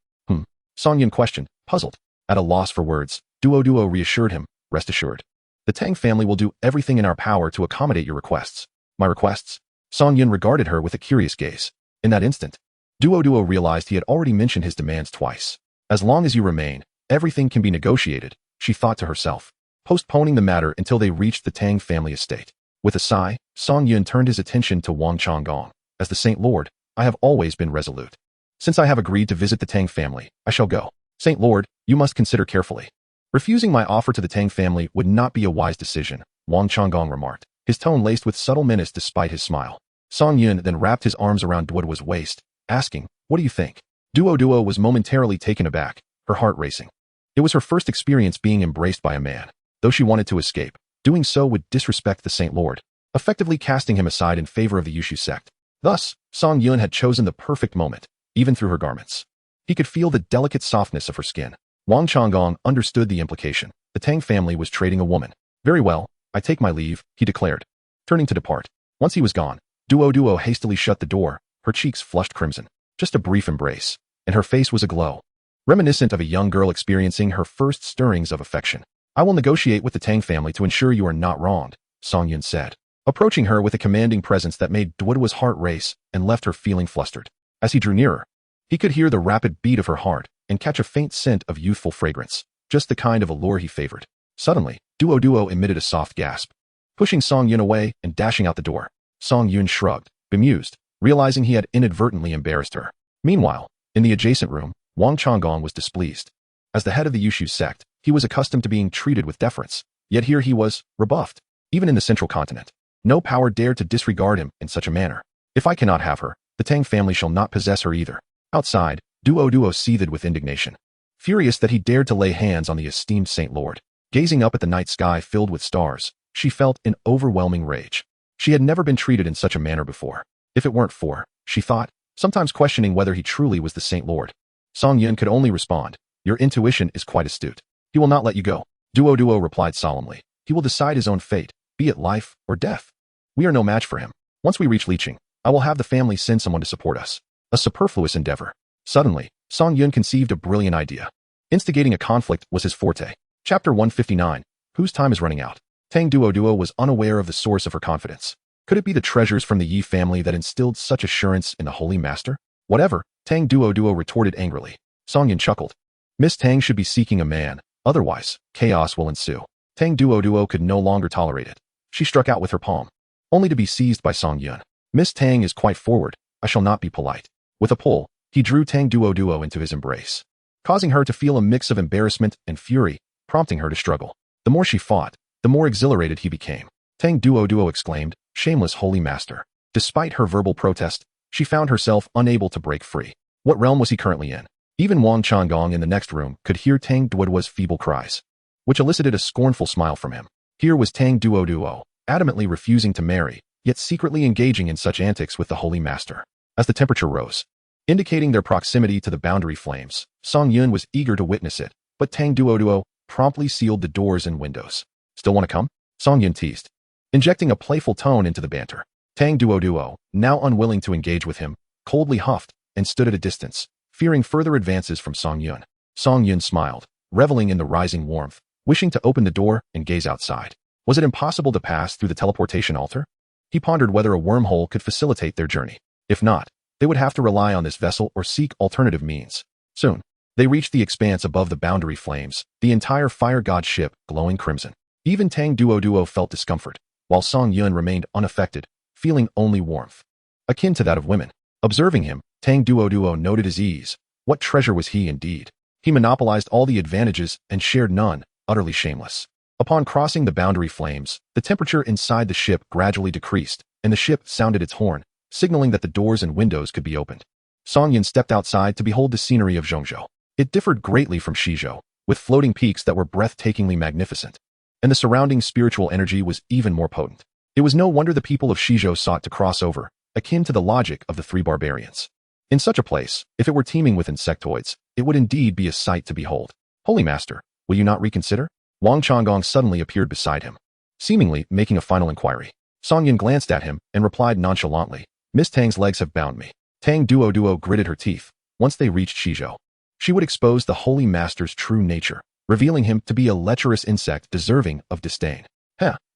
S1: Song Yun questioned, puzzled. At a loss for words, Duo reassured him, rest assured. The Tang family will do everything in our power to accommodate your requests. My requests? Song Yun regarded her with a curious gaze. In that instant, Duo realized he had already mentioned his demands twice. As long as you remain, everything can be negotiated, she thought to herself, postponing the matter until they reached the Tang family estate. With a sigh, Song Yun turned his attention to Wang Changgong. As the Saint Lord, I have always been resolute. Since I have agreed to visit the Tang family, I shall go. Saint Lord, you must consider carefully. Refusing my offer to the Tang family would not be a wise decision, Wang Changgong remarked, his tone laced with subtle menace despite his smile. Song Yun then wrapped his arms around Duoduo's waist, asking, what do you think? Duo was momentarily taken aback, her heart racing. It was her first experience being embraced by a man. Though she wanted to escape, doing so would disrespect the Saint Lord, effectively casting him aside in favor of the Yushu sect. Thus, Song Yun had chosen the perfect moment, even through her garments. He could feel the delicate softness of her skin. Wang Changgong understood the implication. The Tang family was trading a woman. Very well, I take my leave, he declared, turning to depart. Once he was gone, Duo hastily shut the door, her cheeks flushed crimson. Just a brief embrace, and her face was aglow, reminiscent of a young girl experiencing her first stirrings of affection. I will negotiate with the Tang family to ensure you are not wronged, Song Yun said, approaching her with a commanding presence that made Duoduo's heart race and left her feeling flustered. As he drew nearer, he could hear the rapid beat of her heart and catch a faint scent of youthful fragrance, just the kind of allure he favored. Suddenly, Duo emitted a soft gasp, pushing Song Yun away and dashing out the door. Song Yun shrugged, bemused, realizing he had inadvertently embarrassed her. Meanwhile, in the adjacent room, Wang Changgong was displeased. As the head of the Yushu sect, he was accustomed to being treated with deference, yet here he was rebuffed. Even in the central continent, no power dared to disregard him in such a manner. If I cannot have her, the Tang family shall not possess her either. Outside, Duo seethed with indignation, furious that he dared to lay hands on the esteemed Saint Lord. Gazing up at the night sky filled with stars, she felt an overwhelming rage. She had never been treated in such a manner before. If it weren't for, she thought, sometimes questioning whether he truly was the Saint Lord. Song Yun could only respond, your intuition is quite astute. He will not let you go. Duo replied solemnly. He will decide his own fate, be it life or death. We are no match for him. Once we reach Liqing, I will have the family send someone to support us. A superfluous endeavor. Suddenly, Song Yun conceived a brilliant idea. Instigating a conflict was his forte. Chapter 159. Whose time is running out? Tang Duo was unaware of the source of her confidence. Could it be the treasures from the Yi family that instilled such assurance in the Holy Master? Whatever, Tang Duo retorted angrily. Song Yun chuckled. Miss Tang should be seeking a man, otherwise, chaos will ensue. Tang Duo could no longer tolerate it. She struck out with her palm, only to be seized by Song Yun. Miss Tang is quite forward, I shall not be polite. With a pull, he drew Tang Duo into his embrace, causing her to feel a mix of embarrassment and fury, prompting her to struggle. The more she fought, the more exhilarated he became. Tang Duo exclaimed, shameless Holy Master. Despite her verbal protest, she found herself unable to break free. What realm was he currently in? Even Wang Changgong in the next room could hear Tang Duo's feeble cries, which elicited a scornful smile from him. Here was Tang Duo, adamantly refusing to marry, yet secretly engaging in such antics with the Holy Master. As the temperature rose, indicating their proximity to the boundary flames, Song Yun was eager to witness it, but Tang Duo promptly sealed the doors and windows. Still want to come? Song Yun teased, injecting a playful tone into the banter. Tang Duo, now unwilling to engage with him, coldly huffed and stood at a distance, fearing further advances from Song Yun. Song Yun smiled, reveling in the rising warmth, wishing to open the door and gaze outside. Was it impossible to pass through the teleportation altar? He pondered whether a wormhole could facilitate their journey. If not, they would have to rely on this vessel or seek alternative means. Soon, they reached the expanse above the boundary flames, the entire fire god ship glowing crimson. Even Tang Duo felt discomfort, while Song Yun remained unaffected, feeling only warmth, akin to that of women. Observing him, Tang Duo noted his ease. What treasure was he indeed? He monopolized all the advantages and shared none, utterly shameless. Upon crossing the boundary flames, the temperature inside the ship gradually decreased, and the ship sounded its horn, signaling that the doors and windows could be opened. Song Yun stepped outside to behold the scenery of Zhongzhou. It differed greatly from Shizhou, with floating peaks that were breathtakingly magnificent, and the surrounding spiritual energy was even more potent. It was no wonder the people of Shizhou sought to cross over, akin to the logic of the three barbarians. In such a place, if it were teeming with insectoids, it would indeed be a sight to behold. Holy Master, will you not reconsider? Wang Changgong suddenly appeared beside him, seemingly making a final inquiry. Song Yun glanced at him and replied nonchalantly, Miss Tang's legs have bound me. Tang Duo gritted her teeth. Once they reached Shizhou, she would expose the Holy Master's true nature, revealing him to be a lecherous insect deserving of disdain.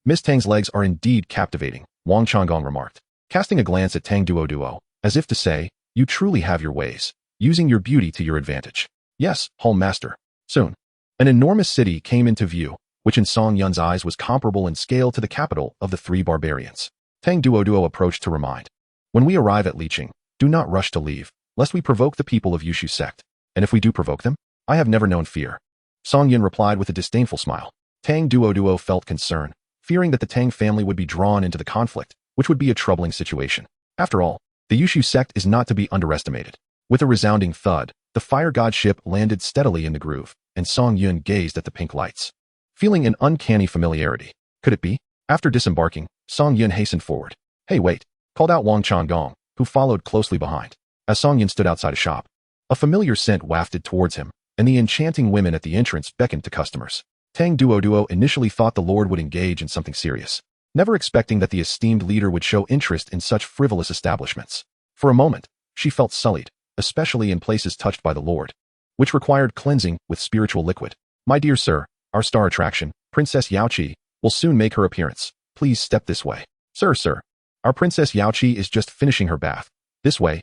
S1: Miss Tang's legs are indeed captivating, Wang Changgong remarked, casting a glance at Tang Duo, as if to say, you truly have your ways, using your beauty to your advantage. Yes, Holy Master. Soon, an enormous city came into view, which in Song Yun's eyes was comparable in scale to the capital of the three barbarians. Tang Duo approached to remind, when we arrive at Liqing, do not rush to leave, lest we provoke the people of Yushu sect. And if we do provoke them, I have never known fear. Song Yun replied with a disdainful smile. Tang Duo felt concern, fearing that the Tang family would be drawn into the conflict, which would be a troubling situation. After all, the Yushu sect is not to be underestimated. With a resounding thud, the fire god ship landed steadily in the groove, and Song Yun gazed at the pink lights, feeling an uncanny familiarity. Could it be? After disembarking, Song Yun hastened forward. Hey wait, called out Wang Changgong, who followed closely behind. As Song Yun stood outside a shop, a familiar scent wafted towards him, and the enchanting women at the entrance beckoned to customers. Tang Duo initially thought the Lord would engage in something serious, never expecting that the esteemed leader would show interest in such frivolous establishments. For a moment, she felt sullied, especially in places touched by the Lord, which required cleansing with spiritual liquid. My dear sir, our star attraction, Princess Yaoqi, will soon make her appearance. Please step this way. Sir, our Princess Yaoqi is just finishing her bath. This way,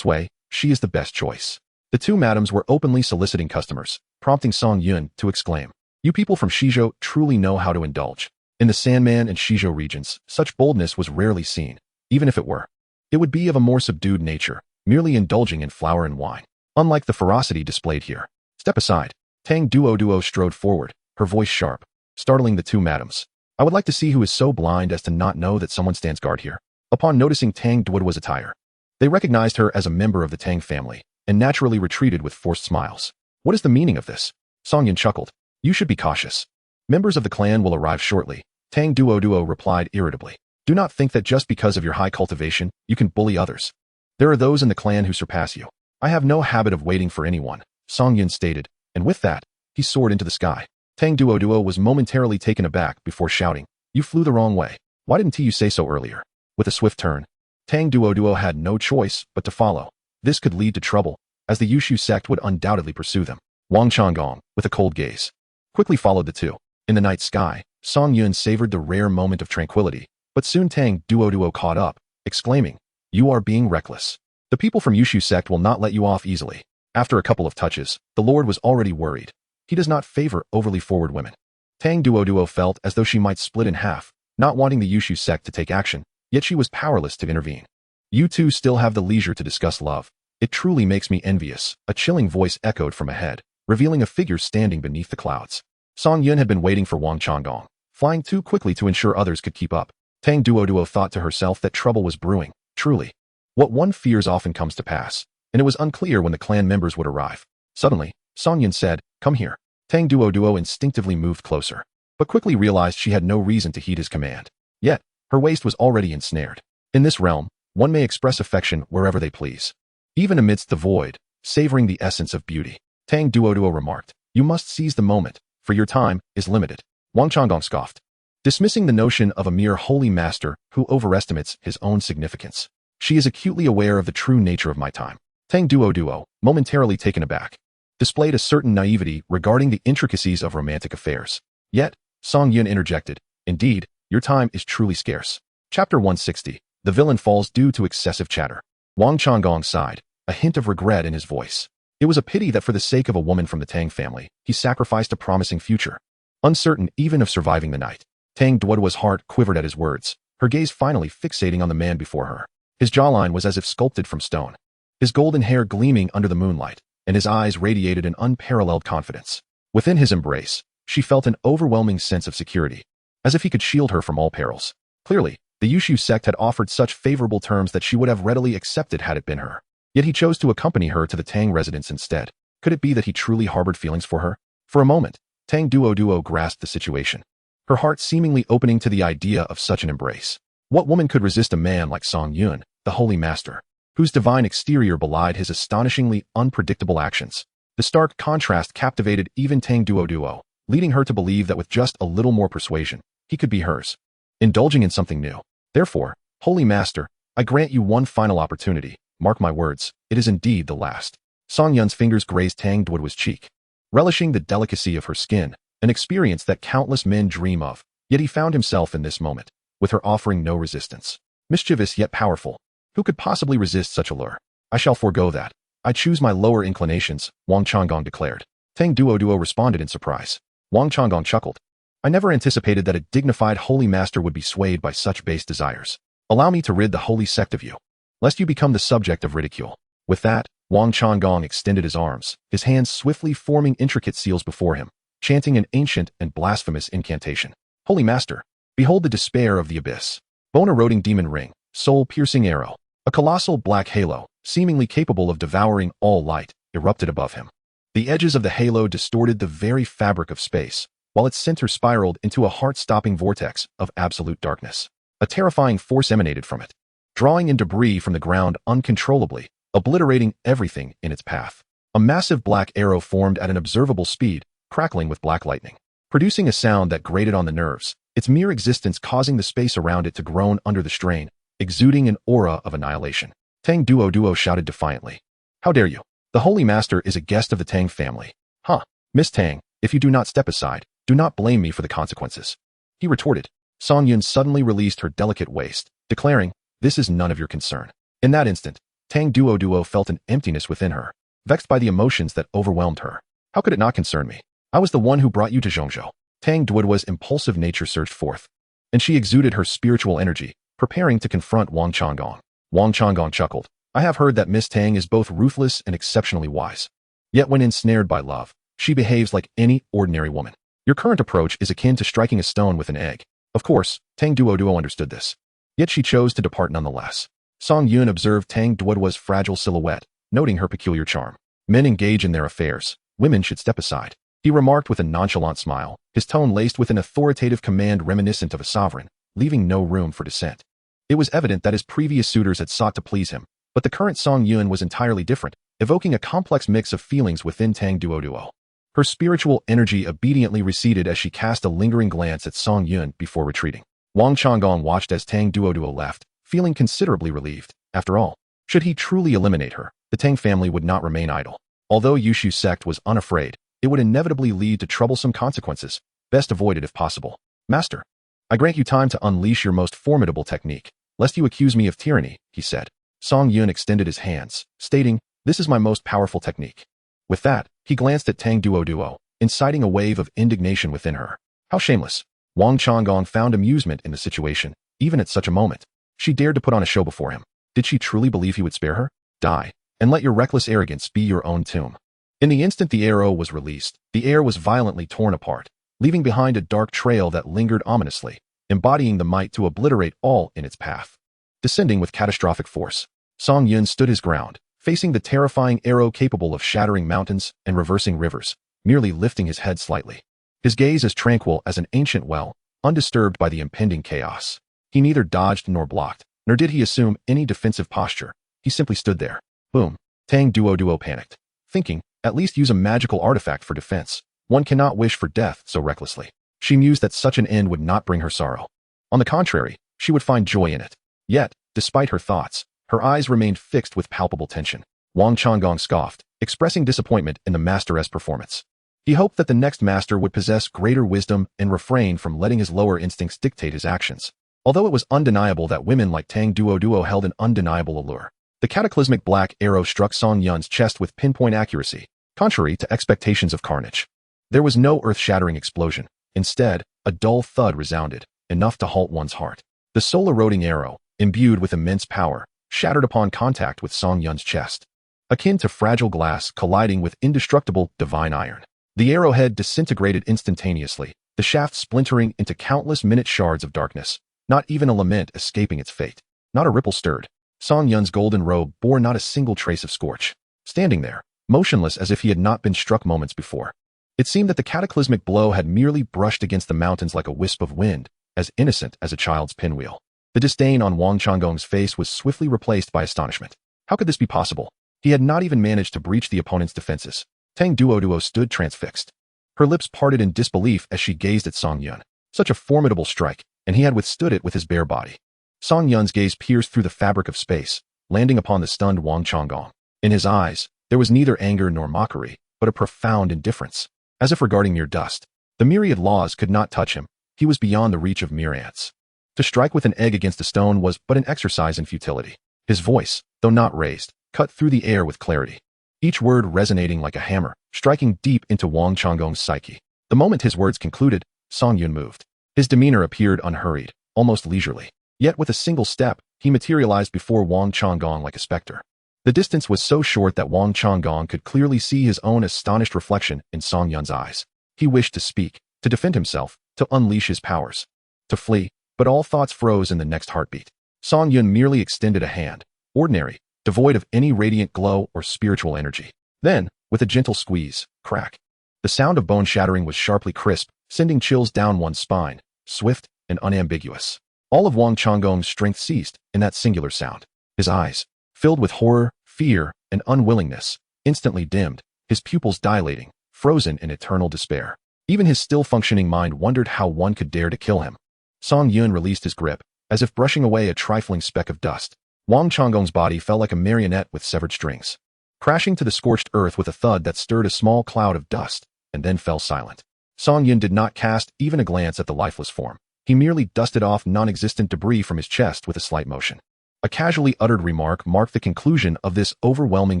S1: she is the best choice. The two madams were openly soliciting customers, prompting Song Yun to exclaim, you people from Shizhou truly know how to indulge. In the Sandman and Shizhou regions, such boldness was rarely seen. Even if it were, it would be of a more subdued nature, merely indulging in flour and wine. Unlike the ferocity displayed here. Step aside. Tang Duo strode forward, her voice sharp, startling the two madams. I would like to see who is so blind as to not know that someone stands guard here. Upon noticing Tang Duo's attire, they recognized her as a member of the Tang family, and naturally retreated with forced smiles. What is the meaning of this? Song Yun chuckled. You should be cautious. Members of the clan will arrive shortly. Tang Duo replied irritably. Do not think that just because of your high cultivation, you can bully others. There are those in the clan who surpass you. I have no habit of waiting for anyone, Song Yun stated, and with that, he soared into the sky. Tang Duo was momentarily taken aback before shouting, you flew the wrong way. Why didn't you say so earlier? With a swift turn, Tang Duo had no choice but to follow. This could lead to trouble, as the Yushu sect would undoubtedly pursue them. Wang Changgong, with a cold gaze, quickly followed the two. In the night sky, Song Yun savored the rare moment of tranquility, but soon Tang Duo caught up, exclaiming, you are being reckless. The people from Yushu sect will not let you off easily. After a couple of touches, the Lord was already worried. He does not favor overly forward women. Tang Duo felt as though she might split in half, not wanting the Yushu sect to take action, yet she was powerless to intervene. You two still have the leisure to discuss love. It truly makes me envious, a chilling voice echoed from ahead, revealing a figure standing beneath the clouds. Song Yun had been waiting for Wang Changgong, flying too quickly to ensure others could keep up. Tang Duo thought to herself that trouble was brewing. Truly, what one fears often comes to pass, and it was unclear when the clan members would arrive. Suddenly, Song Yun said, come here. Tang Duo instinctively moved closer, but quickly realized she had no reason to heed his command. Yet, her waist was already ensnared. In this realm, one may express affection wherever they please, even amidst the void, savoring the essence of beauty. Tang Duo remarked, you must seize the moment, for your time is limited. Wang Changgong scoffed, dismissing the notion of a mere holy master who overestimates his own significance. She is acutely aware of the true nature of my time. Tang Duo, momentarily taken aback, displayed a certain naivety regarding the intricacies of romantic affairs. Yet, Song Yun interjected, "Indeed, your time is truly scarce." Chapter 160. The villain falls due to excessive chatter. Wang Changgong sighed, a hint of regret in his voice. It was a pity that for the sake of a woman from the Tang family, he sacrificed a promising future. Uncertain even of surviving the night, Tang Duoduo's heart quivered at his words, her gaze finally fixating on the man before her. His jawline was as if sculpted from stone, his golden hair gleaming under the moonlight, and his eyes radiated an unparalleled confidence. Within his embrace, she felt an overwhelming sense of security, as if he could shield her from all perils. Clearly, the Yushu sect had offered such favorable terms that she would have readily accepted had it been her. Yet he chose to accompany her to the Tang residence instead. Could it be that he truly harbored feelings for her? For a moment, Tang Duoduo grasped the situation, her heart seemingly opening to the idea of such an embrace. What woman could resist a man like Song Yun, the Holy Master, whose divine exterior belied his astonishingly unpredictable actions? The stark contrast captivated even Tang Duoduo, leading her to believe that with just a little more persuasion, he could be hers. Indulging in something new. Therefore, Holy Master, I grant you one final opportunity. Mark my words, it is indeed the last. Song Yun's fingers grazed Tang Duoduo's cheek, relishing the delicacy of her skin, an experience that countless men dream of. Yet he found himself in this moment, with her offering no resistance. Mischievous yet powerful. Who could possibly resist such a lure? I shall forego that. I choose my lower inclinations, Wang Changgong declared. Tang Duoduo responded in surprise. Wang Changgong chuckled. I never anticipated that a dignified holy master would be swayed by such base desires. Allow me to rid the holy sect of you, lest you become the subject of ridicule. With that, Wang Changgong extended his arms, his hands swiftly forming intricate seals before him, chanting an ancient and blasphemous incantation. Holy Master, behold the despair of the abyss. Bone-eroding demon ring, soul-piercing arrow, a colossal black halo, seemingly capable of devouring all light, erupted above him. The edges of the halo distorted the very fabric of space, while its center spiraled into a heart-stopping vortex of absolute darkness. A terrifying force emanated from it, drawing in debris from the ground uncontrollably, obliterating everything in its path. A massive black arrow formed at an observable speed, crackling with black lightning, producing a sound that grated on the nerves, its mere existence causing the space around it to groan under the strain, exuding an aura of annihilation. Tang Duoduo shouted defiantly. How dare you? The Holy Master is a guest of the Tang family. Huh, Miss Tang, if you do not step aside, do not blame me for the consequences. He retorted. Song Yun suddenly released her delicate waist, declaring, this is none of your concern. In that instant, Tang Duoduo felt an emptiness within her, vexed by the emotions that overwhelmed her. How could it not concern me? I was the one who brought you to Zhongzhou. Tang Duoduo's impulsive nature surged forth, and she exuded her spiritual energy, preparing to confront Wang Changgong. Wang Changgong chuckled. I have heard that Miss Tang is both ruthless and exceptionally wise. Yet when ensnared by love, she behaves like any ordinary woman. Your current approach is akin to striking a stone with an egg. Of course, Tang Duoduo understood this. Yet she chose to depart nonetheless. Song Yun observed Tang Duoduo's fragile silhouette, noting her peculiar charm. Men engage in their affairs. Women should step aside. He remarked with a nonchalant smile, his tone laced with an authoritative command reminiscent of a sovereign, leaving no room for dissent. It was evident that his previous suitors had sought to please him, but the current Song Yun was entirely different, evoking a complex mix of feelings within Tang Duoduo. Her spiritual energy obediently receded as she cast a lingering glance at Song Yun before retreating. Wang Changgong watched as Tang Duoduo left, feeling considerably relieved. After all, should he truly eliminate her, the Tang family would not remain idle. Although Yushu sect was unafraid, it would inevitably lead to troublesome consequences, best avoided if possible. Master, I grant you time to unleash your most formidable technique, lest you accuse me of tyranny, he said. Song Yun extended his hands, stating, this is my most powerful technique. With that, he glanced at Tang Duoduo, inciting a wave of indignation within her. How shameless. Wang Changgong found amusement in the situation, even at such a moment. She dared to put on a show before him. Did she truly believe he would spare her? Die, and let your reckless arrogance be your own tomb. In the instant the arrow was released, the air was violently torn apart, leaving behind a dark trail that lingered ominously, embodying the might to obliterate all in its path. Descending with catastrophic force, Song Yun stood his ground, facing the terrifying arrow capable of shattering mountains and reversing rivers, merely lifting his head slightly. His gaze as tranquil as an ancient well, undisturbed by the impending chaos. He neither dodged nor blocked, nor did he assume any defensive posture. He simply stood there. Boom. Tang Duoduo panicked, thinking, at least use a magical artifact for defense. One cannot wish for death so recklessly. She mused that such an end would not bring her sorrow. On the contrary, she would find joy in it. Yet, despite her thoughts, her eyes remained fixed with palpable tension. Wang Changgong scoffed, expressing disappointment in the master's performance. He hoped that the next master would possess greater wisdom and refrain from letting his lower instincts dictate his actions. Although it was undeniable that women like Tang Duo held an undeniable allure, the cataclysmic black arrow struck Song Yun's chest with pinpoint accuracy, contrary to expectations of carnage. There was no earth-shattering explosion. Instead, a dull thud resounded, enough to halt one's heart. The soul-eroding arrow, imbued with immense power, shattered upon contact with Song Yun's chest, akin to fragile glass colliding with indestructible divine iron. The arrowhead disintegrated instantaneously, the shaft splintering into countless minute shards of darkness, not even a lament escaping its fate. Not a ripple stirred. Song Yun's golden robe bore not a single trace of scorch. Standing there, motionless as if he had not been struck moments before. It seemed that the cataclysmic blow had merely brushed against the mountains like a wisp of wind, as innocent as a child's pinwheel. The disdain on Wang Changgong's face was swiftly replaced by astonishment. How could this be possible? He had not even managed to breach the opponent's defenses. Tang Duo stood transfixed. Her lips parted in disbelief as she gazed at Song Yun. Such a formidable strike, and he had withstood it with his bare body. Song Yun's gaze pierced through the fabric of space, landing upon the stunned Wang Changgong. In his eyes, there was neither anger nor mockery, but a profound indifference. As if regarding mere dust, the myriad laws could not touch him. He was beyond the reach of mere ants. To strike with an egg against a stone was but an exercise in futility. His voice, though not raised, cut through the air with clarity, each word resonating like a hammer, striking deep into Wang Changgong's psyche. The moment his words concluded, Song Yun moved. His demeanor appeared unhurried, almost leisurely. Yet with a single step, he materialized before Wang Changgong like a specter. The distance was so short that Wang Changgong could clearly see his own astonished reflection in Song Yun's eyes. He wished to speak, to defend himself, to unleash his powers, to flee, but all thoughts froze in the next heartbeat. Song Yun merely extended a hand, ordinary, devoid of any radiant glow or spiritual energy. Then, with a gentle squeeze, crack. The sound of bone shattering was sharply crisp, sending chills down one's spine, swift and unambiguous. All of Wang Changgong's strength ceased in that singular sound. His eyes, filled with horror, fear, and unwillingness, instantly dimmed, his pupils dilating, frozen in eternal despair. Even his still-functioning mind wondered how one could dare to kill him. Song Yun released his grip, as if brushing away a trifling speck of dust. Wang Changgong's body fell like a marionette with severed strings, crashing to the scorched earth with a thud that stirred a small cloud of dust, and then fell silent. Song Yun did not cast even a glance at the lifeless form. He merely dusted off non-existent debris from his chest with a slight motion. A casually uttered remark marked the conclusion of this overwhelming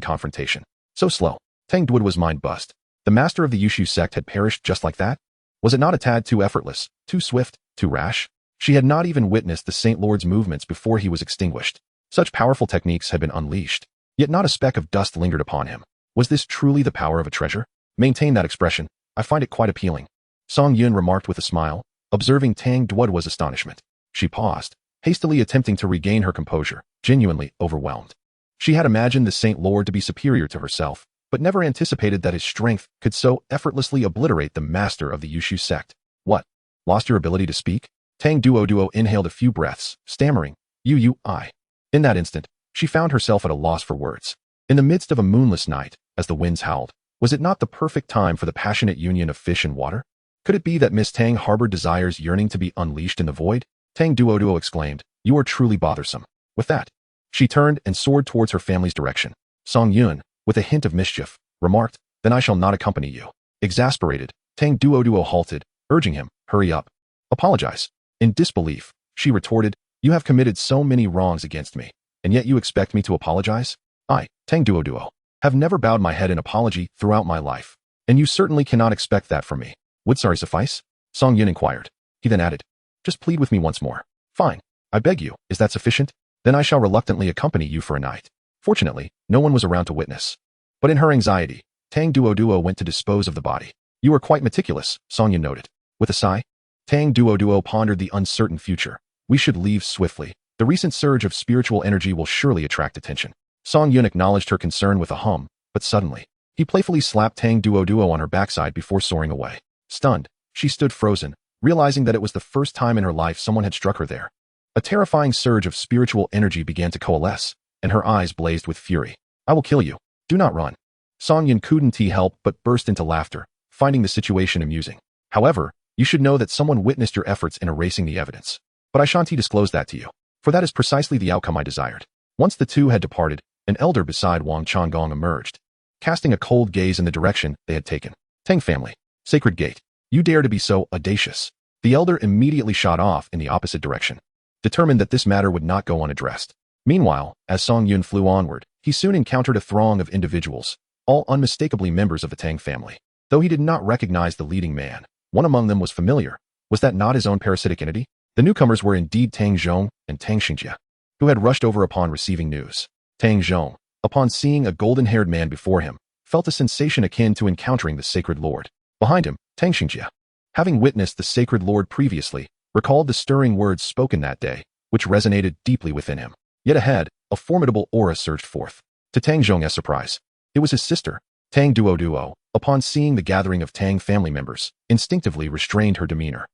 S1: confrontation. So slow. Tang Duo's mind buzzed. The master of the Yushu sect had perished just like that? Was it not a tad too effortless, too swift, too rash? She had not even witnessed the Saint Lord's movements before he was extinguished. Such powerful techniques had been unleashed, yet not a speck of dust lingered upon him. Was this truly the power of a treasure? Maintain that expression. I find it quite appealing. Song Yun remarked with a smile, observing Tang Duo's astonishment. She paused, hastily attempting to regain her composure, genuinely overwhelmed. She had imagined the Saint Lord to be superior to herself, but never anticipated that his strength could so effortlessly obliterate the master of the Yushu sect. What? Lost your ability to speak? Tang Duo inhaled a few breaths, stammering, I. In that instant, she found herself at a loss for words. In the midst of a moonless night, as the winds howled, was it not the perfect time for the passionate union of fish and water? Could it be that Miss Tang harbored desires yearning to be unleashed in the void? Tang Duo exclaimed, "You are truly bothersome." With that, she turned and soared towards her family's direction. Song Yun, with a hint of mischief, remarked, "Then I shall not accompany you." Exasperated, Tang Duo halted, urging him, "Hurry up. Apologize." In disbelief, she retorted, "You have committed so many wrongs against me, and yet you expect me to apologize? I, Tang Duo, have never bowed my head in apology throughout my life, and you certainly cannot expect that from me. Would sorry suffice?" Song Yun inquired. He then added, "Just plead with me once more." "Fine. I beg you, is that sufficient? Then I shall reluctantly accompany you for a night." Fortunately, no one was around to witness. But in her anxiety, Tang Duo went to dispose of the body. "You are quite meticulous," Song Yun noted. With a sigh, Tang Duo pondered the uncertain future. "We should leave swiftly. The recent surge of spiritual energy will surely attract attention." Song Yun acknowledged her concern with a hum, but suddenly, he playfully slapped Tang Duo on her backside before soaring away. Stunned, she stood frozen, realizing that it was the first time in her life someone had struck her there. A terrifying surge of spiritual energy began to coalesce, and her eyes blazed with fury. "I will kill you. Do not run." Song Yun couldn't help but burst into laughter, finding the situation amusing. "However, you should know that someone witnessed your efforts in erasing the evidence. But I shan't disclose that to you, for that is precisely the outcome I desired." Once the two had departed, An elder beside Wang Changgong emerged, casting a cold gaze in the direction they had taken. Tang family. Sacred gate. You dare to be so audacious. The elder immediately shot off in the opposite direction, determined that this matter would not go unaddressed. Meanwhile, as Song Yun flew onward, he soon encountered a throng of individuals, all unmistakably members of the Tang family. Though he did not recognize the leading man, one among them was familiar. Was that not his own parasitic entity? The newcomers were indeed Tang Zhong and Tang Xingjie, who had rushed over upon receiving news. Tang Zhong, upon seeing a golden-haired man before him, felt a sensation akin to encountering the Sacred Lord. Behind him, Tang Xingjie, having witnessed the Sacred Lord previously, recalled the stirring words spoken that day, which resonated deeply within him. Yet ahead, a formidable aura surged forth. To Tang Zhong's surprise, it was his sister, Tang Duo, upon seeing the gathering of Tang family members, instinctively restrained her demeanor.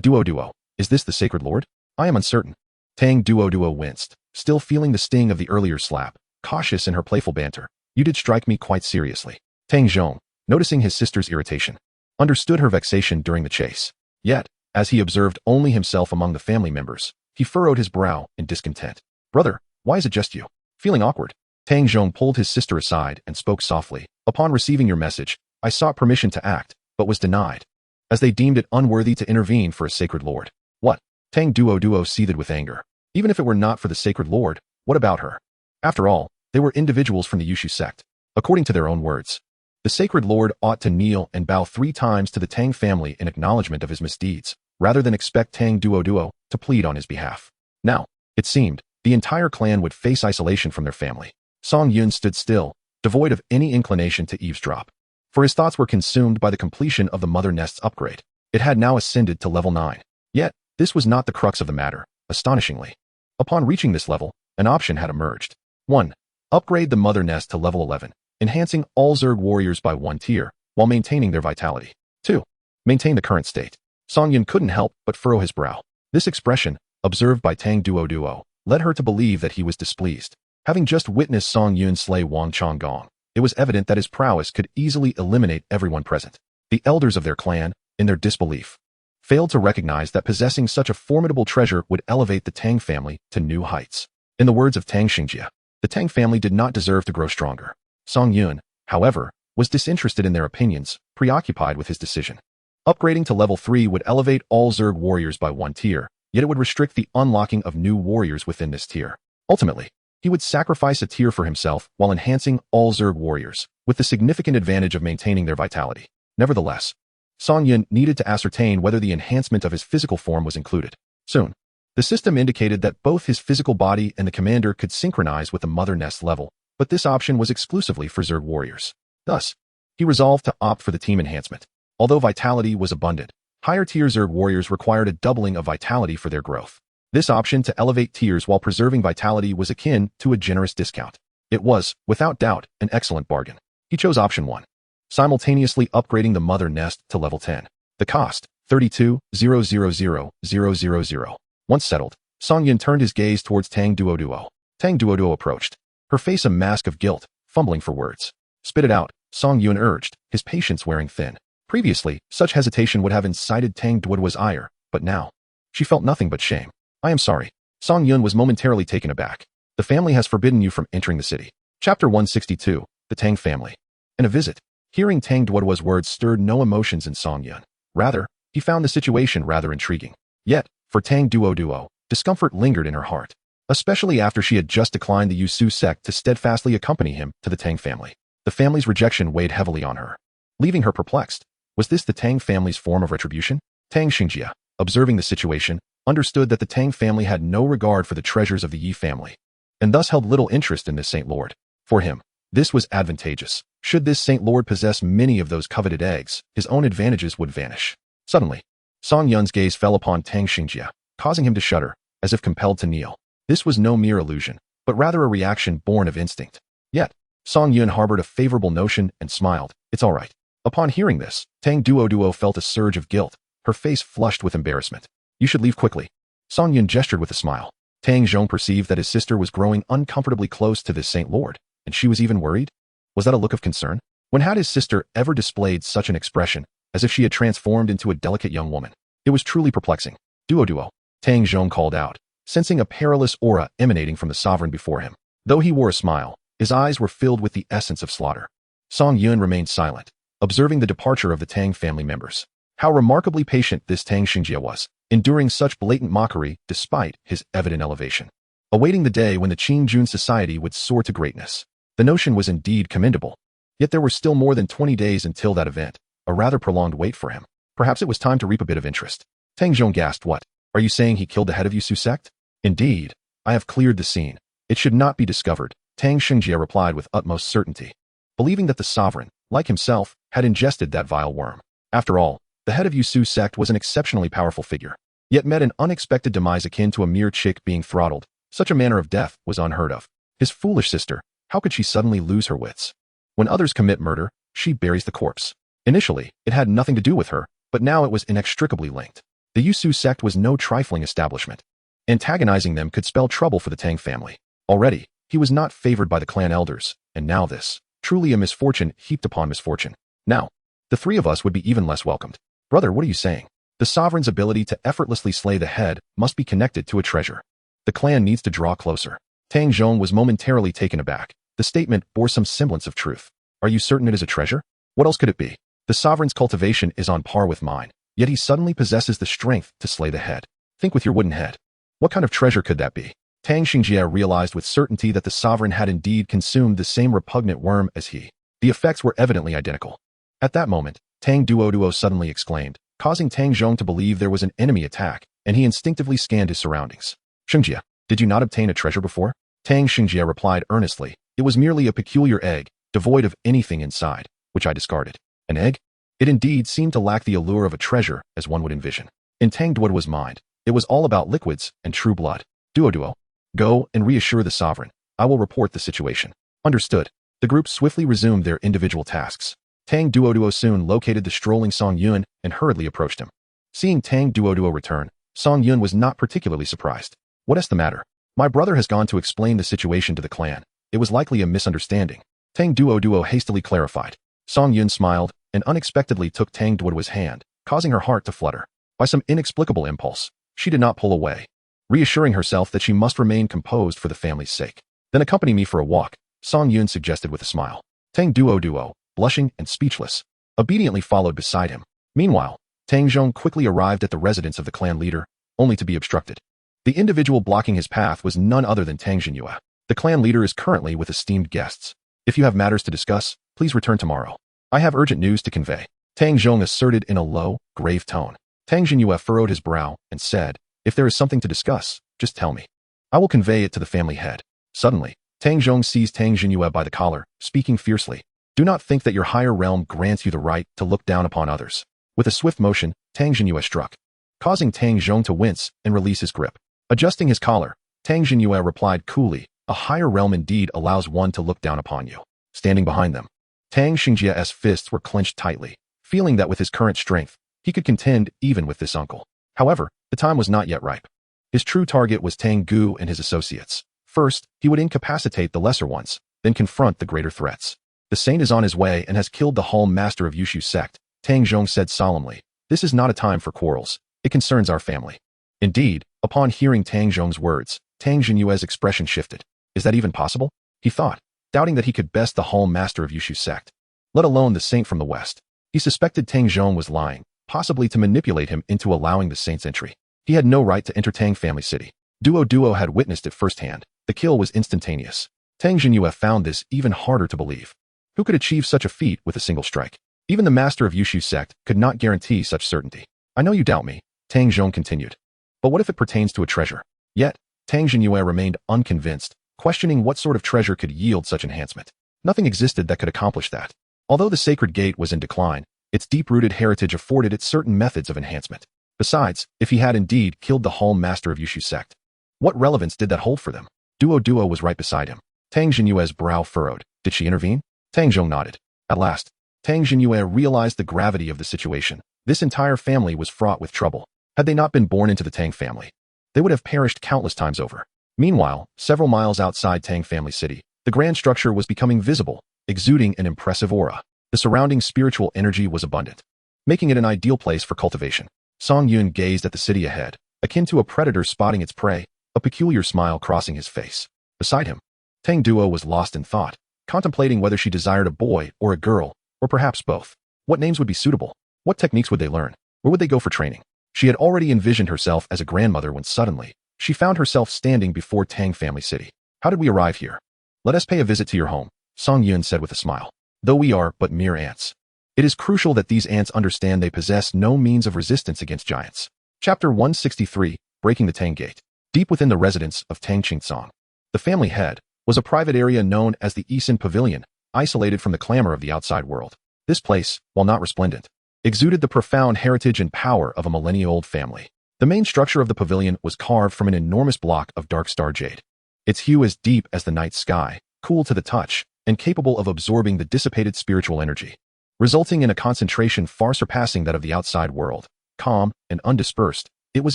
S1: Duo, is this the Sacred Lord? I am uncertain. Tang Duo winced, still feeling the sting of the earlier slap, cautious in her playful banter. You did strike me quite seriously. Tang Zhong, noticing his sister's irritation, understood her vexation during the chase. Yet, as he observed only himself among the family members, he furrowed his brow in discontent. Brother, why is it just you? Feeling awkward? Tang Zhong pulled his sister aside and spoke softly. Upon receiving your message, I sought permission to act, but was denied, as they deemed it unworthy to intervene for a Sacred Lord. What? Tang Duo seethed with anger. Even if it were not for the Sacred Lord, what about her? After all, they were individuals from the Yushu sect. According to their own words, the Sacred Lord ought to kneel and bow 3 times to the Tang family in acknowledgement of his misdeeds, rather than expect Tang Duo to plead on his behalf. Now, it seemed, the entire clan would face isolation from their family. Song Yun stood still, devoid of any inclination to eavesdrop, for his thoughts were consumed by the completion of the Mother Nest's upgrade. It had now ascended to level 9. Yet, this was not the crux of the matter, astonishingly. Upon reaching this level, an option had emerged. 1. Upgrade the Mother Nest to level 11, enhancing all Zerg warriors by 1 tier, while maintaining their vitality. 2. Maintain the current state. Song Yun couldn't help but furrow his brow. This expression, observed by Tang Duo, led her to believe that he was displeased. Having just witnessed Song Yun slay Wang Changgong, it was evident that his prowess could easily eliminate everyone present. The elders of their clan, in their disbelief, failed to recognize that possessing such a formidable treasure would elevate the Tang family to new heights. In the words of Tang Xingjie, the Tang family did not deserve to grow stronger. Song Yun, however, was disinterested in their opinions, preoccupied with his decision. Upgrading to level 3 would elevate all Zerg warriors by 1 tier, yet it would restrict the unlocking of new warriors within this tier. Ultimately, he would sacrifice a tier for himself while enhancing all Zerg warriors, with the significant advantage of maintaining their vitality. Nevertheless, Song Yun needed to ascertain whether the enhancement of his physical form was included. Soon, the system indicated that both his physical body and the commander could synchronize with the Mother Nest level, but this option was exclusively for Zerg warriors. Thus, he resolved to opt for the team enhancement. Although vitality was abundant, higher-tier Zerg warriors required a doubling of vitality for their growth. This option to elevate tiers while preserving vitality was akin to a generous discount. It was, without doubt, an excellent bargain. He chose option 1, simultaneously upgrading the Mother Nest to level 10. The cost, 32,000,000. Once settled, Song Yun turned his gaze towards Tang Duo. Tang Duo approached, her face a mask of guilt, fumbling for words. Spit it out, Song Yun urged, his patience wearing thin. Previously, such hesitation would have incited Tang Duo's ire, but now, she felt nothing but shame. I am sorry. Song Yun was momentarily taken aback. The family has forbidden you from entering the city. Chapter 162, The Tang Family. And a visit. Hearing Tang Duo's words stirred no emotions in Song Yun. Rather, he found the situation rather intriguing. Yet, for Tang Duo, discomfort lingered in her heart, especially after she had just declined the Yushu sect to steadfastly accompany him to the Tang family. The family's rejection weighed heavily on her, leaving her perplexed. Was this the Tang family's form of retribution? Tang Xingjie, observing the situation, understood that the Tang family had no regard for the treasures of the Yi family, and thus held little interest in this Saint Lord. For him, this was advantageous. Should this Saint Lord possess many of those coveted eggs, his own advantages would vanish. Suddenly, Song Yun's gaze fell upon Tang Xingjie, causing him to shudder, as if compelled to kneel. This was no mere illusion, but rather a reaction born of instinct. Yet, Song Yun harbored a favorable notion and smiled. It's all right. Upon hearing this, Tang Duo felt a surge of guilt, her face flushed with embarrassment. You should leave quickly. Song Yun gestured with a smile. Tang Zhong perceived that his sister was growing uncomfortably close to this Saint Lord, and she was even worried. Was that a look of concern? When had his sister ever displayed such an expression, as if she had transformed into a delicate young woman? It was truly perplexing. Duo, Tang Zhong called out, sensing a perilous aura emanating from the sovereign before him. Though he wore a smile, His eyes were filled with the essence of slaughter. Song Yun remained silent, observing the departure of the Tang family members. How remarkably patient this Tang Xingjie was, enduring such blatant mockery despite his evident elevation. Awaiting the day when the Qing Jun society would soar to greatness. The notion was indeed commendable. Yet there were still more than 20 days until that event, a rather prolonged wait for him. Perhaps it was time to reap a bit of interest. Tang Zhong gasped. What? Are you saying he killed the head of Yusu sect? Indeed. I have cleared the scene. It should not be discovered, Tang Xingjie replied with utmost certainty, believing that the sovereign, like himself, had ingested that vile worm. After all, the head of Yusu sect was an exceptionally powerful figure, yet met an unexpected demise akin to a mere chick being throttled. Such a manner of death was unheard of. His foolish sister, how could she suddenly lose her wits? When others commit murder, she buries the corpse. Initially, it had nothing to do with her, but now it was inextricably linked. The Yusu sect was no trifling establishment. Antagonizing them could spell trouble for the Tang family. Already, he was not favored by the clan elders, and now this, truly a misfortune heaped upon misfortune. Now, the three of us would be even less welcomed. Brother, what are you saying? The sovereign's ability to effortlessly slay the head must be connected to a treasure. The clan needs to draw closer. Tang Zhong was momentarily taken aback. The statement bore some semblance of truth. Are you certain it is a treasure? What else could it be? The sovereign's cultivation is on par with mine, yet he suddenly possesses the strength to slay the head. Think with your wooden head. What kind of treasure could that be? Tang Xingjie realized with certainty that the sovereign had indeed consumed the same repugnant worm as he. The effects were evidently identical. At that moment, Tang Duo suddenly exclaimed, causing Tang Zhong to believe there was an enemy attack, and he instinctively scanned his surroundings. Xingjie, did you not obtain a treasure before? Tang Xingjie replied earnestly, it was merely a peculiar egg, devoid of anything inside, which I discarded. An egg? It indeed seemed to lack the allure of a treasure, as one would envision. In Tang Duo's mind, it was all about liquids and true blood. Duo, go and reassure the sovereign. I will report the situation. Understood. The group swiftly resumed their individual tasks. Tang Duo soon located the strolling Song Yun and hurriedly approached him. Seeing Tang Duo return, Song Yun was not particularly surprised. What is the matter? My brother has gone to explain the situation to the clan. It was likely a misunderstanding. Tang Duo hastily clarified. Song Yun smiled and unexpectedly took Tang Duo's hand, causing her heart to flutter. By some inexplicable impulse, she did not pull away, reassuring herself that she must remain composed for the family's sake. Then accompany me for a walk, Song Yun suggested with a smile. Tang Duo, blushing and speechless, obediently followed beside him. Meanwhile, Tang Zhong quickly arrived at the residence of the clan leader, only to be obstructed. The individual blocking his path was none other than Tang Xingyue. The clan leader is currently with esteemed guests. If you have matters to discuss, please return tomorrow. I have urgent news to convey, Tang Zhong asserted in a low, grave tone. Tang Xingyue furrowed his brow and said, if there is something to discuss, just tell me. I will convey it to the family head. Suddenly, Tang Zhong seized Tang Xingyue by the collar, speaking fiercely. Do not think that your higher realm grants you the right to look down upon others. With a swift motion, Tang Xingyue struck, causing Tang Zhong to wince and release his grip. Adjusting his collar, Tang Xingyue replied coolly, a higher realm indeed allows one to look down upon you. Standing behind them, Tang Xingjie's fists were clenched tightly, feeling that with his current strength, he could contend even with this uncle. However, the time was not yet ripe. His true target was Tang Gu and his associates. First, he would incapacitate the lesser ones, then confront the greater threats. The saint is on his way and has killed the hall master of Yushu sect, Tang Zhong said solemnly. This is not a time for quarrels. It concerns our family. Indeed, upon hearing Tang Zhong's words, Tang Xingyue's expression shifted. Is that even possible? He thought, doubting that he could best the hall master of Yushu sect, let alone the saint from the west. He suspected Tang Zhong was lying, possibly to manipulate him into allowing the saint's entry. He had no right to enter Tang family city. Duo had witnessed it firsthand. The kill was instantaneous. Tang Xingyue found this even harder to believe. Who could achieve such a feat with a single strike? Even the master of Yushu sect could not guarantee such certainty. I know you doubt me, Tang Zhong continued. But what if it pertains to a treasure? Yet, Tang Xingyue remained unconvinced, questioning what sort of treasure could yield such enhancement. Nothing existed that could accomplish that. Although the sacred gate was in decline, its deep-rooted heritage afforded it certain methods of enhancement. Besides, if he had indeed killed the hall master of Yushu sect, what relevance did that hold for them? Duo was right beside him. Tang Xingyue's brow furrowed. Did she intervene? Tang Zhong nodded. At last, Tang Xingyue realized the gravity of the situation. This entire family was fraught with trouble. Had they not been born into the Tang family, they would have perished countless times over. Meanwhile, several miles outside Tang family city, the grand structure was becoming visible, exuding an impressive aura. The surrounding spiritual energy was abundant, making it an ideal place for cultivation. Song Yun gazed at the city ahead, akin to a predator spotting its prey, a peculiar smile crossing his face. Beside him, Tang Duo was lost in thought, contemplating whether she desired a boy or a girl, or perhaps both. What names would be suitable? What techniques would they learn? Where would they go for training? She had already envisioned herself as a grandmother when suddenly, she found herself standing before Tang family city. How did we arrive here? Let us pay a visit to your home, Song Yun said with a smile. Though we are but mere ants. It is crucial that these ants understand they possess no means of resistance against giants. Chapter 163, Breaking the Tang Gate. Deep within the residence of Tang Qingsong, the family head, was a private area known as the Isin Pavilion, isolated from the clamor of the outside world. This place, while not resplendent, exuded the profound heritage and power of a millennia-old family. The main structure of the pavilion was carved from an enormous block of dark star jade. Its hue as deep as the night sky, cool to the touch, and capable of absorbing the dissipated spiritual energy, resulting in a concentration far surpassing that of the outside world. Calm and undispersed, it was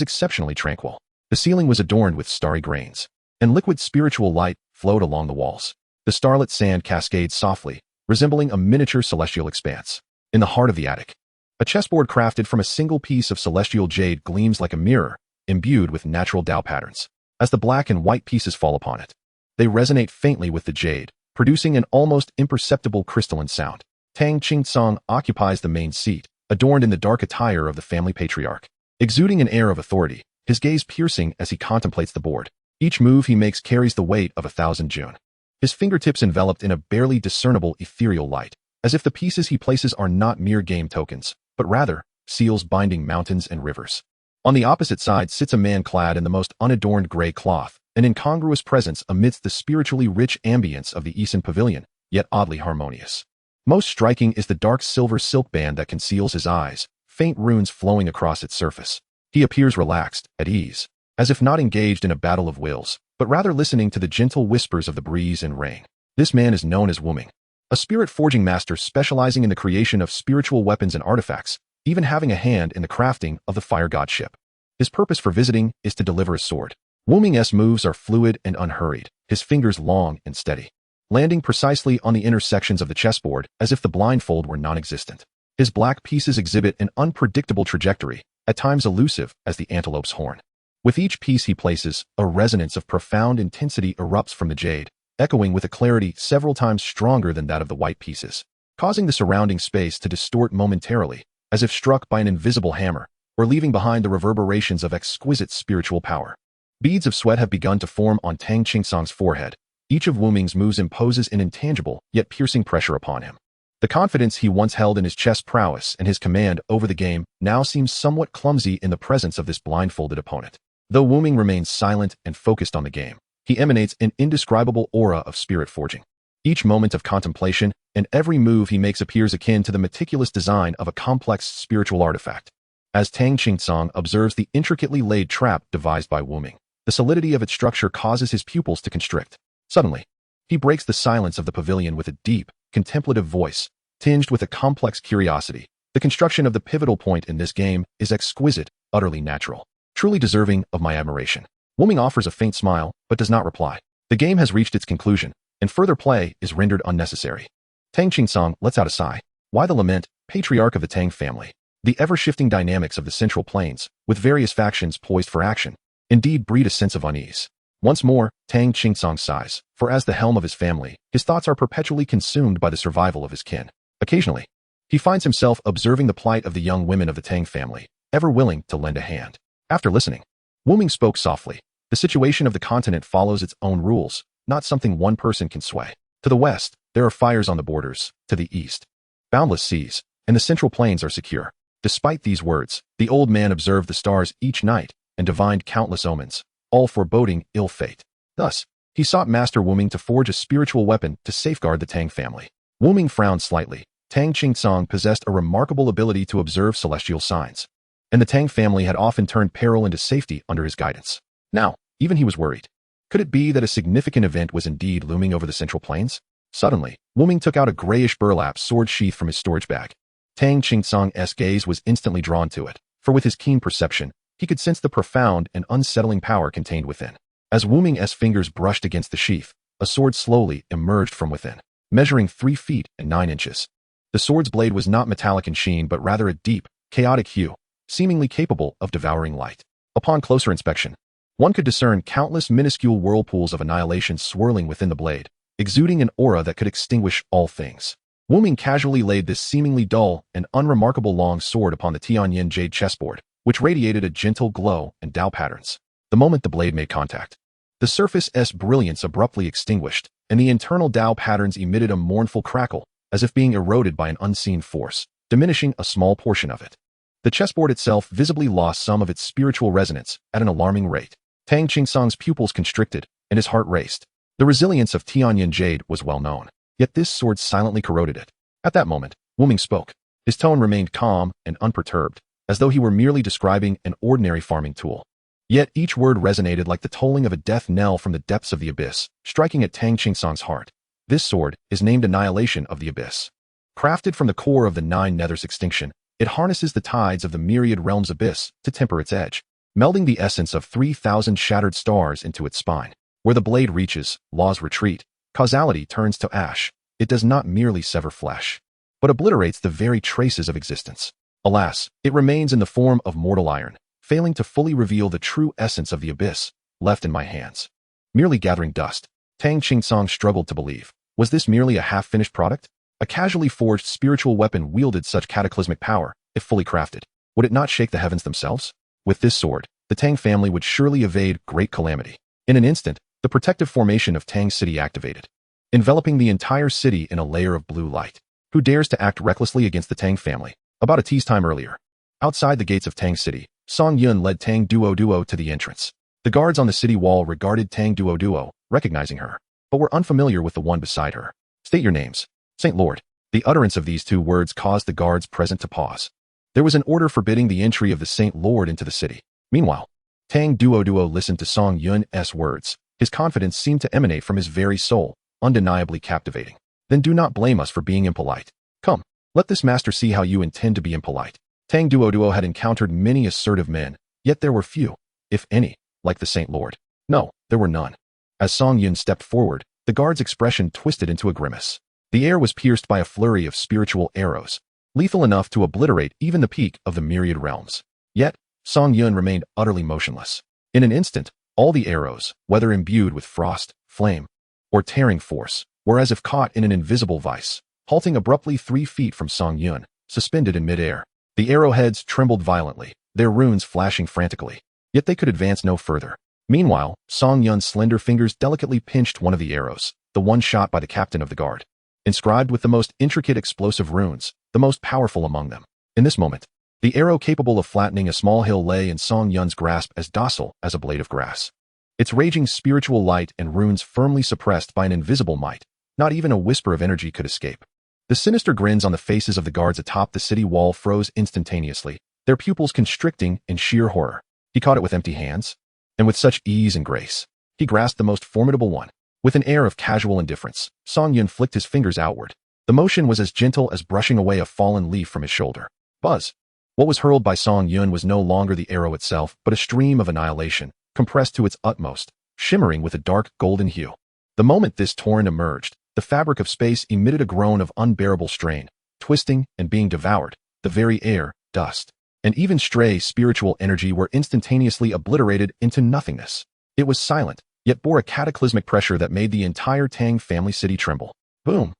S1: exceptionally tranquil. The ceiling was adorned with starry grains, and liquid spiritual light flowed along the walls. The starlit sand cascades softly, resembling a miniature celestial expanse. In the heart of the attic, a chessboard crafted from a single piece of celestial jade gleams like a mirror, imbued with natural Tao patterns. As the black and white pieces fall upon it, they resonate faintly with the jade, producing an almost imperceptible crystalline sound. Tang Qingsong occupies the main seat, adorned in the dark attire of the family patriarch. Exuding an air of authority, his gaze piercing as he contemplates the board. Each move he makes carries the weight of 1,000 jun. His fingertips enveloped in a barely discernible ethereal light, as if the pieces he places are not mere game tokens, but rather, seals binding mountains and rivers. On the opposite side sits a man clad in the most unadorned gray cloth, an incongruous presence amidst the spiritually rich ambience of the Isin Pavilion, yet oddly harmonious. Most striking is the dark silver silk band that conceals his eyes, faint runes flowing across its surface. He appears relaxed, at ease, as if not engaged in a battle of wills, but rather listening to the gentle whispers of the breeze and rain. This man is known as Wuming, a spirit forging master specializing in the creation of spiritual weapons and artifacts, even having a hand in the crafting of the fire god ship. His purpose for visiting is to deliver a sword. Wuming's moves are fluid and unhurried, his fingers long and steady, landing precisely on the intersections of the chessboard as if the blindfold were non-existent. His black pieces exhibit an unpredictable trajectory, at times elusive as the antelope's horn. With each piece he places, a resonance of profound intensity erupts from the jade, echoing with a clarity several times stronger than that of the white pieces, causing the surrounding space to distort momentarily, as if struck by an invisible hammer, or leaving behind the reverberations of exquisite spiritual power. Beads of sweat have begun to form on Tang Qingsong's forehead. Each of Wuming's moves imposes an intangible, yet piercing pressure upon him. The confidence he once held in his chess prowess and his command over the game now seems somewhat clumsy in the presence of this blindfolded opponent. Though Wuming remains silent and focused on the game, he emanates an indescribable aura of spirit forging. Each moment of contemplation and every move he makes appears akin to the meticulous design of a complex spiritual artifact. As Tang Qingsong observes the intricately laid trap devised by Wuming, the solidity of its structure causes his pupils to constrict. Suddenly, he breaks the silence of the pavilion with a deep, contemplative voice, tinged with a complex curiosity. The construction of the pivotal point in this game is exquisite, utterly natural, truly deserving of my admiration. Wuming offers a faint smile, but does not reply. The game has reached its conclusion, and further play is rendered unnecessary. Tang Qingsong lets out a sigh. Why the lament, patriarch of the Tang family? The ever-shifting dynamics of the Central Plains, with various factions poised for action, indeed breed a sense of unease. Once more, Tang Qingsong sighs, for as the helm of his family, his thoughts are perpetually consumed by the survival of his kin. Occasionally, he finds himself observing the plight of the young women of the Tang family, ever willing to lend a hand. After listening, Wuming spoke softly. The situation of the continent follows its own rules, not something one person can sway. To the west, there are fires on the borders. To the east, boundless seas, and the Central Plains are secure. Despite these words, the old man observed the stars each night and divined countless omens, all foreboding ill fate. Thus, he sought Master Wuming to forge a spiritual weapon to safeguard the Tang family. Wuming frowned slightly. Tang Qingsong possessed a remarkable ability to observe celestial signs, and the Tang family had often turned peril into safety under his guidance. Now, even he was worried. Could it be that a significant event was indeed looming over the Central Plains? Suddenly, Wuming took out a grayish burlap sword sheath from his storage bag. Tang Qingsong's gaze was instantly drawn to it, for with his keen perception, he could sense the profound and unsettling power contained within. As Wuming's fingers brushed against the sheath, a sword slowly emerged from within, measuring 3 feet and 9 inches. The sword's blade was not metallic in sheen but rather a deep, chaotic hue, seemingly capable of devouring light. Upon closer inspection, One could discern countless minuscule whirlpools of annihilation swirling within the blade, exuding an aura that could extinguish all things. Wu Ming casually laid this seemingly dull and unremarkable long sword upon the Tianyin jade chessboard, which radiated a gentle glow and Dao patterns. The moment the blade made contact, the surface's brilliance abruptly extinguished, and the internal Dao patterns emitted a mournful crackle, as if being eroded by an unseen force, diminishing a small portion of it. The chessboard itself visibly lost some of its spiritual resonance at an alarming rate. Tang Qingsong's pupils constricted, and his heart raced. The resilience of Tianyin jade was well known, yet this sword silently corroded it. At that moment, Wu Ming spoke. His tone remained calm and unperturbed, as though he were merely describing an ordinary farming tool. Yet each word resonated like the tolling of a death knell from the depths of the abyss, striking at Tang Qingsong's heart. This sword is named Annihilation of the Abyss. Crafted from the core of the Nine Nether's extinction, it harnesses the tides of the myriad realms abyss to temper its edge, melding the essence of 3,000 shattered stars into its spine. Where the blade reaches, laws retreat, causality turns to ash. It does not merely sever flesh, but obliterates the very traces of existence. Alas, it remains in the form of mortal iron, failing to fully reveal the true essence of the abyss, left in my hands. Merely gathering dust. Tang Qingsong struggled to believe. Was this merely a half-finished product? A casually forged spiritual weapon wielded such cataclysmic power, if fully crafted. Would it not shake the heavens themselves? With this sword, the Tang family would surely evade great calamity. In an instant, the protective formation of Tang City activated, enveloping the entire city in a layer of blue light. Who dares to act recklessly against the Tang family? About a tease time earlier, outside the gates of Tang City, Song Yun led Tang Duo to the entrance. The guards on the city wall regarded Tang Duo, recognizing her, but were unfamiliar with the one beside her. State your names. Saint Lord. The utterance of these two words caused the guards present to pause. There was an order forbidding the entry of the Saint Lord into the city. Meanwhile, Tang Duo listened to Song Yun's words. His confidence seemed to emanate from his very soul, undeniably captivating. Then do not blame us for being impolite. Come, let this master see how you intend to be impolite. Tang Duo had encountered many assertive men, yet there were few, if any, like the Saint Lord. No, there were none. As Song Yun stepped forward, the guard's expression twisted into a grimace. The air was pierced by a flurry of spiritual arrows, lethal enough to obliterate even the peak of the myriad realms. Yet, Song Yun remained utterly motionless. In an instant, all the arrows, whether imbued with frost, flame, or tearing force, were as if caught in an invisible vice, halting abruptly 3 feet from Song Yun, suspended in midair. The arrowheads trembled violently, their runes flashing frantically. Yet they could advance no further. Meanwhile, Song Yun's slender fingers delicately pinched one of the arrows, the one shot by the captain of the guard. Inscribed with the most intricate explosive runes, the most powerful among them. In this moment, the arrow capable of flattening a small hill lay in Song Yun's grasp as docile as a blade of grass. Its raging spiritual light and runes firmly suppressed by an invisible might, not even a whisper of energy could escape. The sinister grins on the faces of the guards atop the city wall froze instantaneously, their pupils constricting in sheer horror. He caught it with empty hands, and with such ease and grace. He grasped the most formidable one. With an air of casual indifference, Song Yun flicked his fingers outward. The motion was as gentle as brushing away a fallen leaf from his shoulder. Buzz! What was hurled by Song Yun was no longer the arrow itself, but a stream of annihilation, compressed to its utmost, shimmering with a dark golden hue. The moment this torrent emerged, the fabric of space emitted a groan of unbearable strain, twisting and being devoured. The very air, dust, and even stray spiritual energy were instantaneously obliterated into nothingness. It was silent, yet bore a cataclysmic pressure that made the entire Tang family city tremble. Boom!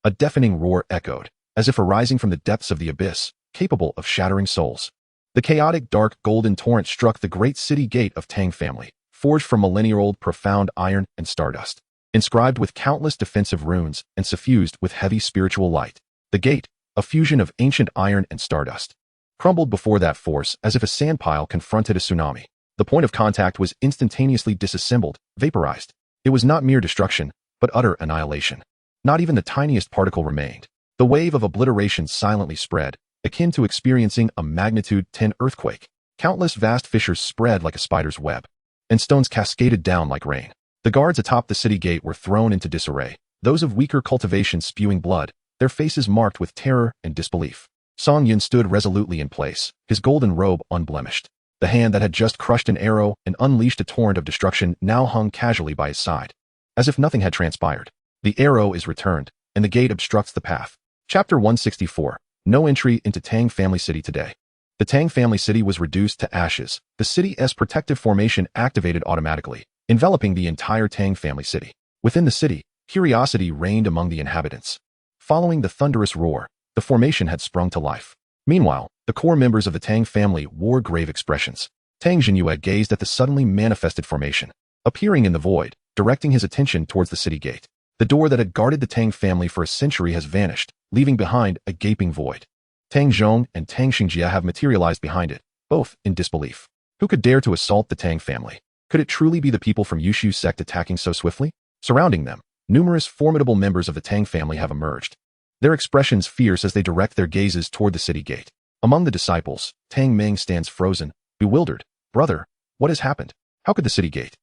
S1: A deafening roar echoed, as if arising from the depths of the abyss, capable of shattering souls. The chaotic dark golden torrent struck the great city gate of Tang family, forged from millennia-old profound iron and stardust, inscribed with countless defensive runes and suffused with heavy spiritual light. The gate, a fusion of ancient iron and stardust, crumbled before that force as if a sandpile confronted a tsunami. The point of contact was instantaneously disassembled, vaporized. It was not mere destruction, but utter annihilation. Not even the tiniest particle remained. The wave of obliteration silently spread, akin to experiencing a magnitude 10 earthquake. Countless vast fissures spread like a spider's web, and stones cascaded down like rain. The guards atop the city gate were thrown into disarray, those of weaker cultivation spewing blood, their faces marked with terror and disbelief. Song Yun stood resolutely in place, his golden robe unblemished. The hand that had just crushed an arrow and unleashed a torrent of destruction now hung casually by his side, as if nothing had transpired. The arrow is returned, and the gate obstructs the path. Chapter 164. No entry into Tang Family City today. The Tang family city was reduced to ashes. The city's protective formation activated automatically, enveloping the entire Tang family city. Within the city, curiosity reigned among the inhabitants. Following the thunderous roar, the formation had sprung to life. Meanwhile, the core members of the Tang family wore grave expressions. Tang Jinyue gazed at the suddenly manifested formation, appearing in the void, directing his attention towards the city gate. The door that had guarded the Tang family for a century has vanished, leaving behind a gaping void. Tang Zhong and Tang Xingjia have materialized behind it, both in disbelief. Who could dare to assault the Tang family? Could it truly be the people from Yushu's sect attacking so swiftly? Surrounding them, numerous formidable members of the Tang family have emerged. Their expressions fierce as they direct their gazes toward the city gate. Among the disciples, Tang Meng stands frozen, bewildered. Brother, what has happened? How could the city gate?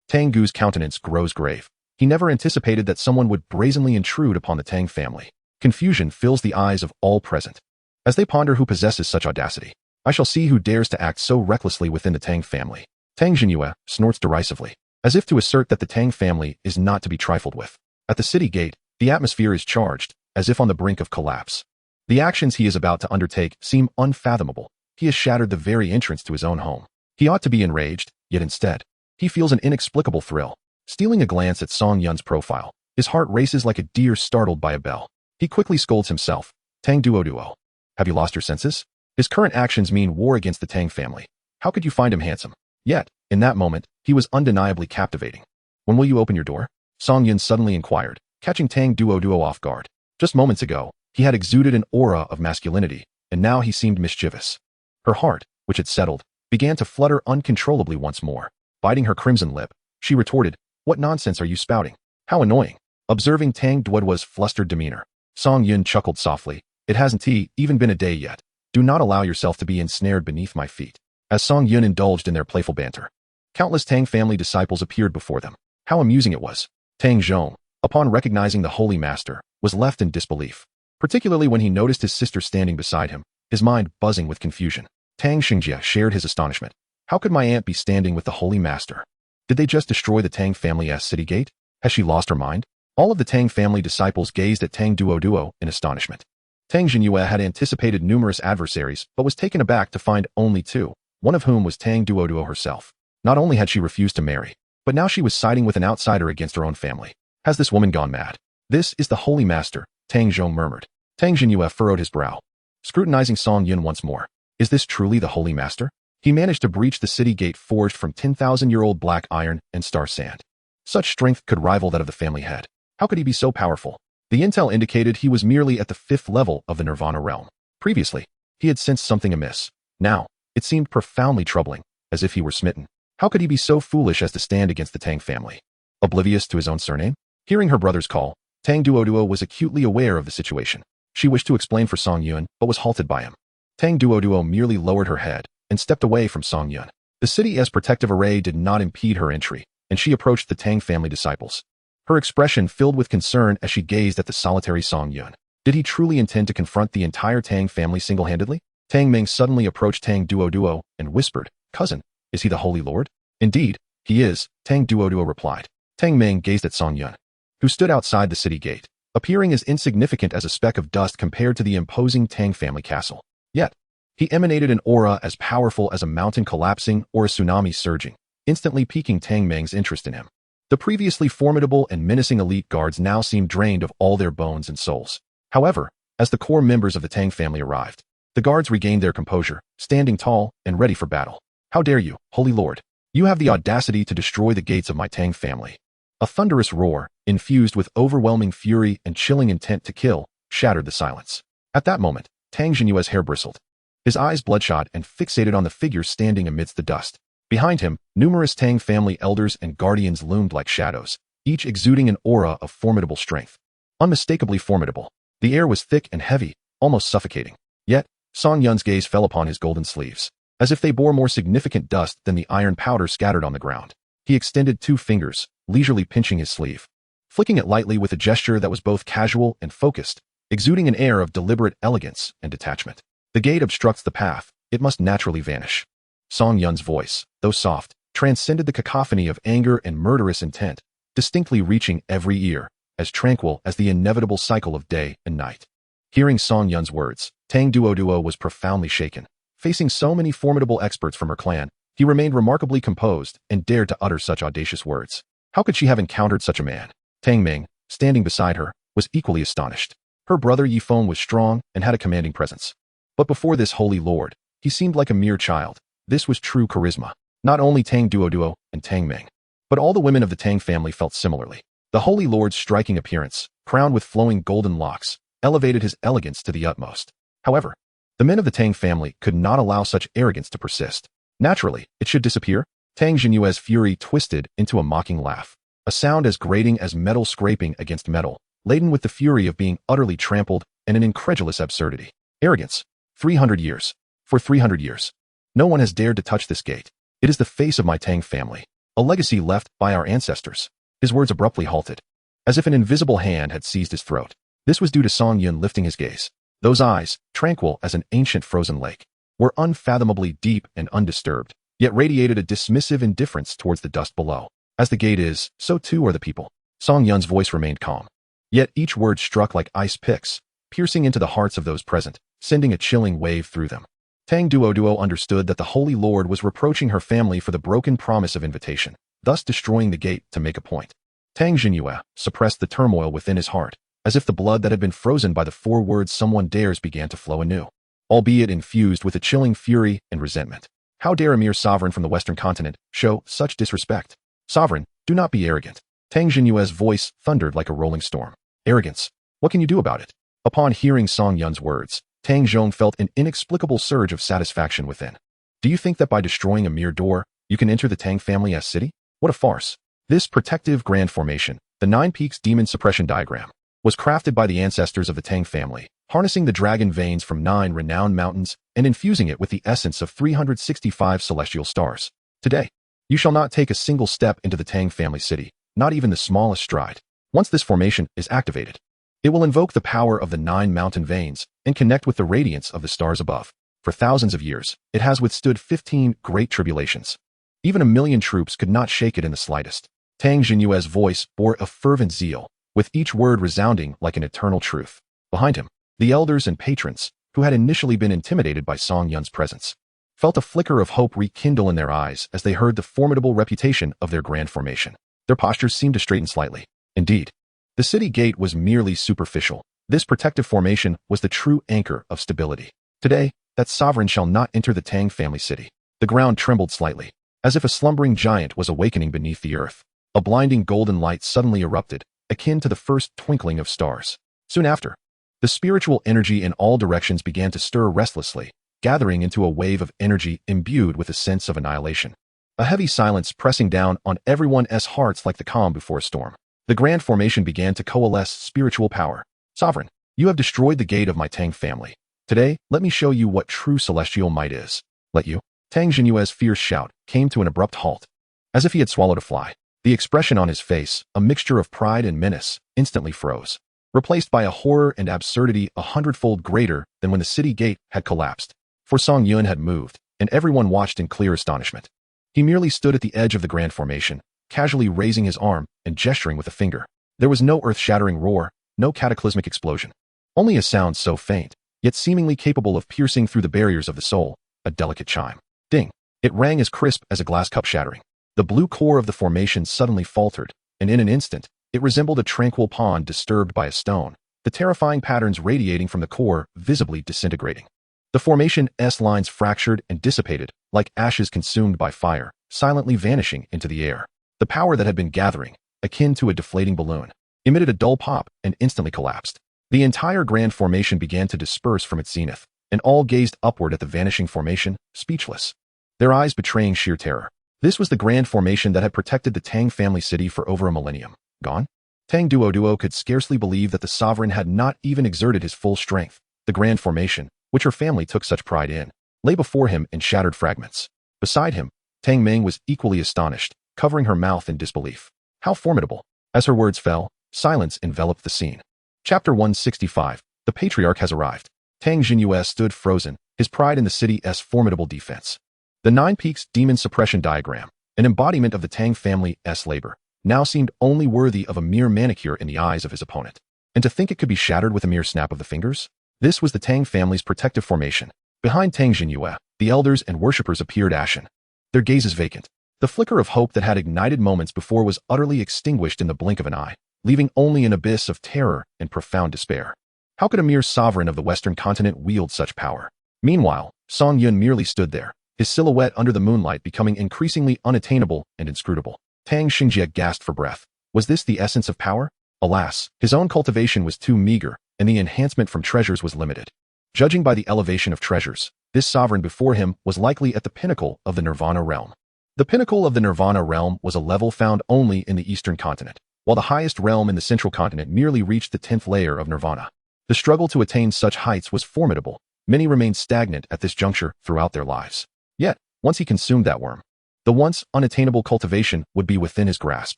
S1: Tang Gu's countenance grows grave. He never anticipated that someone would brazenly intrude upon the Tang family. Confusion fills the eyes of all present. As they ponder who possesses such audacity, I shall see who dares to act so recklessly within the Tang family. Tang Jinyue snorts derisively, as if to assert that the Tang family is not to be trifled with. At the city gate, the atmosphere is charged, as if on the brink of collapse. The actions he is about to undertake seem unfathomable. He has shattered the very entrance to his own home. He ought to be enraged, yet instead, he feels an inexplicable thrill. Stealing a glance at Song Yun's profile, his heart races like a deer startled by a bell. He quickly scolds himself. Tang Duo, have you lost your senses? His current actions mean war against the Tang family. How could you find him handsome? Yet, in that moment, he was undeniably captivating. When will you open your door? Song Yun suddenly inquired, catching Tang Duo off guard. Just moments ago, he had exuded an aura of masculinity, and now he seemed mischievous. Her heart, which had settled, began to flutter uncontrollably once more. Biting her crimson lip, she retorted, "What nonsense are you spouting? How annoying." Observing Tang Duo's flustered demeanor, Song Yun chuckled softly. "It hasn't even been a day yet. Do not allow yourself to be ensnared beneath my feet." As Song Yun indulged in their playful banter, countless Tang family disciples appeared before them. How amusing it was. Tang Zhong, upon recognizing the Holy Master, was left in disbelief, particularly when he noticed his sister standing beside him, his mind buzzing with confusion. Tang Xingjia shared his astonishment. How could my aunt be standing with the Holy Master? Did they just destroy the Tang family's city gate? Has she lost her mind? All of the Tang family disciples gazed at Tang Duo in astonishment. Tang Jinyue had anticipated numerous adversaries, but was taken aback to find only two, one of whom was Tang Duo herself. Not only had she refused to marry, but now she was siding with an outsider against her own family. Has this woman gone mad? This is the Holy Master, Tang Zhong murmured. Tang Jinyue furrowed his brow, scrutinizing Song Yun once more. Is this truly the Holy Master? He managed to breach the city gate forged from 10,000-year-old black iron and star sand. Such strength could rival that of the family head. How could he be so powerful? The intel indicated he was merely at the 5th level of the Nirvana realm. Previously, he had sensed something amiss. Now, it seemed profoundly troubling, as if he were smitten. How could he be so foolish as to stand against the Tang family? Oblivious to his own surname? Hearing her brother's call, Tang Duo was acutely aware of the situation. She wished to explain for Song Yun, but was halted by him. Tang Duo merely lowered her head and stepped away from Song Yun. The city's protective array did not impede her entry, and she approached the Tang family disciples. Her expression filled with concern as she gazed at the solitary Song Yun. Did he truly intend to confront the entire Tang family single-handedly? Tang Meng suddenly approached Tang Duo and whispered, "Cousin, is he the Holy Lord?" "Indeed, he is," Tang Duo replied. Tang Meng gazed at Song Yun, who stood outside the city gate, appearing as insignificant as a speck of dust compared to the imposing Tang family castle. Yet, he emanated an aura as powerful as a mountain collapsing or a tsunami surging, instantly piquing Tang Meng's interest in him. The previously formidable and menacing elite guards now seemed drained of all their bones and souls. However, as the core members of the Tang family arrived, the guards regained their composure, standing tall and ready for battle. "How dare you, Holy Lord? You have the audacity to destroy the gates of my Tang family." A thunderous roar, infused with overwhelming fury and chilling intent to kill, shattered the silence. At that moment, Tang Jinyue's hair bristled, his eyes bloodshot and fixated on the figure standing amidst the dust. Behind him, numerous Tang family elders and guardians loomed like shadows, each exuding an aura of formidable strength. Unmistakably formidable. The air was thick and heavy, almost suffocating. Yet, Song Yun's gaze fell upon his golden sleeves, as if they bore more significant dust than the iron powder scattered on the ground. He extended 2 fingers, leisurely pinching his sleeve, flicking it lightly with a gesture that was both casual and focused, exuding an air of deliberate elegance and detachment. The gate obstructs the path, it must naturally vanish. Song Yun's voice, though soft, transcended the cacophony of anger and murderous intent, distinctly reaching every ear, as tranquil as the inevitable cycle of day and night. Hearing Song Yun's words, Tang Duo was profoundly shaken. Facing so many formidable experts from her clan, he remained remarkably composed and dared to utter such audacious words. How could she have encountered such a man? Tang Ming, standing beside her, was equally astonished. Her brother Yifeng was strong and had a commanding presence. But before this holy lord, he seemed like a mere child. This was true charisma. Not only Tang Duoduo and Tang Ming, but all the women of the Tang family felt similarly. The holy lord's striking appearance, crowned with flowing golden locks, elevated his elegance to the utmost. However, the men of the Tang family could not allow such arrogance to persist. Naturally, it should disappear. Tang Jinyue's fury twisted into a mocking laugh, a sound as grating as metal scraping against metal, laden with the fury of being utterly trampled and an incredulous absurdity. Arrogance. 300 years. For 300 years. No one has dared to touch this gate. It is the face of my Tang family, a legacy left by our ancestors. His words abruptly halted, as if an invisible hand had seized his throat. This was due to Song Yun lifting his gaze. Those eyes, tranquil as an ancient frozen lake, were unfathomably deep and undisturbed, yet radiated a dismissive indifference towards the dust below. As the gate is, so too are the people. Song Yun's voice remained calm. Yet each word struck like ice picks, piercing into the hearts of those present, sending a chilling wave through them. Tang Duoduo understood that the Holy Lord was reproaching her family for the broken promise of invitation, thus destroying the gate to make a point. Tang Jinyue suppressed the turmoil within his heart, as if the blood that had been frozen by the 4 words someone dares began to flow anew, albeit infused with a chilling fury and resentment. How dare a mere sovereign from the Western continent show such disrespect? Sovereign, do not be arrogant. Tang Jinyue's voice thundered like a rolling storm. Arrogance. What can you do about it? Upon hearing Song Yun's words, Tang Zhong felt an inexplicable surge of satisfaction within. Do you think that by destroying a mere door, you can enter the Tang family's city? What a farce. This protective grand formation, the 9 Peaks Demon Suppression Diagram, was crafted by the ancestors of the Tang family, harnessing the dragon veins from 9 renowned mountains and infusing it with the essence of 365 celestial stars. Today, you shall not take a single step into the Tang family city, not even the smallest stride. Once this formation is activated, it will invoke the power of the 9 mountain veins and connect with the radiance of the stars above. For thousands of years, it has withstood 15 great tribulations. Even 1,000,000 troops could not shake it in the slightest. Tang Jinyue's voice bore a fervent zeal, with each word resounding like an eternal truth. Behind him, the elders and patrons, who had initially been intimidated by Song Yun's presence, felt a flicker of hope rekindle in their eyes as they heard the formidable reputation of their grand formation. Their postures seemed to straighten slightly. Indeed, the city gate was merely superficial. This protective formation was the true anchor of stability. Today, that sovereign shall not enter the Tang family city. The ground trembled slightly, as if a slumbering giant was awakening beneath the earth. A blinding golden light suddenly erupted, akin to the first twinkling of stars. Soon after, the spiritual energy in all directions began to stir restlessly, gathering into a wave of energy imbued with a sense of annihilation. A heavy silence pressing down on everyone's hearts like the calm before a storm. The grand formation began to coalesce spiritual power. Sovereign, you have destroyed the gate of my Tang family. Today, let me show you what true celestial might is. Let you? Tang Jinyue's fierce shout came to an abrupt halt, as if he had swallowed a fly. The expression on his face, a mixture of pride and menace, instantly froze, replaced by a horror and absurdity 100-fold greater than when the city gate had collapsed. For Song Yun had moved, and everyone watched in clear astonishment. He merely stood at the edge of the grand formation, casually raising his arm and gesturing with a finger. There was no earth-shattering roar, no cataclysmic explosion. Only a sound so faint, yet seemingly capable of piercing through the barriers of the soul, a delicate chime. Ding! It rang as crisp as a glass cup shattering. The blue core of the formation suddenly faltered, and in an instant, it resembled a tranquil pond disturbed by a stone, the terrifying patterns radiating from the core visibly disintegrating. The formation's lines fractured and dissipated, like ashes consumed by fire, silently vanishing into the air. The power that had been gathering, akin to a deflating balloon, emitted a dull pop and instantly collapsed. The entire grand formation began to disperse from its zenith, and all gazed upward at the vanishing formation, speechless, their eyes betraying sheer terror. This was the grand formation that had protected the Tang family city for over a millennium. Gone? Tang Duoduo could scarcely believe that the sovereign had not even exerted his full strength. The grand formation, which her family took such pride in, lay before him in shattered fragments. Beside him, Tang Ming was equally astonished, covering her mouth in disbelief. How formidable! As her words fell, silence enveloped the scene. Chapter 165. The Patriarch has arrived. Tang Jinyue stood frozen, his pride in the city's formidable defense. The 9 Peaks Demon Suppression Diagram, an embodiment of the Tang family's labor, now seemed only worthy of a mere manicure in the eyes of his opponent. And to think it could be shattered with a mere snap of the fingers? This was the Tang family's protective formation, Behind Tang Jinyue, the elders and worshippers appeared ashen, their gazes vacant. The flicker of hope that had ignited moments before was utterly extinguished in the blink of an eye, leaving only an abyss of terror and profound despair. How could a mere sovereign of the Western continent wield such power? Meanwhile, Song Yun merely stood there, his silhouette under the moonlight becoming increasingly unattainable and inscrutable. Tang Xingjie gasped for breath. Was this the essence of power? Alas, his own cultivation was too meager, and the enhancement from treasures was limited. Judging by the elevation of treasures, this sovereign before him was likely at the pinnacle of the Nirvana realm. The pinnacle of the Nirvana realm was a level found only in the Eastern continent, while the highest realm in the Central continent merely reached the 10th layer of Nirvana. The struggle to attain such heights was formidable. Many remained stagnant at this juncture throughout their lives. Yet, once he consumed that worm, the once unattainable cultivation would be within his grasp.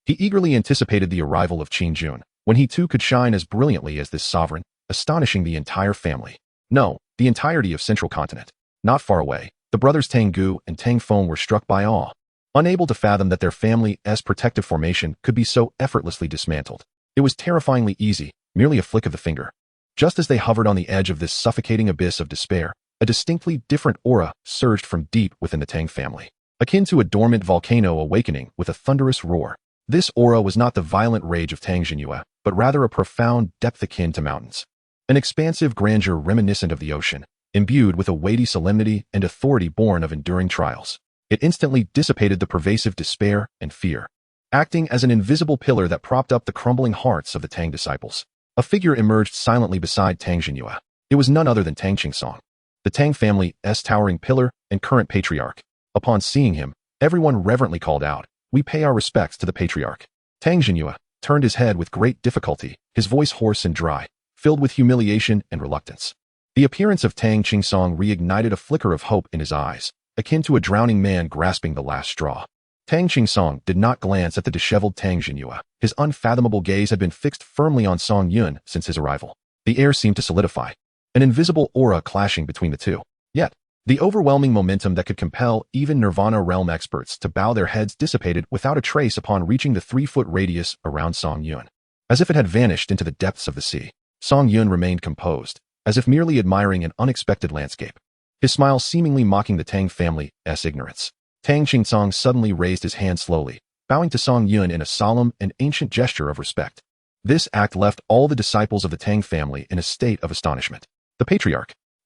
S1: He eagerly anticipated the arrival of Qin Jun, when he too could shine as brilliantly as this sovereign, astonishing the entire family. No, the entirety of Central Continent. Not far away, the brothers Tang Gu and Tang Feng were struck by awe, unable to fathom that their family's protective formation could be so effortlessly dismantled. It was terrifyingly easy, merely a flick of the finger. Just as they hovered on the edge of this suffocating abyss of despair, a distinctly different aura surged from deep within the Tang family, akin to a dormant volcano awakening with a thunderous roar. This aura was not the violent rage of Tang Jinyue, but rather a profound depth akin to mountains. An expansive grandeur reminiscent of the ocean, imbued with a weighty solemnity and authority born of enduring trials. It instantly dissipated the pervasive despair and fear, acting as an invisible pillar that propped up the crumbling hearts of the Tang disciples. A figure emerged silently beside Tang Jinyue. It was none other than Tang Qingsong, the Tang family's towering pillar and current patriarch. Upon seeing him, everyone reverently called out, "We pay our respects to the patriarch." Tang Jinyue turned his head with great difficulty, his voice hoarse and dry, filled with humiliation and reluctance. The appearance of Tang Qingsong reignited a flicker of hope in his eyes, akin to a drowning man grasping the last straw. Tang Qingsong did not glance at the disheveled Tang Jinyue. His unfathomable gaze had been fixed firmly on Song Yun since his arrival. The air seemed to solidify, an invisible aura clashing between the two. Yet, the overwhelming momentum that could compel even Nirvana realm experts to bow their heads dissipated without a trace upon reaching the 3-foot radius around Song Yun. As if it had vanished into the depths of the sea, Song Yun remained composed, as if merely admiring an unexpected landscape, his smile seemingly mocking the Tang family's ignorance. Tang Qingsong suddenly raised his hand slowly, bowing to Song Yun in a solemn and ancient gesture of respect. This act left all the disciples of the Tang family in a state of astonishment. The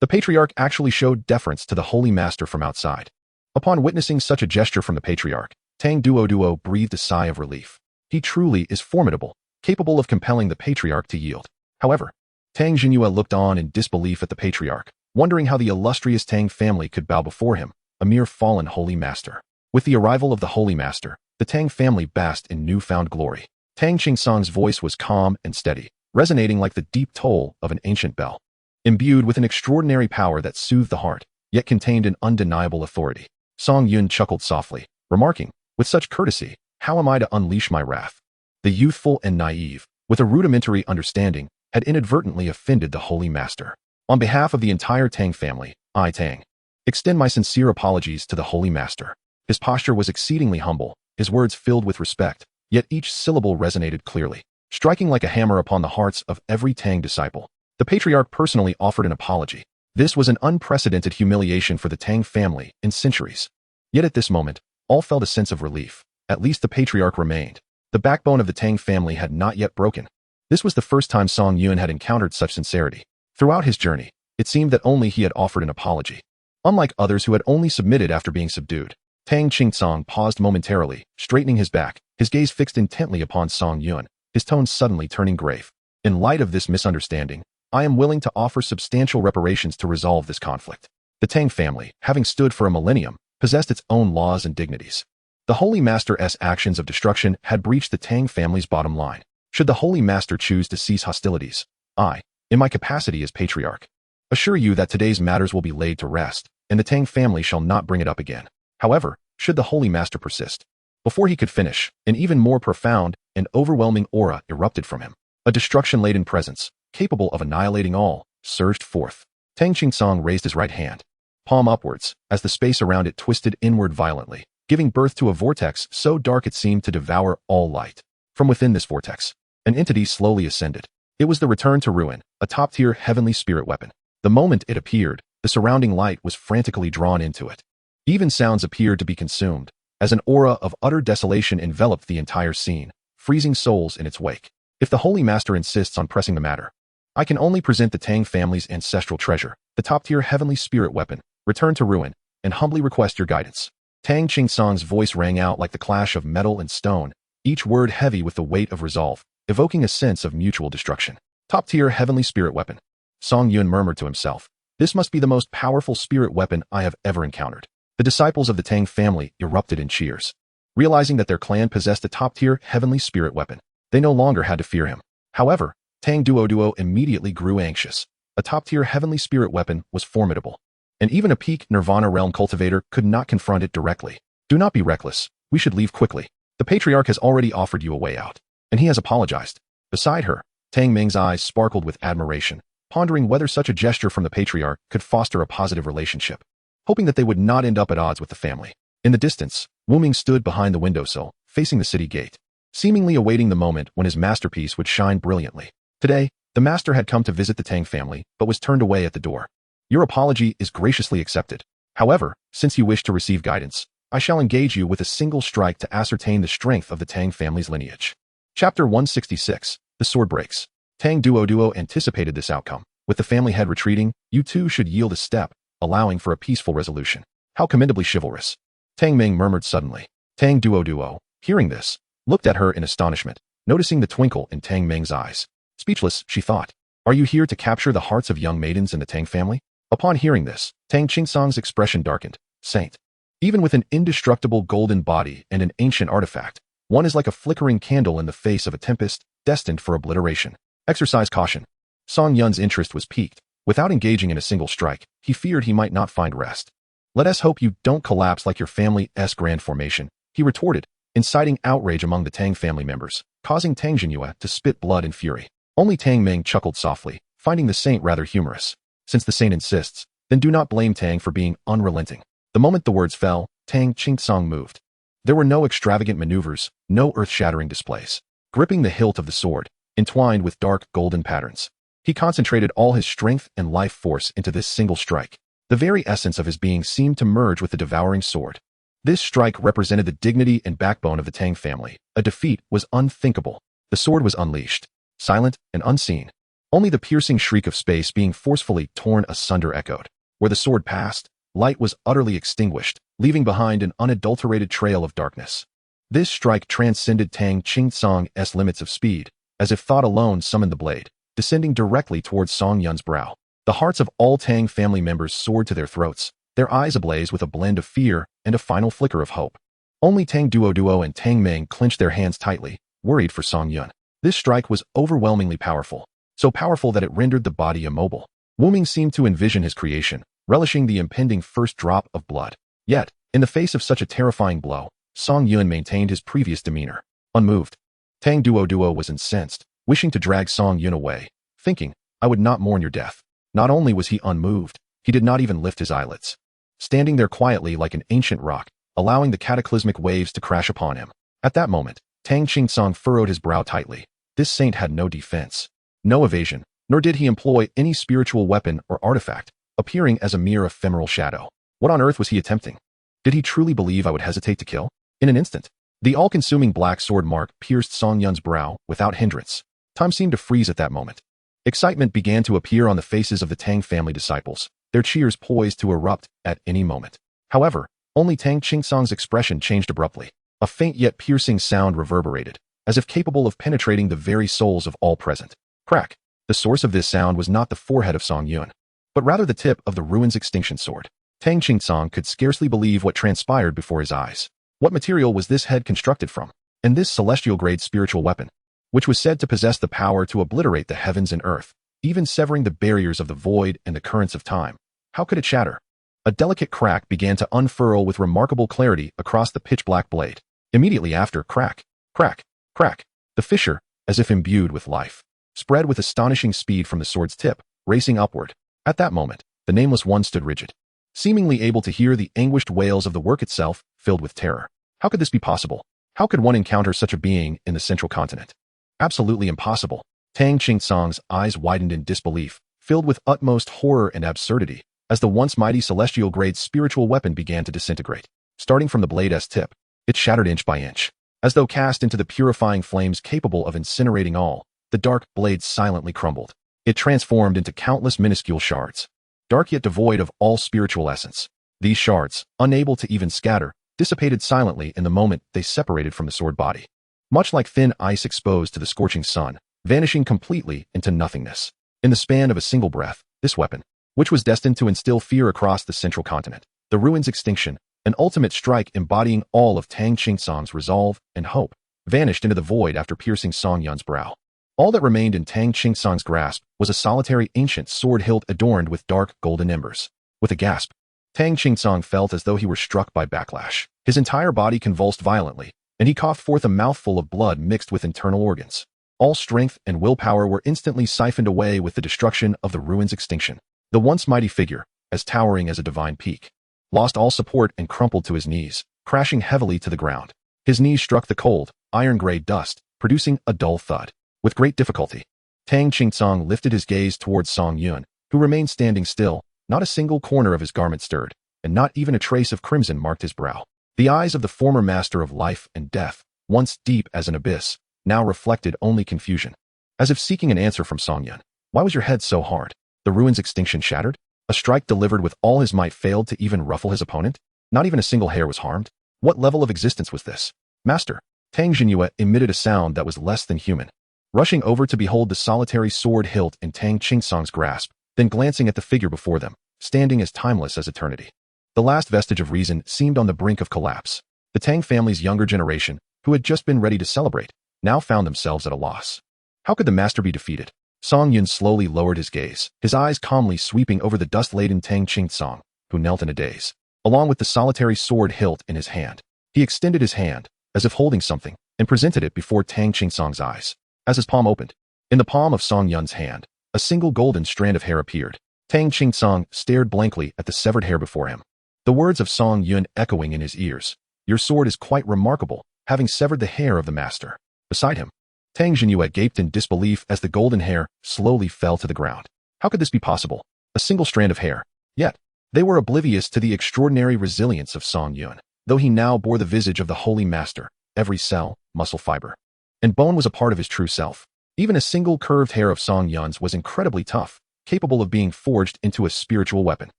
S1: patriarch actually showed deference to the holy master from outside. Upon witnessing such a gesture from the patriarch, Tang Duo breathed a sigh of relief. He truly is formidable, capable of compelling the patriarch to yield. However, Tang Jinyue looked on in disbelief at the patriarch, wondering how the illustrious Tang family could bow before him, a mere fallen holy master. With the arrival of the holy master, the Tang family basked in newfound glory. Tang Qingsong's voice was calm and steady, resonating like the deep toll of an ancient bell. Imbued with an extraordinary power that soothed the heart, yet contained an undeniable authority, Song Yun chuckled softly, remarking, "With such courtesy, how am I to unleash my wrath?" The youthful and naive, with a rudimentary understanding, had inadvertently offended the holy master. On behalf of the entire Tang family, I, Tang, extend my sincere apologies to the holy master. His posture was exceedingly humble, his words filled with respect, yet each syllable resonated clearly, striking like a hammer upon the hearts of every Tang disciple. The patriarch personally offered an apology. This was an unprecedented humiliation for the Tang family in centuries. Yet at this moment, all felt a sense of relief. At least the patriarch remained. The backbone of the Tang family had not yet broken. This was the first time Song Yun had encountered such sincerity. Throughout his journey, it seemed that only he had offered an apology. Unlike others who had only submitted after being subdued, Tang Qingsong paused momentarily, straightening his back, his gaze fixed intently upon Song Yun, his tone suddenly turning grave. In light of this misunderstanding, I am willing to offer substantial reparations to resolve this conflict. The Tang family, having stood for a millennium, possessed its own laws and dignities. The Holy Master's actions of destruction had breached the Tang family's bottom line. Should the Holy Master choose to cease hostilities, I, in my capacity as patriarch, assure you that today's matters will be laid to rest, and the Tang family shall not bring it up again. However, should the Holy Master persist, before he could finish, an even more profound and overwhelming aura erupted from him. A destruction-laden presence, capable of annihilating all, surged forth. Tang Qingsong raised his right hand, palm upwards, as the space around it twisted inward violently, giving birth to a vortex so dark it seemed to devour all light. From within this vortex, an entity slowly ascended. It was the Return to Ruin, a top-tier heavenly spirit weapon. The moment it appeared, The surrounding light was frantically drawn into it. Even sounds appeared to be consumed, as an aura of utter desolation enveloped the entire scene, freezing souls in its wake. If the Holy Master insists on pressing the matter, I can only present the Tang family's ancestral treasure, the top-tier heavenly spirit weapon, return to ruin, and humbly request your guidance. Tang Qingsong's voice rang out like the clash of metal and stone, each word heavy with the weight of resolve, evoking a sense of mutual destruction. Top-tier heavenly spirit weapon. Song Yun murmured to himself. This must be the most powerful spirit weapon I have ever encountered. The disciples of the Tang family erupted in cheers. Realizing that their clan possessed a top-tier heavenly spirit weapon, they no longer had to fear him. However, Tang Duo immediately grew anxious. A top-tier heavenly spirit weapon was formidable, and even a peak Nirvana realm cultivator could not confront it directly. Do not be reckless. We should leave quickly. The patriarch has already offered you a way out, and he has apologized. Beside her, Tang Ming's eyes sparkled with admiration, pondering whether such a gesture from the patriarch could foster a positive relationship, hoping that they would not end up at odds with the family. In the distance, Wu Ming stood behind the windowsill, facing the city gate, seemingly awaiting the moment when his masterpiece would shine brilliantly. Today, the master had come to visit the Tang family, but was turned away at the door. Your apology is graciously accepted. However, since you wish to receive guidance, I shall engage you with a single strike to ascertain the strength of the Tang family's lineage. Chapter 166. The Sword Breaks. Tang Duo anticipated this outcome. With the family head retreating, you two should yield a step, allowing for a peaceful resolution. How commendably chivalrous. Tang Ming murmured suddenly. Tang Duo, hearing this, looked at her in astonishment, noticing the twinkle in Tang Ming's eyes. Speechless, she thought. Are you here to capture the hearts of young maidens in the Tang family? Upon hearing this, Tang Qingsong's expression darkened. Saint. Even with an indestructible golden body and an ancient artifact, one is like a flickering candle in the face of a tempest, destined for obliteration. Exercise caution. Song Yun's interest was piqued. Without engaging in a single strike, he feared he might not find rest. Let us hope you don't collapse like your family's grand formation, he retorted, inciting outrage among the Tang family members, causing Tang Jinhua to spit blood in fury. Only Tang Ming chuckled softly, finding the saint rather humorous. Since the saint insists, then do not blame Tang for being unrelenting. The moment the words fell, Tang Qingsong moved. There were no extravagant maneuvers, no earth-shattering displays. Gripping the hilt of the sword, entwined with dark golden patterns, he concentrated all his strength and life force into this single strike. The very essence of his being seemed to merge with the devouring sword. This strike represented the dignity and backbone of the Tang family. A defeat was unthinkable. The sword was unleashed, silent and unseen. Only the piercing shriek of space being forcefully torn asunder echoed. Where the sword passed, light was utterly extinguished, leaving behind an unadulterated trail of darkness. This strike transcended Tang Qingsong's limits of speed, as if thought alone summoned the blade, descending directly towards Song Yun's brow. The hearts of all Tang family members soared to their throats, their eyes ablaze with a blend of fear and a final flicker of hope. Only Tang Duo and Tang Ming clenched their hands tightly, worried for Song Yun. This strike was overwhelmingly powerful, so powerful that it rendered the body immobile. Wu Ming seemed to envision his creation, relishing the impending first drop of blood. Yet, in the face of such a terrifying blow, Song Yun maintained his previous demeanor, unmoved. Tang Duo was incensed, wishing to drag Song Yun away, thinking, I would not mourn your death. Not only was he unmoved, he did not even lift his eyelids, standing there quietly like an ancient rock, allowing the cataclysmic waves to crash upon him. At that moment, Tang Qingsong furrowed his brow tightly. This saint had no defense, no evasion, nor did he employ any spiritual weapon or artifact, appearing as a mere ephemeral shadow. What on earth was he attempting? Did he truly believe I would hesitate to kill? In an instant, the all-consuming black sword mark pierced Song Yun's brow without hindrance. Time seemed to freeze at that moment. Excitement began to appear on the faces of the Tang family disciples, their cheers poised to erupt at any moment. However, only Tang Qingsong's expression changed abruptly. A faint yet piercing sound reverberated, as if capable of penetrating the very souls of all present. Crack! The source of this sound was not the forehead of Song Yun, but rather the tip of the ruin's extinction sword. Tang Qingsong could scarcely believe what transpired before his eyes. What material was this head constructed from? And this celestial-grade spiritual weapon, which was said to possess the power to obliterate the heavens and earth, even severing the barriers of the void and the currents of time. How could it shatter? A delicate crack began to unfurl with remarkable clarity across the pitch-black blade. Immediately after, crack, crack, crack, the fissure, as if imbued with life, spread with astonishing speed from the sword's tip, racing upward. At that moment, the nameless one stood rigid, seemingly able to hear the anguished wails of the work itself, filled with terror. How could this be possible? How could one encounter such a being in the central continent? Absolutely impossible. Tang Qingsong's eyes widened in disbelief, filled with utmost horror and absurdity, as the once mighty celestial-grade spiritual weapon began to disintegrate. Starting from the blade's tip, it shattered inch by inch. As though cast into the purifying flames capable of incinerating all, the dark blade silently crumbled. It transformed into countless minuscule shards, dark yet devoid of all spiritual essence. These shards, unable to even scatter, dissipated silently in the moment they separated from the sword body. Much like thin ice exposed to the scorching sun, vanishing completely into nothingness. In the span of a single breath, this weapon, which was destined to instill fear across the central continent, the ruin's extinction, an ultimate strike embodying all of Tang Qingsong's resolve and hope, vanished into the void after piercing Song Yun's brow. All that remained in Tang Qingsong's grasp was a solitary ancient sword hilt adorned with dark golden embers. With a gasp, Tang Qingsong felt as though he were struck by backlash. His entire body convulsed violently, and he coughed forth a mouthful of blood mixed with internal organs. All strength and willpower were instantly siphoned away with the destruction of the ruin's extinction. The once mighty figure, as towering as a divine peak, lost all support and crumpled to his knees, crashing heavily to the ground. His knees struck the cold, iron-gray dust, producing a dull thud. With great difficulty, Tang Qingsong lifted his gaze towards Song Yun, who remained standing still. Not a single corner of his garment stirred, and not even a trace of crimson marked his brow. The eyes of the former master of life and death, once deep as an abyss, now reflected only confusion. As if seeking an answer from Song Yun. Why was your head so hard? The ruin's extinction shattered? A strike delivered with all his might failed to even ruffle his opponent? Not even a single hair was harmed? What level of existence was this? Master, Tang Jinhua emitted a sound that was less than human. Rushing over to behold the solitary sword hilt in Tang Qingsong's grasp, then glancing at the figure before them, standing as timeless as eternity. The last vestige of reason seemed on the brink of collapse. The Tang family's younger generation, who had just been ready to celebrate, now found themselves at a loss. How could the master be defeated? Song Yun slowly lowered his gaze, his eyes calmly sweeping over the dust-laden Tang Qingsong, who knelt in a daze. Along with the solitary sword hilt in his hand, he extended his hand, as if holding something, and presented it before Tang Qingsong's eyes. As his palm opened, in the palm of Song Yun's hand, a single golden strand of hair appeared. Tang Qingsong stared blankly at the severed hair before him. The words of Song Yun echoing in his ears. Your sword is quite remarkable, having severed the hair of the master. Beside him, Tang Jinhua gaped in disbelief as the golden hair slowly fell to the ground. How could this be possible? A single strand of hair. Yet, they were oblivious to the extraordinary resilience of Song Yun, though he now bore the visage of the holy master. Every cell, muscle fiber, and bone was a part of his true self. Even a single curved hair of Song Yun's was incredibly tough, capable of being forged into a spiritual weapon.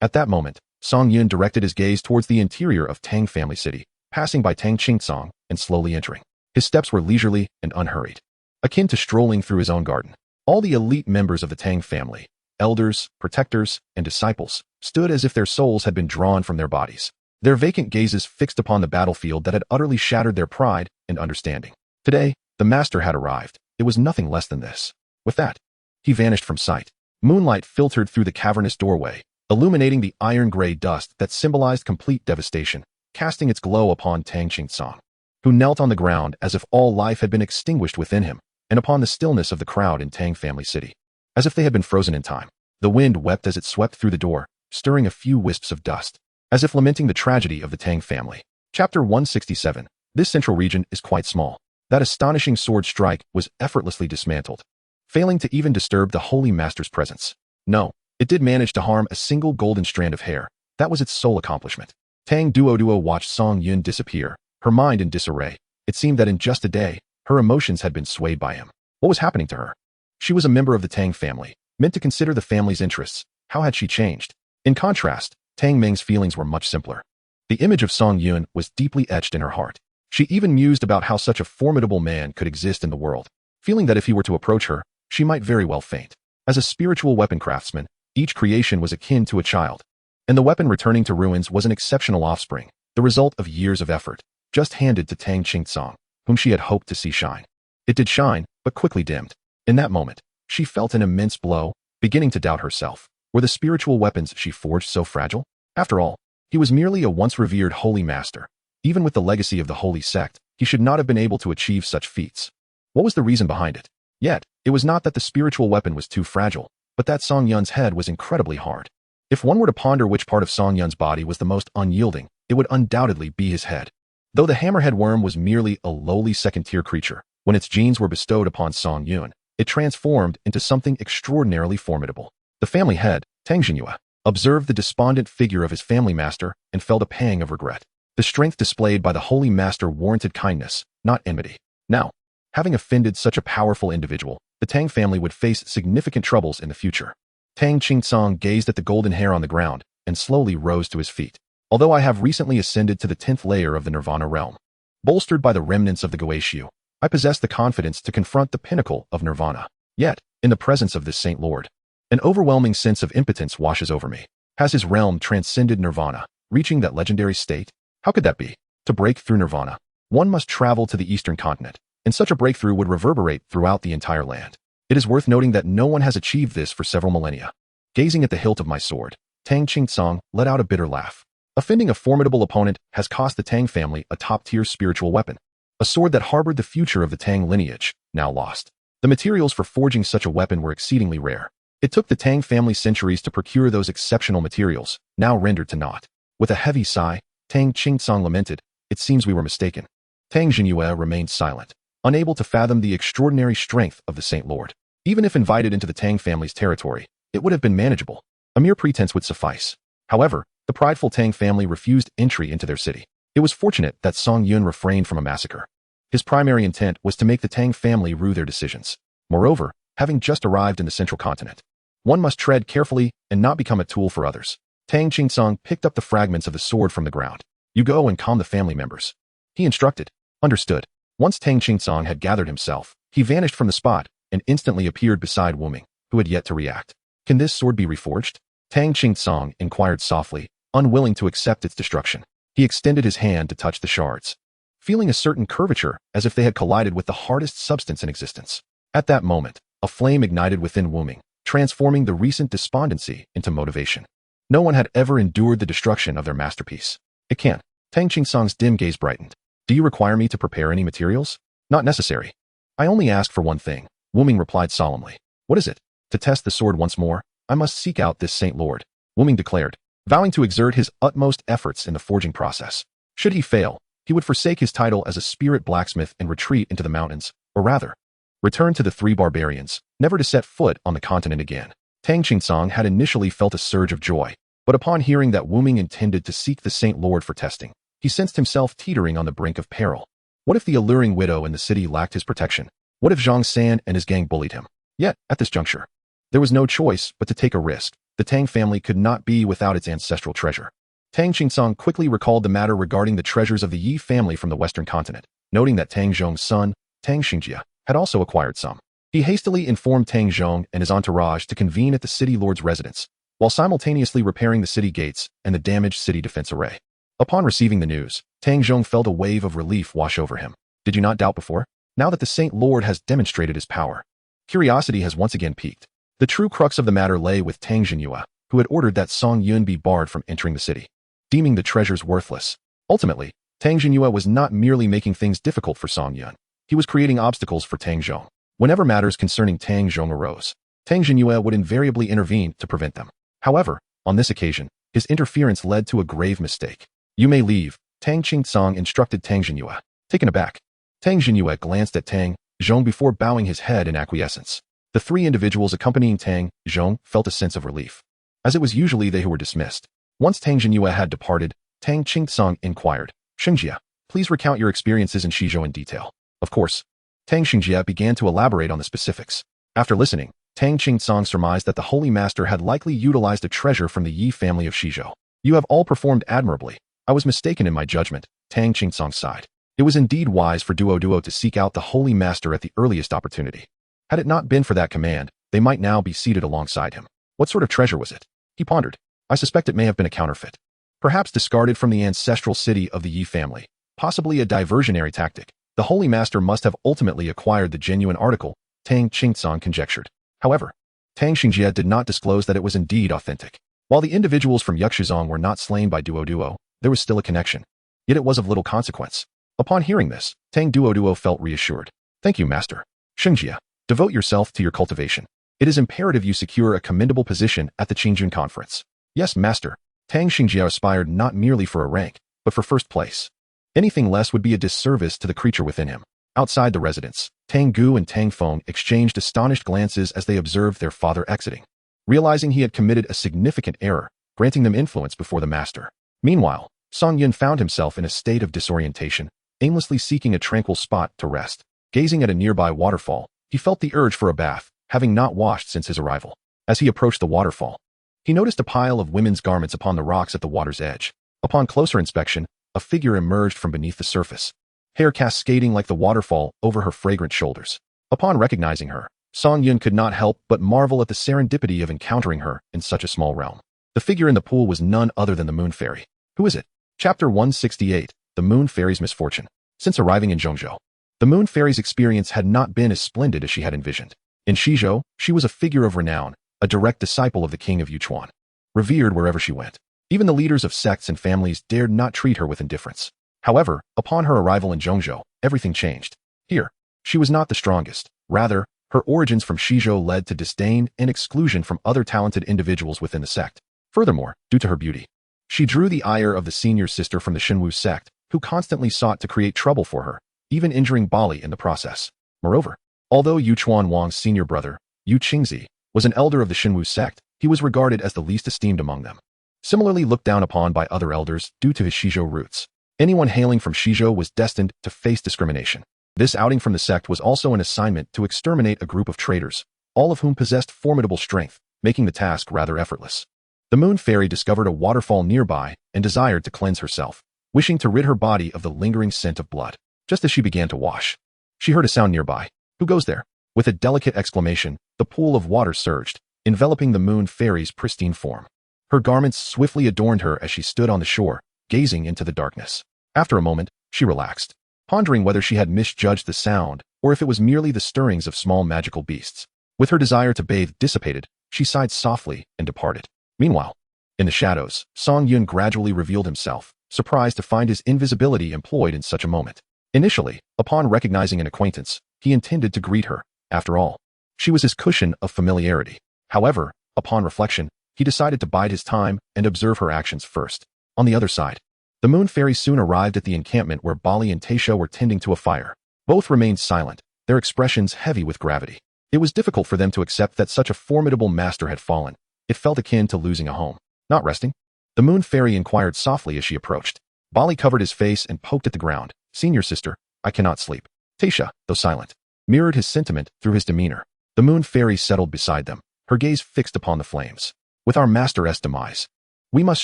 S1: At that moment, Song Yun directed his gaze towards the interior of Tang Family City, passing by Tang Qingsong and slowly entering. His steps were leisurely and unhurried, akin to strolling through his own garden. All the elite members of the Tang family, elders, protectors, and disciples, stood as if their souls had been drawn from their bodies, their vacant gazes fixed upon the battlefield that had utterly shattered their pride and understanding. Today, the master had arrived. It was nothing less than this. With that, he vanished from sight. Moonlight filtered through the cavernous doorway, illuminating the iron-gray dust that symbolized complete devastation, casting its glow upon Tang Qingsong, who knelt on the ground as if all life had been extinguished within him, and upon the stillness of the crowd in Tang Family City, as if they had been frozen in time. The wind wept as it swept through the door, stirring a few wisps of dust, as if lamenting the tragedy of the Tang family. Chapter 167. This central region is quite small. That astonishing sword strike was effortlessly dismantled, failing to even disturb the holy master's presence. No, it did manage to harm a single golden strand of hair. That was its sole accomplishment. Tang Duo watched Song Yun disappear, her mind in disarray. It seemed that in just a day, her emotions had been swayed by him. What was happening to her? She was a member of the Tang family, meant to consider the family's interests. How had she changed? In contrast, Tang Ming's feelings were much simpler. The image of Song Yun was deeply etched in her heart. She even mused about how such a formidable man could exist in the world, feeling that if he were to approach her, she might very well faint. As a spiritual weapon craftsman, each creation was akin to a child, and the weapon returning to ruins was an exceptional offspring, the result of years of effort, just handed to Tang Qingsong, whom she had hoped to see shine. It did shine, but quickly dimmed. In that moment, she felt an immense blow, beginning to doubt herself. Were the spiritual weapons she forged so fragile? After all, he was merely a once revered holy master. Even with the legacy of the holy sect, he should not have been able to achieve such feats. What was the reason behind it? Yet, it was not that the spiritual weapon was too fragile, but that Song Yun's head was incredibly hard. If one were to ponder which part of Song Yun's body was the most unyielding, it would undoubtedly be his head. Though the hammerhead worm was merely a lowly second-tier creature, when its genes were bestowed upon Song Yun, it transformed into something extraordinarily formidable. The family head, Tang Jinhua, observed the despondent figure of his family master, and felt a pang of regret. The strength displayed by the holy master warranted kindness, not enmity. Now, having offended such a powerful individual, the Tang family would face significant troubles in the future. Tang Qingtsong gazed at the golden hair on the ground and slowly rose to his feet. Although I have recently ascended to the 10th layer of the Nirvana realm, bolstered by the remnants of the Goeishu, I possess the confidence to confront the pinnacle of Nirvana. Yet, in the presence of this Saint Lord, an overwhelming sense of impotence washes over me. Has his realm transcended Nirvana, reaching that legendary state? How could that be? To break through Nirvana, one must travel to the eastern continent, and such a breakthrough would reverberate throughout the entire land. It is worth noting that no one has achieved this for several millennia. Gazing at the hilt of my sword, Tang Qingtsong let out a bitter laugh. Offending a formidable opponent has cost the Tang family a top-tier spiritual weapon, a sword that harbored the future of the Tang lineage, now lost. The materials for forging such a weapon were exceedingly rare. It took the Tang family centuries to procure those exceptional materials, now rendered to naught. With a heavy sigh, Tang Qingtsong lamented, "It seems we were mistaken." Tang Jinyue remained silent, unable to fathom the extraordinary strength of the Saint Lord. Even if invited into the Tang family's territory, it would have been manageable. A mere pretense would suffice. However, the prideful Tang family refused entry into their city. It was fortunate that Song Yun refrained from a massacre. His primary intent was to make the Tang family rue their decisions. Moreover, having just arrived in the central continent, one must tread carefully and not become a tool for others. Tang Qingtsong picked up the fragments of the sword from the ground. "You go and calm the family members," he instructed. Understood. Once Tang Qingtsong had gathered himself, he vanished from the spot and instantly appeared beside Wu Ming, who had yet to react. "Can this sword be reforged?" Tang Qingtsong inquired softly, unwilling to accept its destruction. He extended his hand to touch the shards, feeling a certain curvature as if they had collided with the hardest substance in existence. At that moment, a flame ignited within Wu Ming, transforming the recent despondency into motivation. No one had ever endured the destruction of their masterpiece. "It can." Tang Qingtsong's dim gaze brightened. "Do you require me to prepare any materials?" "Not necessary. I only ask for one thing," Wu Ming replied solemnly. "What is it?" "To test the sword once more, I must seek out this Saint Lord," Wu Ming declared, vowing to exert his utmost efforts in the forging process. Should he fail, he would forsake his title as a spirit blacksmith and retreat into the mountains, or rather, return to the three barbarians, never to set foot on the continent again. Tang Qingtsong had initially felt a surge of joy, but upon hearing that Wu Ming intended to seek the Saint Lord for testing, he sensed himself teetering on the brink of peril. What if the alluring widow in the city lacked his protection? What if Zhang San and his gang bullied him? Yet, at this juncture, there was no choice but to take a risk. The Tang family could not be without its ancestral treasure. Tang Qingtsong quickly recalled the matter regarding the treasures of the Yi family from the western continent, noting that Tang Zhong's son, Tang Xingjia, had also acquired some. He hastily informed Tang Zhong and his entourage to convene at the city lord's residence, while simultaneously repairing the city gates and the damaged city defense array. Upon receiving the news, Tang Zhong felt a wave of relief wash over him. Did you not doubt before? Now that the Saint Lord has demonstrated his power, curiosity has once again piqued. The true crux of the matter lay with Tang Jinyue, who had ordered that Song Yun be barred from entering the city, deeming the treasures worthless. Ultimately, Tang Jinyue was not merely making things difficult for Song Yun. He was creating obstacles for Tang Zhong. Whenever matters concerning Tang Zhong arose, Tang Jinyue would invariably intervene to prevent them. However, on this occasion, his interference led to a grave mistake. "You may leave," Tang Qingtsong instructed Tang Jinyue. Taken aback, Tang Jinyue glanced at Tang Zhong before bowing his head in acquiescence. The three individuals accompanying Tang Zhong felt a sense of relief, as it was usually they who were dismissed. Once Tang Jinyue had departed, Tang Qingtsong inquired, "Xingjia, please recount your experiences in Shizhou in detail." Of course, Tang Xingjia began to elaborate on the specifics. After listening, Tang Qingtsong surmised that the Holy Master had likely utilized a treasure from the Yi family of Shizhou. "You have all performed admirably. I was mistaken in my judgment," Tang Qingtsong sighed. It was indeed wise for Duo to seek out the Holy Master at the earliest opportunity. Had it not been for that command, they might now be seated alongside him. What sort of treasure was it? He pondered. I suspect it may have been a counterfeit. Perhaps discarded from the ancestral city of the Yi family. Possibly a diversionary tactic. The Holy Master must have ultimately acquired the genuine article, Tang Qingtsong conjectured. However, Tang Xingjia did not disclose that it was indeed authentic. While the individuals from Yuxizong were not slain by Duo, there was still a connection. Yet it was of little consequence. Upon hearing this, Tang Duo felt reassured. "Thank you, Master. Xingjia, devote yourself to your cultivation. It is imperative you secure a commendable position at the Qingjun conference." "Yes, Master." Tang Xingjia aspired not merely for a rank, but for first place. Anything less would be a disservice to the creature within him. Outside the residence, Tang Gu and Tang Feng exchanged astonished glances as they observed their father exiting. realizing he had committed a significant error, granting them influence before the master. Meanwhile, Song Yun found himself in a state of disorientation, aimlessly seeking a tranquil spot to rest. Gazing at a nearby waterfall, he felt the urge for a bath, having not washed since his arrival. As he approached the waterfall, he noticed a pile of women's garments upon the rocks at the water's edge. Upon closer inspection, a figure emerged from beneath the surface, hair cascading like the waterfall over her fragrant shoulders. Upon recognizing her, Song Yun could not help but marvel at the serendipity of encountering her in such a small realm. The figure in the pool was none other than the Moon Fairy. Who is it? Chapter 168, The Moon Fairy's Misfortune. Since arriving in Zhongzhou, the Moon Fairy's experience had not been as splendid as she had envisioned. In Shizhou, she was a figure of renown, a direct disciple of the king of Yuchuan, revered wherever she went. Even the leaders of sects and families dared not treat her with indifference. However, upon her arrival in Zhongzhou, everything changed. Here, she was not the strongest. Rather, her origins from Shizhou led to disdain and exclusion from other talented individuals within the sect. Furthermore, due to her beauty, she drew the ire of the senior sister from the Xinwu sect, who constantly sought to create trouble for her, even injuring Bali in the process. Moreover, although Yuchuan Wang's senior brother, Yu Qingzi, was an elder of the Xinwu sect, he was regarded as the least esteemed among them. Similarly looked down upon by other elders due to his Shizhou roots. Anyone hailing from Shizhou was destined to face discrimination. This outing from the sect was also an assignment to exterminate a group of traitors, all of whom possessed formidable strength, making the task rather effortless. The Moon Fairy discovered a waterfall nearby and desired to cleanse herself, wishing to rid her body of the lingering scent of blood. Just as she began to wash, she heard a sound nearby. Who goes there? With a delicate exclamation, the pool of water surged, enveloping the Moon Fairy's pristine form. Her garments swiftly adorned her as she stood on the shore, gazing into the darkness. After a moment, she relaxed, pondering whether she had misjudged the sound or if it was merely the stirrings of small magical beasts. With her desire to bathe dissipated, she sighed softly and departed. Meanwhile, in the shadows, Song Yun gradually revealed himself, surprised to find his invisibility employed in such a moment. Initially, upon recognizing an acquaintance, he intended to greet her. After all, she was his cushion of familiarity. However, upon reflection, he decided to bide his time and observe her actions first. On the other side, the Moon Fairy soon arrived at the encampment where Bali and Taisha were tending to a fire. Both remained silent, their expressions heavy with gravity. It was difficult for them to accept that such a formidable master had fallen. It felt akin to losing a home. Not resting? The Moon Fairy inquired softly as she approached. Bali covered his face and poked at the ground. Senior sister, I cannot sleep. Taisha, though silent, mirrored his sentiment through his demeanor. The Moon Fairy settled beside them, her gaze fixed upon the flames. With our master's demise, we must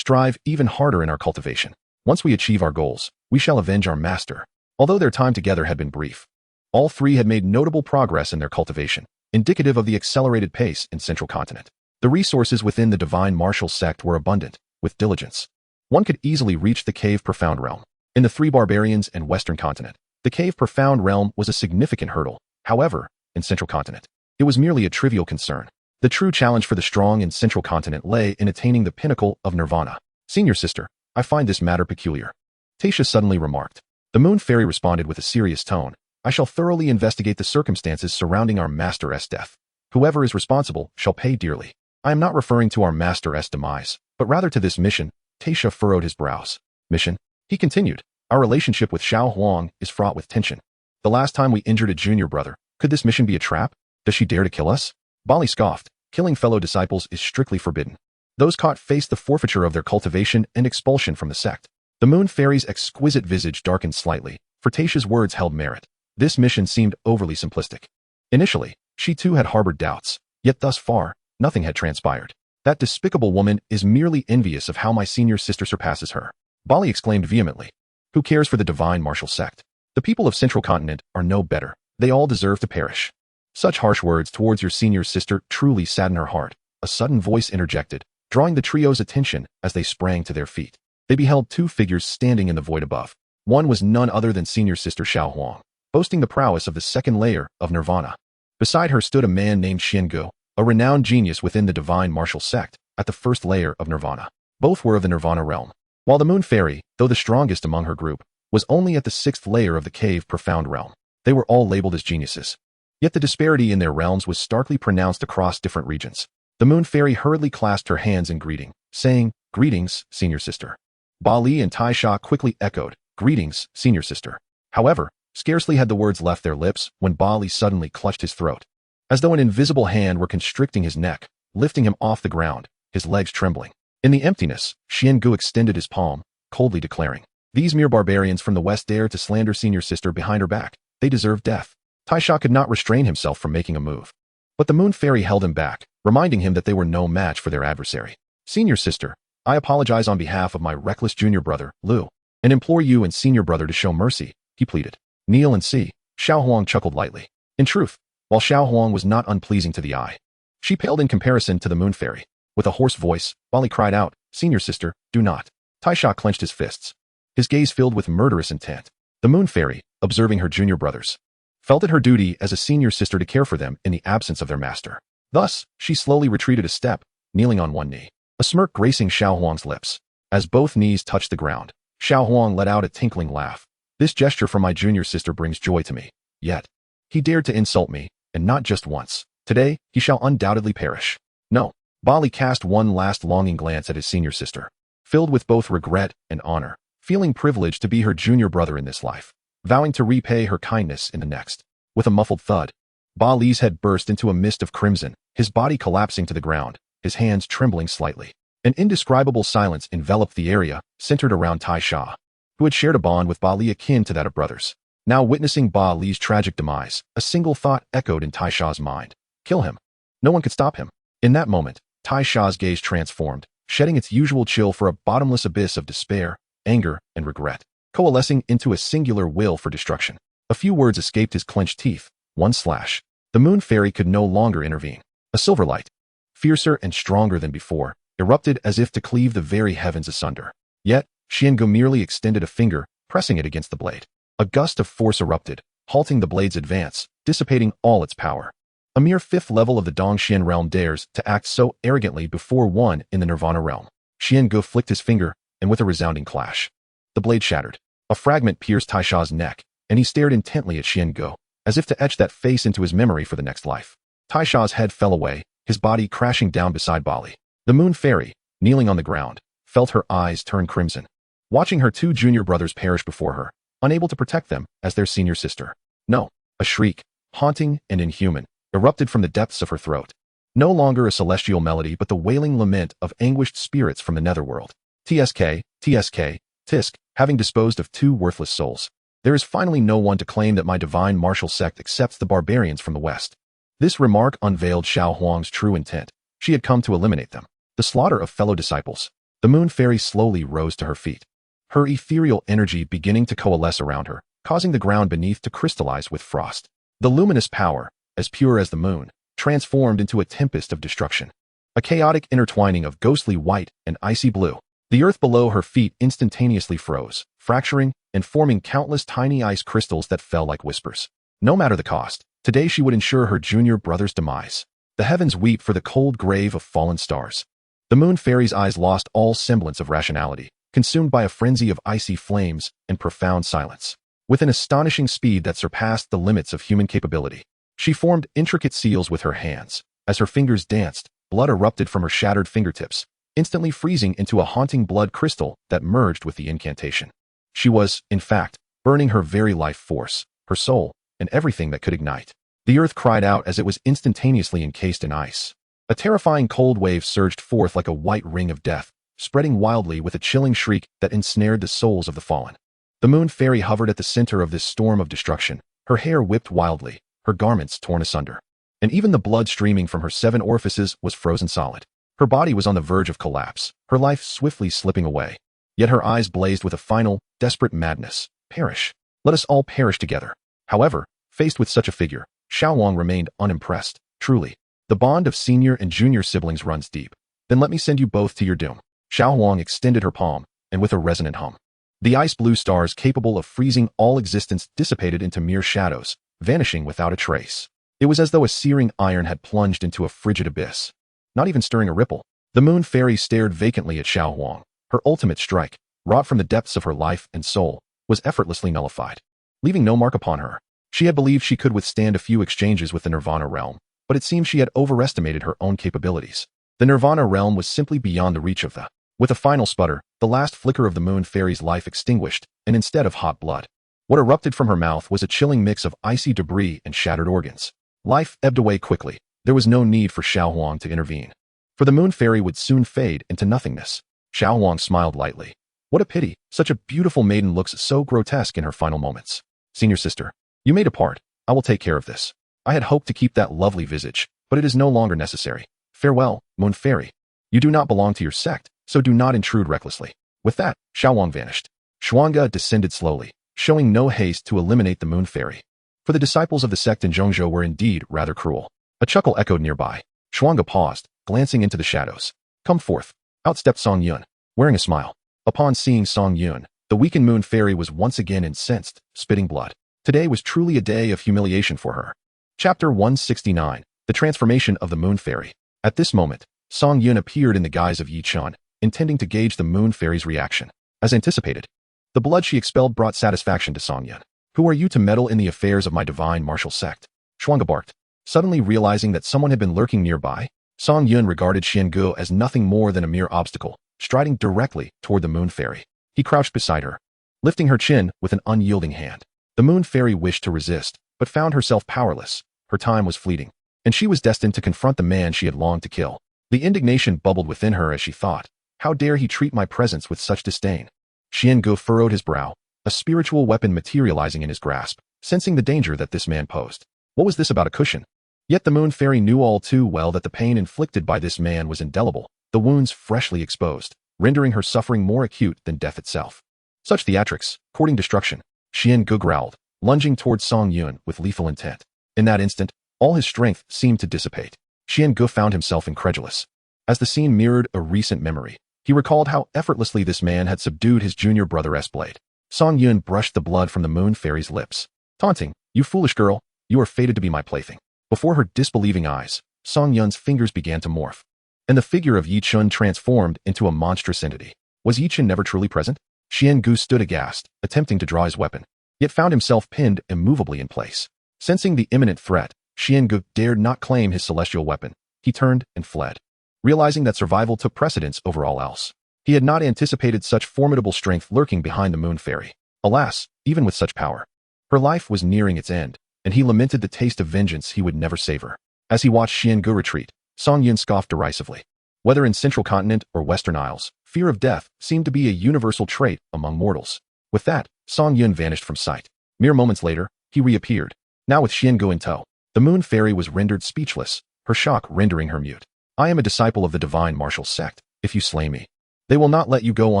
S1: strive even harder in our cultivation. Once we achieve our goals, we shall avenge our master. Although their time together had been brief, all three had made notable progress in their cultivation, indicative of the accelerated pace in Central Continent. The resources within the divine martial sect were abundant. With diligence, one could easily reach the Cave Profound realm. In the Three Barbarians and Western Continent, the Cave Profound realm was a significant hurdle. However, in Central Continent, it was merely a trivial concern. The true challenge for the strong in Central Continent lay in attaining the pinnacle of nirvana. Senior sister, I find this matter peculiar. Taisha suddenly remarked. The Moon Fairy responded with a serious tone. I shall thoroughly investigate the circumstances surrounding our master's death. Whoever is responsible shall pay dearly. I am not referring to our master's demise, but rather to this mission. Taisha furrowed his brows. Mission? He continued. Our relationship with Xiao Huang is fraught with tension. The last time we injured a junior brother, could this mission be a trap? Does she dare to kill us? Bali scoffed. Killing fellow disciples is strictly forbidden. Those caught faced the forfeiture of their cultivation and expulsion from the sect. The Moon Fairy's exquisite visage darkened slightly, for Taisha's words held merit. This mission seemed overly simplistic. Initially, she too had harbored doubts, yet thus far, nothing had transpired. That despicable woman is merely envious of how my senior sister surpasses her. Bali exclaimed vehemently. Who cares for the divine martial sect? The people of Central Continent are no better. They all deserve to perish. Such harsh words towards your senior sister truly sadden her heart. A sudden voice interjected, drawing the trio's attention as they sprang to their feet. They beheld two figures standing in the void above. One was none other than senior sister Xiao Huang, boasting the prowess of the second layer of nirvana. Beside her stood a man named Xiangu, a renowned genius within the divine martial sect, at the first layer of nirvana. Both were of the nirvana realm, while the Moon Fairy, though the strongest among her group, was only at the sixth layer of the Cave Profound realm. They were all labeled as geniuses. Yet the disparity in their realms was starkly pronounced across different regions. The Moon Fairy hurriedly clasped her hands in greeting, saying, Greetings, senior sister. Bali and Taisha quickly echoed, Greetings, senior sister. However, scarcely had the words left their lips when Bali suddenly clutched his throat. As though an invisible hand were constricting his neck, lifting him off the ground, his legs trembling. In the emptiness, Xiangu extended his palm, coldly declaring, "These mere barbarians from the west dare to slander senior sister behind her back. They deserve death." Taisha could not restrain himself from making a move. But the moon fairy held him back, reminding him that they were no match for their adversary. "Senior sister, I apologize on behalf of my reckless junior brother, Lu, and implore you and senior brother to show mercy," he pleaded. "Kneel and see." Xiao Huang chuckled lightly. In truth, while Xiao Huang was not unpleasing to the eye, she paled in comparison to the moon fairy. With a hoarse voice, Bali cried out, "Senior sister, do not." Taisha clenched his fists, his gaze filled with murderous intent. The moon fairy, observing her junior brothers, felt it her duty as a senior sister to care for them in the absence of their master. Thus, she slowly retreated a step, kneeling on one knee, a smirk gracing Xiao Huang's lips. As both knees touched the ground, Xiao Huang let out a tinkling laugh. "This gesture from my junior sister brings joy to me. Yet, he dared to insult me, and not just once. Today, he shall undoubtedly perish." No. Bali cast one last longing glance at his senior sister, filled with both regret and honor, feeling privileged to be her junior brother in this life, vowing to repay her kindness in the next. With a muffled thud, Bali's head burst into a mist of crimson, his body collapsing to the ground, his hands trembling slightly. An indescribable silence enveloped the area, centered around Taisha, who had shared a bond with Bali akin to that of brothers. Now witnessing Bali's tragic demise, a single thought echoed in Taisha's mind. Kill him. No one could stop him. In that moment, Taisha's gaze transformed, shedding its usual chill for a bottomless abyss of despair, anger, and regret, coalescing into a singular will for destruction. A few words escaped his clenched teeth. One slash. The moon fairy could no longer intervene. A silver light, fiercer and stronger than before, erupted as if to cleave the very heavens asunder. Yet, Xiangu merely extended a finger, pressing it against the blade. A gust of force erupted, halting the blade's advance, dissipating all its power. A mere fifth level of the Dongxian realm dares to act so arrogantly before one in the Nirvana realm. Xiangu flicked his finger, and with a resounding clash, the blade shattered. A fragment pierced Taisha's neck, and he stared intently at Xiangu, as if to etch that face into his memory for the next life. Taisha's head fell away, his body crashing down beside Bali. The moon fairy, kneeling on the ground, felt her eyes turn crimson, watching her two junior brothers perish before her, unable to protect them as their senior sister. No. A shriek, haunting and inhuman, erupted from the depths of her throat. No longer a celestial melody but the wailing lament of anguished spirits from the netherworld. TSK, Tisk, having disposed of two worthless souls, there is finally no one to claim that my divine martial sect accepts the barbarians from the west. This remark unveiled Xiao Huang's true intent. She had come to eliminate them. The slaughter of fellow disciples. The moon fairy slowly rose to her feet, her ethereal energy beginning to coalesce around her, causing the ground beneath to crystallize with frost. The luminous power, as pure as the moon, transformed into a tempest of destruction. A chaotic intertwining of ghostly white and icy blue. The earth below her feet instantaneously froze, fracturing and forming countless tiny ice crystals that fell like whispers. No matter the cost, today she would ensure her junior brother's demise. The heavens weep for the cold grave of fallen stars. The moon fairy's eyes lost all semblance of rationality, consumed by a frenzy of icy flames and profound silence. With an astonishing speed that surpassed the limits of human capability, she formed intricate seals with her hands. As her fingers danced, blood erupted from her shattered fingertips, instantly freezing into a haunting blood crystal that merged with the incantation. She was, in fact, burning her very life force, her soul, and everything that could ignite. The earth cried out as it was instantaneously encased in ice. A terrifying cold wave surged forth like a white ring of death, spreading wildly with a chilling shriek that ensnared the souls of the fallen. The moon fairy hovered at the center of this storm of destruction, her hair whipped wildly, her garments torn asunder. And even the blood streaming from her 7 orifices was frozen solid. Her body was on the verge of collapse, her life swiftly slipping away. Yet her eyes blazed with a final, desperate madness. Perish. Let us all perish together. However, faced with such a figure, Xiao Wang remained unimpressed. Truly, the bond of senior and junior siblings runs deep. Then let me send you both to your doom. Xiao Wang extended her palm, and with a resonant hum, the ice-blue stars capable of freezing all existence dissipated into mere shadows, vanishing without a trace. It was as though a searing iron had plunged into a frigid abyss, not even stirring a ripple. The moon fairy stared vacantly at Xiao Huang. Her ultimate strike, wrought from the depths of her life and soul, was effortlessly nullified, leaving no mark upon her. She had believed she could withstand a few exchanges with the Nirvana realm, but it seemed she had overestimated her own capabilities. The Nirvana realm was simply beyond the reach of the. With a final sputter, the last flicker of the moon fairy's life extinguished, and instead of hot blood, what erupted from her mouth was a chilling mix of icy debris and shattered organs. Life ebbed away quickly. There was no need for Xiao Huang to intervene. for the moon fairy would soon fade into nothingness. Xiao Huang smiled lightly. What a pity, such a beautiful maiden looks so grotesque in her final moments. Senior sister, you may depart. I will take care of this. I had hoped to keep that lovely visage, but it is no longer necessary. Farewell, moon fairy. You do not belong to your sect, so do not intrude recklessly. With that, Xiao Huang vanished. Xuanga descended slowly, showing no haste to eliminate the moon fairy. For the disciples of the sect in Zhongzhou were indeed rather cruel. A chuckle echoed nearby. Xuanga paused, glancing into the shadows. Come forth. Out stepped Song Yun, wearing a smile. Upon seeing Song Yun, the weakened moon fairy was once again incensed, spitting blood. Today was truly a day of humiliation for her. Chapter 169, The Transformation of the Moon Fairy. At this moment, Song Yun appeared in the guise of Yi Chun, intending to gauge the moon fairy's reaction. As anticipated, the blood she expelled brought satisfaction to Song Yun. Who are you to meddle in the affairs of my divine martial sect? Xuanga barked. Suddenly realizing that someone had been lurking nearby, Song Yun regarded Xiangu as nothing more than a mere obstacle, striding directly toward the moon fairy. He crouched beside her, lifting her chin with an unyielding hand. The moon fairy wished to resist, but found herself powerless. Her time was fleeting, and she was destined to confront the man she had longed to kill. The indignation bubbled within her as she thought, how dare he treat my presence with such disdain? Xiangu furrowed his brow, a spiritual weapon materializing in his grasp, sensing the danger that this man posed. What was this about a cushion? Yet the moon fairy knew all too well that the pain inflicted by this man was indelible, the wounds freshly exposed, rendering her suffering more acute than death itself. Such theatrics, courting destruction, Xiangu growled, lunging towards Song Yun with lethal intent. In that instant, all his strength seemed to dissipate. Xiangu found himself incredulous. As the scene mirrored a recent memory, he recalled how effortlessly this man had subdued his junior brother's blade. Song Yun brushed the blood from the moon fairy's lips, taunting, "You foolish girl, you are fated to be my plaything." Before her disbelieving eyes, Song Yun's fingers began to morph, and the figure of Yi Chun transformed into a monstrous entity. Was Yi Chun never truly present? Xiangu stood aghast, attempting to draw his weapon, yet found himself pinned immovably in place. Sensing the imminent threat, Xiangu dared not claim his celestial weapon. He turned and fled, realizing that survival took precedence over all else. He had not anticipated such formidable strength lurking behind the moon fairy. Alas, even with such power, her life was nearing its end, and he lamented the taste of vengeance he would never savor. As he watched Xiangu retreat, Song Yun scoffed derisively. Whether in Central Continent or Western Isles, fear of death seemed to be a universal trait among mortals. With that, Song Yun vanished from sight. Mere moments later, he reappeared, now with Xiangu in tow. The moon fairy was rendered speechless, her shock rendering her mute. I am a disciple of the divine martial sect. If you slay me, they will not let you go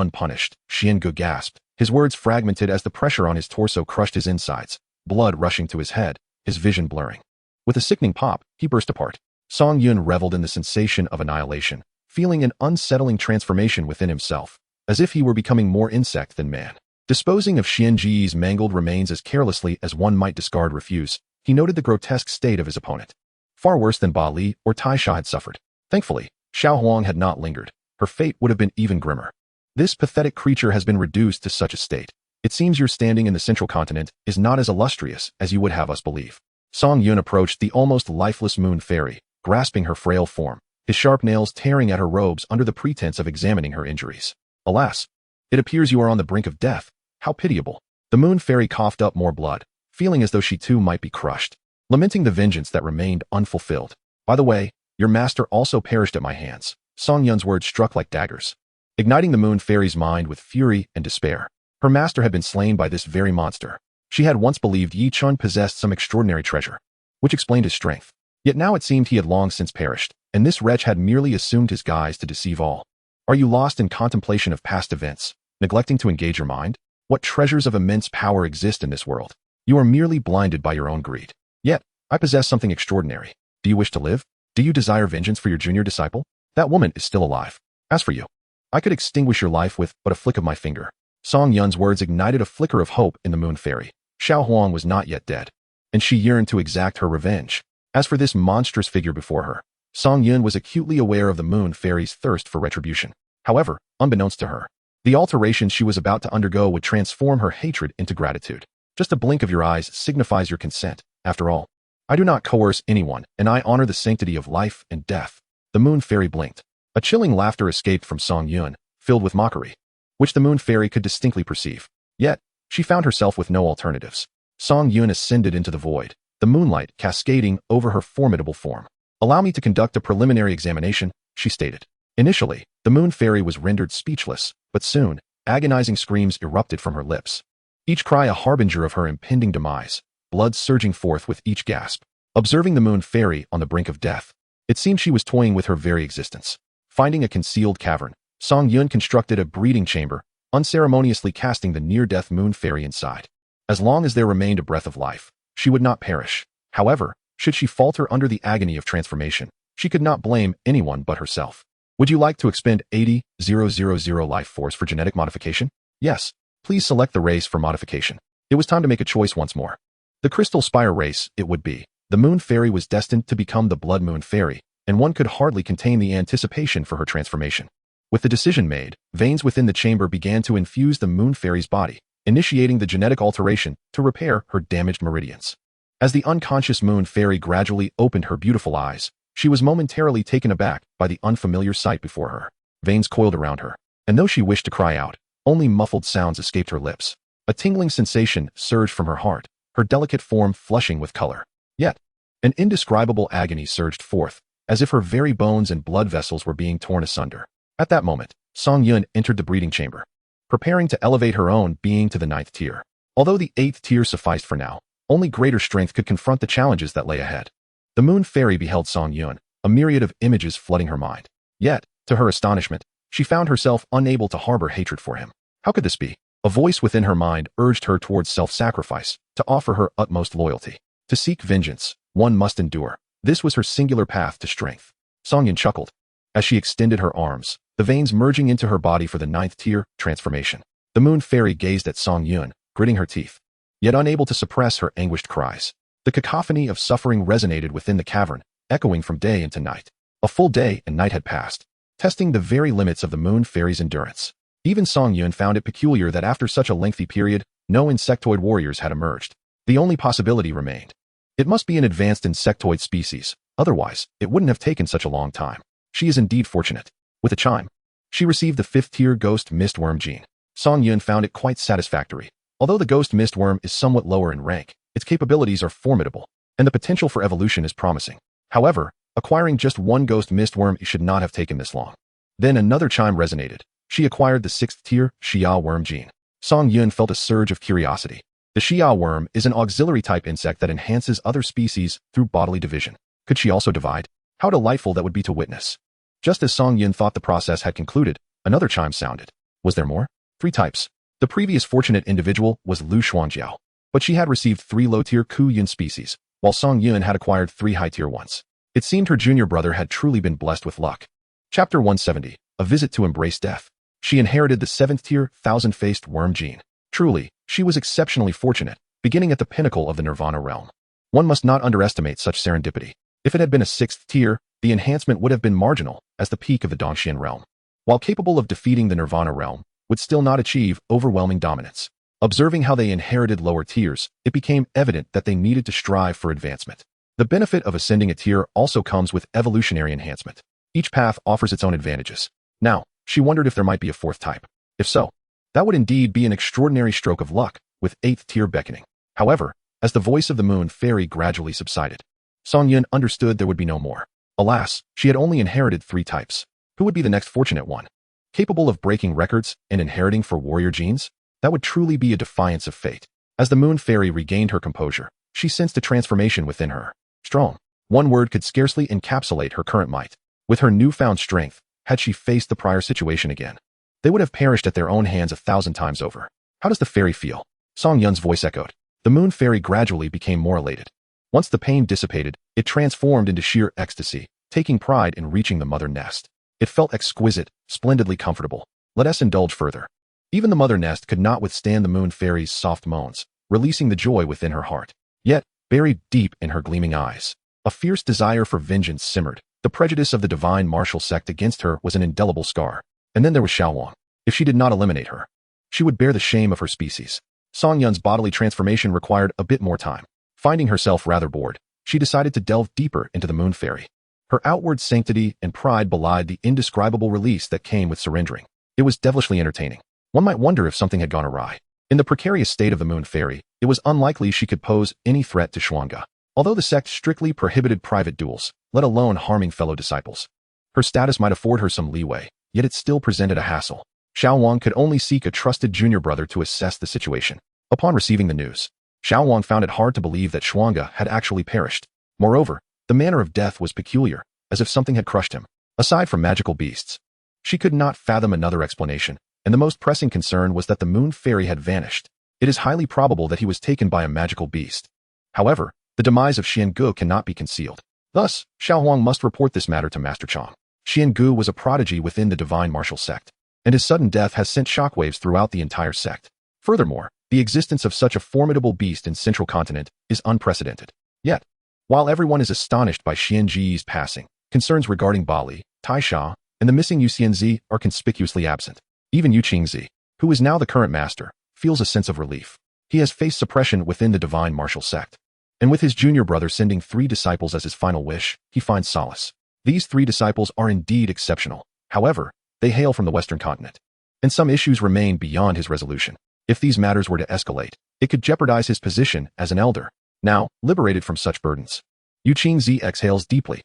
S1: unpunished, Xiangu gasped, his words fragmented as the pressure on his torso crushed his insides, blood rushing to his head, his vision blurring. With a sickening pop, he burst apart. Song Yun reveled in the sensation of annihilation, feeling an unsettling transformation within himself, as if he were becoming more insect than man. Disposing of Xianji's mangled remains as carelessly as one might discard refuse, he noted the grotesque state of his opponent. Far worse than Ba Li or Tai Sha had suffered. Thankfully, Xiao Huang had not lingered. Her fate would have been even grimmer. This pathetic creature has been reduced to such a state. It seems your standing in the Central Continent is not as illustrious as you would have us believe. Song Yun approached the almost lifeless moon fairy, grasping her frail form, his sharp nails tearing at her robes under the pretense of examining her injuries. Alas, it appears you are on the brink of death. How pitiable. The moon fairy coughed up more blood, feeling as though she too might be crushed, lamenting the vengeance that remained unfulfilled. By the way, your master also perished at my hands. Song Yun's words struck like daggers, igniting the moon fairy's mind with fury and despair. Her master had been slain by this very monster. She had once believed Yi Chun possessed some extraordinary treasure, which explained his strength. Yet now it seemed he had long since perished, and this wretch had merely assumed his guise to deceive all. Are you lost in contemplation of past events, neglecting to engage your mind? What treasures of immense power exist in this world? You are merely blinded by your own greed. Yet, I possess something extraordinary. Do you wish to live? Do you desire vengeance for your junior disciple? That woman is still alive. As for you, I could extinguish your life with but a flick of my finger. Song Yun's words ignited a flicker of hope in the moon fairy. Xiao Huang was not yet dead, and she yearned to exact her revenge. As for this monstrous figure before her, Song Yun was acutely aware of the moon fairy's thirst for retribution. However, unbeknownst to her, the alteration she was about to undergo would transform her hatred into gratitude. Just a blink of your eyes signifies your consent. After all, I do not coerce anyone, and I honor the sanctity of life and death. The moon fairy blinked. A chilling laughter escaped from Song Yun, filled with mockery, which the moon fairy could distinctly perceive. Yet, she found herself with no alternatives. Song Yun ascended into the void, the moonlight cascading over her formidable form. Allow me to conduct a preliminary examination, she stated. Initially, the moon fairy was rendered speechless, but soon, agonizing screams erupted from her lips. Each cry a harbinger of her impending demise, blood surging forth with each gasp. Observing the moon fairy on the brink of death, it seemed she was toying with her very existence. Finding a concealed cavern, Song Yun constructed a breeding chamber, unceremoniously casting the near-death moon fairy inside. As long as there remained a breath of life, she would not perish. However, should she falter under the agony of transformation, she could not blame anyone but herself. Would you like to expend 80,000 life force for genetic modification? Yes. Please select the race for modification. It was time to make a choice once more. The Crystal Spire race, it would be. The moon fairy was destined to become the Blood Moon Fairy, and one could hardly contain the anticipation for her transformation. With the decision made, veins within the chamber began to infuse the moon fairy's body, initiating the genetic alteration to repair her damaged meridians. As the unconscious moon fairy gradually opened her beautiful eyes, she was momentarily taken aback by the unfamiliar sight before her. Veins coiled around her, and though she wished to cry out, only muffled sounds escaped her lips. A tingling sensation surged from her heart, her delicate form flushing with color. Yet, an indescribable agony surged forth, as if her very bones and blood vessels were being torn asunder. At that moment, Song Yun entered the breeding chamber, preparing to elevate her own being to the 9th tier. Although the 8th tier sufficed for now, only greater strength could confront the challenges that lay ahead. The moon fairy beheld Song Yun, a myriad of images flooding her mind. Yet, to her astonishment, she found herself unable to harbor hatred for him. How could this be? A voice within her mind urged her towards self-sacrifice, to offer her utmost loyalty. To seek vengeance, one must endure. This was her singular path to strength. Song Yun chuckled. As she extended her arms, the veins merging into her body for the 9th tier transformation. The moon fairy gazed at Song Yun, gritting her teeth, yet unable to suppress her anguished cries. The cacophony of suffering resonated within the cavern, echoing from day into night. A full day and night had passed, testing the very limits of the moon fairy's endurance. Even Song Yun found it peculiar that after such a lengthy period, no insectoid warriors had emerged. The only possibility remained. It must be an advanced insectoid species, otherwise, it wouldn't have taken such a long time. She is indeed fortunate. With a chime, she received the 5th tier Ghost Mistworm gene. Song Yun found it quite satisfactory. Although the Ghost Mistworm is somewhat lower in rank, its capabilities are formidable, and the potential for evolution is promising. However, acquiring just one Ghost Mistworm should not have taken this long. Then another chime resonated. She acquired the 6th tier Xia worm gene. Song Yun felt a surge of curiosity. The Xia worm is an auxiliary type insect that enhances other species through bodily division. Could she also divide? How delightful that would be to witness. Just as Song Yun thought the process had concluded, another chime sounded. Was there more? 3 types. The previous fortunate individual was Lu Xuanjiao, but she had received 3 low-tier Ku Yun species, while Song Yun had acquired 3 high-tier ones. It seemed her junior brother had truly been blessed with luck. Chapter 170, A Visit to Embrace Death. She inherited the 7th tier Thousand-Faced Worm gene. Truly, she was exceptionally fortunate, beginning at the pinnacle of the Nirvana realm. One must not underestimate such serendipity. If it had been a 6th tier, the enhancement would have been marginal, as the peak of the Dongxian realm. While capable of defeating the Nirvana realm, would still not achieve overwhelming dominance. Observing how they inherited lower tiers, it became evident that they needed to strive for advancement. The benefit of ascending a tier also comes with evolutionary enhancement. Each path offers its own advantages. Now, she wondered if there might be a 4th type. If so, that would indeed be an extraordinary stroke of luck, with 8th tier beckoning. However, as the voice of the moon fairy gradually subsided, Song Yun understood there would be no more. Alas, she had only inherited 3 types. Who would be the next fortunate one? Capable of breaking records and inheriting for warrior genes? That would truly be a defiance of fate. As the moon fairy regained her composure, she sensed a transformation within her. Strong. One word could scarcely encapsulate her current might. With her newfound strength, had she faced the prior situation again, they would have perished at their own hands 1,000 times over. How does the fairy feel? Song Yun's voice echoed. The moon fairy gradually became more elated. Once the pain dissipated, it transformed into sheer ecstasy, taking pride in reaching the mother nest. It felt exquisite, splendidly comfortable. Let us indulge further. Even the mother nest could not withstand the moon fairy's soft moans, releasing the joy within her heart. Yet, buried deep in her gleaming eyes, a fierce desire for vengeance simmered. The prejudice of the divine martial sect against her was an indelible scar. And then there was Xiaowang. If she did not eliminate her, she would bear the shame of her species. Song Yun's bodily transformation required a bit more time. Finding herself rather bored, she decided to delve deeper into the moon fairy. Her outward sanctity and pride belied the indescribable release that came with surrendering. It was devilishly entertaining. One might wonder if something had gone awry. In the precarious state of the moon fairy, it was unlikely she could pose any threat to Xuanga. Although the sect strictly prohibited private duels, let alone harming fellow disciples, Her status might afford her some leeway, yet it still presented a hassle. Xiao Wang could only seek a trusted junior brother to assess the situation. Upon receiving the news, Xiao Wang found it hard to believe that Shuanga had actually perished. Moreover, the manner of death was peculiar, as if something had crushed him. Aside from magical beasts, she could not fathom another explanation, and the most pressing concern was that the moon fairy had vanished. It is highly probable that he was taken by a magical beast. However, the demise of Xiangu cannot be concealed. Thus, Xiao Huang must report this matter to Master Chang. Xiangu was a prodigy within the divine martial sect, and his sudden death has sent shockwaves throughout the entire sect. Furthermore, the existence of such a formidable beast in Central Continent is unprecedented. Yet, while everyone is astonished by Xianji's passing, concerns regarding Bali, Taisha, and the missing Yu Xianzi are conspicuously absent. Even Yu Qingzi, who is now the current master, feels a sense of relief. He has faced suppression within the divine martial sect, and with his junior brother sending 3 disciples as his final wish, he finds solace. These 3 disciples are indeed exceptional. However, they hail from the Western continent, and some issues remain beyond his resolution. If these matters were to escalate, it could jeopardize his position as an elder. Now, liberated from such burdens, Yu Qingzi exhales deeply.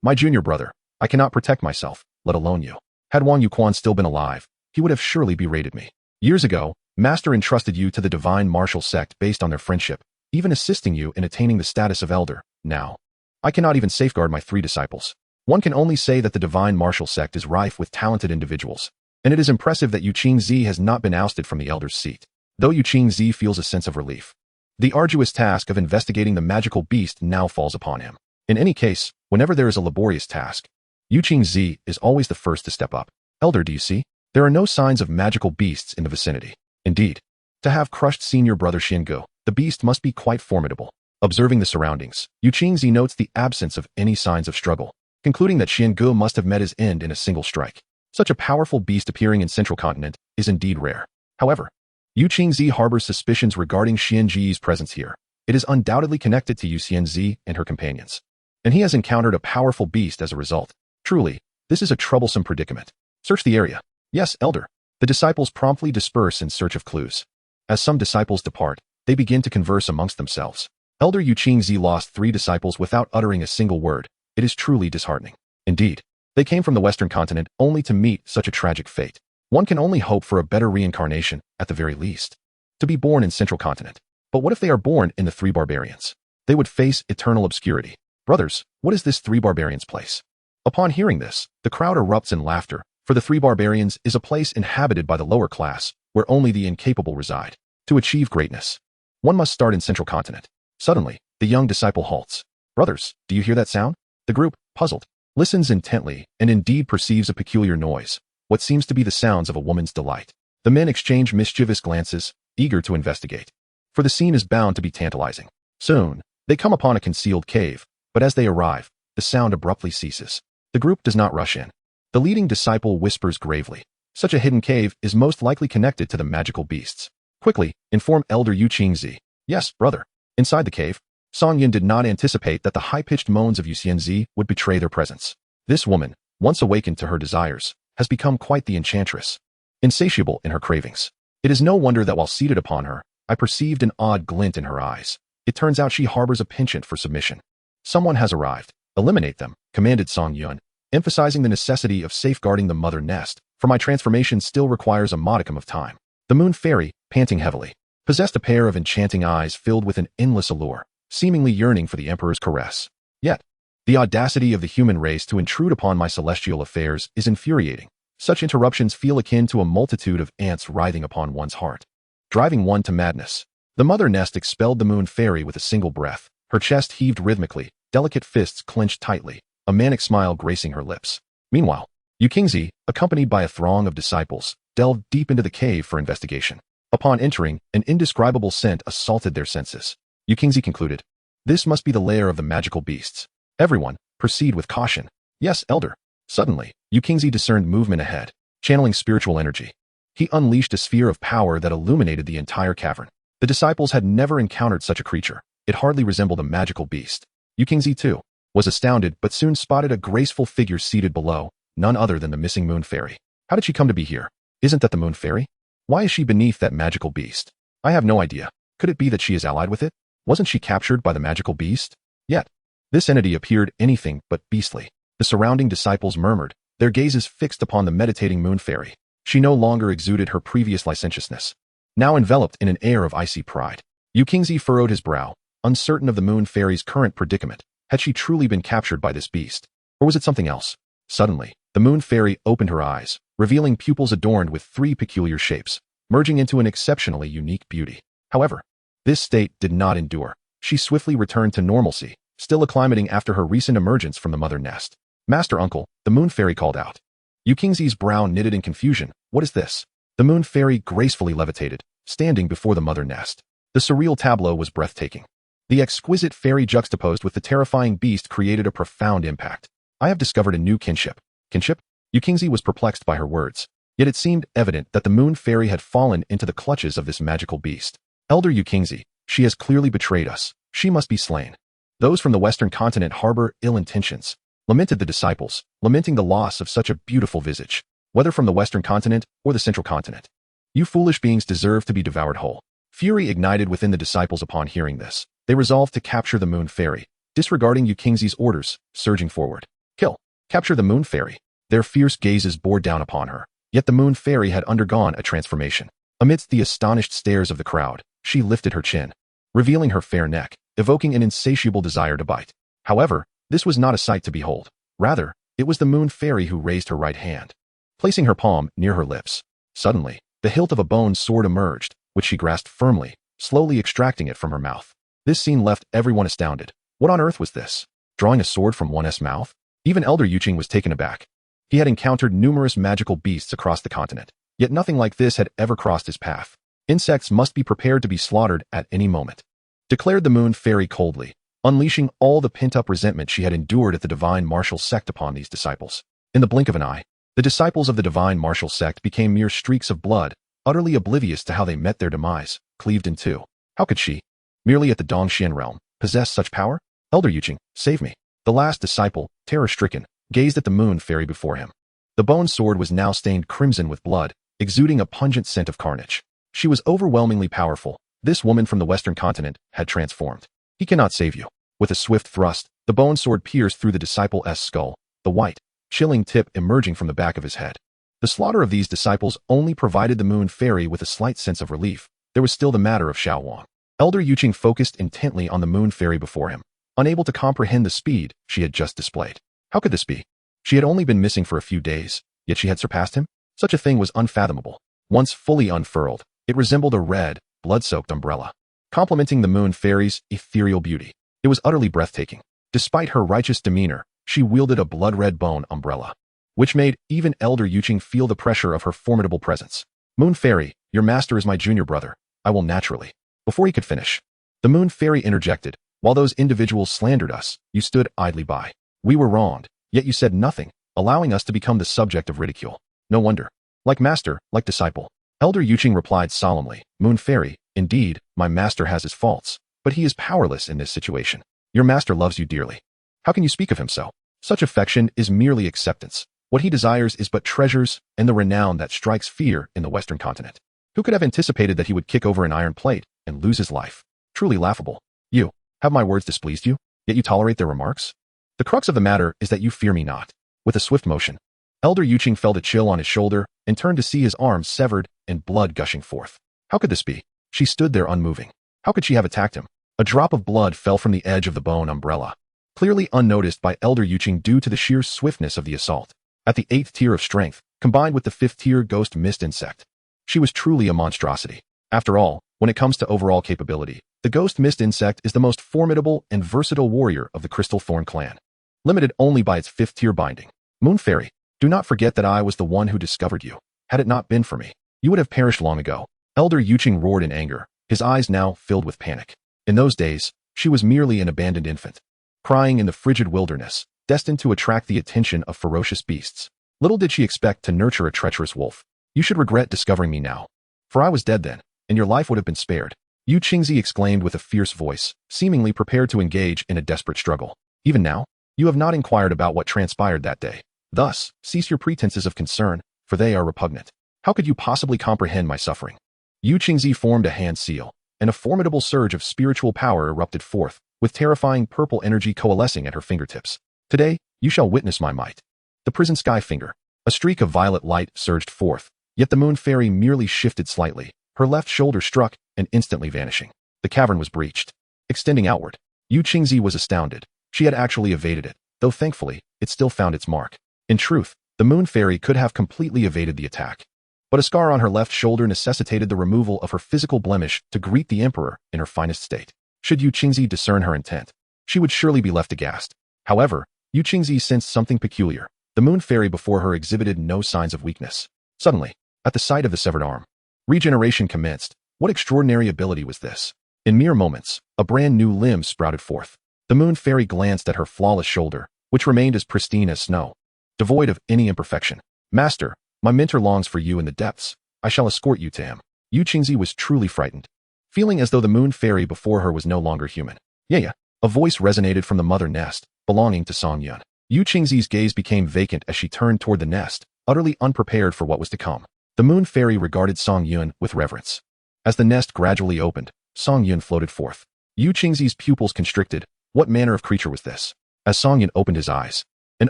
S1: My junior brother, I cannot protect myself, let alone you. Had Wang Yuquan still been alive, he would have surely berated me. Years ago, Master entrusted you to the divine martial sect based on their friendship, even assisting you in attaining the status of elder. Now, I cannot even safeguard my 3 disciples. One can only say that the divine martial sect is rife with talented individuals, and it is impressive that Yu Qingzi has not been ousted from the elder's seat. Though Yu Qingzi feels a sense of relief, the arduous task of investigating the magical beast now falls upon him. In any case, whenever there is a laborious task, Yu Qingzi is always the first to step up. Elder, do you see? There are no signs of magical beasts in the vicinity. Indeed, to have crushed senior brother Xiangu, the beast must be quite formidable. Observing the surroundings, Yu Qingzi notes the absence of any signs of struggle, concluding that Xiangu must have met his end in a single strike. Such a powerful beast appearing in Central Continent is indeed rare. However, Yu Qingzi harbors suspicions regarding Xianji's presence here. It is undoubtedly connected to Yu Xianzi and her companions, and he has encountered a powerful beast as a result. Truly, this is a troublesome predicament. Search the area. Yes, elder. The disciples promptly disperse in search of clues. As some disciples depart, they begin to converse amongst themselves. Elder Yu Qingzi lost 3 disciples without uttering a single word. It is truly disheartening. Indeed, they came from the Western continent only to meet such a tragic fate. One can only hope for a better reincarnation, at the very least. To be born in Central Continent. But what if they are born in the 3 barbarians? They would face eternal obscurity. Brothers, what is this 3 barbarians place? Upon hearing this, the crowd erupts in laughter, for the 3 barbarians is a place inhabited by the lower class, where only the incapable reside. To achieve greatness, one must start in Central Continent. Suddenly, the young disciple halts. Brothers, do you hear that sound? The group, puzzled, listens intently and indeed perceives a peculiar noise, what seems to be the sounds of a woman's delight. The men exchange mischievous glances, eager to investigate, for the scene is bound to be tantalizing. Soon, they come upon a concealed cave, but as they arrive, the sound abruptly ceases. The group does not rush in. The leading disciple whispers gravely, such a hidden cave is most likely connected to the magical beasts. Quickly, inform Elder Yu Qingzi. Yes, brother. Inside the cave, Song Yin did not anticipate that the high-pitched moans of Yu Xianzi would betray their presence. This woman, once awakened to her desires, has become quite the enchantress, insatiable in her cravings. It is no wonder that while seated upon her, I perceived an odd glint in her eyes. It turns out she harbors a penchant for submission. Someone has arrived. Eliminate them, commanded Song Yun, emphasizing the necessity of safeguarding the mother nest, for my transformation still requires a modicum of time. The moon fairy, panting heavily, possessed a pair of enchanting eyes filled with an endless allure, seemingly yearning for the emperor's caress. Yet, the audacity of the human race to intrude upon my celestial affairs is infuriating. Such interruptions feel akin to a multitude of ants writhing upon one's heart, driving one to madness. The mother nest expelled the moon fairy with a single breath. Her chest heaved rhythmically, delicate fists clenched tightly, a manic smile gracing her lips. Meanwhile, Yu Qingzi, accompanied by a throng of disciples, delved deep into the cave for investigation. Upon entering, an indescribable scent assaulted their senses. Yu Qingzi concluded, this must be the lair of the magical beasts. Everyone, proceed with caution. Yes, elder. Suddenly, Yu Qingzi discerned movement ahead, channeling spiritual energy. He unleashed a sphere of power that illuminated the entire cavern. The disciples had never encountered such a creature. It hardly resembled a magical beast. Yu Qingzi, too, was astounded but soon spotted a graceful figure seated below, none other than the missing moon fairy. How did she come to be here? Isn't that the moon fairy? Why is she beneath that magical beast? I have no idea. Could it be that she is allied with it? Wasn't she captured by the magical beast? Yet, this entity appeared anything but beastly. The The surrounding disciples murmured, their gazes fixed upon the meditating moon fairy. She no longer exuded her previous licentiousness. Now enveloped in an air of icy pride, Yukingzi furrowed his brow, uncertain of the moon fairy's current predicament. Had she truly been captured by this beast? Or was it something else? Suddenly, the moon fairy opened her eyes, revealing pupils adorned with 3 peculiar shapes, merging into an exceptionally unique beauty. However, this state did not endure. She swiftly returned to normalcy, still acclimating after her recent emergence from the mother nest. Master Uncle, the moon fairy called out. Yukingzi's brow knitted in confusion. What is this? The moon fairy gracefully levitated, standing before the mother nest. The surreal tableau was breathtaking. The exquisite fairy juxtaposed with the terrifying beast created a profound impact. I have discovered a new kinship. Kinship? Yukingzi was perplexed by her words. Yet it seemed evident that the moon fairy had fallen into the clutches of this magical beast. Elder Yukingzi, she has clearly betrayed us. She must be slain. Those from the western continent harbor ill intentions, lamented the disciples, lamenting the loss of such a beautiful visage, whether from the western continent or the central continent. You foolish beings deserve to be devoured whole. Fury ignited within the disciples upon hearing this. They resolved to capture the moon fairy, disregarding Yukingzi's orders, surging forward. Kill. Capture the moon fairy. Their fierce gazes bore down upon her. Yet the moon fairy had undergone a transformation. Amidst the astonished stares of the crowd, she lifted her chin, revealing her fair neck, evoking an insatiable desire to bite. However, this was not a sight to behold. Rather, it was the moon fairy who raised her right hand, placing her palm near her lips. Suddenly, the hilt of a bone sword emerged, which she grasped firmly, slowly extracting it from her mouth. This scene left everyone astounded. What on earth was this? Drawing a sword from one's mouth? Even Elder Yuqing was taken aback. He had encountered numerous magical beasts across the continent, yet nothing like this had ever crossed his path. Insects must be prepared to be slaughtered at any moment, declared the moon fairy coldly, unleashing all the pent-up resentment she had endured at the divine martial sect upon these disciples. In the blink of an eye, the disciples of the divine martial sect became mere streaks of blood, utterly oblivious to how they met their demise, cleaved in two. How could she, merely at the Dongxian realm, possess such power? Elder Yuqing, save me. The last disciple, terror-stricken, gazed at the moon fairy before him. The bone sword was now stained crimson with blood, exuding a pungent scent of carnage. She was overwhelmingly powerful. This woman from the western continent had transformed. He cannot save you. With a swift thrust, the bone sword pierced through the disciple's skull, the white, chilling tip emerging from the back of his head. The slaughter of these disciples only provided the moon fairy with a slight sense of relief. There was still the matter of Xiao Wang. Elder Yuqing focused intently on the moon fairy before him, unable to comprehend the speed she had just displayed. How could this be? She had only been missing for a few days, yet she had surpassed him? Such a thing was unfathomable. Once fully unfurled, it resembled a red, blood-soaked umbrella, complementing the moon fairy's ethereal beauty. It was utterly breathtaking. Despite her righteous demeanor, she wielded a blood-red bone umbrella, which made even Elder Yuqing feel the pressure of her formidable presence. Moon fairy, your master is my junior brother. I will naturally. Before he could finish, the moon fairy interjected. While those individuals slandered us, you stood idly by. We were wronged, yet you said nothing, allowing us to become the subject of ridicule. No wonder. Like master, like disciple. Elder Yuqing replied solemnly, Moon fairy, indeed, my master has his faults, but he is powerless in this situation. Your master loves you dearly. How can you speak of him so? Such affection is merely acceptance. What he desires is but treasures and the renown that strikes fear in the western continent. Who could have anticipated that he would kick over an iron plate and lose his life? Truly laughable. You, have my words displeased you? Yet you tolerate their remarks? The crux of the matter is that you fear me not. With a swift motion, Elder Yuqing felt a chill on his shoulder and turned to see his arms severed and blood gushing forth. How could this be? She stood there unmoving. How could she have attacked him? A drop of blood fell from the edge of the bone umbrella, clearly unnoticed by Elder Yuqing due to the sheer swiftness of the assault. At the 8th tier of strength, combined with the 5th tier ghost mist insect, she was truly a monstrosity. After all, when it comes to overall capability, the ghost mist insect is the most formidable and versatile warrior of the Crystal Thorn clan, limited only by its 5th tier binding. Moon fairy, do not forget that I was the one who discovered you. Had it not been for me, you would have perished long ago. Elder Yuqing roared in anger, his eyes now filled with panic. In those days, she was merely an abandoned infant, crying in the frigid wilderness, destined to attract the attention of ferocious beasts. Little did she expect to nurture a treacherous wolf. You should regret discovering me now. For I was dead then, and your life would have been spared. Yu Qingzi exclaimed with a fierce voice, seemingly prepared to engage in a desperate struggle. Even now, you have not inquired about what transpired that day. Thus, cease your pretenses of concern, for they are repugnant. How could you possibly comprehend my suffering? Yu Qingzi formed a hand seal, and a formidable surge of spiritual power erupted forth, with terrifying purple energy coalescing at her fingertips. Today, you shall witness my might. The prison sky finger. A streak of violet light surged forth, yet the moon fairy merely shifted slightly, her left shoulder struck, and instantly vanishing. The cavern was breached, extending outward. Yu Qingzi was astounded. She had actually evaded it, though thankfully, it still found its mark. In truth, the moon fairy could have completely evaded the attack. But a scar on her left shoulder necessitated the removal of her physical blemish to greet the emperor in her finest state. Should Yu Qingzi discern her intent, she would surely be left aghast. However, Yu Qingzi sensed something peculiar. The moon fairy before her exhibited no signs of weakness. Suddenly, at the sight of the severed arm, regeneration commenced. What extraordinary ability was this? In mere moments, a brand new limb sprouted forth. The moon fairy glanced at her flawless shoulder, which remained as pristine as snow, devoid of any imperfection. Master, my mentor longs for you in the depths. I shall escort you to him. Yu Qingzi was truly frightened, feeling as though the moon fairy before her was no longer human. Yeah. A voice resonated from the mother nest, belonging to Song Yun. Yu Qingzi's gaze became vacant as she turned toward the nest, utterly unprepared for what was to come. The moon fairy regarded Song Yun with reverence. As the nest gradually opened, Song Yun floated forth. Yu Qingzi's pupils constricted. What manner of creature was this? As Song Yun opened his eyes, an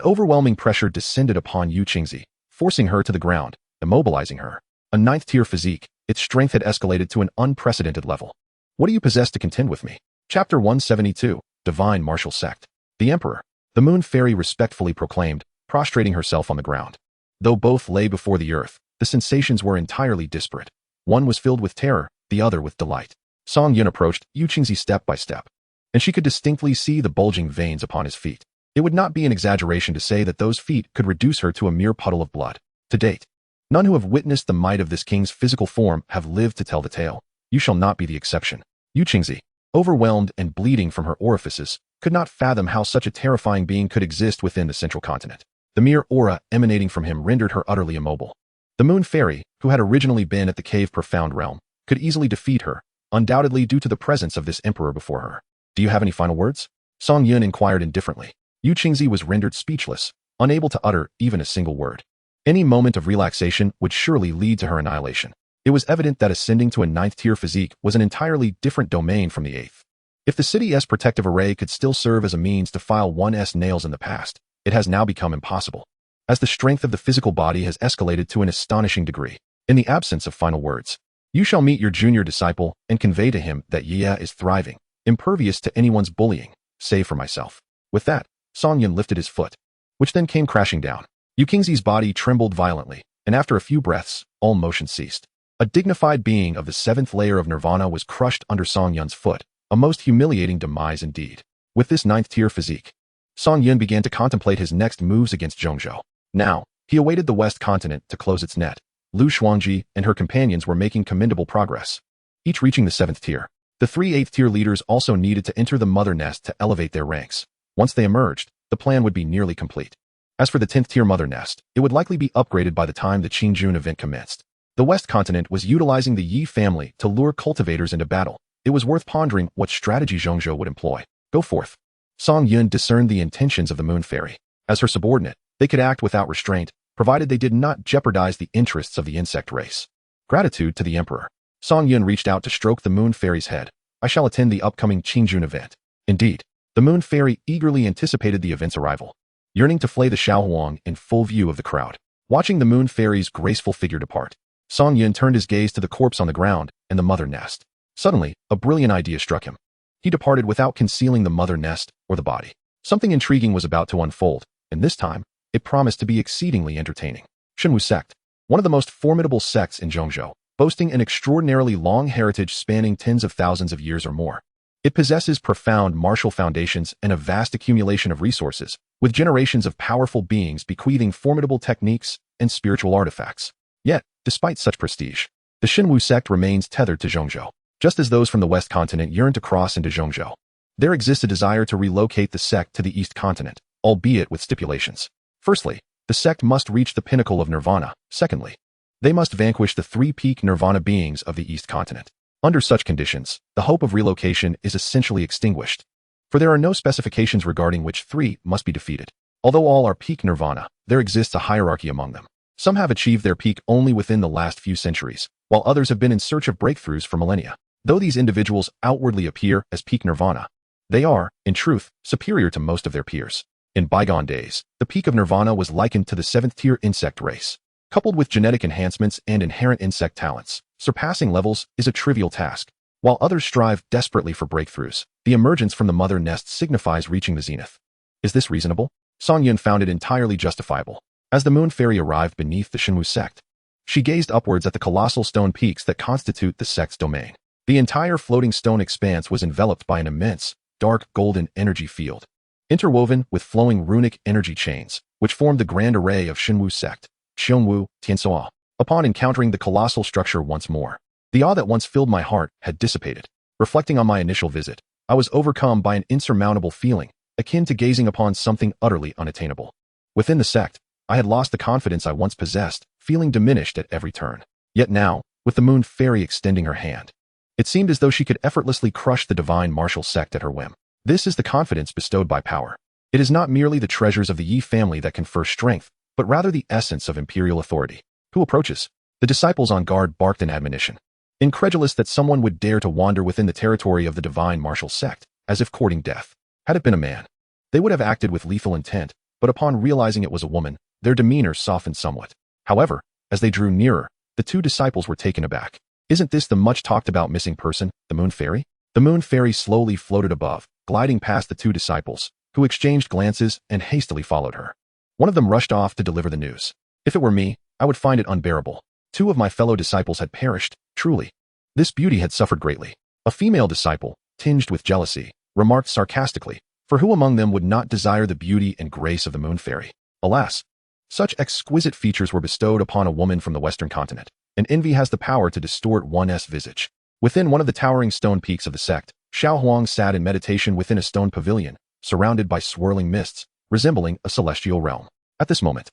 S1: overwhelming pressure descended upon Yu Qingzi, forcing her to the ground, immobilizing her. A 9th-tier physique, its strength had escalated to an unprecedented level. What do you possess to contend with me? Chapter 172, Divine Martial Sect. The Emperor. The moon fairy respectfully proclaimed, prostrating herself on the ground. Though both lay before the earth, the sensations were entirely disparate. One was filled with terror, the other with delight. Song Yun approached Yu Qingzi step by step, and she could distinctly see the bulging veins upon his feet. It would not be an exaggeration to say that those feet could reduce her to a mere puddle of blood. To date, none who have witnessed the might of this king's physical form have lived to tell the tale. You shall not be the exception. Yu Qingzi, overwhelmed and bleeding from her orifices, could not fathom how such a terrifying being could exist within the central continent. The mere aura emanating from him rendered her utterly immobile. The moon fairy, who had originally been at the cave profound realm, could easily defeat her, undoubtedly due to the presence of this emperor before her. Do you have any final words? Song Yun inquired indifferently. Yu Qingzi was rendered speechless, unable to utter even a single word. Any moment of relaxation would surely lead to her annihilation. It was evident that ascending to a 9th-tier physique was an entirely different domain from the 8th. If the city's protective array could still serve as a means to file one's nails in the past, it has now become impossible, as the strength of the physical body has escalated to an astonishing degree. In the absence of final words, you shall meet your junior disciple and convey to him that Yia is thriving, impervious to anyone's bullying, save for myself. With that, Song Yun lifted his foot, which then came crashing down. Yu Qingzi's body trembled violently, and after a few breaths, all motion ceased. A dignified being of the 7th layer of nirvana was crushed under Song Yun's foot, a most humiliating demise indeed. With this 9th-tier physique, Song Yun began to contemplate his next moves against Zhongzhou. Now, he awaited the West continent to close its net. Lu Xuangji and her companions were making commendable progress, each reaching the 7th tier. The 3 8th-tier leaders also needed to enter the mother nest to elevate their ranks. Once they emerged, the plan would be nearly complete. As for the 10th-tier mother nest, it would likely be upgraded by the time the Qingjun event commenced. The West continent was utilizing the Yi family to lure cultivators into battle. It was worth pondering what strategy Zhongzhou would employ. Go forth. Song Yun discerned the intentions of the moon fairy. As her subordinate, they could act without restraint, provided they did not jeopardize the interests of the insect race. Gratitude to the emperor. Song Yun reached out to stroke the moon fairy's head. I shall attend the upcoming Qingjun event. Indeed, the moon fairy eagerly anticipated the event's arrival, yearning to flay the Xiaohuang in full view of the crowd. Watching the moon fairy's graceful figure depart, Song Yun turned his gaze to the corpse on the ground and the mother nest. Suddenly, a brilliant idea struck him. He departed without concealing the mother nest or the body. Something intriguing was about to unfold, and this time, it promised to be exceedingly entertaining. Shenwu sect, one of the most formidable sects in Zhongzhou, boasting an extraordinarily long heritage spanning tens of thousands of years or more. It possesses profound martial foundations and a vast accumulation of resources, with generations of powerful beings bequeathing formidable techniques and spiritual artifacts. Yet, despite such prestige, the Shenwu sect remains tethered to Zhongzhou. Just as those from the West continent yearn to cross into Zhongzhou, there exists a desire to relocate the sect to the East continent, albeit with stipulations. Firstly, the sect must reach the pinnacle of nirvana. Secondly, they must vanquish the 3 peak nirvana beings of the East continent. Under such conditions, the hope of relocation is essentially extinguished, for there are no specifications regarding which 3 must be defeated. Although all are peak nirvana, there exists a hierarchy among them. Some have achieved their peak only within the last few centuries, while others have been in search of breakthroughs for millennia. Though these individuals outwardly appear as peak nirvana, they are, in truth, superior to most of their peers. In bygone days, the peak of nirvana was likened to the seventh-tier insect race. Coupled with genetic enhancements and inherent insect talents, surpassing levels is a trivial task. While others strive desperately for breakthroughs, the emergence from the mother nest signifies reaching the zenith. Is this reasonable? Song Yun found it entirely justifiable. As the moon fairy arrived beneath the Shenwu sect, she gazed upwards at the colossal stone peaks that constitute the sect's domain. The entire floating stone expanse was enveloped by an immense, dark golden energy field, interwoven with flowing runic energy chains, which formed the grand array of Shenwu sect, Xiongwu, Tiansoa. Upon encountering the colossal structure once more, the awe that once filled my heart had dissipated. Reflecting on my initial visit, I was overcome by an insurmountable feeling, akin to gazing upon something utterly unattainable. Within the sect, I had lost the confidence I once possessed, feeling diminished at every turn. Yet now, with the moon fairy extending her hand, it seemed as though she could effortlessly crush the divine martial sect at her whim. This is the confidence bestowed by power. It is not merely the treasures of the Yi family that confer strength, but rather the essence of imperial authority. Who approaches? The disciples on guard barked an admonition, incredulous that someone would dare to wander within the territory of the divine martial sect, as if courting death. Had it been a man, they would have acted with lethal intent, but upon realizing it was a woman, their demeanor softened somewhat. However, as they drew nearer, the two disciples were taken aback. Isn't this the much-talked-about missing person, the moon fairy? The moon fairy slowly floated above, gliding past the two disciples, who exchanged glances and hastily followed her. One of them rushed off to deliver the news. If it were me, I would find it unbearable. Two of my fellow disciples had perished, truly. This beauty had suffered greatly. A female disciple, tinged with jealousy, remarked sarcastically, for who among them would not desire the beauty and grace of the moon fairy? Alas, such exquisite features were bestowed upon a woman from the western continent, and envy has the power to distort one's visage. Within one of the towering stone peaks of the sect, Xiao Huang sat in meditation within a stone pavilion, surrounded by swirling mists, resembling a celestial realm. At this moment,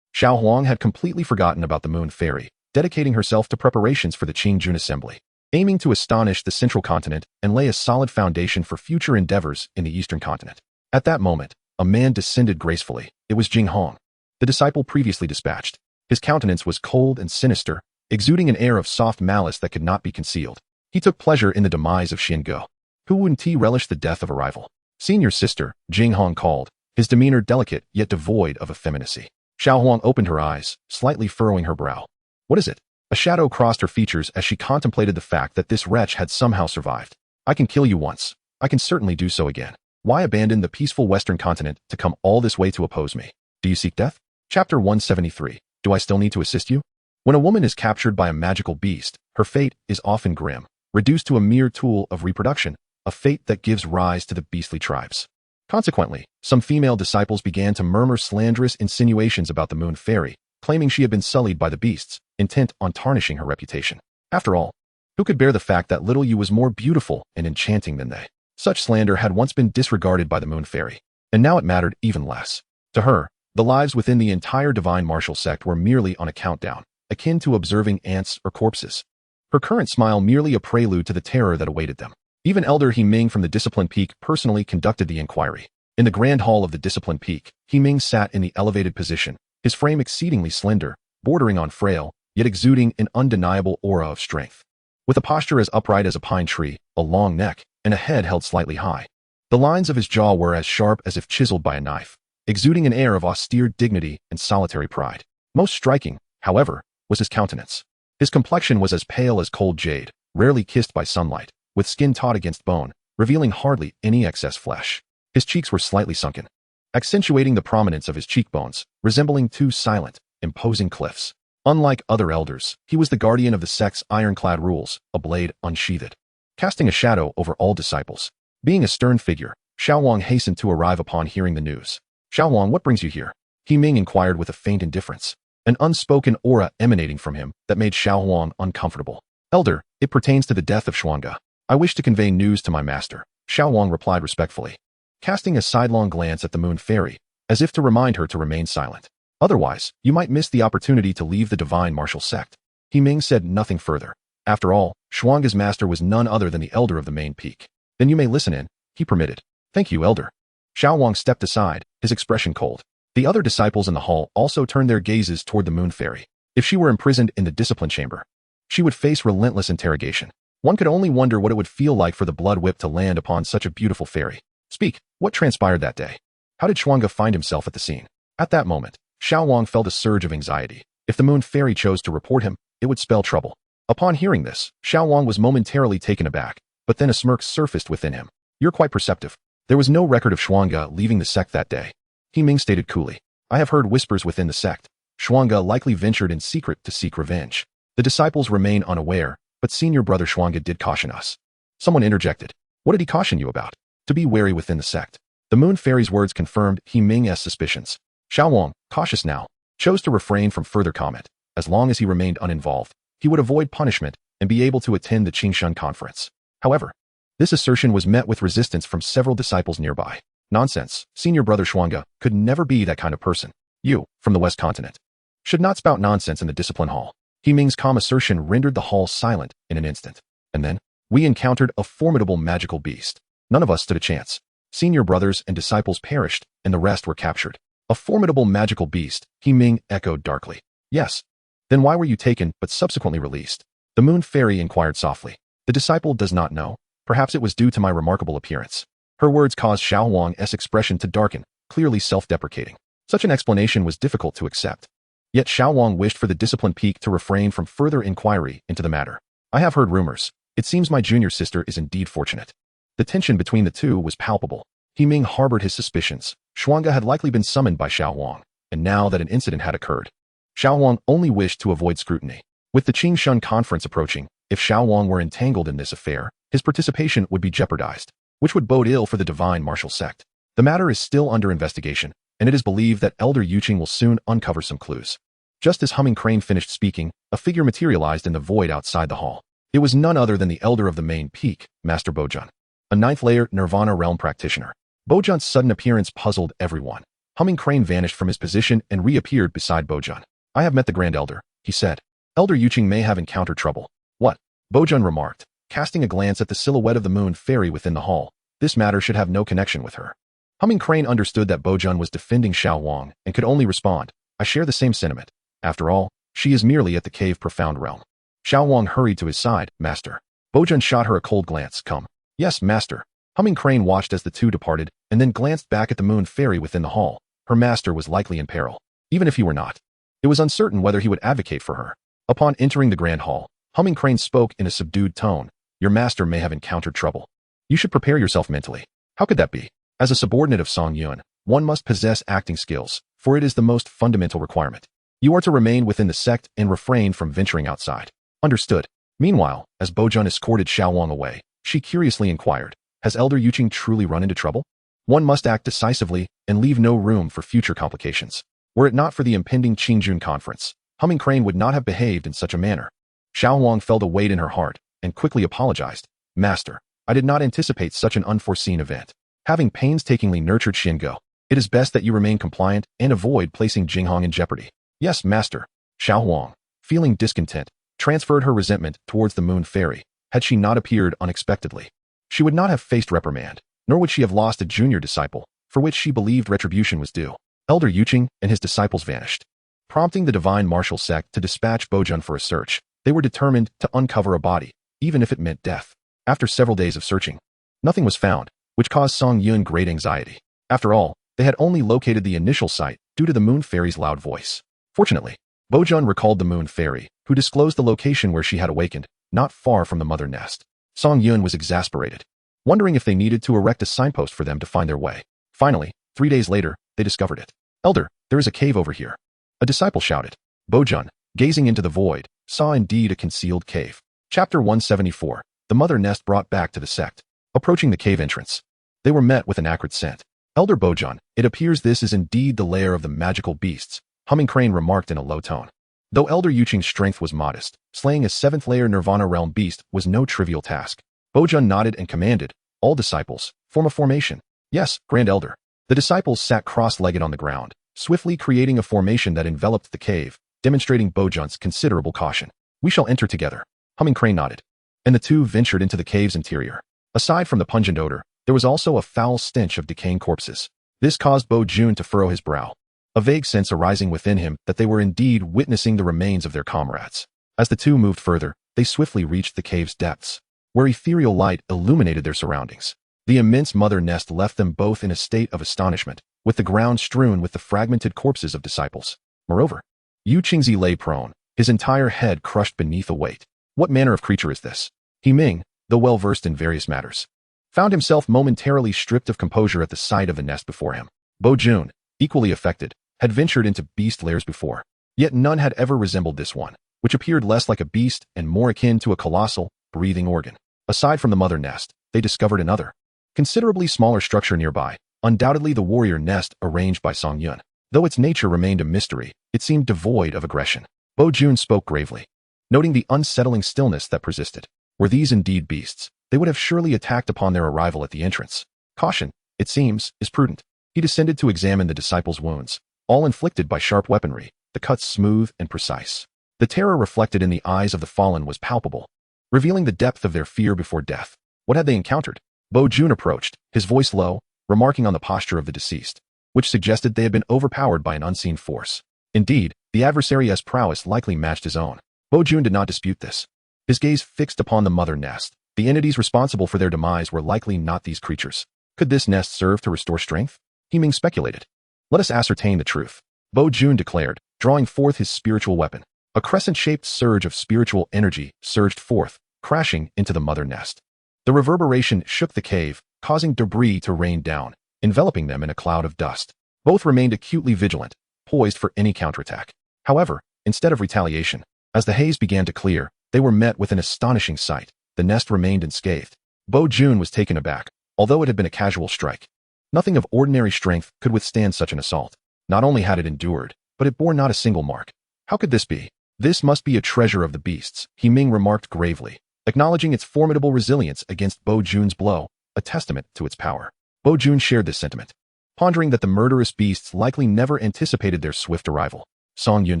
S1: Xiao Huang had completely forgotten about the moon fairy, dedicating herself to preparations for the Qingjun assembly, aiming to astonish the central continent and lay a solid foundation for future endeavors in the eastern continent. At that moment, a man descended gracefully. It was Jing Hong, the disciple previously dispatched. His countenance was cold and sinister, exuding an air of soft malice that could not be concealed. He took pleasure in the demise of Xian Ge, who wouldn't relish the death of a rival. Senior sister, Jing Hong called, his demeanor delicate yet devoid of effeminacy. Xiao Huang opened her eyes, slightly furrowing her brow. What is it? A shadow crossed her features as she contemplated the fact that this wretch had somehow survived. I can kill you once. I can certainly do so again. Why abandon the peaceful western continent to come all this way to oppose me? Do you seek death? Chapter 173. Do I still need to assist you? When a woman is captured by a magical beast, her fate is often grim, reduced to a mere tool of reproduction, a fate that gives rise to the beastly tribes. Consequently, some female disciples began to murmur slanderous insinuations about the moon fairy, claiming she had been sullied by the beasts, intent on tarnishing her reputation. After all, who could bear the fact that little Yu was more beautiful and enchanting than they? Such slander had once been disregarded by the moon fairy, and now it mattered even less. To her, the lives within the entire divine martial sect were merely on a countdown, akin to observing ants or corpses. Her current smile merely a prelude to the terror that awaited them. Even Elder He Ming from the Discipline Peak personally conducted the inquiry. In the grand hall of the Discipline Peak, He Ming sat in the elevated position, his frame exceedingly slender, bordering on frail, yet exuding an undeniable aura of strength. With a posture as upright as a pine tree, a long neck, and a head held slightly high, the lines of his jaw were as sharp as if chiseled by a knife, exuding an air of austere dignity and solitary pride. Most striking, however, was his countenance. His complexion was as pale as cold jade, rarely kissed by sunlight, with skin taut against bone, revealing hardly any excess flesh. His cheeks were slightly sunken, accentuating the prominence of his cheekbones, resembling two silent, imposing cliffs. Unlike other elders, he was the guardian of the sect's ironclad rules, a blade unsheathed, casting a shadow over all disciples. Being a stern figure, Xiao Huang hastened to arrive upon hearing the news. Xiao Huang, what brings you here? He Ming inquired with a faint indifference, an unspoken aura emanating from him that made Xiao Huang uncomfortable. Elder, it pertains to the death of Xuanga. I wish to convey news to my master, Xiao Huang replied respectfully, casting a sidelong glance at the moon fairy, as if to remind her to remain silent. Otherwise, you might miss the opportunity to leave the divine martial sect. He Ming said nothing further. After all, Xuanga's master was none other than the elder of the main peak. Then you may listen in, he permitted. Thank you, elder. Xiao Huang stepped aside, his expression cold. The other disciples in the hall also turned their gazes toward the moon fairy. If she were imprisoned in the discipline chamber, she would face relentless interrogation. One could only wonder what it would feel like for the blood whip to land upon such a beautiful fairy. Speak, what transpired that day? How did Xuanga find himself at the scene? At that moment, Xiao Wang felt a surge of anxiety. If the moon fairy chose to report him, it would spell trouble. Upon hearing this, Xiao Wang was momentarily taken aback, but then a smirk surfaced within him. You're quite perceptive. There was no record of Xuanga leaving the sect that day. He Ming stated coolly. I have heard whispers within the sect. Xuanga likely ventured in secret to seek revenge. The disciples remain unaware, but senior brother Xuanga did caution us. Someone interjected. What did he caution you about? To be wary within the sect. The moon fairy's words confirmed He Ming's suspicions. Xiao Wang, cautious now, chose to refrain from further comment. As long as he remained uninvolved, he would avoid punishment and be able to attend the Qingshan conference. However, this assertion was met with resistance from several disciples nearby. Nonsense, senior brother Xuanga could never be that kind of person. You, from the West Continent, should not spout nonsense in the discipline hall. He Ming's calm assertion rendered the hall silent in an instant. And then, we encountered a formidable magical beast. None of us stood a chance. Senior brothers and disciples perished, and the rest were captured. A formidable magical beast, He Ming echoed darkly. Yes. Then why were you taken but subsequently released? The moon fairy inquired softly. The disciple does not know. Perhaps it was due to my remarkable appearance. Her words caused Xiao Wang's expression to darken, clearly self-deprecating. Such an explanation was difficult to accept. Yet Xiao Wang wished for the discipline peak to refrain from further inquiry into the matter. I have heard rumors. It seems my junior sister is indeed fortunate. The tension between the two was palpable. He Ming harbored his suspicions. Xuanga had likely been summoned by Xiao Wang, and now that an incident had occurred, Xiao Wang only wished to avoid scrutiny. With the Qingshan conference approaching, if Xiao Wang were entangled in this affair, his participation would be jeopardized, which would bode ill for the divine martial sect. The matter is still under investigation, and it is believed that Elder Yuqing will soon uncover some clues. Just as Humming Crane finished speaking, a figure materialized in the void outside the hall. It was none other than the elder of the main peak, Master Bojun, a 9th-layer Nirvana realm practitioner. Bojun's sudden appearance puzzled everyone. Humming Crane vanished from his position and reappeared beside Bojun. I have met the Grand Elder, he said. Elder Yuqing may have encountered trouble. What? Bojun remarked, casting a glance at the silhouette of the moon fairy within the hall. This matter should have no connection with her. Humming Crane understood that Bojun was defending Xiao Wang and could only respond. I share the same sentiment. After all, she is merely at the cave profound realm. Xiao Wang hurried to his side. Master. Bojun shot her a cold glance. Come. Yes, master. Humming Crane watched as the two departed and then glanced back at the moon fairy within the hall. Her master was likely in peril, even if he were not. It was uncertain whether he would advocate for her. Upon entering the grand hall, Humming Crane spoke in a subdued tone. Your master may have encountered trouble. You should prepare yourself mentally. How could that be? As a subordinate of Song Yun, one must possess acting skills, for it is the most fundamental requirement. You are to remain within the sect and refrain from venturing outside. Understood. Meanwhile, as Bojun escorted Xiao Wang away, she curiously inquired, has Elder Yuqing truly run into trouble? One must act decisively and leave no room for future complications. Were it not for the impending Qingjun conference, Humming Crane would not have behaved in such a manner. Xiao Wang felt a weight in her heart and quickly apologized. Master, I did not anticipate such an unforeseen event. Having painstakingly nurtured Xingo, it is best that you remain compliant and avoid placing Jinghong in jeopardy. Yes, master. Xiao Wang, feeling discontent, transferred her resentment towards the moon fairy. Had she not appeared unexpectedly, she would not have faced reprimand, nor would she have lost a junior disciple, for which she believed retribution was due. Elder Yuqing and his disciples vanished. Prompting the divine martial sect to dispatch Bojun for a search, they were determined to uncover a body, even if it meant death. After several days of searching, nothing was found, which caused Song Yun great anxiety. After all, they had only located the initial site due to the moon fairy's loud voice. Fortunately, Bojun recalled the moon fairy, who disclosed the location where she had awakened, not far from the mother nest. Song Yun was exasperated, wondering if they needed to erect a signpost for them to find their way. Finally, 3 days later, they discovered it. Elder, there is a cave over here. A disciple shouted. Bojun, gazing into the void, saw indeed a concealed cave. Chapter 174. The mother nest brought back to the sect. Approaching the cave entrance, they were met with an acrid scent. Elder Bojun, it appears this is indeed the lair of the magical beasts, Humming Crane remarked in a low tone. Though Elder Yuqing's strength was modest, slaying a 7th-layer Nirvana realm beast was no trivial task. Bojun nodded and commanded, all disciples, form a formation. Yes, Grand Elder. The disciples sat cross-legged on the ground, swiftly creating a formation that enveloped the cave, demonstrating Bojun's considerable caution. We shall enter together. Humming Crane nodded. And the two ventured into the cave's interior. Aside from the pungent odor, there was also a foul stench of decaying corpses. This caused Bojun to furrow his brow, a vague sense arising within him that they were indeed witnessing the remains of their comrades. As the two moved further, they swiftly reached the cave's depths, where ethereal light illuminated their surroundings. The immense mother nest left them both in a state of astonishment, with the ground strewn with the fragmented corpses of disciples. Moreover, Yu Qingzi lay prone, his entire head crushed beneath a weight. What manner of creature is this? He Ming, though well versed in various matters, found himself momentarily stripped of composure at the sight of the nest before him. Bo Jun, equally affected, had ventured into beast lairs before, yet none had ever resembled this one, which appeared less like a beast and more akin to a colossal, breathing organ. Aside from the mother nest, they discovered another, considerably smaller structure nearby, undoubtedly the warrior nest arranged by Song Yun. Though its nature remained a mystery, it seemed devoid of aggression. Bo Jun spoke gravely, noting the unsettling stillness that persisted. Were these indeed beasts, they would have surely attacked upon their arrival at the entrance. Caution, it seems, is prudent. He descended to examine the disciples' wounds, all inflicted by sharp weaponry, the cuts smooth and precise. The terror reflected in the eyes of the fallen was palpable, revealing the depth of their fear before death. What had they encountered? Bo Jun approached, his voice low, remarking on the posture of the deceased, which suggested they had been overpowered by an unseen force. Indeed, the adversary's prowess likely matched his own. Bo Jun did not dispute this. His gaze fixed upon the mother nest. The entities responsible for their demise were likely not these creatures. Could this nest serve to restore strength? He Ming speculated. Let us ascertain the truth, Bo Jun declared, drawing forth his spiritual weapon. A crescent-shaped surge of spiritual energy surged forth, crashing into the mother nest. The reverberation shook the cave, causing debris to rain down, enveloping them in a cloud of dust. Both remained acutely vigilant, poised for any counterattack. However, instead of retaliation, as the haze began to clear, they were met with an astonishing sight. The nest remained unscathed. Bo Jun was taken aback, although it had been a casual strike. Nothing of ordinary strength could withstand such an assault. Not only had it endured, but it bore not a single mark. How could this be? This must be a treasure of the beasts, He Ming remarked gravely, acknowledging its formidable resilience against Bo Jun's blow, a testament to its power. Bo Jun shared this sentiment, pondering that the murderous beasts likely never anticipated their swift arrival. Song Yun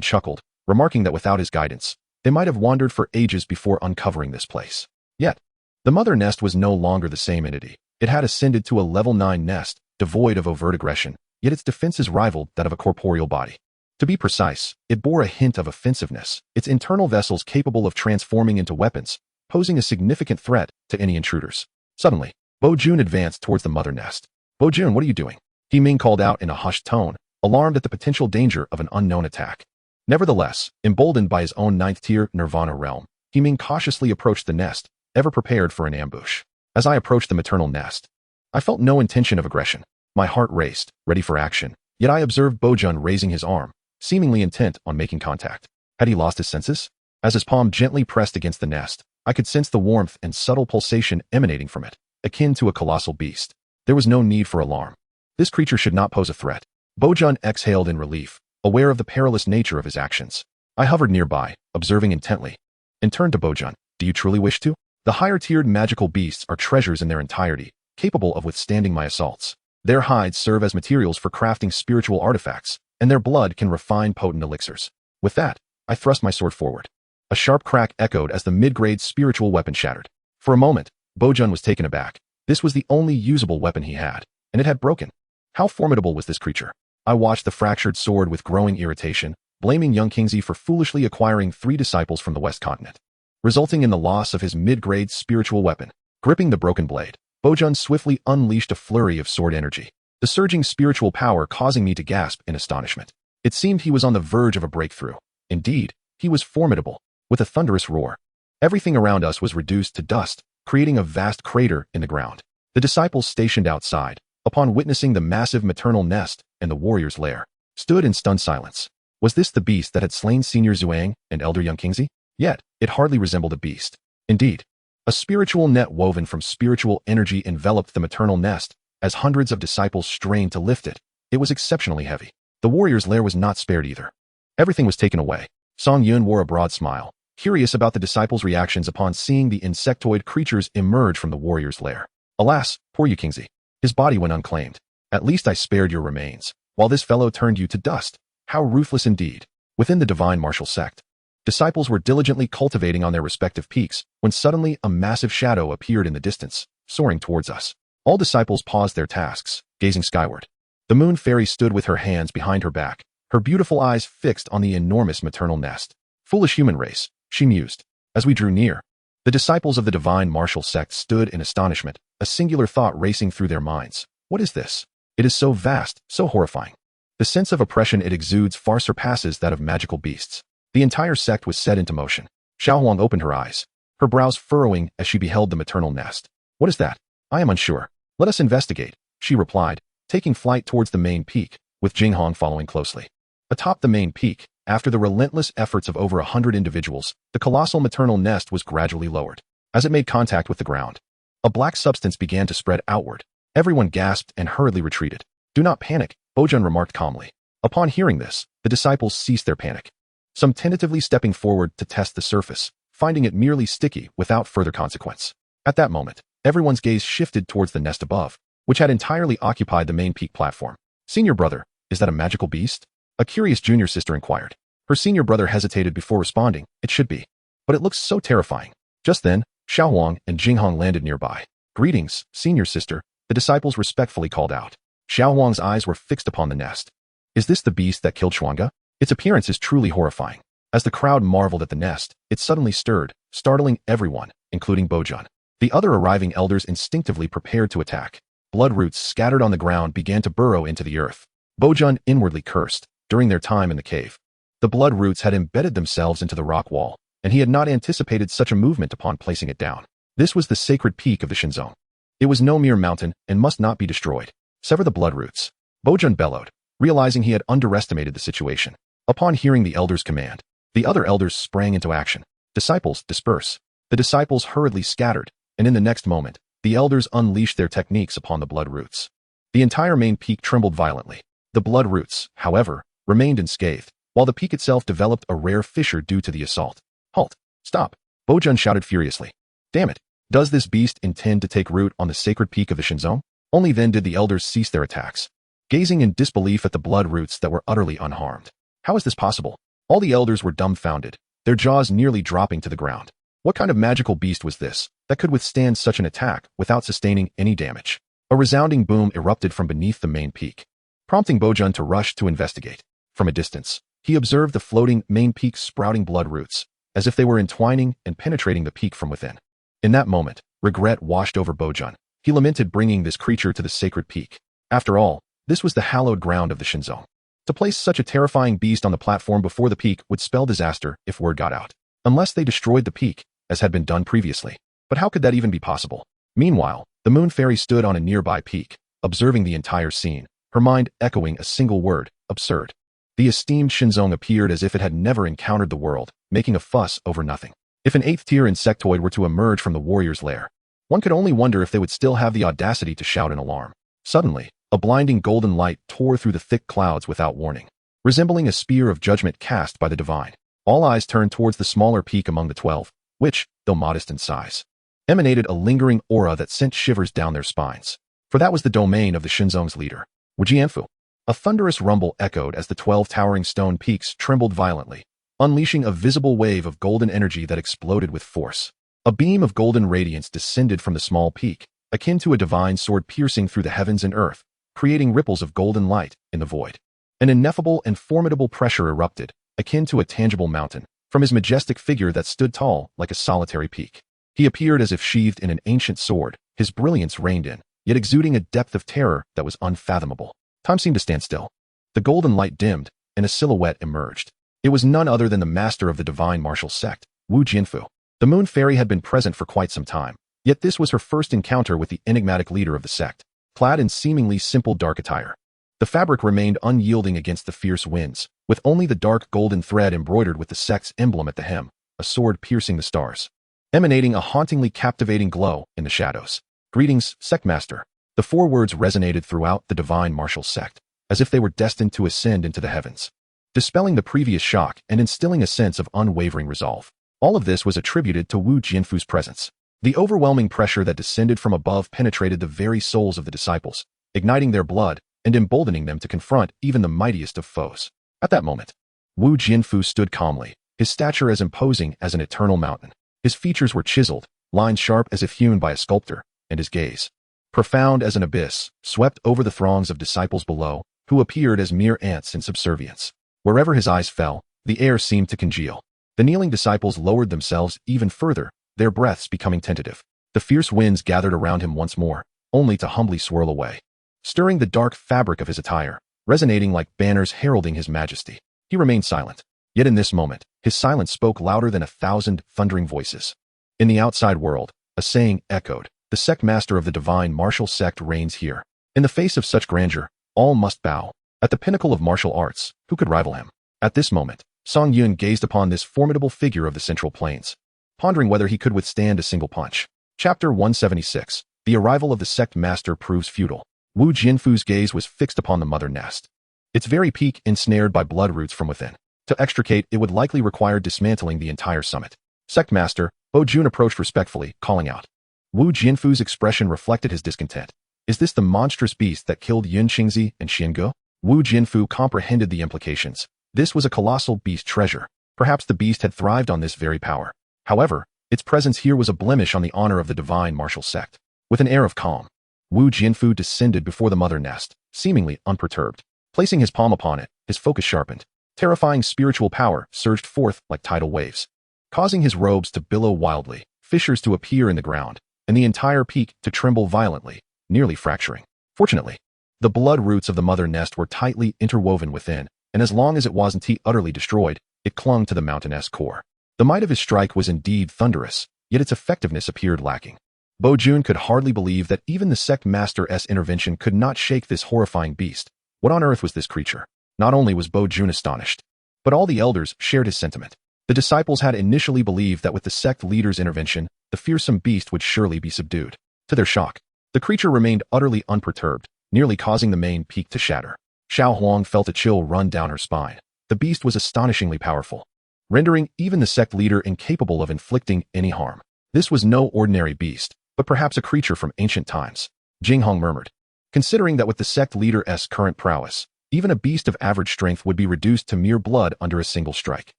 S1: chuckled, remarking that without his guidance, they might have wandered for ages before uncovering this place. Yet, the mother nest was no longer the same entity. It had ascended to a level 9 nest, devoid of overt aggression, yet its defenses rivaled that of a corporeal body. To be precise, it bore a hint of offensiveness, its internal vessels capable of transforming into weapons, posing a significant threat to any intruders. Suddenly, Bo Jun advanced towards the mother nest. Bo Jun, what are you doing? He Ming called out in a hushed tone, alarmed at the potential danger of an unknown attack. Nevertheless, emboldened by his own 9th-tier nirvana realm, He Ming cautiously approached the nest, ever prepared for an ambush. As I approached the maternal nest, I felt no intention of aggression. My heart raced, ready for action, yet I observed Bo Jun raising his arm, seemingly intent on making contact. Had he lost his senses? As his palm gently pressed against the nest, I could sense the warmth and subtle pulsation emanating from it, akin to a colossal beast. There was no need for alarm. This creature should not pose a threat. Bo Jun exhaled in relief, aware of the perilous nature of his actions. I hovered nearby, observing intently, and turned to Bo Jun. Do you truly wish to? The higher-tiered magical beasts are treasures in their entirety, capable of withstanding my assaults. Their hides serve as materials for crafting spiritual artifacts, and their blood can refine potent elixirs. With that, I thrust my sword forward. A sharp crack echoed as the mid-grade spiritual weapon shattered. For a moment, Bo Jun was taken aback. This was the only usable weapon he had, and it had broken. How formidable was this creature? I watched the fractured sword with growing irritation, blaming young Kingsley for foolishly acquiring 3 disciples from the West Continent, resulting in the loss of his mid-grade spiritual weapon. Gripping the broken blade, Bo Jun swiftly unleashed a flurry of sword energy, the surging spiritual power causing me to gasp in astonishment. It seemed he was on the verge of a breakthrough. Indeed, he was formidable. With a thunderous roar, everything around us was reduced to dust, creating a vast crater in the ground. The disciples stationed outside, upon witnessing the massive maternal nest and the warrior's lair, stood in stunned silence. Was this the beast that had slain Senior Zhuang and Elder Young Kingsley? Yet, it hardly resembled a beast. Indeed, a spiritual net woven from spiritual energy enveloped the maternal nest. As hundreds of disciples strained to lift it, it was exceptionally heavy. The warrior's lair was not spared either. Everything was taken away. Song Yun wore a broad smile, curious about the disciples' reactions upon seeing the insectoid creatures emerge from the warrior's lair. Alas, poor Yu Kingsley. His body went unclaimed. At least I spared your remains, while this fellow turned you to dust. How ruthless indeed. Within the divine martial sect, disciples were diligently cultivating on their respective peaks, when suddenly a massive shadow appeared in the distance, soaring towards us. All disciples paused their tasks, gazing skyward. The moon fairy stood with her hands behind her back, her beautiful eyes fixed on the enormous maternal nest. Foolish human race, she mused. As we drew near, the disciples of the divine martial sect stood in astonishment, a singular thought racing through their minds. What is this? It is so vast, so horrifying. The sense of oppression it exudes far surpasses that of magical beasts. The entire sect was set into motion. Xiaohuang opened her eyes, her brows furrowing as she beheld the maternal nest. What is that? I am unsure. Let us investigate, she replied, taking flight towards the main peak, with Jinghong following closely. Atop the main peak, after the relentless efforts of over 100 individuals, the colossal maternal nest was gradually lowered. As it made contact with the ground, a black substance began to spread outward. Everyone gasped and hurriedly retreated. Do not panic, Bojun remarked calmly. Upon hearing this, the disciples ceased their panic, some tentatively stepping forward to test the surface, finding it merely sticky without further consequence. At that moment, everyone's gaze shifted towards the nest above, which had entirely occupied the main peak platform. Senior brother, is that a magical beast? A curious junior sister inquired. Her senior brother hesitated before responding. It should be. But it looks so terrifying. Just then, Xiaohuang and Jinghong landed nearby. Greetings, senior sister, the disciples respectfully called out. Xiaohuang's eyes were fixed upon the nest. Is this the beast that killed Xuanga? Its appearance is truly horrifying. As the crowd marveled at the nest, it suddenly stirred, startling everyone, including Bojun. The other arriving elders instinctively prepared to attack. Blood roots scattered on the ground began to burrow into the earth. Bojun inwardly cursed. During their time in the cave, the blood roots had embedded themselves into the rock wall, and he had not anticipated such a movement upon placing it down. This was the sacred peak of the Shinzong. It was no mere mountain and must not be destroyed. Sever the blood roots. Bojun bellowed, realizing he had underestimated the situation. Upon hearing the elder's command, the other elders sprang into action. Disciples, disperse. The disciples hurriedly scattered, and in the next moment, the elders unleashed their techniques upon the blood roots. The entire main peak trembled violently. The blood roots, however, remained unscathed, while the peak itself developed a rare fissure due to the assault. Halt! Stop! Bojun shouted furiously. Damn it! Does this beast intend to take root on the sacred peak of the Shinzong? Only then did the elders cease their attacks, gazing in disbelief at the blood roots that were utterly unharmed. How is this possible? All the elders were dumbfounded, their jaws nearly dropping to the ground. What kind of magical beast was this that could withstand such an attack without sustaining any damage? A resounding boom erupted from beneath the main peak, prompting Bojun to rush to investigate. From a distance, he observed the floating main peak sprouting blood roots, as if they were entwining and penetrating the peak from within. In that moment, regret washed over Bojun. He lamented bringing this creature to the sacred peak. After all, this was the hallowed ground of the Shinzong. To place such a terrifying beast on the platform before the peak would spell disaster if word got out. Unless they destroyed the peak, as had been done previously. But how could that even be possible? Meanwhile, the moon fairy stood on a nearby peak, observing the entire scene, her mind echoing a single word, absurd. The esteemed Shinzong appeared as if it had never encountered the world, making a fuss over nothing. If an 8th-tier insectoid were to emerge from the warrior's lair, one could only wonder if they would still have the audacity to shout an alarm. Suddenly, a blinding golden light tore through the thick clouds without warning, resembling a spear of judgment cast by the divine. All eyes turned towards the smaller peak among the 12, which, though modest in size, emanated a lingering aura that sent shivers down their spines. For that was the domain of the Shinzong's leader, Wujianfu. A thunderous rumble echoed as the 12 towering stone peaks trembled violently, unleashing a visible wave of golden energy that exploded with force. A beam of golden radiance descended from the small peak, akin to a divine sword piercing through the heavens and earth, creating ripples of golden light in the void. An ineffable and formidable pressure erupted, akin to a tangible mountain, from his majestic figure that stood tall like a solitary peak. He appeared as if sheathed in an ancient sword, his brilliance reigned in, yet exuding a depth of terror that was unfathomable. Time seemed to stand still. The golden light dimmed, and a silhouette emerged. It was none other than the master of the divine martial sect, Wu Jinfu. The moon fairy had been present for quite some time, yet this was her first encounter with the enigmatic leader of the sect, clad in seemingly simple dark attire. The fabric remained unyielding against the fierce winds, with only the dark golden thread embroidered with the sect's emblem at the hem, a sword piercing the stars, emanating a hauntingly captivating glow in the shadows. Greetings, sect master. The 4 words resonated throughout the divine martial sect, as if they were destined to ascend into the heavens, dispelling the previous shock and instilling a sense of unwavering resolve. All of this was attributed to Wu Jinfu's presence. The overwhelming pressure that descended from above penetrated the very souls of the disciples, igniting their blood and emboldening them to confront even the mightiest of foes. At that moment, Wu Jinfu stood calmly, his stature as imposing as an eternal mountain. His features were chiseled, lines sharp as if hewn by a sculptor, and his gaze, profound as an abyss, swept over the throngs of disciples below, who appeared as mere ants in subservience. Wherever his eyes fell, the air seemed to congeal. The kneeling disciples lowered themselves even further, their breaths becoming tentative. The fierce winds gathered around him once more, only to humbly swirl away. stirring the dark fabric of his attire, resonating like banners heralding his majesty. He remained silent. Yet in this moment, his silence spoke louder than 1,000 thundering voices. In the outside world, a saying echoed, "The sect master of the divine martial sect reigns here. In the face of such grandeur, all must bow. At the pinnacle of martial arts, who could rival him?" At this moment, Song Yun gazed upon this formidable figure of the Central Plains, pondering whether he could withstand a single punch. Chapter 176. The arrival of the sect master proves futile. Wu Jianfu's gaze was fixed upon the mother nest, its very peak ensnared by blood roots from within. To extricate, it would likely require dismantling the entire summit. Sect master, Bo Jun approached respectfully, calling out. Wu Jianfu's expression reflected his discontent. Is this the monstrous beast that killed Yun Qingzi and Xiange? Wu Jianfu comprehended the implications. This was a colossal beast treasure. Perhaps the beast had thrived on this very power. However, its presence here was a blemish on the honor of the divine martial sect. With an air of calm, Wu Jianfu descended before the mother nest, seemingly unperturbed. Placing his palm upon it, his focus sharpened. Terrifying spiritual power surged forth like tidal waves, causing his robes to billow wildly, fissures to appear in the ground, and the entire peak to tremble violently, nearly fracturing. Fortunately, the blood roots of the mother nest were tightly interwoven within, and as long as it wasn't utterly destroyed, it clung to the mountainous core. The might of his strike was indeed thunderous, yet its effectiveness appeared lacking. Bo Jun could hardly believe that even the sect master's intervention could not shake this horrifying beast. What on earth was this creature? Not only was Bo Jun astonished, but all the elders shared his sentiment. The disciples had initially believed that with the sect leader's intervention, the fearsome beast would surely be subdued. To their shock, the creature remained utterly unperturbed, nearly causing the main peak to shatter. Xiao Huang felt a chill run down her spine. The beast was astonishingly powerful, rendering even the sect leader incapable of inflicting any harm. This was no ordinary beast, but perhaps a creature from ancient times. Jing Hong murmured, considering that with the sect leader's current prowess, even a beast of average strength would be reduced to mere blood under a single strike.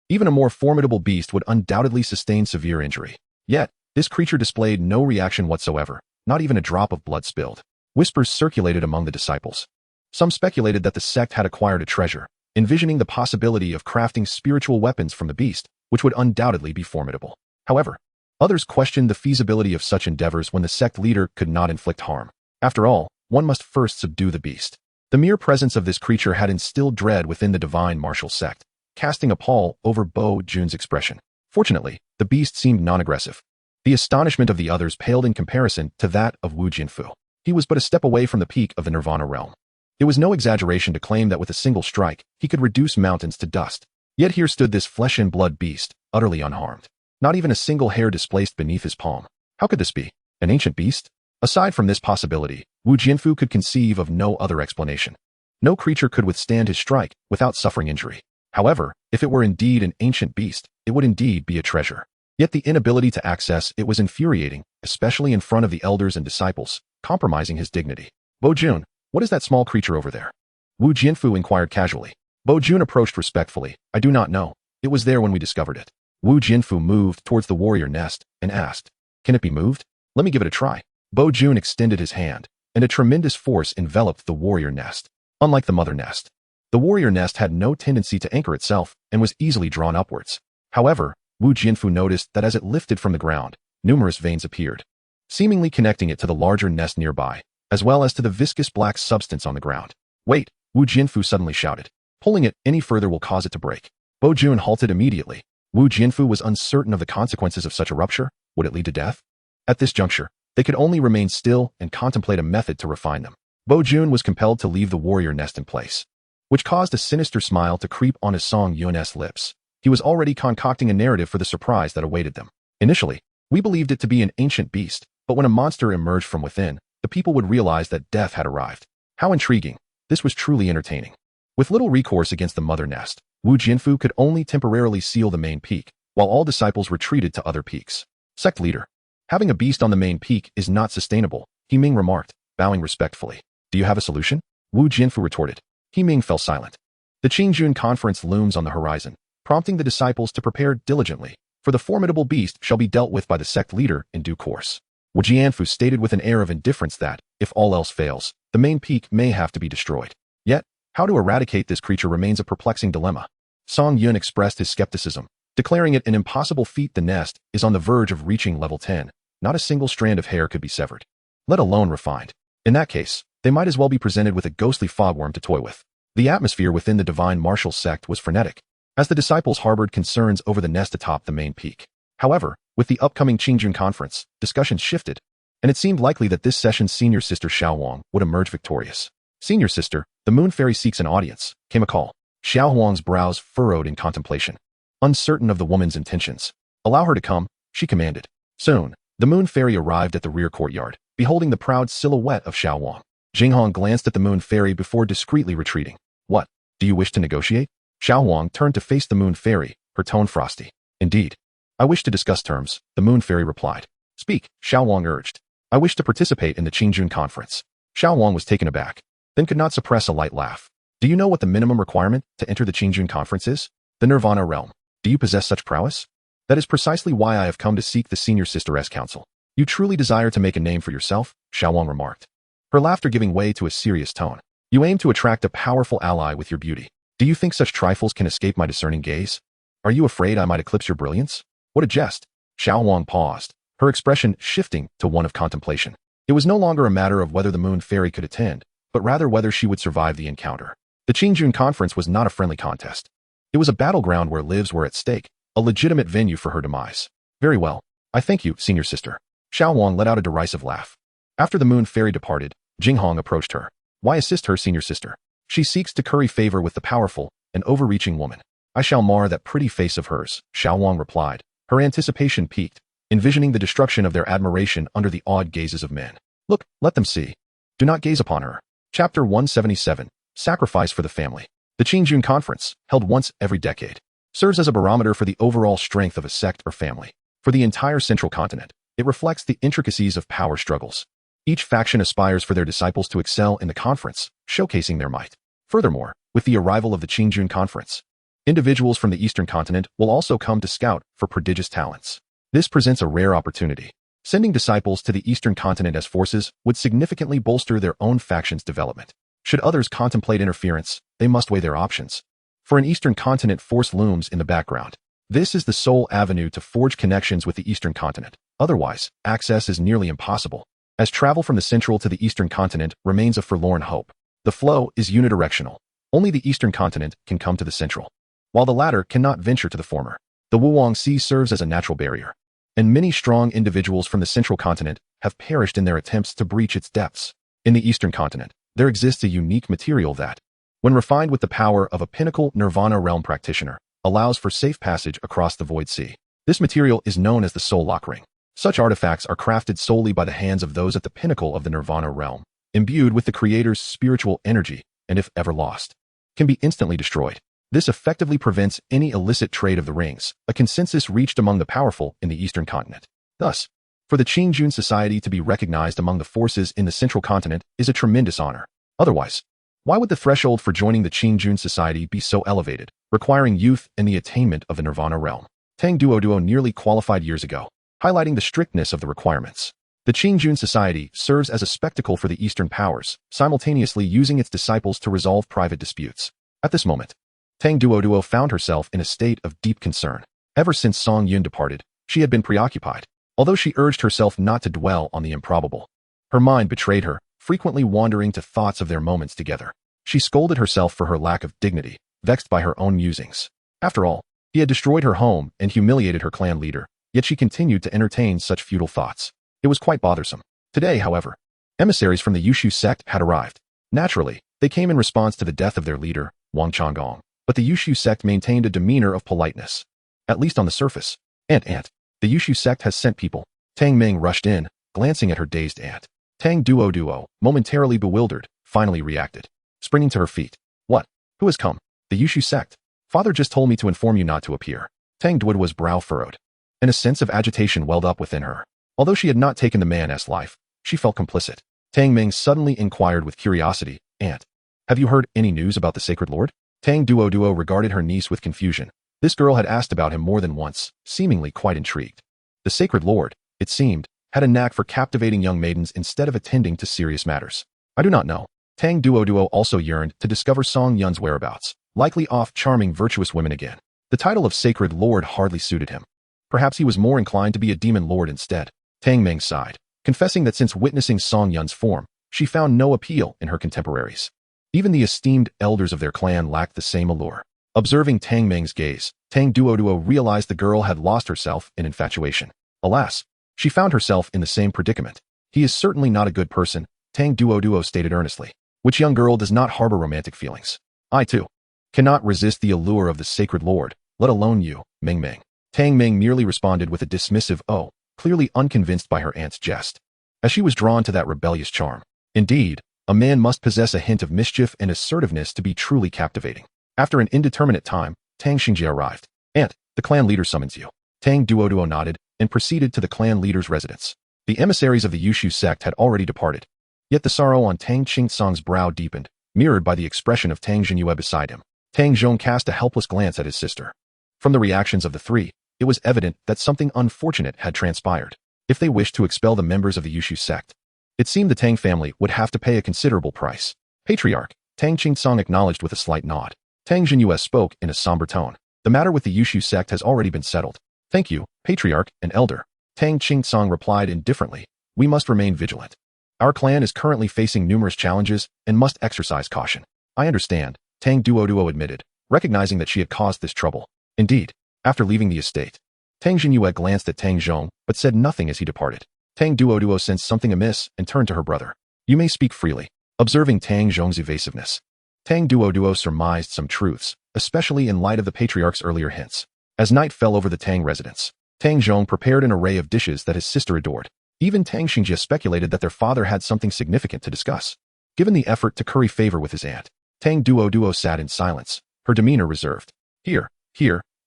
S1: Even a more formidable beast would undoubtedly sustain severe injury. Yet, this creature displayed no reaction whatsoever, not even a drop of blood spilled. Whispers circulated among the disciples. Some speculated that the sect had acquired a treasure, envisioning the possibility of crafting spiritual weapons from the beast, which would undoubtedly be formidable. However, others questioned the feasibility of such endeavors when the sect leader could not inflict harm. After all, one must first subdue the beast. The mere presence of this creature had instilled dread within the divine martial sect, casting a pall over Bo Jun's expression. Fortunately, the beast seemed non-aggressive. The astonishment of the others paled in comparison to that of Wu Jianfu. He was but a step away from the peak of the Nirvana realm. It was no exaggeration to claim that with a single strike, he could reduce mountains to dust. Yet here stood this flesh and blood beast, utterly unharmed. Not even a single hair displaced beneath his palm. How could this be? An ancient beast? Aside from this possibility, Wu Jianfu could conceive of no other explanation. No creature could withstand his strike without suffering injury. However, if it were indeed an ancient beast, it would indeed be a treasure. Yet the inability to access it was infuriating, especially in front of the elders and disciples, compromising his dignity. Bo Jun, what is that small creature over there? Wu Jianfu inquired casually. Bo Jun approached respectfully. I do not know. It was there when we discovered it. Wu Jianfu moved towards the warrior nest and asked, can it be moved? Let me give it a try. Bo Jun extended his hand, and a tremendous force enveloped the warrior nest. Unlike the mother nest, the warrior nest had no tendency to anchor itself and was easily drawn upwards. However, Wu Jianfu noticed that as it lifted from the ground, numerous veins appeared, seemingly connecting it to the larger nest nearby, as well as to the viscous black substance on the ground. Wait, Wu Jianfu suddenly shouted. Pulling it any further will cause it to break. Bo Jun halted immediately. Wu Jianfu was uncertain of the consequences of such a rupture. Would it lead to death? At this juncture, they could only remain still and contemplate a method to refine them. Bo Jun was compelled to leave the warrior nest in place, which caused a sinister smile to creep on his Song Yun's lips. He was already concocting a narrative for the surprise that awaited them. Initially, we believed it to be an ancient beast, but when a monster emerged from within, the people would realize that death had arrived. How intriguing. This was truly entertaining. With little recourse against the mother nest, Wu Jianfu could only temporarily seal the main peak, while all disciples retreated to other peaks. Sect leader. Having a beast on the main peak is not sustainable, He Ming remarked, bowing respectfully. Do you have a solution? Wu Jianfu retorted. He Ming fell silent. The Qingjun conference looms on the horizon, prompting the disciples to prepare diligently, for the formidable beast shall be dealt with by the sect leader in due course. Wu Jianfu stated with an air of indifference that, if all else fails, the main peak may have to be destroyed. Yet, how to eradicate this creature remains a perplexing dilemma. Song Yun expressed his skepticism, declaring it an impossible feat. The nest is on the verge of reaching level 10. Not a single strand of hair could be severed, let alone refined. In that case, they might as well be presented with a ghostly fogworm to toy with. The atmosphere within the divine martial sect was frenetic, as the disciples harbored concerns over the nest atop the main peak. However, with the upcoming Qingjun conference, discussions shifted, and it seemed likely that this session's senior sister Xiao Huang would emerge victorious. Senior sister, the moon fairy seeks an audience, came a call. Xiao Huang's brows furrowed in contemplation. Uncertain of the woman's intentions. Allow her to come, she commanded. Soon, the moon fairy arrived at the rear courtyard, beholding the proud silhouette of Xiao Huang. Jinghong glanced at the moon fairy before discreetly retreating. What? Do you wish to negotiate? Xiao Huang turned to face the moon fairy, her tone frosty. Indeed. I wish to discuss terms, the moon fairy replied. Speak, Xiao Huang urged. I wish to participate in the Qingjun conference. Xiao Huang was taken aback, then could not suppress a light laugh. Do you know what the minimum requirement to enter the Qingjun conference is? The Nirvana realm. Do you possess such prowess? That is precisely why I have come to seek the senior sister's counsel. You truly desire to make a name for yourself? Xiao Huang remarked, her laughter giving way to a serious tone. You aim to attract a powerful ally with your beauty. Do you think such trifles can escape my discerning gaze? Are you afraid I might eclipse your brilliance? What a jest. Xiao Huang paused, her expression shifting to one of contemplation. It was no longer a matter of whether the moon fairy could attend, but rather whether she would survive the encounter. The Qingjun conference was not a friendly contest. It was a battleground where lives were at stake, a legitimate venue for her demise. Very well. I thank you, senior sister. Xiao Huang let out a derisive laugh. After the moon fairy departed, Jinghong approached her. Why assist her, senior sister? She seeks to curry favor with the powerful and overreaching woman. I shall mar that pretty face of hers, Xiao Huang replied. Her anticipation piqued, envisioning the destruction of their admiration under the awed gazes of men. Look, let them see. Do not gaze upon her. Chapter 177. Sacrifice for the family. The Qingjun conference, held once every decade, serves as a barometer for the overall strength of a sect or family. For the entire central continent, it reflects the intricacies of power struggles. Each faction aspires for their disciples to excel in the conference, showcasing their might. Furthermore, with the arrival of the Qingjun conference, individuals from the eastern continent will also come to scout for prodigious talents. This presents a rare opportunity. Sending disciples to the eastern continent as forces would significantly bolster their own faction's development. Should others contemplate interference, they must weigh their options. For an eastern continent force looms in the background. This is the sole avenue to forge connections with the eastern continent. Otherwise, access is nearly impossible, as travel from the central to the eastern continent remains a forlorn hope. The flow is unidirectional. Only the eastern continent can come to the central, while the latter cannot venture to the former. The Wuwang Sea serves as a natural barrier, and many strong individuals from the central continent have perished in their attempts to breach its depths. In the eastern continent, there exists a unique material that, when refined with the power of a pinnacle Nirvana realm practitioner, allows for safe passage across the void sea. This material is known as the Soul Lock Ring. Such artifacts are crafted solely by the hands of those at the pinnacle of the Nirvana realm, imbued with the Creator's spiritual energy, and if ever lost, can be instantly destroyed. This effectively prevents any illicit trade of the rings, a consensus reached among the powerful in the eastern continent. Thus, for the Qingjun society to be recognized among the forces in the central continent is a tremendous honor. Otherwise, why would the threshold for joining the Qingjun society be so elevated, requiring youth and the attainment of the Nirvana realm? Tang Duoduo nearly qualified years ago, highlighting the strictness of the requirements. The Qingjun society serves as a spectacle for the eastern powers, simultaneously using its disciples to resolve private disputes. At this moment, Tang Duoduo found herself in a state of deep concern. Ever since Song Yun departed, she had been preoccupied, although she urged herself not to dwell on the improbable. Her mind betrayed her, frequently wandering to thoughts of their moments together. She scolded herself for her lack of dignity, vexed by her own musings. After all, he had destroyed her home and humiliated her clan leader, yet she continued to entertain such futile thoughts. It was quite bothersome. Today, however, emissaries from the Yushu sect had arrived. Naturally, they came in response to the death of their leader, Wang Changgong, but the Yushu sect maintained a demeanor of politeness, at least on the surface. Aunt, the Yushu sect has sent people. Tang Ming rushed in, glancing at her dazed aunt. Tang Duoduo, momentarily bewildered, finally reacted, springing to her feet. What? Who has come? The Yushu sect. Father just told me to inform you not to appear. Tang Duoduo's brow furrowed, and a sense of agitation welled up within her. Although she had not taken the man's life, she felt complicit. Tang Ming suddenly inquired with curiosity, Aunt, have you heard any news about the Sacred Lord? Tang Duoduo regarded her niece with confusion. This girl had asked about him more than once, seemingly quite intrigued. The Sacred Lord, it seemed, had a knack for captivating young maidens instead of attending to serious matters. I do not know. Tang Duoduo also yearned to discover Song Yun's whereabouts, likely off charming virtuous women again. The title of Sacred Lord hardly suited him. Perhaps he was more inclined to be a demon lord instead. Tang Ming sighed, confessing that since witnessing Song Yun's form, she found no appeal in her contemporaries. Even the esteemed elders of their clan lacked the same allure. Observing Tang Meng's gaze, Tang Duoduo realized the girl had lost herself in infatuation. Alas, she found herself in the same predicament. He is certainly not a good person, Tang Duoduo stated earnestly. Which young girl does not harbor romantic feelings? I, too, cannot resist the allure of the sacred lord, let alone you, Meng Meng. Tang Meng merely responded with a dismissive oh, clearly unconvinced by her aunt's jest, as she was drawn to that rebellious charm. Indeed, a man must possess a hint of mischief and assertiveness to be truly captivating. After an indeterminate time, Tang Xingjie arrived. Aunt, the clan leader summons you. Tang Duoduo nodded and proceeded to the clan leader's residence. The emissaries of the Yushu sect had already departed. Yet the sorrow on Tang Qingtsong's brow deepened, mirrored by the expression of Tang Jinyue beside him. Tang Zhong cast a helpless glance at his sister. From the reactions of the three, it was evident that something unfortunate had transpired. If they wished to expel the members of the Yushu sect, it seemed the Tang family would have to pay a considerable price. Patriarch, Tang Qingtsong acknowledged with a slight nod. Tang Jinyue spoke in a somber tone. The matter with the Yushu sect has already been settled. Thank you, Patriarch and Elder. Tang Qingtsong replied indifferently. We must remain vigilant. Our clan is currently facing numerous challenges and must exercise caution. I understand, Tang Duoduo admitted, recognizing that she had caused this trouble. Indeed, after leaving the estate, Tang Jinyue glanced at Tang Zhong but said nothing as he departed. Tang Duoduo sensed something amiss and turned to her brother. You may speak freely. Observing Tang Zhong's evasiveness, Tang Duoduo surmised some truths, especially in light of the patriarch's earlier hints. As night fell over the Tang residence, Tang Zhong prepared an array of dishes that his sister adored. Even Tang Xingjie speculated that their father had something significant to discuss. Given the effort to curry favor with his aunt, Tang Duoduo sat in silence, her demeanor reserved. Here,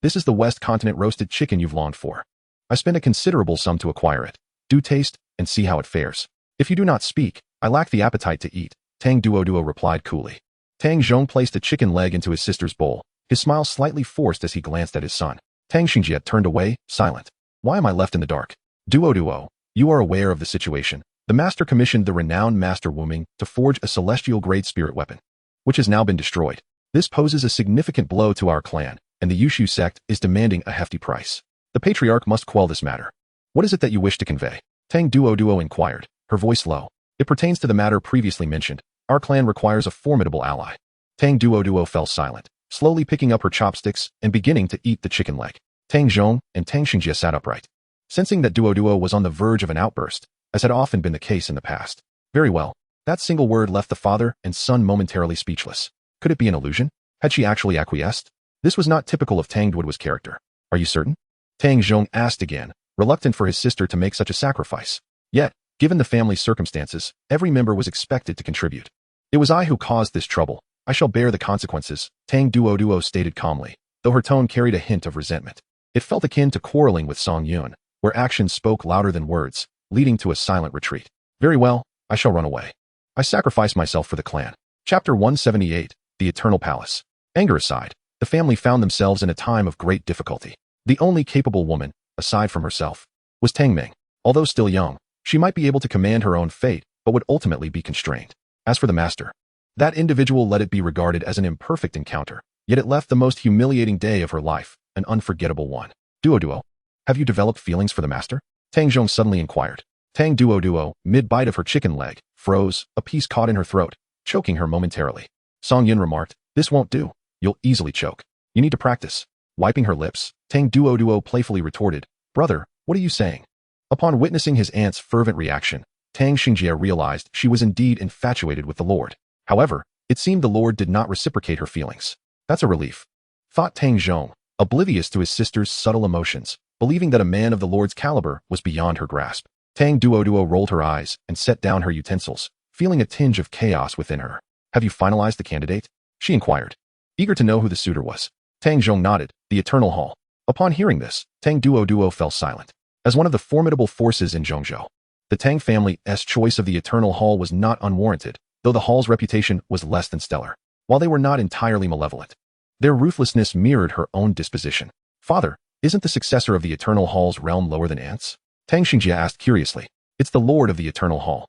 S1: this is the West Continent roasted chicken you've longed for. I spent a considerable sum to acquire it. Do taste, and see how it fares. If you do not speak, I lack the appetite to eat, Tang Duoduo replied coolly. Tang Zhong placed a chicken leg into his sister's bowl, his smile slightly forced as he glanced at his son. Tang Xingjie turned away, silent. Why am I left in the dark? Duoduo, you are aware of the situation. The master commissioned the renowned Master Wuming to forge a celestial-grade spirit weapon, which has now been destroyed. This poses a significant blow to our clan, and the Yushu sect is demanding a hefty price. The patriarch must quell this matter. What is it that you wish to convey? Tang Duoduo inquired, her voice low. It pertains to the matter previously mentioned. Our clan requires a formidable ally. Tang Duoduo fell silent, slowly picking up her chopsticks and beginning to eat the chicken leg. Tang Zhong and Tang Xingjie sat upright, sensing that Duoduo was on the verge of an outburst, as had often been the case in the past. Very well. That single word left the father and son momentarily speechless. Could it be an illusion? Had she actually acquiesced? This was not typical of Tang Duoduo's character. Are you certain? Tang Zhong asked again, reluctant for his sister to make such a sacrifice. Yet, given the family's circumstances, every member was expected to contribute. It was I who caused this trouble. I shall bear the consequences, Tang Duoduo stated calmly, though her tone carried a hint of resentment. It felt akin to quarreling with Song Yun, where actions spoke louder than words, leading to a silent retreat. Very well, I shall run away. I sacrifice myself for the clan. Chapter 178, The Eternal Palace. Anger aside, the family found themselves in a time of great difficulty. The only capable woman, aside from herself, was Tang Meng. Although still young, she might be able to command her own fate, but would ultimately be constrained. As for the master, that individual let it be regarded as an imperfect encounter, yet it left the most humiliating day of her life, an unforgettable one. Duoduo, have you developed feelings for the master? Tang Zhong suddenly inquired. Tang Duoduo, mid-bite of her chicken leg, froze, a piece caught in her throat, choking her momentarily. Song Yun remarked, this won't do. You'll easily choke. You need to practice. Wiping her lips, Tang Duoduo playfully retorted, brother, what are you saying? Upon witnessing his aunt's fervent reaction, Tang Xingjie realized she was indeed infatuated with the Lord. However, it seemed the Lord did not reciprocate her feelings. That's a relief, thought Tang Zhong, oblivious to his sister's subtle emotions, believing that a man of the Lord's caliber was beyond her grasp. Tang Duoduo rolled her eyes and set down her utensils, feeling a tinge of chaos within her. Have you finalized the candidate? She inquired, eager to know who the suitor was. Tang Zhong nodded, the Eternal Hall. Upon hearing this, Tang Duoduo fell silent. As one of the formidable forces in Zhongzhou, the Tang family's choice of the Eternal Hall was not unwarranted, though the hall's reputation was less than stellar. While they were not entirely malevolent, their ruthlessness mirrored her own disposition. Father, isn't the successor of the Eternal Hall's realm lower than ants? Tang Xingjie asked curiously. It's the Lord of the Eternal Hall.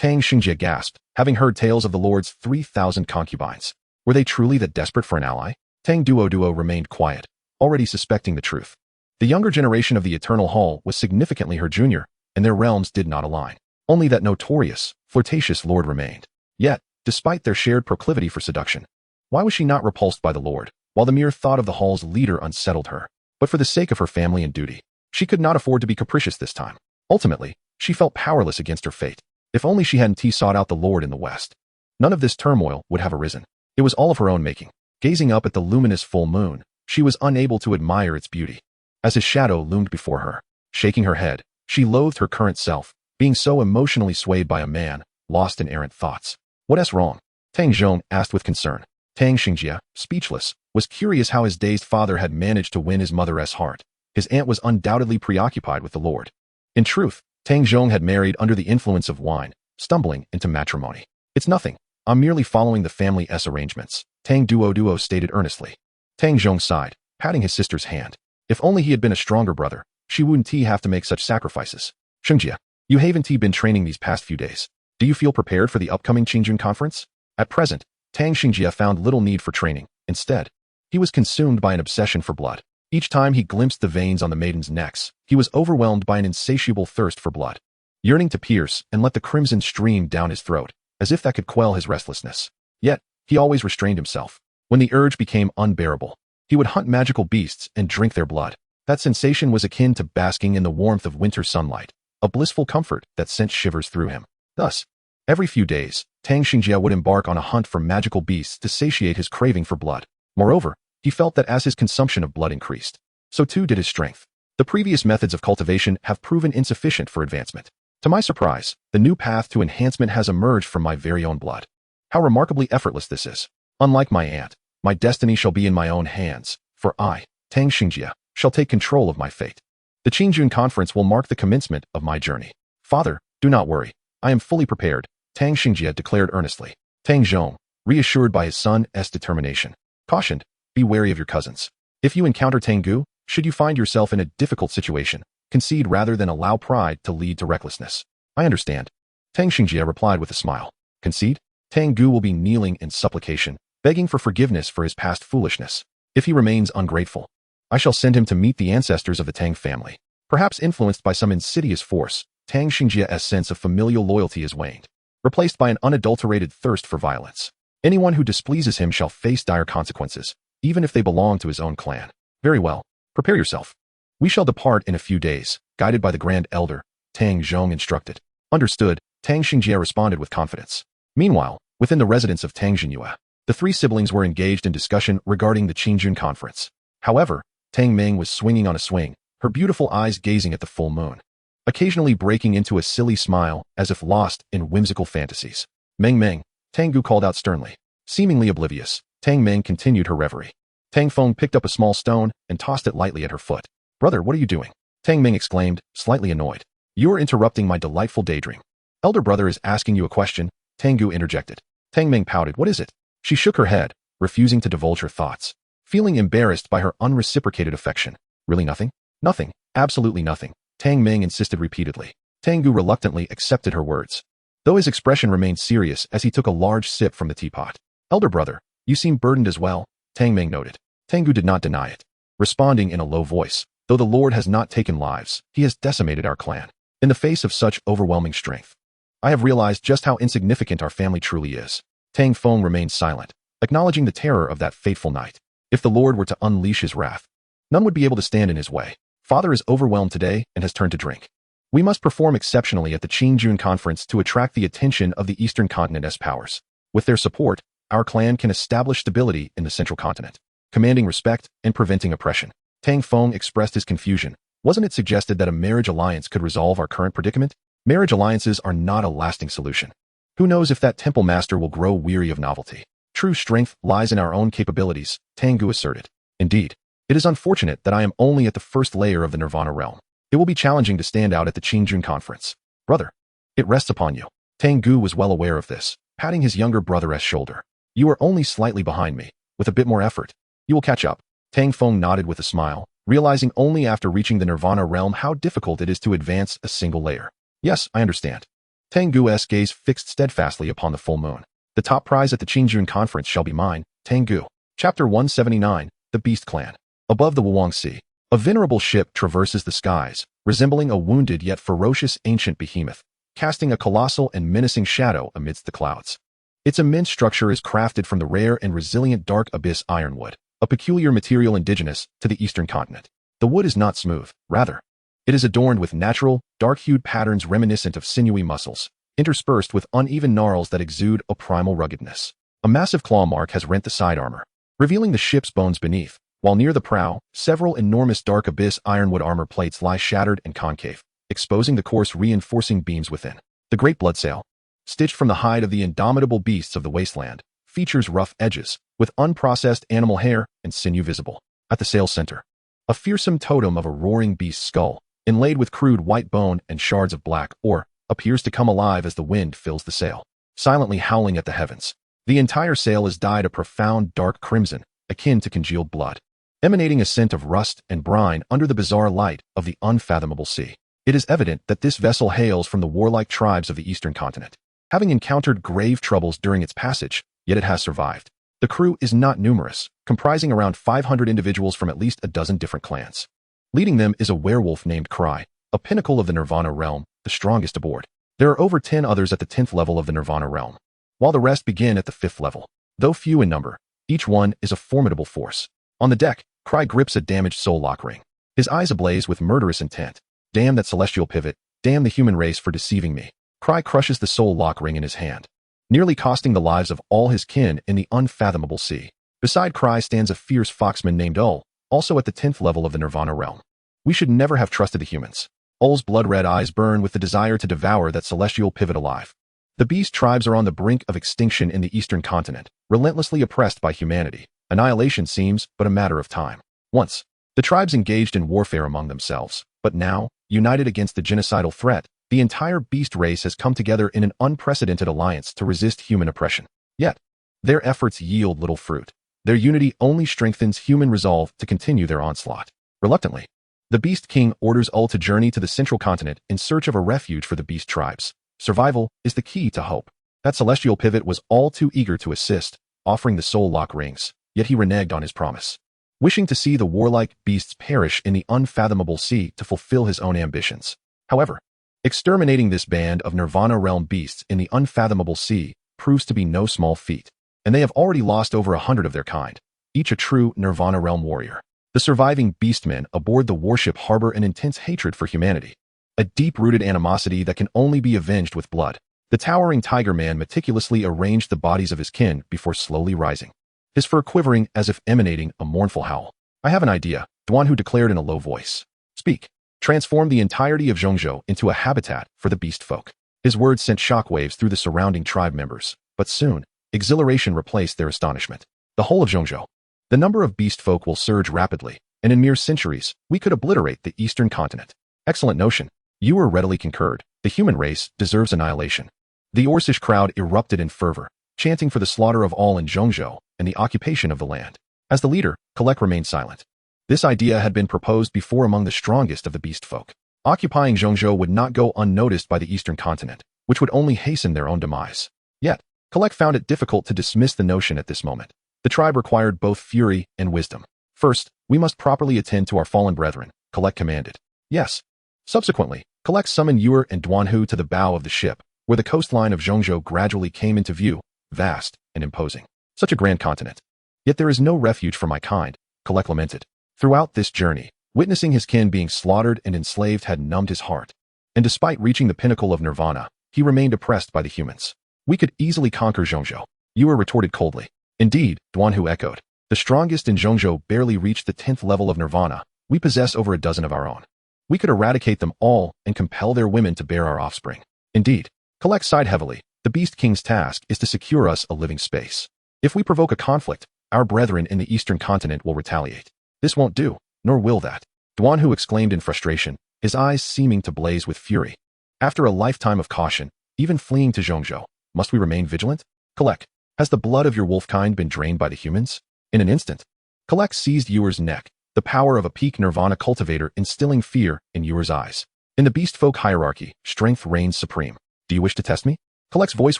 S1: Tang Xingjie gasped, having heard tales of the Lord's 3,000 concubines. Were they truly that desperate for an ally? Tang Duoduo remained quiet, already suspecting the truth. The younger generation of the Eternal Hall was significantly her junior, and their realms did not align. Only that notorious, flirtatious lord remained. Yet, despite their shared proclivity for seduction, why was she not repulsed by the lord, while the mere thought of the hall's leader unsettled her? But for the sake of her family and duty, she could not afford to be capricious this time. Ultimately, she felt powerless against her fate. If only she hadn't sought out the lord in the west, none of this turmoil would have arisen. It was all of her own making. Gazing up at the luminous full moon, she was unable to admire its beauty. As his shadow loomed before her, shaking her head, she loathed her current self, being so emotionally swayed by a man, lost in errant thoughts. What's wrong? Tang Zhong asked with concern. Tang Xingjie, speechless, was curious how his dazed father had managed to win his mother's heart. His aunt was undoubtedly preoccupied with the lord. In truth, Tang Zhong had married under the influence of wine, stumbling into matrimony. It's nothing. I'm merely following the family's arrangements, Tang Duo stated earnestly. Tang Zhong sighed, patting his sister's hand. If only he had been a stronger brother, she wouldn't have to make such sacrifices. Xingjie, you haven't been training these past few days. Do you feel prepared for the upcoming Qingjun conference? At present, Tang Xingjie found little need for training. Instead, he was consumed by an obsession for blood. Each time he glimpsed the veins on the maidens' necks, he was overwhelmed by an insatiable thirst for blood, yearning to pierce and let the crimson stream down his throat, as if that could quell his restlessness. Yet, he always restrained himself. When the urge became unbearable, he would hunt magical beasts and drink their blood. That sensation was akin to basking in the warmth of winter sunlight, a blissful comfort that sent shivers through him. Thus, every few days, Tang Xingjie would embark on a hunt for magical beasts to satiate his craving for blood. Moreover, he felt that as his consumption of blood increased, so too did his strength. The previous methods of cultivation have proven insufficient for advancement. To my surprise, the new path to enhancement has emerged from my very own blood. How remarkably effortless this is. Unlike my aunt, my destiny shall be in my own hands, for I, Tang Xingjie, shall take control of my fate. The Qingjun conference will mark the commencement of my journey. Father, do not worry. I am fully prepared, Tang Xingjie declared earnestly. Tang Zhong, reassured by his son's determination, cautioned, be wary of your cousins. If you encounter Tengu, should you find yourself in a difficult situation, concede rather than allow pride to lead to recklessness. I understand. Tang Xingjie replied with a smile. Concede? Tengu will be kneeling in supplication, begging for forgiveness for his past foolishness. If he remains ungrateful, I shall send him to meet the ancestors of the Tang family. Perhaps influenced by some insidious force, Tang Xingjie's sense of familial loyalty is waned, replaced by an unadulterated thirst for violence. Anyone who displeases him shall face dire consequences, even if they belong to his own clan. Very well. Prepare yourself. We shall depart in a few days, guided by the Grand Elder, Tang Zhong instructed. Understood, Tang Xingjie responded with confidence. Meanwhile, within the residence of Tang Xingyue, the three siblings were engaged in discussion regarding the Qingjun conference. However, Tang Ming was swinging on a swing, her beautiful eyes gazing at the full moon, occasionally breaking into a silly smile as if lost in whimsical fantasies. Meng, Tang called out sternly. Seemingly oblivious, Tang Ming continued her reverie. Tang Feng picked up a small stone and tossed it lightly at her foot. Brother, what are you doing? Tang Ming exclaimed, slightly annoyed. You are interrupting my delightful daydream. Elder brother is asking you a question, Tengu interjected. Tang Ming pouted. What is it? She shook her head, refusing to divulge her thoughts, feeling embarrassed by her unreciprocated affection. Really nothing? Nothing, absolutely nothing, Tang Ming insisted repeatedly. Tengu reluctantly accepted her words, though his expression remained serious as he took a large sip from the teapot. Elder brother, you seem burdened as well, Tang Ming noted. Tengu did not deny it, responding in a low voice. Though the Lord has not taken lives, he has decimated our clan. In the face of such overwhelming strength, I have realized just how insignificant our family truly is. Tang Feng remained silent, acknowledging the terror of that fateful night. If the Lord were to unleash his wrath, none would be able to stand in his way. Father is overwhelmed today and has turned to drink. We must perform exceptionally at the Qingjun conference to attract the attention of the Eastern Continent's powers. With their support, our clan can establish stability in the Central Continent, commanding respect and preventing oppression. Tang Feng expressed his confusion. Wasn't it suggested that a marriage alliance could resolve our current predicament? Marriage alliances are not a lasting solution. Who knows if that temple master will grow weary of novelty? True strength lies in our own capabilities, Tengu asserted. Indeed, it is unfortunate that I am only at the first layer of the Nirvana realm. It will be challenging to stand out at the Qingjun conference. Brother, it rests upon you. Tengu was well aware of this, patting his younger brother's shoulder. You are only slightly behind me. With a bit more effort, you will catch up. Tang Feng nodded with a smile, realizing only after reaching the Nirvana realm how difficult it is to advance a single layer. Yes, I understand. Tengu's gaze fixed steadfastly upon the full moon. The top prize at the Qingjun conference shall be mine, Tengu. Chapter 179, The Beast Clan. Above the Wuang Sea, a venerable ship traverses the skies, resembling a wounded yet ferocious ancient behemoth, casting a colossal and menacing shadow amidst the clouds. Its immense structure is crafted from the rare and resilient dark abyss ironwood, a peculiar material indigenous to the eastern continent. The wood is not smooth, rather, it is adorned with natural, dark-hued patterns reminiscent of sinewy muscles, interspersed with uneven gnarls that exude a primal ruggedness. A massive claw mark has rent the side armor, revealing the ship's bones beneath, while near the prow, several enormous dark abyss ironwood armor plates lie shattered and concave, exposing the coarse reinforcing beams within. The great bloodsail, stitched from the hide of the indomitable beasts of the wasteland, features rough edges, with unprocessed animal hair and sinew visible. At the sail's center, a fearsome totem of a roaring beast skull, inlaid with crude white bone and shards of black ore, appears to come alive as the wind fills the sail, silently howling at the heavens. The entire sail is dyed a profound dark crimson, akin to congealed blood, emanating a scent of rust and brine under the bizarre light of the unfathomable sea. It is evident that this vessel hails from the warlike tribes of the eastern continent, having encountered grave troubles during its passage, yet it has survived. The crew is not numerous, comprising around 500 individuals from at least a dozen different clans. Leading them is a werewolf named Cry, a pinnacle of the Nirvana realm, the strongest aboard. There are over 10 others at the 10th level of the Nirvana realm, while the rest begin at the 5th level. Though few in number, each one is a formidable force. On the deck, Cry grips a damaged soul lock ring, his eyes ablaze with murderous intent. Damn that celestial pivot, damn the human race for deceiving me. Cry crushes the soul lock ring in his hand, nearly costing the lives of all his kin in the unfathomable sea. Beside Cry stands a fierce foxman named Ul, also at the 10th level of the Nirvana realm. We should never have trusted the humans. Ul's blood-red eyes burn with the desire to devour that celestial pivot alive. The beast tribes are on the brink of extinction in the eastern continent, relentlessly oppressed by humanity. Annihilation seems but a matter of time. Once, the tribes engaged in warfare among themselves, but now, united against the genocidal threat, the entire beast race has come together in an unprecedented alliance to resist human oppression. Yet, their efforts yield little fruit. Their unity only strengthens human resolve to continue their onslaught. Reluctantly, the Beast King orders Ul to journey to the central continent in search of a refuge for the beast tribes. Survival is the key to hope. That celestial pivot was all too eager to assist, offering the soul lock rings, yet he reneged on his promise, wishing to see the warlike beasts perish in the unfathomable sea to fulfill his own ambitions. However, exterminating this band of Nirvana realm beasts in the unfathomable sea proves to be no small feat, and they have already lost over 100 of their kind, each a true Nirvana realm warrior. The surviving beastmen aboard the warship harbor an intense hatred for humanity, a deep-rooted animosity that can only be avenged with blood. The towering tiger man meticulously arranged the bodies of his kin before slowly rising, his fur quivering as if emanating a mournful howl. I have an idea, Duanhu declared in a low voice. Speak. Transform the entirety of Zhongzhou into a habitat for the beast folk. His words sent shockwaves through the surrounding tribe members, but soon, exhilaration replaced their astonishment. The whole of Zhongzhou. The number of beast folk will surge rapidly, and in mere centuries, we could obliterate the eastern continent. Excellent notion. Ewer readily concurred. The human race deserves annihilation. The Orcish crowd erupted in fervor, chanting for the slaughter of all in Zhongzhou and the occupation of the land. As the leader, Kalek remained silent. This idea had been proposed before among the strongest of the beast folk. Occupying Zhongzhou would not go unnoticed by the eastern continent, which would only hasten their own demise. Yet, Kalek found it difficult to dismiss the notion at this moment. The tribe required both fury and wisdom. First, we must properly attend to our fallen brethren, Kalek commanded. Yes. Subsequently, Kalek summoned Ewer and Duanhu to the bow of the ship, where the coastline of Zhongzhou gradually came into view, vast and imposing. Such a grand continent. Yet there is no refuge for my kind, Kalek lamented. Throughout this journey, witnessing his kin being slaughtered and enslaved had numbed his heart. And despite reaching the pinnacle of nirvana, he remained oppressed by the humans. We could easily conquer Zhongzhou, Ewer retorted coldly. Indeed, Duanhu echoed. The strongest in Zhongzhou barely reached the 10th level of nirvana. We possess over a dozen of our own. We could eradicate them all and compel their women to bear our offspring. Indeed, Kalek sighed heavily. The Beast King's task is to secure us a living space. If we provoke a conflict, our brethren in the eastern continent will retaliate. This won't do, nor will that. Duanhu exclaimed in frustration, his eyes seeming to blaze with fury. After a lifetime of caution, even fleeing to Zhongzhou, must we remain vigilant? Kalek, has the blood of your wolfkind been drained by the humans? In an instant, Kalek seized Ewer's neck, the power of a peak nirvana cultivator instilling fear in Ewer's eyes. In the beast folk hierarchy, strength reigns supreme. Do you wish to test me? Kalek's voice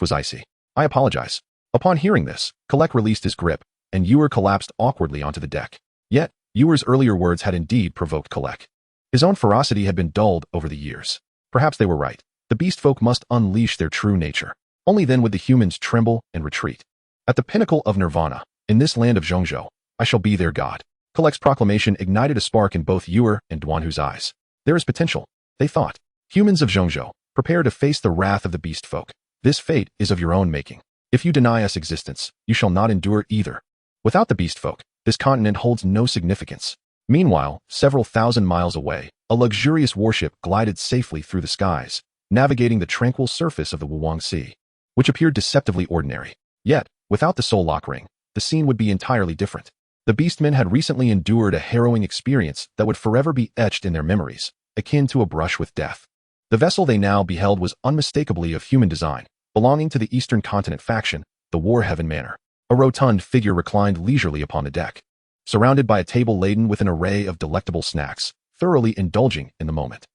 S1: was icy. I apologize. Upon hearing this, Kalek released his grip, and Ewer collapsed awkwardly onto the deck. Yet, Ewer's earlier words had indeed provoked Kalek. His own ferocity had been dulled over the years. Perhaps they were right. the beast folk must unleash their true nature. Only then would the humans tremble and retreat. At the pinnacle of nirvana, in this land of Zhongzhou, I shall be their god. Kolek's proclamation ignited a spark in both Yuer and Duanhu's eyes. There is potential, they thought. Humans of Zhongzhou, prepare to face the wrath of the beast folk. This fate is of your own making. If you deny us existence, you shall not endure either. Without the beast folk, this continent holds no significance. Meanwhile, several thousand miles away, a luxurious warship glided safely through the skies, navigating the tranquil surface of the Wuwang Sea, which appeared deceptively ordinary. Yet, without the soul lock ring, the scene would be entirely different. The beastmen had recently endured a harrowing experience that would forever be etched in their memories, akin to a brush with death. The vessel they now beheld was unmistakably of human design, belonging to the Eastern Continent faction, the War Heaven Manor. A rotund figure reclined leisurely upon the deck, surrounded by a table laden with an array of delectable snacks, thoroughly indulging in the moment.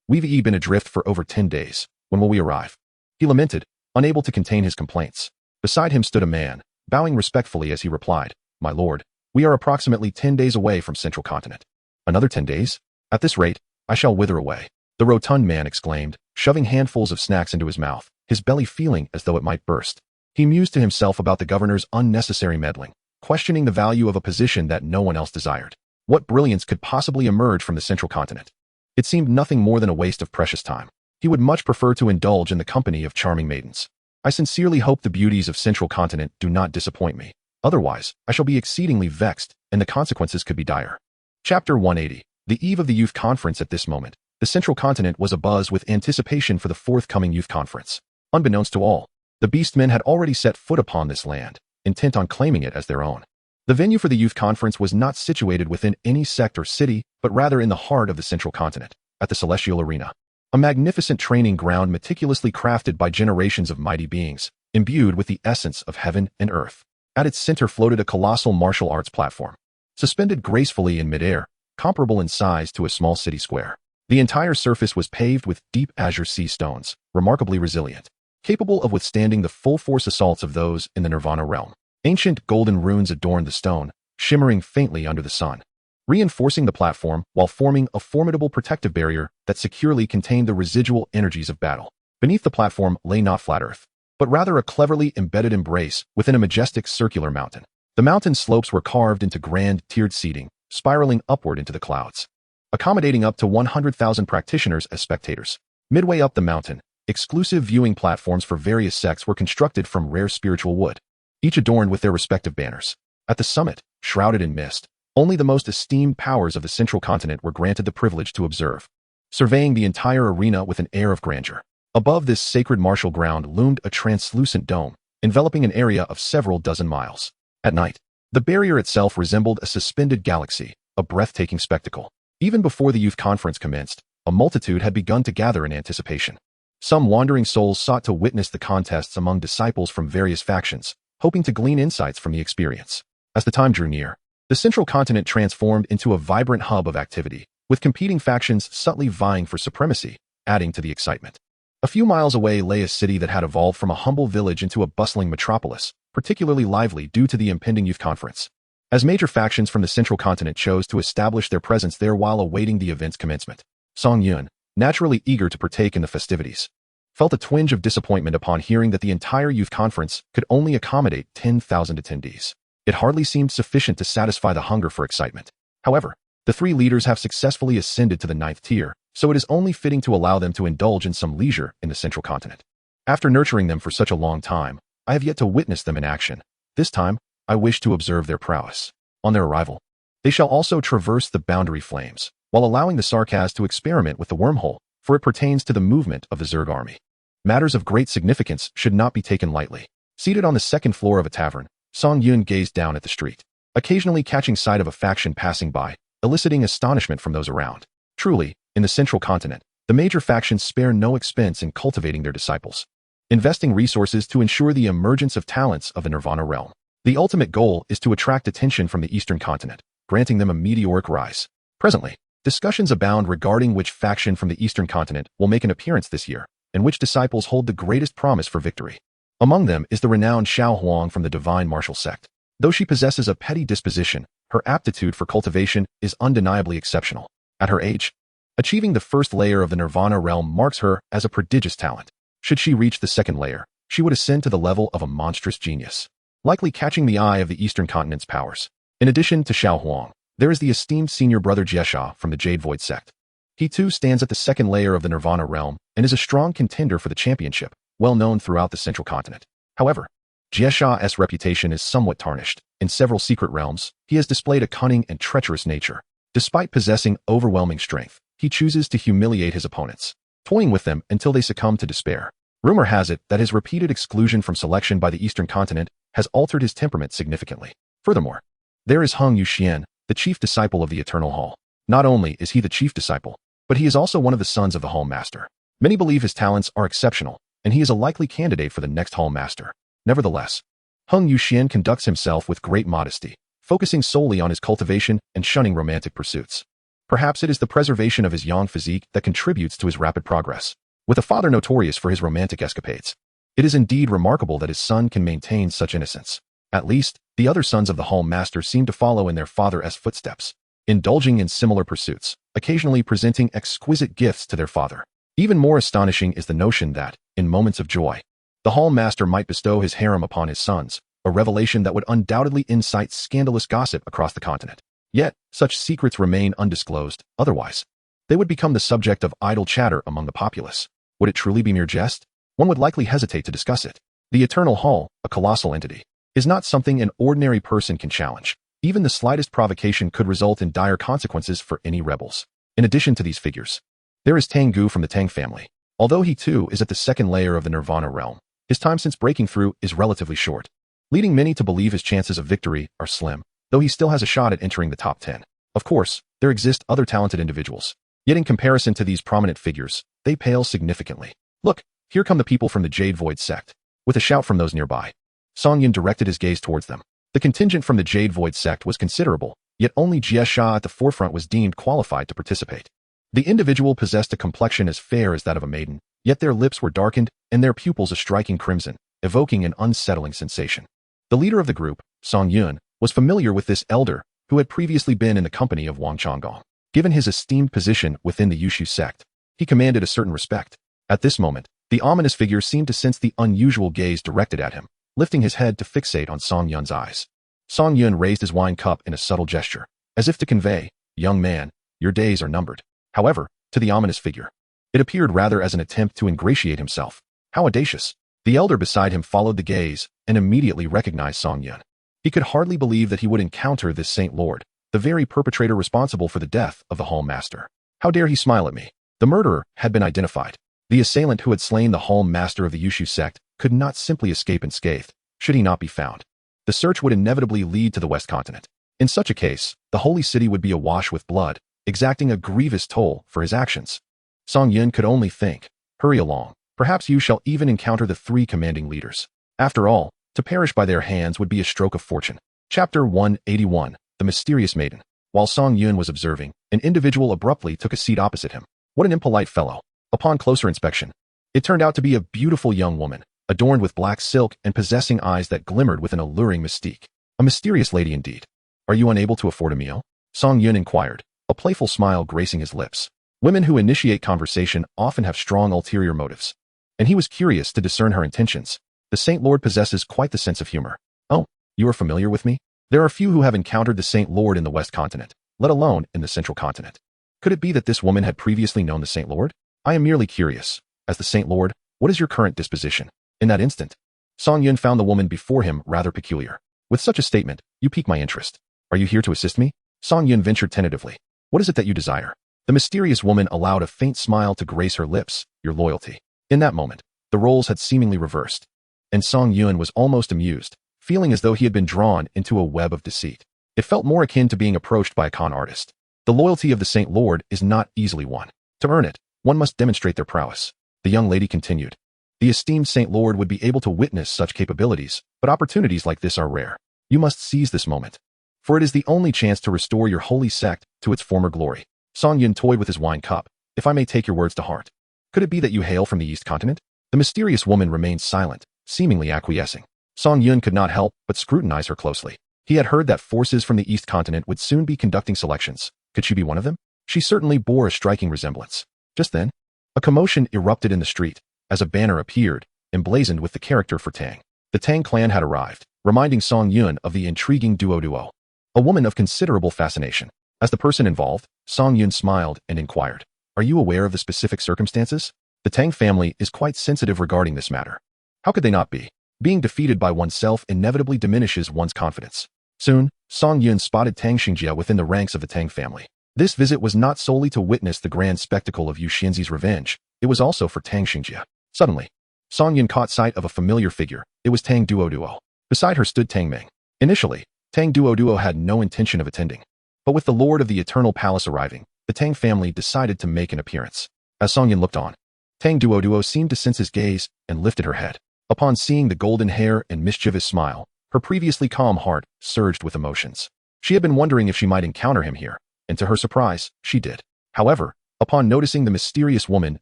S1: We've been adrift for over 10 days. When will we arrive? He lamented, unable to contain his complaints. Beside him stood a man, bowing respectfully as he replied, "My lord, we are approximately 10 days away from Central Continent." "Another 10 days? At this rate, I shall wither away," the rotund man exclaimed, shoving handfuls of snacks into his mouth, his belly feeling as though it might burst. He mused to himself about the governor's unnecessary meddling, questioning the value of a position that no one else desired. What brilliance could possibly emerge from the Central Continent? It seemed nothing more than a waste of precious time. He would much prefer to indulge in the company of charming maidens. "I sincerely hope the beauties of Central Continent do not disappoint me. Otherwise, I shall be exceedingly vexed, and the consequences could be dire." Chapter 180. The eve of the Youth Conference. At this moment, the Central Continent was abuzz with anticipation for the forthcoming Youth Conference. Unbeknownst to all, the beastmen had already set foot upon this land, intent on claiming it as their own. The venue for the Youth Conference was not situated within any sect or city, but rather in the heart of the Central Continent, at the Celestial Arena. A magnificent training ground meticulously crafted by generations of mighty beings, imbued with the essence of heaven and earth. At its center floated a colossal martial arts platform, suspended gracefully in midair, comparable in size to a small city square. The entire surface was paved with deep azure sea stones, remarkably resilient, capable of withstanding the full force assaults of those in the Nirvana realm. Ancient golden runes adorned the stone, shimmering faintly under the sun, reinforcing the platform while forming a formidable protective barrier that securely contained the residual energies of battle. Beneath the platform lay not flat earth, but rather a cleverly embedded embrace within a majestic circular mountain. The mountain slopes were carved into grand, tiered seating, spiraling upward into the clouds, accommodating up to 100,000 practitioners as spectators. Midway up the mountain, exclusive viewing platforms for various sects were constructed from rare spiritual wood, each adorned with their respective banners. At the summit, shrouded in mist, only the most esteemed powers of the Central Continent were granted the privilege to observe, surveying the entire arena with an air of grandeur. Above this sacred martial ground loomed a translucent dome, enveloping an area of several dozen miles. At night, the barrier itself resembled a suspended galaxy, a breathtaking spectacle. Even before the Youth Conference commenced, a multitude had begun to gather in anticipation. Some wandering souls sought to witness the contests among disciples from various factions, hoping to glean insights from the experience. As the time drew near, the Central Continent transformed into a vibrant hub of activity, with competing factions subtly vying for supremacy, adding to the excitement. A few miles away lay a city that had evolved from a humble village into a bustling metropolis, particularly lively due to the impending Youth Conference. As major factions from the Central Continent chose to establish their presence there while awaiting the event's commencement, Song Yun, naturally eager to partake in the festivities, felt a twinge of disappointment upon hearing that the entire Youth Conference could only accommodate 10,000 attendees. It hardly seemed sufficient to satisfy the hunger for excitement. However, the three leaders have successfully ascended to the 9th tier, so it is only fitting to allow them to indulge in some leisure in the Central Continent. After nurturing them for such a long time, I have yet to witness them in action. This time, I wish to observe their prowess. On their arrival, they shall also traverse the boundary flames, while allowing the Sarkaz to experiment with the wormhole, for it pertains to the movement of the Zerg army. Matters of great significance should not be taken lightly. Seated on the second floor of a tavern, Song Yun gazed down at the street, occasionally catching sight of a faction passing by, eliciting astonishment from those around. Truly, in the Central Continent, the major factions spare no expense in cultivating their disciples, investing resources to ensure the emergence of talents of the Nirvana realm. The ultimate goal is to attract attention from the Eastern Continent, granting them a meteoric rise. Presently, discussions abound regarding which faction from the Eastern Continent will make an appearance this year, and which disciples hold the greatest promise for victory. Among them is the renowned Xiao Huang from the Divine Martial Sect. Though she possesses a petty disposition, her aptitude for cultivation is undeniably exceptional. At her age, Achieving the first layer of the Nirvana realm marks her as a prodigious talent. Should she reach the second layer, she would ascend to the level of a monstrous genius, likely catching the eye of the Eastern Continent's powers. In addition to Xiao Huang, there is the esteemed senior brother Jiesha from the Jade Void sect. He too stands at the second layer of the Nirvana realm and is a strong contender for the championship, well known throughout the Central Continent. However, Jiesha's reputation is somewhat tarnished. In several secret realms, he has displayed a cunning and treacherous nature. Despite possessing overwhelming strength, he chooses to humiliate his opponents, toying with them until they succumb to despair. Rumor has it that his repeated exclusion from selection by the Eastern Continent has altered his temperament significantly. Furthermore, there is Heng Yuxian, the chief disciple of the Eternal Hall. Not only is he the chief disciple, but he is also one of the sons of the Hall Master. Many believe his talents are exceptional, and he is a likely candidate for the next Hall Master. Nevertheless, Heng Yuxian conducts himself with great modesty, focusing solely on his cultivation and shunning romantic pursuits. Perhaps it is the preservation of his young physique that contributes to his rapid progress. With a father notorious for his romantic escapades, it is indeed remarkable that his son can maintain such innocence. At least, the other sons of the Hall Master seem to follow in their father's footsteps, indulging in similar pursuits, occasionally presenting exquisite gifts to their father. Even more astonishing is the notion that, in moments of joy, the Hall Master might bestow his harem upon his sons, a revelation that would undoubtedly incite scandalous gossip across the continent. Yet, such secrets remain undisclosed, otherwise they would become the subject of idle chatter among the populace. Would it truly be mere jest? One would likely hesitate to discuss it. The Eternal Hall, a colossal entity, is not something an ordinary person can challenge. Even the slightest provocation could result in dire consequences for any rebels. In addition to these figures, there is Tengu from the Tang family. Although he too is at the second layer of the Nirvana realm, his time since breaking through is relatively short, leading many to believe his chances of victory are slim, though he still has a shot at entering the top 10. Of course, there exist other talented individuals, yet in comparison to these prominent figures, they pale significantly. Look, here come the people from the Jade Void sect. With a shout from those nearby, Song Yun directed his gaze towards them. The contingent from the Jade Void sect was considerable, yet only Jiesha at the forefront was deemed qualified to participate. The individual possessed a complexion as fair as that of a maiden, yet their lips were darkened and their pupils a striking crimson, evoking an unsettling sensation. The leader of the group, Song Yun, was familiar with this elder, who had previously been in the company of Wang Changgong. Given his esteemed position within the Yushu sect, he commanded a certain respect. At this moment, the ominous figure seemed to sense the unusual gaze directed at him, lifting his head to fixate on Song Yun's eyes. Song Yun raised his wine cup in a subtle gesture, as if to convey, "Young man, your days are numbered." However, to the ominous figure, it appeared rather as an attempt to ingratiate himself. How audacious! The elder beside him followed the gaze and immediately recognized Song Yun. He could hardly believe that he would encounter this Saint Lord, the very perpetrator responsible for the death of the Hall Master. How dare he smile at me? The murderer had been identified. The assailant who had slain the Hall Master of the Yushu sect could not simply escape unscathed, should he not be found. The search would inevitably lead to the West Continent. In such a case, the holy city would be awash with blood, exacting a grievous toll for his actions. Song Yun could only think, hurry along. Perhaps you shall even encounter the three commanding leaders. After all, to perish by their hands would be a stroke of fortune. Chapter 181, The Mysterious Maiden. While Song Yun was observing, an individual abruptly took a seat opposite him. What an impolite fellow. Upon closer inspection, it turned out to be a beautiful young woman, adorned with black silk and possessing eyes that glimmered with an alluring mystique. A mysterious lady indeed. Are you unable to afford a meal? Song Yun inquired, a playful smile gracing his lips. Women who initiate conversation often have strong ulterior motives, and he was curious to discern her intentions. The Saint Lord possesses quite the sense of humor. Oh, you are familiar with me? There are few who have encountered the Saint Lord in the West Continent, let alone in the Central Continent. Could it be that this woman had previously known the Saint Lord? I am merely curious. As the Saint Lord, what is your current disposition? In that instant, Song Yun found the woman before him rather peculiar. With such a statement, you pique my interest. Are you here to assist me? Song Yun ventured tentatively. What is it that you desire? The mysterious woman allowed a faint smile to grace her lips. Your loyalty. In that moment, the roles had seemingly reversed, and Song Yun was almost amused, feeling as though he had been drawn into a web of deceit. It felt more akin to being approached by a con artist. The loyalty of the Saint Lord is not easily won. To earn it, one must demonstrate their prowess. The young lady continued. The esteemed Saint Lord would be able to witness such capabilities, but opportunities like this are rare. You must seize this moment, for it is the only chance to restore your holy sect to its former glory. Song Yun toyed with his wine cup. If I may take your words to heart, could it be that you hail from the East Continent? The mysterious woman remained silent, seemingly acquiescing. Song Yun could not help but scrutinize her closely. He had heard that forces from the East Continent would soon be conducting selections. Could she be one of them? She certainly bore a striking resemblance. Just then, a commotion erupted in the street as a banner appeared, emblazoned with the character for Tang. The Tang clan had arrived, reminding Song Yun of the intriguing duo, a woman of considerable fascination. As the person involved, Song Yun smiled and inquired, "Are you aware of the specific circumstances?" The Tang family is quite sensitive regarding this matter. How could they not be? Being defeated by oneself inevitably diminishes one's confidence. Soon, Song Yun spotted Tang Xingjia within the ranks of the Tang family. This visit was not solely to witness the grand spectacle of Yu Xianzi's revenge, it was also for Tang Xingjia. Suddenly, Song Yun caught sight of a familiar figure. It was Tang Duo. Beside her stood Tang Ming. Initially, Tang Duo had no intention of attending. But with the Lord of the Eternal Palace arriving, the Tang family decided to make an appearance. As Song Yun looked on, Tang Duo seemed to sense his gaze and lifted her head. Upon seeing the golden hair and mischievous smile, her previously calm heart surged with emotions. She had been wondering if she might encounter him here, and to her surprise, she did. However, upon noticing the mysterious woman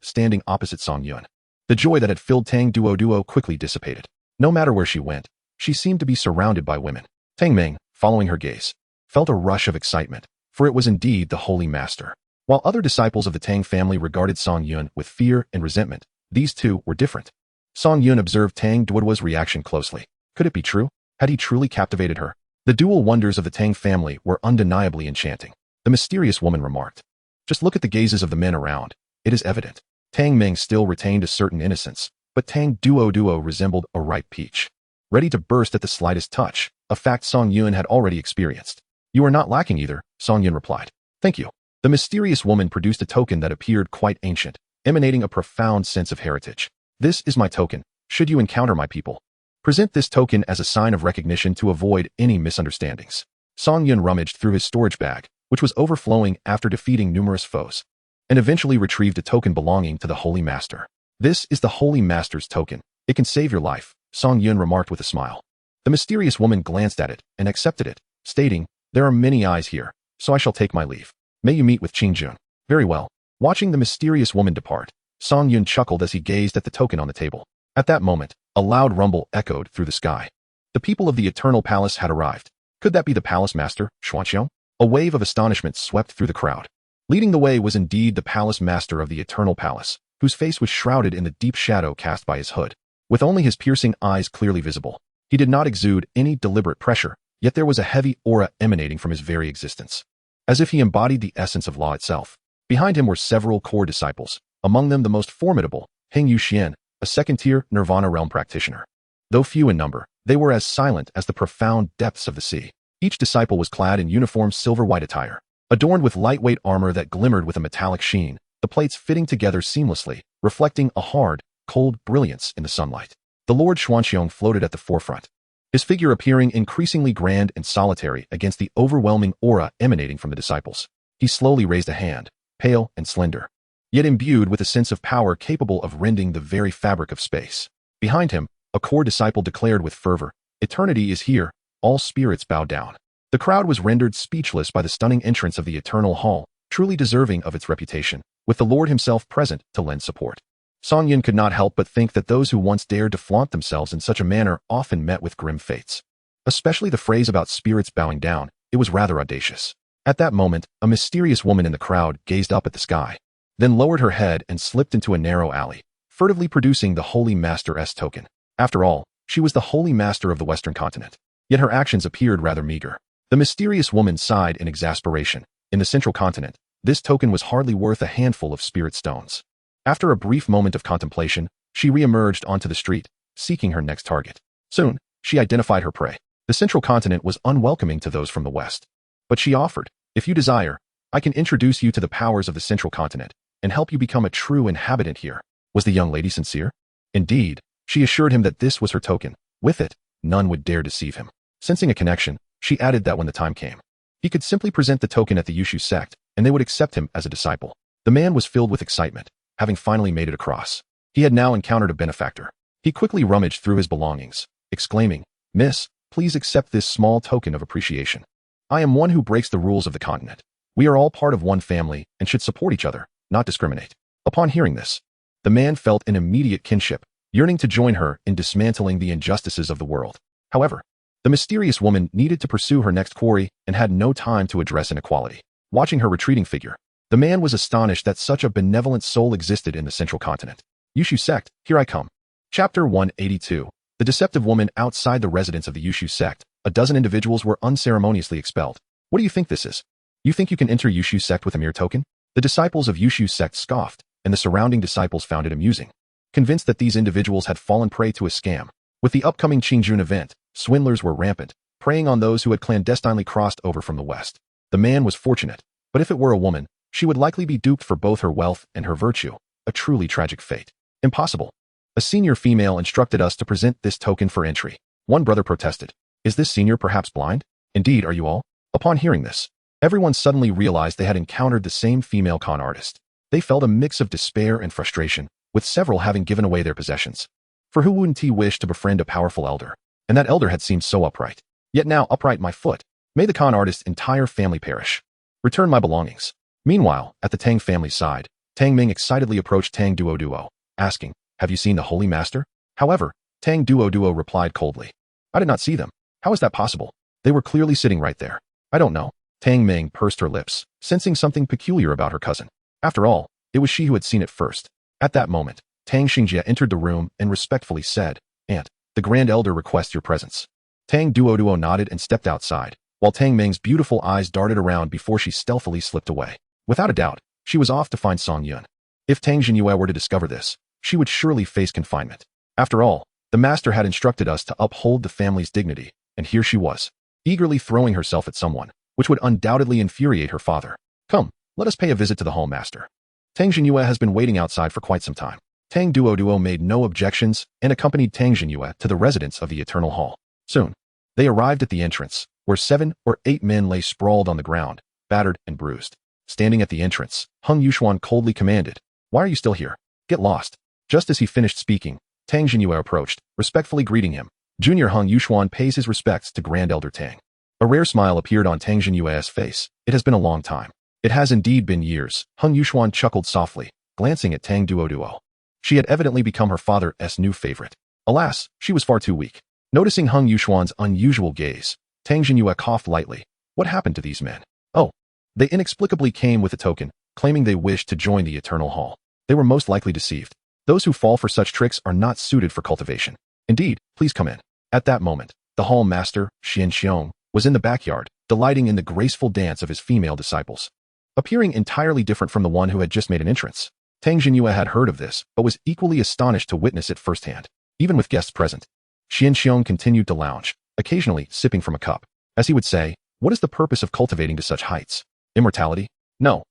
S1: standing opposite Song Yun, the joy that had filled Tang Duo quickly dissipated. No matter where she went, she seemed to be surrounded by women. Tang Ming, following her gaze, felt a rush of excitement, for it was indeed the Holy Master. While other disciples of the Tang family regarded Song Yun with fear and resentment, these two were different. Song Yun observed Tang Duo's reaction closely. Could it be true? Had he truly captivated her? The dual wonders of the Tang family were undeniably enchanting. The mysterious woman remarked, "Just look at the gazes of the men around. It is evident." Tang Ming still retained a certain innocence, but Tang Duo resembled a ripe peach, ready to burst at the slightest touch, a fact Song Yun had already experienced. "You are not lacking either," Song Yun replied. "Thank you." The mysterious woman produced a token that appeared quite ancient, emanating a profound sense of heritage. "This is my token, should you encounter my people. Present this token as a sign of recognition to avoid any misunderstandings." Song Yun rummaged through his storage bag, which was overflowing after defeating numerous foes, and eventually retrieved a token belonging to the Holy Master. "This is the Holy Master's token. It can save your life," Song Yun remarked with a smile. The mysterious woman glanced at it and accepted it, stating, "There are many eyes here, so I shall take my leave. May you meet with Qing Jun." "Very well." Watching the mysterious woman depart, Song Yun chuckled as he gazed at the token on the table. At that moment, a loud rumble echoed through the sky. The people of the Eternal Palace had arrived. Could that be the Palace Master, Xuanqiang? A wave of astonishment swept through the crowd. Leading the way was indeed the Palace Master of the Eternal Palace, whose face was shrouded in the deep shadow cast by his hood. With only his piercing eyes clearly visible, he did not exude any deliberate pressure, yet there was a heavy aura emanating from his very existence, as if he embodied the essence of law itself. Behind him were several core disciples, among them the most formidable, Heng Yuxian, a second-tier Nirvana realm practitioner. Though few in number, they were as silent as the profound depths of the sea. Each disciple was clad in uniform silver-white attire, adorned with lightweight armor that glimmered with a metallic sheen, the plates fitting together seamlessly, reflecting a hard, cold brilliance in the sunlight. The Lord Xuanqiang floated at the forefront, his figure appearing increasingly grand and solitary against the overwhelming aura emanating from the disciples. He slowly raised a hand, pale and slender, yet imbued with a sense of power capable of rending the very fabric of space. Behind him, a core disciple declared with fervor, "Eternity is here, all spirits bow down." The crowd was rendered speechless by the stunning entrance of the Eternal Hall, truly deserving of its reputation, with the Lord himself present to lend support. Song Yun could not help but think that those who once dared to flaunt themselves in such a manner often met with grim fates. Especially the phrase about spirits bowing down, it was rather audacious. At that moment, a mysterious woman in the crowd gazed up at the sky, then lowered her head and slipped into a narrow alley, furtively producing the Holy Master's token. After all, she was the Holy Master of the Western continent, yet her actions appeared rather meager. The mysterious woman sighed in exasperation. In the Central Continent, this token was hardly worth a handful of spirit stones. After a brief moment of contemplation, she re-emerged onto the street, seeking her next target. Soon, she identified her prey. The Central Continent was unwelcoming to those from the West. But she offered, "If you desire, I can introduce you to the powers of the Central Continent and help you become a true inhabitant here." Was the young lady sincere? Indeed, she assured him that this was her token. With it, none would dare deceive him. Sensing a connection, she added that when the time came, he could simply present the token at the Yushu sect, and they would accept him as a disciple. The man was filled with excitement, having finally made it across. He had now encountered a benefactor. He quickly rummaged through his belongings, exclaiming, "Miss, please accept this small token of appreciation. I am one who breaks the rules of the continent. We are all part of one family and should support each other, not discriminate." Upon hearing this, the man felt an immediate kinship, yearning to join her in dismantling the injustices of the world. However, the mysterious woman needed to pursue her next quarry and had no time to address inequality. Watching her retreating figure, The man was astonished that such a benevolent soul existed in the central continent. Yushu sect, here I come. Chapter 182. The deceptive woman outside the residence of the Yushu sect. A dozen individuals were unceremoniously expelled. What do you think this is? You think you can enter Yushu sect with a mere token? The disciples of Yushu sect scoffed, and the surrounding disciples found it amusing. Convinced that these individuals had fallen prey to a scam. With the upcoming Qingjun event, swindlers were rampant, preying on those who had clandestinely crossed over from the west. The man was fortunate, but if it were a woman, she would likely be duped for both her wealth and her virtue. A truly tragic fate. Impossible. A senior female instructed us to present this token for entry. One brother protested. Is this senior perhaps blind? Indeed, are you all? Upon hearing this, everyone suddenly realized they had encountered the same female con artist. They felt a mix of despair and frustration, with several having given away their possessions. For who wouldn't he wish to befriend a powerful elder? And that elder had seemed so upright. Yet now upright my foot. May the con artist's entire family perish. Return my belongings. Meanwhile, at the Tang family's side, Tang Ming excitedly approached Tang Duo, asking, have you seen the Holy Master? However, Tang Duo replied coldly. I did not see them. How is that possible? They were clearly sitting right there. I don't know. Tang Ming pursed her lips, sensing something peculiar about her cousin. After all, it was she who had seen it first. At that moment, Tang Xingjie entered the room and respectfully said, Aunt, the Grand Elder requests your presence. Tang Duo nodded and stepped outside, while Tang Ming's beautiful eyes darted around before she stealthily slipped away. Without a doubt, she was off to find Song Yun. If Tang Xingyue were to discover this, she would surely face confinement. After all, the master had instructed us to uphold the family's dignity, and here she was, eagerly throwing herself at someone, which would undoubtedly infuriate her father. Come, let us pay a visit to the hall master. Tang Xingyue has been waiting outside for quite some time. Tang Duo made no objections and accompanied Tang Xingyue to the residence of the Eternal Hall. Soon, they arrived at the entrance, where 7 or 8 men lay sprawled on the ground, battered and bruised. Standing at the entrance, Hung Yuxuan coldly commanded, Why are you still here? Get lost. Just as he finished speaking, Tang Xingyue approached, respectfully greeting him. Junior Hung Yuxuan pays his respects to Grand Elder Tang. A rare smile appeared on Tang Xingyue's face. It has been a long time. It has indeed been years. Hung Yuxuan chuckled softly, glancing at Tang Duo. She had evidently become her father's new favorite. Alas, she was far too weak. Noticing Hung Yuxuan's unusual gaze, Tang Xingyue coughed lightly. What happened to these men? Oh, they inexplicably came with a token, claiming they wished to join the Eternal Hall. They were most likely deceived. Those who fall for such tricks are not suited for cultivation. Indeed, please come in. At that moment, the hall master, Xian Xiong, was in the backyard, delighting in the graceful dance of his female disciples. Appearing entirely different from the one who had just made an entrance. Tang Xingyue had heard of this, but was equally astonished to witness it firsthand. Even with guests present, Xian Xiong continued to lounge, occasionally sipping from a cup. As he would say, what is the purpose of cultivating to such heights? Immortality? No,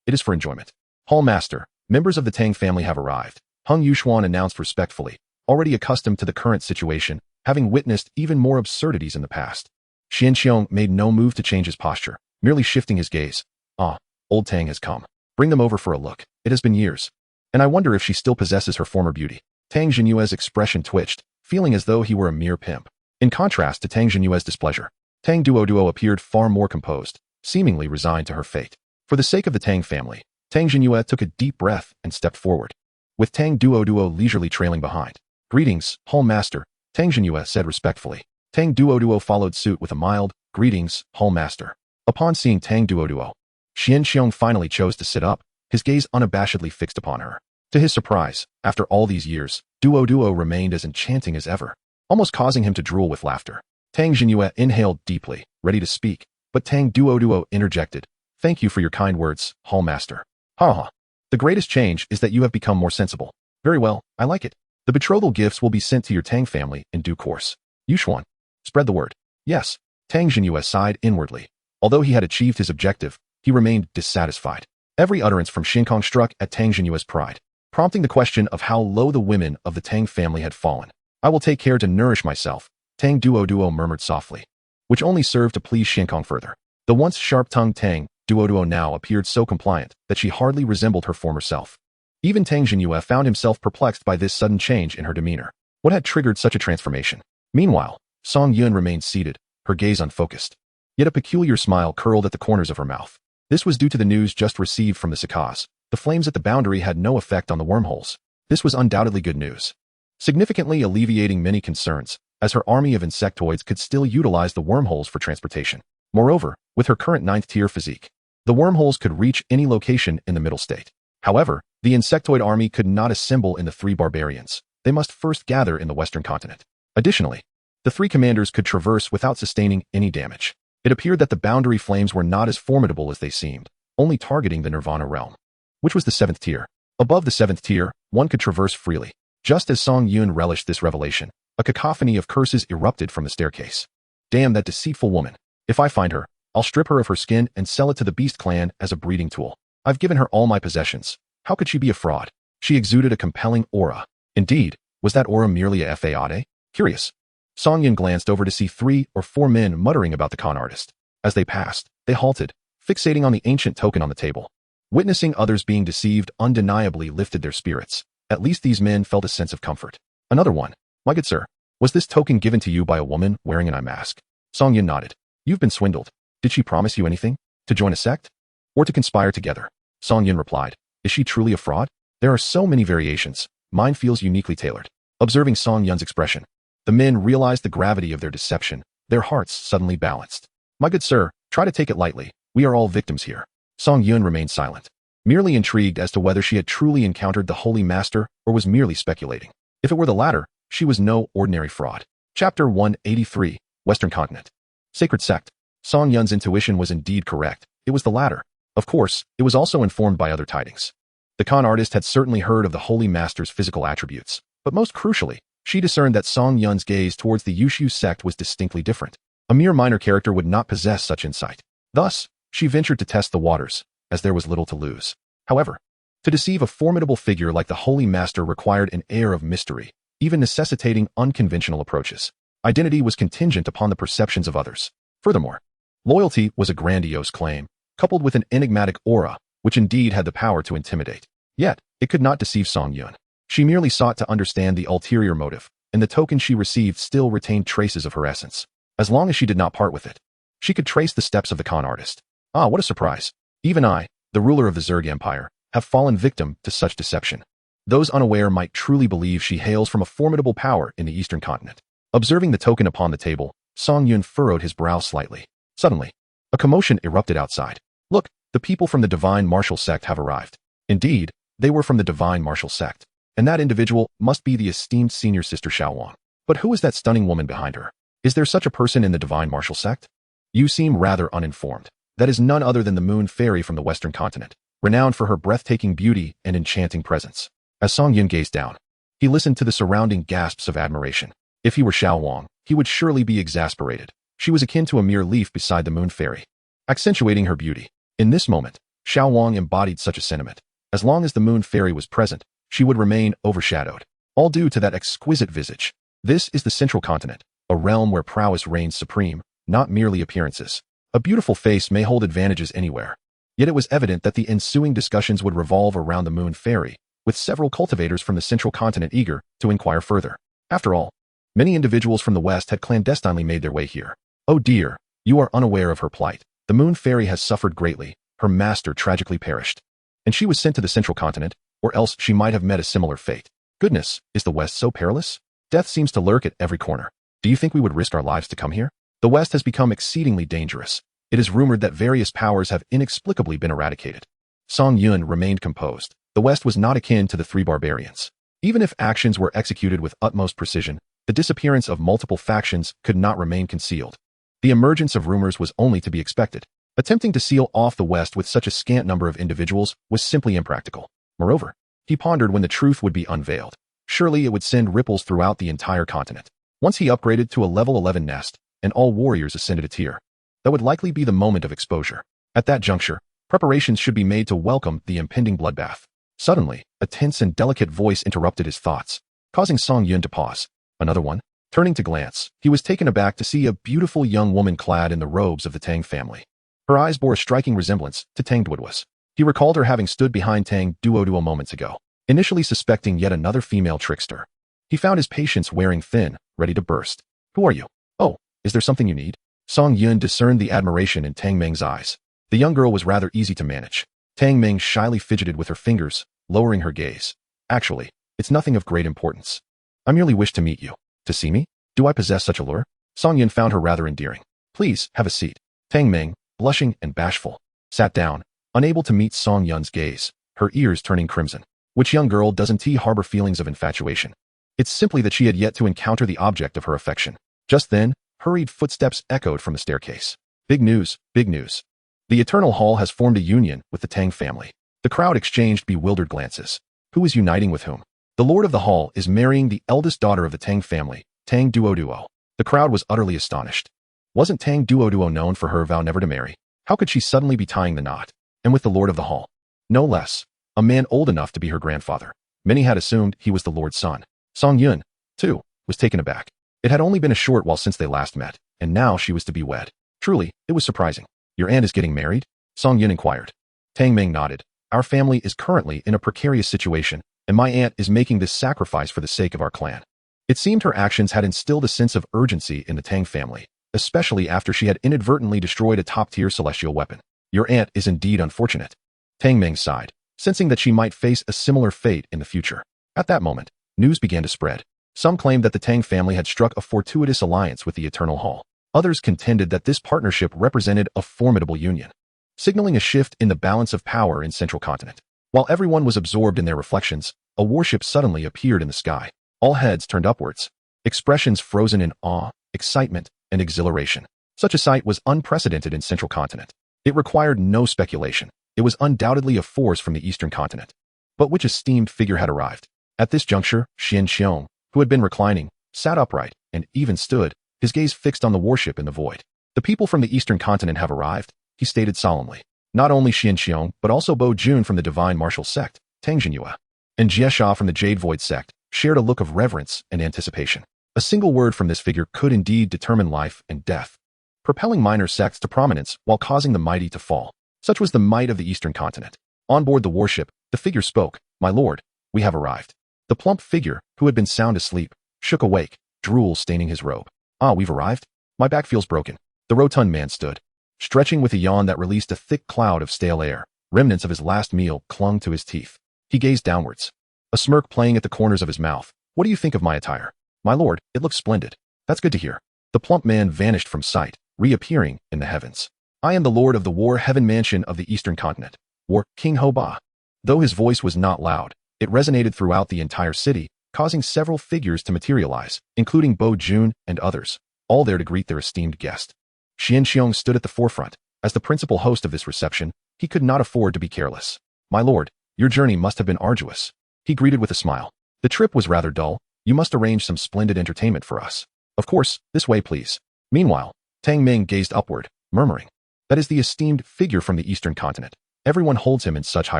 S1: it is for enjoyment. Hall master, members of the Tang family have arrived. Hung Yuxuan announced respectfully, already accustomed to the current situation, having witnessed even more absurdities in the past. Xian Xiong made no move to change his posture, merely shifting his gaze. Ah, old Tang has come. Bring them over for a look. It has been years. And I wonder if she still possesses her former beauty. Tang Xingyue's expression twitched, feeling as though he were a mere pimp. In contrast to Tang Xingyue's displeasure, Tang Duo appeared far more composed, seemingly resigned to her fate. For the sake of the Tang family, Tang Xingyue took a deep breath and stepped forward, with Tang Duo leisurely trailing behind. Greetings, Hall Master, Tang Xingyue said respectfully. Tang Duo followed suit with a mild, Greetings, Hall Master. Upon seeing Tang Duo, Xian Xiong finally chose to sit up, his gaze unabashedly fixed upon her. To his surprise, after all these years, Duo remained as enchanting as ever, almost causing him to drool with laughter. Tang Xingyue inhaled deeply, ready to speak, but Tang Duo interjected. Thank you for your kind words, Hall Master. Ha. The greatest change is that you have become more sensible. Very well, I like it. The betrothal gifts will be sent to your Tang family in due course. Yuxuan, spread the word. Yes. Tang Xingyue sighed inwardly. Although he had achieved his objective, he remained dissatisfied. Every utterance from Shinkong struck at Tang Xingyue's pride, prompting the question of how low the women of the Tang family had fallen. I will take care to nourish myself, Tang Duo murmured softly, which only served to please Shinkong further. The once sharp-tongued Tang Duo now appeared so compliant that she hardly resembled her former self. Even Tang Xingyue found himself perplexed by this sudden change in her demeanor. What had triggered such a transformation? Meanwhile, Song Yun remained seated, her gaze unfocused. Yet a peculiar smile curled at the corners of her mouth. This was due to the news just received from the Sakas. The flames at the boundary had no effect on the wormholes. This was undoubtedly good news, significantly alleviating many concerns, as her army of insectoids could still utilize the wormholes for transportation. Moreover, with her current 9th-tier physique, The wormholes could reach any location in the middle state. However, the insectoid army could not assemble in the three barbarians. They must first gather in the western continent. Additionally, the three commanders could traverse without sustaining any damage. It appeared that the boundary flames were not as formidable as they seemed, only targeting the Nirvana realm, which was the 7th tier. Above the 7th tier, one could traverse freely. Just as Song Yun relished this revelation, a cacophony of curses erupted from the staircase. Damn that deceitful woman. If I find her, I'll strip her of her skin and sell it to the Beast Clan as a breeding tool. I've given her all my possessions. How could she be a fraud? She exuded a compelling aura. Indeed, was that aura merely a fade? Curious. Song Yun glanced over to see 3 or 4 men muttering about the con artist. As they passed, they halted, fixating on the ancient token on the table. Witnessing others being deceived undeniably lifted their spirits. At least these men felt a sense of comfort. Another one. My good sir, was this token given to you by a woman wearing an eye mask? Song Yun nodded. You've been swindled. Did she promise you anything? To join a sect? Or to conspire together? Song Yun replied. Is she truly a fraud? There are so many variations. Mine feels uniquely tailored. Observing Song Yun's expression, the men realized the gravity of their deception. Their hearts suddenly balanced. My good sir, try to take it lightly. We are all victims here. Song Yun remained silent, merely intrigued as to whether she had truly encountered the Holy Master or was merely speculating. If it were the latter, she was no ordinary fraud. Chapter 183, Western Continent. Sacred Sect. Song Yun's intuition was indeed correct. It was the latter. Of course, it was also informed by other tidings. The con artist had certainly heard of the Holy Master's physical attributes, but most crucially, she discerned that Song Yun's gaze towards the Yushu sect was distinctly different. A mere minor character would not possess such insight. Thus, she ventured to test the waters, as there was little to lose. However, to deceive a formidable figure like the Holy Master required an air of mystery, even necessitating unconventional approaches. Identity was contingent upon the perceptions of others. Furthermore, loyalty was a grandiose claim, coupled with an enigmatic aura, which indeed had the power to intimidate. Yet, it could not deceive Song Yun. She merely sought to understand the ulterior motive, and the token she received still retained traces of her essence. As long as she did not part with it, she could trace the steps of the con artist. Ah, what a surprise. Even I, the ruler of the Zerg Empire, have fallen victim to such deception. Those unaware might truly believe she hails from a formidable power in the eastern continent. Observing the token upon the table, Song Yun furrowed his brow slightly. Suddenly, a commotion erupted outside. Look, the people from the Divine Martial Sect have arrived. Indeed, they were from the Divine Martial Sect. And that individual must be the esteemed senior sister Xiao Wang. But who is that stunning woman behind her? Is there such a person in the Divine Martial Sect? You seem rather uninformed. That is none other than the Moon Fairy from the Western Continent, renowned for her breathtaking beauty and enchanting presence. As Song Yun gazed down, he listened to the surrounding gasps of admiration. If he were Xiao Wang, he would surely be exasperated. She was akin to a mere leaf beside the Moon Fairy, accentuating her beauty. In this moment, Xiao Wang embodied such a sentiment. As long as the Moon Fairy was present, she would remain overshadowed, all due to that exquisite visage. This is the Central Continent, a realm where prowess reigns supreme, not merely appearances. A beautiful face may hold advantages anywhere. Yet it was evident that the ensuing discussions would revolve around the Moon Fairy, with several cultivators from the Central Continent eager to inquire further. After all, many individuals from the West had clandestinely made their way here. Oh dear, you are unaware of her plight. The Moon Fairy has suffered greatly. Her master tragically perished, and she was sent to the Central Continent, or else she might have met a similar fate. Goodness, is the West so perilous? Death seems to lurk at every corner. Do you think we would risk our lives to come here? The West has become exceedingly dangerous. It is rumored that various powers have inexplicably been eradicated. Song Yun remained composed. The West was not akin to the three barbarians. Even if actions were executed with utmost precision, the disappearance of multiple factions could not remain concealed. The emergence of rumors was only to be expected. Attempting to seal off the West with such a scant number of individuals was simply impractical. Moreover, he pondered when the truth would be unveiled. Surely it would send ripples throughout the entire continent. Once he upgraded to a level 11 nest, and all warriors ascended a tier, that would likely be the moment of exposure. At that juncture, preparations should be made to welcome the impending bloodbath. Suddenly, a tense and delicate voice interrupted his thoughts, causing Song Yun to pause. Another one? Turning to glance, he was taken aback to see a beautiful young woman clad in the robes of the Tang family. Her eyes bore a striking resemblance to Tang Duoduo's. He recalled her having stood behind Tang Duoduo moments ago, initially suspecting yet another female trickster. He found his patience wearing thin, ready to burst. Who are you? Oh, is there something you need? Song Yun discerned the admiration in Tang Meng's eyes. The young girl was rather easy to manage. Tang Meng shyly fidgeted with her fingers, lowering her gaze. Actually, it's nothing of great importance. I merely wish to meet you. To see me? Do I possess such allure? Song Yun found her rather endearing. Please, have a seat. Tang Meng, blushing and bashful, sat down, unable to meet Song Yun's gaze, her ears turning crimson. Which young girl doesn't harbor feelings of infatuation? It's simply that she had yet to encounter the object of her affection. Just then, hurried footsteps echoed from the staircase. Big news, big news. The Eternal Hall has formed a union with the Tang family. The crowd exchanged bewildered glances. Who is uniting with whom? The Lord of the Hall is marrying the eldest daughter of the Tang family, Tang Duoduo. The crowd was utterly astonished. Wasn't Tang Duoduo known for her vow never to marry? How could she suddenly be tying the knot? And with the Lord of the Hall? No less. A man old enough to be her grandfather. Many had assumed he was the Lord's son. Song Yun, too, was taken aback. It had only been a short while since they last met, and now she was to be wed. Truly, it was surprising. Your aunt is getting married? Song Yun inquired. Tang Ming nodded. Our family is currently in a precarious situation, and my aunt is making this sacrifice for the sake of our clan. It seemed her actions had instilled a sense of urgency in the Tang family, especially after she had inadvertently destroyed a top-tier celestial weapon. Your aunt is indeed unfortunate. Tang Ming sighed, sensing that she might face a similar fate in the future. At that moment, news began to spread. Some claimed that the Tang family had struck a fortuitous alliance with the Eternal Hall. Others contended that this partnership represented a formidable union, signaling a shift in the balance of power in Central Continent. While everyone was absorbed in their reflections, a warship suddenly appeared in the sky. All heads turned upwards, expressions frozen in awe, excitement, and exhilaration. Such a sight was unprecedented in Central Continent. It required no speculation. It was undoubtedly a force from the Eastern Continent. But which esteemed figure had arrived? At this juncture, Xian Xiong, who had been reclining, sat upright, and even stood, his gaze fixed on the warship in the void. The people from the Eastern Continent have arrived, he stated solemnly. Not only Xian Xiong, but also Bo Jun from the Divine Martial Sect, Tang Jinyue, and Jie Sha from the Jade Void Sect, shared a look of reverence and anticipation. A single word from this figure could indeed determine life and death, propelling minor sects to prominence while causing the mighty to fall. Such was the might of the Eastern Continent. On board the warship, the figure spoke. My lord, we have arrived. The plump figure, who had been sound asleep, shook awake, drool staining his robe. Ah, we've arrived? My back feels broken. The rotund man stood, stretching with a yawn that released a thick cloud of stale air. Remnants of his last meal clung to his teeth. He gazed downwards, a smirk playing at the corners of his mouth. What do you think of my attire? My lord, it looks splendid. That's good to hear. The plump man vanished from sight, reappearing in the heavens. I am the lord of the War Heaven Mansion of the Eastern Continent, War King Ho Ba. Though his voice was not loud, it resonated throughout the entire city, causing several figures to materialize, including Bo Jun and others, all there to greet their esteemed guest. Xian Xiong stood at the forefront. As the principal host of this reception, he could not afford to be careless. My lord, your journey must have been arduous. He greeted with a smile. The trip was rather dull. You must arrange some splendid entertainment for us. Of course, this way please. Meanwhile, Tang Ming gazed upward, murmuring. That is the esteemed figure from the Eastern Continent. Everyone holds him in such high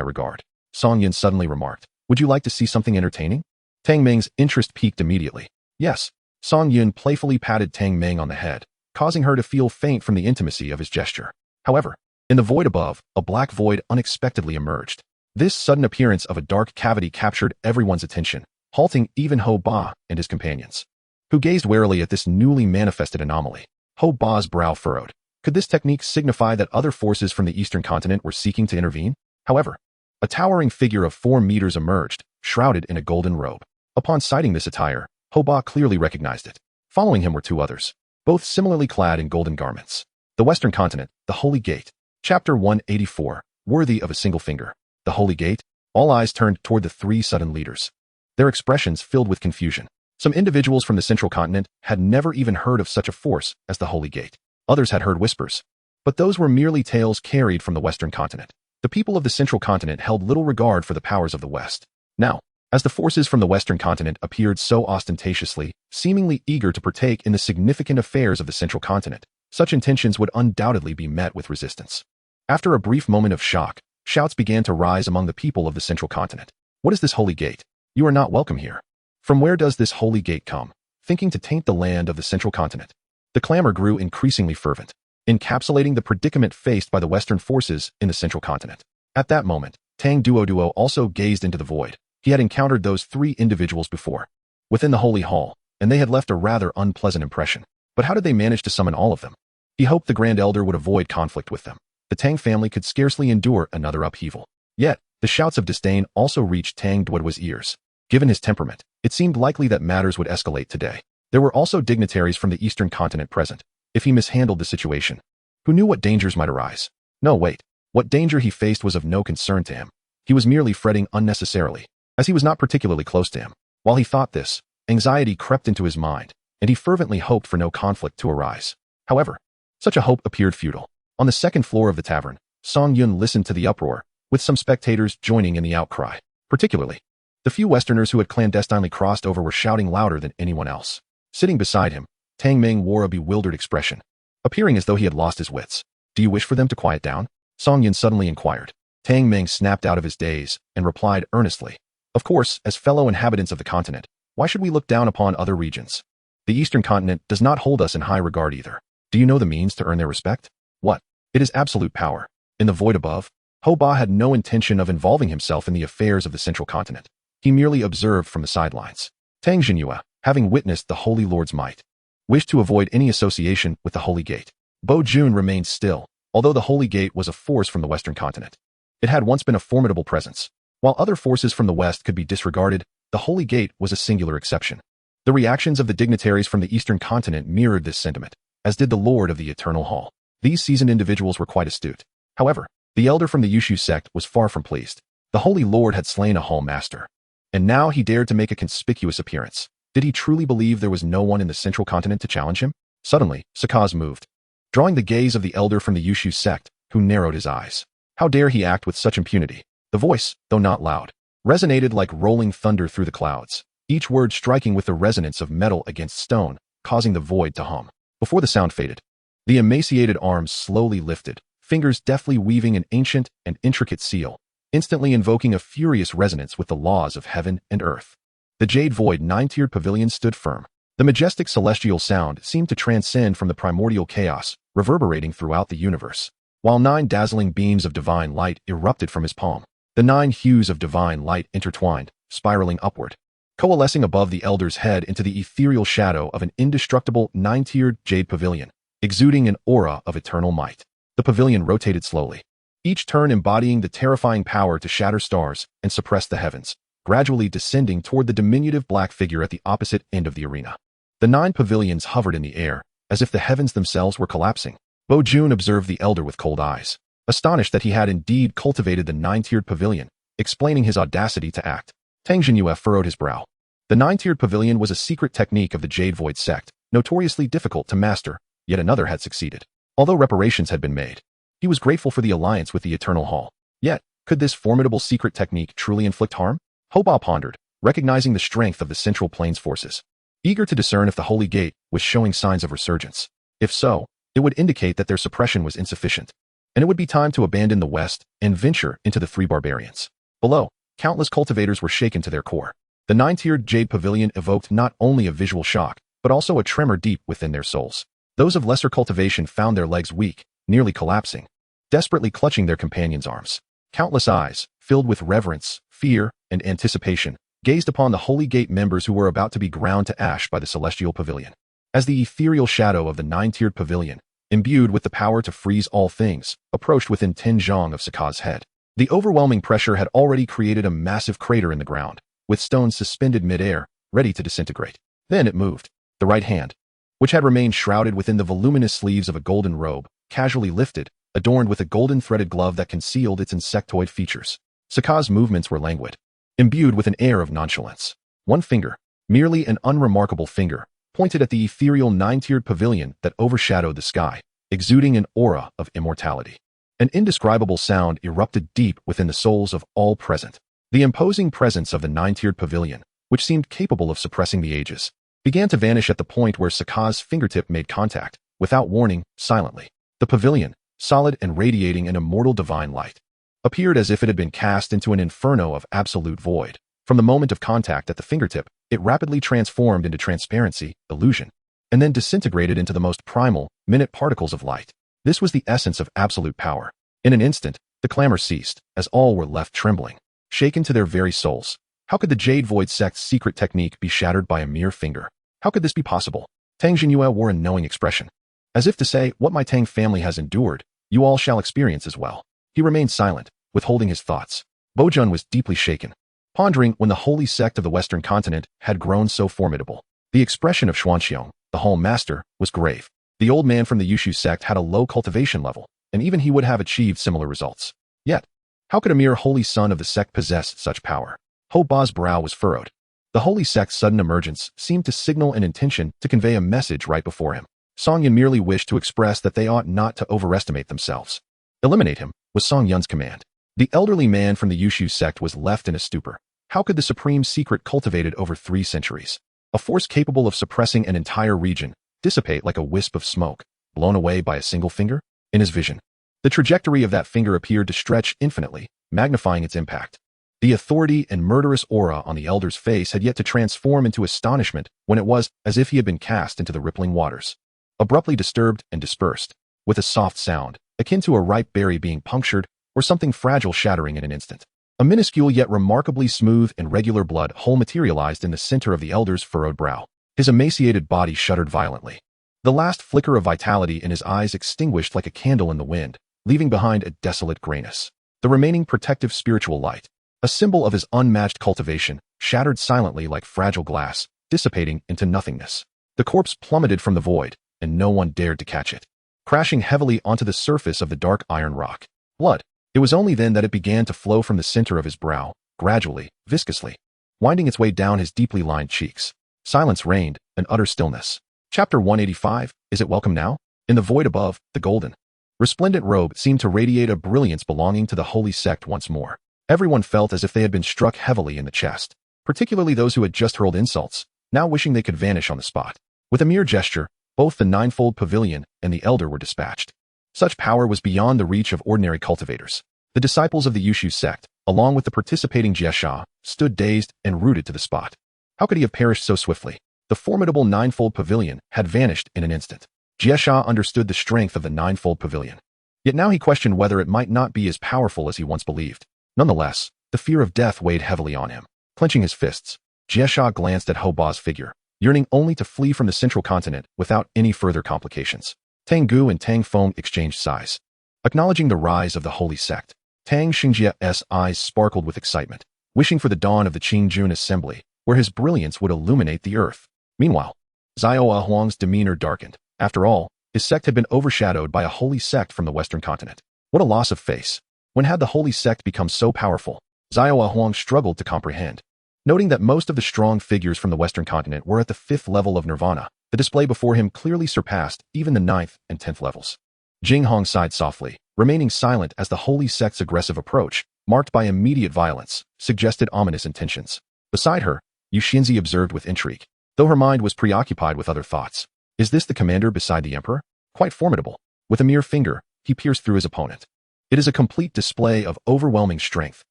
S1: regard. Song Yin suddenly remarked. Would you like to see something entertaining? Tang Ming's interest piqued immediately. Yes. Song Yun playfully patted Tang Ming on the head, causing her to feel faint from the intimacy of his gesture. However, in the void above, a black void unexpectedly emerged. This sudden appearance of a dark cavity captured everyone's attention, halting even Ho Ba and his companions, who gazed warily at this newly manifested anomaly. Ho Ba's brow furrowed. Could this technique signify that other forces from the Eastern Continent were seeking to intervene? However, a towering figure of 4 meters emerged, shrouded in a golden robe. Upon sighting this attire, Ho Ba clearly recognized it. Following him were 2 others, both similarly clad in golden garments. The Western Continent, the Holy Gate. Chapter 184, worthy of a single finger. The Holy Gate? All eyes turned toward the 3 sudden leaders, their expressions filled with confusion. Some individuals from the Central Continent had never even heard of such a force as the Holy Gate. Others had heard whispers, but those were merely tales carried from the Western Continent. The people of the Central Continent held little regard for the powers of the West. Now, as the forces from the Western Continent appeared so ostentatiously, seemingly eager to partake in the significant affairs of the Central Continent, such intentions would undoubtedly be met with resistance. After a brief moment of shock, shouts began to rise among the people of the Central Continent. What is this Holy Gate? You are not welcome here. From where does this Holy Gate come? Thinking to taint the land of the Central Continent. The clamor grew increasingly fervent, encapsulating the predicament faced by the Western forces in the Central Continent. At that moment, Tang Duoduo also gazed into the void. He had encountered those 3 individuals before, within the Holy Hall, and they had left a rather unpleasant impression. But how did they manage to summon all of them? He hoped the Grand Elder would avoid conflict with them. The Tang family could scarcely endure another upheaval. Yet, the shouts of disdain also reached Tang Duoduo's ears. Given his temperament, it seemed likely that matters would escalate today. There were also dignitaries from the Eastern Continent present. If he mishandled the situation, who knew what dangers might arise? No, wait. What danger he faced was of no concern to him. He was merely fretting unnecessarily, as he was not particularly close to him. While he thought this, anxiety crept into his mind, and he fervently hoped for no conflict to arise. However, such a hope appeared futile. On the second floor of the tavern, Song Yun listened to the uproar, with some spectators joining in the outcry. Particularly, the few Westerners who had clandestinely crossed over were shouting louder than anyone else. Sitting beside him, Tang Ming wore a bewildered expression, appearing as though he had lost his wits. "Do you wish for them to quiet down?" Song Yun suddenly inquired. Tang Ming snapped out of his daze and replied earnestly, "Of course, as fellow inhabitants of the continent, why should we look down upon other regions? The Eastern continent does not hold us in high regard either. Do you know the means to earn their respect? What? It is absolute power. In the void above, Ho Ba had no intention of involving himself in the affairs of the central continent. He merely observed from the sidelines. Tang Jinhua, having witnessed the Holy Lord's might, wished to avoid any association with the Holy Gate. Bo Jun remained still, although the Holy Gate was a force from the Western continent. It had once been a formidable presence. While other forces from the West could be disregarded, the Holy Gate was a singular exception. The reactions of the dignitaries from the Eastern continent mirrored this sentiment, as did the Lord of the Eternal Hall. These seasoned individuals were quite astute. However, the elder from the Yushu sect was far from pleased. The Holy Lord had slain a Hall Master, and now he dared to make a conspicuous appearance. Did he truly believe there was no one in the central continent to challenge him? Suddenly, Sakaz moved, drawing the gaze of the elder from the Yushu sect, who narrowed his eyes. How dare he act with such impunity? The voice, though not loud, resonated like rolling thunder through the clouds, each word striking with the resonance of metal against stone, causing the void to hum. Before the sound faded, the emaciated arms slowly lifted, fingers deftly weaving an ancient and intricate seal, instantly invoking a furious resonance with the laws of heaven and earth. The jade void nine-tiered pavilion stood firm. The majestic celestial sound seemed to transcend from the primordial chaos, reverberating throughout the universe. While 9 dazzling beams of divine light erupted from his palm, the 9 hues of divine light intertwined, spiraling upward, coalescing above the elder's head into the ethereal shadow of an indestructible 9-tiered jade pavilion, exuding an aura of eternal might. The pavilion rotated slowly, each turn embodying the terrifying power to shatter stars and suppress the heavens, gradually descending toward the diminutive black figure at the opposite end of the arena. The 9 pavilions hovered in the air, as if the heavens themselves were collapsing. Bo Jun observed the elder with cold eyes, astonished that he had indeed cultivated the 9-tiered pavilion, explaining his audacity to act. Tang Jinhua furrowed his brow. The 9-tiered pavilion was a secret technique of the Jade Void sect, notoriously difficult to master, yet another had succeeded. Although reparations had been made, he was grateful for the alliance with the Eternal Hall. Yet, could this formidable secret technique truly inflict harm? Ho Ba pondered, recognizing the strength of the Central Plains forces, eager to discern if the Holy Gate was showing signs of resurgence. If so, it would indicate that their suppression was insufficient, and it would be time to abandon the West and venture into the 3 barbarians. Below, countless cultivators were shaken to their core. The 9-tiered jade pavilion evoked not only a visual shock, but also a tremor deep within their souls. Those of lesser cultivation found their legs weak, nearly collapsing, desperately clutching their companions' arms. Countless eyes, filled with reverence, fear, and anticipation, gazed upon the Holy Gate members who were about to be ground to ash by the celestial pavilion. As the ethereal shadow of the 9-tiered pavilion, imbued with the power to freeze all things, approached within 10 zhang of Sakaz's head, the overwhelming pressure had already created a massive crater in the ground, with stones suspended mid-air, ready to disintegrate. Then it moved. The right hand, which had remained shrouded within the voluminous sleeves of a golden robe, casually lifted, adorned with a golden threaded glove that concealed its insectoid features. Sakaz's movements were languid, imbued with an air of nonchalance. One finger, merely an unremarkable finger, pointed at the ethereal 9-tiered pavilion that overshadowed the sky, exuding an aura of immortality. An indescribable sound erupted deep within the souls of all present. The imposing presence of the 9-tiered pavilion, which seemed capable of suppressing the ages, began to vanish at the point where Sakaz's fingertip made contact, without warning, silently. The pavilion, solid and radiating an immortal divine light, appeared as if it had been cast into an inferno of absolute void. From the moment of contact at the fingertip, it rapidly transformed into transparency, illusion, and then disintegrated into the most primal, minute particles of light. This was the essence of absolute power. In an instant, the clamor ceased, as all were left trembling, shaken to their very souls. How could the Jade Void sect's secret technique be shattered by a mere finger? How could this be possible? Tang Jinhua wore a knowing expression, as if to say, what my Tang family has endured, you all shall experience as well. He remained silent, withholding his thoughts. Bo Jun was deeply shaken, pondering when the holy sect of the Western continent had grown so formidable. The expression of Xuanxiong, the Hall Master, was grave. The old man from the Yushu sect had a low cultivation level, and even he would have achieved similar results. Yet, how could a mere holy son of the sect possess such power? Hoba's brow was furrowed. The holy sect's sudden emergence seemed to signal an intention to convey a message right before him. Song Yun merely wished to express that they ought not to overestimate themselves. Eliminate him, was Song Yun's command. The elderly man from the Yushu sect was left in a stupor. How could the supreme secret cultivated over 3 centuries, a force capable of suppressing an entire region, dissipate like a wisp of smoke, blown away by a single finger? In his vision, the trajectory of that finger appeared to stretch infinitely, magnifying its impact. The authority and murderous aura on the elder's face had yet to transform into astonishment when it was as if he had been cast into the rippling waters. Abruptly disturbed and dispersed, with a soft sound, akin to a ripe berry being punctured or something fragile shattering in an instant. A minuscule yet remarkably smooth and regular blood hole materialized in the center of the elder's furrowed brow. His emaciated body shuddered violently. The last flicker of vitality in his eyes extinguished like a candle in the wind, leaving behind a desolate grayness. The remaining protective spiritual light, a symbol of his unmatched cultivation, shattered silently like fragile glass, dissipating into nothingness. The corpse plummeted from the void, and no one dared to catch it, crashing heavily onto the surface of the dark iron rock. Blood. It was only then that it began to flow from the center of his brow, gradually, viscously, winding its way down his deeply lined cheeks. Silence reigned, an utter stillness. Chapter 185, Is it welcome now? In the void above, the golden, resplendent robe seemed to radiate a brilliance belonging to the holy sect once more. Everyone felt as if they had been struck heavily in the chest, particularly those who had just hurled insults, now wishing they could vanish on the spot. With a mere gesture, both the ninefold pavilion and the elder were dispatched. Such power was beyond the reach of ordinary cultivators. The disciples of the Yushu sect, along with the participating Jiesha, stood dazed and rooted to the spot. How could he have perished so swiftly? The formidable ninefold pavilion had vanished in an instant. Jiesha understood the strength of the ninefold pavilion. Yet now he questioned whether it might not be as powerful as he once believed. Nonetheless, the fear of death weighed heavily on him. Clenching his fists, Jiesha glanced at Hoba's figure, yearning only to flee from the central continent without any further complications. Tang Gu and Tang Feng exchanged sighs. Acknowledging the rise of the holy sect, Tang Xingjia's eyes sparkled with excitement, wishing for the dawn of the Qingjun assembly, where his brilliance would illuminate the earth. Meanwhile, Zhao Huang's demeanor darkened. After all, his sect had been overshadowed by a holy sect from the western continent. What a loss of face. When had the holy sect become so powerful? Zhao Huang struggled to comprehend. Noting that most of the strong figures from the western continent were at the 5th level of nirvana, the display before him clearly surpassed even the 9th and 10th levels. Jing Hong sighed softly, remaining silent as the holy sect's aggressive approach, marked by immediate violence, suggested ominous intentions. Beside her, Yu Xinzi observed with intrigue, though her mind was preoccupied with other thoughts. Is this the commander beside the emperor? Quite formidable. With a mere finger, he pierced through his opponent. It is a complete display of overwhelming strength,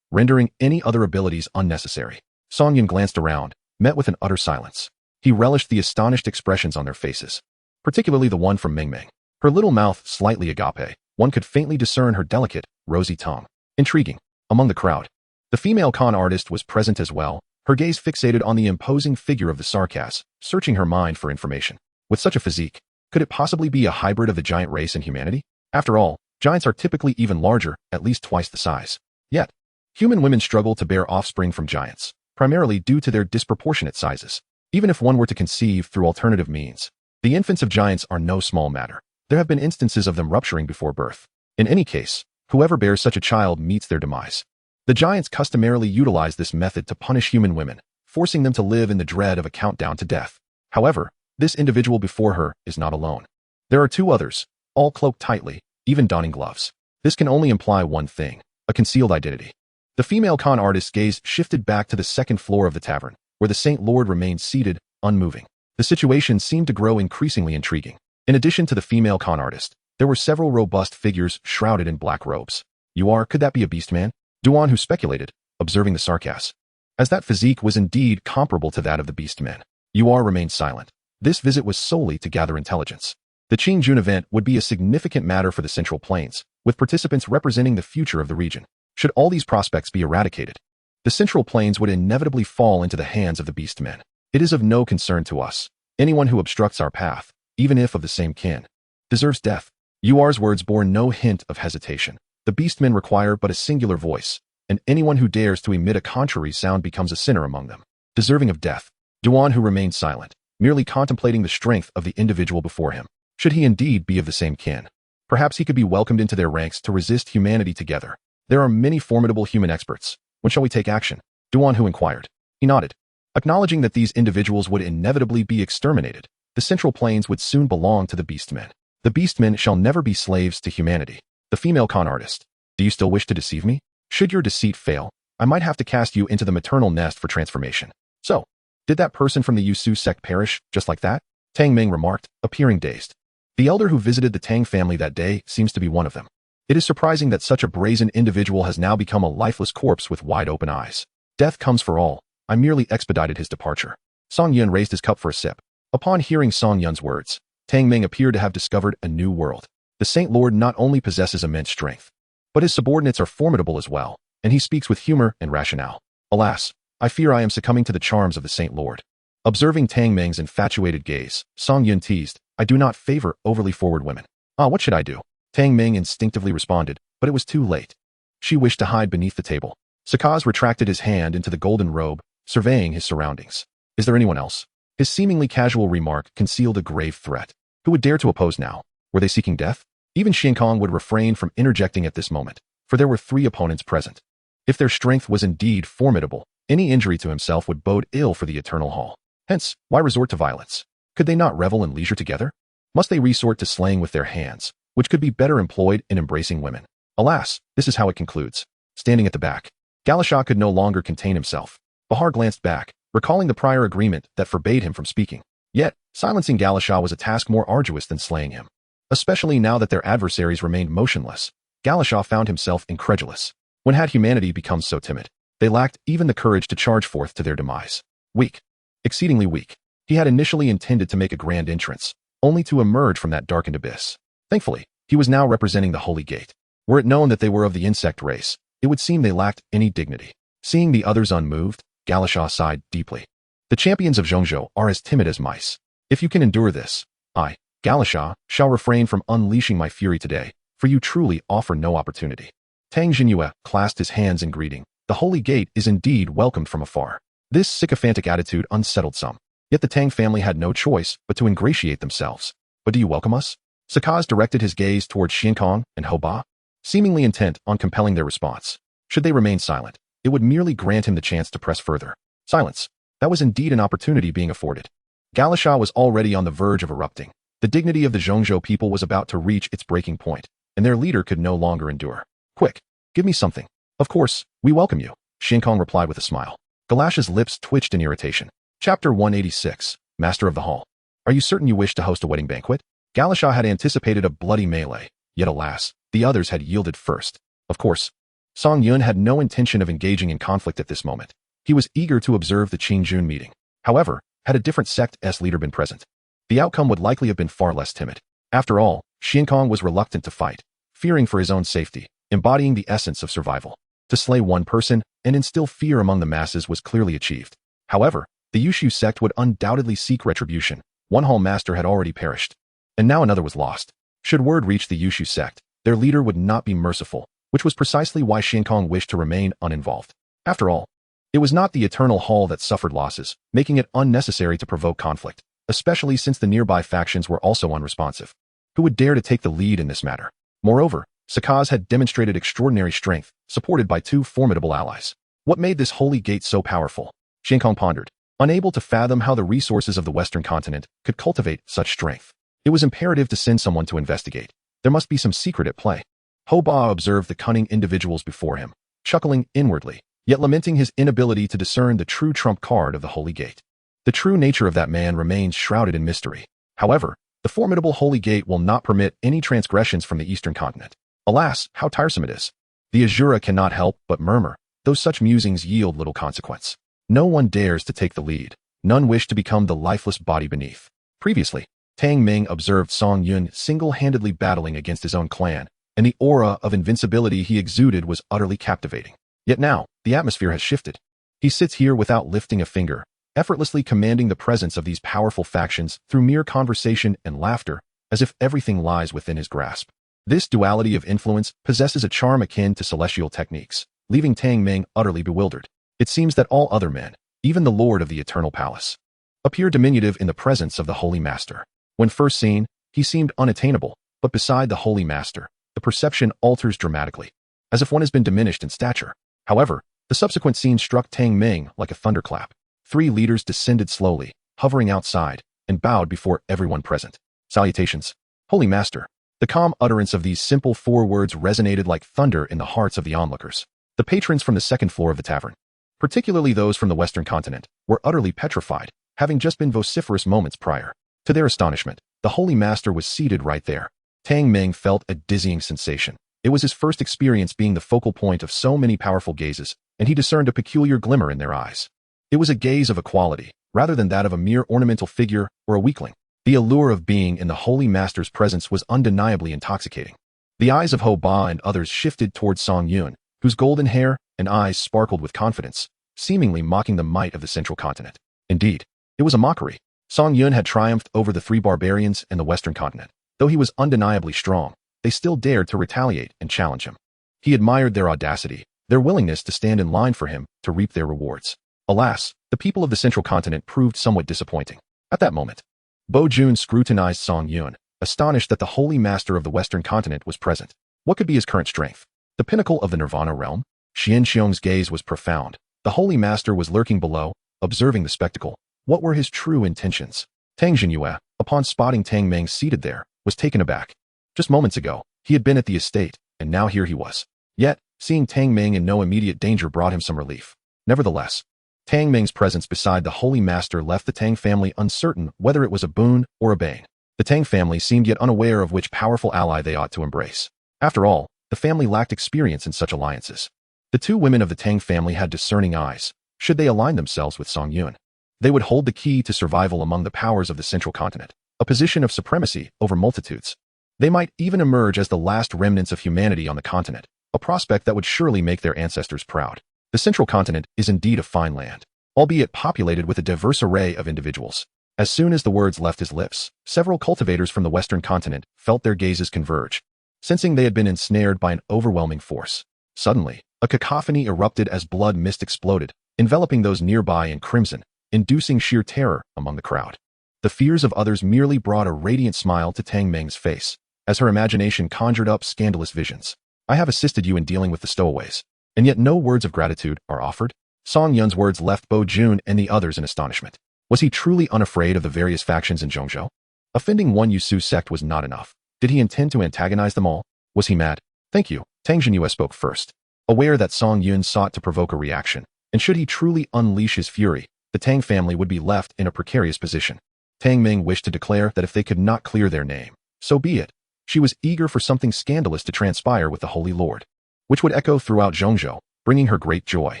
S1: rendering any other abilities unnecessary. Song Yun glanced around, met with an utter silence. He relished the astonished expressions on their faces, particularly the one from Meng Meng. Her little mouth slightly agape, one could faintly discern her delicate, rosy tongue. Intriguing. Among the crowd, the female con artist was present as well, her gaze fixated on the imposing figure of the Sarkas, searching her mind for information. With such a physique, could it possibly be a hybrid of the giant race and humanity? After all, giants are typically even larger, at least twice the size. Yet, human women struggle to bear offspring from giants, primarily due to their disproportionate sizes. Even if one were to conceive through alternative means, the infants of giants are no small matter. There have been instances of them rupturing before birth. In any case, whoever bears such a child meets their demise. The giants customarily utilize this method to punish human women, forcing them to live in the dread of a countdown to death. However, this individual before her is not alone. There are 2 others, all cloaked tightly, even donning gloves. This can only imply one thing, a concealed identity. The female con artist's gaze shifted back to the 2nd floor of the tavern, where the Saint Lord remained seated, unmoving. The situation seemed to grow increasingly intriguing. In addition to the female con artist, there were several robust figures shrouded in black robes. Could that be a beast man? Duan, who speculated, observing the sarcasm. As that physique was indeed comparable to that of the beast men. Remained silent. This visit was solely to gather intelligence. The Qingjun event would be a significant matter for the Central Plains, with participants representing the future of the region. Should all these prospects be eradicated, the Central Plains would inevitably fall into the hands of the beast men. It is of no concern to us. Anyone who obstructs our path, even if of the same kin, deserves death. Yuar's words bore no hint of hesitation. The beastmen require but a singular voice, and anyone who dares to emit a contrary sound becomes a sinner among them, deserving of death. Duan, who remained silent, merely contemplating the strength of the individual before him. Should he indeed be of the same kin? Perhaps he could be welcomed into their ranks to resist humanity together. There are many formidable human experts. When shall we take action? Duan-hu inquired. He nodded. Acknowledging that these individuals would inevitably be exterminated, the Central Plains would soon belong to the Beastmen. The Beastmen shall never be slaves to humanity. The female con artist. Do you still wish to deceive me? Should your deceit fail, I might have to cast you into the maternal nest for transformation. So, did that person from the Yusu sect perish just like that? Tang Ming remarked, appearing dazed. The elder who visited the Tang family that day seems to be one of them. It is surprising that such a brazen individual has now become a lifeless corpse with wide open eyes. Death comes for all. I merely expedited his departure. Song Yun raised his cup for a sip. Upon hearing Song Yun's words, Tang Ming appeared to have discovered a new world. The Saint Lord not only possesses immense strength, but his subordinates are formidable as well, and he speaks with humor and rationale. Alas, I fear I am succumbing to the charms of the Saint Lord. Observing Tang Ming's infatuated gaze, Song Yun teased, I do not favor overly forward women. What should I do? Tang Ming instinctively responded, but it was too late. She wished to hide beneath the table. Sakaz retracted his hand into the golden robe, surveying his surroundings. Is there anyone else? His seemingly casual remark concealed a grave threat. Who would dare to oppose now? Were they seeking death? Even Xiankong would refrain from interjecting at this moment, for there were 3 opponents present. If their strength was indeed formidable, any injury to himself would bode ill for the Eternal Hall. Hence, why resort to violence? Could they not revel in leisure together? Must they resort to slaying with their hands, which could be better employed in embracing women? Alas, this is how it concludes. Standing at the back, Galasha could no longer contain himself. Bahar glanced back, recalling the prior agreement that forbade him from speaking. Yet, silencing Galasha was a task more arduous than slaying him. Especially now that their adversaries remained motionless, Galasha found himself incredulous. When had humanity become so timid? They lacked even the courage to charge forth to their demise. Weak. Exceedingly weak. He had initially intended to make a grand entrance, only to emerge from that darkened abyss. Thankfully, he was now representing the Holy Gate. Were it known that they were of the insect race, it would seem they lacked any dignity. Seeing the others unmoved, Galasha sighed deeply. The champions of Zhongzhou are as timid as mice. If you can endure this, I, Galasha, shall refrain from unleashing my fury today, for you truly offer no opportunity. Tang Jinyue clasped his hands in greeting. The Holy Gate is indeed welcomed from afar. This sycophantic attitude unsettled some. Yet the Tang family had no choice but to ingratiate themselves. But do you welcome us? Sakaz directed his gaze towards Xiankong and Hoba, seemingly intent on compelling their response. Should they remain silent, it would merely grant him the chance to press further. Silence. That was indeed an opportunity being afforded. Galasha was already on the verge of erupting. The dignity of the Zhongzhou people was about to reach its breaking point, and their leader could no longer endure. Quick, give me something. Of course, we welcome you, Xiankong replied with a smile. Galasha's lips twitched in irritation. Chapter 186, Master of the Hall. Are you certain you wish to host a wedding banquet? Galasha had anticipated a bloody melee, yet alas, the others had yielded first. Of course, Song Yun had no intention of engaging in conflict at this moment. He was eager to observe the Qingjun meeting. However, had a different sect's leader been present, the outcome would likely have been far less timid. After all, Xiankong was reluctant to fight, fearing for his own safety, embodying the essence of survival. To slay one person and instill fear among the masses was clearly achieved. However, the Yushu sect would undoubtedly seek retribution. One hall master had already perished, and now another was lost. Should word reach the Yushu sect, their leader would not be merciful, which was precisely why Xiankong wished to remain uninvolved. After all, it was not the Eternal Hall that suffered losses, making it unnecessary to provoke conflict, especially since the nearby factions were also unresponsive. Who would dare to take the lead in this matter? Moreover, Sakaz had demonstrated extraordinary strength, supported by 2 formidable allies. What made this holy gate so powerful? Xiankong pondered, unable to fathom how the resources of the Western continent could cultivate such strength. It was imperative to send someone to investigate. There must be some secret at play. Hoba observed the cunning individuals before him, chuckling inwardly, yet lamenting his inability to discern the true trump card of the Holy Gate. The true nature of that man remains shrouded in mystery. However, the formidable Holy Gate will not permit any transgressions from the Eastern continent. Alas, how tiresome it is. The Azura cannot help but murmur, though such musings yield little consequence. No one dares to take the lead. None wish to become the lifeless body beneath. Previously, Tang Ming observed Song Yun single-handedly battling against his own clan, and the aura of invincibility he exuded was utterly captivating. Yet now, the atmosphere has shifted. He sits here without lifting a finger, effortlessly commanding the presence of these powerful factions through mere conversation and laughter, as if everything lies within his grasp. This duality of influence possesses a charm akin to celestial techniques, leaving Tang Ming utterly bewildered. It seems that all other men, even the Lord of the Eternal Palace, appear diminutive in the presence of the Holy Master. When first seen, he seemed unattainable, But beside the Holy Master, the perception alters dramatically, as if one has been diminished in stature. However, the subsequent scene struck Tang Ming like a thunderclap. 3 leaders descended slowly, hovering outside, and bowed before everyone present. Salutations, Holy Master. The calm utterance of these simple 4 words resonated like thunder in the hearts of the onlookers. The patrons from the second floor of the tavern, particularly those from the Western continent, were utterly petrified, having just been vociferous moments prior. To their astonishment, the Holy Master was seated right there. Tang Ming felt a dizzying sensation. It was his first experience being the focal point of so many powerful gazes, and he discerned a peculiar glimmer in their eyes. It was a gaze of equality, rather than that of a mere ornamental figure or a weakling. The allure of being in the Holy Master's presence was undeniably intoxicating. The eyes of Ho Ba and others shifted towards Song Yun, whose golden hair and eyes sparkled with confidence, seemingly mocking the might of the central continent. Indeed, it was a mockery. Song Yun had triumphed over the 3 barbarians in the Western continent. Though he was undeniably strong, they still dared to retaliate and challenge him. He admired their audacity, their willingness to stand in line for him to reap their rewards. Alas, the people of the central continent proved somewhat disappointing. At that moment, Bo Jun scrutinized Song Yun, astonished that the Holy Master of the Western continent was present. What could be his current strength? The pinnacle of the Nirvana realm? Xian Xiong's gaze was profound. The Holy Master was lurking below, observing the spectacle. What were his true intentions? Tang Jinyue, upon spotting Tang Ming seated there, was taken aback. Just moments ago, he had been at the estate, and now here he was. Yet, seeing Tang Ming in no immediate danger brought him some relief. Nevertheless, Tang Ming's presence beside the Holy Master left the Tang family uncertain whether it was a boon or a bane. The Tang family seemed yet unaware of which powerful ally they ought to embrace. After all, the family lacked experience in such alliances. The 2 women of the Tang family had discerning eyes. Should they align themselves with Song Yun, they would hold the key to survival among the powers of the central continent, a position of supremacy over multitudes. They might even emerge as the last remnants of humanity on the continent, a prospect that would surely make their ancestors proud. The central continent is indeed a fine land, albeit populated with a diverse array of individuals. As soon as the words left his lips, several cultivators from the Western continent felt their gazes converge, sensing they had been ensnared by an overwhelming force. Suddenly, a cacophony erupted as blood mist exploded, enveloping those nearby in crimson, inducing sheer terror among the crowd. The fears of others merely brought a radiant smile to Tang Ming's face, as her imagination conjured up scandalous visions. I have assisted you in dealing with the stowaways, and yet no words of gratitude are offered? Song Yun's words left Bo Jun and the others in astonishment. Was he truly unafraid of the various factions in Zhongzhou? Offending one Yusu sect was not enough. Did he intend to antagonize them all? Was he mad? Thank you. Tang Jinyue spoke first, aware that Song Yun sought to provoke a reaction, and should he truly unleash his fury, the Tang family would be left in a precarious position. Tang Ming wished to declare that if they could not clear their name, so be it. She was eager for something scandalous to transpire with the Holy Lord, which would echo throughout Zhongzhou, bringing her great joy.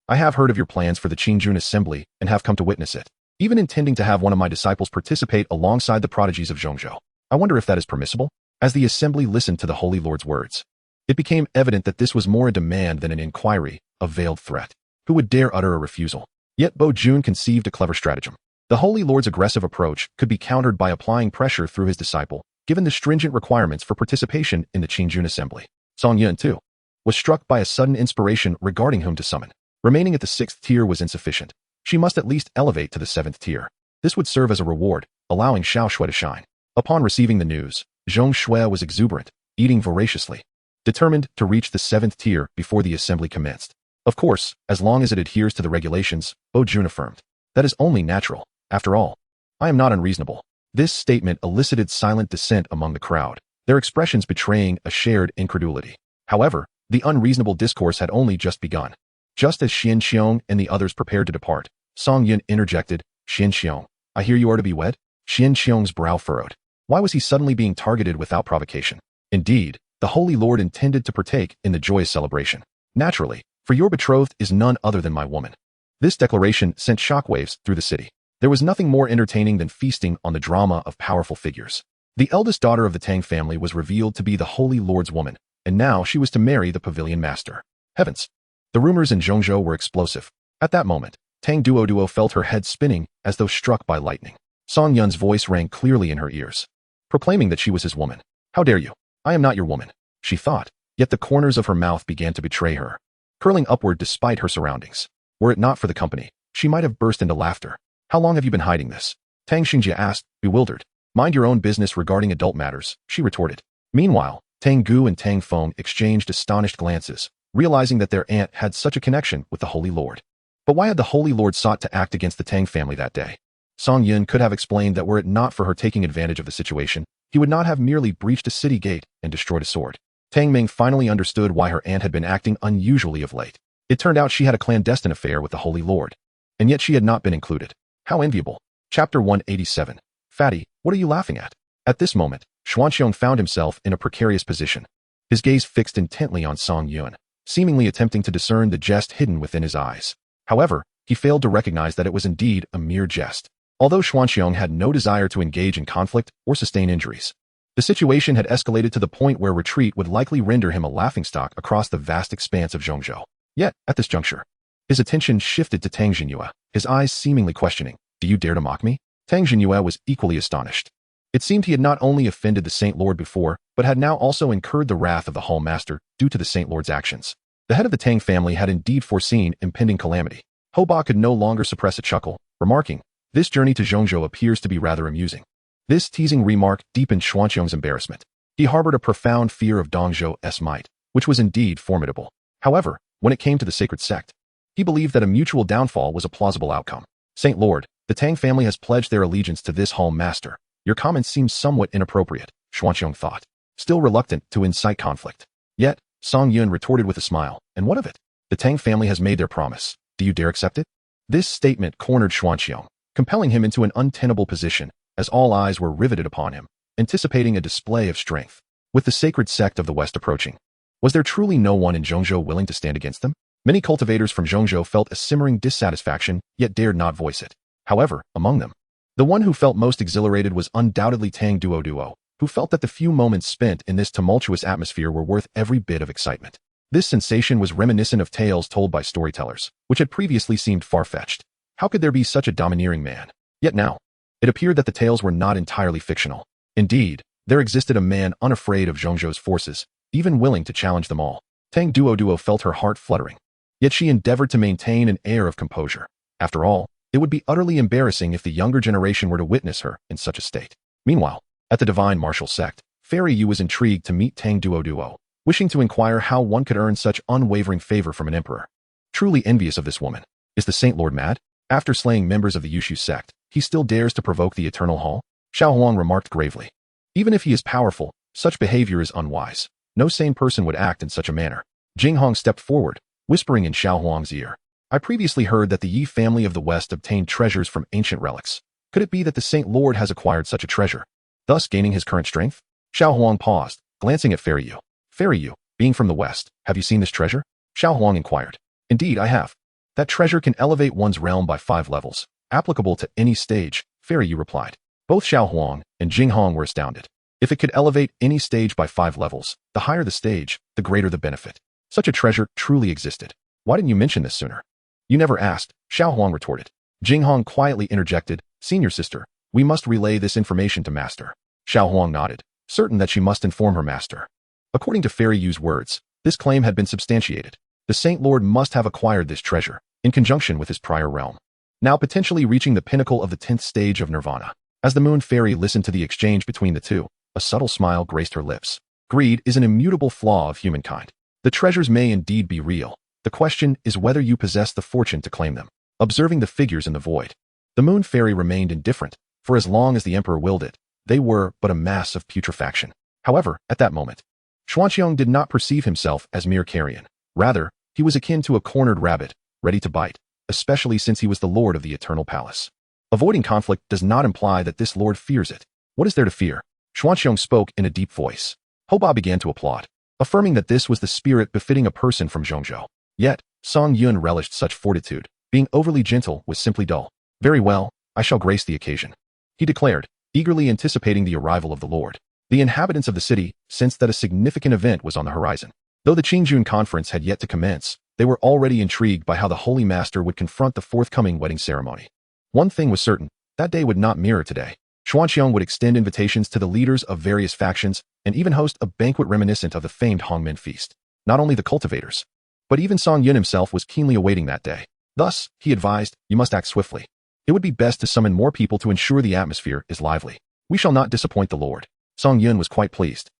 S1: I have heard of your plans for the Qingjun assembly and have come to witness it, even intending to have one of my disciples participate alongside the prodigies of Zhongzhou. I wonder if that is permissible? As the assembly listened to the Holy Lord's words, it became evident that this was more a demand than an inquiry, a veiled threat. Who would dare utter a refusal? Yet Bo Jun conceived a clever stratagem. The Holy Lord's aggressive approach could be countered by applying pressure through his disciple, given the stringent requirements for participation in the Qingjun assembly. Song Yun, too, was struck by a sudden inspiration regarding whom to summon. Remaining at the 6th tier was insufficient. She must at least elevate to the 7th tier. This would serve as a reward, allowing Xiao Shui to shine. Upon receiving the news, Zhong Shui was exuberant, eating voraciously, determined to reach the 7th tier before the assembly commenced. Of course, as long as it adheres to the regulations, Bo Jun affirmed. That is only natural. After all, I am not unreasonable. This statement elicited silent dissent among the crowd, their expressions betraying a shared incredulity. However, the unreasonable discourse had only just begun. Just as Xian Xiong and the others prepared to depart, Song Yun interjected, Xian Xiong, I hear you are to be wed? Xian Xiong's brow furrowed. Why was he suddenly being targeted without provocation? Indeed, the Holy Lord intended to partake in the joyous celebration. Naturally, for your betrothed is none other than my woman. This declaration sent shockwaves through the city. There was nothing more entertaining than feasting on the drama of powerful figures. The eldest daughter of the Tang family was revealed to be the Holy Lord's woman, and now she was to marry the pavilion master. Heavens! The rumors in Zhongzhou were explosive. At that moment, Tang Duo felt her head spinning as though struck by lightning. Song Yun's voice rang clearly in her ears, proclaiming that she was his woman. How dare you? I am not your woman, she thought, yet the corners of her mouth began to betray her, curling upward despite her surroundings. Were it not for the company, she might have burst into laughter. How long have you been hiding this? Tang Xingjie asked, bewildered. Mind your own business regarding adult matters, she retorted. Meanwhile, Tang Gu and Tang Feng exchanged astonished glances, realizing that their aunt had such a connection with the Holy Lord. But why had the Holy Lord sought to act against the Tang family that day? Song Yun could have explained that were it not for her taking advantage of the situation, he would not have merely breached a city gate and destroyed a sword. Tang Ming finally understood why her aunt had been acting unusually of late. It turned out she had a clandestine affair with the Holy Lord. And yet she had not been included. How enviable. Chapter 187. Fatty, what are you laughing at? At this moment, Xuanqiong found himself in a precarious position. His gaze fixed intently on Song Yun, seemingly attempting to discern the jest hidden within his eyes. However, he failed to recognize that it was indeed a mere jest. Although Xuanqiong had no desire to engage in conflict or sustain injuries, the situation had escalated to the point where retreat would likely render him a laughingstock across the vast expanse of Zhongzhou. Yet, at this juncture, his attention shifted to Tang Jinhua, his eyes seemingly questioning, "Do you dare to mock me?" Tang Jinhua was equally astonished. It seemed he had not only offended the Saint Lord before, but had now also incurred the wrath of the Hall Master due to the Saint Lord's actions. The head of the Tang family had indeed foreseen impending calamity. Hoba could no longer suppress a chuckle, remarking, "This journey to Zhongzhou appears to be rather amusing." This teasing remark deepened Xuanqiong's embarrassment. He harbored a profound fear of Dongzhou's might, which was indeed formidable. However, when it came to the sacred sect, he believed that a mutual downfall was a plausible outcome. "Saint Lord, the Tang family has pledged their allegiance to this Hall Master. Your comments seem somewhat inappropriate," Xuanqiong thought, still reluctant to incite conflict. Yet, Song Yun retorted with a smile, "And what of it? The Tang family has made their promise. Do you dare accept it?" This statement cornered Xuanqiong, compelling him into an untenable position, as all eyes were riveted upon him, anticipating a display of strength. With the sacred sect of the West approaching, was there truly no one in Zhongzhou willing to stand against them? Many cultivators from Zhongzhou felt a simmering dissatisfaction, yet dared not voice it. However, among them, the one who felt most exhilarated was undoubtedly Tang Duo, who felt that the few moments spent in this tumultuous atmosphere were worth every bit of excitement. This sensation was reminiscent of tales told by storytellers, which had previously seemed far-fetched. How could there be such a domineering man? Yet now, it appeared that the tales were not entirely fictional. Indeed, there existed a man unafraid of Zhongzhou's forces, even willing to challenge them all. Tang Duo felt her heart fluttering. Yet she endeavored to maintain an air of composure. After all, it would be utterly embarrassing if the younger generation were to witness her in such a state. Meanwhile, at the Divine Martial Sect, Fairy Yu was intrigued to meet Tang Duo, wishing to inquire how one could earn such unwavering favor from an emperor. Truly envious of this woman. Is the Saint Lord mad? After slaying members of the Yushu sect, he still dares to provoke the Eternal Hall? Xiao Huang remarked gravely. Even if he is powerful, such behavior is unwise. No sane person would act in such a manner. Jing Hong stepped forward, whispering in Xiao Huang's ear. I previously heard that the Yi family of the West obtained treasures from ancient relics. Could it be that the Saint Lord has acquired such a treasure, thus gaining his current strength? Xiao Huang paused, glancing at Fairy Yu. Fairy Yu, being from the West, have you seen this treasure? Xiao Huang inquired. Indeed, I have. That treasure can elevate one's realm by 5 levels, applicable to any stage, Fairy Yu replied. Both Xiao Huang and Jing Hong were astounded. If it could elevate any stage by 5 levels, the higher the stage, the greater the benefit. Such a treasure truly existed. Why didn't you mention this sooner? You never asked, Xiao Huang retorted. Jing Hong quietly interjected, Senior sister, we must relay this information to Master. Xiao Huang nodded, certain that she must inform her master. According to Fairy Yu's words, this claim had been substantiated. The Saint Lord must have acquired this treasure, in conjunction with his prior realm, now potentially reaching the pinnacle of the 10th stage of nirvana. As the Moon Fairy listened to the exchange between the two, a subtle smile graced her lips. Greed is an immutable flaw of humankind. The treasures may indeed be real. The question is whether you possess the fortune to claim them. Observing the figures in the void, the Moon Fairy remained indifferent, for as long as the Emperor willed it, they were but a mass of putrefaction. However, at that moment, Xuanqiong did not perceive himself as mere carrion. Rather, he was akin to a cornered rabbit, ready to bite, especially since he was the lord of the Eternal Palace. Avoiding conflict does not imply that this lord fears it. What is there to fear? Xuanqiong spoke in a deep voice. Hoba began to applaud, affirming that this was the spirit befitting a person from Zhongzhou. Yet, Song Yun relished such fortitude. Being overly gentle was simply dull. Very well, I shall grace the occasion, he declared, eagerly anticipating the arrival of the Lord. The inhabitants of the city sensed that a significant event was on the horizon. Though the Qingjun conference had yet to commence, they were already intrigued by how the Holy Master would confront the forthcoming wedding ceremony. One thing was certain, that day would not mirror today. Xuanqiong would extend invitations to the leaders of various factions and even host a banquet reminiscent of the famed Hongmen feast. Not only the cultivators, but even Song Yun himself was keenly awaiting that day. Thus, he advised, you must act swiftly. It would be best to summon more people to ensure the atmosphere is lively. We shall not disappoint the Lord. Song Yun was quite pleased.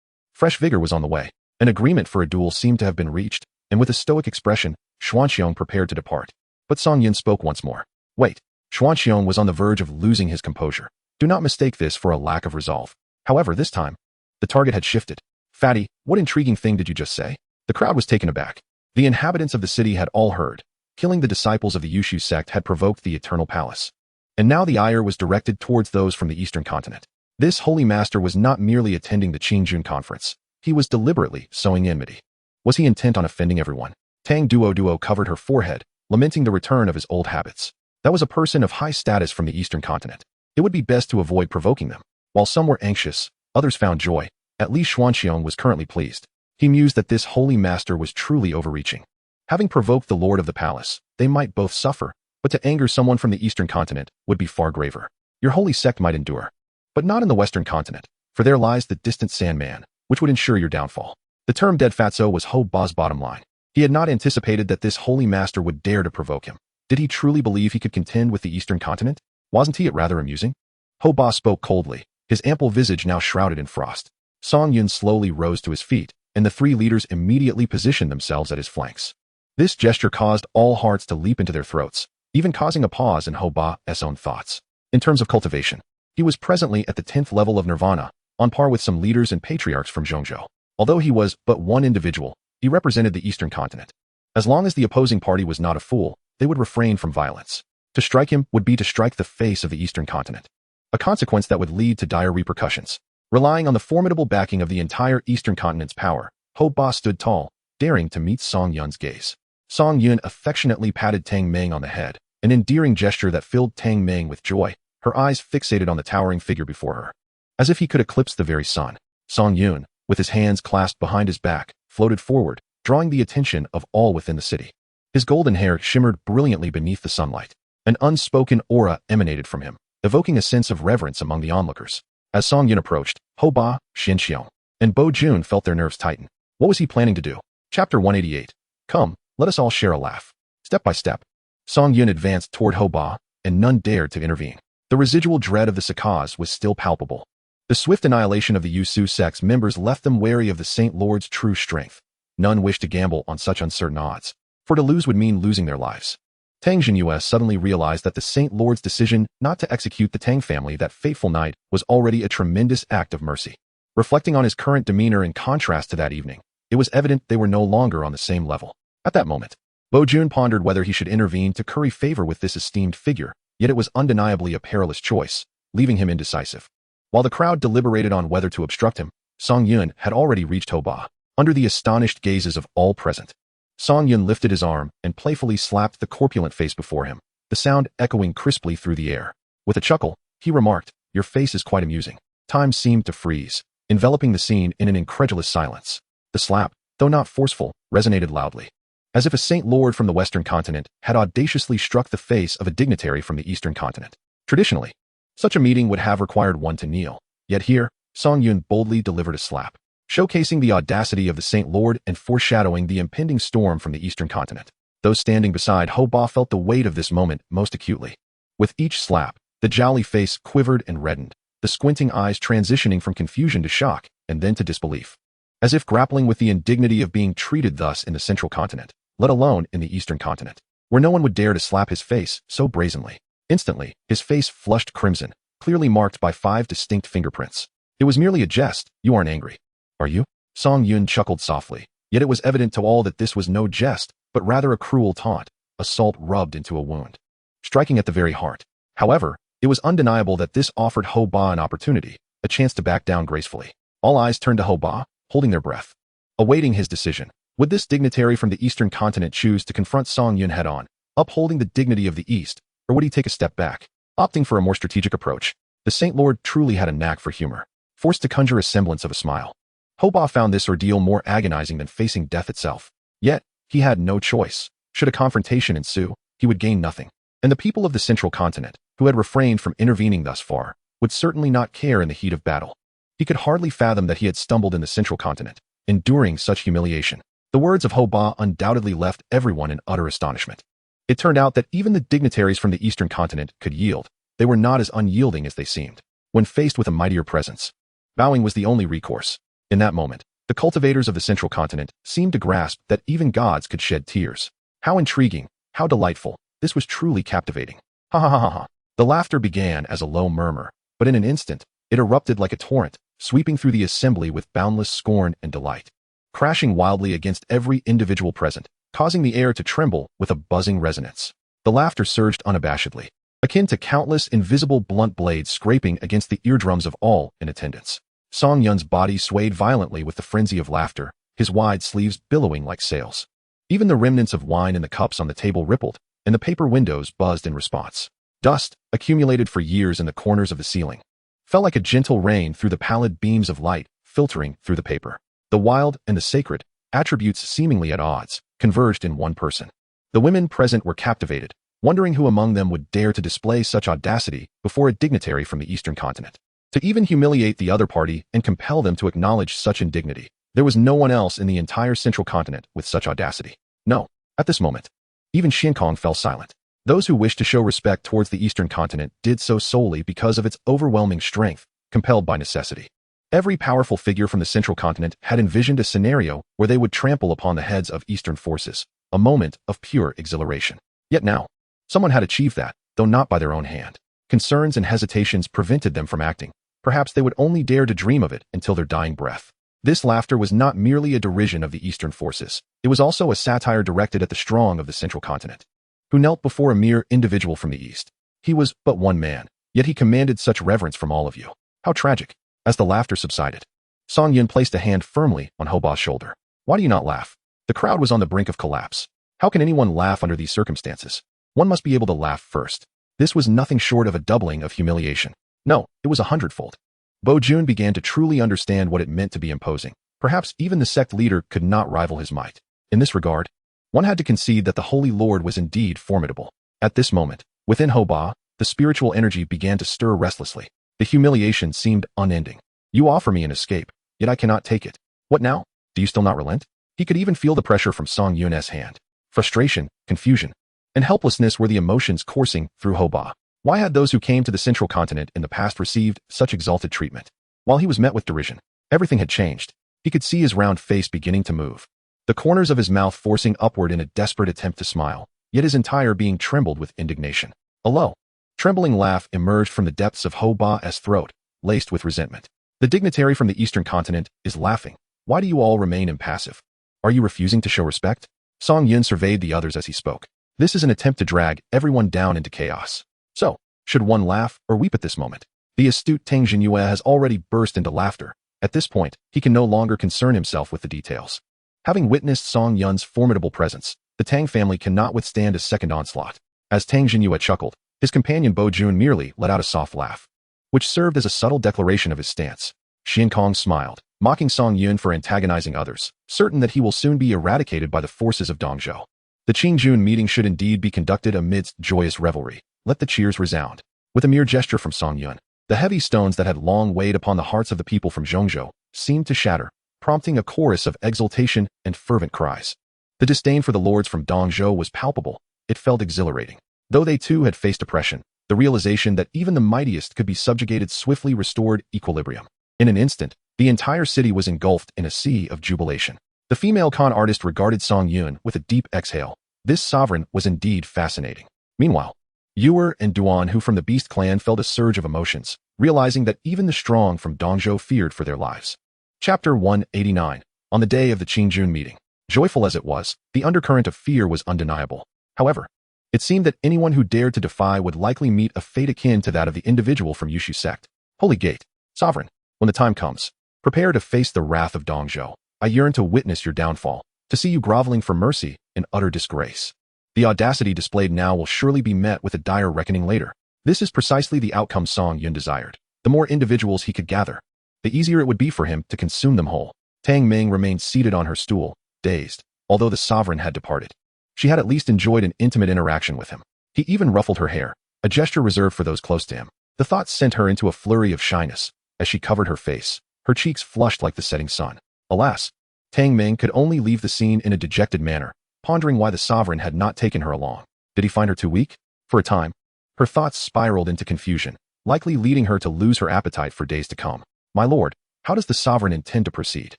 S1: Fresh vigor was on the way. An agreement for a duel seemed to have been reached, and with a stoic expression, Xuanxiong prepared to depart. But Song Yun spoke once more. Wait. Xuanxiong was on the verge of losing his composure. Do not mistake this for a lack of resolve. However, this time, the target had shifted. Fatty, what intriguing thing did you just say? The crowd was taken aback. The inhabitants of the city had all heard. Killing the disciples of the Yushu sect had provoked the Eternal Palace. And now the ire was directed towards those from the Eastern continent. This holy master was not merely attending the Qingjun conference. He was deliberately sowing enmity. Was he intent on offending everyone? Tang Duo covered her forehead, lamenting the return of his old habits. That was a person of high status from the Eastern continent. It would be best to avoid provoking them. While some were anxious, others found joy. At least Xuanxiong was currently pleased. He mused that this holy master was truly overreaching. Having provoked the lord of the palace, they might both suffer, but to anger someone from the Eastern continent would be far graver. Your holy sect might endure, but not in the Western continent, for there lies the distant Sandman, which would ensure your downfall. The term dead fatso was Ho Ba's bottom line. He had not anticipated that this holy master would dare to provoke him. Did he truly believe he could contend with the Eastern continent? Wasn't he rather amusing? Ho Ba spoke coldly, his ample visage now shrouded in frost. Song Yun slowly rose to his feet, and the three leaders immediately positioned themselves at his flanks. This gesture caused all hearts to leap into their throats, even causing a pause in Ho Ba's own thoughts. In terms of cultivation, he was presently at the 10th level of nirvana, on par with some leaders and patriarchs from Zhongzhou. Although he was but one individual, he represented the Eastern continent. As long as the opposing party was not a fool, they would refrain from violence. To strike him would be to strike the face of the Eastern continent, a consequence that would lead to dire repercussions. Relying on the formidable backing of the entire Eastern continent's power, Ho Ba stood tall, daring to meet Song Yun's gaze. Song Yun affectionately patted Tang Meng on the head, an endearing gesture that filled Tang Meng with joy, her eyes fixated on the towering figure before her. As if he could eclipse the very sun, Song Yun, with his hands clasped behind his back, floated forward, drawing the attention of all within the city. His golden hair shimmered brilliantly beneath the sunlight. An unspoken aura emanated from him, evoking a sense of reverence among the onlookers. As Song Yun approached, Ho Ba, Xinxiong, and Bo Jun felt their nerves tighten. What was he planning to do? Chapter 188. Come, let us all share a laugh. Step by step, Song Yun advanced toward Ho Ba, and none dared to intervene. The residual dread of the Sakaz was still palpable. The swift annihilation of the Yushu sect's members left them wary of the Saint Lord's true strength. None wished to gamble on such uncertain odds, for to lose would mean losing their lives. Tang Jinhua suddenly realized that the Saint Lord's decision not to execute the Tang family that fateful night was already a tremendous act of mercy. Reflecting on his current demeanor in contrast to that evening, it was evident they were no longer on the same level. At that moment, Bo Jun pondered whether he should intervene to curry favor with this esteemed figure, yet it was undeniably a perilous choice, leaving him indecisive. While the crowd deliberated on whether to obstruct him, Song Yun had already reached Ho Ba, under the astonished gazes of all present. Song Yun lifted his arm and playfully slapped the corpulent face before him, the sound echoing crisply through the air. With a chuckle, he remarked, "Your face is quite amusing." Time seemed to freeze, enveloping the scene in an incredulous silence. The slap, though not forceful, resonated loudly, as if a Saint Lord from the Western continent had audaciously struck the face of a dignitary from the Eastern continent. Traditionally, such a meeting would have required one to kneel, yet here, Song Yun boldly delivered a slap, showcasing the audacity of the Saint Lord and foreshadowing the impending storm from the Eastern continent. Those standing beside Ho Ba felt the weight of this moment most acutely. With each slap, the jowly face quivered and reddened, the squinting eyes transitioning from confusion to shock and then to disbelief, as if grappling with the indignity of being treated thus in the Central continent, let alone in the Eastern continent, where no one would dare to slap his face so brazenly. Instantly, his face flushed crimson, clearly marked by 5 distinct fingerprints. It was merely a jest. "You aren't angry, are you?" Song Yun chuckled softly, yet it was evident to all that this was no jest, but rather a cruel taunt, a salt rubbed into a wound, striking at the very heart. However, it was undeniable that this offered Ho Ba an opportunity, a chance to back down gracefully. All eyes turned to Ho Ba, holding their breath, awaiting his decision. Would this dignitary from the Eastern continent choose to confront Song Yun head-on, upholding the dignity of the East, or would he take a step back, opting for a more strategic approach? The Saint Lord truly had a knack for humor, forced to conjure a semblance of a smile. Ho Ba found this ordeal more agonizing than facing death itself. Yet, he had no choice. Should a confrontation ensue, he would gain nothing. And the people of the Central Continent, who had refrained from intervening thus far, would certainly not care in the heat of battle. He could hardly fathom that he had stumbled in the Central Continent, enduring such humiliation. The words of Ho Ba undoubtedly left everyone in utter astonishment. It turned out that even the dignitaries from the Eastern Continent could yield. They were not as unyielding as they seemed. When faced with a mightier presence, bowing was the only recourse. In that moment, The cultivators of the central continent seemed to grasp that even gods could shed tears. How intriguing, how delightful, this was truly captivating. Ha ha ha ha ha. The laughter began as a low murmur, but in an instant, it erupted like a torrent, sweeping through the assembly with boundless scorn and delight, crashing wildly against every individual present, causing the air to tremble with a buzzing resonance. The laughter surged unabashedly, akin to countless invisible blunt blades scraping against the eardrums of all in attendance. Song Yun's body swayed violently with the frenzy of laughter, his wide sleeves billowing like sails. Even the remnants of wine in the cups on the table rippled, and the paper windows buzzed in response. Dust, accumulated for years in the corners of the ceiling, fell like a gentle rain through the pallid beams of light filtering through the paper. The wild and the sacred, attributes seemingly at odds, converged in one person. The women present were captivated, wondering who among them would dare to display such audacity before a dignitary from the eastern continent. To even humiliate the other party and compel them to acknowledge such indignity. There was no one else in the entire central continent with such audacity. No, at this moment, even Xiankong fell silent. Those who wished to show respect towards the eastern continent did so solely because of its overwhelming strength, compelled by necessity. Every powerful figure from the central continent had envisioned a scenario where they would trample upon the heads of eastern forces, a moment of pure exhilaration. Yet now, someone had achieved that, though not by their own hand. Concerns and hesitations prevented them from acting. Perhaps they would only dare to dream of it until their dying breath. This laughter was not merely a derision of the eastern forces. It was also a satire directed at the strong of the central continent, who knelt before a mere individual from the east. He was but one man, yet he commanded such reverence from all of you. How tragic. As the laughter subsided, Song Yun placed a hand firmly on Hoba's shoulder. Why do you not laugh? The crowd was on the brink of collapse. How can anyone laugh under these circumstances? One must be able to laugh first. This was nothing short of a doubling of humiliation. No, it was 100-fold. Bo Jun began to truly understand what it meant to be imposing. Perhaps even the sect leader could not rival his might. In this regard, one had to concede that the Holy Lord was indeed formidable. At this moment, within Hoba, the spiritual energy began to stir restlessly. The humiliation seemed unending. You offer me an escape, yet I cannot take it. What now? Do you still not relent? He could even feel the pressure from Song Yun's hand. Frustration, confusion, and helplessness were the emotions coursing through Hoba. Why had those who came to the central continent in the past received such exalted treatment? While he was met with derision, everything had changed. He could see his round face beginning to move, the corners of his mouth forcing upward in a desperate attempt to smile, yet his entire being trembled with indignation. A low, trembling laugh emerged from the depths of Hoba's throat, laced with resentment. The dignitary from the eastern continent is laughing. Why do you all remain impassive? Are you refusing to show respect? Song Yun surveyed the others as he spoke. This is an attempt to drag everyone down into chaos. So, should one laugh or weep at this moment? The astute Tang Jinyue has already burst into laughter. At this point, he can no longer concern himself with the details. Having witnessed Song Yun's formidable presence, the Tang family cannot withstand a second onslaught. As Tang Jinyue chuckled, his companion Bo Jun merely let out a soft laugh, which served as a subtle declaration of his stance. Xiankong smiled, mocking Song Yun for antagonizing others, certain that he will soon be eradicated by the forces of Dongzhou. The Qingjun meeting should indeed be conducted amidst joyous revelry. Let the cheers resound. With a mere gesture from Song Yun, the heavy stones that had long weighed upon the hearts of the people from Zhongzhou seemed to shatter, prompting a chorus of exultation and fervent cries. The disdain for the lords from Dongzhou was palpable. It felt exhilarating. Though they too had faced oppression, the realization that even the mightiest could be subjugated swiftly restored equilibrium. In an instant, the entire city was engulfed in a sea of jubilation. The female con artist regarded Song Yun with a deep exhale. This sovereign was indeed fascinating. Meanwhile, Yuer and Duan, who from the Beast clan, felt a surge of emotions, realizing that even the strong from Dongzhou feared for their lives. Chapter 189. On the day of the Qingjun meeting. Joyful as it was, the undercurrent of fear was undeniable. However, it seemed that anyone who dared to defy would likely meet a fate akin to that of the individual from Yushu sect. Holy Gate, Sovereign, when the time comes, prepare to face the wrath of Dongzhou. I yearn to witness your downfall, to see you groveling for mercy in utter disgrace. The audacity displayed now will surely be met with a dire reckoning later. This is precisely the outcome Song Yun desired. The more individuals he could gather, the easier it would be for him to consume them whole. Tang Ming remained seated on her stool, dazed, although the sovereign had departed. She had at least enjoyed an intimate interaction with him. He even ruffled her hair, a gesture reserved for those close to him. The thought sent her into a flurry of shyness. As she covered her face, her cheeks flushed like the setting sun. Alas, Tang Ming could only leave the scene in a dejected manner, pondering why the sovereign had not taken her along. Did he find her too weak? For a time, her thoughts spiraled into confusion, likely leading her to lose her appetite for days to come. My lord, how does the sovereign intend to proceed?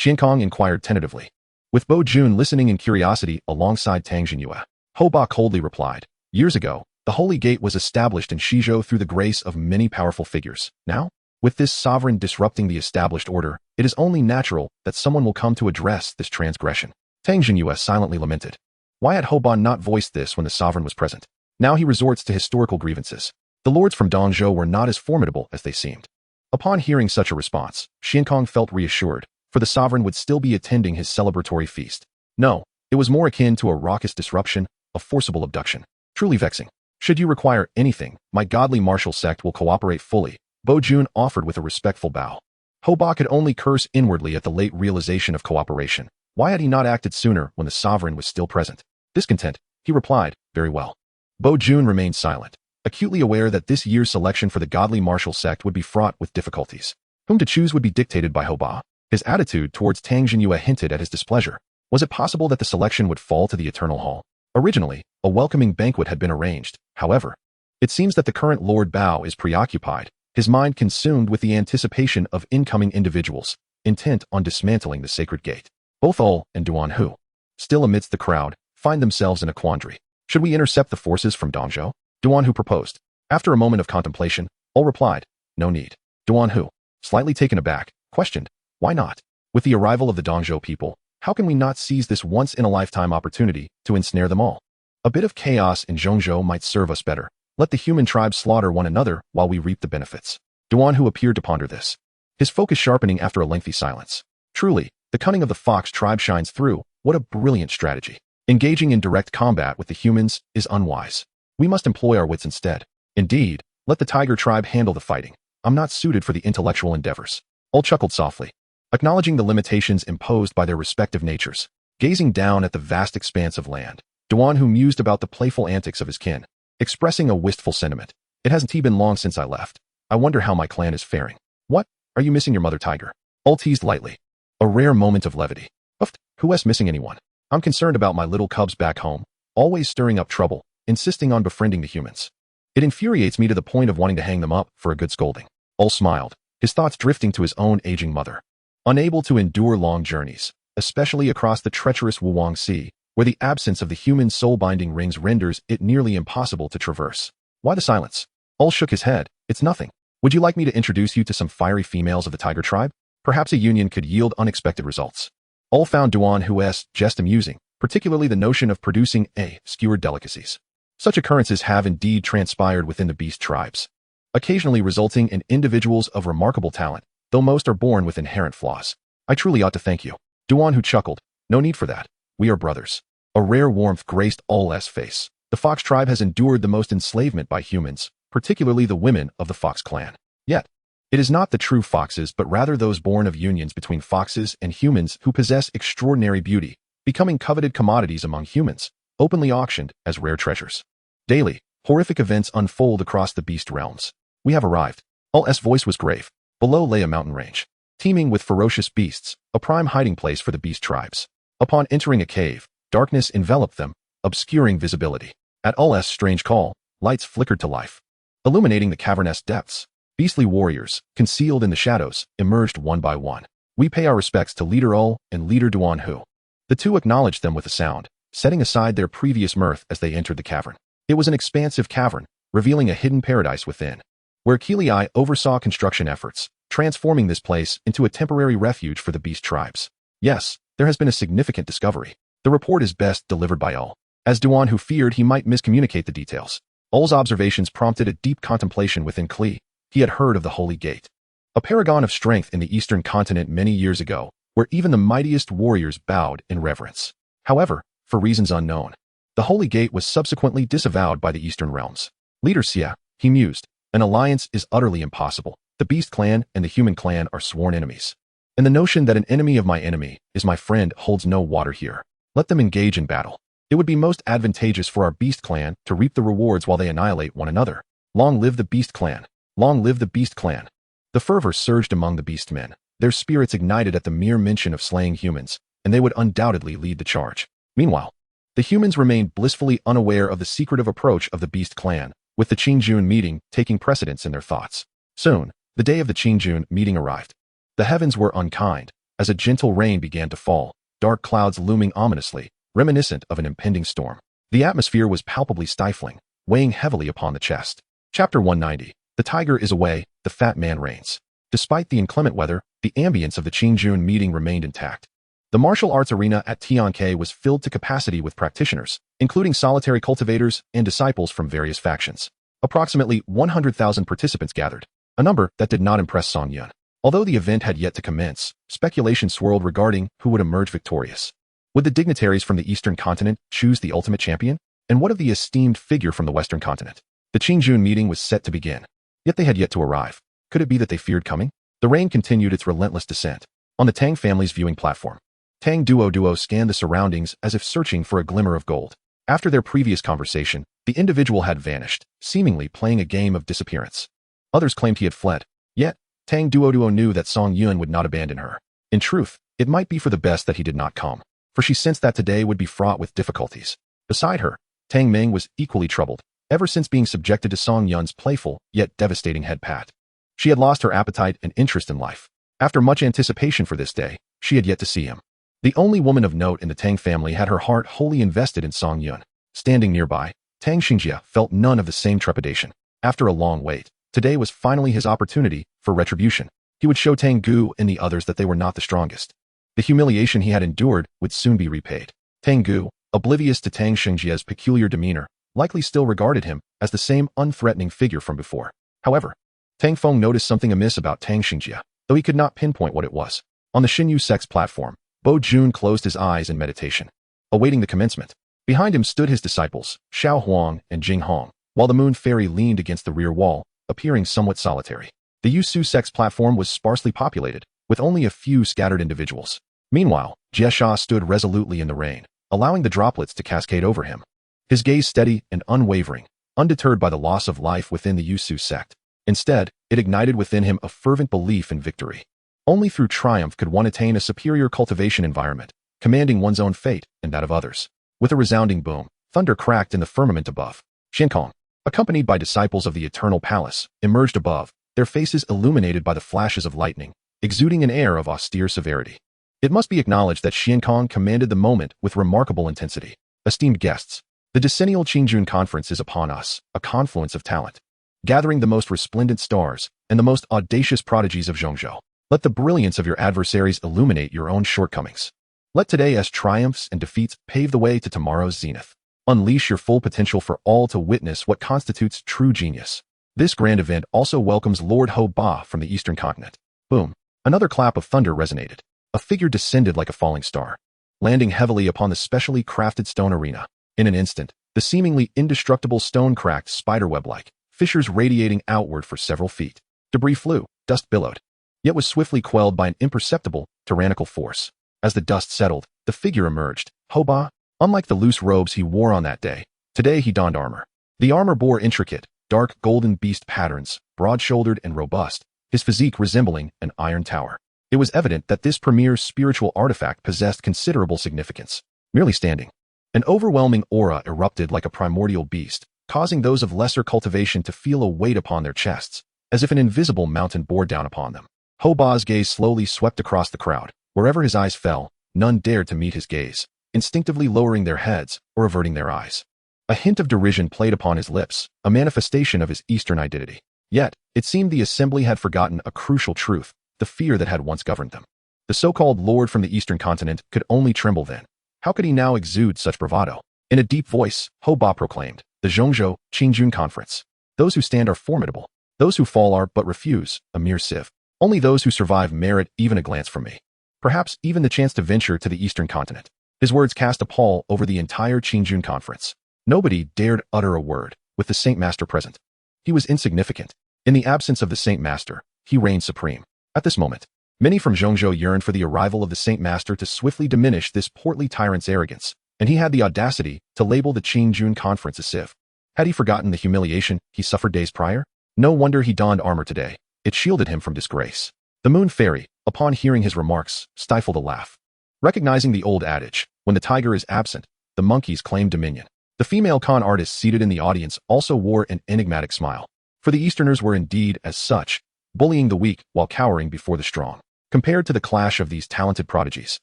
S1: Xiankong inquired tentatively, with Bo Jun listening in curiosity alongside Tang Jinyue. Hoba coldly replied, years ago, the Holy Gate was established in Shizhou through the grace of many powerful figures. Now, with this sovereign disrupting the established order, it is only natural that someone will come to address this transgression. Tang Jinyue silently lamented. Why had Hoban not voiced this when the sovereign was present? Now he resorts to historical grievances. The lords from Dongzhou were not as formidable as they seemed. Upon hearing such a response, Xiankong felt reassured, for the sovereign would still be attending his celebratory feast. No, it was more akin to a raucous disruption, a forcible abduction. Truly vexing. Should you require anything, my godly martial sect will cooperate fully, Bo Jun offered with a respectful bow. Hoba could only curse inwardly at the late realization of cooperation. Why had he not acted sooner when the sovereign was still present? Discontent, he replied, very well. Bo Jun remained silent, acutely aware that this year's selection for the godly martial sect would be fraught with difficulties. Whom to choose would be dictated by Hoba. His attitude towards Tang Jinyue hinted at his displeasure. Was it possible that the selection would fall to the Eternal Hall? Originally, a welcoming banquet had been arranged. However, it seems that the current Lord Bao is preoccupied, his mind consumed with the anticipation of incoming individuals, intent on dismantling the sacred gate. Both Ol and Duan Hu, still amidst the crowd, find themselves in a quandary. Should we intercept the forces from Dongzhou? Duan Hu proposed. After a moment of contemplation, Ol replied, no need. Duan Hu, slightly taken aback, questioned, why not? With the arrival of the Dongzhou people, how can we not seize this once-in-a-lifetime opportunity to ensnare them all? A bit of chaos in Zhongzhou might serve us better. Let the human tribes slaughter one another while we reap the benefits. Duan Hu appeared to ponder this, his focus sharpening after a lengthy silence. Truly, the cunning of the fox tribe shines through. What a brilliant strategy. Engaging in direct combat with the humans is unwise. We must employ our wits instead. Indeed, let the tiger tribe handle the fighting. I'm not suited for the intellectual endeavors. Ol chuckled softly, acknowledging the limitations imposed by their respective natures. Gazing down at the vast expanse of land, Duan Hu mused about the playful antics of his kin, expressing a wistful sentiment. It hasn't been long since I left. I wonder how my clan is faring. What? Are you missing your mother tiger? Ol teased lightly. A rare moment of levity. Uffed, who's missing anyone? I'm concerned about my little cubs back home, always stirring up trouble, insisting on befriending the humans. It infuriates me to the point of wanting to hang them up for a good scolding. Ol smiled, his thoughts drifting to his own aging mother. Unable to endure long journeys, especially across the treacherous Wuwang Sea, where the absence of the human soul-binding rings renders it nearly impossible to traverse. Why the silence? Ol shook his head. It's nothing. Would you like me to introduce you to some fiery females of the tiger tribe? Perhaps a union could yield unexpected results. Ol found Duan Hu's jest amusing, particularly the notion of producing skewered delicacies. Such occurrences have indeed transpired within the beast tribes, occasionally resulting in individuals of remarkable talent, though most are born with inherent flaws. I truly ought to thank you. Duan Hu chuckled. No need for that. We are brothers. A rare warmth graced Ol's face. The fox tribe has endured the most enslavement by humans, particularly the women of the fox clan. Yet, it is not the true foxes but rather those born of unions between foxes and humans who possess extraordinary beauty, becoming coveted commodities among humans, openly auctioned as rare treasures. Daily, horrific events unfold across the beast realms. We have arrived. Ol's voice was grave. Below lay a mountain range, teeming with ferocious beasts, a prime hiding place for the beast tribes. Upon entering a cave, darkness enveloped them, obscuring visibility. At Ol's strange call, lights flickered to life, illuminating the cavernous depths. Beastly warriors, concealed in the shadows, emerged one by one. We pay our respects to Leader Ol and Leader Duan Hu. The two acknowledged them with a sound, setting aside their previous mirth as they entered the cavern. It was an expansive cavern, revealing a hidden paradise within, where Keelii oversaw construction efforts, transforming this place into a temporary refuge for the beast tribes. Yes, there has been a significant discovery. The report is best delivered by Ol, as Duan Hu feared he might miscommunicate the details. Ol's observations prompted a deep contemplation within Klee. He had heard of the Holy Gate, a paragon of strength in the eastern continent many years ago, where even the mightiest warriors bowed in reverence. However, for reasons unknown, the Holy Gate was subsequently disavowed by the eastern realms. Leader Xia, he mused, an alliance is utterly impossible. The beast clan and the human clan are sworn enemies. And the notion that an enemy of my enemy is my friend holds no water here. Let them engage in battle. It would be most advantageous for our beast clan to reap the rewards while they annihilate one another. Long live the beast clan. Long live the beast clan. The fervor surged among the beast men, their spirits ignited at the mere mention of slaying humans, and they would undoubtedly lead the charge. Meanwhile, the humans remained blissfully unaware of the secretive approach of the beast clan, with the Qingjun meeting taking precedence in their thoughts. Soon, the day of the Qingjun meeting arrived. The heavens were unkind, as a gentle rain began to fall, dark clouds looming ominously, reminiscent of an impending storm. The atmosphere was palpably stifling, weighing heavily upon the chest. Chapter 190. The tiger is away, the fat man reigns. Despite the inclement weather, the ambience of the Qingjun meeting remained intact. The martial arts arena at Tianke was filled to capacity with practitioners, including solitary cultivators and disciples from various factions. Approximately 100,000 participants gathered, a number that did not impress Song Yun. Although the event had yet to commence, speculation swirled regarding who would emerge victorious. Would the dignitaries from the Eastern continent choose the ultimate champion? And what of the esteemed figure from the Western continent? The Qingjun meeting was set to begin, yet they had yet to arrive. Could it be that they feared coming? The rain continued its relentless descent. On the Tang family's viewing platform, Tang Duo scanned the surroundings as if searching for a glimmer of gold. After their previous conversation, the individual had vanished, seemingly playing a game of disappearance. Others claimed he had fled. Yet, Tang Duo knew that Song Yun would not abandon her. In truth, it might be for the best that he did not come, for she sensed that today would be fraught with difficulties. Beside her, Tang Ming was equally troubled, ever since being subjected to Song Yun's playful yet devastating head pat. She had lost her appetite and interest in life. After much anticipation for this day, she had yet to see him. The only woman of note in the Tang family had her heart wholly invested in Song Yun. Standing nearby, Tang Xingjia felt none of the same trepidation. After a long wait, today was finally his opportunity for retribution. He would show Tang Gu and the others that they were not the strongest. The humiliation he had endured would soon be repaid. Tang Gu, oblivious to Tang Xingjia's peculiar demeanor, likely still regarded him as the same unthreatening figure from before. However, Tang Feng noticed something amiss about Tang Xingjia, though he could not pinpoint what it was. On the Xinyu sect's platform, Bo Jun closed his eyes in meditation, awaiting the commencement. Behind him stood his disciples, Xiao Huang and Jing Hong, while the moon fairy leaned against the rear wall, appearing somewhat solitary. The Yusu sect's platform was sparsely populated, with only a few scattered individuals. Meanwhile, Jie Sha stood resolutely in the rain, allowing the droplets to cascade over him. His gaze steady and unwavering, undeterred by the loss of life within the Yusu sect. Instead, it ignited within him a fervent belief in victory. Only through triumph could one attain a superior cultivation environment, commanding one's own fate and that of others. With a resounding boom, thunder cracked in the firmament above. Xiankong, accompanied by disciples of the Eternal Palace, emerged above, their faces illuminated by the flashes of lightning, exuding an air of austere severity. It must be acknowledged that Xiankong commanded the moment with remarkable intensity. Esteemed guests, the decennial Qingjun Conference is upon us, a confluence of talent, gathering the most resplendent stars and the most audacious prodigies of Zhongzhou. Let the brilliance of your adversaries illuminate your own shortcomings. Let today's triumphs and defeats pave the way to tomorrow's zenith. Unleash your full potential for all to witness what constitutes true genius. This grand event also welcomes Lord Ho Ba from the Eastern continent. Boom. Another clap of thunder resonated. A figure descended like a falling star, landing heavily upon the specially crafted stone arena. In an instant, the seemingly indestructible stone cracked spiderweb-like, fissures radiating outward for several feet. Debris flew, dust billowed, yet was swiftly quelled by an imperceptible, tyrannical force. As the dust settled, the figure emerged. Ho Ba, unlike the loose robes he wore on that day, today he donned armor. The armor bore intricate, dark golden beast patterns, broad-shouldered and robust, his physique resembling an iron tower. It was evident that this premier spiritual artifact possessed considerable significance. Merely standing, an overwhelming aura erupted like a primordial beast, causing those of lesser cultivation to feel a weight upon their chests, as if an invisible mountain bore down upon them. Ho Ba's gaze slowly swept across the crowd. Wherever his eyes fell, none dared to meet his gaze, instinctively lowering their heads or averting their eyes. A hint of derision played upon his lips, a manifestation of his Eastern identity. Yet, it seemed the assembly had forgotten a crucial truth, the fear that had once governed them. The so-called lord from the Eastern continent could only tremble then. How could he now exude such bravado? In a deep voice, Ho Ba proclaimed, "The Zhongzhou Qingjun Conference. Those who stand are formidable. Those who fall are but refuse, a mere sieve. Only those who survive merit even a glance from me. Perhaps even the chance to venture to the Eastern continent." His words cast a pall over the entire Qingjun Conference. Nobody dared utter a word, with the Saint Master present. He was insignificant. In the absence of the Saint Master, he reigned supreme. At this moment, many from Zhongzhou yearned for the arrival of the Saint Master to swiftly diminish this portly tyrant's arrogance, and he had the audacity to label the Qingjun Conference a sieve. Had he forgotten the humiliation he suffered days prior? No wonder he donned armor today. It shielded him from disgrace. The Moon Fairy, upon hearing his remarks, stifled a laugh. Recognizing the old adage, when the tiger is absent, the monkeys claim dominion. The female con artist seated in the audience also wore an enigmatic smile. For the Easterners were indeed, as such, bullying the weak while cowering before the strong. compared to the clash of these talented prodigies.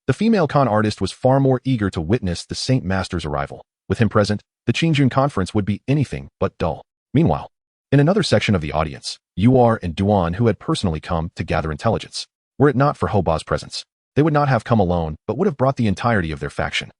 S1: The female con artist was far more eager to witness the Saint Master's arrival. With him present, the Qingjun conference would be anything but dull. Meanwhile, in another section of the audience, Yuar and Duan, who had personally come to gather intelligence. Were it not for Hoba's presence, they would not have come alone but would have brought the entirety of their faction.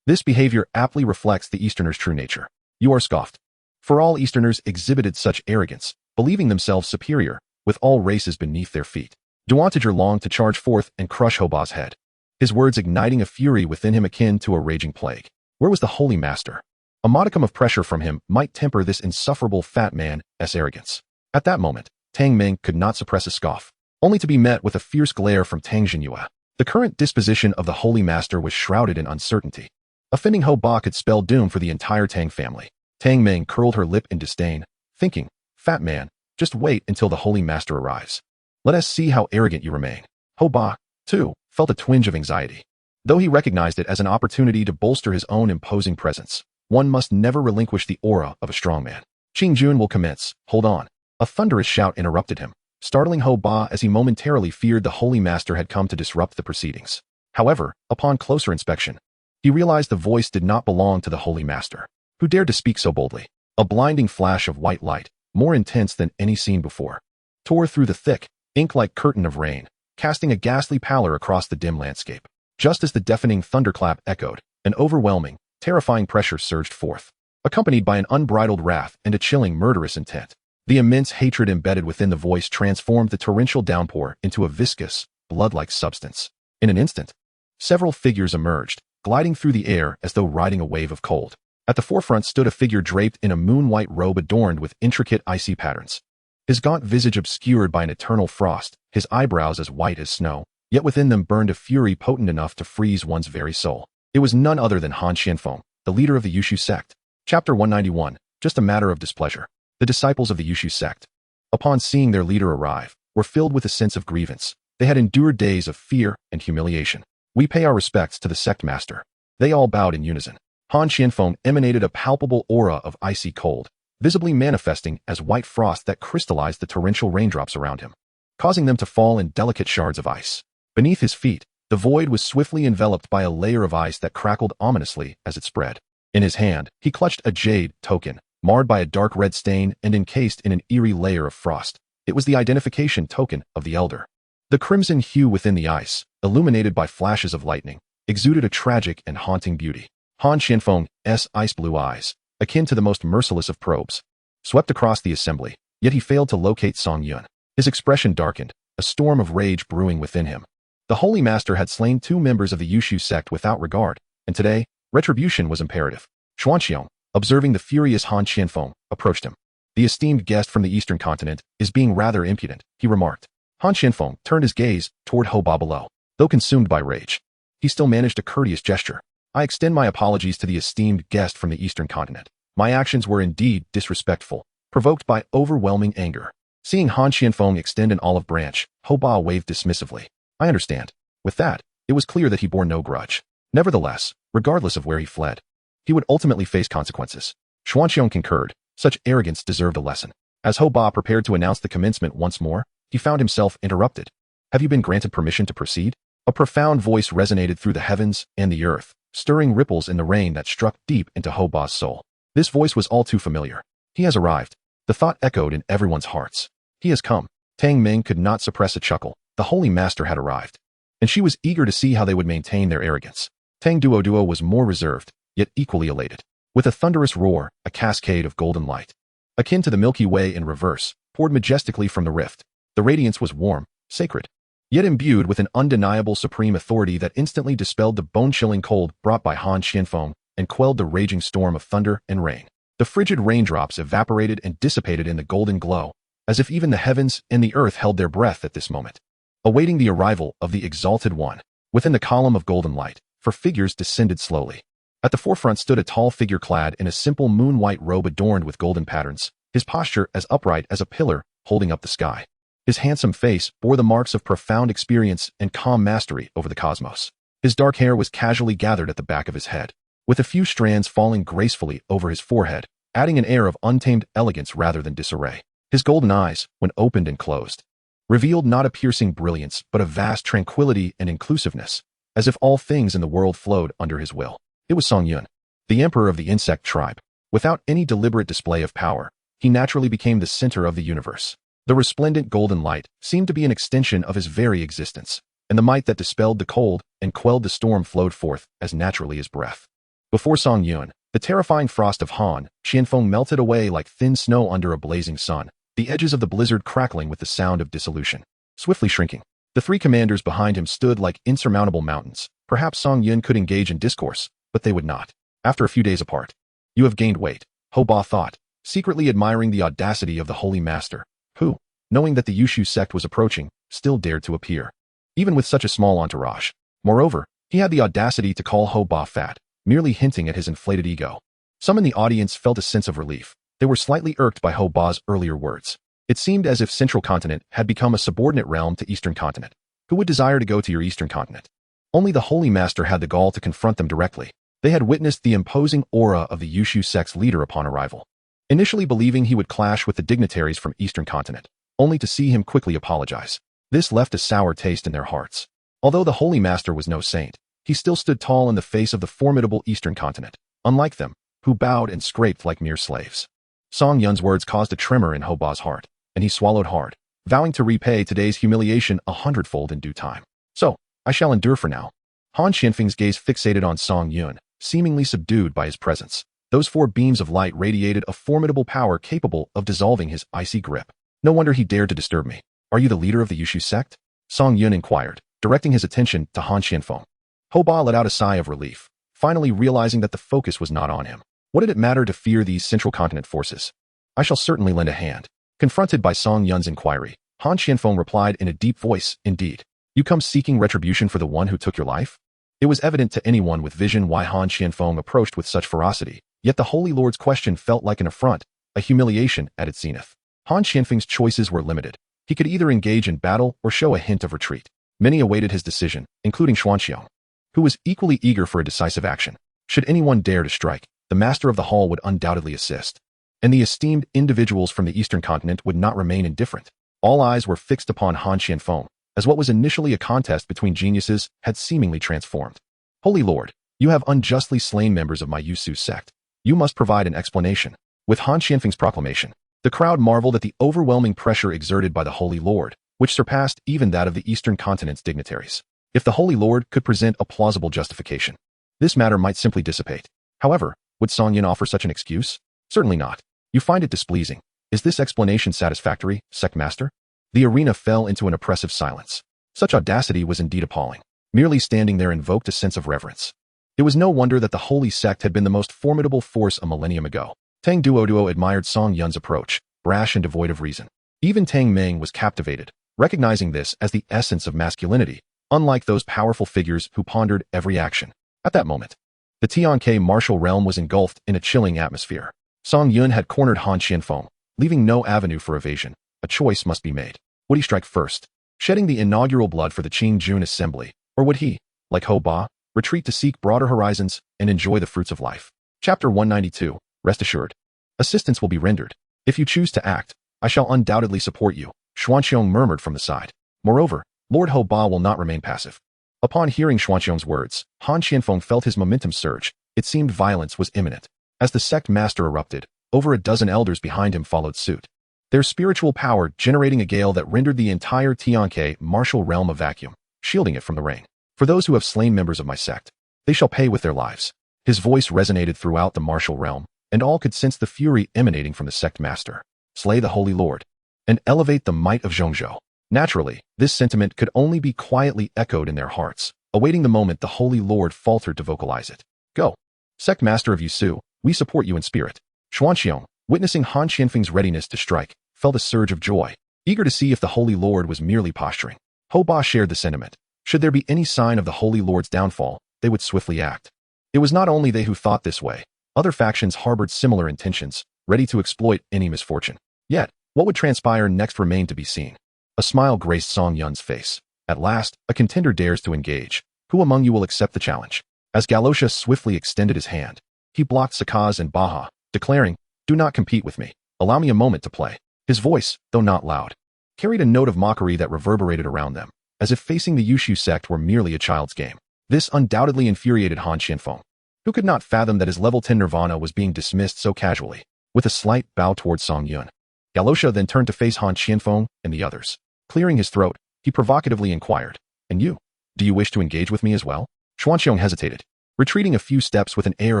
S1: This behavior aptly reflects the Easterners' true nature. Yuar scoffed. For all Easterners exhibited such arrogance, believing themselves superior, with all races beneath their feet. Duantager longed to charge forth and crush Hoba's head, his words igniting a fury within him akin to a raging plague. Where was the Holy Master? A modicum of pressure from him might temper this insufferable fat man's arrogance. At that moment, Tang Ming could not suppress a scoff, only to be met with a fierce glare from Tang Jinyue. The current disposition of the Holy Master was shrouded in uncertainty. Offending Hoba could spell doom for the entire Tang family. Tang Ming curled her lip in disdain, thinking, "Fat man, just wait until the Holy Master arrives. Let us see how arrogant you remain." Hoba, too, felt a twinge of anxiety. Though he recognized it as an opportunity to bolster his own imposing presence, one must never relinquish the aura of a strong man. Qingjun will commence. Hold on. A thunderous shout interrupted him, startling Hoba as he momentarily feared the Holy Master had come to disrupt the proceedings. However, upon closer inspection, he realized the voice did not belong to the Holy Master, who dared to speak so boldly. A blinding flash of white light, more intense than any seen before, tore through the thick, ink-like curtain of rain, casting a ghastly pallor across the dim landscape. Just as the deafening thunderclap echoed, an overwhelming, terrifying pressure surged forth, accompanied by an unbridled wrath and a chilling, murderous intent. The immense hatred embedded within the voice transformed the torrential downpour into a viscous, blood-like substance. In an instant, several figures emerged, gliding through the air as though riding a wave of cold. At the forefront stood a figure draped in a moon-white robe adorned with intricate icy patterns. His gaunt visage obscured by an eternal frost, his eyebrows as white as snow, yet within them burned a fury potent enough to freeze one's very soul. It was none other than Han Xianfeng, the leader of the Yushu sect. Chapter 191, Just a Matter of Displeasure. The disciples of the Yushu sect, upon seeing their leader arrive, were filled with a sense of grievance. They had endured days of fear and humiliation. "We pay our respects to the sect master." They all bowed in unison. Han Xianfeng emanated a palpable aura of icy cold, visibly manifesting as white frost that crystallized the torrential raindrops around him, causing them to fall in delicate shards of ice. Beneath his feet, the void was swiftly enveloped by a layer of ice that crackled ominously as it spread. In his hand, he clutched a jade token, marred by a dark red stain and encased in an eerie layer of frost. It was the identification token of the Elder. The crimson hue within the ice, illuminated by flashes of lightning, exuded a tragic and haunting beauty. Han Xianfeng's ice-blue eyes, akin to the most merciless of probes, swept across the assembly, yet he failed to locate Song Yun. His expression darkened, a storm of rage brewing within him. The Holy Master had slain 2 members of the Yushu sect without regard, and today, retribution was imperative. Xuanxiong, observing the furious Han Xianfeng, approached him. "The esteemed guest from the eastern continent is being rather impudent," he remarked. Han Xianfeng turned his gaze toward Hoba below. Though consumed by rage, he still managed a courteous gesture. "I extend my apologies to the esteemed guest from the eastern continent. My actions were indeed disrespectful, provoked by overwhelming anger." Seeing Han Xianfeng extend an olive branch, Hoba waved dismissively. "I understand." With that, it was clear that he bore no grudge. Nevertheless, regardless of where he fled, he would ultimately face consequences. Xuanxiong concurred. Such arrogance deserved a lesson. As Hoba prepared to announce the commencement once more, he found himself interrupted. "Have you been granted permission to proceed?" A profound voice resonated through the heavens and the earth, stirring ripples in the rain that struck deep into Hoba's soul. This voice was all too familiar. He has arrived. The thought echoed in everyone's hearts. He has come. Tang Ming could not suppress a chuckle. The Holy Master had arrived, and she was eager to see how they would maintain their arrogance. Tang Duo was more reserved, yet equally elated. With a thunderous roar, a cascade of golden light, akin to the Milky Way in reverse, poured majestically from the rift. The radiance was warm, sacred, yet imbued with an undeniable supreme authority that instantly dispelled the bone-chilling cold brought by Han Xianfeng and quelled the raging storm of thunder and rain. The frigid raindrops evaporated and dissipated in the golden glow, as if even the heavens and the earth held their breath at this moment, awaiting the arrival of the Exalted One. Within the column of golden light, 4 figures descended slowly. At the forefront stood a tall figure clad in a simple moon-white robe adorned with golden patterns, his posture as upright as a pillar holding up the sky. His handsome face bore the marks of profound experience and calm mastery over the cosmos. His dark hair was casually gathered at the back of his head, with a few strands falling gracefully over his forehead, adding an air of untamed elegance rather than disarray. His golden eyes, when opened and closed, revealed not a piercing brilliance but a vast tranquility and inclusiveness, as if all things in the world flowed under his will. It was Song Yun, the emperor of the insect tribe. Without any deliberate display of power, he naturally became the center of the universe. The resplendent golden light seemed to be an extension of his very existence, and the might that dispelled the cold and quelled the storm flowed forth as naturally as breath. Before Song Yun, the terrifying frost of Han Qianfeng melted away like thin snow under a blazing sun, the edges of the blizzard crackling with the sound of dissolution. Swiftly shrinking, the three commanders behind him stood like insurmountable mountains. Perhaps Song Yun could engage in discourse, but they would not. After a few days apart, "You have gained weight," Ho Ba thought, secretly admiring the audacity of the Holy Master, who, knowing that the Yushu sect was approaching, still dared to appear, even with such a small entourage. Moreover, he had the audacity to call Ho Ba fat, merely hinting at his inflated ego. Some in the audience felt a sense of relief. They were slightly irked by Ho Ba's earlier words. It seemed as if Central Continent had become a subordinate realm to Eastern Continent. Who would desire to go to your Eastern Continent? Only the Holy Master had the gall to confront them directly. They had witnessed the imposing aura of the Yushu sect's leader upon arrival, initially believing he would clash with the dignitaries from Eastern Continent, only to see him quickly apologize. This left a sour taste in their hearts. Although the Holy Master was no saint, he still stood tall in the face of the formidable Eastern Continent, unlike them, who bowed and scraped like mere slaves. Song Yun's words caused a tremor in Ho Ba's heart, and he swallowed hard, vowing to repay today's humiliation 100-fold in due time. "So, I shall endure for now." Han Qianfeng's gaze fixated on Song Yun, seemingly subdued by his presence. Those four beams of light radiated a formidable power capable of dissolving his icy grip. No wonder he dared to disturb me. "Are you the leader of the Yushu sect?" Song Yun inquired, directing his attention to Han Qianfeng. Ho Ba let out a sigh of relief, finally realizing that the focus was not on him. What did it matter to fear these Central Continent forces? "I shall certainly lend a hand." Confronted by Song Yun's inquiry, Han Qianfeng replied in a deep voice, "Indeed. You come seeking retribution for the one who took your life?" It was evident to anyone with vision why Han Qianfeng approached with such ferocity, yet the Holy Lord's question felt like an affront, a humiliation at its zenith. Han Qianfeng's choices were limited. He could either engage in battle or show a hint of retreat. Many awaited his decision, including Xuanqiang, who was equally eager for a decisive action. Should anyone dare to strike, the master of the hall would undoubtedly assist, and the esteemed individuals from the Eastern Continent would not remain indifferent. All eyes were fixed upon Han Qianfeng, as what was initially a contest between geniuses had seemingly transformed. "Holy Lord, you have unjustly slain members of my Yushu sect. You must provide an explanation." With Han Qianfeng's proclamation, the crowd marveled at the overwhelming pressure exerted by the Holy Lord, which surpassed even that of the Eastern Continent's dignitaries. If the Holy Lord could present a plausible justification, this matter might simply dissipate. However, would Song Yun offer such an excuse? Certainly not. "You find it displeasing. Is this explanation satisfactory, sect master?" The arena fell into an oppressive silence. Such audacity was indeed appalling. Merely standing there invoked a sense of reverence. It was no wonder that the Holy Sect had been the most formidable force a millennium ago. Tang Duoduo admired Song Yun's approach, brash and devoid of reason. Even Tang Meng was captivated, recognizing this as the essence of masculinity, unlike those powerful figures who pondered every action. At that moment, the Tianke martial realm was engulfed in a chilling atmosphere. Song Yun had cornered Han Qianfeng, leaving no avenue for evasion. A choice must be made. Would he strike first, shedding the inaugural blood for the Qing Jun Assembly, or would he, like Ho Ba, retreat to seek broader horizons and enjoy the fruits of life? Chapter 192. Rest assured, assistance will be rendered. If you choose to act, I shall undoubtedly support you, Xuanqiang murmured from the side. Moreover, Lord Ho Ba will not remain passive. Upon hearing Xuanqiang's words, Han Qianfeng felt his momentum surge. It seemed violence was imminent. As the sect master erupted, over a dozen elders behind him followed suit, their spiritual power generating a gale that rendered the entire Tianke martial realm a vacuum, shielding it from the rain. "For those who have slain members of my sect, they shall pay with their lives." His voice resonated throughout the martial realm, and all could sense the fury emanating from the sect master. Slay the Holy Lord, and elevate the might of Zhongzhou. Naturally, this sentiment could only be quietly echoed in their hearts, awaiting the moment the Holy Lord faltered to vocalize it. "Go. Sect master of Yushu, we support you in spirit." Xuanqiang, witnessing Han Qianfeng's readiness to strike, felt a surge of joy, eager to see if the Holy Lord was merely posturing. Ho Ba shared the sentiment. Should there be any sign of the Holy Lord's downfall, they would swiftly act. It was not only they who thought this way. Other factions harbored similar intentions, ready to exploit any misfortune. Yet, what would transpire next remained to be seen. A smile graced Song Yun's face. At last, a contender dares to engage. Who among you will accept the challenge? As Galosha swiftly extended his hand, he blocked Sakaz and Baha, declaring, "Do not compete with me. Allow me a moment to play." His voice, though not loud, carried a note of mockery that reverberated around them, as if facing the Yushu sect were merely a child's game. This undoubtedly infuriated Han Xianfeng, who could not fathom that his level 10 nirvana was being dismissed so casually. With a slight bow towards Song Yun, Galosha then turned to face Han Xianfeng and the others. Clearing his throat, he provocatively inquired, "And you? Do you wish to engage with me as well?" Xuanxiong hesitated, retreating a few steps with an air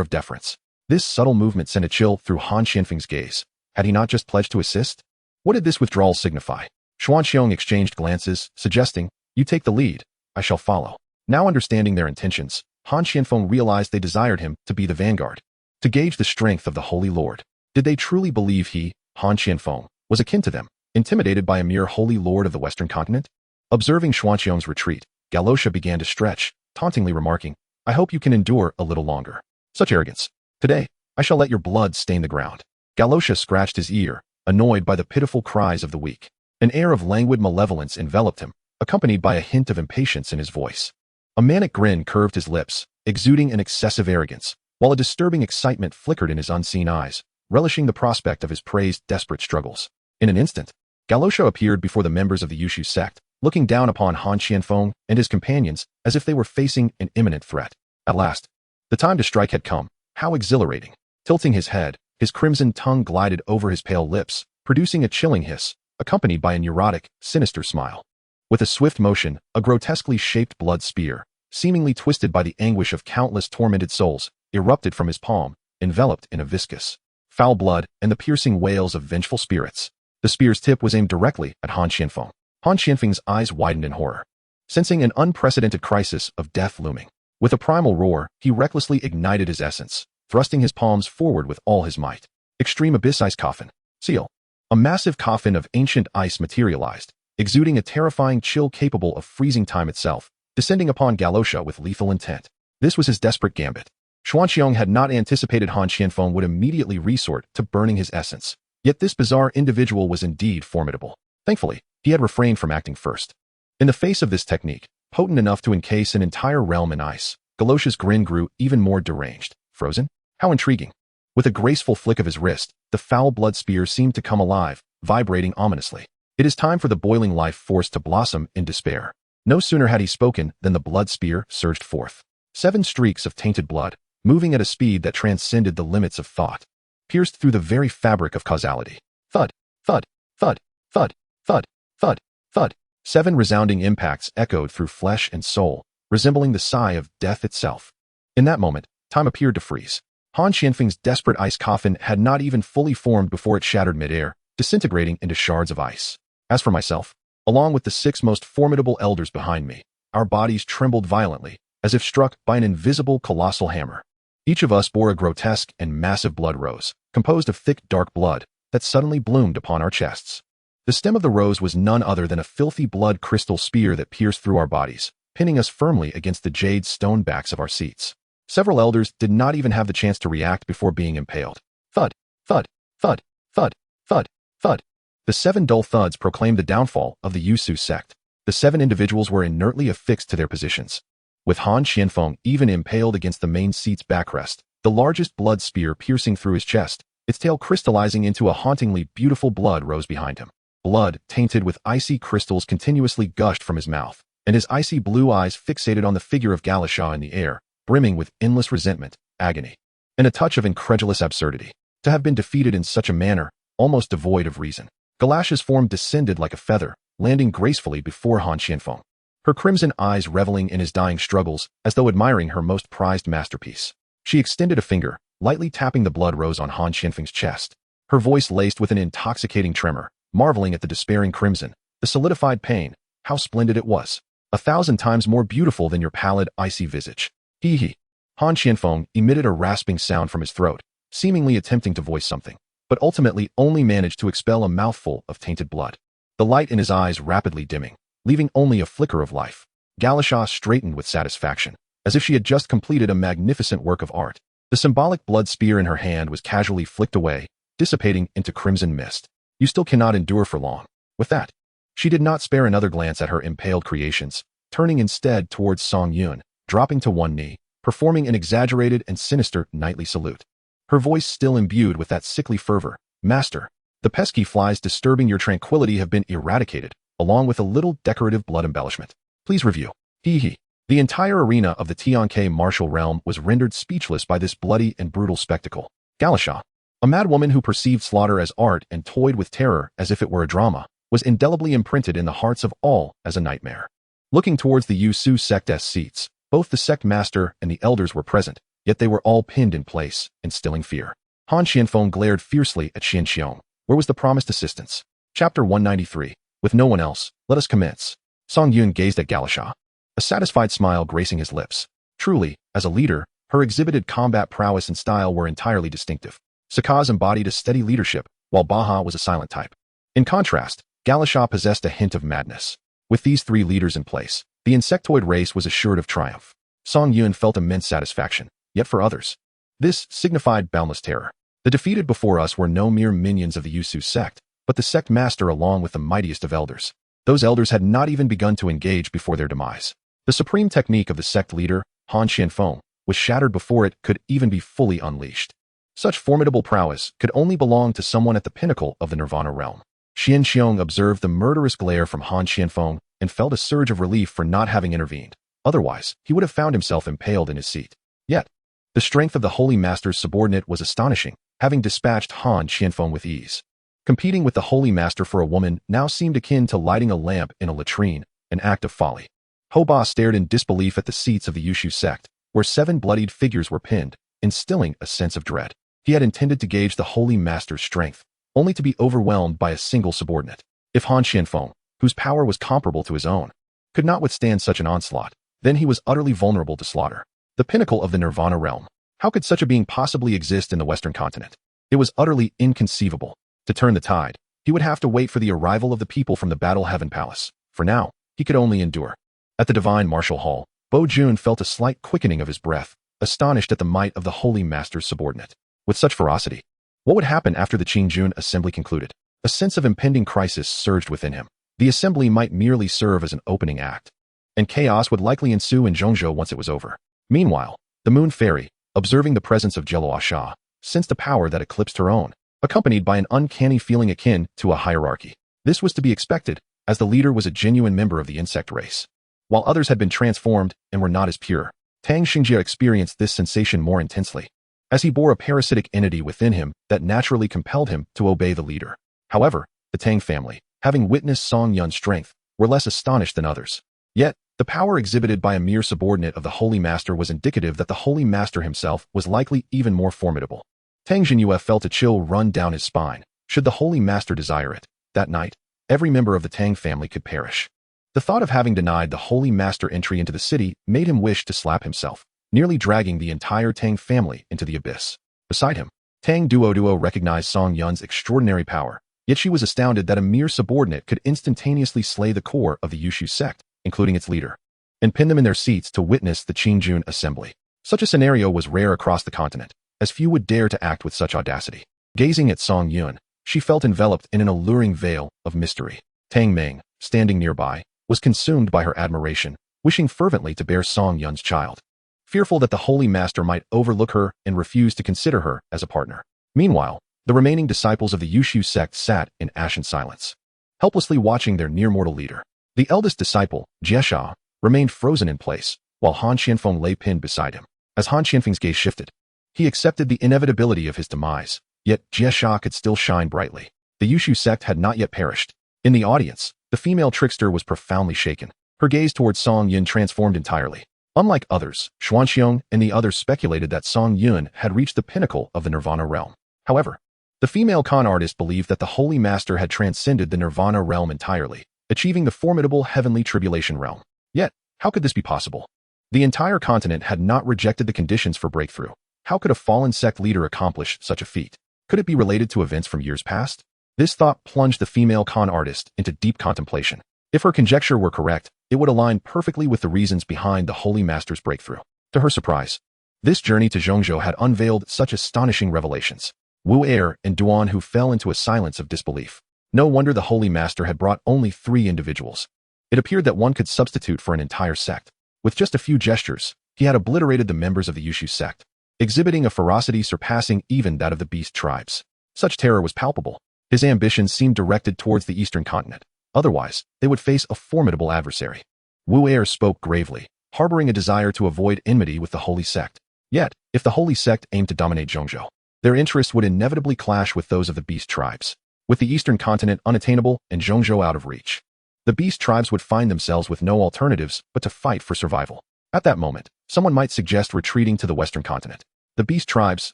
S1: of deference. This subtle movement sent a chill through Han Xianfeng's gaze. Had he not just pledged to assist? What did this withdrawal signify? Xuanxiong exchanged glances, suggesting, "You take the lead, I shall follow." Now understanding their intentions, Han Xianfeng realized they desired him to be the vanguard, to gauge the strength of the Holy Lord. Did they truly believe he, Han Xianfeng, was akin to them, intimidated by a mere Holy Lord of the Western continent? Observing Xuanxiong's retreat, Galosha began to stretch, tauntingly remarking, "I hope you can endure a little longer. Such arrogance. Today, I shall let your blood stain the ground." Galosha scratched his ear, annoyed by the pitiful cries of the weak. An air of languid malevolence enveloped him, accompanied by a hint of impatience in his voice. A manic grin curved his lips, exuding an excessive arrogance, while a disturbing excitement flickered in his unseen eyes, relishing the prospect of his prey's desperate struggles. In an instant, Galosha appeared before the members of the Yushu sect, looking down upon Han Xianfeng and his companions as if they were facing an imminent threat. At last, the time to strike had come. How exhilarating! Tilting his head, his crimson tongue glided over his pale lips, producing a chilling hiss, accompanied by a neurotic, sinister smile. With a swift motion, a grotesquely shaped blood spear, seemingly twisted by the anguish of countless tormented souls, erupted from his palm, enveloped in a viscous, foul blood and the piercing wails of vengeful spirits. The spear's tip was aimed directly at Han Xianfeng. Han Xianfeng's eyes widened in horror, sensing an unprecedented crisis of death looming. With a primal roar, he recklessly ignited his essence, thrusting his palms forward with all his might. Extreme Abyss Ice Coffin. Seal. A massive coffin of ancient ice materialized, exuding a terrifying chill capable of freezing time itself, descending upon Galosha with lethal intent. This was his desperate gambit. Xuanxiong had not anticipated Han Xianfeng would immediately resort to burning his essence. Yet this bizarre individual was indeed formidable. Thankfully, he had refrained from acting first. In the face of this technique, potent enough to encase an entire realm in ice, Galosha's grin grew even more deranged. Frozen? How intriguing. With a graceful flick of his wrist, the foul blood spear seemed to come alive, vibrating ominously. It is time for the boiling life force to blossom in despair. No sooner had he spoken than the blood spear surged forth. 7 streaks of tainted blood, moving at a speed that transcended the limits of thought, pierced through the very fabric of causality. Thud, thud, thud, thud, thud, thud, thud. 7 resounding impacts echoed through flesh and soul, resembling the sigh of death itself. In that moment, time appeared to freeze. Han Xianfeng's desperate ice coffin had not even fully formed before it shattered midair, disintegrating into shards of ice. As for myself, along with the 6 most formidable elders behind me, our bodies trembled violently, as if struck by an invisible colossal hammer. Each of us bore a grotesque and massive blood rose, composed of thick dark blood, that suddenly bloomed upon our chests. The stem of the rose was none other than a filthy blood crystal spear that pierced through our bodies, pinning us firmly against the jade stone backs of our seats. Several elders did not even have the chance to react before being impaled. Thud, thud, thud, thud, thud, thud. The 7 dull thuds proclaimed the downfall of the Yushu sect. The 7 individuals were inertly affixed to their positions. With Han Xianfeng even impaled against the main seat's backrest, the largest blood spear piercing through his chest, its tail crystallizing into a hauntingly beautiful blood rose behind him. Blood, tainted with icy crystals, continuously gushed from his mouth, and his icy blue eyes fixated on the figure of Galosha in the air, brimming with endless resentment, agony, and a touch of incredulous absurdity. To have been defeated in such a manner, almost devoid of reason. Galosha's form descended like a feather, landing gracefully before Han Xianfeng, her crimson eyes reveling in his dying struggles as though admiring her most prized masterpiece. She extended a finger, lightly tapping the blood rose on Han Xianfeng's chest, her voice laced with an intoxicating tremor, marveling at the despairing crimson, the solidified pain. How splendid it was. 1,000 times more beautiful than your pallid, icy visage. Hee hee. Han Xianfeng emitted a rasping sound from his throat, seemingly attempting to voice something, but ultimately only managed to expel a mouthful of tainted blood. The light in his eyes rapidly dimming, leaving only a flicker of life. Galosha straightened with satisfaction, as if she had just completed a magnificent work of art. The symbolic blood spear in her hand was casually flicked away, dissipating into crimson mist. You still cannot endure for long. With that, she did not spare another glance at her impaled creations, turning instead towards Song Yun, dropping to one knee, performing an exaggerated and sinister knightly salute. Her voice still imbued with that sickly fervor. Master, The pesky flies disturbing your tranquility have been eradicated, along with a little decorative blood embellishment. Please review. Hee hee. The entire arena of the Tianke martial realm was rendered speechless by this bloody and brutal spectacle. Galasha, a madwoman who perceived slaughter as art and toyed with terror as if it were a drama, was indelibly imprinted in the hearts of all as a nightmare. Looking towards the Yusu sect's seats, both the sect master and the elders were present, yet they were all pinned in place, instilling fear. Han Xianfeng glared fiercely at Xian Xiong. Where was the promised assistance? Chapter 193. With no one else, let us commence. Song Yun gazed at Galasha, a satisfied smile gracing his lips. Truly, as a leader, her exhibited combat prowess and style were entirely distinctive. Sakaz embodied a steady leadership, while Baha was a silent type. In contrast, Galasha possessed a hint of madness. With these three leaders in place, the insectoid race was assured of triumph. Song Yun felt immense satisfaction, yet for others, this signified boundless terror. The defeated before us were no mere minions of the Yusu sect, but the sect master along with the mightiest of elders. Those elders had not even begun to engage before their demise. The supreme technique of the sect leader, Han Xianfeng, was shattered before it could even be fully unleashed. Such formidable prowess could only belong to someone at the pinnacle of the Nirvana realm. Xian Xiong observed the murderous glare from Han Xianfeng and felt a surge of relief for not having intervened. Otherwise, he would have found himself impaled in his seat. Yet, the strength of the Holy Master's subordinate was astonishing, having dispatched Han Xianfeng with ease. Competing with the Holy Master for a woman now seemed akin to lighting a lamp in a latrine, an act of folly. Hoba stared in disbelief at the seats of the Yushu sect, where 7 bloodied figures were pinned, instilling a sense of dread. He had intended to gauge the Holy Master's strength, only to be overwhelmed by a single subordinate. If Han Xianfeng, whose power was comparable to his own, could not withstand such an onslaught, then he was utterly vulnerable to slaughter. The pinnacle of the Nirvana realm. How could such a being possibly exist in the Western continent? It was utterly inconceivable. To turn the tide, he would have to wait for the arrival of the people from the Battle Heaven Palace. For now, he could only endure. At the Divine Martial Hall, Bo Jun felt a slight quickening of his breath, astonished at the might of the Holy Master's subordinate. With such ferocity, what would happen after the Qingjun assembly concluded? A sense of impending crisis surged within him. The assembly might merely serve as an opening act, and chaos would likely ensue in Zhongzhou once it was over. Meanwhile, the Moon Fairy, observing the presence of Jelua Sha, sensed a power that eclipsed her own, accompanied by an uncanny feeling akin to a hierarchy. This was to be expected, as the leader was a genuine member of the insect race. While others had been transformed and were not as pure, Tang Xingjie experienced this sensation more intensely, as he bore a parasitic entity within him that naturally compelled him to obey the leader. However, the Tang family, having witnessed Song Yun's strength, were less astonished than others. Yet, the power exhibited by a mere subordinate of the Holy Master was indicative that the Holy Master himself was likely even more formidable. Tang Xingyue felt a chill run down his spine. Should the Holy Master desire it, that night, every member of the Tang family could perish. The thought of having denied the Holy Master entry into the city made him wish to slap himself, nearly dragging the entire Tang family into the abyss. Beside him, Tang Duo recognized Song Yun's extraordinary power, yet she was astounded that a mere subordinate could instantaneously slay the core of the Yushu sect, including its leader, and pin them in their seats to witness the Qingjun assembly. Such a scenario was rare across the continent, as few would dare to act with such audacity. Gazing at Song Yun, she felt enveloped in an alluring veil of mystery. Tang Meng, standing nearby, was consumed by her admiration, wishing fervently to bear Song Yun's child, fearful that the Holy Master might overlook her and refuse to consider her as a partner. Meanwhile, the remaining disciples of the Yushu sect sat in ashen silence, helplessly watching their near-mortal leader. The eldest disciple, Jiesha, remained frozen in place, while Han Xianfeng lay pinned beside him. As Han Xianfeng's gaze shifted, he accepted the inevitability of his demise, yet Jiesha could still shine brightly. The Yushu sect had not yet perished. In the audience, the female trickster was profoundly shaken. Her gaze towards Song Yun transformed entirely. Unlike others, Xuanxiong and the others speculated that Song Yun had reached the pinnacle of the Nirvana realm. However, the female con artist believed that the Holy Master had transcended the Nirvana realm entirely, achieving the formidable heavenly tribulation realm. Yet, how could this be possible? The entire continent had not rejected the conditions for breakthrough. How could a fallen sect leader accomplish such a feat? Could it be related to events from years past? This thought plunged the female con artist into deep contemplation. If her conjecture were correct, it would align perfectly with the reasons behind the Holy Master's breakthrough. To her surprise, this journey to Zhongzhou had unveiled such astonishing revelations. Wu Er and Duan Hu fell into a silence of disbelief. No wonder the Holy Master had brought only 3 individuals. It appeared that one could substitute for an entire sect. With just a few gestures, he had obliterated the members of the Yushu sect, exhibiting a ferocity surpassing even that of the beast tribes. Such terror was palpable. His ambitions seemed directed towards the eastern continent. Otherwise, they would face a formidable adversary. Wu Er spoke gravely, harboring a desire to avoid enmity with the Holy Sect. Yet, if the Holy Sect aimed to dominate Zhongzhou, their interests would inevitably clash with those of the Beast tribes, with the eastern continent unattainable and Zhongzhou out of reach. The Beast tribes would find themselves with no alternatives but to fight for survival. At that moment, someone might suggest retreating to the western continent. The Beast tribes,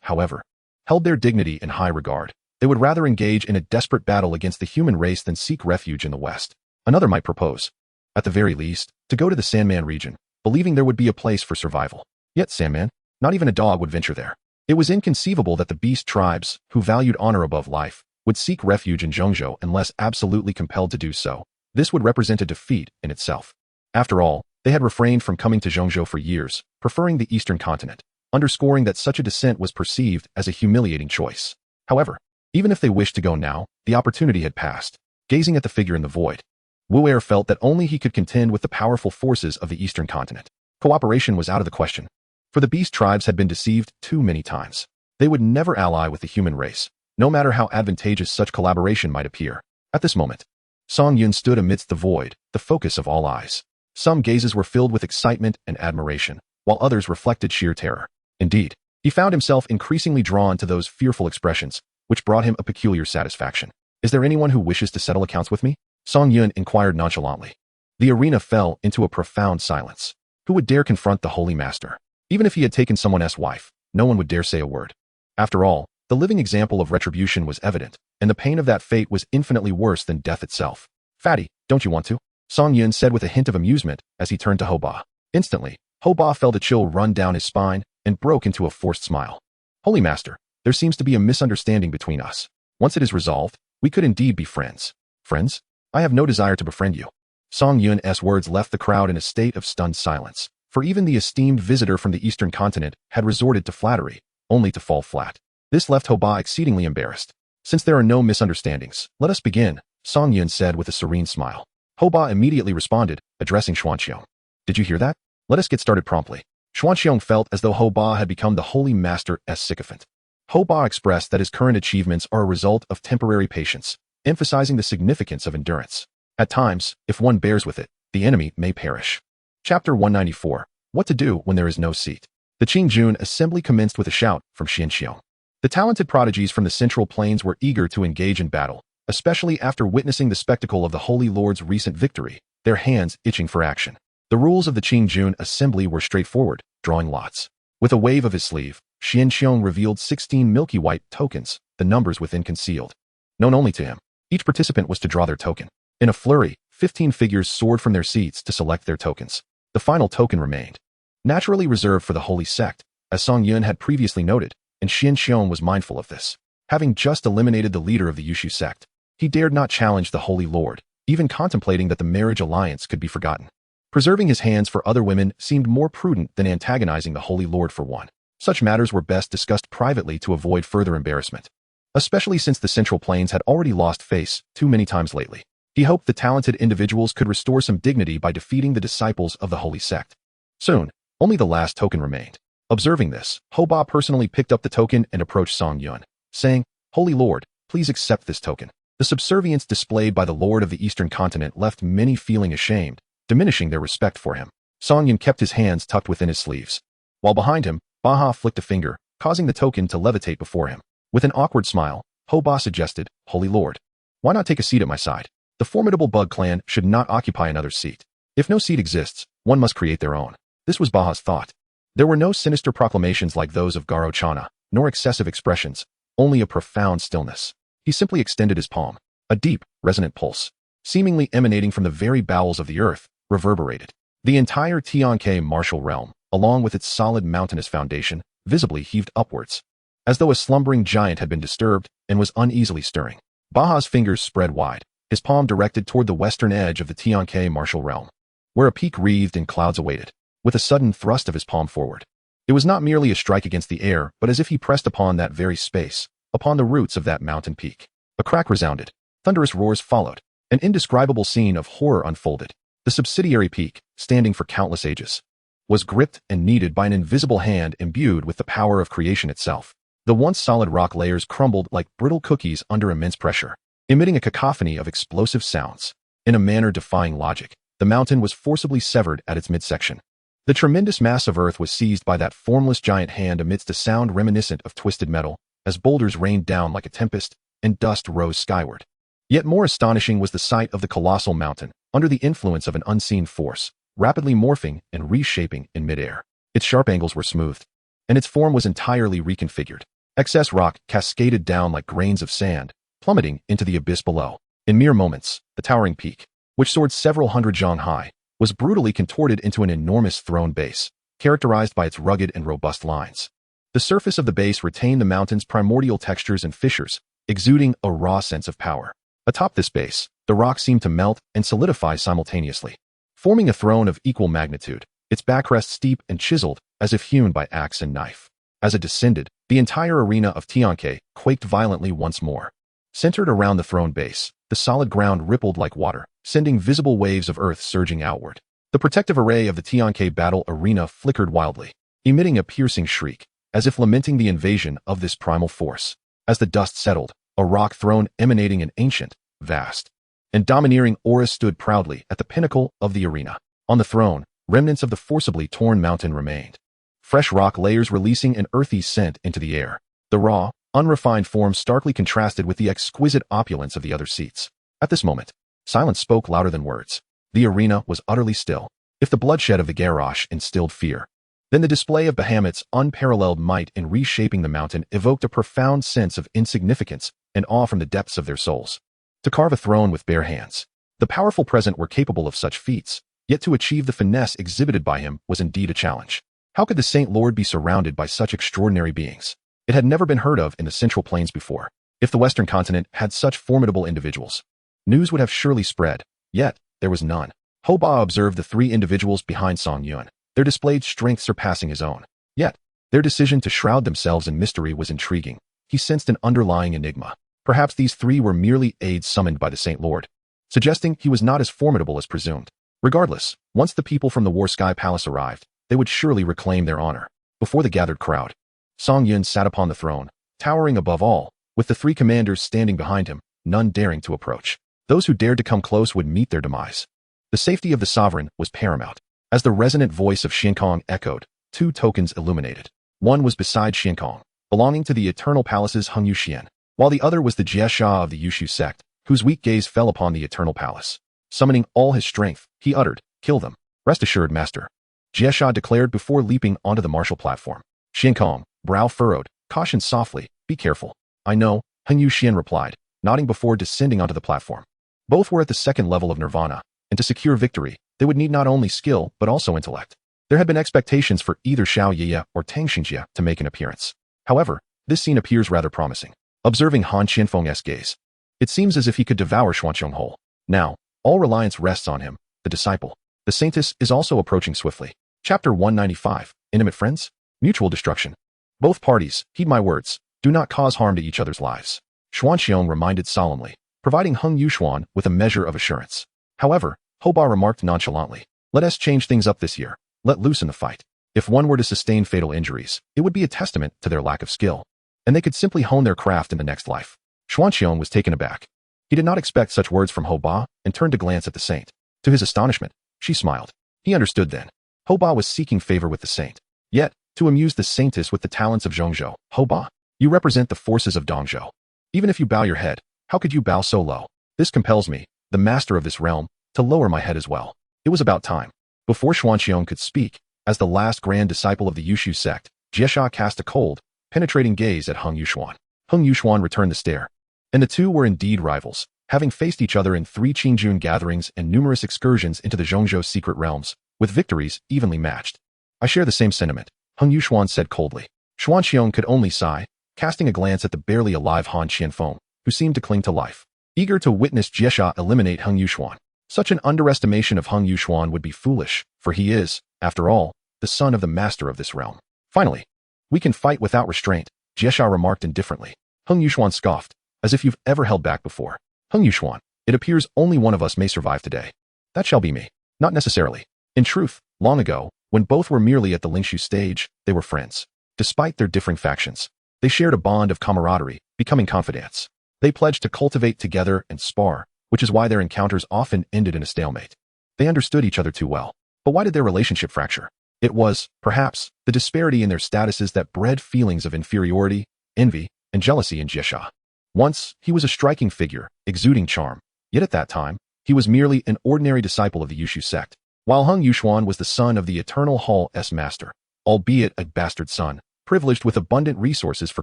S1: however, held their dignity in high regard. They would rather engage in a desperate battle against the human race than seek refuge in the west. Another might propose, at the very least, to go to the Sandman region, believing there would be a place for survival. Yet Sandman, not even a dog would venture there. It was inconceivable that the Beast tribes, who valued honor above life, would seek refuge in Zhongzhou unless absolutely compelled to do so. This would represent a defeat in itself. After all, they had refrained from coming to Zhongzhou for years, preferring the eastern continent, underscoring that such a descent was perceived as a humiliating choice. However, even if they wished to go now, the opportunity had passed. Gazing at the figure in the void, Wu Er felt that only he could contend with the powerful forces of the eastern continent. Cooperation was out of the question, for the Beast tribes had been deceived too many times. They would never ally with the human race, no matter how advantageous such collaboration might appear. At this moment, Song Yun stood amidst the void, the focus of all eyes. Some gazes were filled with excitement and admiration, while others reflected sheer terror. Indeed, he found himself increasingly drawn to those fearful expressions, which brought him a peculiar satisfaction. Is there anyone who wishes to settle accounts with me? Song Yun inquired nonchalantly. The arena fell into a profound silence. Who would dare confront the Holy Master? Even if he had taken someone else's wife, no one would dare say a word. After all, the living example of retribution was evident, and the pain of that fate was infinitely worse than death itself. Fatty, don't you want to? Song Yun said with a hint of amusement as he turned to Ho Ba. Instantly, Ho Ba felt a chill run down his spine and broke into a forced smile. Holy Master, there seems to be a misunderstanding between us. Once it is resolved, we could indeed be friends. Friends? I have no desire to befriend you. Song Yun's words left the crowd in a state of stunned silence, for even the esteemed visitor from the eastern continent had resorted to flattery, only to fall flat. This left Ho Ba exceedingly embarrassed. Since there are no misunderstandings, let us begin, Song Yun said with a serene smile. Ho Ba immediately responded, addressing Xuanqiong. Did you hear that? Let us get started promptly. Xuanqiong felt as though Ho Ba had become the Holy Master's sycophant. Ho Ba expressed that his current achievements are a result of temporary patience, emphasizing the significance of endurance. At times, if one bears with it, the enemy may perish. Chapter 194. What to do when there is no seat. The Qingjun assembly commenced with a shout from Xianqiong. The talented prodigies from the Central Plains were eager to engage in battle, especially after witnessing the spectacle of the Holy Lord's recent victory, their hands itching for action. The rules of the Qingjun assembly were straightforward, drawing lots. With a wave of his sleeve, Xianqiong revealed 16 milky white tokens, the numbers within concealed. Known only to him, each participant was to draw their token. In a flurry, 15 figures soared from their seats to select their tokens. The final token remained, naturally reserved for the Holy Sect, as Song Yun had previously noted, and Xianqiong was mindful of this. Having just eliminated the leader of the Yushu sect, he dared not challenge the Holy Lord, even contemplating that the marriage alliance could be forgotten. Preserving his hands for other women seemed more prudent than antagonizing the Holy Lord for one. Such matters were best discussed privately to avoid further embarrassment, especially since the Central Plains had already lost face too many times lately. He hoped the talented individuals could restore some dignity by defeating the disciples of the Holy Sect. Soon, only the last token remained. Observing this, Ho Ba personally picked up the token and approached Song Yun, saying, Holy Lord, please accept this token. The subservience displayed by the Lord of the Eastern Continent left many feeling ashamed, diminishing their respect for him. Song Yun kept his hands tucked within his sleeves, while behind him, Baha flicked a finger, causing the token to levitate before him. With an awkward smile, Ho Ba suggested, Holy Lord, why not take a seat at my side? The formidable Bug clan should not occupy another seat. If no seat exists, one must create their own. This was Baha's thought. There were no sinister proclamations like those of Garo Chana, nor excessive expressions, only a profound stillness. He simply extended his palm. A deep, resonant pulse, seemingly emanating from the very bowels of the earth, reverberated. The entire Tianke martial realm, along with its solid mountainous foundation, visibly heaved upwards, as though a slumbering giant had been disturbed and was uneasily stirring. Baha's fingers spread wide, his palm directed toward the western edge of the Tianke martial realm, where a peak wreathed in clouds awaited. With a sudden thrust of his palm forward, it was not merely a strike against the air, but as if he pressed upon that very space, upon the roots of that mountain peak. A crack resounded. Thunderous roars followed. An indescribable scene of horror unfolded. The subsidiary peak, standing for countless ages, was gripped and kneaded by an invisible hand imbued with the power of creation itself. The once solid rock layers crumbled like brittle cookies under immense pressure. emitting a cacophony of explosive sounds. In a manner defying logic, the mountain was forcibly severed at its midsection. The tremendous mass of earth was seized by that formless giant hand amidst a sound reminiscent of twisted metal, as boulders rained down like a tempest, and dust rose skyward. Yet more astonishing was the sight of the colossal mountain, under the influence of an unseen force, rapidly morphing and reshaping in midair. Its sharp angles were smoothed, and its form was entirely reconfigured. Excess rock cascaded down like grains of sand, plummeting into the abyss below. In mere moments, the towering peak, which soared several hundred zhang high, was brutally contorted into an enormous throne base, characterized by its rugged and robust lines. The surface of the base retained the mountain's primordial textures and fissures, exuding a raw sense of power. Atop this base, the rock seemed to melt and solidify simultaneously, forming a throne of equal magnitude, its backrest steep and chiseled as if hewn by axe and knife. As it descended, the entire arena of Tianke quaked violently once more. Centered around the throne base, the solid ground rippled like water, sending visible waves of earth surging outward. The protective array of the Tianke battle arena flickered wildly, emitting a piercing shriek, as if lamenting the invasion of this primal force. As the dust settled, a rock throne emanating an ancient, vast, and domineering aura stood proudly at the pinnacle of the arena. On the throne, remnants of the forcibly torn mountain remained, fresh rock layers releasing an earthy scent into the air. The raw, unrefined form starkly contrasted with the exquisite opulence of the other seats. At this moment, silence spoke louder than words. The arena was utterly still. If the bloodshed of the Garrosh instilled fear, then the display of Bahamut's unparalleled might in reshaping the mountain evoked a profound sense of insignificance and awe from the depths of their souls. To carve a throne with bare hands, the powerful present were capable of such feats, yet to achieve the finesse exhibited by him was indeed a challenge. How could the Saint Lord be surrounded by such extraordinary beings? It had never been heard of in the Central Plains before. If the Western continent had such formidable individuals, news would have surely spread, yet there was none. Hoba observed the three individuals behind Song Yun, their displayed strength surpassing his own. Yet, their decision to shroud themselves in mystery was intriguing. He sensed an underlying enigma. Perhaps these three were merely aides summoned by the Saint Lord, suggesting he was not as formidable as presumed. Regardless, once the people from the War Sky Palace arrived, they would surely reclaim their honor. Before the gathered crowd, Song Yun sat upon the throne, towering above all, with the three commanders standing behind him, none daring to approach. Those who dared to come close would meet their demise. The safety of the sovereign was paramount. As the resonant voice of Xiankong echoed, two tokens illuminated. One was beside Xiankong, belonging to the Eternal Palace's Hung Yuxian, while the other was the Jiesha of the Yushu sect, whose weak gaze fell upon the Eternal Palace. Summoning all his strength, he uttered, "Kill them." "Rest assured, master," Jiesha declared before leaping onto the martial platform. Xiankong, brow furrowed, cautioned softly, "Be careful." "I know," Hung Yuxian replied, nodding before descending onto the platform. Both were at the second level of nirvana, and to secure victory, they would need not only skill but also intellect. There had been expectations for either Xiao Yiye or Tang Xinjie to make an appearance. However, this scene appears rather promising. Observing Han Qianfeng's gaze, it seems as if he could devour Xuanqiong whole. Now, all reliance rests on him, the disciple. The saintess is also approaching swiftly. Chapter 195, Intimate Friends? Mutual Destruction. Both parties, heed my words, do not cause harm to each other's lives, Xuanqiong reminded solemnly, providing Hung Yuxuan with a measure of assurance. However, Hoba remarked nonchalantly, "Let us change things up this year. Let loose in the fight. If one were to sustain fatal injuries, it would be a testament to their lack of skill, and they could simply hone their craft in the next life." Xuanqiong was taken aback. He did not expect such words from Hoba and turned to glance at the saint. To his astonishment, she smiled. He understood then. Hoba was seeking favor with the saint. Yet, to amuse the saintess with the talents of Zhongzhou, "Hoba, you represent the forces of Dongzhou. Even if you bow your head, how could you bow so low? This compels me, the master of this realm, to lower my head as well." It was about time. Before Xuanqiong could speak, as the last grand disciple of the Yushu sect, Jiesha cast a cold, penetrating gaze at Hung Yuxuan. Hung Yuxuan returned the stare. And the two were indeed rivals, having faced each other in 3 Qingjun gatherings and numerous excursions into the Zhongzhou secret realms, with victories evenly matched. "I share the same sentiment," Hung Yuxuan said coldly. Xuanqiong could only sigh, casting a glance at the barely alive Han Qianfeng, who seemed to cling to life. Eager to witness Jiesha eliminate Hung Yuxuan. Such an underestimation of Hung Yuxuan would be foolish, for he is, after all, the son of the master of this realm. Finally, "We can fight without restraint," Jiesha remarked indifferently. Hung Yuxuan scoffed, "As if you've ever held back before. Hung Yuxuan, it appears only one of us may survive today. That shall be me." "Not necessarily. In truth, long ago, when both were merely at the Lingshu stage, they were friends. Despite their differing factions, they shared a bond of camaraderie, becoming confidants. They pledged to cultivate together and spar, which is why their encounters often ended in a stalemate. They understood each other too well. But why did their relationship fracture? It was, perhaps, the disparity in their statuses that bred feelings of inferiority, envy, and jealousy in Jiesha. Once, he was a striking figure, exuding charm. Yet at that time, he was merely an ordinary disciple of the Yushu sect, while Hung Yuxuan was the son of the Eternal Hall's master, albeit a bastard son, privileged with abundant resources for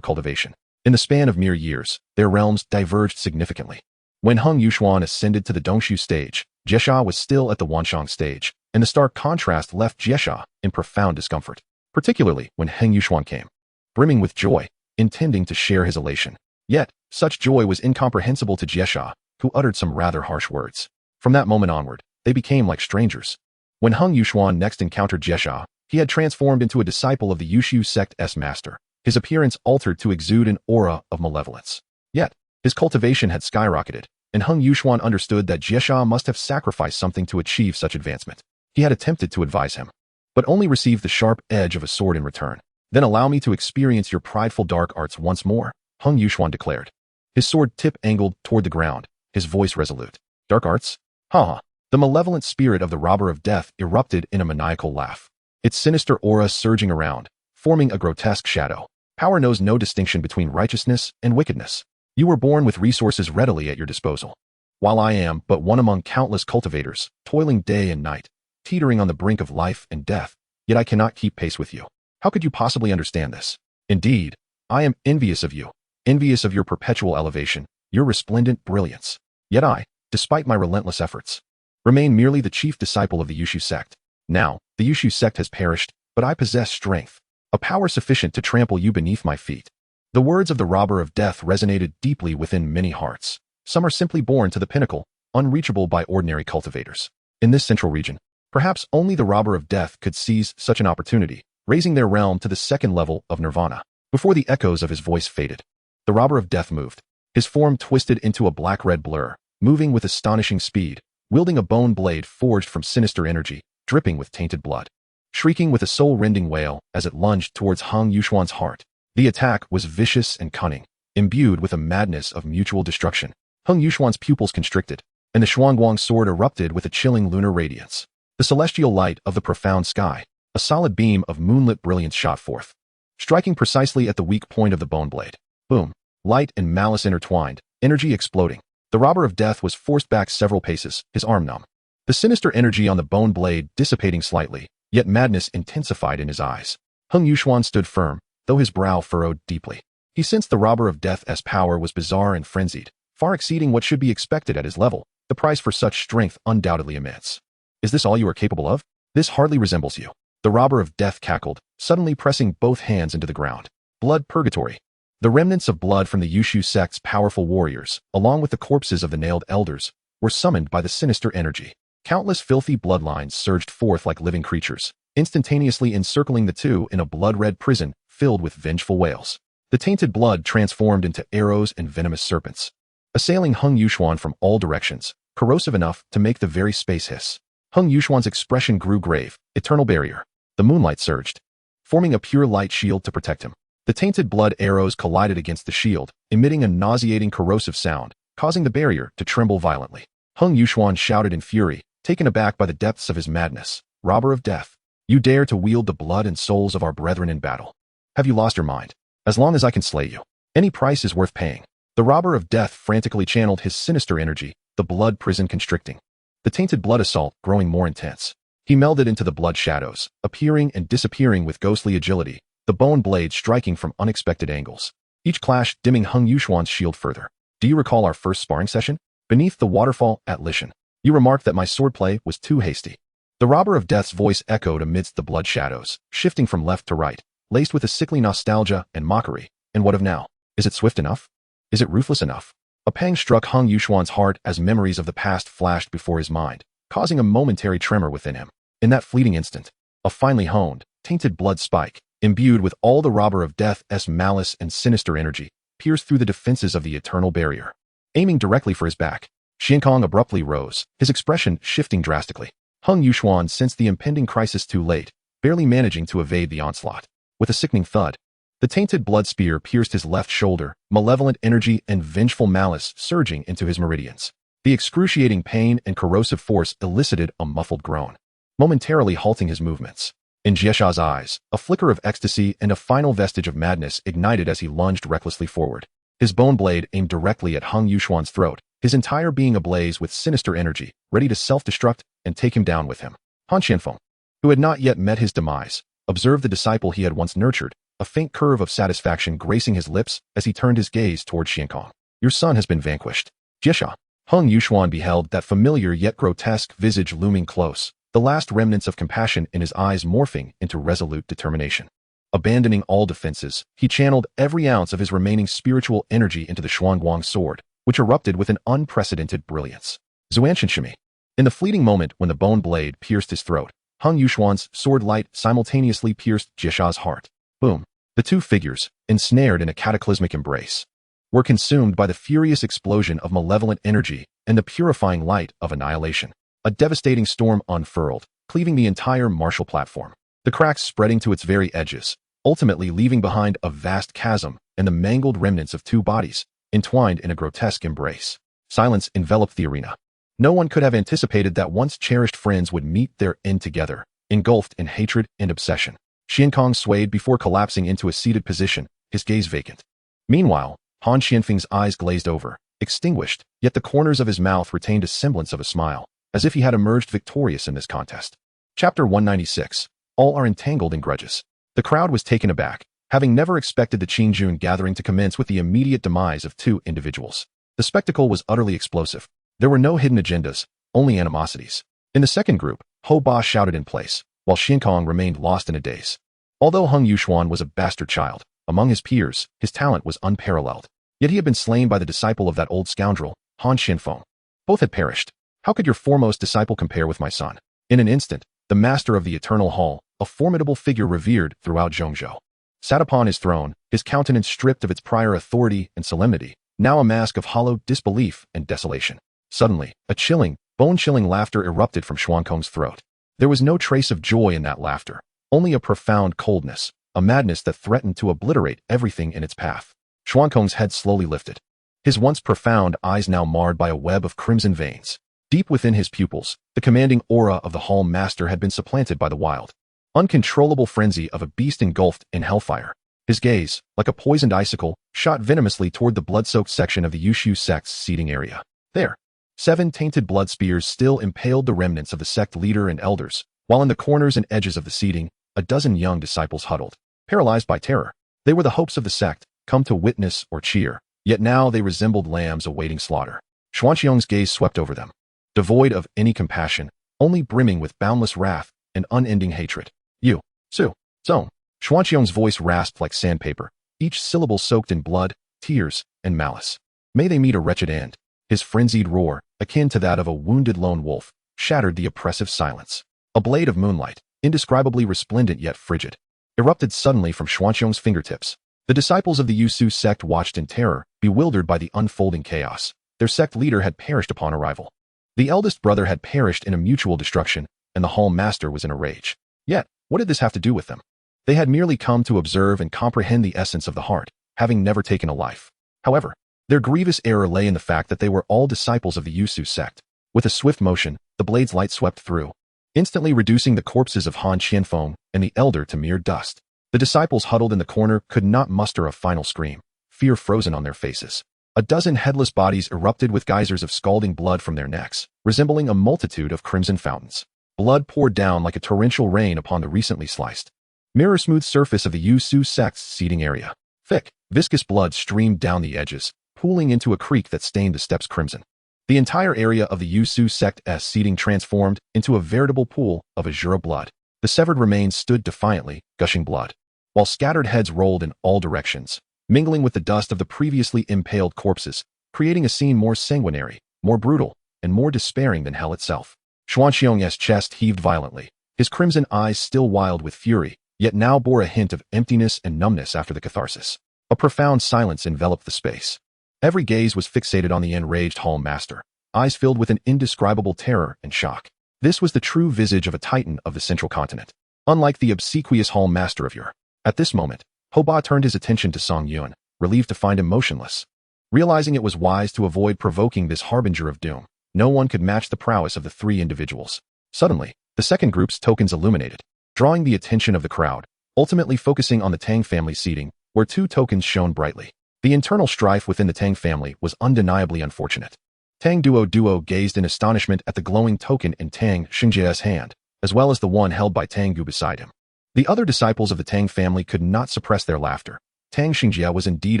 S1: cultivation. In the span of mere years, their realms diverged significantly. When Hung Yuxuan ascended to the Dongshu stage, Jiesha was still at the Wanshang stage, and the stark contrast left Jiesha in profound discomfort, particularly when Heng Yuxuan came, brimming with joy, intending to share his elation. Yet, such joy was incomprehensible to Jiesha, who uttered some rather harsh words. From that moment onward, they became like strangers. When Hung Yuxuan next encountered Jiesha, he had transformed into a disciple of the Yushu sect's master, his appearance altered to exude an aura of malevolence. Yet, his cultivation had skyrocketed, and Hung Yuxuan understood that Jiesha must have sacrificed something to achieve such advancement. He had attempted to advise him, but only received the sharp edge of a sword in return. Then allow me to experience your prideful dark arts once more, Hung Yuxuan declared. His sword tip angled toward the ground, his voice resolute. Dark arts? Ha! The malevolent spirit of the robber of death erupted in a maniacal laugh, its sinister aura surging around, forming a grotesque shadow. Power knows no distinction between righteousness and wickedness. You were born with resources readily at your disposal, while I am but one among countless cultivators, toiling day and night, teetering on the brink of life and death, yet I cannot keep pace with you. How could you possibly understand this? Indeed, I am envious of you, envious of your perpetual elevation, your resplendent brilliance. Yet I, despite my relentless efforts, remain merely the chief disciple of the Yushu sect. Now, the Yushu sect has perished, but I possess strength, a power sufficient to trample you beneath my feet. The words of the robber of death resonated deeply within many hearts. Some are simply born to the pinnacle, unreachable by ordinary cultivators. In this central region, perhaps only the robber of death could seize such an opportunity, raising their realm to the second level of nirvana. Before the echoes of his voice faded, the robber of death moved. His form twisted into a black-red blur, moving with astonishing speed, wielding a bone blade forged from sinister energy, dripping with tainted blood. Shrieking with a soul-rending wail as it lunged towards Hung Yuxuan's heart. The attack was vicious and cunning, imbued with a madness of mutual destruction. Hung Yuxuan's pupils constricted, and the Xuanguang sword erupted with a chilling lunar radiance. The celestial light of the profound sky, a solid beam of moonlit brilliance shot forth, striking precisely at the weak point of the bone blade. Boom! Light and malice intertwined, energy exploding. The robber of death was forced back several paces, his arm numb. The sinister energy on the bone blade dissipating slightly, yet madness intensified in his eyes. Hung Yuxuan stood firm, though his brow furrowed deeply. He sensed the robber of death's power was bizarre and frenzied, far exceeding what should be expected at his level, the price for such strength undoubtedly immense. Is this all you are capable of? This hardly resembles you. The robber of death cackled, suddenly pressing both hands into the ground. Blood purgatory. The remnants of blood from the Yushu sect's powerful warriors, along with the corpses of the nailed elders, were summoned by the sinister energy. Countless filthy bloodlines surged forth like living creatures, instantaneously encircling the two in a blood-red prison filled with vengeful wails. The tainted blood transformed into arrows and venomous serpents, assailing Hung Yuxuan from all directions, corrosive enough to make the very space hiss. Hung Yuxuan's expression grew grave. Eternal barrier. The moonlight surged, forming a pure light shield to protect him. The tainted blood arrows collided against the shield, emitting a nauseating corrosive sound, causing the barrier to tremble violently. Hung Yuxuan shouted in fury, taken aback by the depths of his madness. Robber of death, you dare to wield the blood and souls of our brethren in battle. Have you lost your mind? As long as I can slay you, any price is worth paying. The robber of death frantically channeled his sinister energy, the blood prison constricting. The tainted blood assault growing more intense. He melded into the blood shadows, appearing and disappearing with ghostly agility, the bone blade striking from unexpected angles. Each clash dimming Hung Yuxuan's shield further. Do you recall our first sparring session? Beneath the waterfall at Lishan, you remarked that my swordplay was too hasty. The robber of death's voice echoed amidst the blood shadows, shifting from left to right, laced with a sickly nostalgia and mockery. And what of now? Is it swift enough? Is it ruthless enough? A pang struck Hung Yuxuan's heart as memories of the past flashed before his mind, causing a momentary tremor within him. In that fleeting instant, a finely honed, tainted blood spike, imbued with all the robber of death's malice and sinister energy, pierced through the defenses of the eternal barrier. Aiming directly for his back, Xiankong abruptly rose, his expression shifting drastically. Hung Yuxuan sensed the impending crisis too late, barely managing to evade the onslaught. With a sickening thud, The tainted blood spear pierced his left shoulder, malevolent energy and vengeful malice surging into his meridians. The excruciating pain and corrosive force elicited a muffled groan, momentarily halting his movements. In Jiesha's eyes, a flicker of ecstasy and a final vestige of madness ignited as he lunged recklessly forward. His bone blade aimed directly at Hung Yuxuan's throat, his entire being ablaze with sinister energy, ready to self-destruct and take him down with him. Han Qianfeng, who had not yet met his demise, observed the disciple he had once nurtured, a faint curve of satisfaction gracing his lips as he turned his gaze toward Xiankong. Your son has been vanquished. Jiesha. Hung Yuxuan beheld that familiar yet grotesque visage looming close, the last remnants of compassion in his eyes morphing into resolute determination. Abandoning all defenses, he channeled every ounce of his remaining spiritual energy into the Xuanguang sword, which erupted with an unprecedented brilliance. Zuanshinshimi. In the fleeting moment when the bone blade pierced his throat, Hung Yuxuan's sword light simultaneously pierced Jiesha's heart. Boom. The two figures, ensnared in a cataclysmic embrace, were consumed by the furious explosion of malevolent energy and the purifying light of annihilation. A devastating storm unfurled, cleaving the entire martial platform, the cracks spreading to its very edges, ultimately leaving behind a vast chasm and the mangled remnants of two bodies, entwined in a grotesque embrace. Silence enveloped the arena. No one could have anticipated that once cherished friends would meet their end together, engulfed in hatred and obsession. Xiankong swayed before collapsing into a seated position, his gaze vacant. Meanwhile, Han Qianfeng's eyes glazed over, extinguished, yet the corners of his mouth retained a semblance of a smile, as if he had emerged victorious in this contest. Chapter 196. All are entangled in grudges. The crowd was taken aback, having never expected the Qingjun gathering to commence with the immediate demise of two individuals. The spectacle was utterly explosive. There were no hidden agendas, only animosities. In the second group, Ho Ba shouted in place, while Xiankong remained lost in a daze. Although Hung Yuxuan was a bastard child, among his peers, his talent was unparalleled. Yet he had been slain by the disciple of that old scoundrel, Han Qianfeng. Both had perished. How could your foremost disciple compare with my son? In an instant, the master of the Eternal Hall, a formidable figure revered throughout Zhongzhou, sat upon his throne, his countenance stripped of its prior authority and solemnity, now a mask of hollow disbelief and desolation. Suddenly, a chilling, bone-chilling laughter erupted from Xuankong's throat. There was no trace of joy in that laughter, only a profound coldness, a madness that threatened to obliterate everything in its path. Xuankong's head slowly lifted, his once profound eyes now marred by a web of crimson veins. Deep within his pupils, the commanding aura of the Hall Master had been supplanted by the wild, uncontrollable frenzy of a beast engulfed in hellfire. His gaze, like a poisoned icicle, shot venomously toward the blood-soaked section of the Yushu sect's seating area. There, 7 tainted blood spears still impaled the remnants of the sect leader and elders, while in the corners and edges of the seating, a dozen young disciples huddled, paralyzed by terror. They were the hopes of the sect, come to witness or cheer, yet now they resembled lambs awaiting slaughter. Xuanqiong's gaze swept over them, devoid of any compassion, only brimming with boundless wrath and unending hatred. You, Su, Zong. Xuanqiong's voice rasped like sandpaper, each syllable soaked in blood, tears, and malice. May they meet a wretched end. His frenzied roar, akin to that of a wounded lone wolf, shattered the oppressive silence. A blade of moonlight, indescribably resplendent yet frigid, erupted suddenly from Xuanqiong's fingertips. The disciples of the Yusu sect watched in terror, bewildered by the unfolding chaos. Their sect leader had perished upon arrival. The eldest brother had perished in a mutual destruction, and the Hall Master was in a rage. Yet, what did this have to do with them? They had merely come to observe and comprehend the essence of the heart, having never taken a life. However, their grievous error lay in the fact that they were all disciples of the Yusu sect. With a swift motion, the blade's light swept through, instantly reducing the corpses of Han Qianfeng and the elder to mere dust. The disciples huddled in the corner could not muster a final scream, fear frozen on their faces. A dozen headless bodies erupted with geysers of scalding blood from their necks, resembling a multitude of crimson fountains. Blood poured down like a torrential rain upon the recently sliced, mirror-smooth surface of the Yusu sect's seating area. Thick, viscous blood streamed down the edges, pooling into a creek that stained the steps crimson. The entire area of the Yusu sect's seating transformed into a veritable pool of azure blood. The severed remains stood defiantly, gushing blood, while scattered heads rolled in all directions, mingling with the dust of the previously impaled corpses, creating a scene more sanguinary, more brutal, and more despairing than hell itself. Xuanqiong's chest heaved violently, his crimson eyes still wild with fury, yet now bore a hint of emptiness and numbness after the catharsis. A profound silence enveloped the space. Every gaze was fixated on the enraged Hall Master, eyes filled with an indescribable terror and shock. This was the true visage of a titan of the central continent, unlike the obsequious Hall Master of yore. At this moment, Hoba turned his attention to Song Yun, relieved to find him motionless. Realizing it was wise to avoid provoking this harbinger of doom, no one could match the prowess of the three individuals. Suddenly, the second group's tokens illuminated, drawing the attention of the crowd, ultimately focusing on the Tang family seating, where two tokens shone brightly. The internal strife within the Tang family was undeniably unfortunate. Tang Duo gazed in astonishment at the glowing token in Tang Xingjia's hand, as well as the one held by Tang Gu beside him. The other disciples of the Tang family could not suppress their laughter. Tang Xingjia was indeed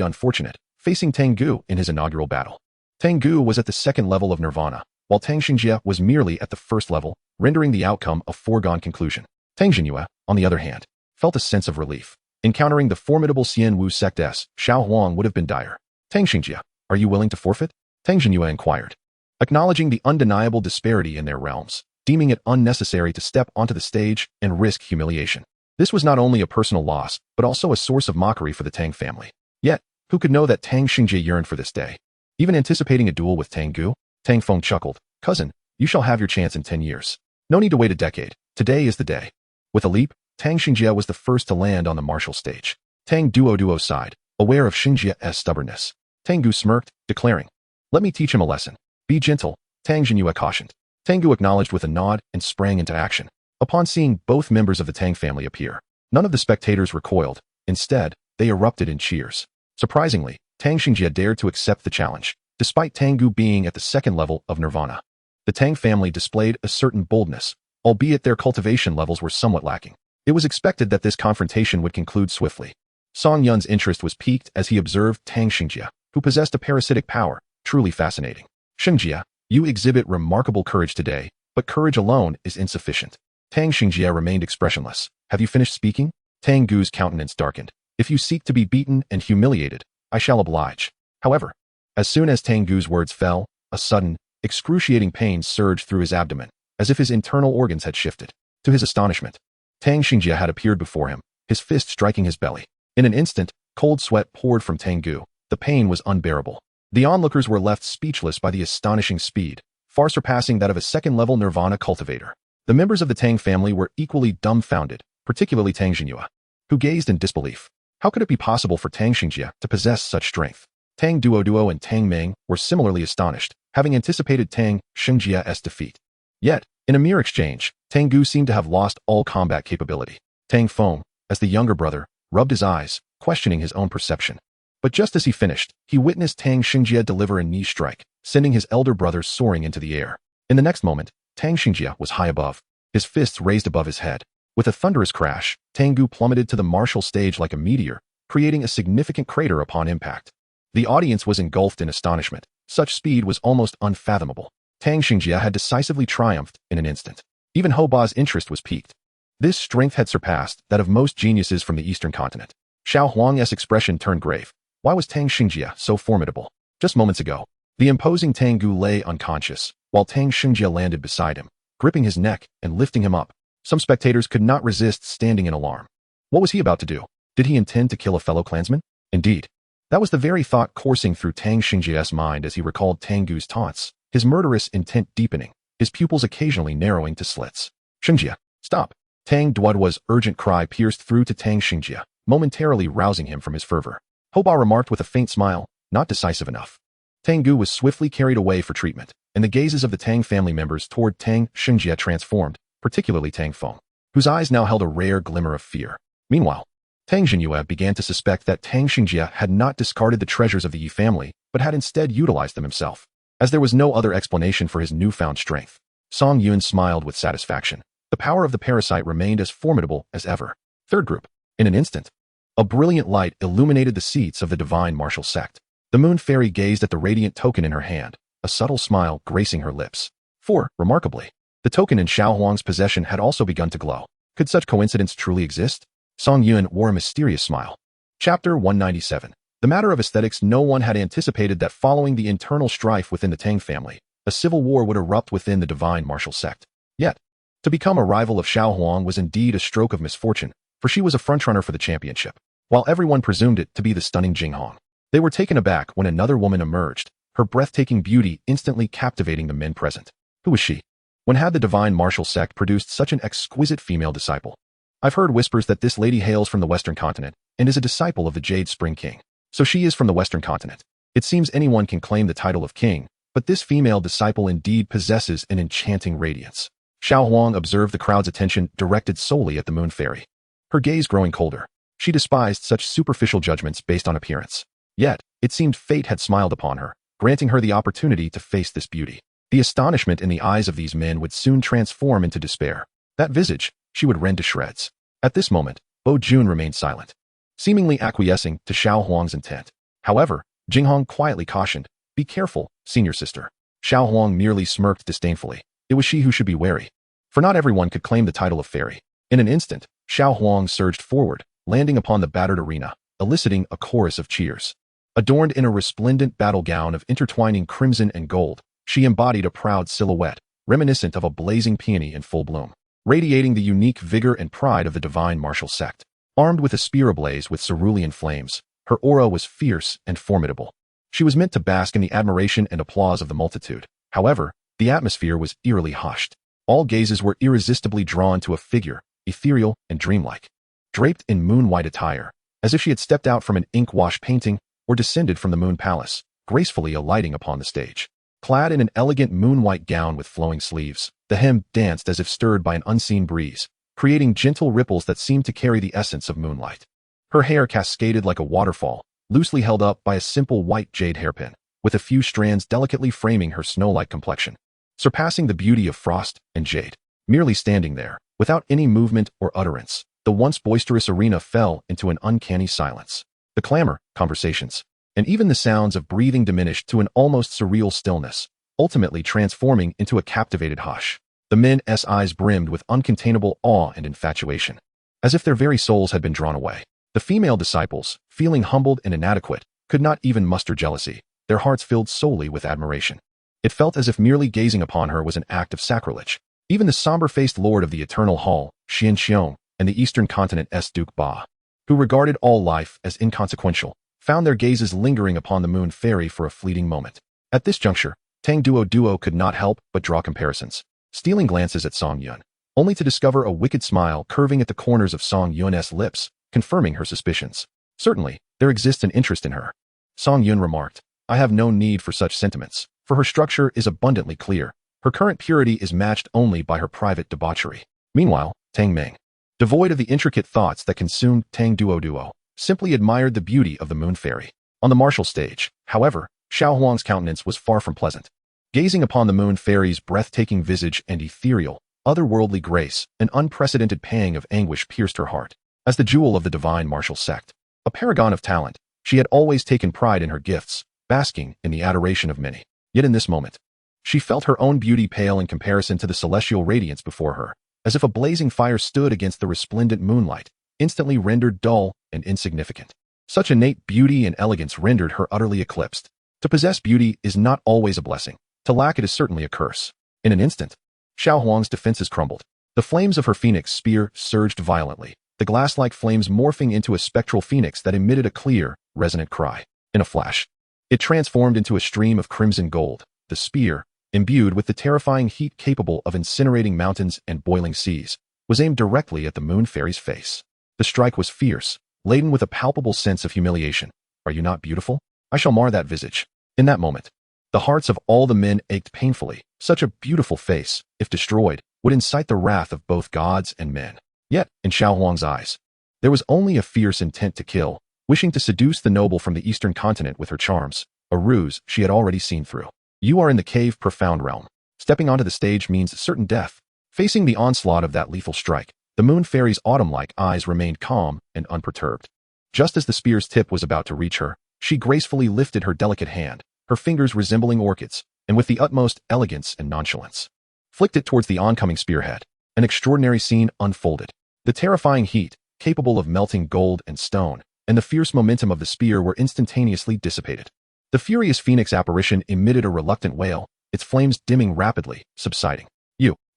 S1: unfortunate, facing Tang Gu in his inaugural battle. Tang Gu was at the second level of nirvana, while Tang Xingjia was merely at the first level, rendering the outcome a foregone conclusion. Tang Xinjue, on the other hand, felt a sense of relief. Encountering the formidable Xian Wu sect Xiao Huang would have been dire. Tang Xingjia, are you willing to forfeit? Tang Xinjue inquired. Acknowledging the undeniable disparity in their realms, deeming it unnecessary to step onto the stage and risk humiliation. This was not only a personal loss, but also a source of mockery for the Tang family. Yet, who could know that Tang Xingjie yearned for this day? Even anticipating a duel with Tang Gu, Tang Feng chuckled. Cousin, you shall have your chance in 10 years. No need to wait a decade. Today is the day. With a leap, Tang Xingjie was the first to land on the martial stage. Tang Duo sighed, aware of Xingjia's stubbornness. Tang Gu smirked, declaring, let me teach him a lesson. Be gentle, Tang Xinjue cautioned. Tang Gu acknowledged with a nod and sprang into action. Upon seeing both members of the Tang family appear, none of the spectators recoiled. Instead, they erupted in cheers. Surprisingly, Tang Xingjie dared to accept the challenge, despite Tang Gu being at the second level of nirvana. The Tang family displayed a certain boldness, albeit their cultivation levels were somewhat lacking. It was expected that this confrontation would conclude swiftly. Song Yun's interest was piqued as he observed Tang Xingjie, who possessed a parasitic power, truly fascinating. Xingjie, you exhibit remarkable courage today, but courage alone is insufficient. Tang Xingjie remained expressionless. Have you finished speaking? Tang Gu's countenance darkened. If you seek to be beaten and humiliated, I shall oblige. However, as soon as Tang Gu's words fell, a sudden, excruciating pain surged through his abdomen, as if his internal organs had shifted. To his astonishment, Tang Xingjie had appeared before him, his fist striking his belly. In an instant, cold sweat poured from Tang Gu. The pain was unbearable. The onlookers were left speechless by the astonishing speed, far surpassing that of a second-level nirvana cultivator. The members of the Tang family were equally dumbfounded, particularly Tang Xinjue, who gazed in disbelief. How could it be possible for Tang Xingjie to possess such strength? Tang Duo and Tang Meng were similarly astonished, having anticipated Tang Xingjie's defeat. Yet, in a mere exchange, Tang Gu seemed to have lost all combat capability. Tang Feng, as the younger brother, rubbed his eyes, questioning his own perception. But just as he finished, he witnessed Tang Xingjie deliver a knee strike, sending his elder brother soaring into the air. In the next moment, Tang Xingjie was high above, his fists raised above his head. With a thunderous crash, Tang Gu plummeted to the martial stage like a meteor, creating a significant crater upon impact. The audience was engulfed in astonishment. Such speed was almost unfathomable. Tang Xingjie had decisively triumphed in an instant. Even Hoba's interest was piqued. This strength had surpassed that of most geniuses from the eastern continent. Xiao Huang's expression turned grave. Why was Tang Xingjie so formidable? Just moments ago, the imposing Tang Gu lay unconscious, while Tang Xingjie landed beside him, gripping his neck and lifting him up. Some spectators could not resist standing in alarm. What was he about to do? Did he intend to kill a fellow clansman? Indeed. That was the very thought coursing through Tang Xingjie's mind as he recalled Tang Gu's taunts, his murderous intent deepening, his pupils occasionally narrowing to slits. Xingjie, stop! Tang Duo's urgent cry pierced through to Tang Xingjie, momentarily rousing him from his fervor. Hoba remarked with a faint smile, not decisive enough. Tang Gu was swiftly carried away for treatment, and the gazes of the Tang family members toward Tang Xingjie transformed, particularly Tang Feng, whose eyes now held a rare glimmer of fear. Meanwhile, Tang Xinjue began to suspect that Tang Xingjie had not discarded the treasures of the Yi family, but had instead utilized them himself. As there was no other explanation for his newfound strength, Song Yun smiled with satisfaction. The power of the parasite remained as formidable as ever. Third group. In an instant, a brilliant light illuminated the seats of the divine martial sect. The moon fairy gazed at the radiant token in her hand, a subtle smile gracing her lips. For, remarkably, the token in Xiao Huang's possession had also begun to glow. Could such coincidence truly exist? Song Yun wore a mysterious smile. Chapter 197. The matter of aesthetics. No one had anticipated that following the internal strife within the Tang family, a civil war would erupt within the divine martial sect. Yet, to become a rival of Xiao Huang was indeed a stroke of misfortune, for she was a frontrunner for the championship, while everyone presumed it to be the stunning Jing Hong. They were taken aback when another woman emerged, her breathtaking beauty instantly captivating the men present. Who was she? When had the divine martial sect produced such an exquisite female disciple? I've heard whispers that this lady hails from the western continent, and is a disciple of the Jade Spring King. So she is from the Western continent. It seems anyone can claim the title of king, but this female disciple indeed possesses an enchanting radiance. Xiao Huang observed the crowd's attention directed solely at the moon fairy. Her gaze growing colder. She despised such superficial judgments based on appearance. Yet, it seemed fate had smiled upon her, granting her the opportunity to face this beauty. The astonishment in the eyes of these men would soon transform into despair. That visage, she would rend to shreds. At this moment, Bo Jun remained silent, seemingly acquiescing to Xiao Huang's intent. However, Jinghong quietly cautioned, "Be careful, senior sister." Xiao Huang merely smirked disdainfully. It was she who should be wary. For not everyone could claim the title of fairy. In an instant, Xiao Huang surged forward, landing upon the battered arena, eliciting a chorus of cheers. Adorned in a resplendent battle gown of intertwining crimson and gold, she embodied a proud silhouette, reminiscent of a blazing peony in full bloom, radiating the unique vigor and pride of the divine martial sect. Armed with a spear ablaze with cerulean flames, her aura was fierce and formidable. She was meant to bask in the admiration and applause of the multitude. However, the atmosphere was eerily hushed. All gazes were irresistibly drawn to a figure, ethereal and dreamlike, draped in moon-white attire, as if she had stepped out from an ink-wash painting or descended from the moon palace, gracefully alighting upon the stage. Clad in an elegant moon-white gown with flowing sleeves, the hem danced as if stirred by an unseen breeze, creating gentle ripples that seemed to carry the essence of moonlight. Her hair cascaded like a waterfall, loosely held up by a simple white jade hairpin, with a few strands delicately framing her snow-like complexion, surpassing the beauty of frost and jade. Merely standing there, without any movement or utterance, the once boisterous arena fell into an uncanny silence. The clamor, conversations, and even the sounds of breathing diminished to an almost surreal stillness, ultimately transforming into a captivated hush. The men's eyes brimmed with uncontainable awe and infatuation, as if their very souls had been drawn away. The female disciples, feeling humbled and inadequate, could not even muster jealousy, their hearts filled solely with admiration. It felt as if merely gazing upon her was an act of sacrilege. Even the somber-faced lord of the Eternal Hall, Xian Xiong, and the Eastern Continent's Duke Ba, who regarded all life as inconsequential, found their gazes lingering upon the moon fairy for a fleeting moment. At this juncture, Tang Duo could not help but draw comparisons, stealing glances at Song Yun, only to discover a wicked smile curving at the corners of Song Yun's lips, confirming her suspicions. Certainly, there exists an interest in her. Song Yun remarked, "I have no need for such sentiments, for her structure is abundantly clear. Her current purity is matched only by her private debauchery." Meanwhile, Tang Ming, devoid of the intricate thoughts that consumed Tang Duo, simply admired the beauty of the moon fairy. On the martial stage, however, Xiao Huang's countenance was far from pleasant. Gazing upon the moon fairy's breathtaking visage and ethereal, otherworldly grace, an unprecedented pang of anguish pierced her heart. As the jewel of the divine martial sect, a paragon of talent, she had always taken pride in her gifts, basking in the adoration of many. Yet in this moment, she felt her own beauty pale in comparison to the celestial radiance before her, as if a blazing fire stood against the resplendent moonlight, instantly rendered dull and insignificant. Such innate beauty and elegance rendered her utterly eclipsed. To possess beauty is not always a blessing. To lack it is certainly a curse. In an instant, Xiao Huang's defenses crumbled. The flames of her phoenix spear surged violently, the glass-like flames morphing into a spectral phoenix that emitted a clear, resonant cry. In a flash, it transformed into a stream of crimson gold. The spear, imbued with the terrifying heat capable of incinerating mountains and boiling seas, was aimed directly at the moon fairy's face. The strike was fierce, laden with a palpable sense of humiliation. "Are you not beautiful? I shall mar that visage." In that moment, the hearts of all the men ached painfully. Such a beautiful face, if destroyed, would incite the wrath of both gods and men. Yet, in Xiao Huang's eyes, there was only a fierce intent to kill, wishing to seduce the noble from the Eastern Continent with her charms, a ruse she had already seen through. "You are in the cave profound realm. Stepping onto the stage means certain death." Facing the onslaught of that lethal strike, the moon fairy's autumn-like eyes remained calm and unperturbed. Just as the spear's tip was about to reach her, she gracefully lifted her delicate hand, her fingers resembling orchids, and with the utmost elegance and nonchalance, flicked it towards the oncoming spearhead. An extraordinary scene unfolded. The terrifying heat, capable of melting gold and stone, and the fierce momentum of the spear were instantaneously dissipated. The furious phoenix apparition emitted a reluctant wail, its flames dimming rapidly, subsiding.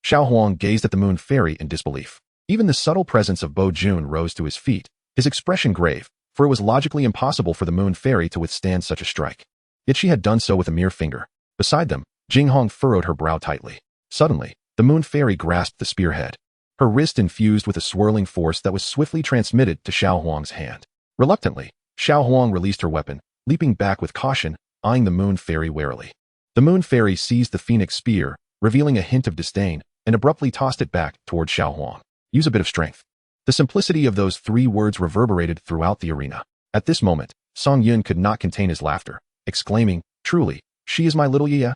S1: Xiao Huang gazed at the moon fairy in disbelief. Even the subtle presence of Bo Jun rose to his feet, his expression grave, for it was logically impossible for the moon fairy to withstand such a strike. Yet she had done so with a mere finger. Beside them, Jinghong furrowed her brow tightly. Suddenly, the moon fairy grasped the spearhead, her wrist infused with a swirling force that was swiftly transmitted to Xiao Huang's hand. Reluctantly, Xiao Huang released her weapon, leaping back with caution, eyeing the moon fairy warily. The moon fairy seized the phoenix spear, revealing a hint of disdain, and abruptly tossed it back toward Xiao Huang. Use a bit of strength. The simplicity of those 3 words reverberated throughout the arena. At this moment, Song Yun could not contain his laughter, exclaiming, "Truly, she is my little Yia."